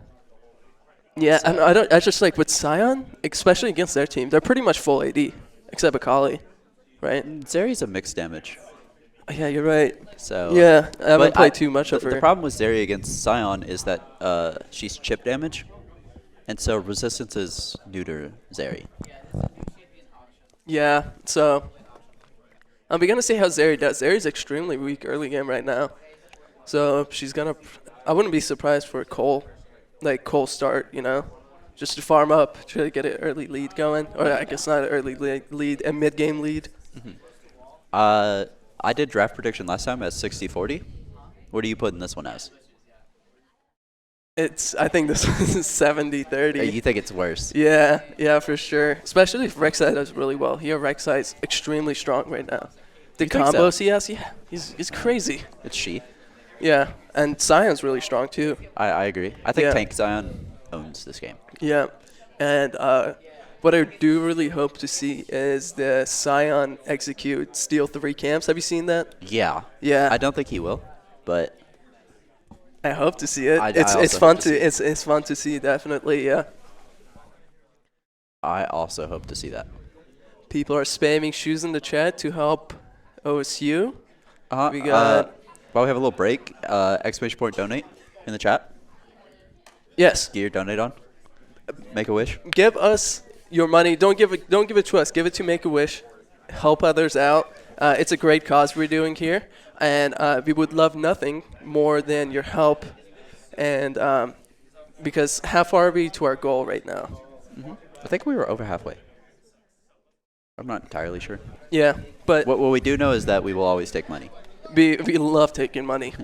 Yeah, and I just like with Sion, especially against their team, they're pretty much full AD, except Akali, right? Zeri's a mixed damage. Yeah, you're right. So yeah, I haven't played too much of her. The problem with Zeri against Sion is that she's chip damage, and so resistance is neuter Zeri. Yeah, so I'm going to see how Zeri does. Zeri's extremely weak early game right now. So she's going to – I wouldn't be surprised for Cole start, you know, just to farm up, try to get an early lead going. Or I guess not an early lead, a mid-game lead. Mm-hmm. I did draft prediction last time as 60-40. What are you putting this one as? I think this one is 70-30. You think it's worse? Yeah, for sure. Especially if Rek'Sai does really well. Here, Rek'Sai is extremely strong right now. The combos he has, he's crazy. It's she. Yeah, and Sion's really strong too. I agree. I think Tank Sion owns this game. Yeah, and what I do really hope to see is the Sion execute steal 3 camps. Have you seen that? Yeah. Yeah. I don't think he will, but I hope to see it. It's fun it's fun to see, definitely. Yeah. I also hope to see that. People are spamming shoes in the chat to help OSU. We got. While we have a little break, exclamation point donate in the chat. Yes. Gear donate on. Make a wish. Give us your money. Don't give it to us. Give it to Make a Wish. Help others out. It's a great cause we're doing here, and we would love nothing more than your help. And because how far are we to our goal right now? Mm-hmm. I think we were over halfway. I'm not entirely sure. Yeah, but what we do know is that we will always take money. We love taking money.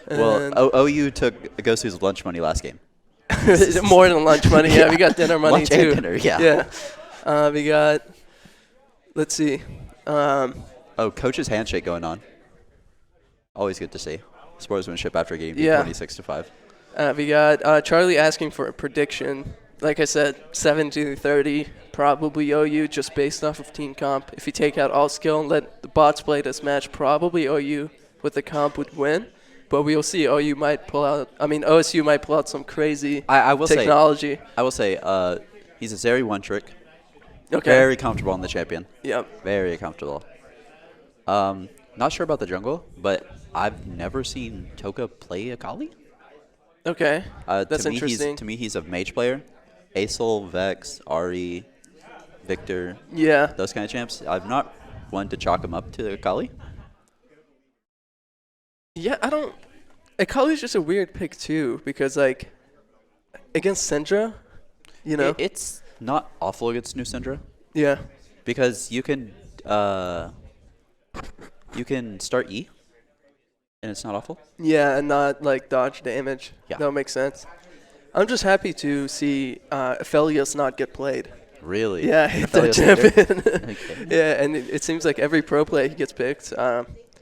Well, OU took Gosu's lunch money last game. More than lunch money. Yeah, we got dinner money lunch too. And dinner, yeah. We got. Let's see. Coach's handshake going on. Always good to see. Sportsmanship after a game, 26-5. We got Charlie asking for a prediction. Like I said, 70-30, probably OU, just based off of team comp. If you take out all skill and let the bots play this match, probably OU with the comp would win. But we'll see. OSU might pull out some crazy technology. I will say, he's a Zeri one trick. Okay. Very comfortable on the champion. Yep. Very comfortable. Not sure about the jungle, but I've never seen Toka play Akali. Okay. That's interesting. To me, he's a mage player. Aesol, Vex, Ahri, Victor. Yeah. Those kind of champs. I've not wanted to chalk him up to Akali. Yeah, Akali's just a weird pick too, because like against Syndra, you know. It's not awful against new Syndra. Yeah. Because you can start E, and it's not awful. Yeah, and not like dodge damage. Yeah. That makes sense. I'm just happy to see Aphelios not get played. Really? Yeah, hit that champion. Okay. Yeah, and it seems like every pro play he gets picked.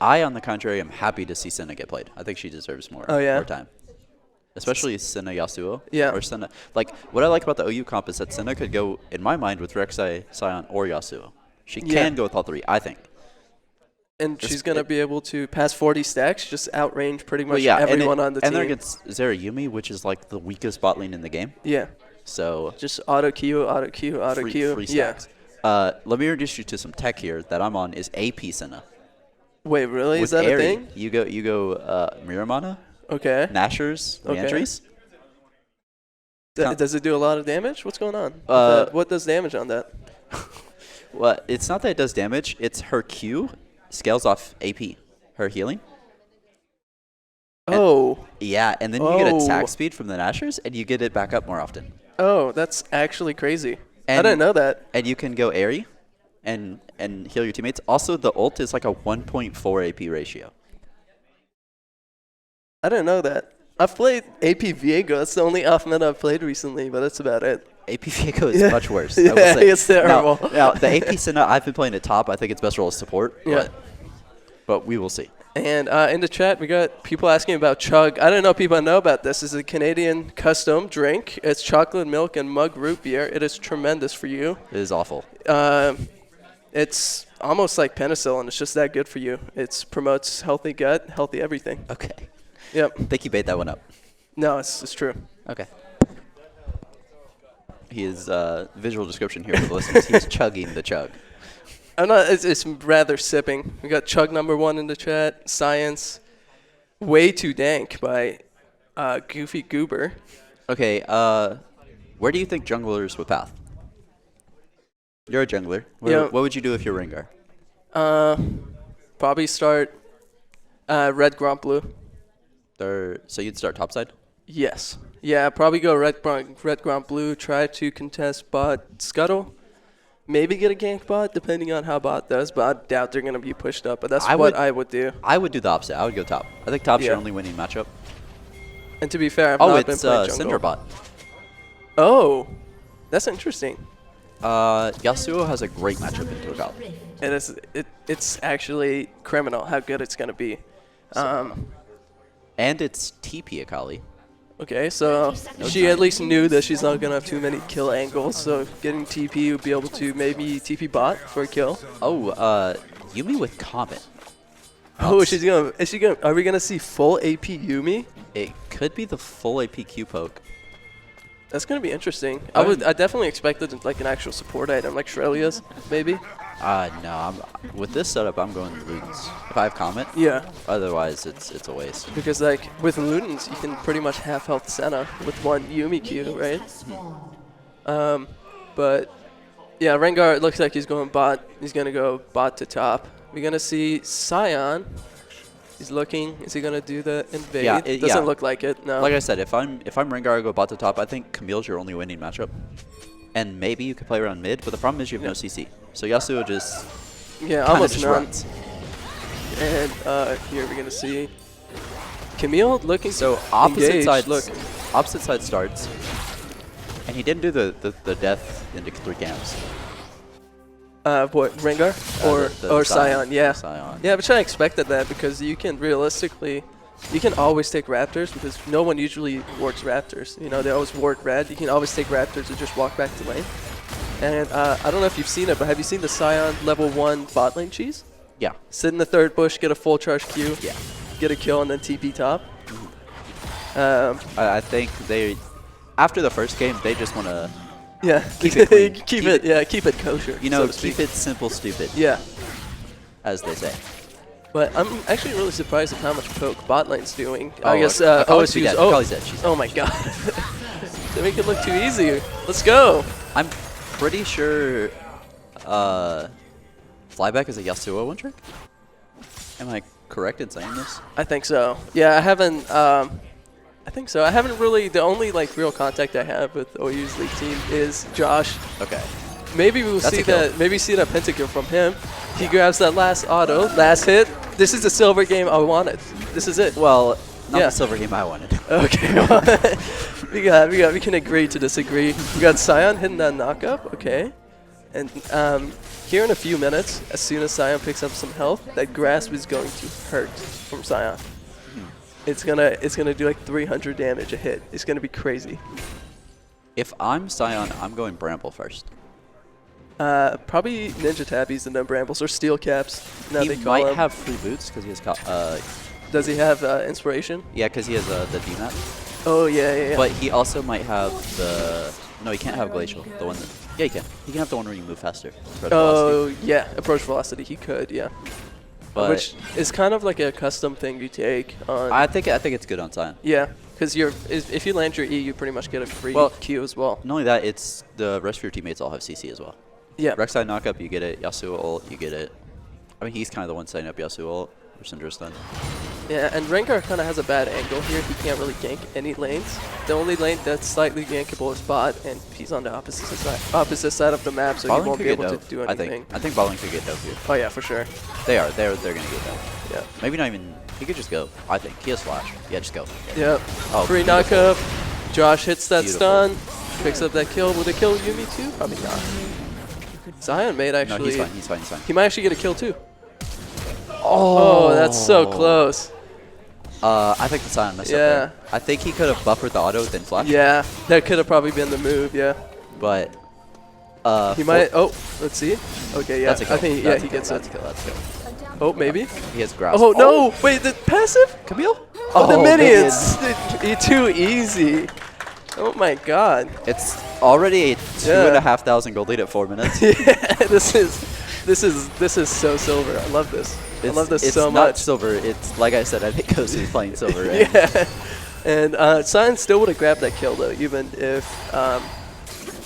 I, on the contrary, am happy to see Senna get played. I think she deserves more time. Especially Senna Yasuo. Yeah. Or Senna. Like, what I like about the OU comp is that Senna could go, in my mind, with Rek'Sai, Sion, or Yasuo. She can go with all 3, I think. And she's going to be able to pass 40 stacks, just outrange pretty much everyone on the team. And they're against Zerayumi, which is like the weakest bot lane in the game. Yeah. So just auto queue. Free stacks. Let me introduce you to some tech here that I'm on is AP Senna. Wait, really? Is that Aerie, a thing? You go Miramana. Okay. Nashers, Leandries. Does it do a lot of damage? What's going on? What does damage on that? Well, it's not that it does damage. It's her Q scales off AP, her healing. Yeah, and then you get attack speed from the Nashers, and you get it back up more often. Oh, that's actually crazy. I didn't know that. And you can go Aerie and heal your teammates. Also, the ult is like a 1.4 AP ratio. I didn't know that. I've played AP Viego. That's the only off meta I've played recently, but that's about it. AP Viego is much worse. Yeah, it's terrible. Now, the AP Senna, I've been playing at top. I think its best role is support. But we will see. And in the chat, we got people asking about Chug. I don't know if people know about this. This is a Canadian custom drink. It's chocolate milk and mug root beer. It is tremendous for you. It is awful. It's almost like penicillin. It's just that good for you. It promotes healthy gut, healthy everything. Okay. Yep. I think you made that one up. No, it's true. Okay. His visual description here for the listeners, he's chugging the chug. I'm not. It's rather sipping. We got Chug #1 in the chat. Science. Way too dank by Goofy Goober. Okay. Where do you think junglers would path? You're a jungler. What would you do if you're Rengar? Probably start red, gromp, blue. So you'd start topside? Yes. Yeah, probably go red, gromp, blue. Try to contest bot scuttle. Maybe get a gank bot, depending on how bot does, but I doubt they're going to be pushed up. But that's what I would do. I would do the opposite. I would go top. I think top's your only winning matchup. And to be fair, I've not been playing jungle. Syndra bot. Oh, that's interesting. Yasuo has a great matchup into a Akali. It's actually criminal how good it's going to be. And it's TP Akali. Okay, so she at least knew that she's not going to have too many kill angles, so getting TP would be able to maybe TP bot for a kill. Oh, Yuumi with Comet. Oh, is she gonna, are we going to see full AP Yuumi? It could be the full AP Q poke. That's going to be interesting. I definitely expected like an actual support item, like Shrelia's, maybe. No, with this setup, I'm going Ludens. If I have Comet, yeah. Otherwise, it's a waste. Because like with Ludens, you can pretty much half health Senna with one Yuumi Q, right? But yeah, Rengar, it looks like he's going bot. He's gonna go bot to top. We're gonna see Sion. He's looking. Is he gonna do the invade? Yeah, it doesn't look like it. No. Like I said, if I'm Rengar, I go bot to top. I think Camille's your only winning matchup. And maybe you could play around mid, but the problem is you have no CC. So Yasuo just almost none. runs. And here we're gonna see Camille looking so opposite engaged. side. Look, opposite side starts, and he didn't do the death into 3 camps. What, Rengar or Sion? Yeah, Sion. Yeah, but I expected that because you can realistically. You can always take Raptors because no one usually wards Raptors. You know, they always ward red. You can always take Raptors and just walk back to lane. And I don't know if you've seen it, but have you seen the Sion level 1 bot lane cheese? Yeah. Sit in the 3rd bush, get a full charge Q, get a kill, and then TP top. I think after the first game, they just want to keep it clean. keep it kosher. You know, so keep it simple, stupid. Yeah. As they say. But I'm actually really surprised at how much poke bot lane's doing. Oh, I guess Akali's OSU's dead. She's dead. Oh my god. They make it look too easy. Let's go. I'm pretty sure Flyback is a Yasuo one trick. Am I correct in saying this? I think so. Yeah, I haven't. I think so. I haven't really. The only like real contact I have with OU's league team is Josh. Okay. Maybe we'll see that. Maybe see that pentakill from him. He grabs that last auto, last hit. This is the silver game I wanted. This is it. Well, not the silver game I wanted. Okay. we can agree to disagree. We got Sion hitting that knockup. Okay. And here in a few minutes, as soon as Sion picks up some health, that grasp is going to hurt from Sion. It's gonna do like 300 damage a hit. It's gonna be crazy. If I'm Sion, I'm going Bramble first. Probably Ninja Tabbies and then Brambles or Steel Caps. Now He they call might them. have free boots because he has. Does he have Inspiration? Yeah, because he has the DMAT. Oh yeah. But he also might have the. No, he can't have Glacial. The one that. Yeah, he can. He can have the one where you move faster. Yeah, approach velocity. He could, yeah. But which is kind of like a custom thing you take on. I think it's good on Sion. Yeah, because if you land your E, you pretty much get a free Q as well. Not only that, it's the rest of your teammates all have CC as well. Yeah. Rek'Sai knockup, you get it. Yasuo ult, you get it. I mean, he's kind of the one setting up Yasuo ult. Or Syndra's done. Yeah, and Rengar kind of has a bad angle here. He can't really gank any lanes. The only lane that's slightly gankable is bot, and he's on the opposite side of the map, so he won't be able to do anything. I think Botling could get dope here. Oh yeah, for sure. They are. They're gonna get dope. Yeah. Maybe not even. He could just go. I think he has flash. Yeah, just go. Yep. Oh, free knockup. Josh hits that stun, picks up that kill. Will they kill Yuumi too? Probably not. Sion made actually. No, he's fine. He's fine. He might actually get a kill too. Oh, that's so close. I think the Sion messed up there. I think he could have buffered the auto then flash. Yeah, that could have probably been the move, yeah. But He might. Oh, let's see. Okay, yeah. That's a kill. I think That's he a kill. gets That's it. a kill. That's a kill. Oh, maybe. He has grasp. Oh no! Wait, the passive? Camille? Oh, the minions. minions! Too easy. Oh my god. It's already a 2,500 gold lead at 4 minutes. Yeah, this is so silver. I love this. I love this so much. It's not silver. It's like I said. I think Ghost is playing silver. Right? Yeah. And Sion still would have grabbed that kill though, even if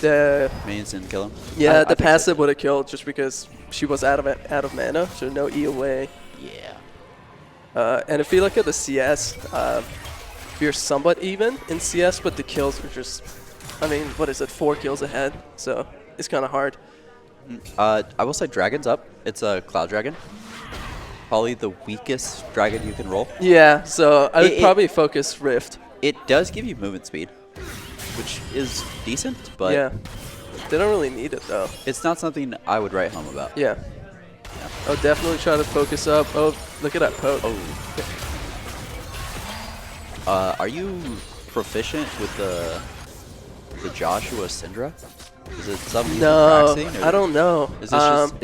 the minions didn't kill him. Yeah, I the think passive would have killed just because she was out of mana, so no E away. Yeah. And if you look at the CS, you're somewhat even in CS, but the kills are just, I mean, what is it, 4 kills ahead? So it's kind of hard. I will say Dragon's up. It's a Cloud Dragon. Probably the weakest dragon you can roll. Yeah, so I would probably focus Rift. It does give you movement speed, which is decent, but yeah, they don't really need it though. It's not something I would write home about. Yeah. Oh, definitely try to focus up. Oh, look at that poke. Oh. Are you proficient with the Joshua Syndra? Is it something you No, can practice? I don't know. Is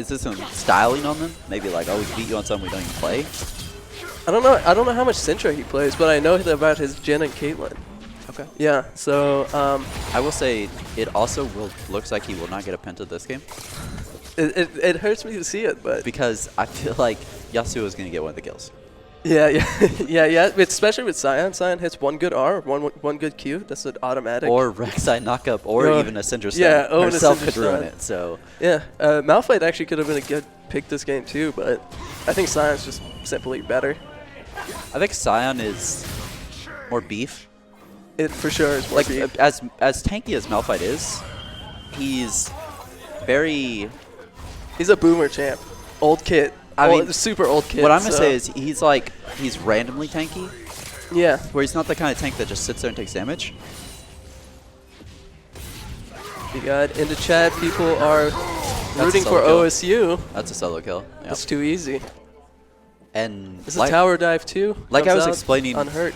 this some styling on them? Maybe like, oh, we beat you on something we don't even play? I don't know. I don't know how much Syndra he plays, but I know about his Jen and Caitlyn. Okay. Yeah. So I will say it also looks like he will not get a penta this game. It hurts me to see it, but because I feel like Yasuo is going to get one of the kills. Yeah. Especially with Sion. Sion hits one good R, one good Q. That's an automatic. Or Rek'Sai knockup, or even a Syndra stun. Yeah, herself could ruin it. So yeah, Malphite actually could have been a good pick this game too, but I think Sion's just simply better. I think Sion is more beef. It for sure is more like beef. As tanky as Malphite is, he's very. He's a boomer champ, old kid. I mean, super old kid. What I'm gonna say is he's randomly tanky. Yeah. Where he's not the kind of tank that just sits there and takes damage. You got in the chat, people are rooting for OSU. That's a solo kill. Yep. That's too easy. And this is a tower dive too. Like I was explaining unhurt.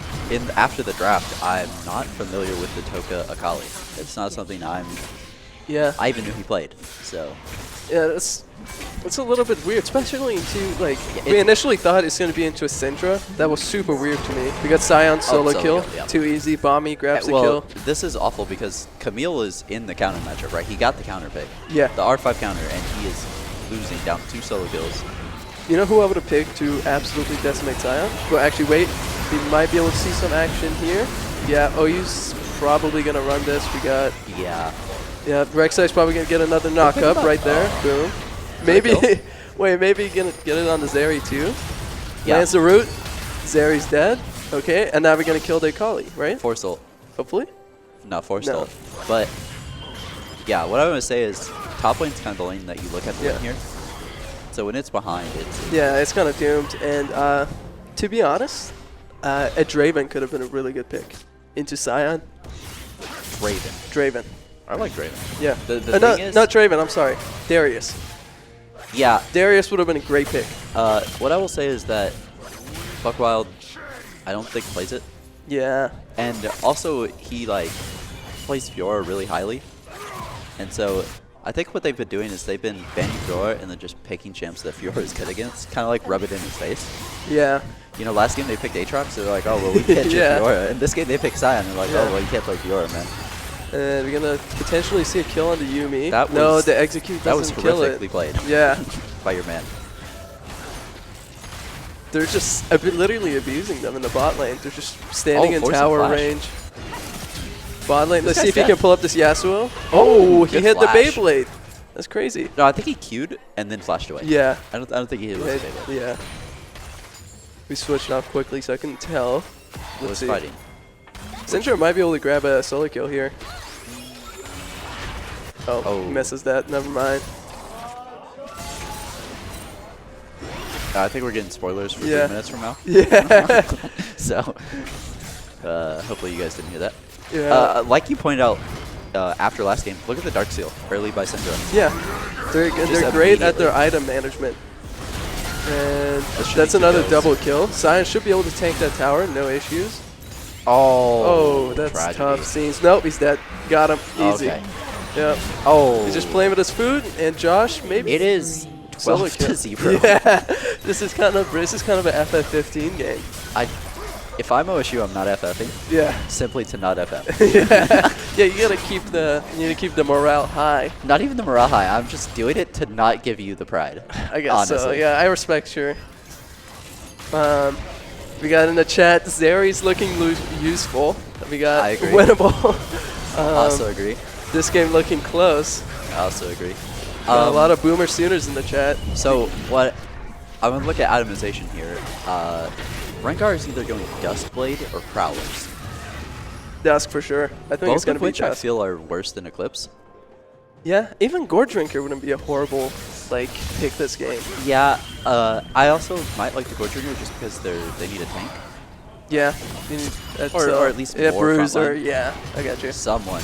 After the draft, I'm not familiar with the Toka Akali. It's not something I even knew he played. So yeah, it's a little bit weird, especially into like we initially thought it's going to be into a Syndra. That was super weird to me. We got Sion solo kill, yeah. too easy. Bomby grabs the kill. This is awful because Camille is in the counter matchup, right? He got the counter pick. Yeah. The R5 counter, and he is losing down 2 solo kills. You know who I would have picked to absolutely decimate Sion? Well, actually, wait. We might be able to see some action here. Yeah, OU's probably going to run this. We got... Yeah. Yeah, Rek'Sai's probably going to get another knock-up right there. Boom. Maybe... wait, maybe going to get it on the Zeri, too. Yeah. Lands the root. Zeri's dead. Okay, and now we're going to kill the Akali, right? Force ult. Hopefully? Not force ult. But, yeah, what I want to say is top lane's kind of the lane that you look at the lane here. So when it's behind, it's kind of doomed. And to be honest, a Draven could have been a really good pick into Sion. Draven. I like Draven. Yeah. The thing is, not Draven. I'm sorry. Darius. Yeah. Darius would have been a great pick. What I will say is that Buckwild, I don't think plays it. Yeah. And also he plays Fiora really highly, and so. I think what they've been doing is they've been banning Fiora and then just picking champs that Fiora is good against, kind of like rub it in his face. Yeah. You know, last game they picked Aatrox, so they're like, oh, well, we can't yeah. Fiora. And this game they picked Sion, and they're like, oh, well, you can't play Fiora, man. And we're going to potentially see a kill on the Yuumi. No, the execute doesn't kill it. That was horrifically played. Yeah. By your man. They're just literally abusing them in the bot lane. They're just standing in tower range. Bot lane. Let's see if he can pull up this Yasuo. Oh, he hit flash. the Beyblade. That's crazy. No, I think he queued and then flashed away. Yeah. I don't think he hit the Beyblade. Yeah. We switched off quickly so I can tell. Let's see. Fighting. Syndra might be able to grab a solo kill here. Oh, misses that. Never mind. I think we're getting spoilers for 3 minutes from now. Yeah. So, hopefully you guys didn't hear that. Yeah. Like you pointed out after last game, look at the Darkseal early by Syndra. Yeah. They're great at their item management. And that's another double kill. Sion should be able to tank that tower, no issues. Oh, that's tough scenes. Nope, he's dead. Got him. Easy. Okay. Yeah. Oh. He's just playing with his food, and Josh, maybe. It is 12 to 0. Yeah. This is kind of an FF15 game. If I'm OSU, I'm not FFing. Yeah. Simply to not FF. Yeah, you gotta keep the morale high. Not even the morale high. I'm just doing it to not give you the pride. I guess honestly. so. Yeah, I respect your. We got in the chat, Zeri's looking useful. We got I agree. winnable. Also agree. This game looking close. I also agree. A lot of Boomer Sooners in the chat. So what? I'm gonna look at itemization here. Rengar is either going Duskblade or Prowlers. Dusk for sure. I think Both it's gonna of be which I Dusk. feel are worse than Eclipse. Yeah, even Gore Drinker wouldn't be a horrible pick this game. Yeah, I also might like the Gore Drinker just because they need a tank. Yeah, or at least yeah, more Bruiser. frontline. Yeah, I got you. Someone.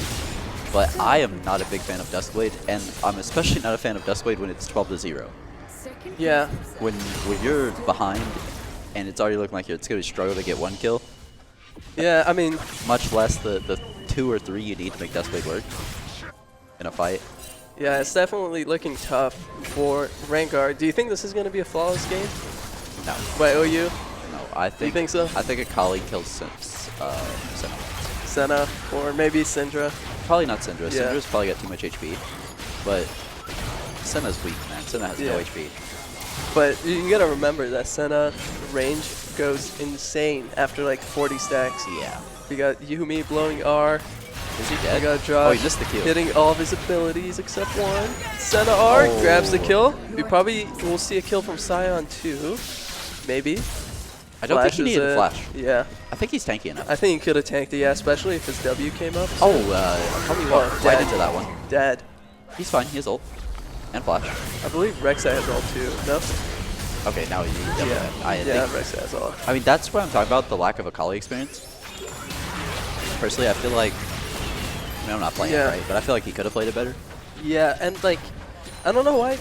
But I am not a big fan of Duskblade, and I'm especially not a fan of Duskblade when it's 12 to 0. Yeah. When you're behind, and it's already looking like it's going to struggle to get 1 kill. Yeah, I mean, much less the 2 or 3 you need to make Duskblade work in a fight. Yeah, it's definitely looking tough for Rengar. Do you think this is going to be a flawless game? No. By OU? No, I think. You think so? I think a Kali kills Senna, or maybe Syndra. Probably not Syndra. Yeah. Syndra's probably got too much HP, but Senna's weak, man. Senna has no HP. But you gotta remember that Senna range goes insane after like 40 stacks. Yeah. You got Yumi blowing R. Is he dead? You got Josh Oh, he missed the kill. hitting all of his abilities except one. Senna R grabs the kill. We probably will see a kill from Sion too. Maybe. I don't think he needed a flash. Yeah. I think he's tanky enough. I think he could have tanked it, yeah, especially if his W came up. Oh, probably walked right into that one. Dead. He's fine. He has ult. And flash. I believe Rek'Sai has ult too. No? Okay, now he Yeah, Rek'Sai has ult. I mean, that's what I'm talking about, the lack of a Kali experience. Personally, I feel like... I mean, I'm not playing it right, but I feel like he could have played it better. Yeah, and I don't know why,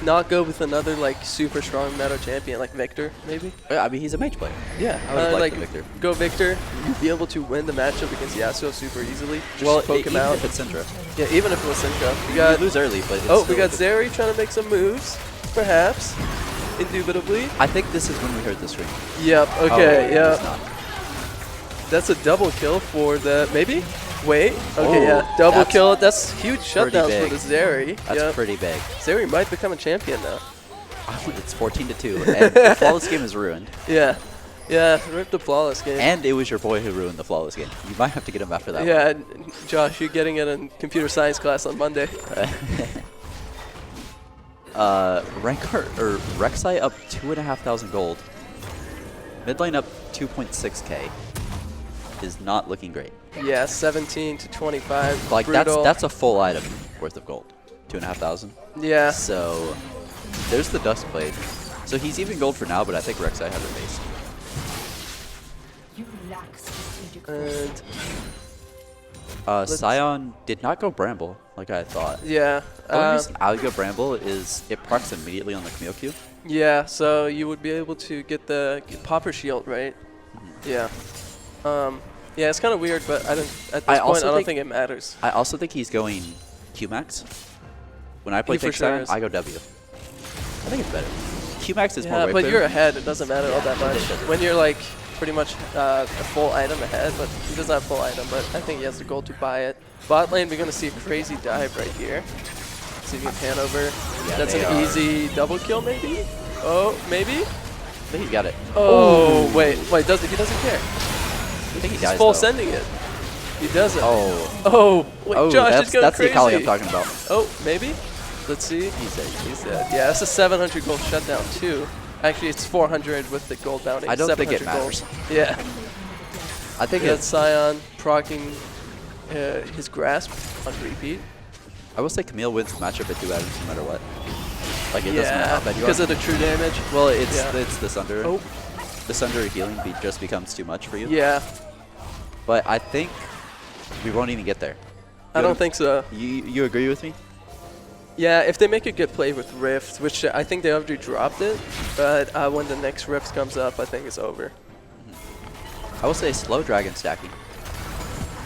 not go with another super strong meta champion like Victor, maybe. I mean, he's a mage player. Yeah, I would like the Victor. Go Victor. You'd be able to win the matchup against Yasuo super easily. Just poke him even out. if it's Syndra. Yeah, even if it was Syndra. We got lose early, but it's we got Zeri trying to make some moves, perhaps, indubitably. I think this is when we heard the scream. Yep. Okay. Oh, yeah. it's not. That's a double kill for the maybe. Wait. Okay. Yeah. Double kill. That's huge shutdowns for the Zeri. That's pretty big. Zeri might become a champion now. It's 14-2, and the flawless game is ruined. Yeah. Yeah, rip the flawless game. And it was your boy who ruined the flawless game. You might have to get him after that one. Yeah, Josh, you're getting it in computer science class on Monday. Rek'Sai up 2,500 gold. Mid lane up 2.6k. Is not looking great. Yeah, 17 to 25. Like brutal. that's a full item worth of gold. 2,500. Yeah. So there's the Duskblade. So he's even gold for now, but I think Rek'Sai has a base. And Sion did not go Bramble like I thought. Yeah. The only reason I would go Bramble is it procs immediately on the Camille Q. Yeah, so you would be able to get the Popper Shield, right? Mm-hmm. Yeah. Yeah, it's kind of weird, but at this point, I don't think it matters. I also think he's going Q-Max. When I play Take Sion, I go W. I think it's better. Q-Max is more Yeah, way but clear. you're ahead. It doesn't matter all that much. When you're pretty much a full item ahead, but he doesn't have full item, but I think he has the gold to buy it. Bot lane, we're going to see a crazy dive right here. See if you can pan over. Yeah, That's an easy double kill, maybe? Oh, maybe? I think he's got it. Oh, Ooh. wait, he doesn't care. I think he He's dies, full though. sending it. He doesn't. Oh. Wait, Josh is going that's crazy. the Kali I'm talking about. Oh, maybe? Let's see. He's dead. He's dead. Yeah, that's a 700 gold shutdown too. Actually, it's 400 with the gold bounty. I don't think it 700 matters. gold. Yeah. I think that's Sion proccing his grasp on repeat. I will say Camille wins the matchup at 2 items no matter what. Like it doesn't matter how bad you are. Because of the true damage. Well, it's the Sunder. Oh. The Sunder healing just becomes too much for you. Yeah. But I think we won't even get there. I don't think so. You agree with me? Yeah, if they make a good play with Rift, which I think they already dropped it, but when the next Rift comes up, I think it's over. I will say slow dragon stacking.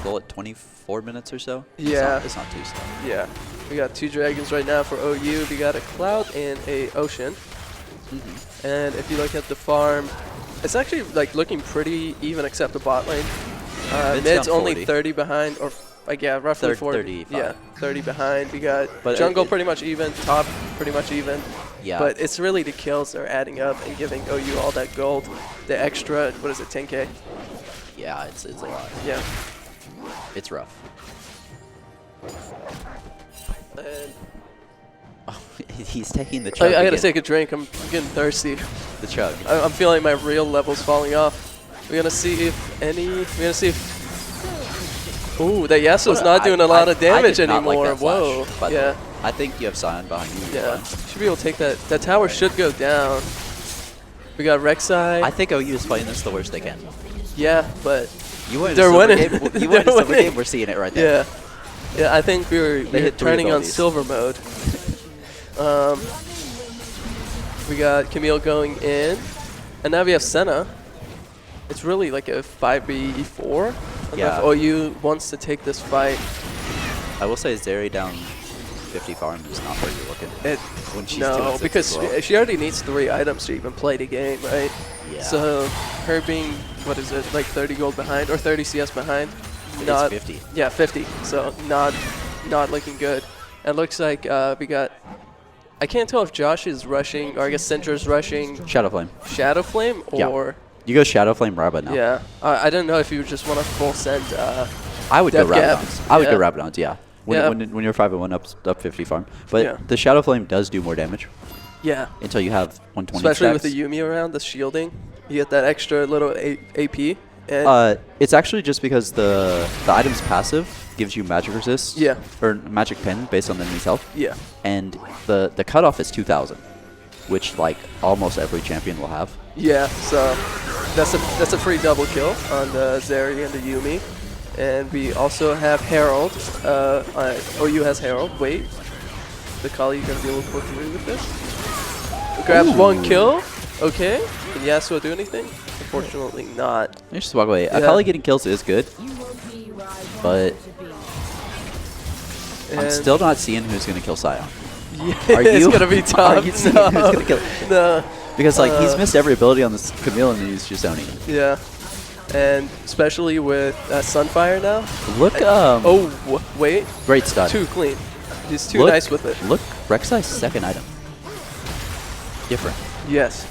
goal at 24 minutes or so. Yeah. It's not too slow. Yeah. We got 2 dragons right now for OU. We got a cloud and a ocean. And if you look at the farm, it's actually like looking pretty even except the bot lane. Mid's only 40. 30 behind, or like yeah, roughly 40. 35. Yeah, 30 behind. We got But jungle pretty much even, top pretty much even. Yeah. But it's really the kills that are adding up and giving OU all that gold. The extra, what is it, 10K? Yeah, it's a lot. Yeah. It's rough. And he's taking the chug. I gotta again. take a drink. I'm getting thirsty. The chug. I'm feeling my real levels falling off. We're gonna see if any. We're gonna see if. Ooh, that Yasuo's not doing a lot of damage did not like anymore. that flash, Whoa. by the way. Yeah. I think you have Sion behind you. Yeah. Should be able to take that. That tower should go down. We got Rek'Sai. I think OU is playing this the worst they can. Yeah, but You win a they're silver winning. game. You win a silver game. We're seeing it right there. Yeah. Yeah, I think we're hit 3 turning on abilities. silver mode. We got Camille going in, and now we have Senna. It's really like a 5v4. Yeah. If OU wants to take this fight. I will say Zeri down 50 farm is not pretty looking. When she's doing No, 6 because as well. she already needs 3 items to even play the game, right? Yeah. So her being, what is it, like 30 gold behind or 30 CS behind? It's 50. Yeah, 50. So not looking good. It looks like we got. I can't tell if Josh is rushing, or I guess Centra's rushing. Shadowflame. Shadowflame, or. Yeah. You go Shadowflame Rabba now. Yeah. I didn't know if you just want to full send. I would go Death Gap. Rabadons. I would go Yeah. Rabadons, yeah. When you're 5-1 up 50 farm. But Yeah. the Shadowflame does do more damage. Yeah. Until you have 120 Especially stacks. with the Yuumi around, the shielding. You get that extra little AP. And It's actually just because the item's passive gives you magic resist. Yeah. Or magic pin based on the enemy's health. Yeah. And the cutoff is 2,000, which like almost every champion will have. Yeah, so that's a free double kill on the Zeri and the Yuumi. And we also have Herald. OU has Herald. Wait. The Kali gonna be able to pull through with this? Grabs 1 kill. Okay. Can Yasuo do anything? Unfortunately not. You just walk away. Yeah. Akali getting kills is good. But I'm And- still not seeing who's going to kill Sion. Yeah, Are you? it's gonna be tough. Are you seeing No. who's going to kill No. Because like he's missed every ability on this Camille and he's just owning it. Yeah. And especially with Sunfire now. Look, wait. Great stun. Too clean. He's too Look- nice with it. Look, Rek'Sai's second item. Different. Yes.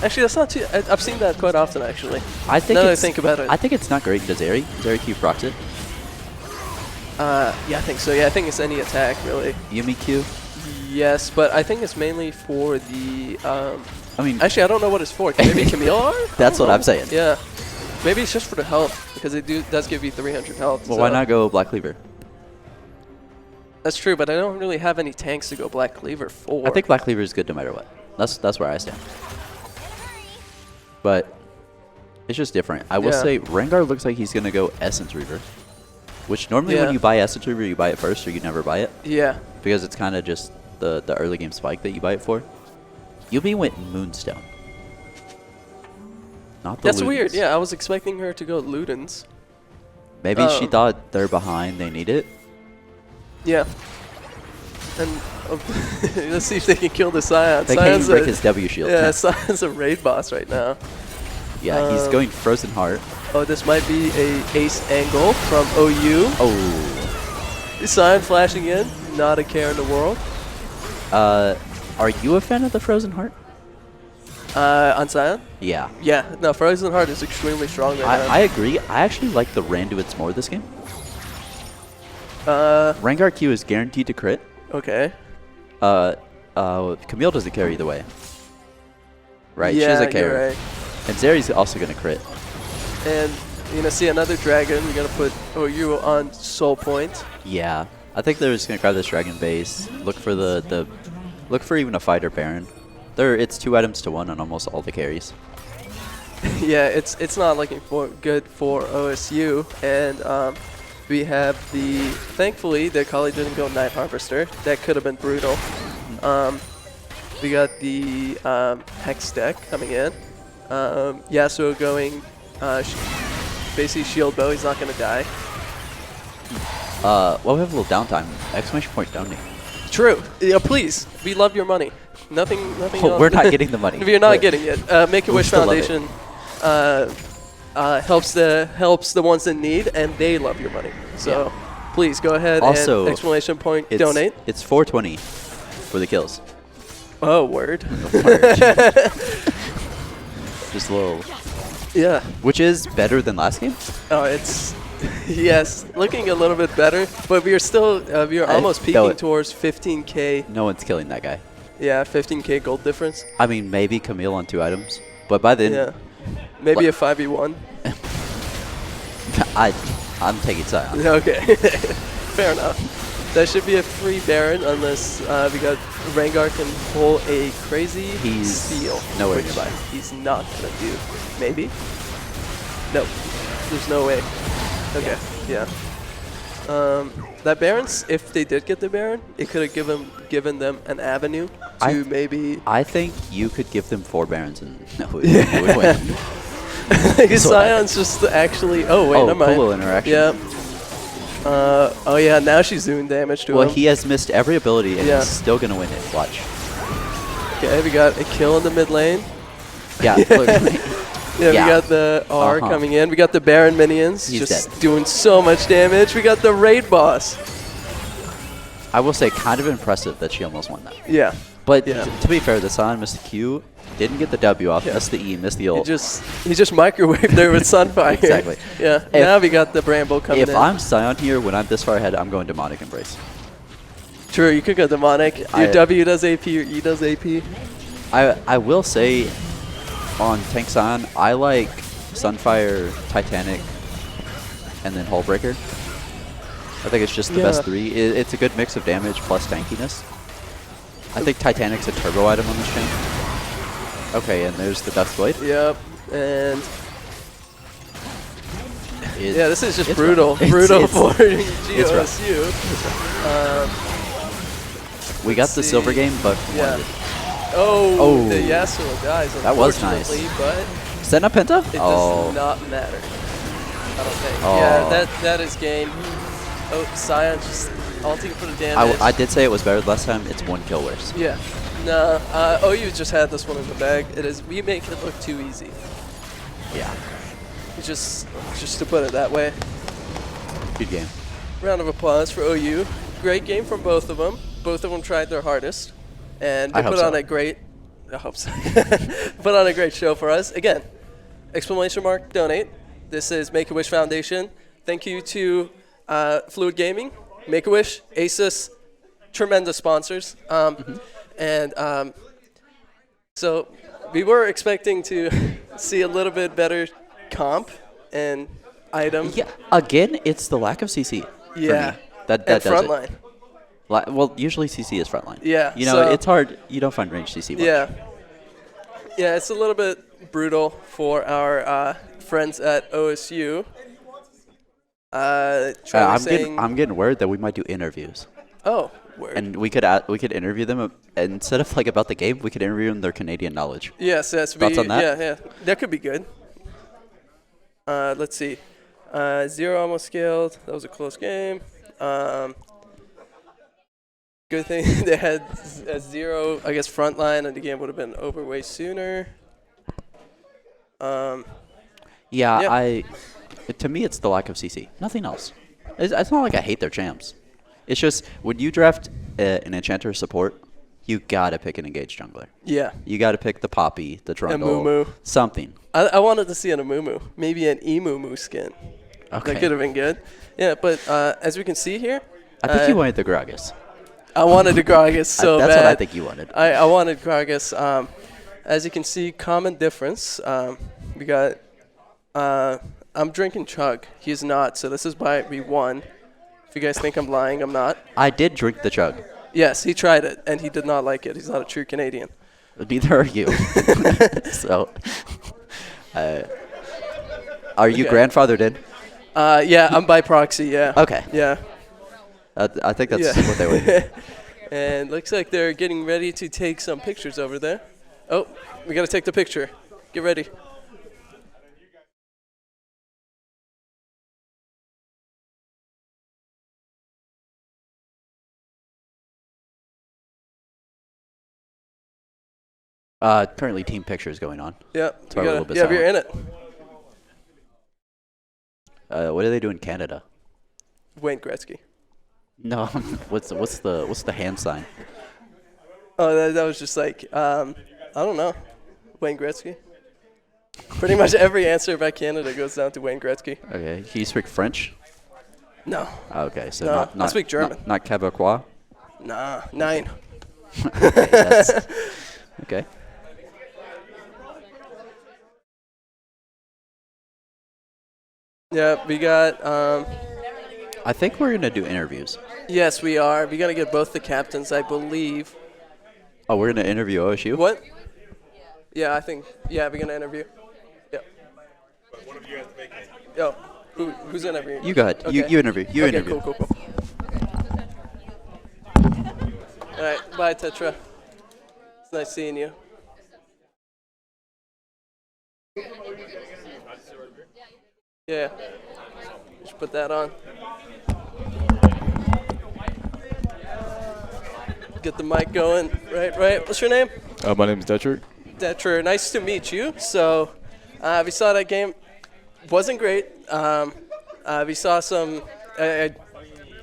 Actually, that's not too. I've seen that quite often, actually. I think now that I it's, think about it. I think it's not great to Zeri. Zeri Q procs it. Yeah, I think so. Yeah, I think it's any attack, really. Yuumi Q. Yes, but I think it's mainly for the. I mean, actually, I don't know what it's for. Maybe Camille R? That's what I'm saying. Yeah. Maybe it's just for the health, because it does give you 300 health. Well, so. why not go Black Cleaver? That's true, but I don't really have any tanks to go Black Cleaver for. I think Black Cleaver is good no matter what. That's where I stand. But it's just different. I will Yeah. say Rengar looks like he's gonna go Essence Reaver, which normally Yeah. when you buy Essence Reaver, you buy it first or you never buy it. Yeah. Because it's kind of just the early game spike that you buy it for. Yuumi went Moonstone. Not the That's Ludens. weird. Yeah, I was expecting her to go Ludens. Maybe she thought they're behind, they need it. Yeah. And let's see if they can kill the Scion. They can't even Scion's break a- his W shield. Yeah, Scion's a raid boss right now. Yeah, he's going Frozen Heart. Oh, this might be a ace angle from OU. Oh. Scion flashing in. Not a care in the world. Are you a fan of the Frozen Heart? On Scion? Yeah. Yeah. No, Frozen Heart is extremely strong right now. I agree. I actually like the Randuits more this game. Rengar Q is guaranteed to crit. Okay. Camille doesn't care either way. Right? Yeah, she doesn't care. you're right. And Zeri's also going to crit. And you're going to see another dragon. We're going to put OU on soul point. Yeah. I think they're just going to grab this dragon base. Look for look for even a fighter Baron. It's 2 items to 1 on almost all the carries. Yeah, it's not looking good for OSU. And we have thankfully, the Kali didn't go Night Harvester. That could have been brutal. We got the Hex deck coming in. Yasuo going basically shield bow. He's not going to die. Well, we have a little downtime. Exclamation point donate. True. Yeah, please. We love your money. Nothing. Oh, we're not getting the money. We're not but getting it. Make-A-Wish still love it. Foundation helps the ones in need, and they love your money. So please go ahead Also, and exclamation point it's, donate. It's 420 for the kills. Oh, word. Just a little. Yeah. Which is better than last game? Oh, it's yes, looking a little bit better, but we are still we are almost peaking towards 15K. No one's killing that guy. Yeah, 15K gold difference. I mean, maybe Camille on 2 items, but by then, yeah, maybe a 5v1. I'm taking Sion. Okay, fair enough. That should be a free Baron unless we got Rengar can pull a crazy steal. Nowhere which nearby. He's not gonna do. Maybe. No, there's no way. Okay, yeah. That Baron's, if they did get the Baron, it could have given them an avenue to maybe. I think you could give them 4 Barons and would win. Because Sion's just actually. Oh wait, never mind. Polo interaction. Yeah. Oh yeah, now she's doing damage to him. Well, he has missed every ability and Yeah. he's still gonna win it. Watch. Okay, we got a kill in the mid lane. Yeah. Look. Yeah, we got the R coming in. We got the Baron minions He's just dead. doing so much damage. We got the raid boss. I will say, kind of impressive that she almost won that. Yeah. But Yeah. to be fair, the Sion missed the Q, didn't get the W off, missed the E, missed the He ult. just microwaved there with Sunfire. Exactly. Yeah. If- now we got the Bramble coming in. If I'm Sion here, when I'm this far ahead, I'm going Demonic Embrace. True, you could go demonic. Your W does AP, your E does AP. I will say, on Tank Sion, I like Sunfire, Titanic, and then Hullbreaker. I think it's just the best 3. It's a good mix of damage plus tankiness. I think Titanic's a turbo item on this chain. Okay, and there's the Duskblade. Yep, and yeah, this is just it's brutal. rough. Brutal It's for rough. GOSU. We got the silver game, but Yeah. wanted it. Oh, the Yasuo dies. That was nice. unfortunately, But Send up Penta? it does not matter. I don't think. Oh. Yeah, that is game. Oh, Sion just ulting for the damage. I did say it was better last time. It's 1 kill worse. Yeah. Nah, OU just had this one in the bag. It is. We make it look too easy. Yeah. Just to put it that way. Good game. Round of applause for OU. Great game from both of them. Both of them tried their hardest, and they I hope put on so. a great. I hope so. Put on a great show for us. Again, exclamation mark donate. This is Make-A-Wish Foundation. Thank you to Fluid Gaming, Make-A-Wish, Asus, tremendous sponsors. And so we were expecting to see a little bit better comp and item. Yeah. Again, it's the lack of CC. For Yeah. me. That And does frontline. it. Well, usually CC is frontline. Yeah, You know, so- it's hard. You don't find range CC much. Yeah. Yeah, it's a little bit brutal for our friends at OSU. I'm getting word that we might do interviews. Oh, word. And we could interview them instead of like about the game. We could interview them their Canadian knowledge. Yes, Thoughts on that? Yeah, that could be good. Let's see. 0 almost scaled. That was a close game. Good thing they had a 0, I guess, frontline, and the game would have been over way sooner. Yeah. To me, it's the lack of CC. Nothing else. It's not like I hate their champs. It's just when you draft an enchanter support, you gotta pick an engaged jungler. Yeah. You gotta pick the Poppy, the Trundle, Amumu. something. I wanted to see an Amumu, maybe an Emumu skin. Okay. That could have been good. Yeah, but as we can see here, I think you wanted the Gragas. I wanted the Gragas so That's bad. what I think you wanted. I wanted Gragas. As you can see, common difference. We got. I'm drinking chug. He's not. So this is why we won. If you guys think I'm lying, I'm not. I did drink the chug. Yes, he tried it and he did not like it. He's not a true Canadian. Neither are you. So, are you Okay. grandfathered in? Yeah, I'm by proxy. Yeah. Okay. Yeah. I think that's what they were. And looks like they're getting ready to take some pictures over there. Oh, we got to take the picture. Get ready. Currently, team picture is going on. Yep. That's why we're a little bit you're in silent. it. What do they do in Canada? Wayne Gretzky. No. what's the hand sign? Oh, that was just like I don't know. Wayne Gretzky. Pretty much every answer about Canada goes down to Wayne Gretzky. Okay. Can you speak French? No. Okay, so No, not I speak German. Not Quebecois. Nah, 9. Okay. Okay. Yeah, we got. I think we're gonna do interviews. Yes, we are. We gotta get both the captains, I believe. Oh, we're gonna interview OSU. What? Yeah, I think. Yeah, we're gonna interview. Yeah. One of you has to vacate. Yo, who's interviewing? You go ahead. Okay. You interview. You okay, interview. Cool. All right, bye, Tetra. It's nice seeing you. Yeah. Just put that on. Get the mic going. Right. What's your name? My name is Detrick. Detra, nice to meet you. So, we saw that game. Wasn't great. We saw some. It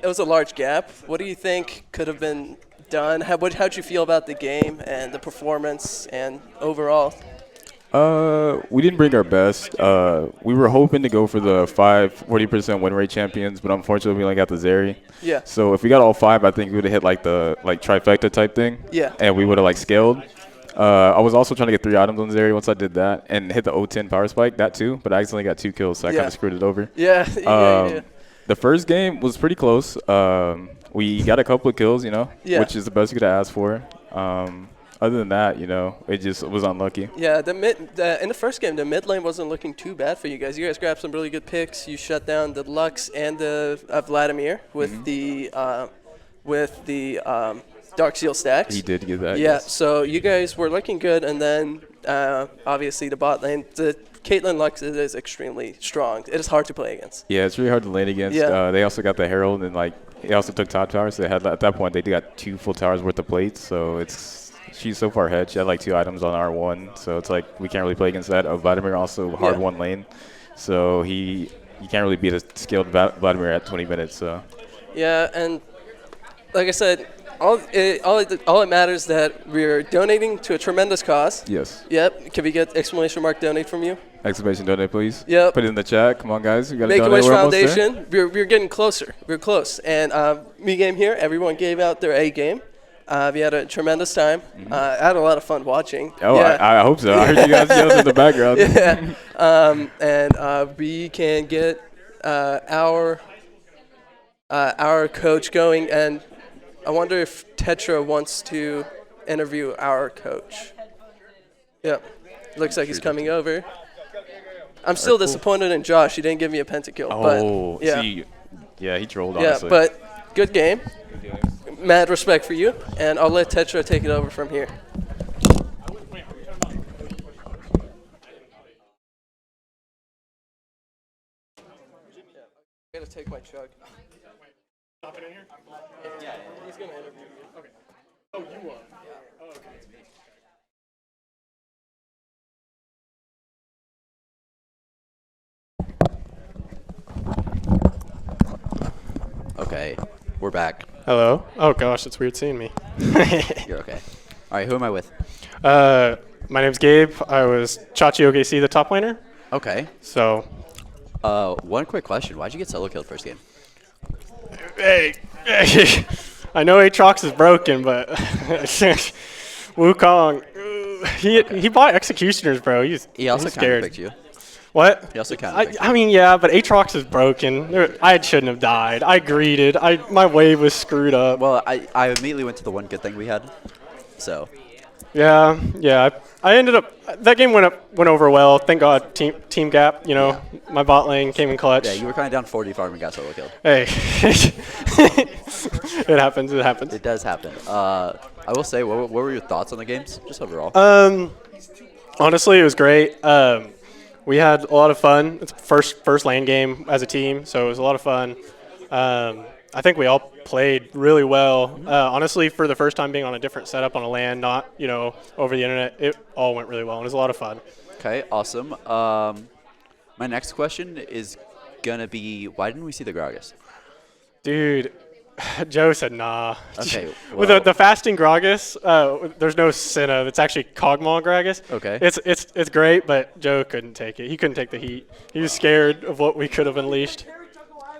was a large gap. What do you think could have been done? How'd you feel about the game and the performance and overall? We didn't bring our best. We were hoping to go for the 40% win rate champions, but unfortunately we only got the Zeri. Yeah. So if we got all 5, I think we would have hit like the trifecta type thing. Yeah. And we would have like scaled. I was also trying to get 3 items on Zeri once I did that and hit the O10 power spike, that too, but I accidentally got 2 kills, so I kind of screwed it over. Yeah. The first game was pretty close. We got a couple of kills, which is the best you could ask for. Other than that, it just was unlucky. Yeah, in the first game, the mid lane wasn't looking too bad for you guys. You guys grabbed some really good picks. You shut down the Lux and the Vladimir with the Dark Seal stacks. He did get that. Yeah, yes. so you guys were looking good, and then obviously the bot lane, the Caitlyn Lux is extremely strong. It is hard to play against. Yeah, it's really hard to lane against. Yeah. They also got the Herald, and they also took top towers. So they had at that point they got 2 full towers worth of plates. So she's so far ahead. She had like 2 items on R1, so it's like we can't really play against that. Vladimir also hard one lane, so you can't really beat a skilled Vladimir at 20 minutes. So. Yeah, and like I said, all it matters is that we're donating to a tremendous cause. Yes. Yep. Can we get exclamation mark donate from you? Exclamation donate, please. Yep. Put it in the chat. Come on, guys. We got to donate. Make-A-Wish We're almost there. Foundation. We're getting closer. We're close. And me game here, everyone gave out their A game. We had a tremendous time. I had a lot of fun watching. Oh, yeah. I hope so. I heard you guys yelling in the background. Yeah. And we can get our coach going. And I wonder if Tetra wants to interview our coach. Yep. Looks like he's coming over. I'm still disappointed in Josh. He didn't give me a pentakill. Oh, but yeah. see, yeah, he trolled, Yeah, honestly. but good game. Mad respect for you, and I'll let Tetra take it over from here. I gotta take my chug. Stop it in here? Yeah, he's gonna interview you. Okay. Oh, you are? Oh, okay. Okay, we're back. Hello. Oh gosh, it's weird seeing me. You're okay. All right, who am I with? My name's Gabe. I was Chachi OKC, the top laner. Okay. So. One quick question: why'd you get solo killed first game? Hey, I know Aatrox is broken, but Wukong, he bought Executioners, bro. He also he's scared. counterpicked you. What? He also counterpicked you. I mean, yeah, but Aatrox is broken. I shouldn't have died. I greeted. My wave was screwed up. Well, I immediately went to the one good thing we had, so. Yeah. I ended up that game went over well. Thank God, team gap. My bot lane came in clutch. Yeah, you were kind of down 40 farm and got solo killed. Hey, it happens. It happens. It does happen. I will say, what were your thoughts on the games, just overall? Honestly, it was great. We had a lot of fun. It's first lane game as a team, so it was a lot of fun. I think we all played really well. Honestly, for the first time being on a different setup on a LAN, not over the internet, it all went really well. And it was a lot of fun. Okay, awesome. My next question is gonna be, why didn't we see the Gragas? Dude, Joe said nah. Okay, With well. the fasting Gragas, there's no Senna. It's actually Kog'Maw Gragas. Okay. It's great, but Joe couldn't take it. He couldn't take the heat. He was scared of what we could have unleashed.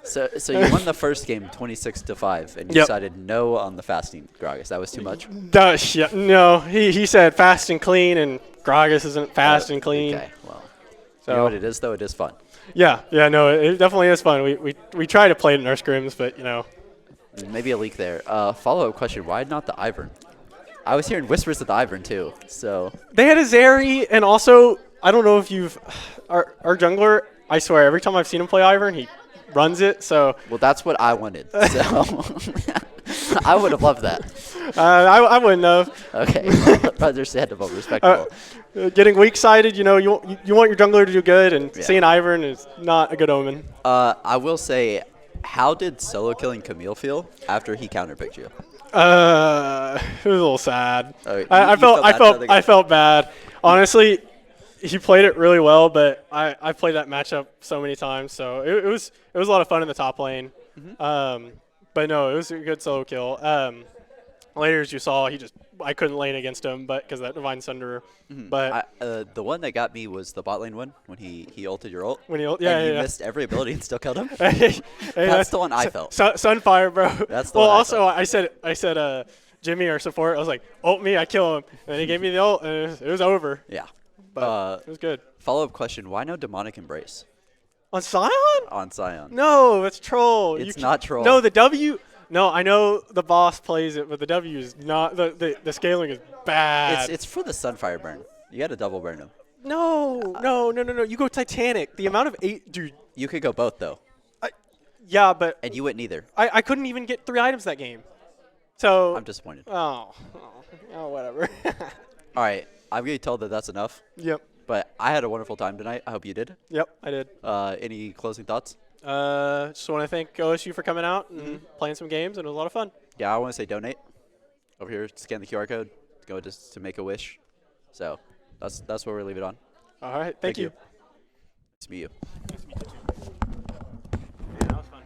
So you won the first game 26-5, and you decided no on the fasting Gragas. That was too much. Yeah, no, he said fast and clean, and Gragas isn't fast and clean. Okay, well, you know what it is though. It is fun. Yeah, no, it definitely is fun. We try to play it in our scrims, but Maybe a leak there. Follow-up question: why not the Ivern? I was hearing whispers of the Ivern too. So they had a Zeri, and also I don't know if you've our jungler. I swear, every time I've seen him play Ivern, he runs it. So well, that's what I wanted. So I would have loved that. I wouldn't have. Okay, understandable, respectable. Getting weak-sided, you want your jungler to do good, and seeing Ivern is not a good omen. I will say, how did solo killing Camille feel after he counterpicked you? It was a little sad. I felt bad. Honestly, he played it really well, but I played that matchup so many times, so it was a lot of fun in the top lane. But no, it was a good solo kill. Later, as you saw, I couldn't lane against him, but because that Divine Sunderer. But the one that got me was the bot lane one when he ulted your ult. When he you missed every ability and still killed him. That's the one I felt. Sunfire, bro. That's the one. Also, I said Jimmy, our support. I was like, ult me, I kill him, and then he gave me the ult, and it was over. Yeah, but it was good. Follow-up question: why no demonic embrace? On Sion? On Sion. No, it's troll. It's not troll. No, the W. No, I know the boss plays it, but the W is not. The scaling is bad. It's for the Sunfire burn. You got to double burn him. No. You go Titanic. The amount of 8, dude. You could go both though. Yeah, but. And you wouldn't either. I couldn't even get 3 items that game. So. I'm disappointed. Oh, whatever. All right, I'm getting told that that's enough. Yep. But I had a wonderful time tonight. I hope you did. Yep, I did. Any closing thoughts? Just want to thank OSU for coming out and playing some games, and it was a lot of fun. Yeah, I want to say donate. Over here, scan the QR code. Go to Make-A-Wish. So that's where we leave it on. All right, thank you. Nice to meet you. Yeah, that was fun.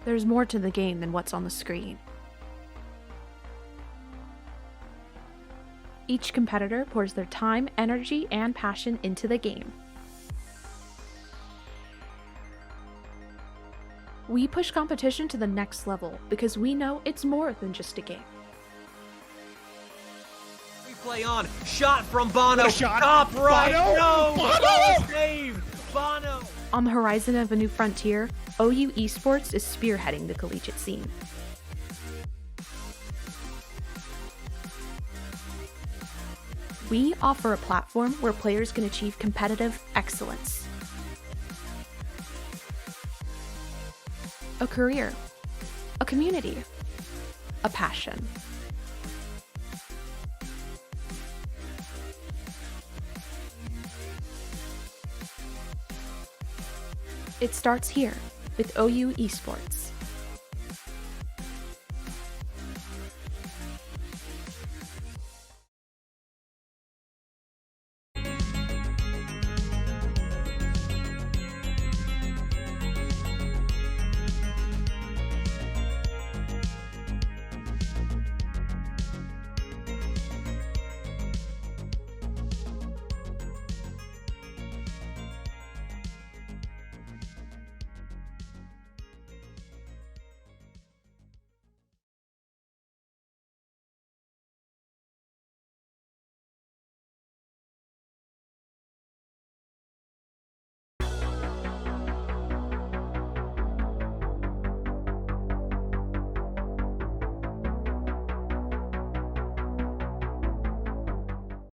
There's more to the game than what's on the screen. Each competitor pours their time, energy, and passion into the game. We push competition to the next level because we know it's more than just a game. Replay on. Shot from Bono. Shot. Top right. Bono. No. Bono. Save. Bono. On the horizon of a new frontier, OU Esports is spearheading the collegiate scene. We offer a platform where players can achieve competitive excellence. A career, a community, a passion. It starts here with OU Esports.